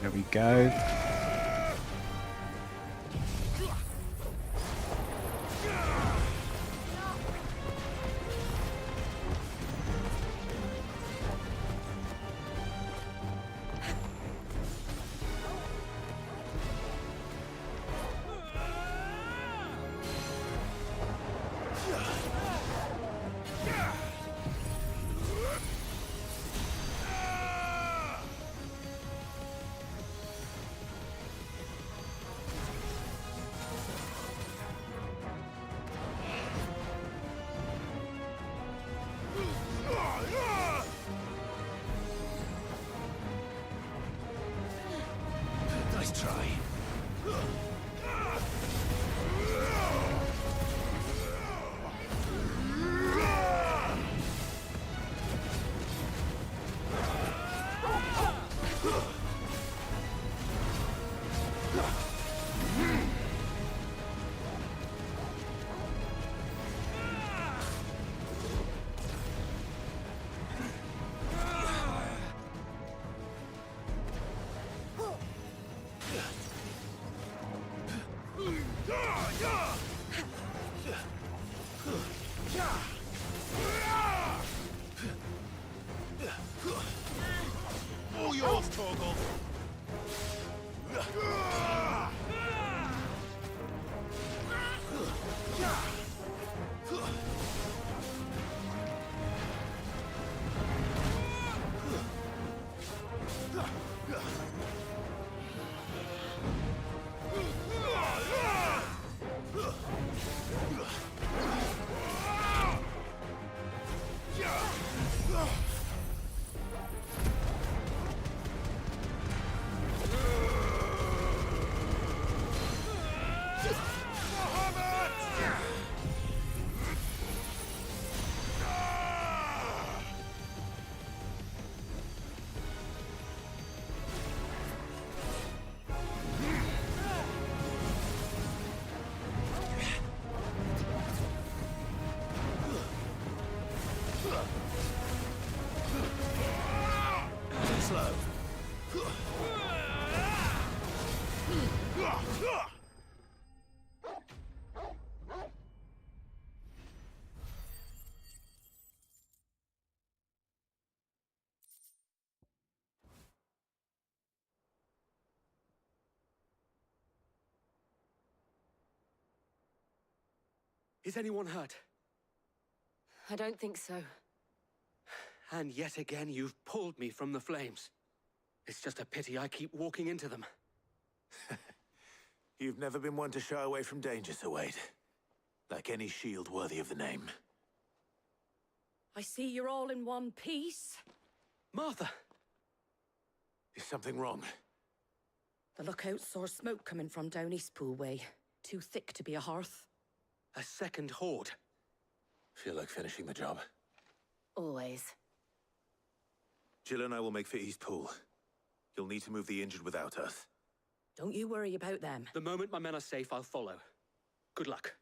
There we go. Nice try. All yours, Torgal. slow. Is anyone hurt? I don't think so. And yet again, you've pulled me from the flames. It's just a pity I keep walking into them. You've never been one to shy away from danger, Sir Wade. Like any shield worthy of the name. I see you're all in one piece. Martha! Is something wrong? The lookout saw smoke coming from down Eastpool way. Too thick to be a hearth. A second horde. Feel like finishing the job? Always. Jill and I will make for Eastpool. You'll need to move the injured without us. Don't you worry about them. The moment my men are safe, I'll follow. Good luck.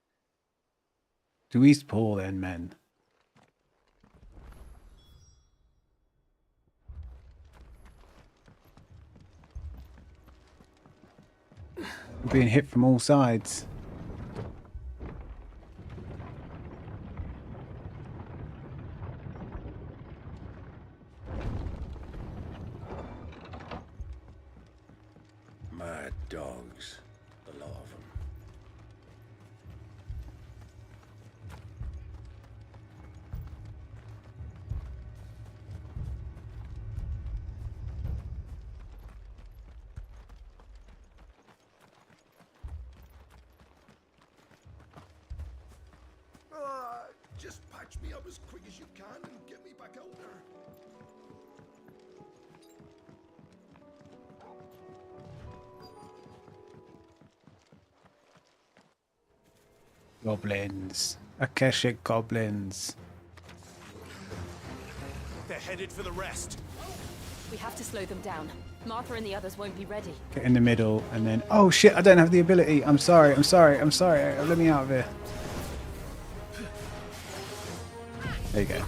To Eastpool then, men. We're being hit from all sides. Mad dogs. A lot of them. Just patch me up as quick as you can and get me back out there. Goblins. Akashic goblins. They're headed for the rest. We have to slow them down. Martha and the others won't be ready. Get in the middle and then... Oh shit, I don't have the ability. I'm sorry. Let me out of here. There you go.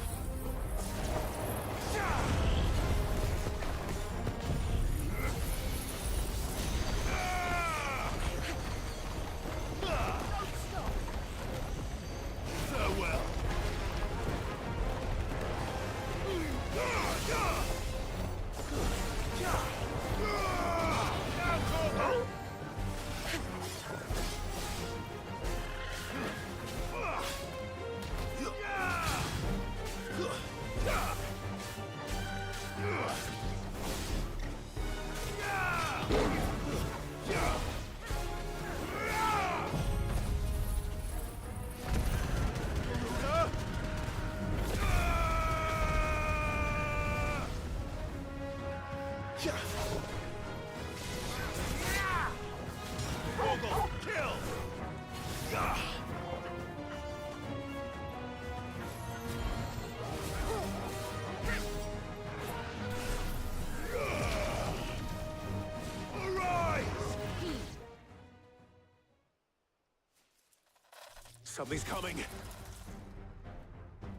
Something's coming.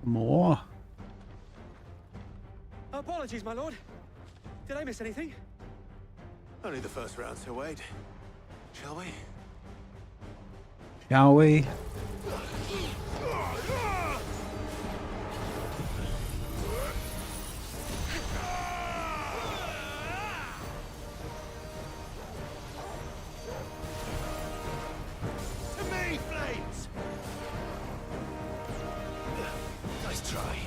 More. Apologies, my lord. Did I miss anything? Only the first round, Sir Wade. Shall we? Shall we? To me, flames! Nice try.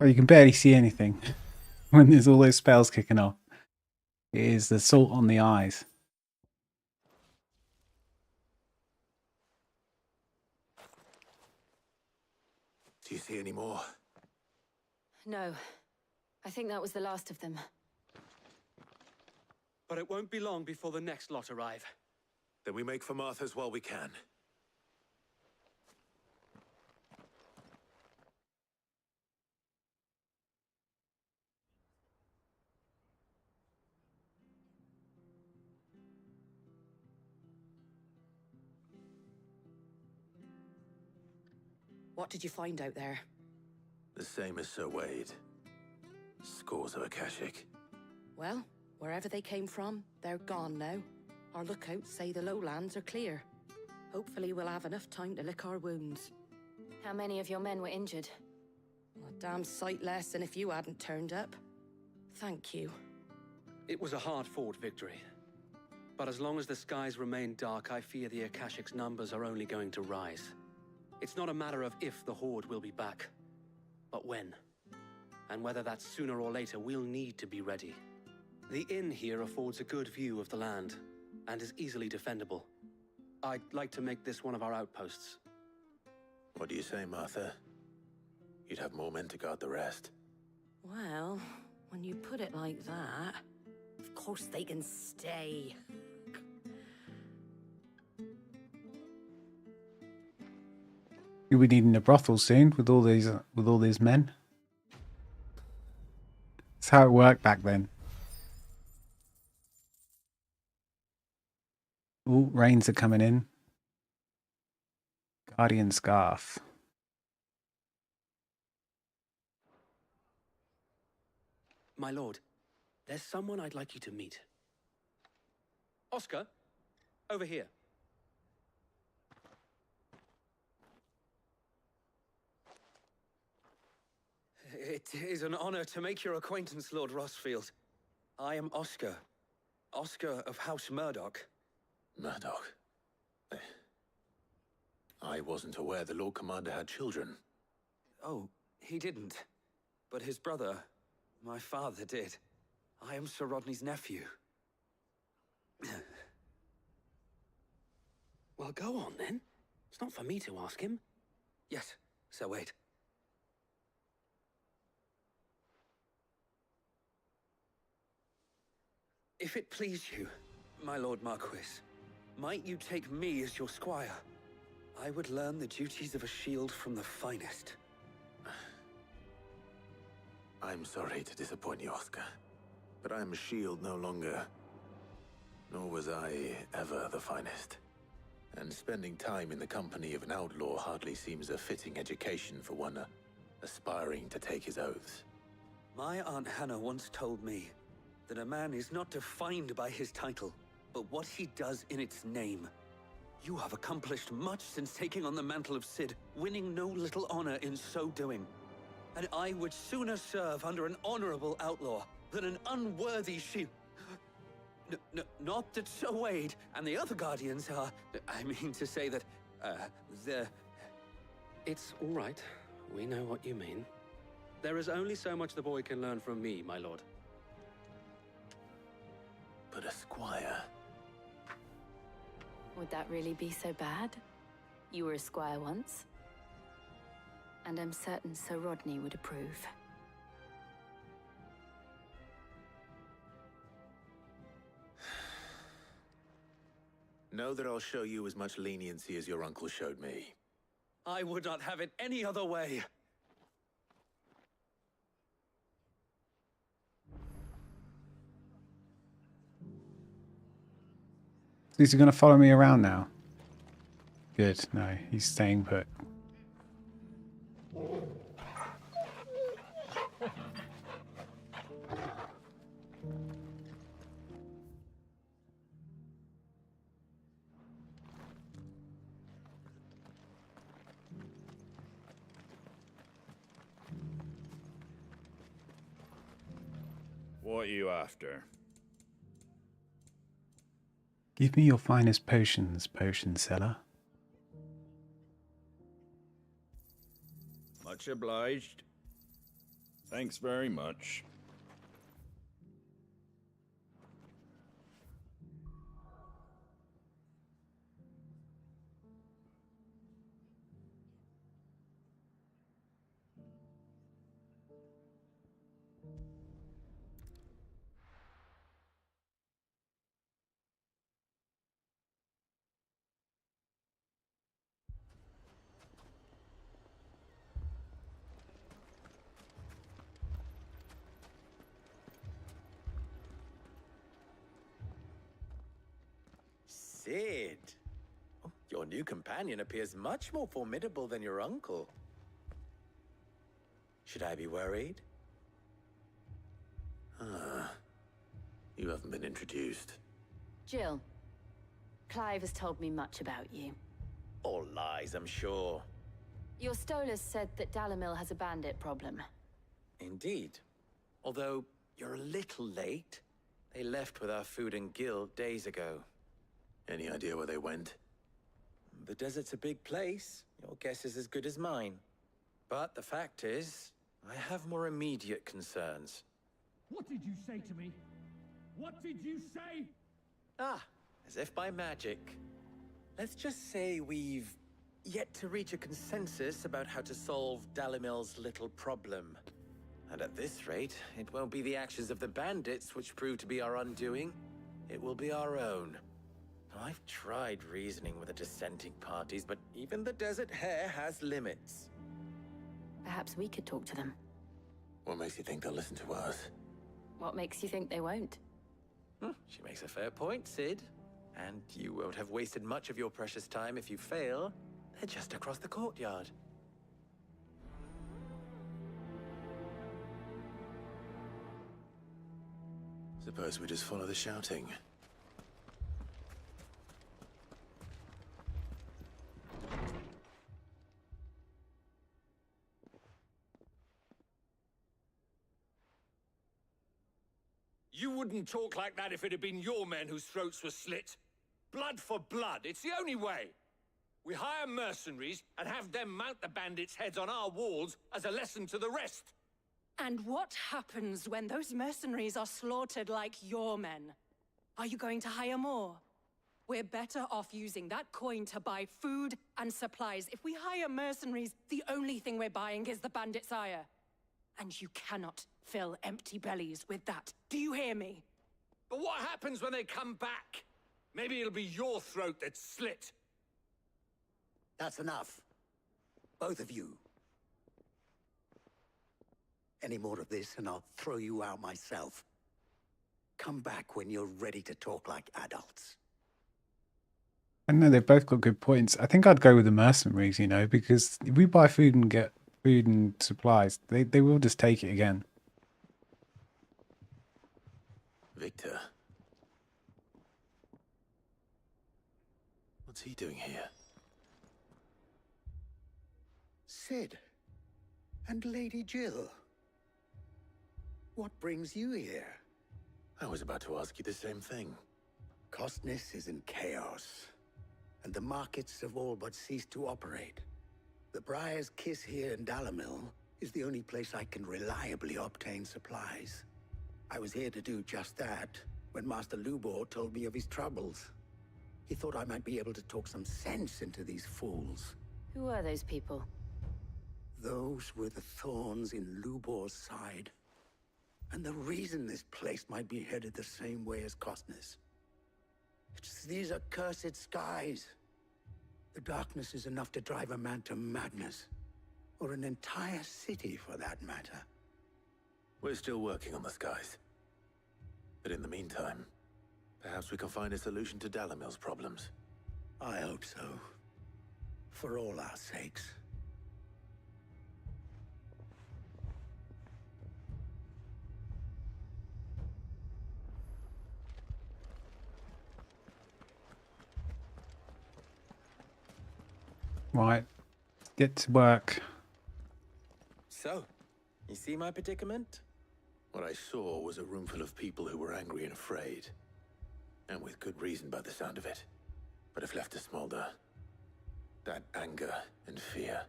Oh, you can barely see anything when there's all those spells kicking off. It is the salt on the eyes. Do you see any more? No. I think that was the last of them. But it won't be long before the next lot arrive. Then we make for Martha's while we can. What did you find out there? The same as Sir Wade. Scores of Akashic. Well, wherever they came from, they're gone now. Our lookouts say the lowlands are clear. Hopefully we'll have enough time to lick our wounds. How many of your men were injured? A damn sight less than if you hadn't turned up. Thank you. It was a hard-fought victory. But as long as the skies remain dark, I fear the Akashic's numbers are only going to rise. It's not a matter of if the Horde will be back, but when. And whether that's sooner or later, we'll need to be ready. The inn here affords a good view of the land, and is easily defendable. I'd like to make this one of our outposts. What do you say, Martha? You'd have more men to guard the rest. Well, when you put it like that, of course they can stay. You'll be needing a brothel soon with all these men. That's how it worked back then. Ooh, rains are coming in. Guardian Scarf. My lord, there's someone I'd like you to meet. Oscar, over here. It is an honor to make your acquaintance, Lord Rossfield. I am Oscar. Oscar of House Murdoch. Murdoch? I wasn't aware the Lord Commander had children. Oh, he didn't. But his brother, my father, did. I am Sir Rodney's nephew. Well, go on then. It's not for me to ask him. Yes, Sir Wade. If it please you, my Lord Marquis, might you take me as your squire? I would learn the duties of a shield from the finest. I'm sorry to disappoint you, Oscar, but I am a shield no longer. Nor was I ever the finest. And spending time in the company of an outlaw hardly seems a fitting education for one aspiring to take his oaths. My Aunt Hannah once told me that a man is not defined by his title, but what he does in its name. You have accomplished much since taking on the mantle of Cid, winning no little honor in so doing. And I would sooner serve under an honorable outlaw than an unworthy shield. Not that Sir Wade and the other Guardians are... I mean to say that, they're... It's all right. We know what you mean. There is only so much the boy can learn from me, my lord. But a squire... Would that really be so bad? You were a squire once. And I'm certain Sir Rodney would approve. Know that I'll show you as much leniency as your uncle showed me. I would not have it any other way. Is he going to follow me around now? Good. No, he's staying put. What are you after? Give me your finest potions, potion seller. Much obliged. Thanks very much. Sid! Oh, your new companion appears much more formidable than your uncle. Should I be worried? You haven't been introduced. Jill, Clive has told me much about you. All lies, I'm sure. Your Stolas said that Dalamil has a bandit problem. Indeed. Although, you're a little late. They left with our food and guild days ago. Any idea where they went? The desert's a big place. Your guess is as good as mine. But the fact is, I have more immediate concerns. What did you say to me? What did you say? Ah, as if by magic. Let's just say we've yet to reach a consensus about how to solve Dalamil's little problem. And at this rate, it won't be the actions of the bandits which prove to be our undoing. It will be our own. I've tried reasoning with the dissenting parties, but even the Desert Hare has limits. Perhaps we could talk to them. What makes you think they'll listen to us? What makes you think they won't? She makes a fair point, Sid. And you won't have wasted much of your precious time if you fail. They're just across the courtyard. Suppose we just follow the shouting. You wouldn't talk like that if it had been your men whose throats were slit. Blood for blood, it's the only way. We hire mercenaries and have them mount the bandits' heads on our walls as a lesson to the rest. And what happens when those mercenaries are slaughtered like your men? Are you going to hire more? We're better off using that coin to buy food and supplies. If we hire mercenaries, the only thing we're buying is the bandits' ire. And you cannot fill empty bellies with that. Do you hear me? But what happens when they come back? Maybe it'll be your throat that's slit. That's enough. Both of you. Any more of this and I'll throw you out myself. Come back when you're ready to talk like adults. I know they've both got good points. I think I'd go with the mercenaries, you know, because if we buy food and get food and supplies, they will just take it again. Victor. What's he doing here? Sid. And Lady Jill. What brings you here? I was about to ask you the same thing. Costness is in chaos, and the markets have all but ceased to operate. The Briar's Kiss here in Dalamil is the only place I can reliably obtain supplies. I was here to do just that when Master Lubor told me of his troubles. He thought I might be able to talk some sense into these fools. Who are those people? Those were the thorns in Lubor's side. And the reason this place might be headed the same way as Costness. It's these accursed skies. The darkness is enough to drive a man to madness. Or an entire city, for that matter. We're still working on the skies. But in the meantime, perhaps we can find a solution to Dalamil's problems. I hope so. For all our sakes. Right, get to work. So, you see my predicament? What I saw was a room full of people who were angry and afraid. And with good reason by the sound of it. But if left to smolder, that anger and fear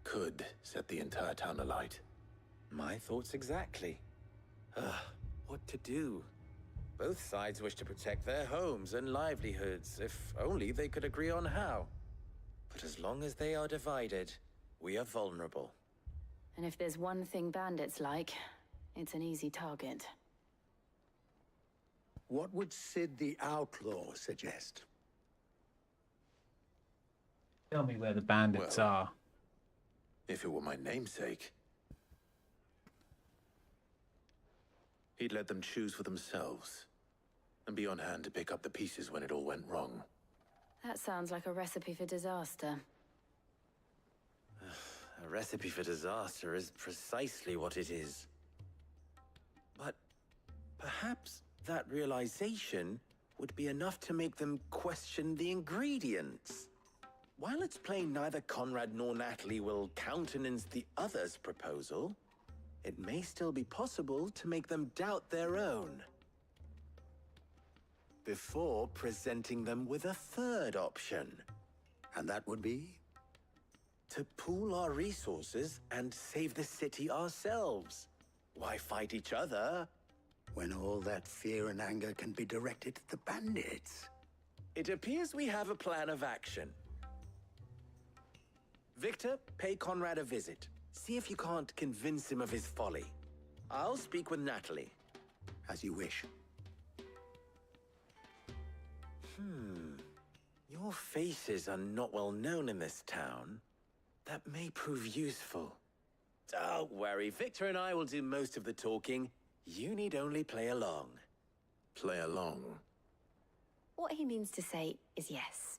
could set the entire town alight. My thoughts exactly. What to do? Both sides wish to protect their homes and livelihoods, if only they could agree on how. But as long as they are divided, we are vulnerable. And if there's one thing bandits like, it's an easy target. What would Sid the Outlaw suggest? Tell me where the bandits are. If it were my namesake, he'd let them choose for themselves and be on hand to pick up the pieces when it all went wrong. That sounds like a recipe for disaster. A recipe for disaster is precisely what it is. But perhaps that realization would be enough to make them question the ingredients. While it's plain neither Conrad nor Natalie will countenance the other's proposal, it may still be possible to make them doubt their own. Before presenting them with a third option. And that would be? To pool our resources and save the city ourselves. Why fight each other? When all that fear and anger can be directed at the bandits. It appears we have a plan of action. Victor, pay Conrad a visit. See if you can't convince him of his folly. I'll speak with Natalie. As you wish. Your faces are not well known in this town. That may prove useful. Don't worry, Victor and I will do most of the talking. You need only play along. Play along? What he means to say is yes.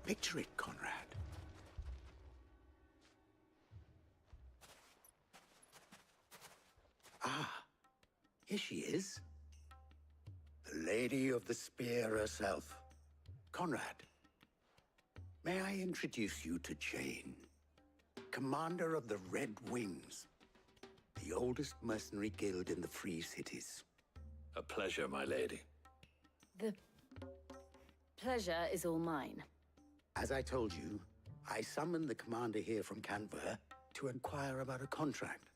Picture it, Conrad. Ah, here she is. The Lady of the Spear herself. Conrad, may I introduce you to Jane, commander of the Red Wings, the oldest mercenary guild in the Free Cities. A pleasure, my lady. The pleasure is all mine. As I told you, I summoned the commander here from Canberra to inquire about a contract.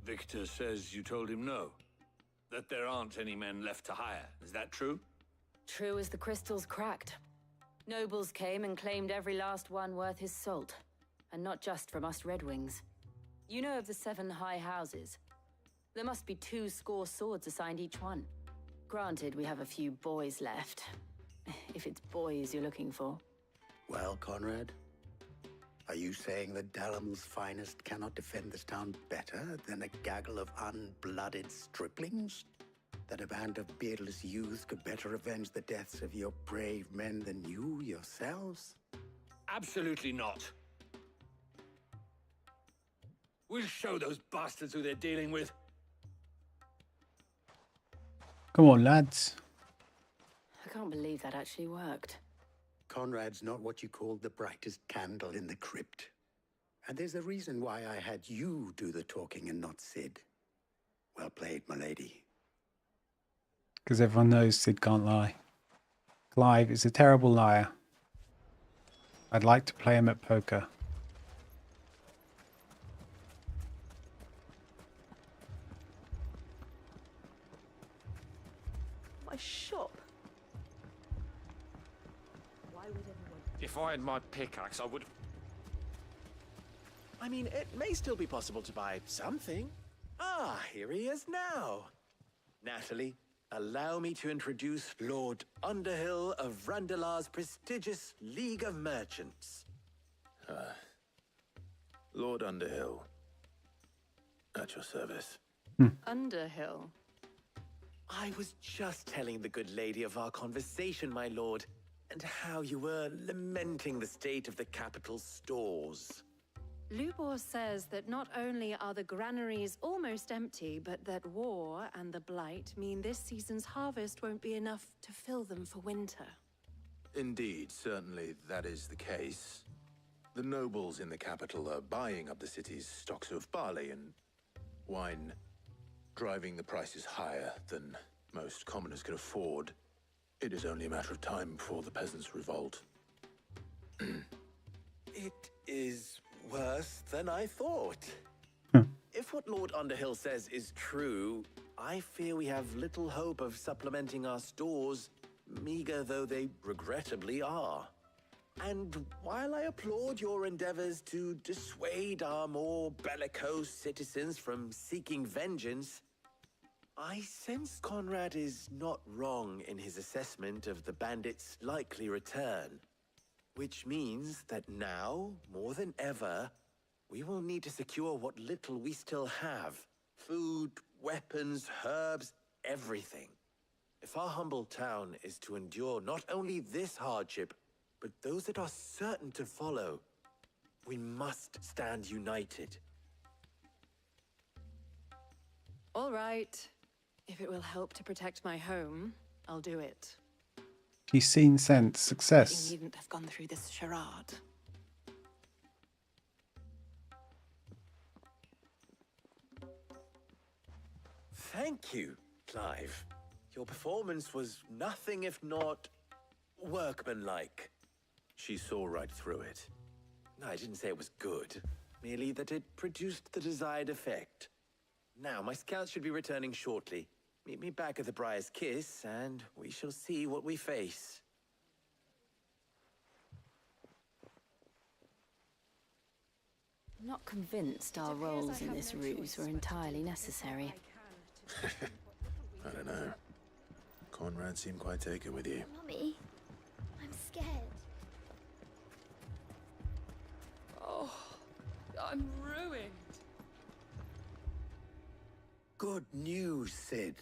Victor says you told him no. That there aren't any men left to hire. Is that true? True as the crystals cracked. Nobles came and claimed every last one worth his salt. And not just from us Red Wings. You know of the 7 high houses. There must be 2 swords assigned each one. Granted, we have a few boys left. If it's boys you're looking for. Well, Conrad, are you saying that Dalamel's finest cannot defend this town better than a gaggle of unblooded striplings? That a band of beardless youths could better avenge the deaths of your brave men than you yourselves? Absolutely not. We'll show those bastards who they're dealing with. Come on, lads. I can't believe that actually worked. Conrad's not what you called the brightest candle in the crypt. And there's a reason why I had you do the talking and not Sid. Well played, my lady. Because everyone knows Sid can't lie. Clive is a terrible liar. I'd like to play him at poker. My shop. Why would anyone? If I had my pickaxe, I would... I mean, it may still be possible to buy something. Ah, here he is now. Natalie, allow me to introduce Lord Underhill of Randalar's prestigious League of Merchants. Lord Underhill. At your service. Underhill. I was just telling the good lady of our conversation, my lord, and how you were lamenting the state of the capital's stores. Lubor says that not only are the granaries almost empty, but that war and the Blight mean this season's harvest won't be enough to fill them for winter. Indeed, certainly that is the case. The nobles in the capital are buying up the city's stocks of barley and wine. driving the prices higher than most commoners can afford, it is only a matter of time before the peasants revolt. It is worse than I thought. If what Lord Underhill says is true, I fear we have little hope of supplementing our stores, meager though they regrettably are. And while I applaud your endeavors to dissuade our more bellicose citizens from seeking vengeance, I sense Conrad is not wrong in his assessment of the bandits' likely return. Which means that now, more than ever, we will need to secure what little we still have. Food, weapons, herbs, everything. If our humble town is to endure not only this hardship, but those that are certain to follow, we must stand united. All right. If it will help to protect my home, I'll do it. He's seen sense. Success. You needn't have gone through this charade. Thank you, Clive. Your performance was nothing if not workmanlike. She saw right through it. No, I didn't say it was good. Merely that it produced the desired effect. Now, my scouts should be returning shortly. Meet me back at the Briar's Kiss, and we shall see what we face. I'm not convinced our roles in this ruse were entirely necessary. I don't know. Conrad seemed quite taken with you. Mummy, I'm scared. Oh, I'm ruined. Good news, Sid.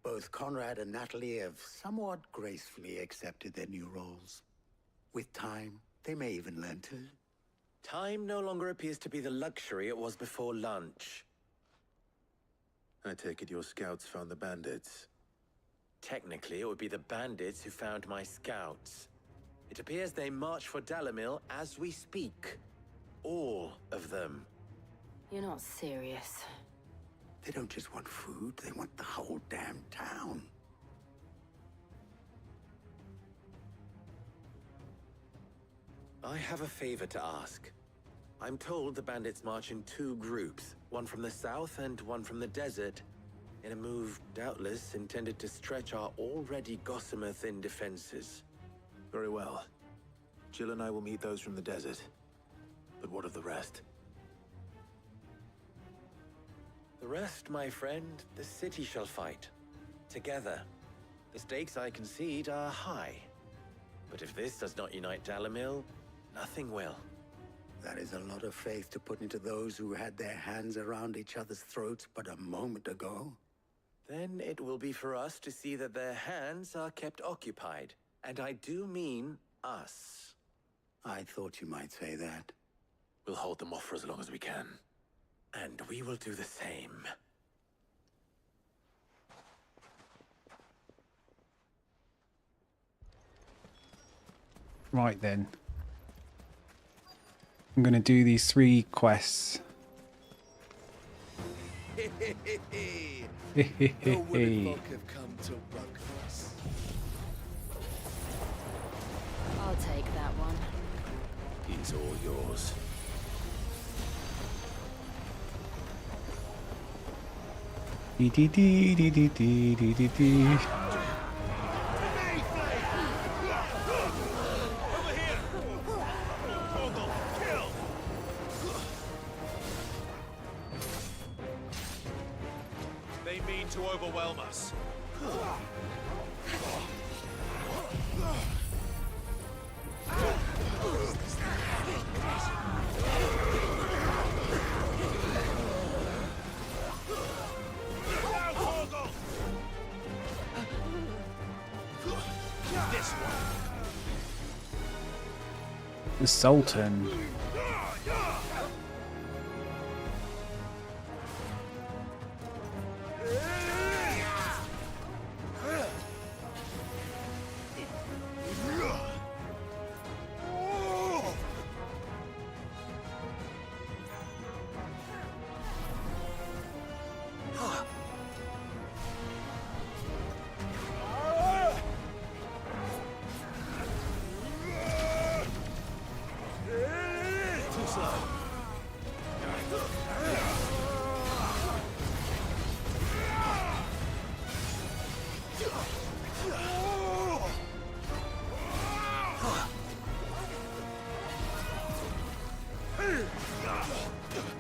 Both Conrad and Natalie have somewhat gracefully accepted their new roles. With time, they may even learn to. Time no longer appears to be the luxury it was before lunch. I take it your scouts found the bandits. Technically, it would be the bandits who found my scouts. It appears they march for Dalimil as we speak. All of them. You're not serious. They don't just want food, they want the whole damn town. I have a favor to ask. I'm told the bandits march in two groups, one from the south and one from the desert, in a move doubtless intended to stretch our already gossamer-thin defenses. Very well. Jill and I will meet those from the desert. But what of the rest? The rest, my friend, the city shall fight. Together. The stakes, I concede, are high. But if this does not unite Dalimil, nothing will. That is a lot of faith to put into those who had their hands around each other's throats but a moment ago. Then it will be for us to see that their hands are kept occupied. And I do mean us. I thought you might say that. We'll hold them off for as long as we can. And we will do the same. Right then. I'm going to do these 3 quests. No women folk have come to rug us. I'll take that one. He's all yours. Dee dee dee dee dee dee dee dee dee. They mean to overwhelm us. The Sultan.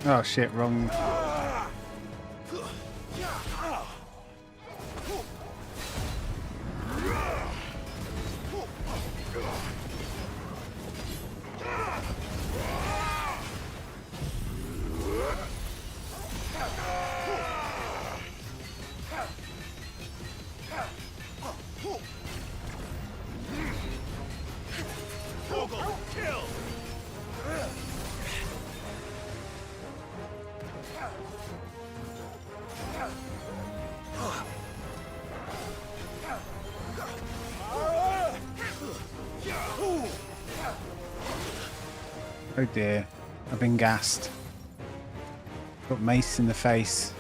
Oh shit, wrong. Oh dear, I've been gassed. Got mace in the face.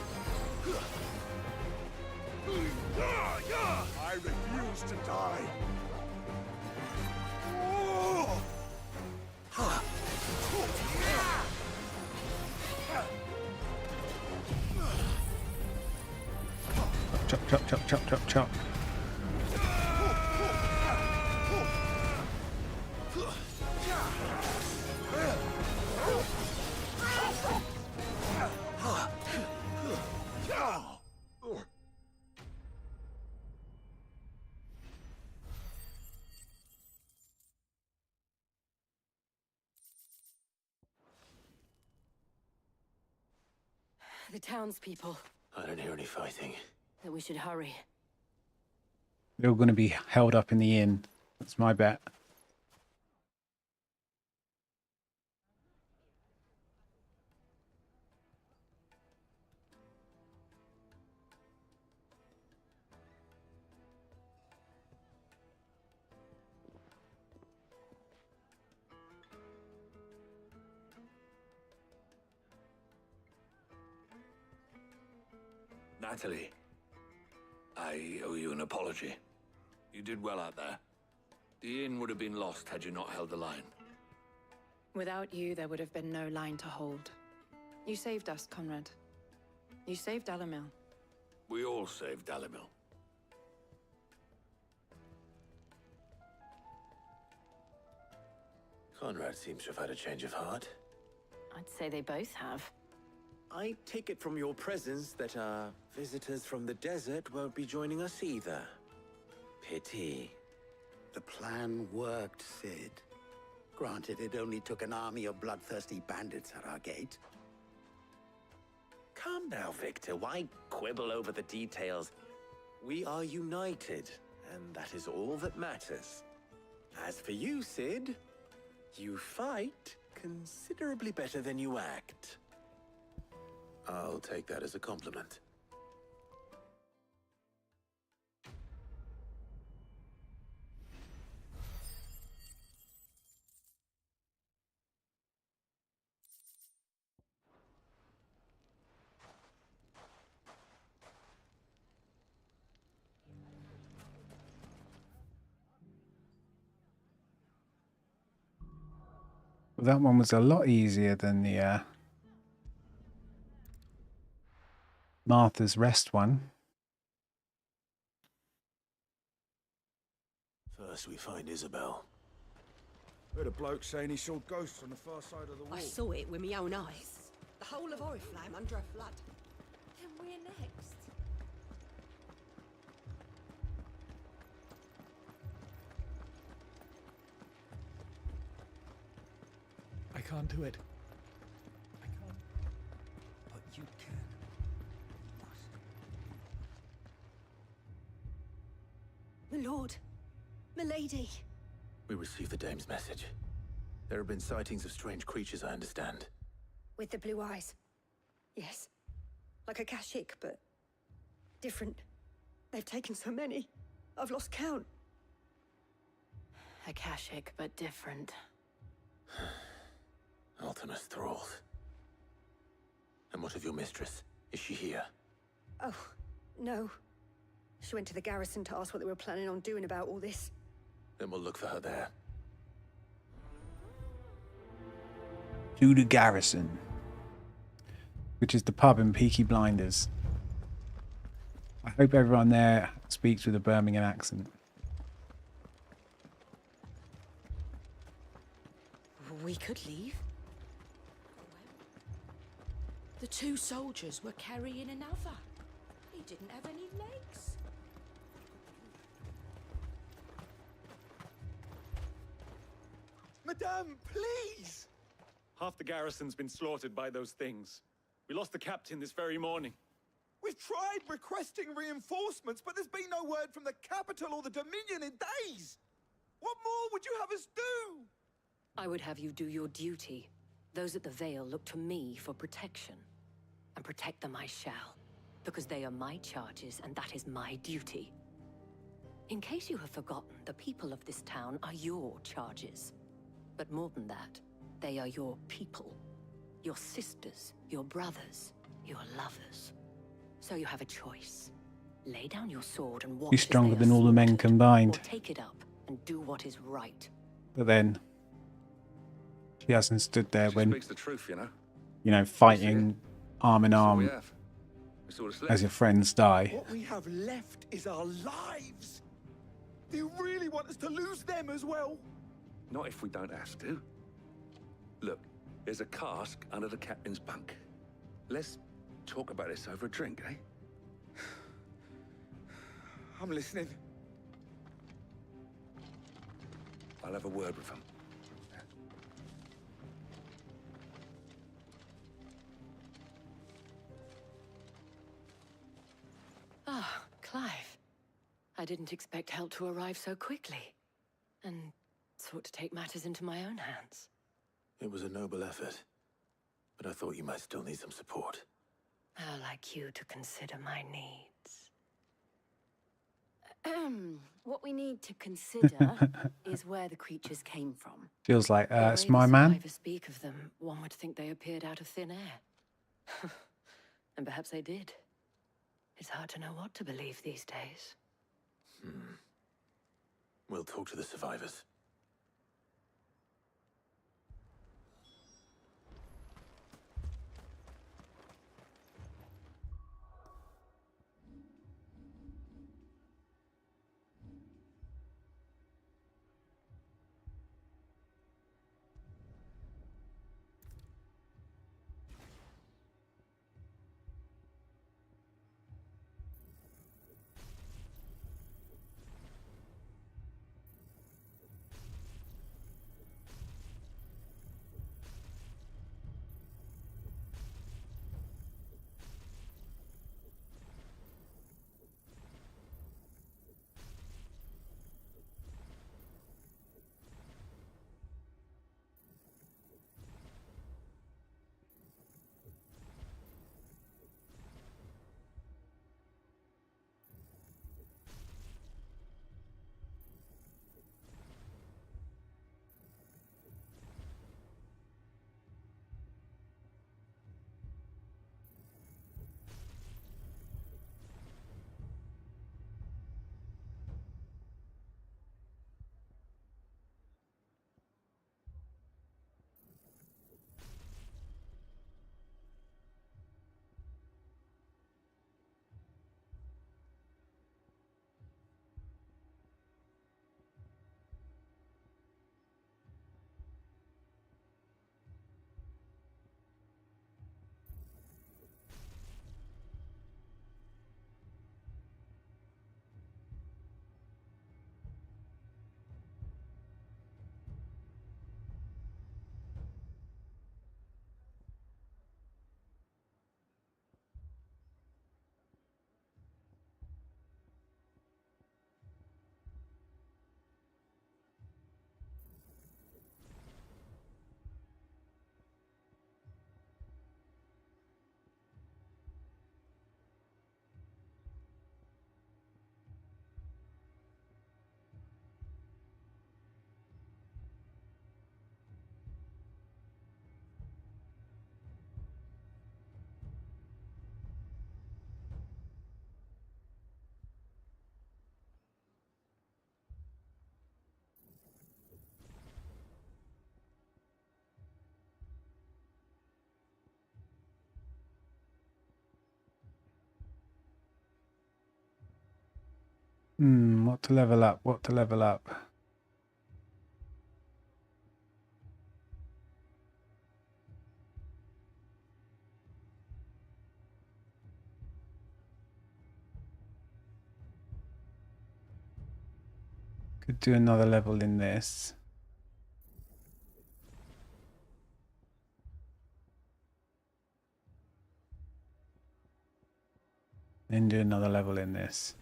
I refuse to die. Chop, chop, chop, chop, chop, chop. The townspeople. I don't hear any fighting. That we should hurry. They're all going to be held up in the inn. That's my bet. Natalie, I owe you an apology. You did well out there. The inn would have been lost had you not held the line. Without you, there would have been no line to hold. You saved us, Conrad. You saved Dalimil. We all saved Dalimil. Conrad seems to have had a change of heart. I'd say they both have. I take it from your presence that our visitors from the desert won't be joining us either. Pity. The plan worked, Sid. Granted, it only took an army of bloodthirsty bandits at our gate. Calm now, Victor. Why quibble over the details? We are united, and that is all that matters. As for you, Sid, you fight considerably better than you act. I'll take that as a compliment. Well, that one was a lot easier than the Martha's Rest one. First we find Isabel. Heard a bloke saying he saw ghosts on the far side of the wall. I saw it with my own eyes. The whole of Oriflamme under a flood. Then we're next. I can't do it. I can't. But you can. You must. My lord. Milady. We received the dame's message. There have been sightings of strange creatures, I understand. With the blue eyes. Yes. Like a Kashik, but different. They've taken so many. I've lost count. Akashic, but different. Ultimus thralls. And what of your mistress? Is she here? Oh, no. She went to the garrison to ask what they were planning on doing about all this. Then we'll look for her there. To the garrison, which is the pub in Peaky Blinders. I hope everyone there speaks with a Birmingham accent. We could leave. The 2 soldiers were carrying another. He didn't have any legs. Madame, please! Half the garrison's been slaughtered by those things. We lost the captain this very morning. We've tried requesting reinforcements, but there's been no word from the capital or the Dominion in days. What more would you have us do? I would have you do your duty. Those at the Vale look to me for protection. And protect them I shall. Because they are my charges, and that is my duty. In case you have forgotten, the people of this town are your charges. But more than that, they are your people. Your sisters, your brothers, your lovers. So you have a choice. Lay down your sword and watch. He's stronger than all the men combined. Or take it up and do what is right. But then she hasn't stood there when, speaks the truth, you know, fighting arm in That's all arm we have. That's all that's left. as your friends die. What we have left is our lives. Do you really want us to lose them as well? Not if we don't have to. Look, there's a cask under the captain's bunk. Let's talk about this over a drink, eh? I'm listening. I'll have a word with him. Ah, Clive. I didn't expect help to arrive so quickly. And sought to take matters into my own hands. It was a noble effort, but I thought you might still need some support. How like you to consider my needs. What we need to consider is where the creatures came from. Feels like The it's way my the man. survivors speak of them, one would think they appeared out of thin air. And perhaps they did. It's hard to know what to believe these days. We'll talk to the survivors. What to level up? What to level up? Could do another level in this. Then do another level in this.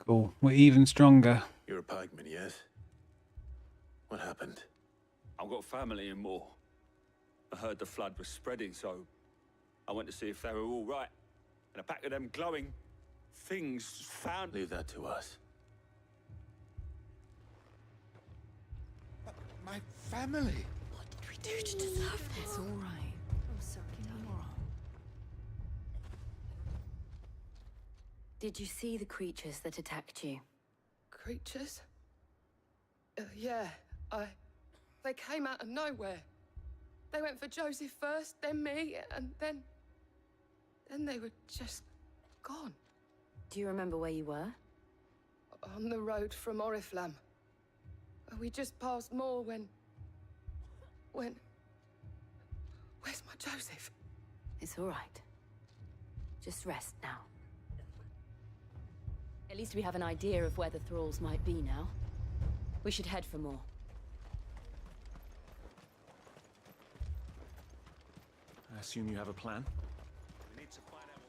Cool. We're even stronger. You're a pikeman, yes? What happened? I've got family in Moor. I heard the flood was spreading, so I went to see if they were all right. And a pack of them glowing things found... Leave that to us. But my family! What did we do to deserve this? It's all right. I'm sorry, darling. Did you see the creatures that attacked you? Creatures? Yeah, They came out of nowhere. They went for Joseph first, then me, and then they were just gone. Do you remember where you were? On the road from Oriflamme. We just passed Moor when... Where's my Joseph? It's all right. Just rest now. At least we have an idea of where the thralls might be now. We should head for more. I assume you have a plan? We need to find out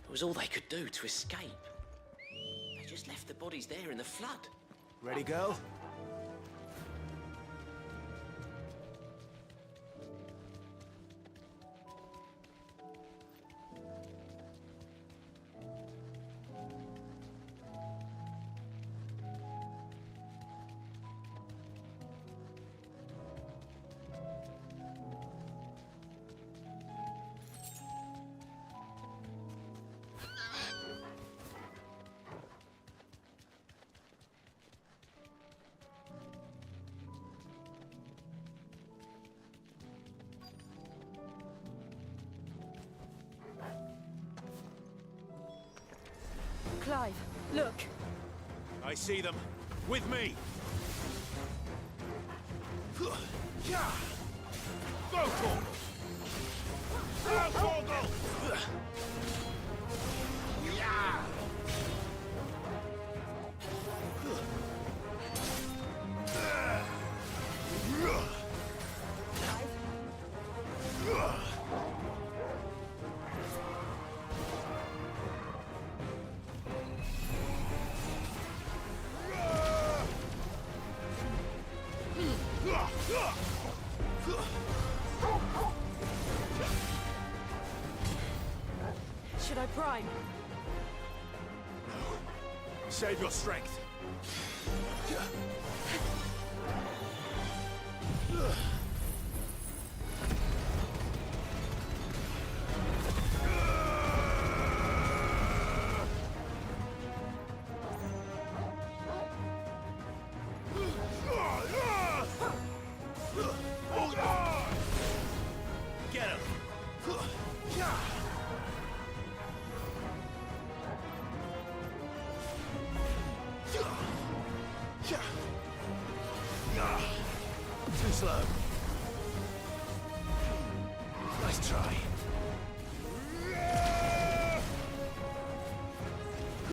It was all they could do to escape. They just left the bodies there in the flood. Ready, girl? Clive, look! I see them. With me! Go, Torgal! Go, Torgal! Should I prime? No. Save your strength. Get him! Too slow.